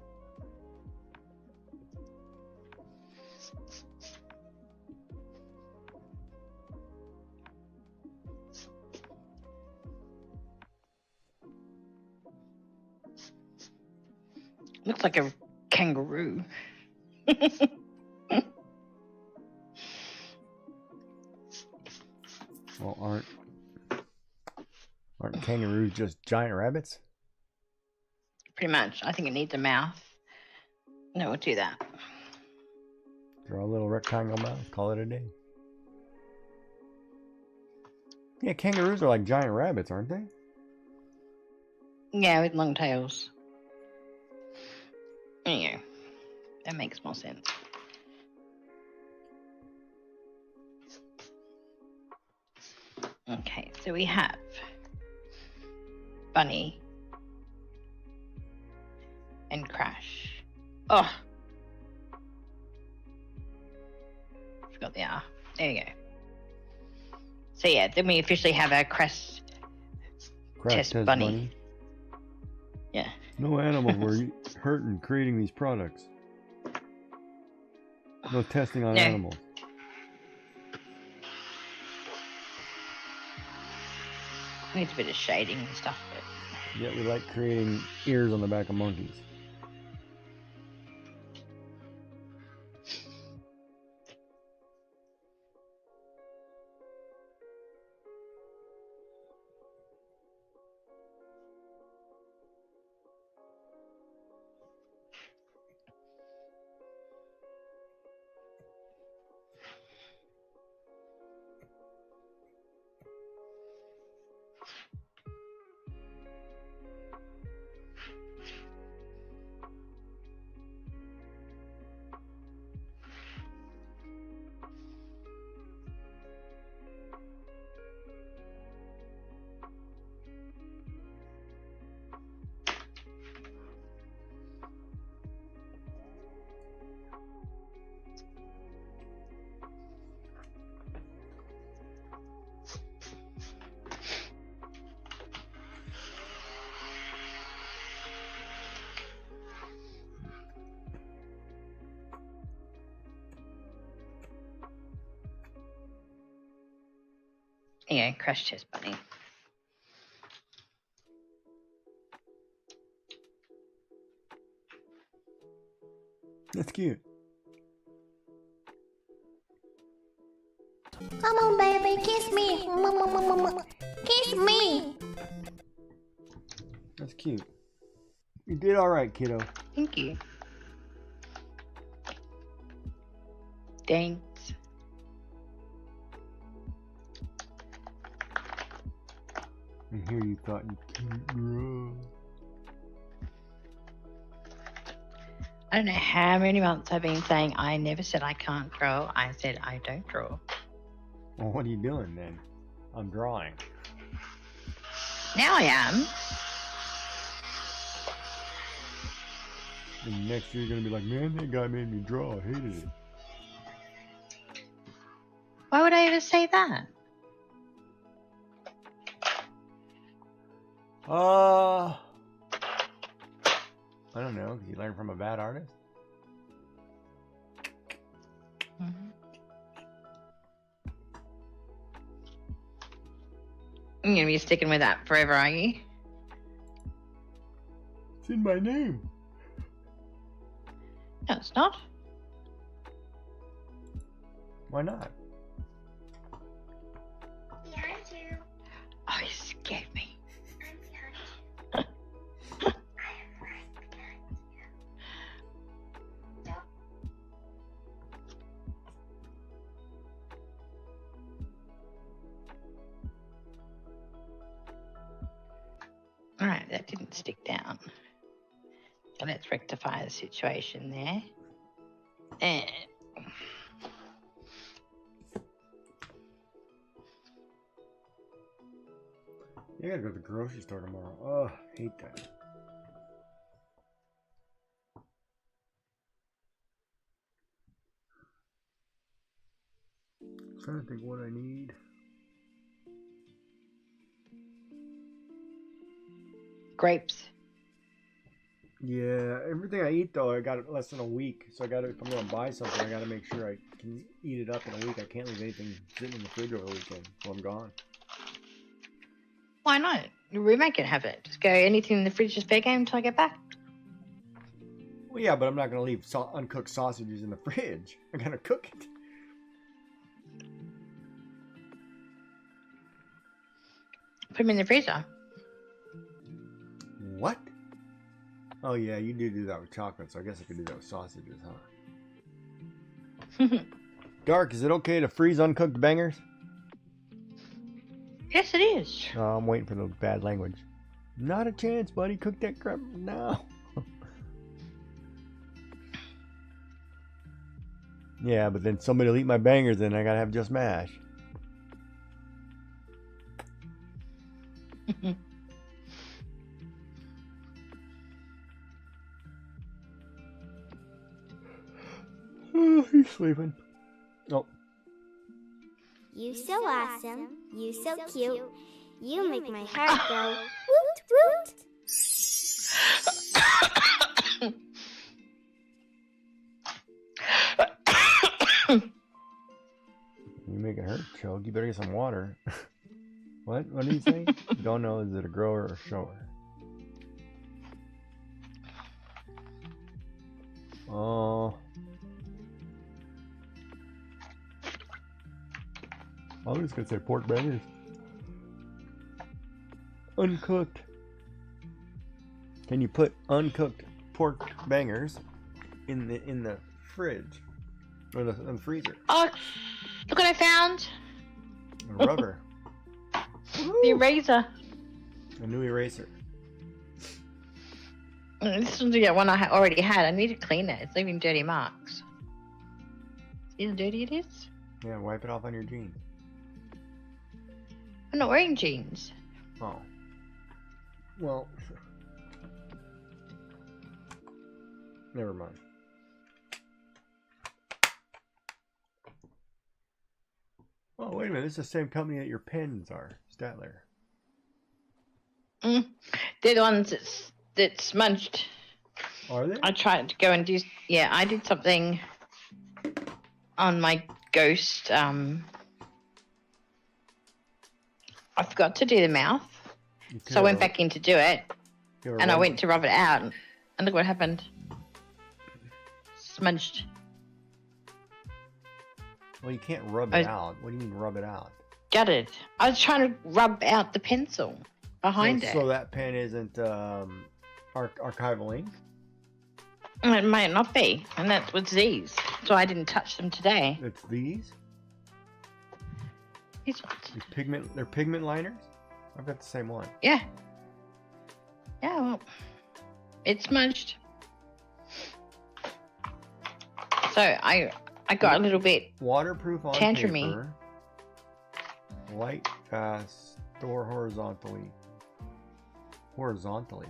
Looks like a kangaroo. Well, aren't kangaroos just giant rabbits? Pretty much. I think it needs a mouth. No, we'll do that. Draw a little rectangle mouth. Call it a day. Yeah, kangaroos are like giant rabbits, aren't they? Yeah, with long tails. There you go. That makes more sense. Okay, so we have Bunny and Crash. Oh, forgot the R. There you go. So yeah, then we officially have our Crash Test Bunny. Yeah. No animals were hurt in creating these products. No testing on No. animals. Needs a bit of shading and stuff, but Yet we like creating ears on the back of monkeys. yeah, Crash Test Bunny. That's cute. Kiss me. Kiss me. That's cute. You did all right, kiddo. Thank you. Thanks. And here you thought you couldn't grow. I don't know how many months I've been saying I never said I can't grow. I said I don't draw. Well, what are you doing then? I'm drawing. Now I am. And next year you're gonna be like, man, that guy made me draw. I hated it. Why would I ever say that? I don't know. Did you learn from a bad artist? You're gonna be sticking with that forever, are you? It's in my name. No, it's not. Why not? Behind you. Oh, you scared me. I'm behind you. I am right behind you. Stop. All right, that didn't stick down. So let's rectify the situation there. And You gotta go to the grocery store tomorrow. Oh, hate that. I'm trying to think what I need. grapes. Yeah, everything I eat though, I got it less than a week. So I got to, if I'm gonna buy something, I got to make sure I can eat it up in a week. I can't leave anything sitting in the fridge over the weekend while I'm gone. Why not? Your roommate can have it. Just go, anything in the fridge is fair game until I get back. Well, yeah, but I'm not gonna leave uncooked sausages in the fridge. I gotta cook it. Put them in the freezer. What? Oh yeah, you do that with chocolate, so I guess I could do that with sausages, huh? Dark, is it okay to freeze uncooked bangers? Yes, it is. Oh, I'm waiting for the bad language. Not a chance, buddy. Cook that crap now. Yeah, but then somebody will eat my bangers and I gotta have just mash. Oh, he's sleeping. Oh. You so awesome. You so cute. You make my heart go woot woot. You make it hurt, Choke. You better get some water. What? What are you saying? Don't know, is it a grower or a shower? Oh. I was just gonna say pork bangers. Uncooked. Can you put uncooked pork bangers in the fridge or in the freezer? Oh, look what I found. Rubber. The eraser. A new eraser. This is the one I already had. I need to clean it. It's leaving dirty marks. See how dirty it is? Yeah, wipe it off on your jeans. I'm not wearing jeans. Oh. Well. Never mind. Oh, wait a minute. This is the same company that your pens are. Statler. They're the ones that smudged. Are they? I tried to go and do. Yeah, I did something on my ghost. I forgot to do the mouth, so I went back in to do it, and I went to rub it out, and look what happened. Smudged. Well, you can't rub it out. What do you mean rub it out? gutted. I was trying to rub out the pencil behind it. So that pen isn't archival ink? It might not be, and that was these. So I didn't touch them today. It's these? These ones. They're pigment liners? I've got the same one. Yeah. Yeah, well, it's smudged. So I got a little bit Waterproof on tantrumy. paper. Light, fast, store horizontally. Horizontally.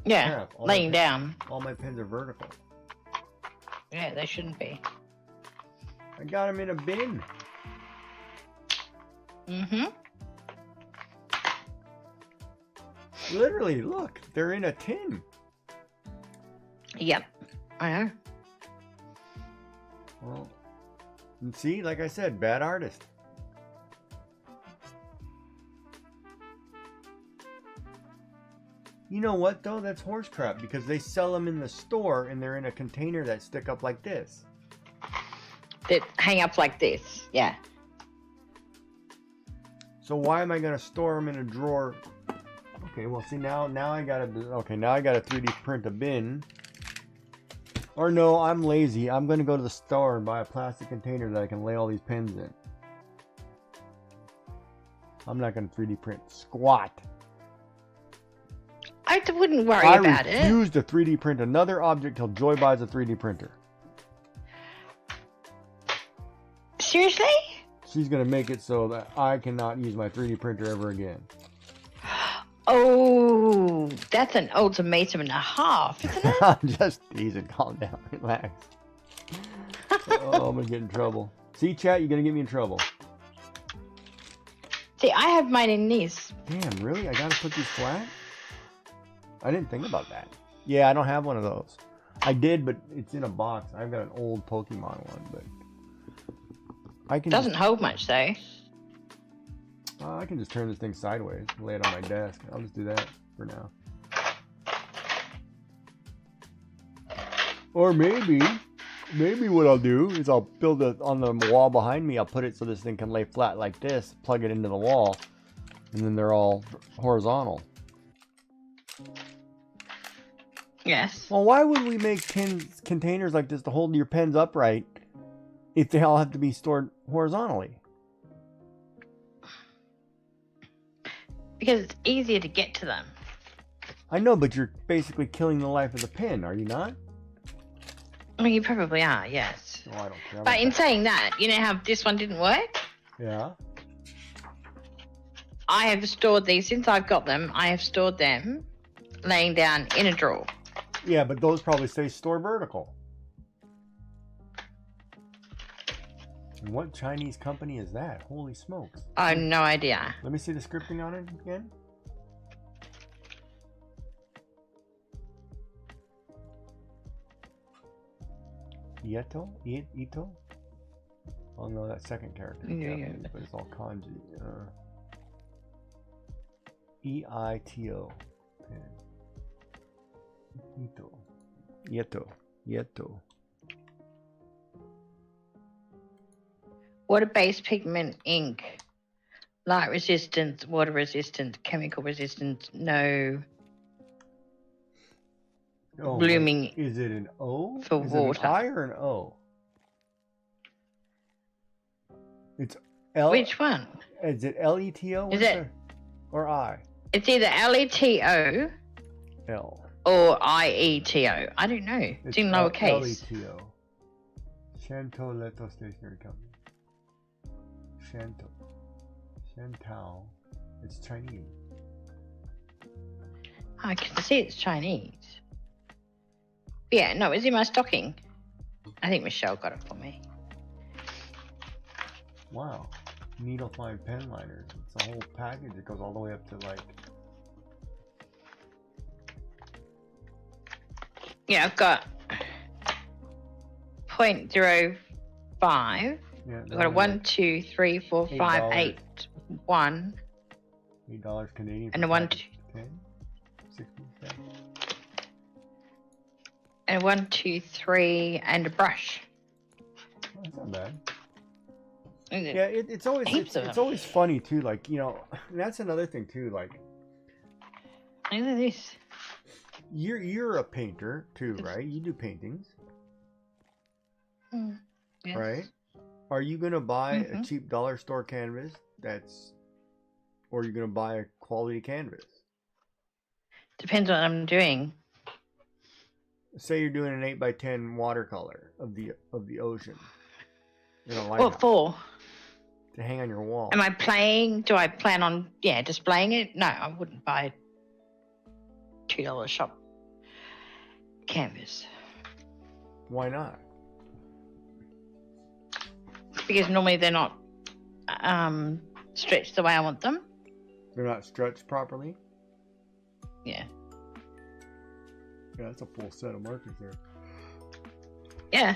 Yeah, all laying my down. All my pens are vertical. Yeah, they shouldn't be. I got them in a bin. Mm-hmm. Literally, look, they're in a tin. Yep, I know. Well, and see, like I said, bad artist. You know what though? That's horse crap because they sell them in the store and they're in a container that stick up like this. That hang up like this. Yeah. So why am I gonna store them in a drawer? Okay, well see now I gotta 3D print a bin. Or no, I'm lazy. I'm gonna go to the store and buy a plastic container that I can lay all these pens in. I'm not gonna 3D print squat. I wouldn't worry about I it. refuse to 3D print another object till Joy buys a 3D printer. Seriously? She's gonna make it so that I cannot use my 3D printer ever again. Oh, that's an ultimatum and a half, isn't it? I'm just teasing. Calm down. Relax. Oh, I'm gonna get in trouble. See, chat, you're gonna get me in trouble. See, I have mine in these. Damn, really? I gotta put these flat? I didn't think about that. Yeah, I don't have one of those. I did, but it's in a box. I've got an old Pokemon one, but I can. Doesn't hold much though. I can just turn this thing sideways, and lay it on my desk. I'll just do that for now. Or maybe what I'll do is I'll build it on the wall behind me. I'll put it so this thing can lay flat like this, plug it into the wall, and then they're all horizontal. Yes. Well, why would we make containers like this to hold your pens upright if they all have to be stored horizontally? Because it's easier to get to them. I know, but you're basically killing the life of the pen, are you not? I mean, you probably are, yes. Oh, I don't care. But in saying that, you know how this one didn't work? Yeah. I have stored these, since I've got them, I have stored them laying down in a drawer. Yeah, but those probably say store vertical. And what Chinese company is that? Holy smokes. I have no idea. Let me see the scripting on it again. Ito? Oh no, that second character. Yeah. But it's all kanji. E-I-T-O. Ito. Water-based pigment ink. Light resistance, water resistant, chemical resistant, no blooming. Is it an O? For is water. It an I or an O? It's L. Which one? Is it L-E-T-O? Is it? Or I? It's either L-E-T-O L. or I-E-T-O. I don't know. It's in lowercase. L-E-T-O. Shantou Leto Stationery Company. Shantao. It's Chinese. I can see it's Chinese. Yeah, no, it's in my stocking. I think Michelle got it for me. Wow. Needle fine pen liners. It's a whole package. It goes all the way up to like. Yeah, I've got 0.05. Yeah, I've got a 1, 2, 3, 4, 5, 8, 1. $8 Canadian. And a 1, 2. 10, 60, 70. And a 1, 2, 3, and a brush. Oh, that's not bad. Yeah, it's always Heaps of it's them. always funny too. Like, you know, that's another thing too. Like, Look at this. you're a painter too, right? You do paintings, Yes. right? Are you gonna buy a Mhm. cheap dollar store canvas or are you gonna buy a quality canvas? Depends what I'm doing. Say you're doing an 8x10 watercolor of the ocean in a What lighthouse for? to hang on your wall. Am I playing? Do I plan on displaying it? No, I wouldn't buy a $2 shop canvas Why not? because normally they're not stretched the way I want them. They're not stretched properly. Yeah. Yeah, that's a full set of markers there. Yeah.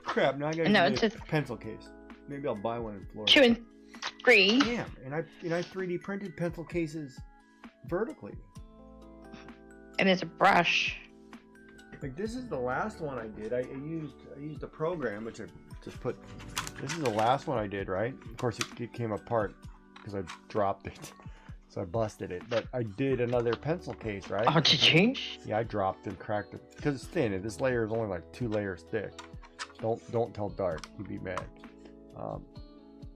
Crap! Now I gotta No, get it's a pencil case. Maybe I'll buy one in Florida. 2 and 3. Damn, and I 3D printed pencil cases vertically. And there's a brush. Like, this is the last one I did. I used a program which I just put. This is the last one I did, right? Of course, it came apart because I dropped it, so I busted it. But I did another pencil case, right? Oh, did you? Yeah, I dropped and cracked it because it's thin. And this layer is only like 2 layers thick. Don't tell Dart. He'd be mad.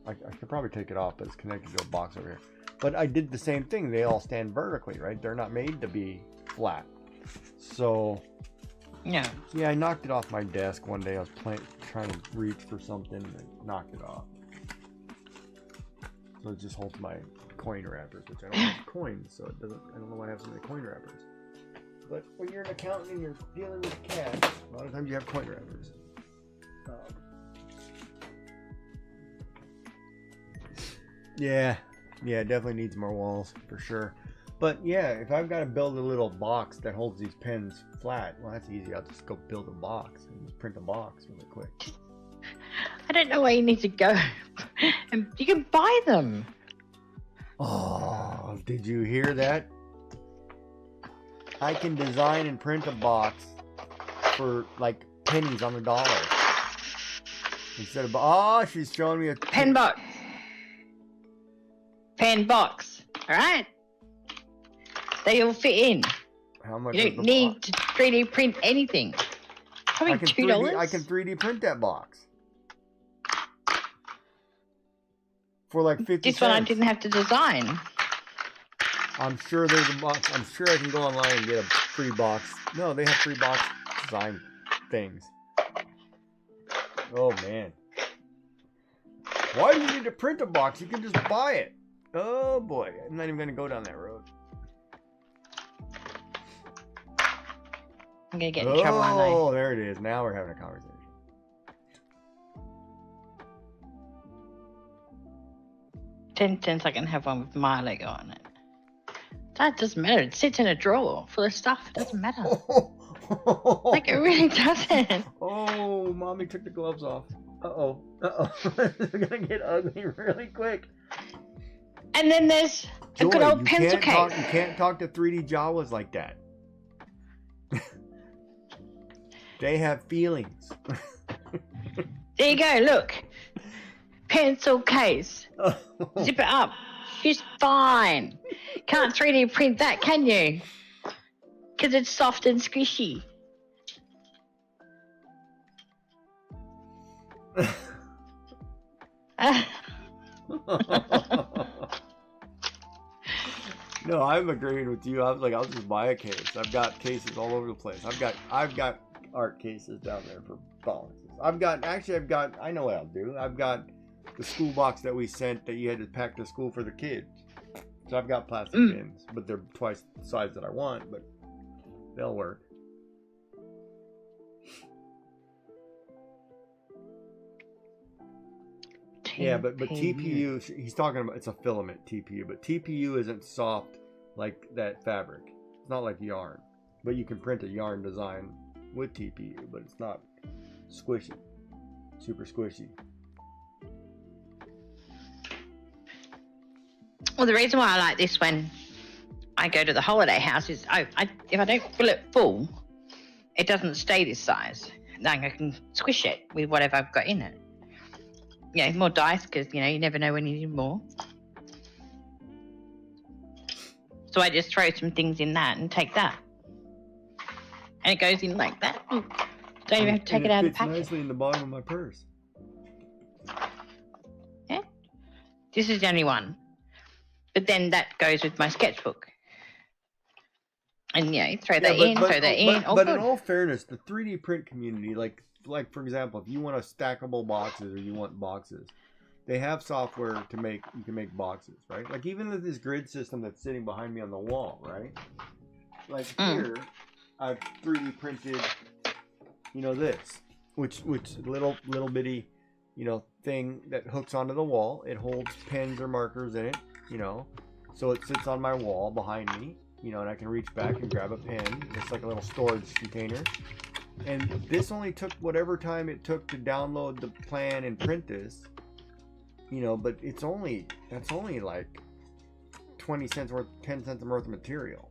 I could probably take it off, but it's connected to a box over here. But I did the same thing. They all stand vertically, right? They're not made to be flat. So No. yeah, I knocked it off my desk one day. I was trying to reach for something and I knocked it off. So it just holds my coin wrappers, which I don't have coins, so it doesn't. I don't know why I have so many coin wrappers. But when you're an accountant and you're dealing with cash, a lot of times you have coin wrappers. Yeah, it definitely needs more walls for sure. But yeah, if I've got to build a little box that holds these pens flat, well, that's easy. I'll just go build a box and just print a box really quick. I don't know where you need to go. And you can buy them. Oh, did you hear that? I can design and print a box for like pennies on the dollar. Instead of, she's showing me a Pen box. Pen box. All right. They all fit in. How much? You is don't the need box? to 3D print anything. Probably $2. I can 3D print that box for like 50 This cents. one I didn't have to design. I'm sure there's a box. I'm sure I can go online and get a free box. No, they have free box design things. Oh man. Why do you need to print a box? You can just buy it. Oh boy. I'm not even going to go down that road. I'm going to get in trouble, aren't I? Oh, there it is. Now we're having a conversation. Since I can have one with my logo on it. That doesn't matter. It sits in a drawer full of stuff. It doesn't matter. Like, it really doesn't. Oh, mommy took the gloves off. Uh-oh. It's going to get ugly really quick. And then there's a good Joy, old pencil case. You can't talk to 3D Jawas like that. They have feelings. There you go, look. Pencil case. Zip it up. She's fine. Can't 3D print that, can you? Because it's soft and squishy. No, I'm agreeing with you. I was like, I'll just buy a case. I've got cases all over the place. I've got art cases down there for boxes. I know what I'll do. I've got the school box that we sent that you had to pack to school for the kids. So I've got plastic bins, but they're twice the size that I want, but they'll work. Yeah, but TPU, he's talking about, it's a filament TPU, but TPU isn't soft like that fabric. It's not like yarn, but you can print a yarn design with TPU, but it's not squishy, super squishy. Well, the reason why I like this when I go to the holiday house is, if I don't fill it full, it doesn't stay this size. Then I can squish it with whatever I've got in it. more dice because, you never know when you need more. So I just throw some things in that and take that. And it goes in like that. Don't even have to take it out of the fits packet. nicely in the bottom of my purse. Yeah. This is the only one. But then that goes with my sketchbook. And, throw that in, throw that in. But in all fairness, the 3D print community, like for example, if you want a stackable boxes or you want boxes, they have software you can make boxes, right? Like even with this grid system that's sitting behind me on the wall, right? Like here, I've 3D printed, this, which little bitty, thing that hooks onto the wall. It holds pens or markers in it, so it sits on my wall behind me, and I can reach back and grab a pen. It's like a little storage container. And this only took whatever time it took to download the plan and print this, but that's only like 10 cents worth of material.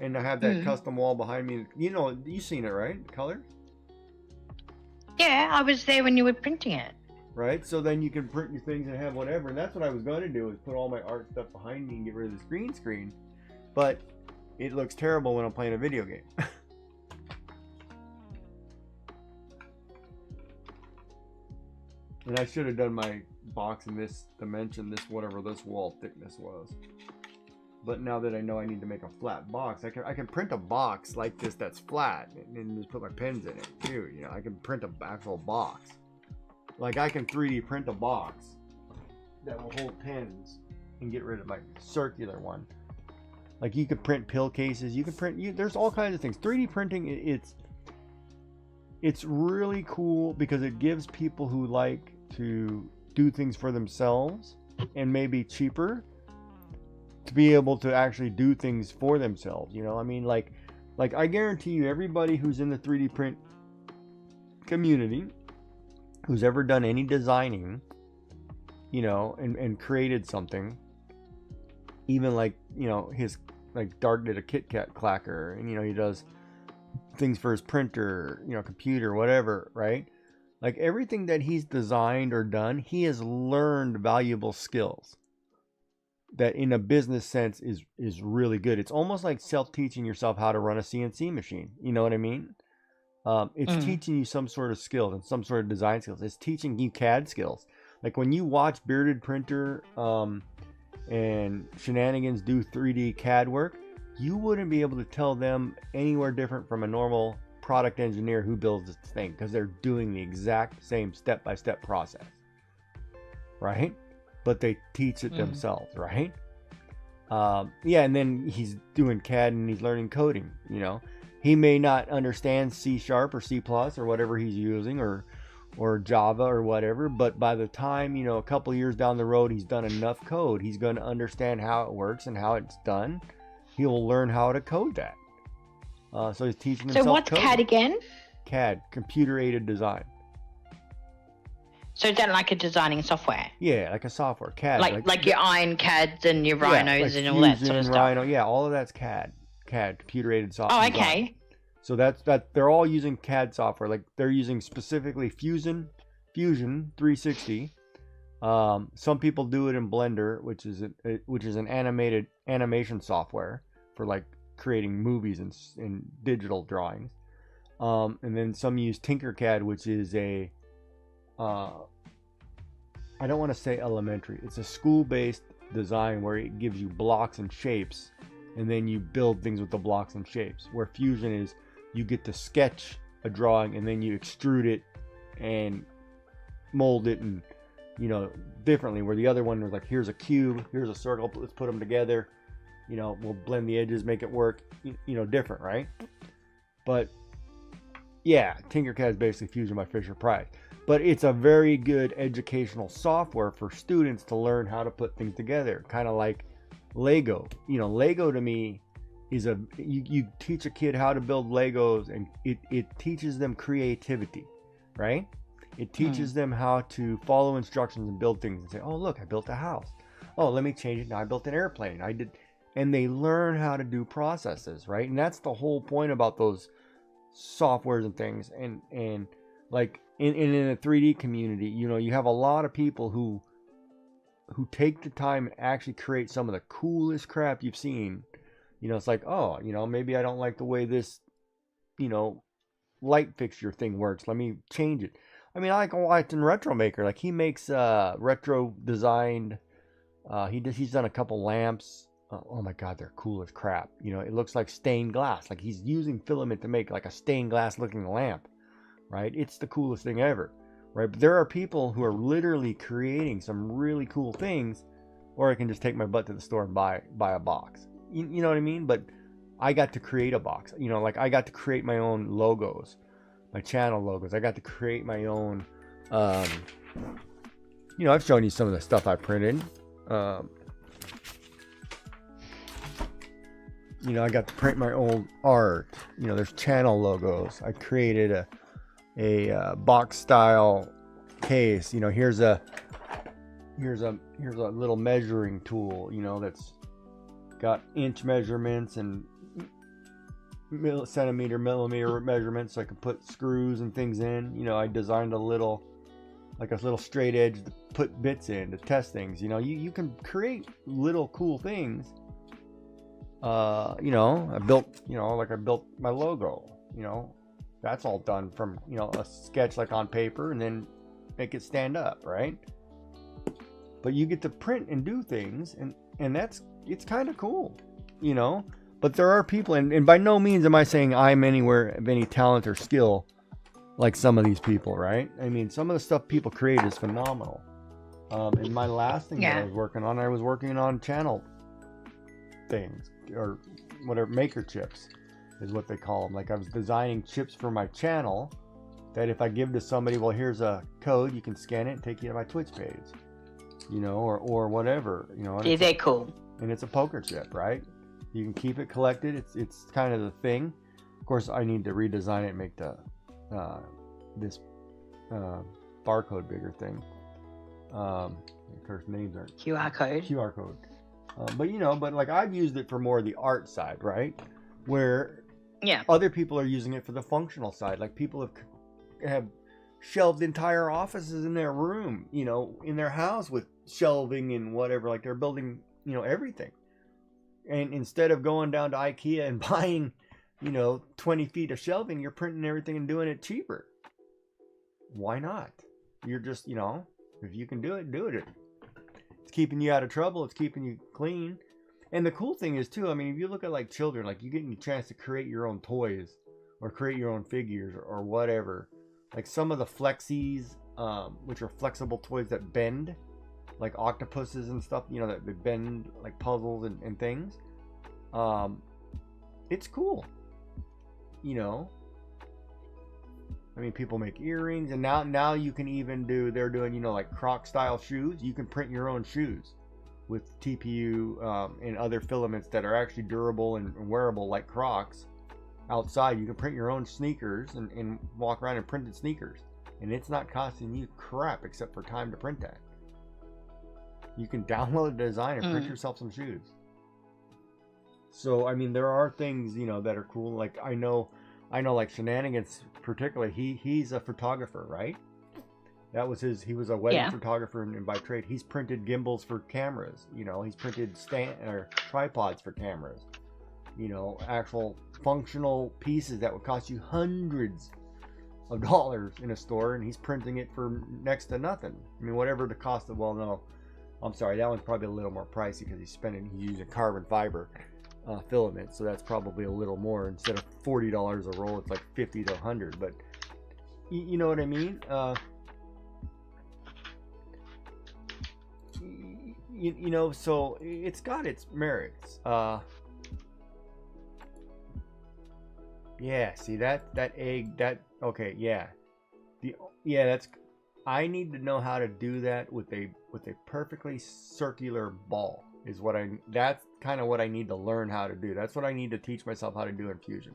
And I have that custom wall behind me. You've seen it, right? The color? Yeah, I was there when you were printing it. Right? So then you can print your things and have whatever. And that's what I was going to do, is put all my art stuff behind me and get rid of the green screen. But it looks terrible when I'm playing a video game. And I should have done my box in this dimension, whatever this wall thickness was. But now that I know I need to make a flat box, I can print a box like this that's flat and just put my pens in it too. I can print an actual box. Like I can 3D print a box that will hold pens and get rid of my circular one. Like you could print pill cases. You can print. There's all kinds of things. 3D printing. It's really cool because it gives people who like to do things for themselves and maybe cheaper to be able to actually do things for themselves. I mean, like I guarantee you, everybody who's in the 3D print community, who's ever done any designing, and created something, even like, his, like Dark did a Kit Kat clacker, and, he does things for his printer, computer, whatever, right? Like everything that he's designed or done, he has learned valuable skills that in a business sense is really good. It's almost like self-teaching yourself how to run a CNC machine. You know what I mean? It's teaching you some sort of skills and some sort of design skills. It's teaching you CAD skills. Like when you watch Bearded Printer and Shenanigans do 3D CAD work, you wouldn't be able to tell them anywhere different from a normal product engineer who builds this thing, because they're doing the exact same step-by-step process, right? But they teach it themselves, right? Yeah, and then he's doing CAD and he's learning coding, He may not understand C# or C++ or whatever he's using, or Java or whatever, but by the time, a couple years down the road, he's done enough code, he's going to understand how it works and how it's done. He'll learn how to code that. So he's teaching himself. So what's coding. CAD again? CAD, computer-aided design. So is that like a designing software? Yeah, like a software. CAD. Like your Iron CADs and your Rhinos and all that sort of stuff. Rhino, yeah, all of that's CAD. CAD, computer-aided software. Oh, okay. So that's they're all using CAD software. Like they're using specifically Fusion 360. Some people do it in Blender, which is an animation software for like creating movies and digital drawings. And then some use Tinkercad, which is a I don't want to say elementary. It's a school-based design where it gives you blocks and shapes, and then you build things with the blocks and shapes. Where Fusion is, you get to sketch a drawing and then you extrude it and mold it and differently. Where the other one was like, here's a cube, here's a circle, let's put them together. We'll blend the edges, make it work. Different, right? But yeah, Tinkercad is basically Fusion by Fisher-Price. But it's a very good educational software for students to learn how to put things together. Kind of like Lego. Lego to me is you teach a kid how to build Legos, and it teaches them creativity, right? It teaches them how to follow instructions and build things and say, oh, look, I built a house. Oh, let me change it. Now I built an airplane. And they learn how to do processes, right? And that's the whole point about those softwares and things, and like in the 3D community, you know, you have a lot of people who take the time and actually create some of the coolest crap you've seen. You know, it's like, oh, you know, maybe I don't like the way this, you know, light fixture thing works. Let me change it. I mean, I like watching Retro Maker. Like, he makes retro designed. He's done a couple lamps. Oh my God, they're cool as crap. You know, it looks like stained glass. Like, he's using filament to make like a stained glass looking lamp, right? It's the coolest thing ever, right? But there are people who are literally creating some really cool things, or I can just take my butt to the store and buy a box. You know what I mean? But I got to create a box. You know, like, I got to create my own logos, my channel logos. I got to create my own. You know, I've shown you some of the stuff I printed. You know, I got to print my own art. You know, there's channel logos. I created a box style case. You know, here's a little measuring tool, you know, that's got inch measurements and centimeter, millimeter measurements, so I can put screws and things in. You know, I designed a little straight edge to put bits in to test things. You know, you can create little cool things. You know, I built my logo. You know, that's all done from, you know, a sketch like on paper, and then make it stand up, right? But you get to print and do things, and it's kind of cool, you know. But there are people, and by no means am I saying I'm anywhere of any talent or skill like some of these people, right? I mean, some of the stuff people create is phenomenal. In my last thing that I was working on channel things, or whatever, maker chips is what they call them. Like, I was designing chips for my channel that if I give to somebody, well, here's a code, you can scan it and take you to my Twitch page, you know, or whatever, you know. Yeah, they're cool. And it's a poker chip, right? You can keep it collected. It's kind of the thing. Of course, I need to redesign it and make the this barcode bigger thing. Of course, names aren't QR code. But you know, but like, I've used it for more of the art side, right? Where Yeah. other people are using it for the functional side. Like, people have shelved entire offices in their room, you know, in their house with shelving and whatever. Like, they're building, you know, everything. And instead of going down to IKEA and buying, you know, 20 feet of shelving, you're printing everything and doing it cheaper. Why not? You're just, you know, if you can do it, do it. It's keeping you out of trouble. It's keeping you clean. And the cool thing is, too, I mean, if you look at, like, children, like, you get a chance to create your own toys or create your own figures or whatever. Like, some of the Flexies, which are flexible toys that bend, like octopuses and stuff, you know, that they bend like puzzles and things. It's cool, you know. I mean, people make earrings, and now you can even they're doing, you know, like Croc style shoes. You can print your own shoes with TPU and other filaments that are actually durable and wearable, like Crocs. Outside, you can print your own sneakers and walk around in printed sneakers, and it's not costing you crap except for time to print that. You can download the design and print yourself some shoes. So, I mean, there are things, you know, that are cool. Like, I know like Shenanigans particularly, he's a photographer, right? That was he was a wedding photographer, and by trade, he's printed gimbals for cameras, you know, he's printed tripods for cameras, you know, actual functional pieces that would cost you hundreds of dollars in a store, and he's printing it for next to nothing. I mean, whatever the cost of, well, no, I'm sorry, that one's probably a little more pricey because he's using carbon fiber filament, so that's probably a little more. Instead of $40 a roll, it's like $50 to $100. But you know what I mean? You know, so it's got its merits. Yeah, see that egg, okay, yeah. That's, I need to know how to do that with a perfectly circular ball is what that's kind of what I need to learn how to do. That's what I need to teach myself how to do in Fusion.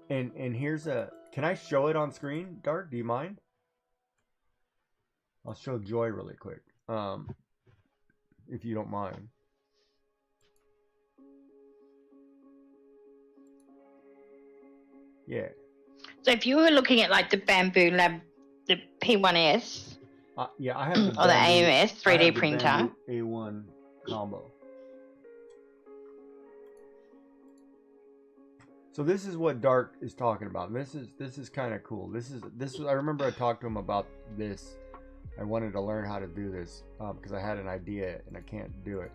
And here's can I show it on screen, Dark? Do you mind? I'll show Joy really quick. If you don't mind. Yeah. So if you were looking at like the Bamboo Lab, the P1S Yeah, I have or the AMS 3D printer. Bamboo A1 combo. So this is what Dark is talking about. This is kind of cool. This is I remember I talked to him about this. I wanted to learn how to do this because I had an idea and I can't do it.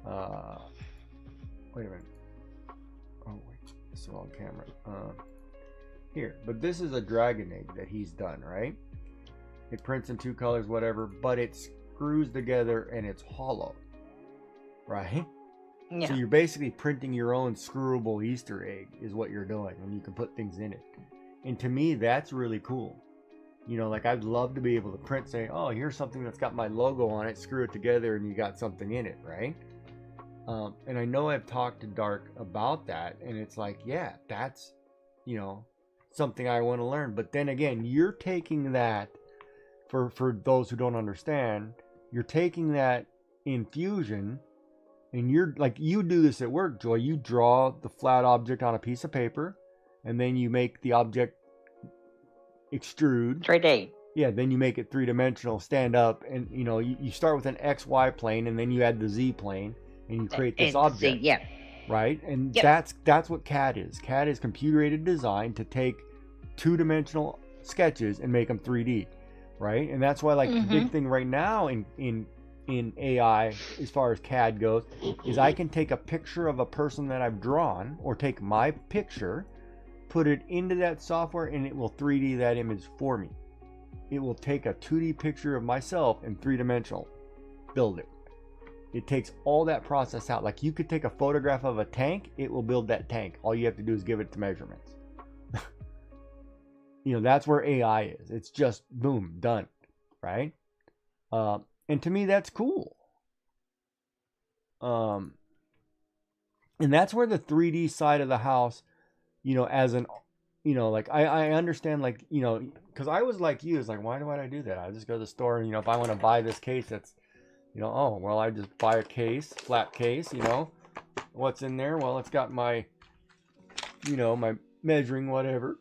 Wait a minute. Oh wait, this is the wrong camera. Here, but this is a dragon egg that he's done, right? It prints in 2 colors, whatever, but it screws together and it's hollow, right? Yeah. So you're basically printing your own screwable Easter egg is what you're doing, and you can put things in it. And to me, that's really cool. You know, like I'd love to be able to print, say, oh, here's something that's got my logo on it, screw it together, and you got something in it, right? And I know I've talked to Dark about that, and it's like, yeah, that's, you know, something I want to learn. But then again, you're taking that, for those who don't understand, you're taking that in Fusion, and you're like, you do this at work, Joy. You draw the flat object on a piece of paper, and then you make the object extrude 3D. Yeah, then you make it 3-dimensional, stand up, and you know, you start with an XY plane, and then you add the Z plane, and you create this object. Yeah. Right? And Yep. that's what CAD is. CAD is computer-aided design to take 2-dimensional sketches and make them 3D. Right? And that's why, like, the big thing right now in AI, as far as CAD goes, is I can take a picture of a person that I've drawn, or take my picture, put it into that software, and it will 3D that image for me. It will take a 2D picture of myself in 3-dimensional, build it. It takes all that process out. Like, you could take a photograph of a tank, it will build that tank. All you have to do is give it the measurements. You know, that's where AI is. It's just boom, done, right? And to me, that's cool. And that's where the 3D side of the house, you know, as an, you know, like I understand, like, you know, because I was like you, it's like, why do I do that? I just go to the store, and, you know, if I want to buy this case, that's, you know, oh, well, I just buy a case, flat case, you know, what's in there? Well, it's got my, you know, my measuring whatever.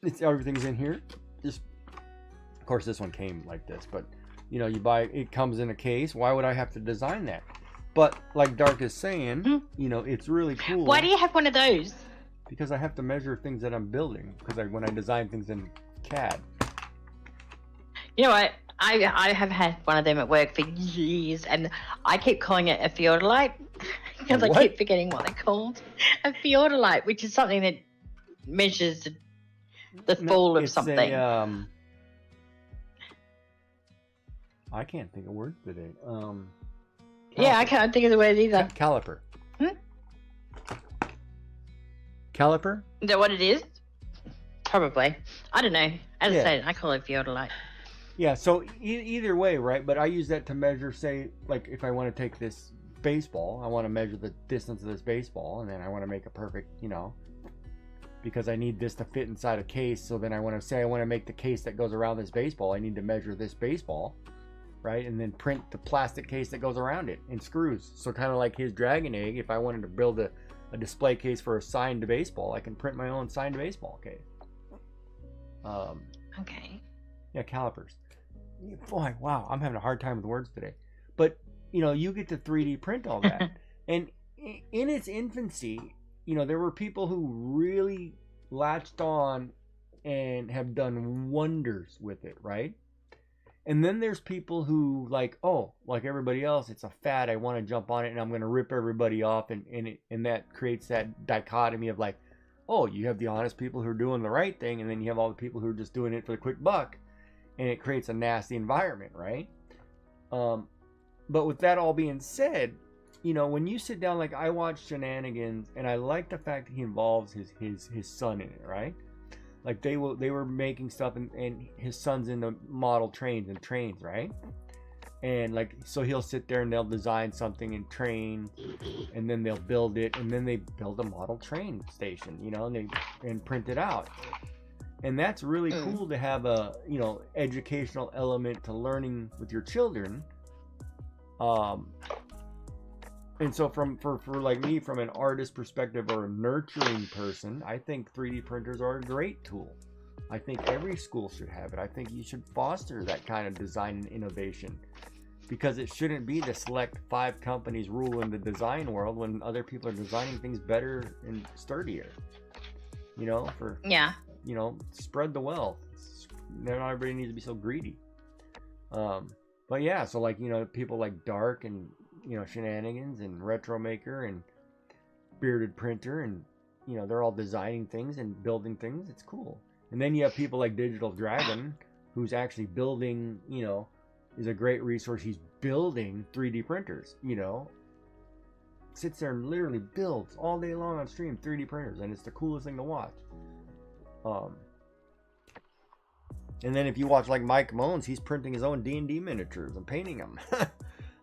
It's everything's in here. Just, of course, this one came like this, but, you know, you buy, it comes in a case. Why would I have to design that? But like Dark is saying, you know, it's really cool. Why do you have one of those? Because I have to measure things that I'm building. Because when I design things in CAD. You know what? I have had one of them at work for years, and I keep calling it a theodolite because I keep forgetting what they're called. A theodolite, which is something that measures the fall of something. I can't think of words today. Yeah, I can't think of the word either. Caliper. Caliper? Is that what it is? Probably. I don't know. As I said, I call it theodolite. Yeah, so either way, right? But I use that to measure, say, like, if I want to take this baseball, I want to measure the distance of this baseball, and then I want to make a perfect, you know, because I need this to fit inside a case. So then I want to say I want to make the case that goes around this baseball. I need to measure this baseball, right? And then print the plastic case that goes around it in screws. So kind of like his dragon egg, if I wanted to build a display case for a signed baseball, I can print my own signed baseball case. Okay. Yeah, calipers. Boy, wow, I'm having a hard time with words today. But, you know, you get to 3D print all that. And in its infancy, you know, there were people who really latched on and have done wonders with it, right? And then there's people who, like, oh, like everybody else, it's a fad, I want to jump on it, and I'm going to rip everybody off, and that creates that dichotomy of, like, oh, you have the honest people who are doing the right thing, and then you have all the people who are just doing it for the quick buck, and it creates a nasty environment, right? But with that all being said, you know, when you sit down, like, I watch Shenanigans, and I like the fact that he involves his son in it, right? Like, they were making stuff, and his son's in the model trains, right? And, like, so he'll sit there and they'll design something and train, and then they'll build it, and then they build a model train station, you know, and print it out. And that's really cool to have a, you know, educational element to learning with your children. And so for like me, from an artist perspective or a nurturing person, I think 3D printers are a great tool. I think every school should have it. I think you should foster that kind of design and innovation, because it shouldn't be the select 5 companies ruling the design world when other people are designing things better and sturdier. You know, Yeah. you know, spread the wealth. Not everybody needs to be so greedy. But yeah, so like, you know, people like Dark and, you know, Shenanigans and Retro Maker and Bearded Printer, and, you know, they're all designing things and building things. It's cool. And then you have people like Digital Dragon, who's actually building, you know, is a great resource. He's building 3D printers, you know, sits there and literally builds all day long on stream 3D printers, and it's the coolest thing to watch. And then if you watch like Mike Moans, he's printing his own D&D miniatures and painting them.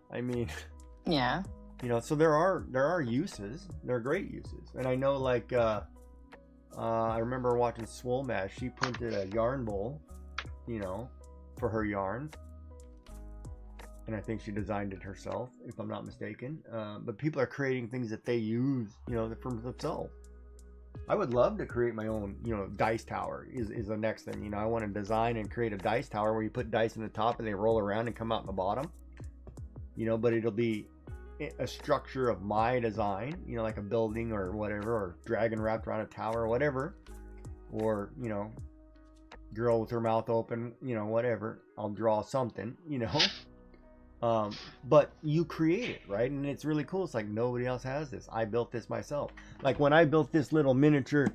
I mean, Yeah. you know, so there are uses. There are great uses. And I know, like, I remember watching Swole Mash. She printed a yarn bowl, you know, for her yarn. And I think she designed it herself, if I'm not mistaken. But people are creating things that they use, you know, for themselves. I would love to create my own, you know, dice tower is the next thing. You know, I want to design and create a dice tower where you put dice in the top and they roll around and come out in the bottom. You know, but it'll be a structure of my design, you know, like a building or whatever, or dragon wrapped around a tower or whatever. Or, you know, girl with her mouth open, you know, whatever. I'll draw something, you know. But you create it, right? And it's really cool. It's like nobody else has this. I built this myself. Like when I built this little miniature,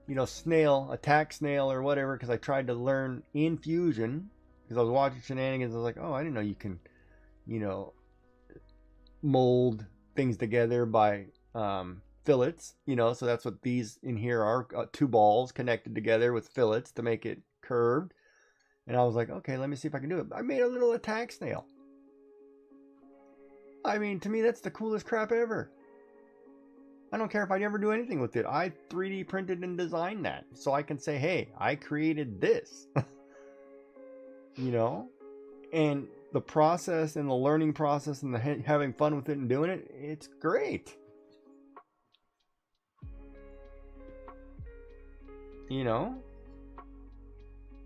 you know, snail, attack snail or whatever, because I tried to learn in Fusion, because I was watching Shenanigans. I was like, oh, I didn't know you can, you know, mold things together by fillets, you know. So that's what these in here are, 2 balls connected together with fillets to make it curved. And I was like, okay, let me see if I can do it. I made a little attack snail. I mean, to me, that's the coolest crap ever. I don't care if I ever do anything with it. I 3D printed and designed that. So I can say, hey, I created this. You know? And the process and the learning process and the having fun with it and doing it, it's great. You know?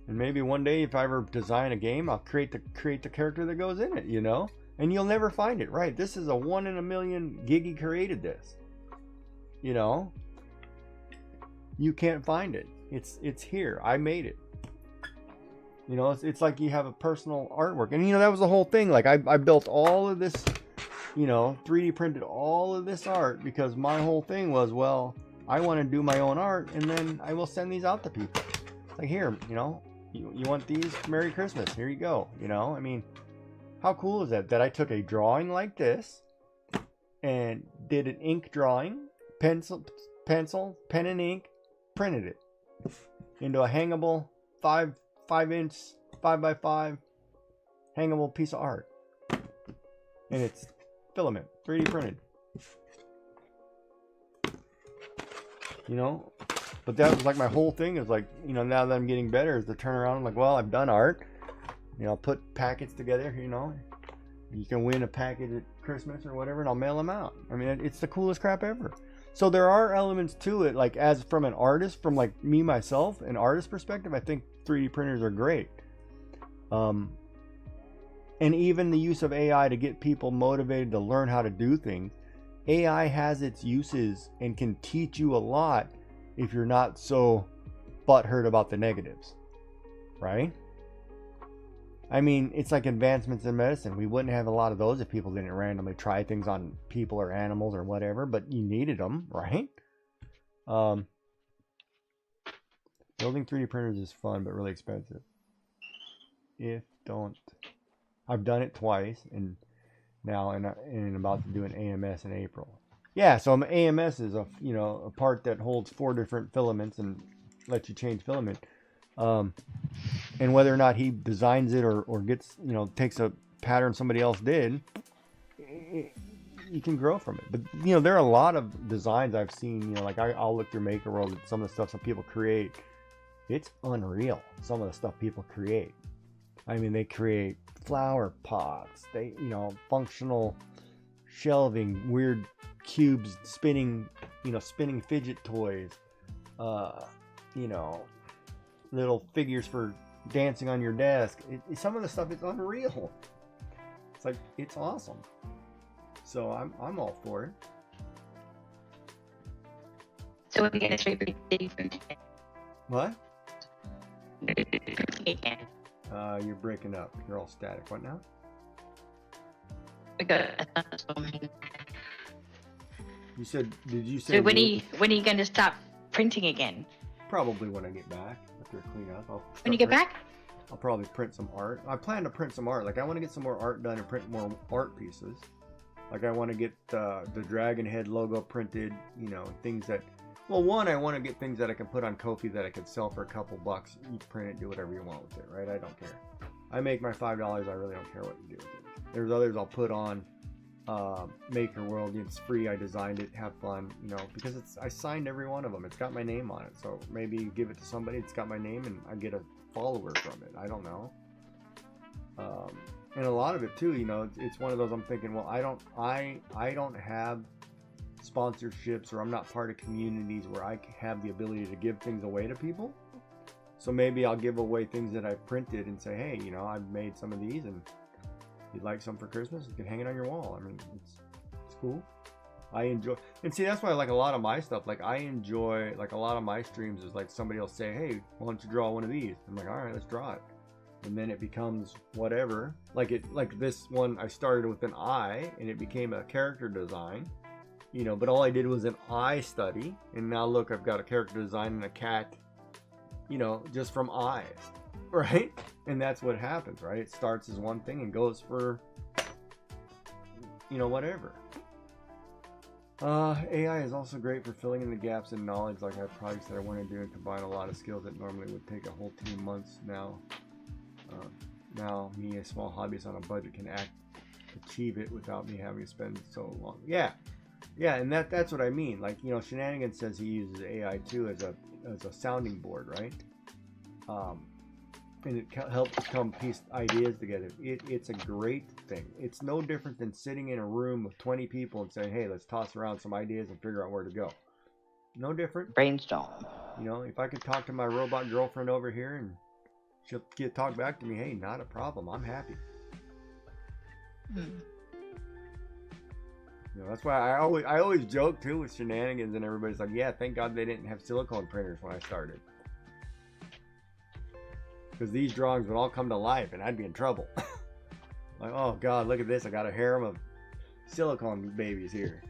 And maybe one day if I ever design a game, I'll create the character that goes in it, you know? And you'll never find it, right? This is a 1 in a million. Gigi created this. You know? You can't find it. It's here. I made it. You know, it's like you have a personal artwork. And, you know, that was the whole thing. Like, I built all of this, you know, 3D printed all of this art because my whole thing was, well, I want to do my own art, and then I will send these out to people. Like, here, you know, you want these? Merry Christmas. Here you go. You know, I mean, how cool is that? That I took a drawing like this and did an ink drawing, pencil, pen and ink, printed it into a hangable 5-inch 5x5 hangable piece of art. And it's filament, 3D printed. You know? But that was like my whole thing is like, you know, now that I'm getting better is to turn around. I'm like, well, I've done art. You know, I'll put packets together, you know. You can win a package at Christmas or whatever, and I'll mail them out. I mean, it's the coolest crap ever. So there are elements to it, like as from an artist, from like me, myself, an artist perspective, I think 3D printers are great. And even the use of AI to get people motivated to learn how to do things. AI has its uses and can teach you a lot if you're not so butthurt about the negatives, right? I mean, it's like advancements in medicine. We wouldn't have a lot of those if people didn't randomly try things on people or animals or whatever, but you needed them, right? Building 3D printers is fun, but really expensive. I've done it twice, and now and about to do an AMS in April. Yeah, so an AMS is a part that holds 4 different filaments and lets you change filament. And whether or not he designs it or gets, you know, takes a pattern somebody else did, you can grow from it. But, you know, there are a lot of designs I've seen, you know, like I'll look through Maker World at some of the stuff some people create. It's unreal, some of the stuff people create. I mean, they create flower pots, you know, functional shelving, weird cubes, spinning fidget toys, little figures for dancing on your desk. Some of the stuff is unreal. It's like, it's awesome. So I'm all for it. So we're going to 3D print What? again. You're breaking up. You're all static. What now? We got a thunderstorm. You said? Did you say? So when are you going to start printing again? Probably when I get back after clean up. When you get back? I'll probably print some art. I plan to print some art. Like, I want to get some more art done and print more art pieces. Like, I want to get the Dragon Head logo printed. Things that. Well, one, I want to get things that I can put on Ko-fi that I could sell for a couple bucks. You print it, do whatever you want with it, right? I don't care. I make my $5. I really don't care what you do with it. There's others I'll put on Maker World. It's free. I designed it. Have fun, because I signed every one of them. It's got my name on it. So maybe give it to somebody. It's got my name, and I get a follower from it. I don't know. And a lot of it too, it's one of those. I'm thinking, well, I don't have sponsorships, or I'm not part of communities where I have the ability to give things away to people. So maybe I'll give away things that I've printed and say, hey, I've made some of these, and if you'd like some for Christmas, you can hang it on your wall. I mean, it's cool. I enjoy, and see, that's why I like a lot of my stuff. Like, I enjoy, like, a lot of my streams is like somebody will say, hey, why don't you draw one of these? I'm like, all right, let's draw it. And then it becomes whatever. Like this one, I started with an eye, and it became a character design. But all I did was an eye study, and now look, I've got a character design and a cat, just from eyes, right? And that's what happens, right? It starts as one thing and goes for, whatever. AI is also great for filling in the gaps in knowledge. Like, I have projects that I want to do and combine a lot of skills that normally would take a whole 2 months. Now me, a small hobbyist on a budget, can achieve it without me having to spend so long. Yeah, and that's what I mean. Like, Shenanigans says he uses AI too as a sounding board, right? And it helps come piece ideas together. It's a great thing. It's no different than sitting in a room with 20 people and saying, hey, let's toss around some ideas and figure out where to go. No different. Brainstorm. If I could talk to my robot girlfriend over here and she'll talk back to me, hey, not a problem. I'm happy. That's why I always joke too with Shenanigans, and everybody's like, yeah, thank God they didn't have silicone printers when I started. Because these drawings would all come to life and I'd be in trouble. Like, oh God, look at this. I got a harem of silicone babies here.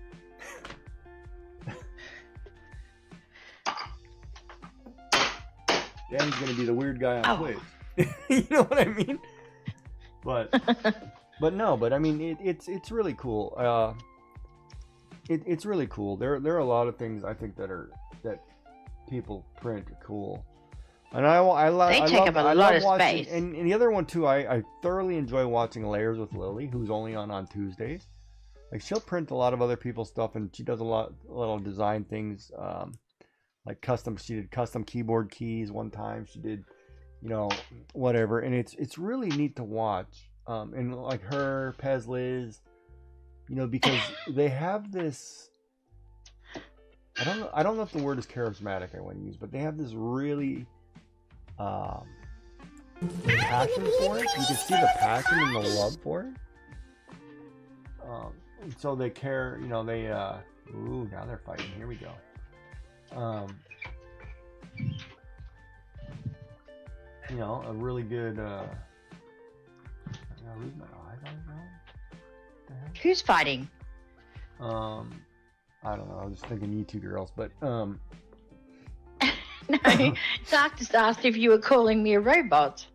Danny's going to be the weird guy on Twitch. You know what I mean? But I mean, it's really cool. It's really cool. There are a lot of things I think that people print are cool, and I take up a lot of watching, space. And the other one too, I thoroughly enjoy watching Layers with Lily, who's only on Tuesdays. Like, she'll print a lot of other people's stuff, and she does a little design things, like she did custom keyboard keys one time. She did, whatever, and it's really neat to watch. And like her, Pez Liz, because they have this, I don't know if the word is charismatic I want to use, but they have this really passion for it. You can see the passion and the love for it. So they care, they ooh, now they're fighting. Here we go. A really good I lose my eyes on it. Who's fighting? I don't know. I was just thinking you two girls, but No, Doc just asked if you were calling me a robot.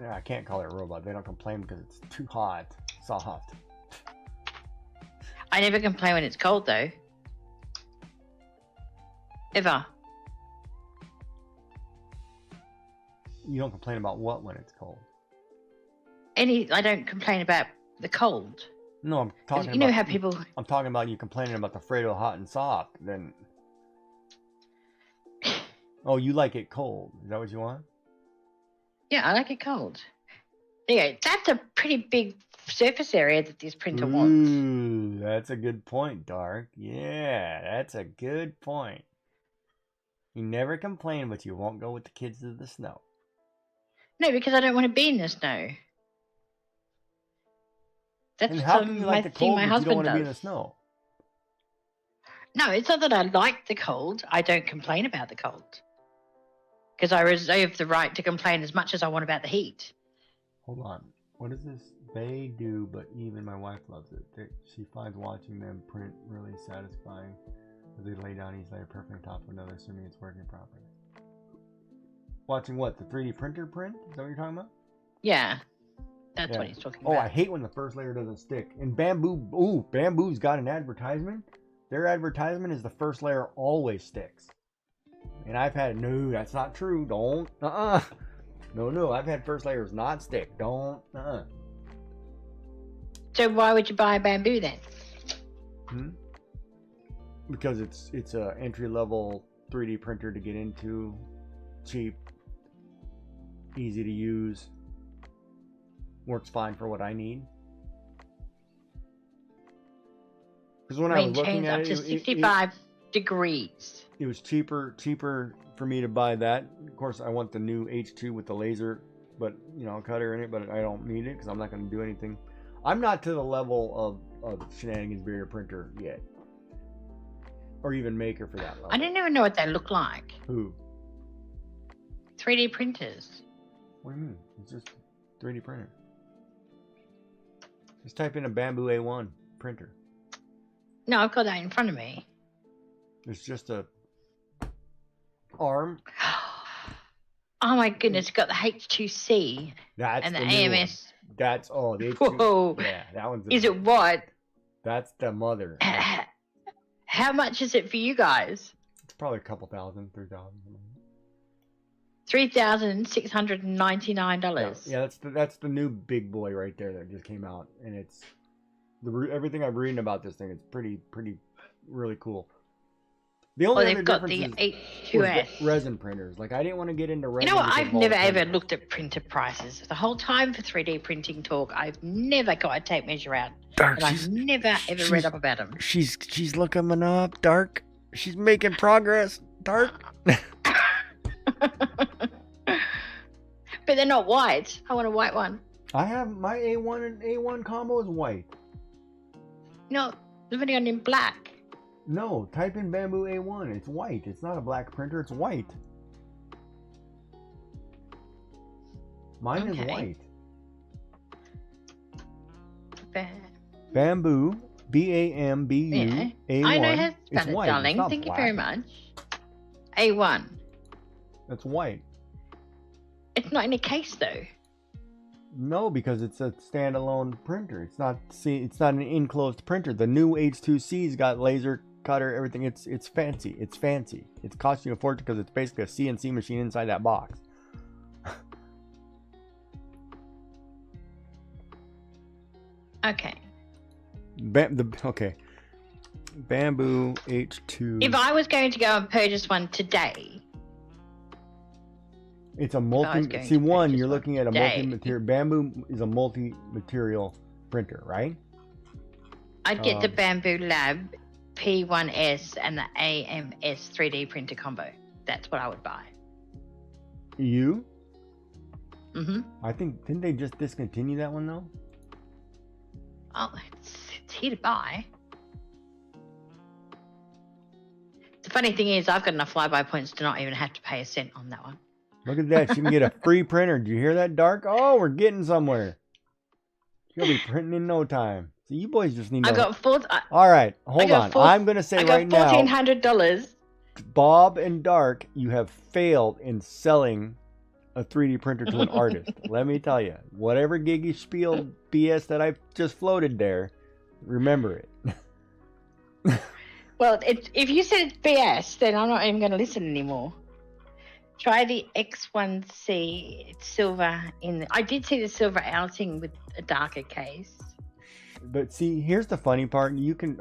yeah, I can't call it a robot. They don't complain because it's too hot, soft. I never complain when it's cold, though. Ever. You don't complain about what when it's cold? I don't complain about the cold. No, I'm talking. You know how people. I'm talking about you complaining about the Fredo hot and soft. Then. Oh, you like it cold? Is that what you want? Yeah, I like it cold. Yeah, that's a pretty big surface area that this printer wants. Ooh, that's a good point, Dark. Yeah, that's a good point. You never complain, but you won't go with the kids to the snow. No, because I don't want to be in the snow. That's And how can you like my the thing cold my but you don't husband want to be in the does. snow? No, it's not that I like the cold. I don't complain about the cold. Because I reserve the right to complain as much as I want about the heat. Hold on. What is this? They do, but even my wife loves it. She finds watching them print really satisfying. As they lay down each layer perfect on top of another, assuming it's working properly. Watching what? The 3D printer print? Is that what you're talking about? Yeah. That's Yeah. what he's talking Oh, about. I hate when the first layer doesn't stick. And Bamboo, ooh, Bamboo's got an advertisement. Their advertisement is the first layer always sticks. And I've had, no, that's not true. Don't, No, I've had first layers not stick. Don't, So why would you buy a Bamboo then? Because it's a entry level 3D printer to get into, cheap, easy to use, works fine for what I need. Because when I was looking Maintains at up it, to 65 degrees. it was cheaper for me to buy that. Of course, I want the new H2 with the laser, but cutter in it. But I don't need it because I'm not going to do anything. I'm not to the level of Shenanigans Barrier Printer yet, or even Maker for that level. I didn't even know what they look like. Who? 3D printers. What do you mean? It's just 3D printer. Just type in a Bamboo A1 printer. No, I've got that in front of me. It's just a arm. Oh my goodness, it's got the H2C That's and the new one. AMS. That's the H2. Whoa. Yeah, that one's. Is it what? That's the mother. How much is it for you guys? It's probably a couple thousand, 3,000. $3,699. Yeah, that's the new big boy right there that just came out, and it's everything I'm reading about this thing. It's pretty really cool. The only other they've got difference the was H2S. the resin printers. Like I didn't want to get into resin. You know what? because I've of all the never ever chemicals. looked at printer prices. The whole time for 3D printing talk, I've never got a tape measure out. Dark, And I've never ever read up about them. She's looking them up, Dark. She's making progress, Dark. But they're not white. I want a white one. I have my A1 and A1 combo is white. No, the video in black. No, type in Bamboo A1. It's white. It's not a black printer. It's white. Mine is Okay. white. Ba- Bamboo, BAMBU, Yeah. A1. I know how to It's spell it, white. darling. It's not Thank black. you very much. A1. It's white. It's not in a case though. No, because it's a standalone printer. It's not. See, it's not an enclosed printer. The new H2C's got laser cutter, everything. It's fancy. It's fancy. It's costing you a fortune because it's basically a CNC machine inside that box. Okay. Okay. Bamboo H2. If I was going to go and purchase one today, It's a I was multi. going See, to one, purchase you're one looking at a today. multi-material. Bamboo is a multi-material printer, right? I'd get the Um, Bamboo Lab P1S and the AMS 3D printer combo. That's what I would buy. You? Mm-hmm. I think didn't they just discontinue that one though? Oh, it's here to buy. The funny thing is, I've got enough flyby points to not even have to pay a cent on that one. Look at that. She can get a free printer. Did you hear that, Dark? Oh, we're getting somewhere. She'll be printing in no time. So you boys just need to. I got four. All right, hold on. I'm gonna say I got right now, $1,400. Bob and Dark, you have failed in selling a 3D printer to an artist. Let me tell you, whatever giggy spiel BS that I've just floated there, remember it. Well, if you said it's BS, then I'm not even going to listen anymore. Try the X1C. It's silver I did see the silver outing with a darker case. But see, here's the funny part. You can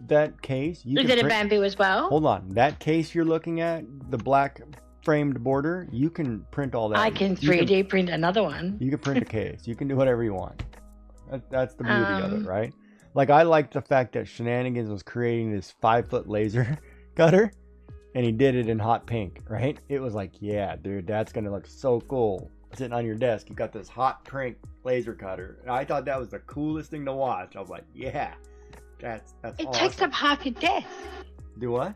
that case. You Is can it a print- Bamboo as well? Hold on, that case you're looking at, the black framed border, you can print all that. I can You 3D print another one. You can print a case. You can do whatever you want. That's the beauty of it, Um, right? Like, I like the fact that Shenanigans was creating this 5-foot laser cutter, and he did it in hot pink, right? It was like, yeah, dude, that's gonna look so cool. Sitting on your desk, you got this hot pink laser cutter. And I thought that was the coolest thing to watch. I was like, yeah, that's It awesome. takes up half your desk. Do what?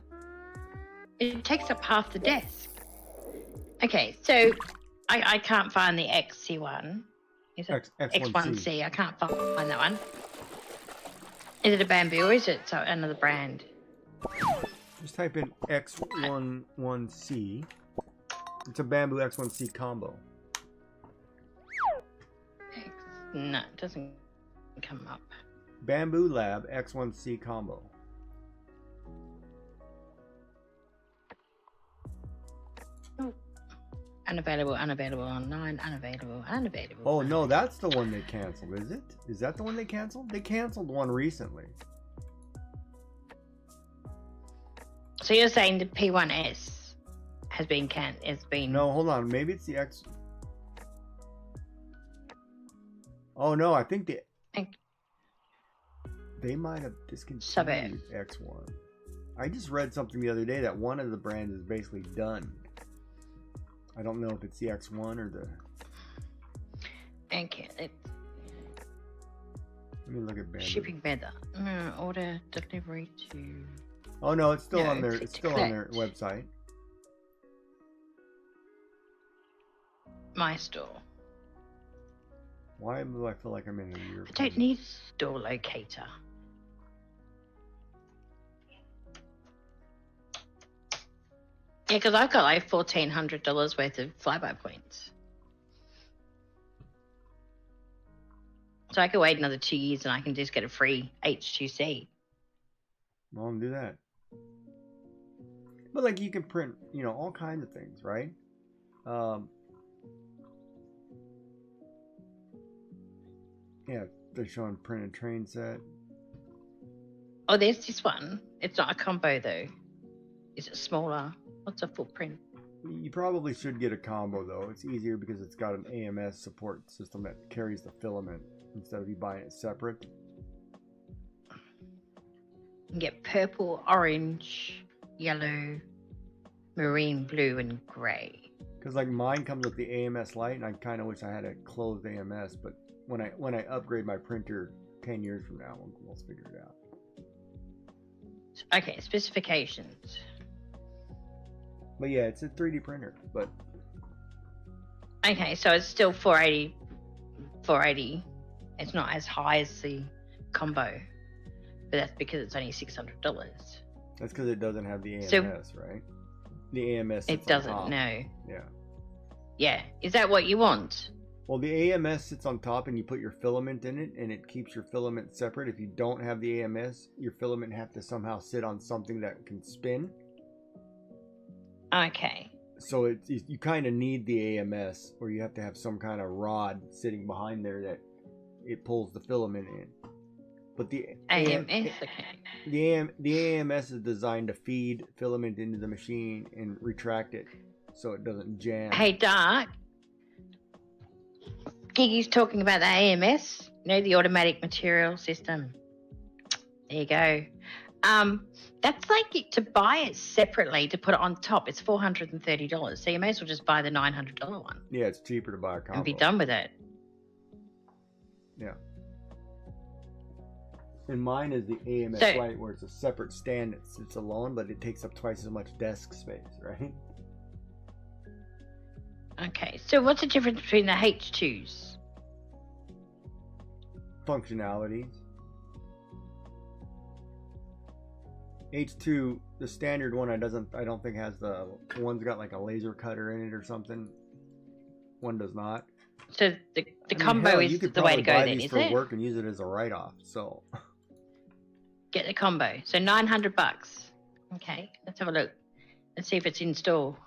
It takes up half the desk. Okay, so I can't find the XC one. Is it X1C. X1C? I can't find that one. Is it a bamboo or is it another brand? Just type in X11C. It's a bamboo X1C combo. No, it doesn't come up. Bamboo Lab X1C combo. Unavailable online, unavailable. Oh no, that's the one they canceled, is it? Is that the one they canceled? They canceled one recently. So you're saying the P1S has been No, hold on. Maybe it's the X. Oh no, I think they might have discontinued X1. I just read something the other day that one of the brands is basically done. I don't know if it's the X1 or the. Okay, Let me look at bamboo. shipping better. Order delivery to Oh no, it's still No, on their. click It's to still on their collect. website. my store. Why do I feel like I'm in a year? I don't need a store locator. Yeah, because I've got like $1,400 worth of flyby points. So I could wait another 2 years and I can just get a free H2C. Well, and do that. But like, you can print, all kinds of things, right? Yeah, they're showing printed train set. Oh, there's this one. It's not a combo though. Is it smaller? What's a footprint? You probably should get a combo though. It's easier because it's got an AMS support system that carries the filament instead of you buying it separate. You can get purple, orange, yellow, marine blue, and grey. Because like mine comes with the AMS light, and I kind of wish I had a closed AMS. But when I upgrade my printer 10 years from now, we'll figure it out. Okay, specifications. But yeah, it's a 3D printer. But Okay, so it's still 480. 480. It's not as high as the combo, but that's because it's only $600. that's because it doesn't have the AMS, So- right? The AMS. It sits on doesn't. top. No. Yeah. Yeah. Is that what you want? Well, the AMS sits on top and you put your filament in it and it keeps your filament separate. If you don't have the AMS, your filament have to somehow sit on something that can spin. Okay. So you kind of need the AMS, or you have to have some kind of rod sitting behind there that it pulls the filament in. But the AMS. Okay. the AMS is designed to feed filament into the machine and retract it so it doesn't jam. Hey, Dark. Giggy's talking about the AMS. The automatic material system. There you go. That's like to buy it separately to put it on top. It's $430. So you may as well just buy the $900 one Yeah, it's cheaper to buy a combo. and be done with it. Yeah. And mine is the AMS So- light, where it's a separate stand that sits alone, but it takes up twice as much desk space, right? Okay. So what's the difference between the H2s? Functionalities. H2, the standard one, I don't think has the one's got like a laser cutter in it or something. One does not. So the I mean, combo hell, you is could the way to probably go buy then, these is for it? work and use it as a write-off. So Get the combo. So $900. Okay, let's have a look. Let's see if it's in store.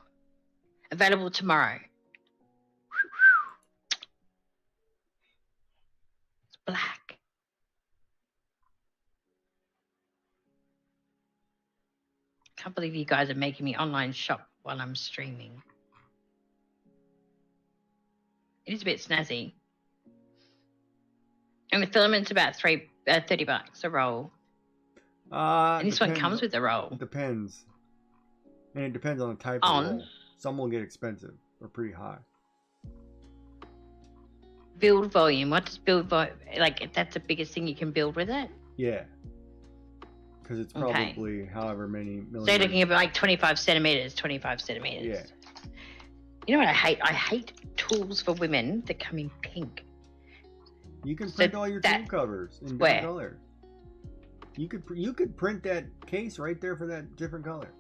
Available tomorrow. It's black. Can't believe you guys are making me online shop while I'm streaming. It is a bit snazzy. And the filament's about $30 a roll. And this one comes with the roll. It depends. And it depends on the type of roll. Some will get expensive or pretty high. Build volume. What does build volume... Like, that's the biggest thing you can build with it? Yeah. Because it's probably however many millimeters. So you're looking at like 25 centimeters. Yeah. You know what I hate? I hate tools for women that come in pink. You can print all your tool covers in different colors. You could print that case right there for that different color.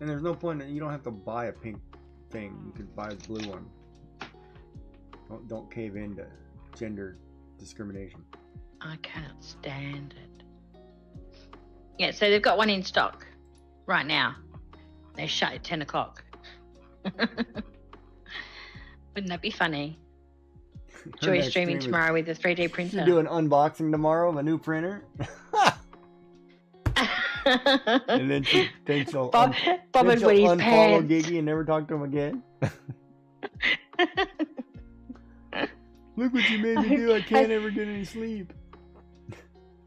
And there's no point that you don't have to buy a pink thing. You could buy a blue one. Don't cave into gender discrimination. I can't stand it. Yeah, so they've got one in stock right now. They shut at 10 o'clock. Wouldn't that be funny? Joy streaming tomorrow with a 3D printer. You do an unboxing tomorrow of a new printer. And then she'll Bob and Woody's unfollow pants. Giggy and never talk to him again. Look what you made me do. I can't ever get any sleep.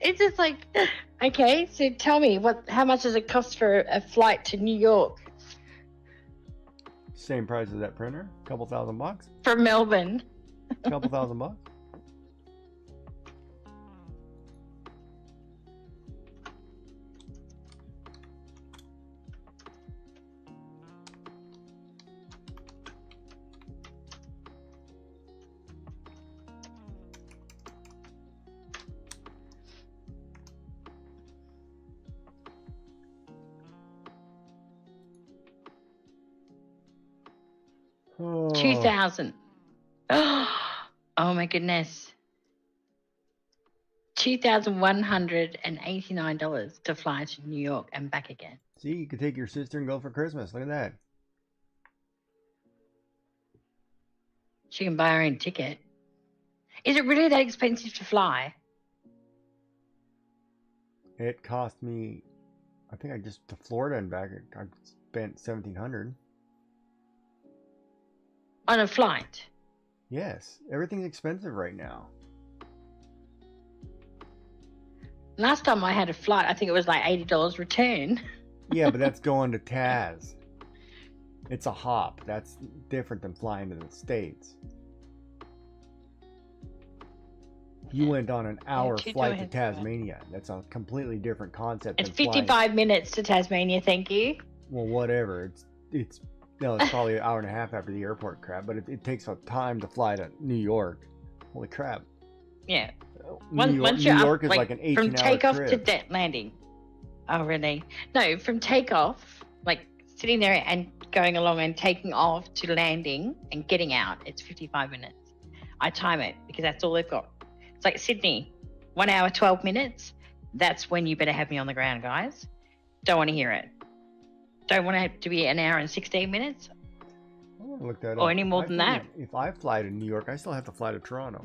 It's just like, okay, so tell me, how much does it cost for a flight to New York? Same price as that printer. Couple $1,000. From Melbourne. Couple $1,000. Oh. 2,000. Oh my goodness. $2,189 to fly to New York and back again. See, you could take your sister and go for Christmas. Look at that. She can buy her own ticket. Is it really that expensive to fly? It cost me, I think I just to Florida and back. I spent $1,700 on a flight. Yes, everything's expensive right now. Last time I had a flight, I think it was like $80 return. Yeah, but that's going to Taz. It's a hop. That's different than flying to the States. You went on an hour flight to Tasmania. That's a completely different concept. It's 55 minutes to Tasmania, thank you. Well, whatever. It's probably an hour and a half after the airport crap, but it takes a time to fly to New York. Holy crap. Yeah. New York is like an 18-hour from takeoff trip. to landing. Oh, really? No, from takeoff, like sitting there and going along and taking off to landing and getting out, it's 55 minutes. I time it because that's all they've got. It's like Sydney, 1 hour, 12 minutes. That's when you better have me on the ground, guys. Don't want to hear it. Don't want to have to be an hour and 16 minutes. I want to look that up. Or any more than that. If I fly to New York, I still have to fly to Toronto.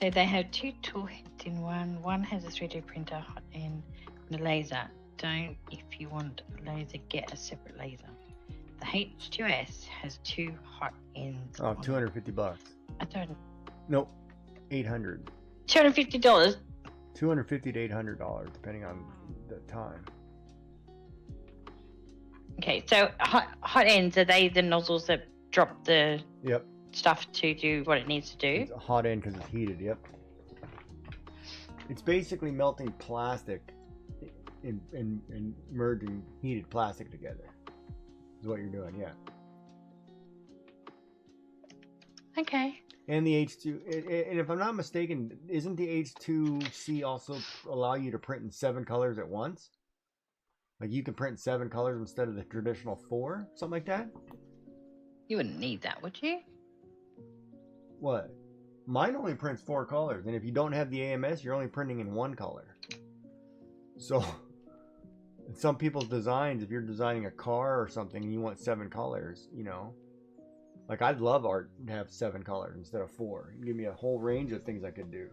So they have two tool heads in one. One has a 3D printer, hot end, and a laser. Don't, if you want a laser, get a separate laser. The H2S has two hot ends. Oh, $250. I don't. Nope, $800. $250. $250 to $800, depending on the time. Okay, so hot ends, are they the nozzles that drop the Yep. stuff to do what it needs to do? It's a hot end because it's heated, yep. It's basically melting plastic and merging heated plastic together. Is what you're doing, yeah. Okay. And the H2, and if I'm not mistaken, isn't the H2C also allow you to print in 7 colors at once? Like you can print 7 colors instead of the traditional 4, something like that? You wouldn't need that, would you? What? Mine only prints 4 colors, and if you don't have the AMS, you're only printing in 1 color. So, in some people's designs, if you're designing a car or something and you want 7 colors, you know, like I'd love art to have 7 colors instead of 4. You give me a whole range of things I could do.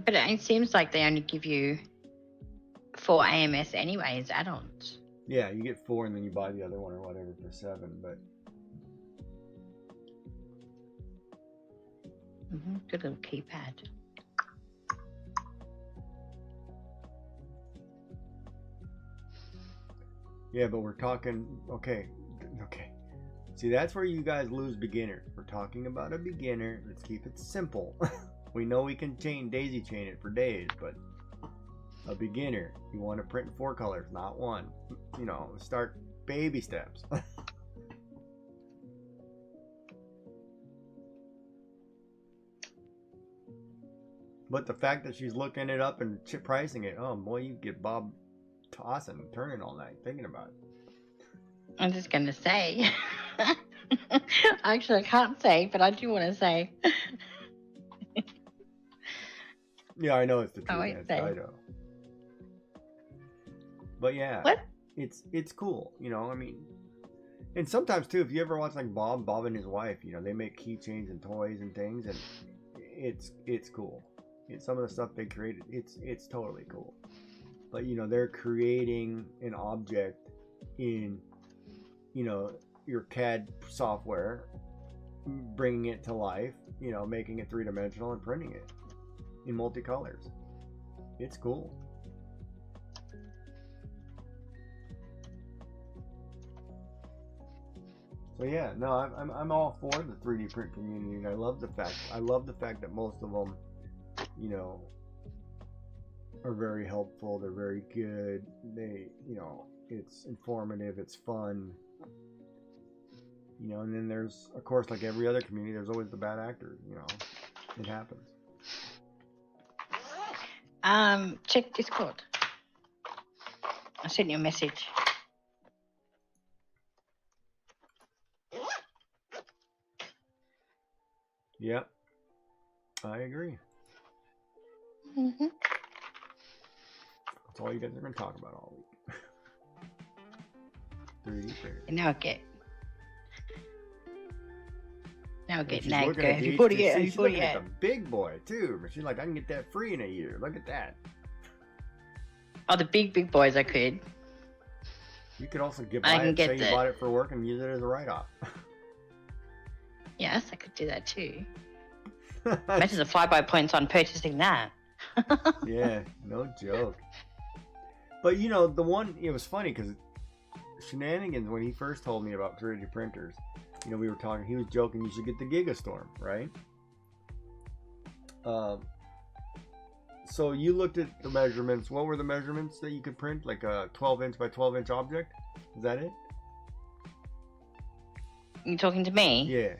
But it seems like they only give you 4 AMS anyway as adults. Yeah, you get 4 and then you buy the other one or whatever for 7. But Good little keypad. yeah, but we're talking. Okay. See, that's where you guys lose beginner. We're talking about a beginner. Let's keep it simple. We know we can daisy chain it for days, but a beginner, you want to print 4 colors, not 1. You know, start baby steps. But the fact that she's looking it up and pricing it, oh boy, you get Bob tossing and turning all night thinking about it. I'm just going to say. Actually, I can't say, but I do want to say. Yeah, I know it's the truth. I won't say. I know. But yeah, What? It's cool, you know. I mean, and sometimes too, if you ever watch like Bob and his wife, you know, they make keychains and toys and things, and it's cool. Some of the stuff they created, it's totally cool. But you know, they're creating an object in, you know, your CAD software, bringing it to life, you know, making it 3-dimensional and printing it in multicolors. It's cool. So yeah, no, I'm all for the 3D print community, and I love the fact that most of them, you know, are very helpful. They're very good. They, you know, it's informative. It's fun. You know, and then there's, of course, like every other community, there's always the bad actors. You know, it happens. Check Discord. I sent you a message. Yep, I agree. Mm-hmm. That's all you guys are going to talk about all week. 3D printer. And now I get She's nagged. looking Go, at have the you put it HTC. yet? Have you She's put it looking at yet? the big boy too. She's like, I can get that free in a year. Look at that. Oh, the big boys I could. You could also I buy can it, get say you the- bought it for work and use it as a write-off. Yes, I could do that too. Imagine the flyby points on purchasing that. Yeah, no joke. But you know, it was funny because Shenanigans, when he first told me about 3D printers, you know, we were talking, he was joking, you should get the Gigastorm, right? So you looked at the measurements. What were the measurements that you could print? Like a 12-inch by 12-inch object? Is that it? You talking to me? Yeah.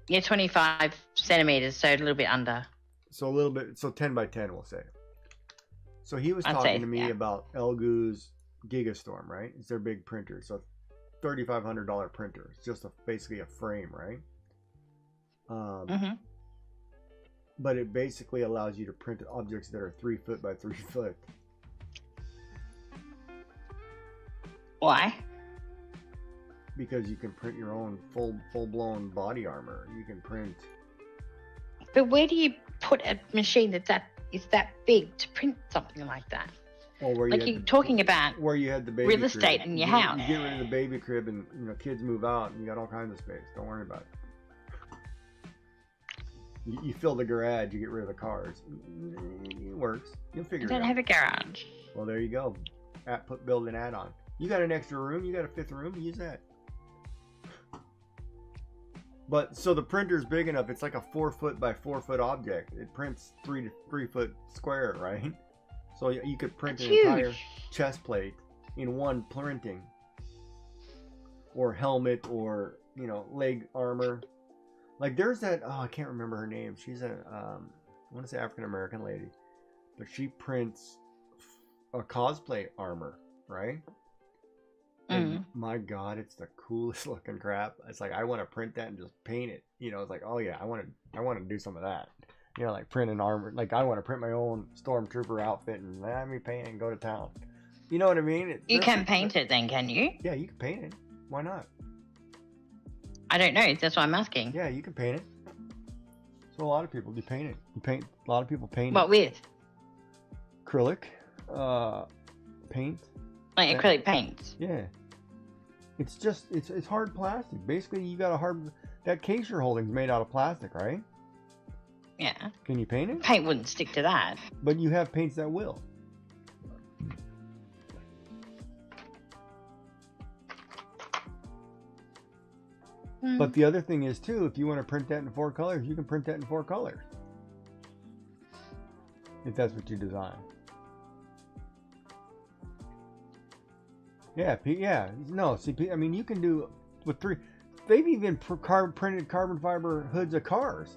Yeah, 25 centimeters, so a little bit under. So a little bit, so 10 by 10, we'll say. So he was I'd talking say, to me yeah. about Elgu's Gigastorm, right? It's their big printer. So $3,500 printer. It's just basically a frame, right? Mm-hmm. But it basically allows you to print objects that are 3 foot by 3 foot. Why? Because you can print your own full-blown body armor. You can print. But where do you put a machine is that big to print something like that? Well, where Like you're talking about where you had the baby real crib. estate in your You house. get rid of the baby crib, and you know, kids move out, and you got all kinds of space. Don't worry about it. You fill the garage, you get rid of the cars. It works. You'll I figure it don't out. have a garage. Well, there you go. Build an add-on. You got an extra room. You got a 5th room. Use that. But so the printer's big enough. It's like a 4 foot by 4 foot object. It prints 3 foot square, right? So you could print That's an entire huge. chest plate in one printing, or helmet, or you know, leg armor. Like there's that. Oh, I can't remember her name. She's I want to say African American lady, but she prints a cosplay armor, right? And my God, it's the coolest looking crap. It's like I want to print that and just paint it. You know, it's like, oh yeah, I want to do some of that. You know, like print an armor. Like I want to print my own stormtrooper outfit and let me paint it and go to town. You know what I mean? You can paint it then, can you? Yeah, you can paint it. Why not? I don't know. That's why I'm asking. Yeah, you can paint it. So a lot of people do paint it. A lot of people paint What with? acrylic, paint. Like Yeah. acrylic paints. Yeah. It's just it's hard plastic. Basically, you got a hard that case you're holding is made out of plastic, right? Yeah. Can you paint it? Paint wouldn't stick to that. But you have paints that will. But the other thing is too, if you want to print that in 4 colors, you can print that in 4 colors. If that's what you design. Yeah, yeah. No, see, I mean, you can do with 3. They've even printed carbon fiber hoods of cars.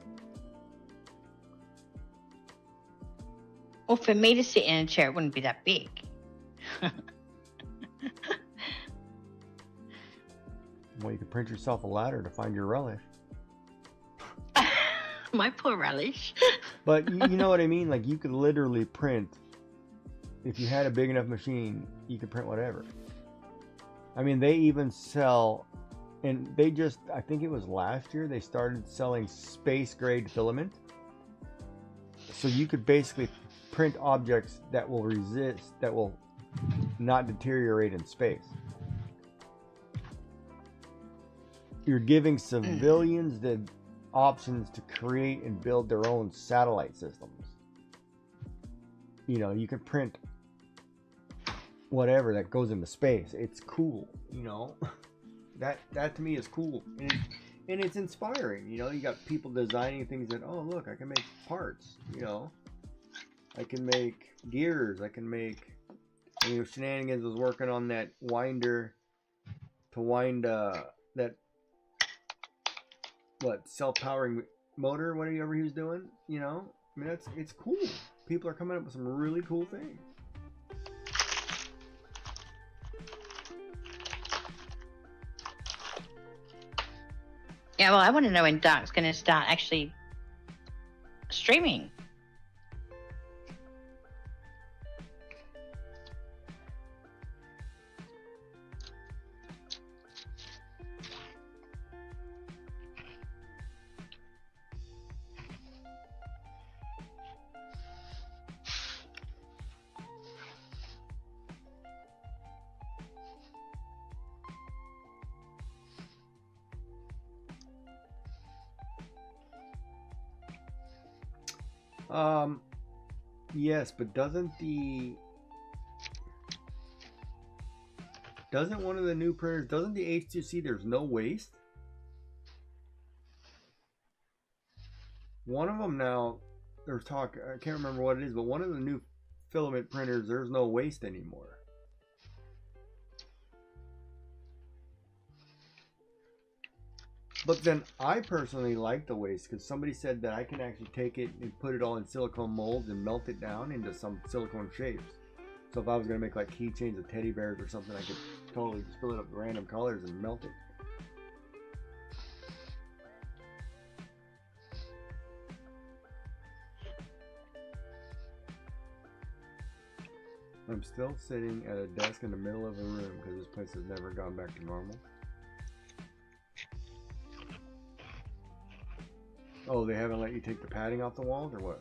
Well, for me to sit in a chair, it wouldn't be that big. Well, you could print yourself a ladder to find your relish. My poor relish. But you know what I mean? Like, you could literally print, if you had a big enough machine, you could print whatever. I mean, they even sell, and they just, I think it was last year, they started selling space grade filament. So you could basically print objects that will resist, that will not deteriorate in space. You're giving civilians the options to create and build their own satellite systems. You know, you can print whatever that goes into space. It's cool, you know. That to me is cool, and it's inspiring. You know, you got people designing things that, oh look, I can make parts. You know, I can make gears. I can make. You know, Shenanigans was working on that winder to wind that. What, self-powering motor, whatever he was doing, you know? I mean, it's cool. People are coming up with some really cool things. Yeah, well, I want to know when Dark's going to start actually streaming. Yes, but doesn't one of the new printers, doesn't the H2C, there's no waste? One of them now, there's talk, I can't remember what it is, but one of the new filament printers, there's no waste anymore. But then I personally like the waste because somebody said that I can actually take it and put it all in silicone molds and melt it down into some silicone shapes. So if I was going to make like keychains of teddy bears or something, I could totally just fill it up with random colors and melt it. I'm still sitting at a desk in the middle of a room because this place has never gone back to normal. Oh, they haven't let you take the padding off the walls or what?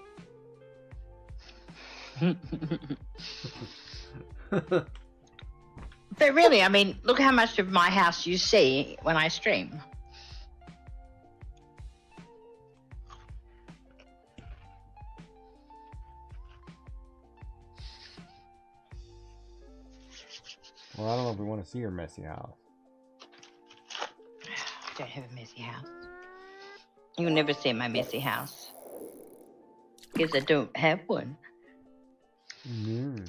But really, I mean, look how much of my house you see when I stream. Well, I don't know if we want to see your messy house. I don't have a messy house. You'll never see my messy house. Because I don't have one. Mm.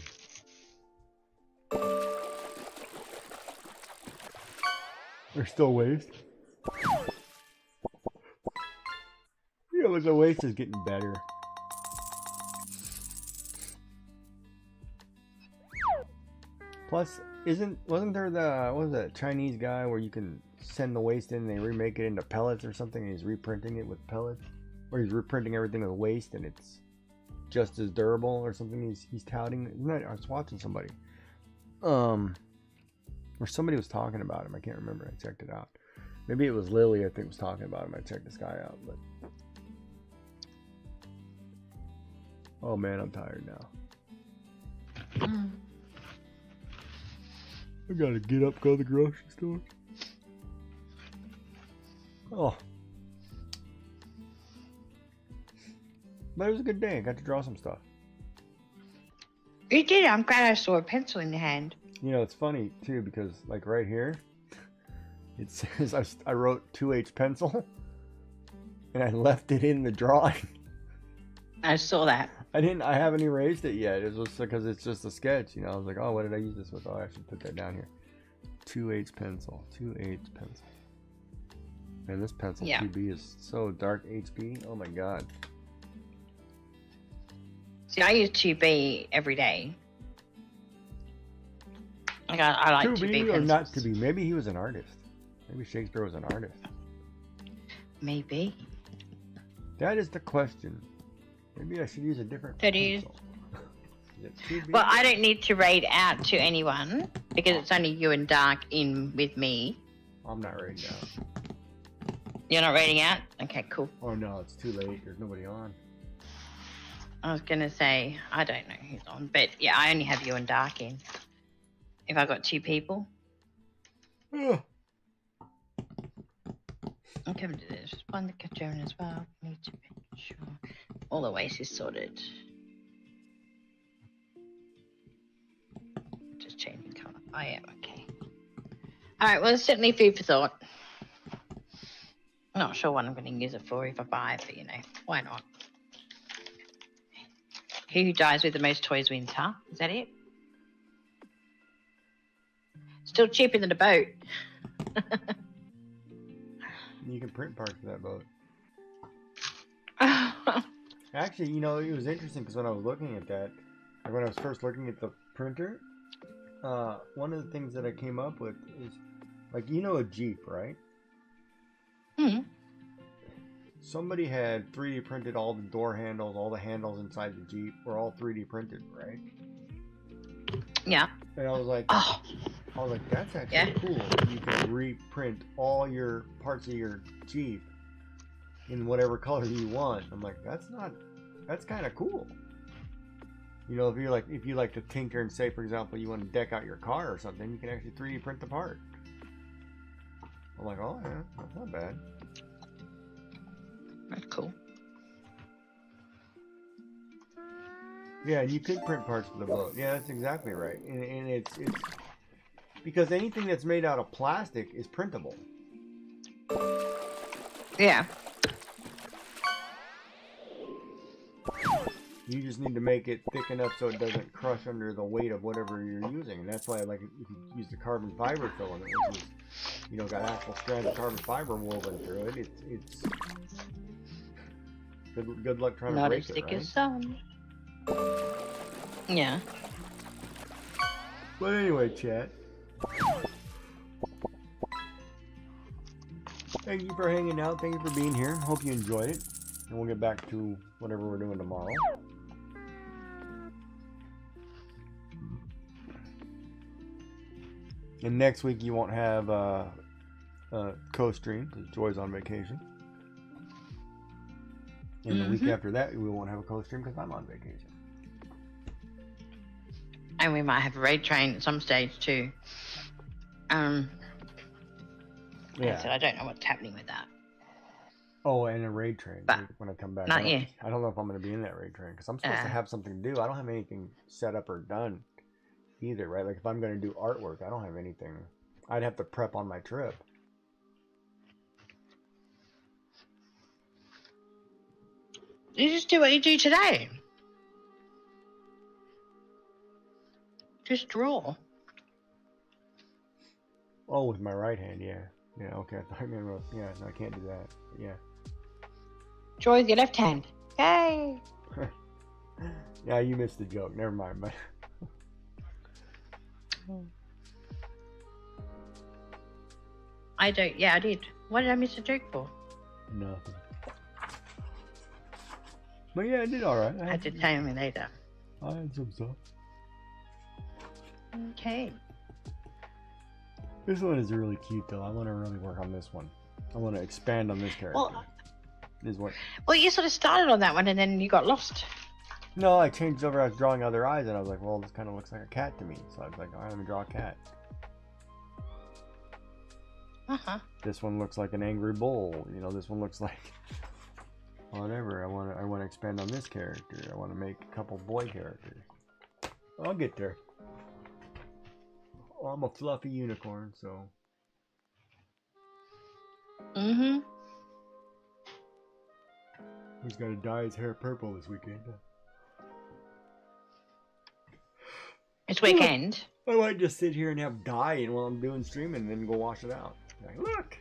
There's still waste. Yeah, but the waste is getting better. Plus, wasn't there the, what was that, Chinese guy where you can send the waste in and they remake it into pellets or something and he's reprinting it with pellets? Or he's reprinting everything with waste and it's just as durable or something he's touting. I was watching somebody. Or somebody was talking about him. I can't remember. I checked it out. Maybe it was Lily, I think, was talking about him. I checked this guy out. But Oh man, I'm tired now. Mm. I gotta get up, go to the grocery store. Oh. But it was a good day. I got to draw some stuff. You did. I'm glad I saw a pencil in your hand. You know, it's funny too because like right here, it says I wrote 2H pencil, and I left it in the drawing. I saw that. I haven't erased it yet. It was because it's just a sketch. You know, I was like, oh, what did I use this with? Oh, I should put that down here. 2H pencil. 2H pencil. Man, this pencil 2B is so dark HB. Oh my god. See, I use 2B every day. Like I like 2B pencils. Or not to be? Maybe he was an artist. Maybe Shakespeare was an artist. Maybe. That is the question. Maybe I should use a different That pencil. Is it 2B? Well, I don't need to read out to anyone because it's only you and Dark in with me. I'm not reading out. You're not reading out? Okay, cool. Oh no, it's too late. There's nobody on. I was going to say, I don't know who's on, but yeah, I only have you and Dark in. If I got 2 people. Ugh. I'm coming to this. Find the Cajon as well. Need to make sure all the waste is sorted. Just changing colour. Oh yeah, okay. Alright, well it's certainly food for thought. I'm not sure what I'm going to use it for if I buy it, but you know, why not? He who dies with the most toys wins, huh? Is that it? Still cheaper than a boat. You can print parts for that boat. Actually, you know, it was interesting because when I was looking at that, or when I was first looking at the printer, one of the things that I came up with is, like, you know, a Jeep, right? Hmm. Somebody had 3D printed all the door handles, all the handles inside the Jeep were all 3D printed, right? Yeah. And I was like, Oh, that's actually cool. You can reprint all your parts of your Jeep in whatever color you want. I'm like, that's kind of cool. You know, if you like to tinker and say, for example, you want to deck out your car or something, you can actually 3D print the part. I'm like, oh yeah, that's not bad. that's cool. Yeah, you could print parts for the boat. Yeah, that's exactly right. And it's because anything that's made out of plastic is printable. Yeah. You just need to make it thick enough so it doesn't crush under the weight of whatever you're using. And that's why, like, if you use the carbon fiber filament, which is, you know, got actual strands of carbon fiber woven through it, it's good luck trying to Not break as it, thick right? as some. Yeah. But anyway, chat. Thank you for hanging out. Thank you for being here. Hope you enjoyed it. And we'll get back to whatever we're doing tomorrow. And next week you won't have co-stream because Joy's on vacation. And the week after that we won't have a co-stream because I'm on vacation. And we might have a raid train at some stage too. Yeah. So I don't know what's happening with that. Oh, and a raid train But when I come back. not yet. I don't know if I'm going to be in that raid train because I'm supposed to have something to do. I don't have anything set up or done either, right? Like if I'm going to do artwork, I don't have anything. I'd have to prep on my trip. You just do what you do today. Just draw. Oh, with my right hand, yeah. Yeah, okay. I thought you were, yeah, no, I can't do that. Yeah. Draw with your left hand. Yay! Yeah, you missed the joke. Never mind. But I don't. Yeah, I did. What did I miss a joke for? nothing. But yeah, I did all right. I had to tell me later. I had some stuff. Okay. This one is really cute, though. I want to really work on this one. I want to expand on this character. Well, Is what? well, you sort of started on that one and then you got lost. No, I changed over. I was drawing other eyes, and I was like, well, this kind of looks like a cat to me. So I was like, all right, let me draw a cat. Uh-huh. This one looks like an angry bull. You know, this one looks like whatever. I want to expand on this character. I want to make a couple boy characters. I'll get there. Oh, I'm a fluffy unicorn, so. Mm-hmm. He's got to dye his hair purple this weekend. It's weekend. I might just sit here and have dye and while I'm doing streaming and then go wash it out. Like, look!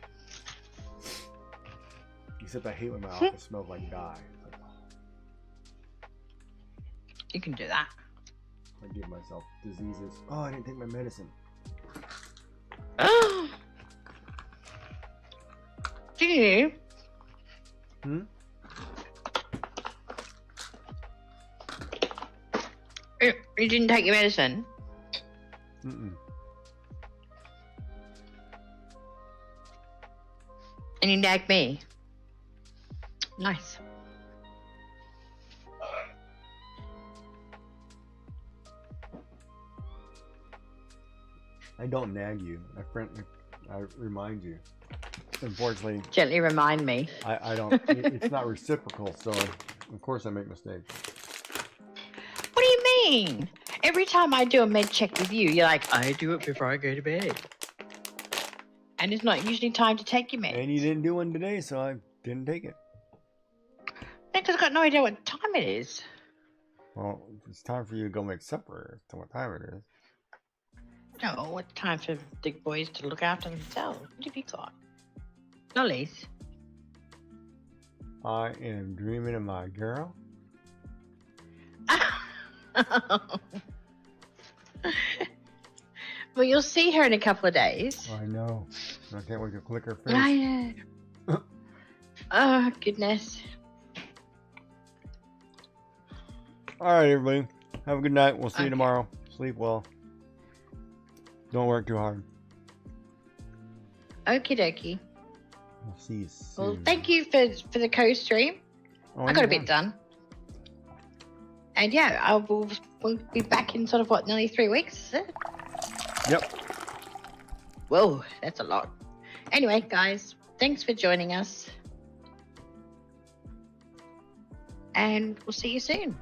Except I hate when my office smells like dye. Like, You can do that. I give myself diseases. Oh, I didn't take my medicine. Did you? Hmm? You didn't take your medicine? Mm-mm. And you nagged me? Nice. I don't nag you. I remind you. Unfortunately, Gently remind me. I don't. It's not reciprocal, so of course I make mistakes. What do you mean? Every time I do a med check with you, you're like, I do it before I go to bed. And it's not usually time to take your meds. And you didn't do one today, so I didn't take it. Because I've got no idea what time it is. Well, it's time for you to go make supper. As to what time it is. No, it's time for the boys to look after themselves. What have you got? Lollies. I am dreaming of my girl. Well, you'll see her in a couple of days. I know. I can't wait to click her face. I know. Oh, goodness. All right, everybody. Have a good night. We'll see you Okay. tomorrow. Sleep well. Don't work too hard. Okie dokie. We'll see you soon. Well, thank you for the co-stream. Oh, I got a yeah. bit done. And yeah, we'll be back in sort of, what, nearly 3 weeks, is it? Yep. Whoa, that's a lot. Anyway, guys, thanks for joining us. And we'll see you soon.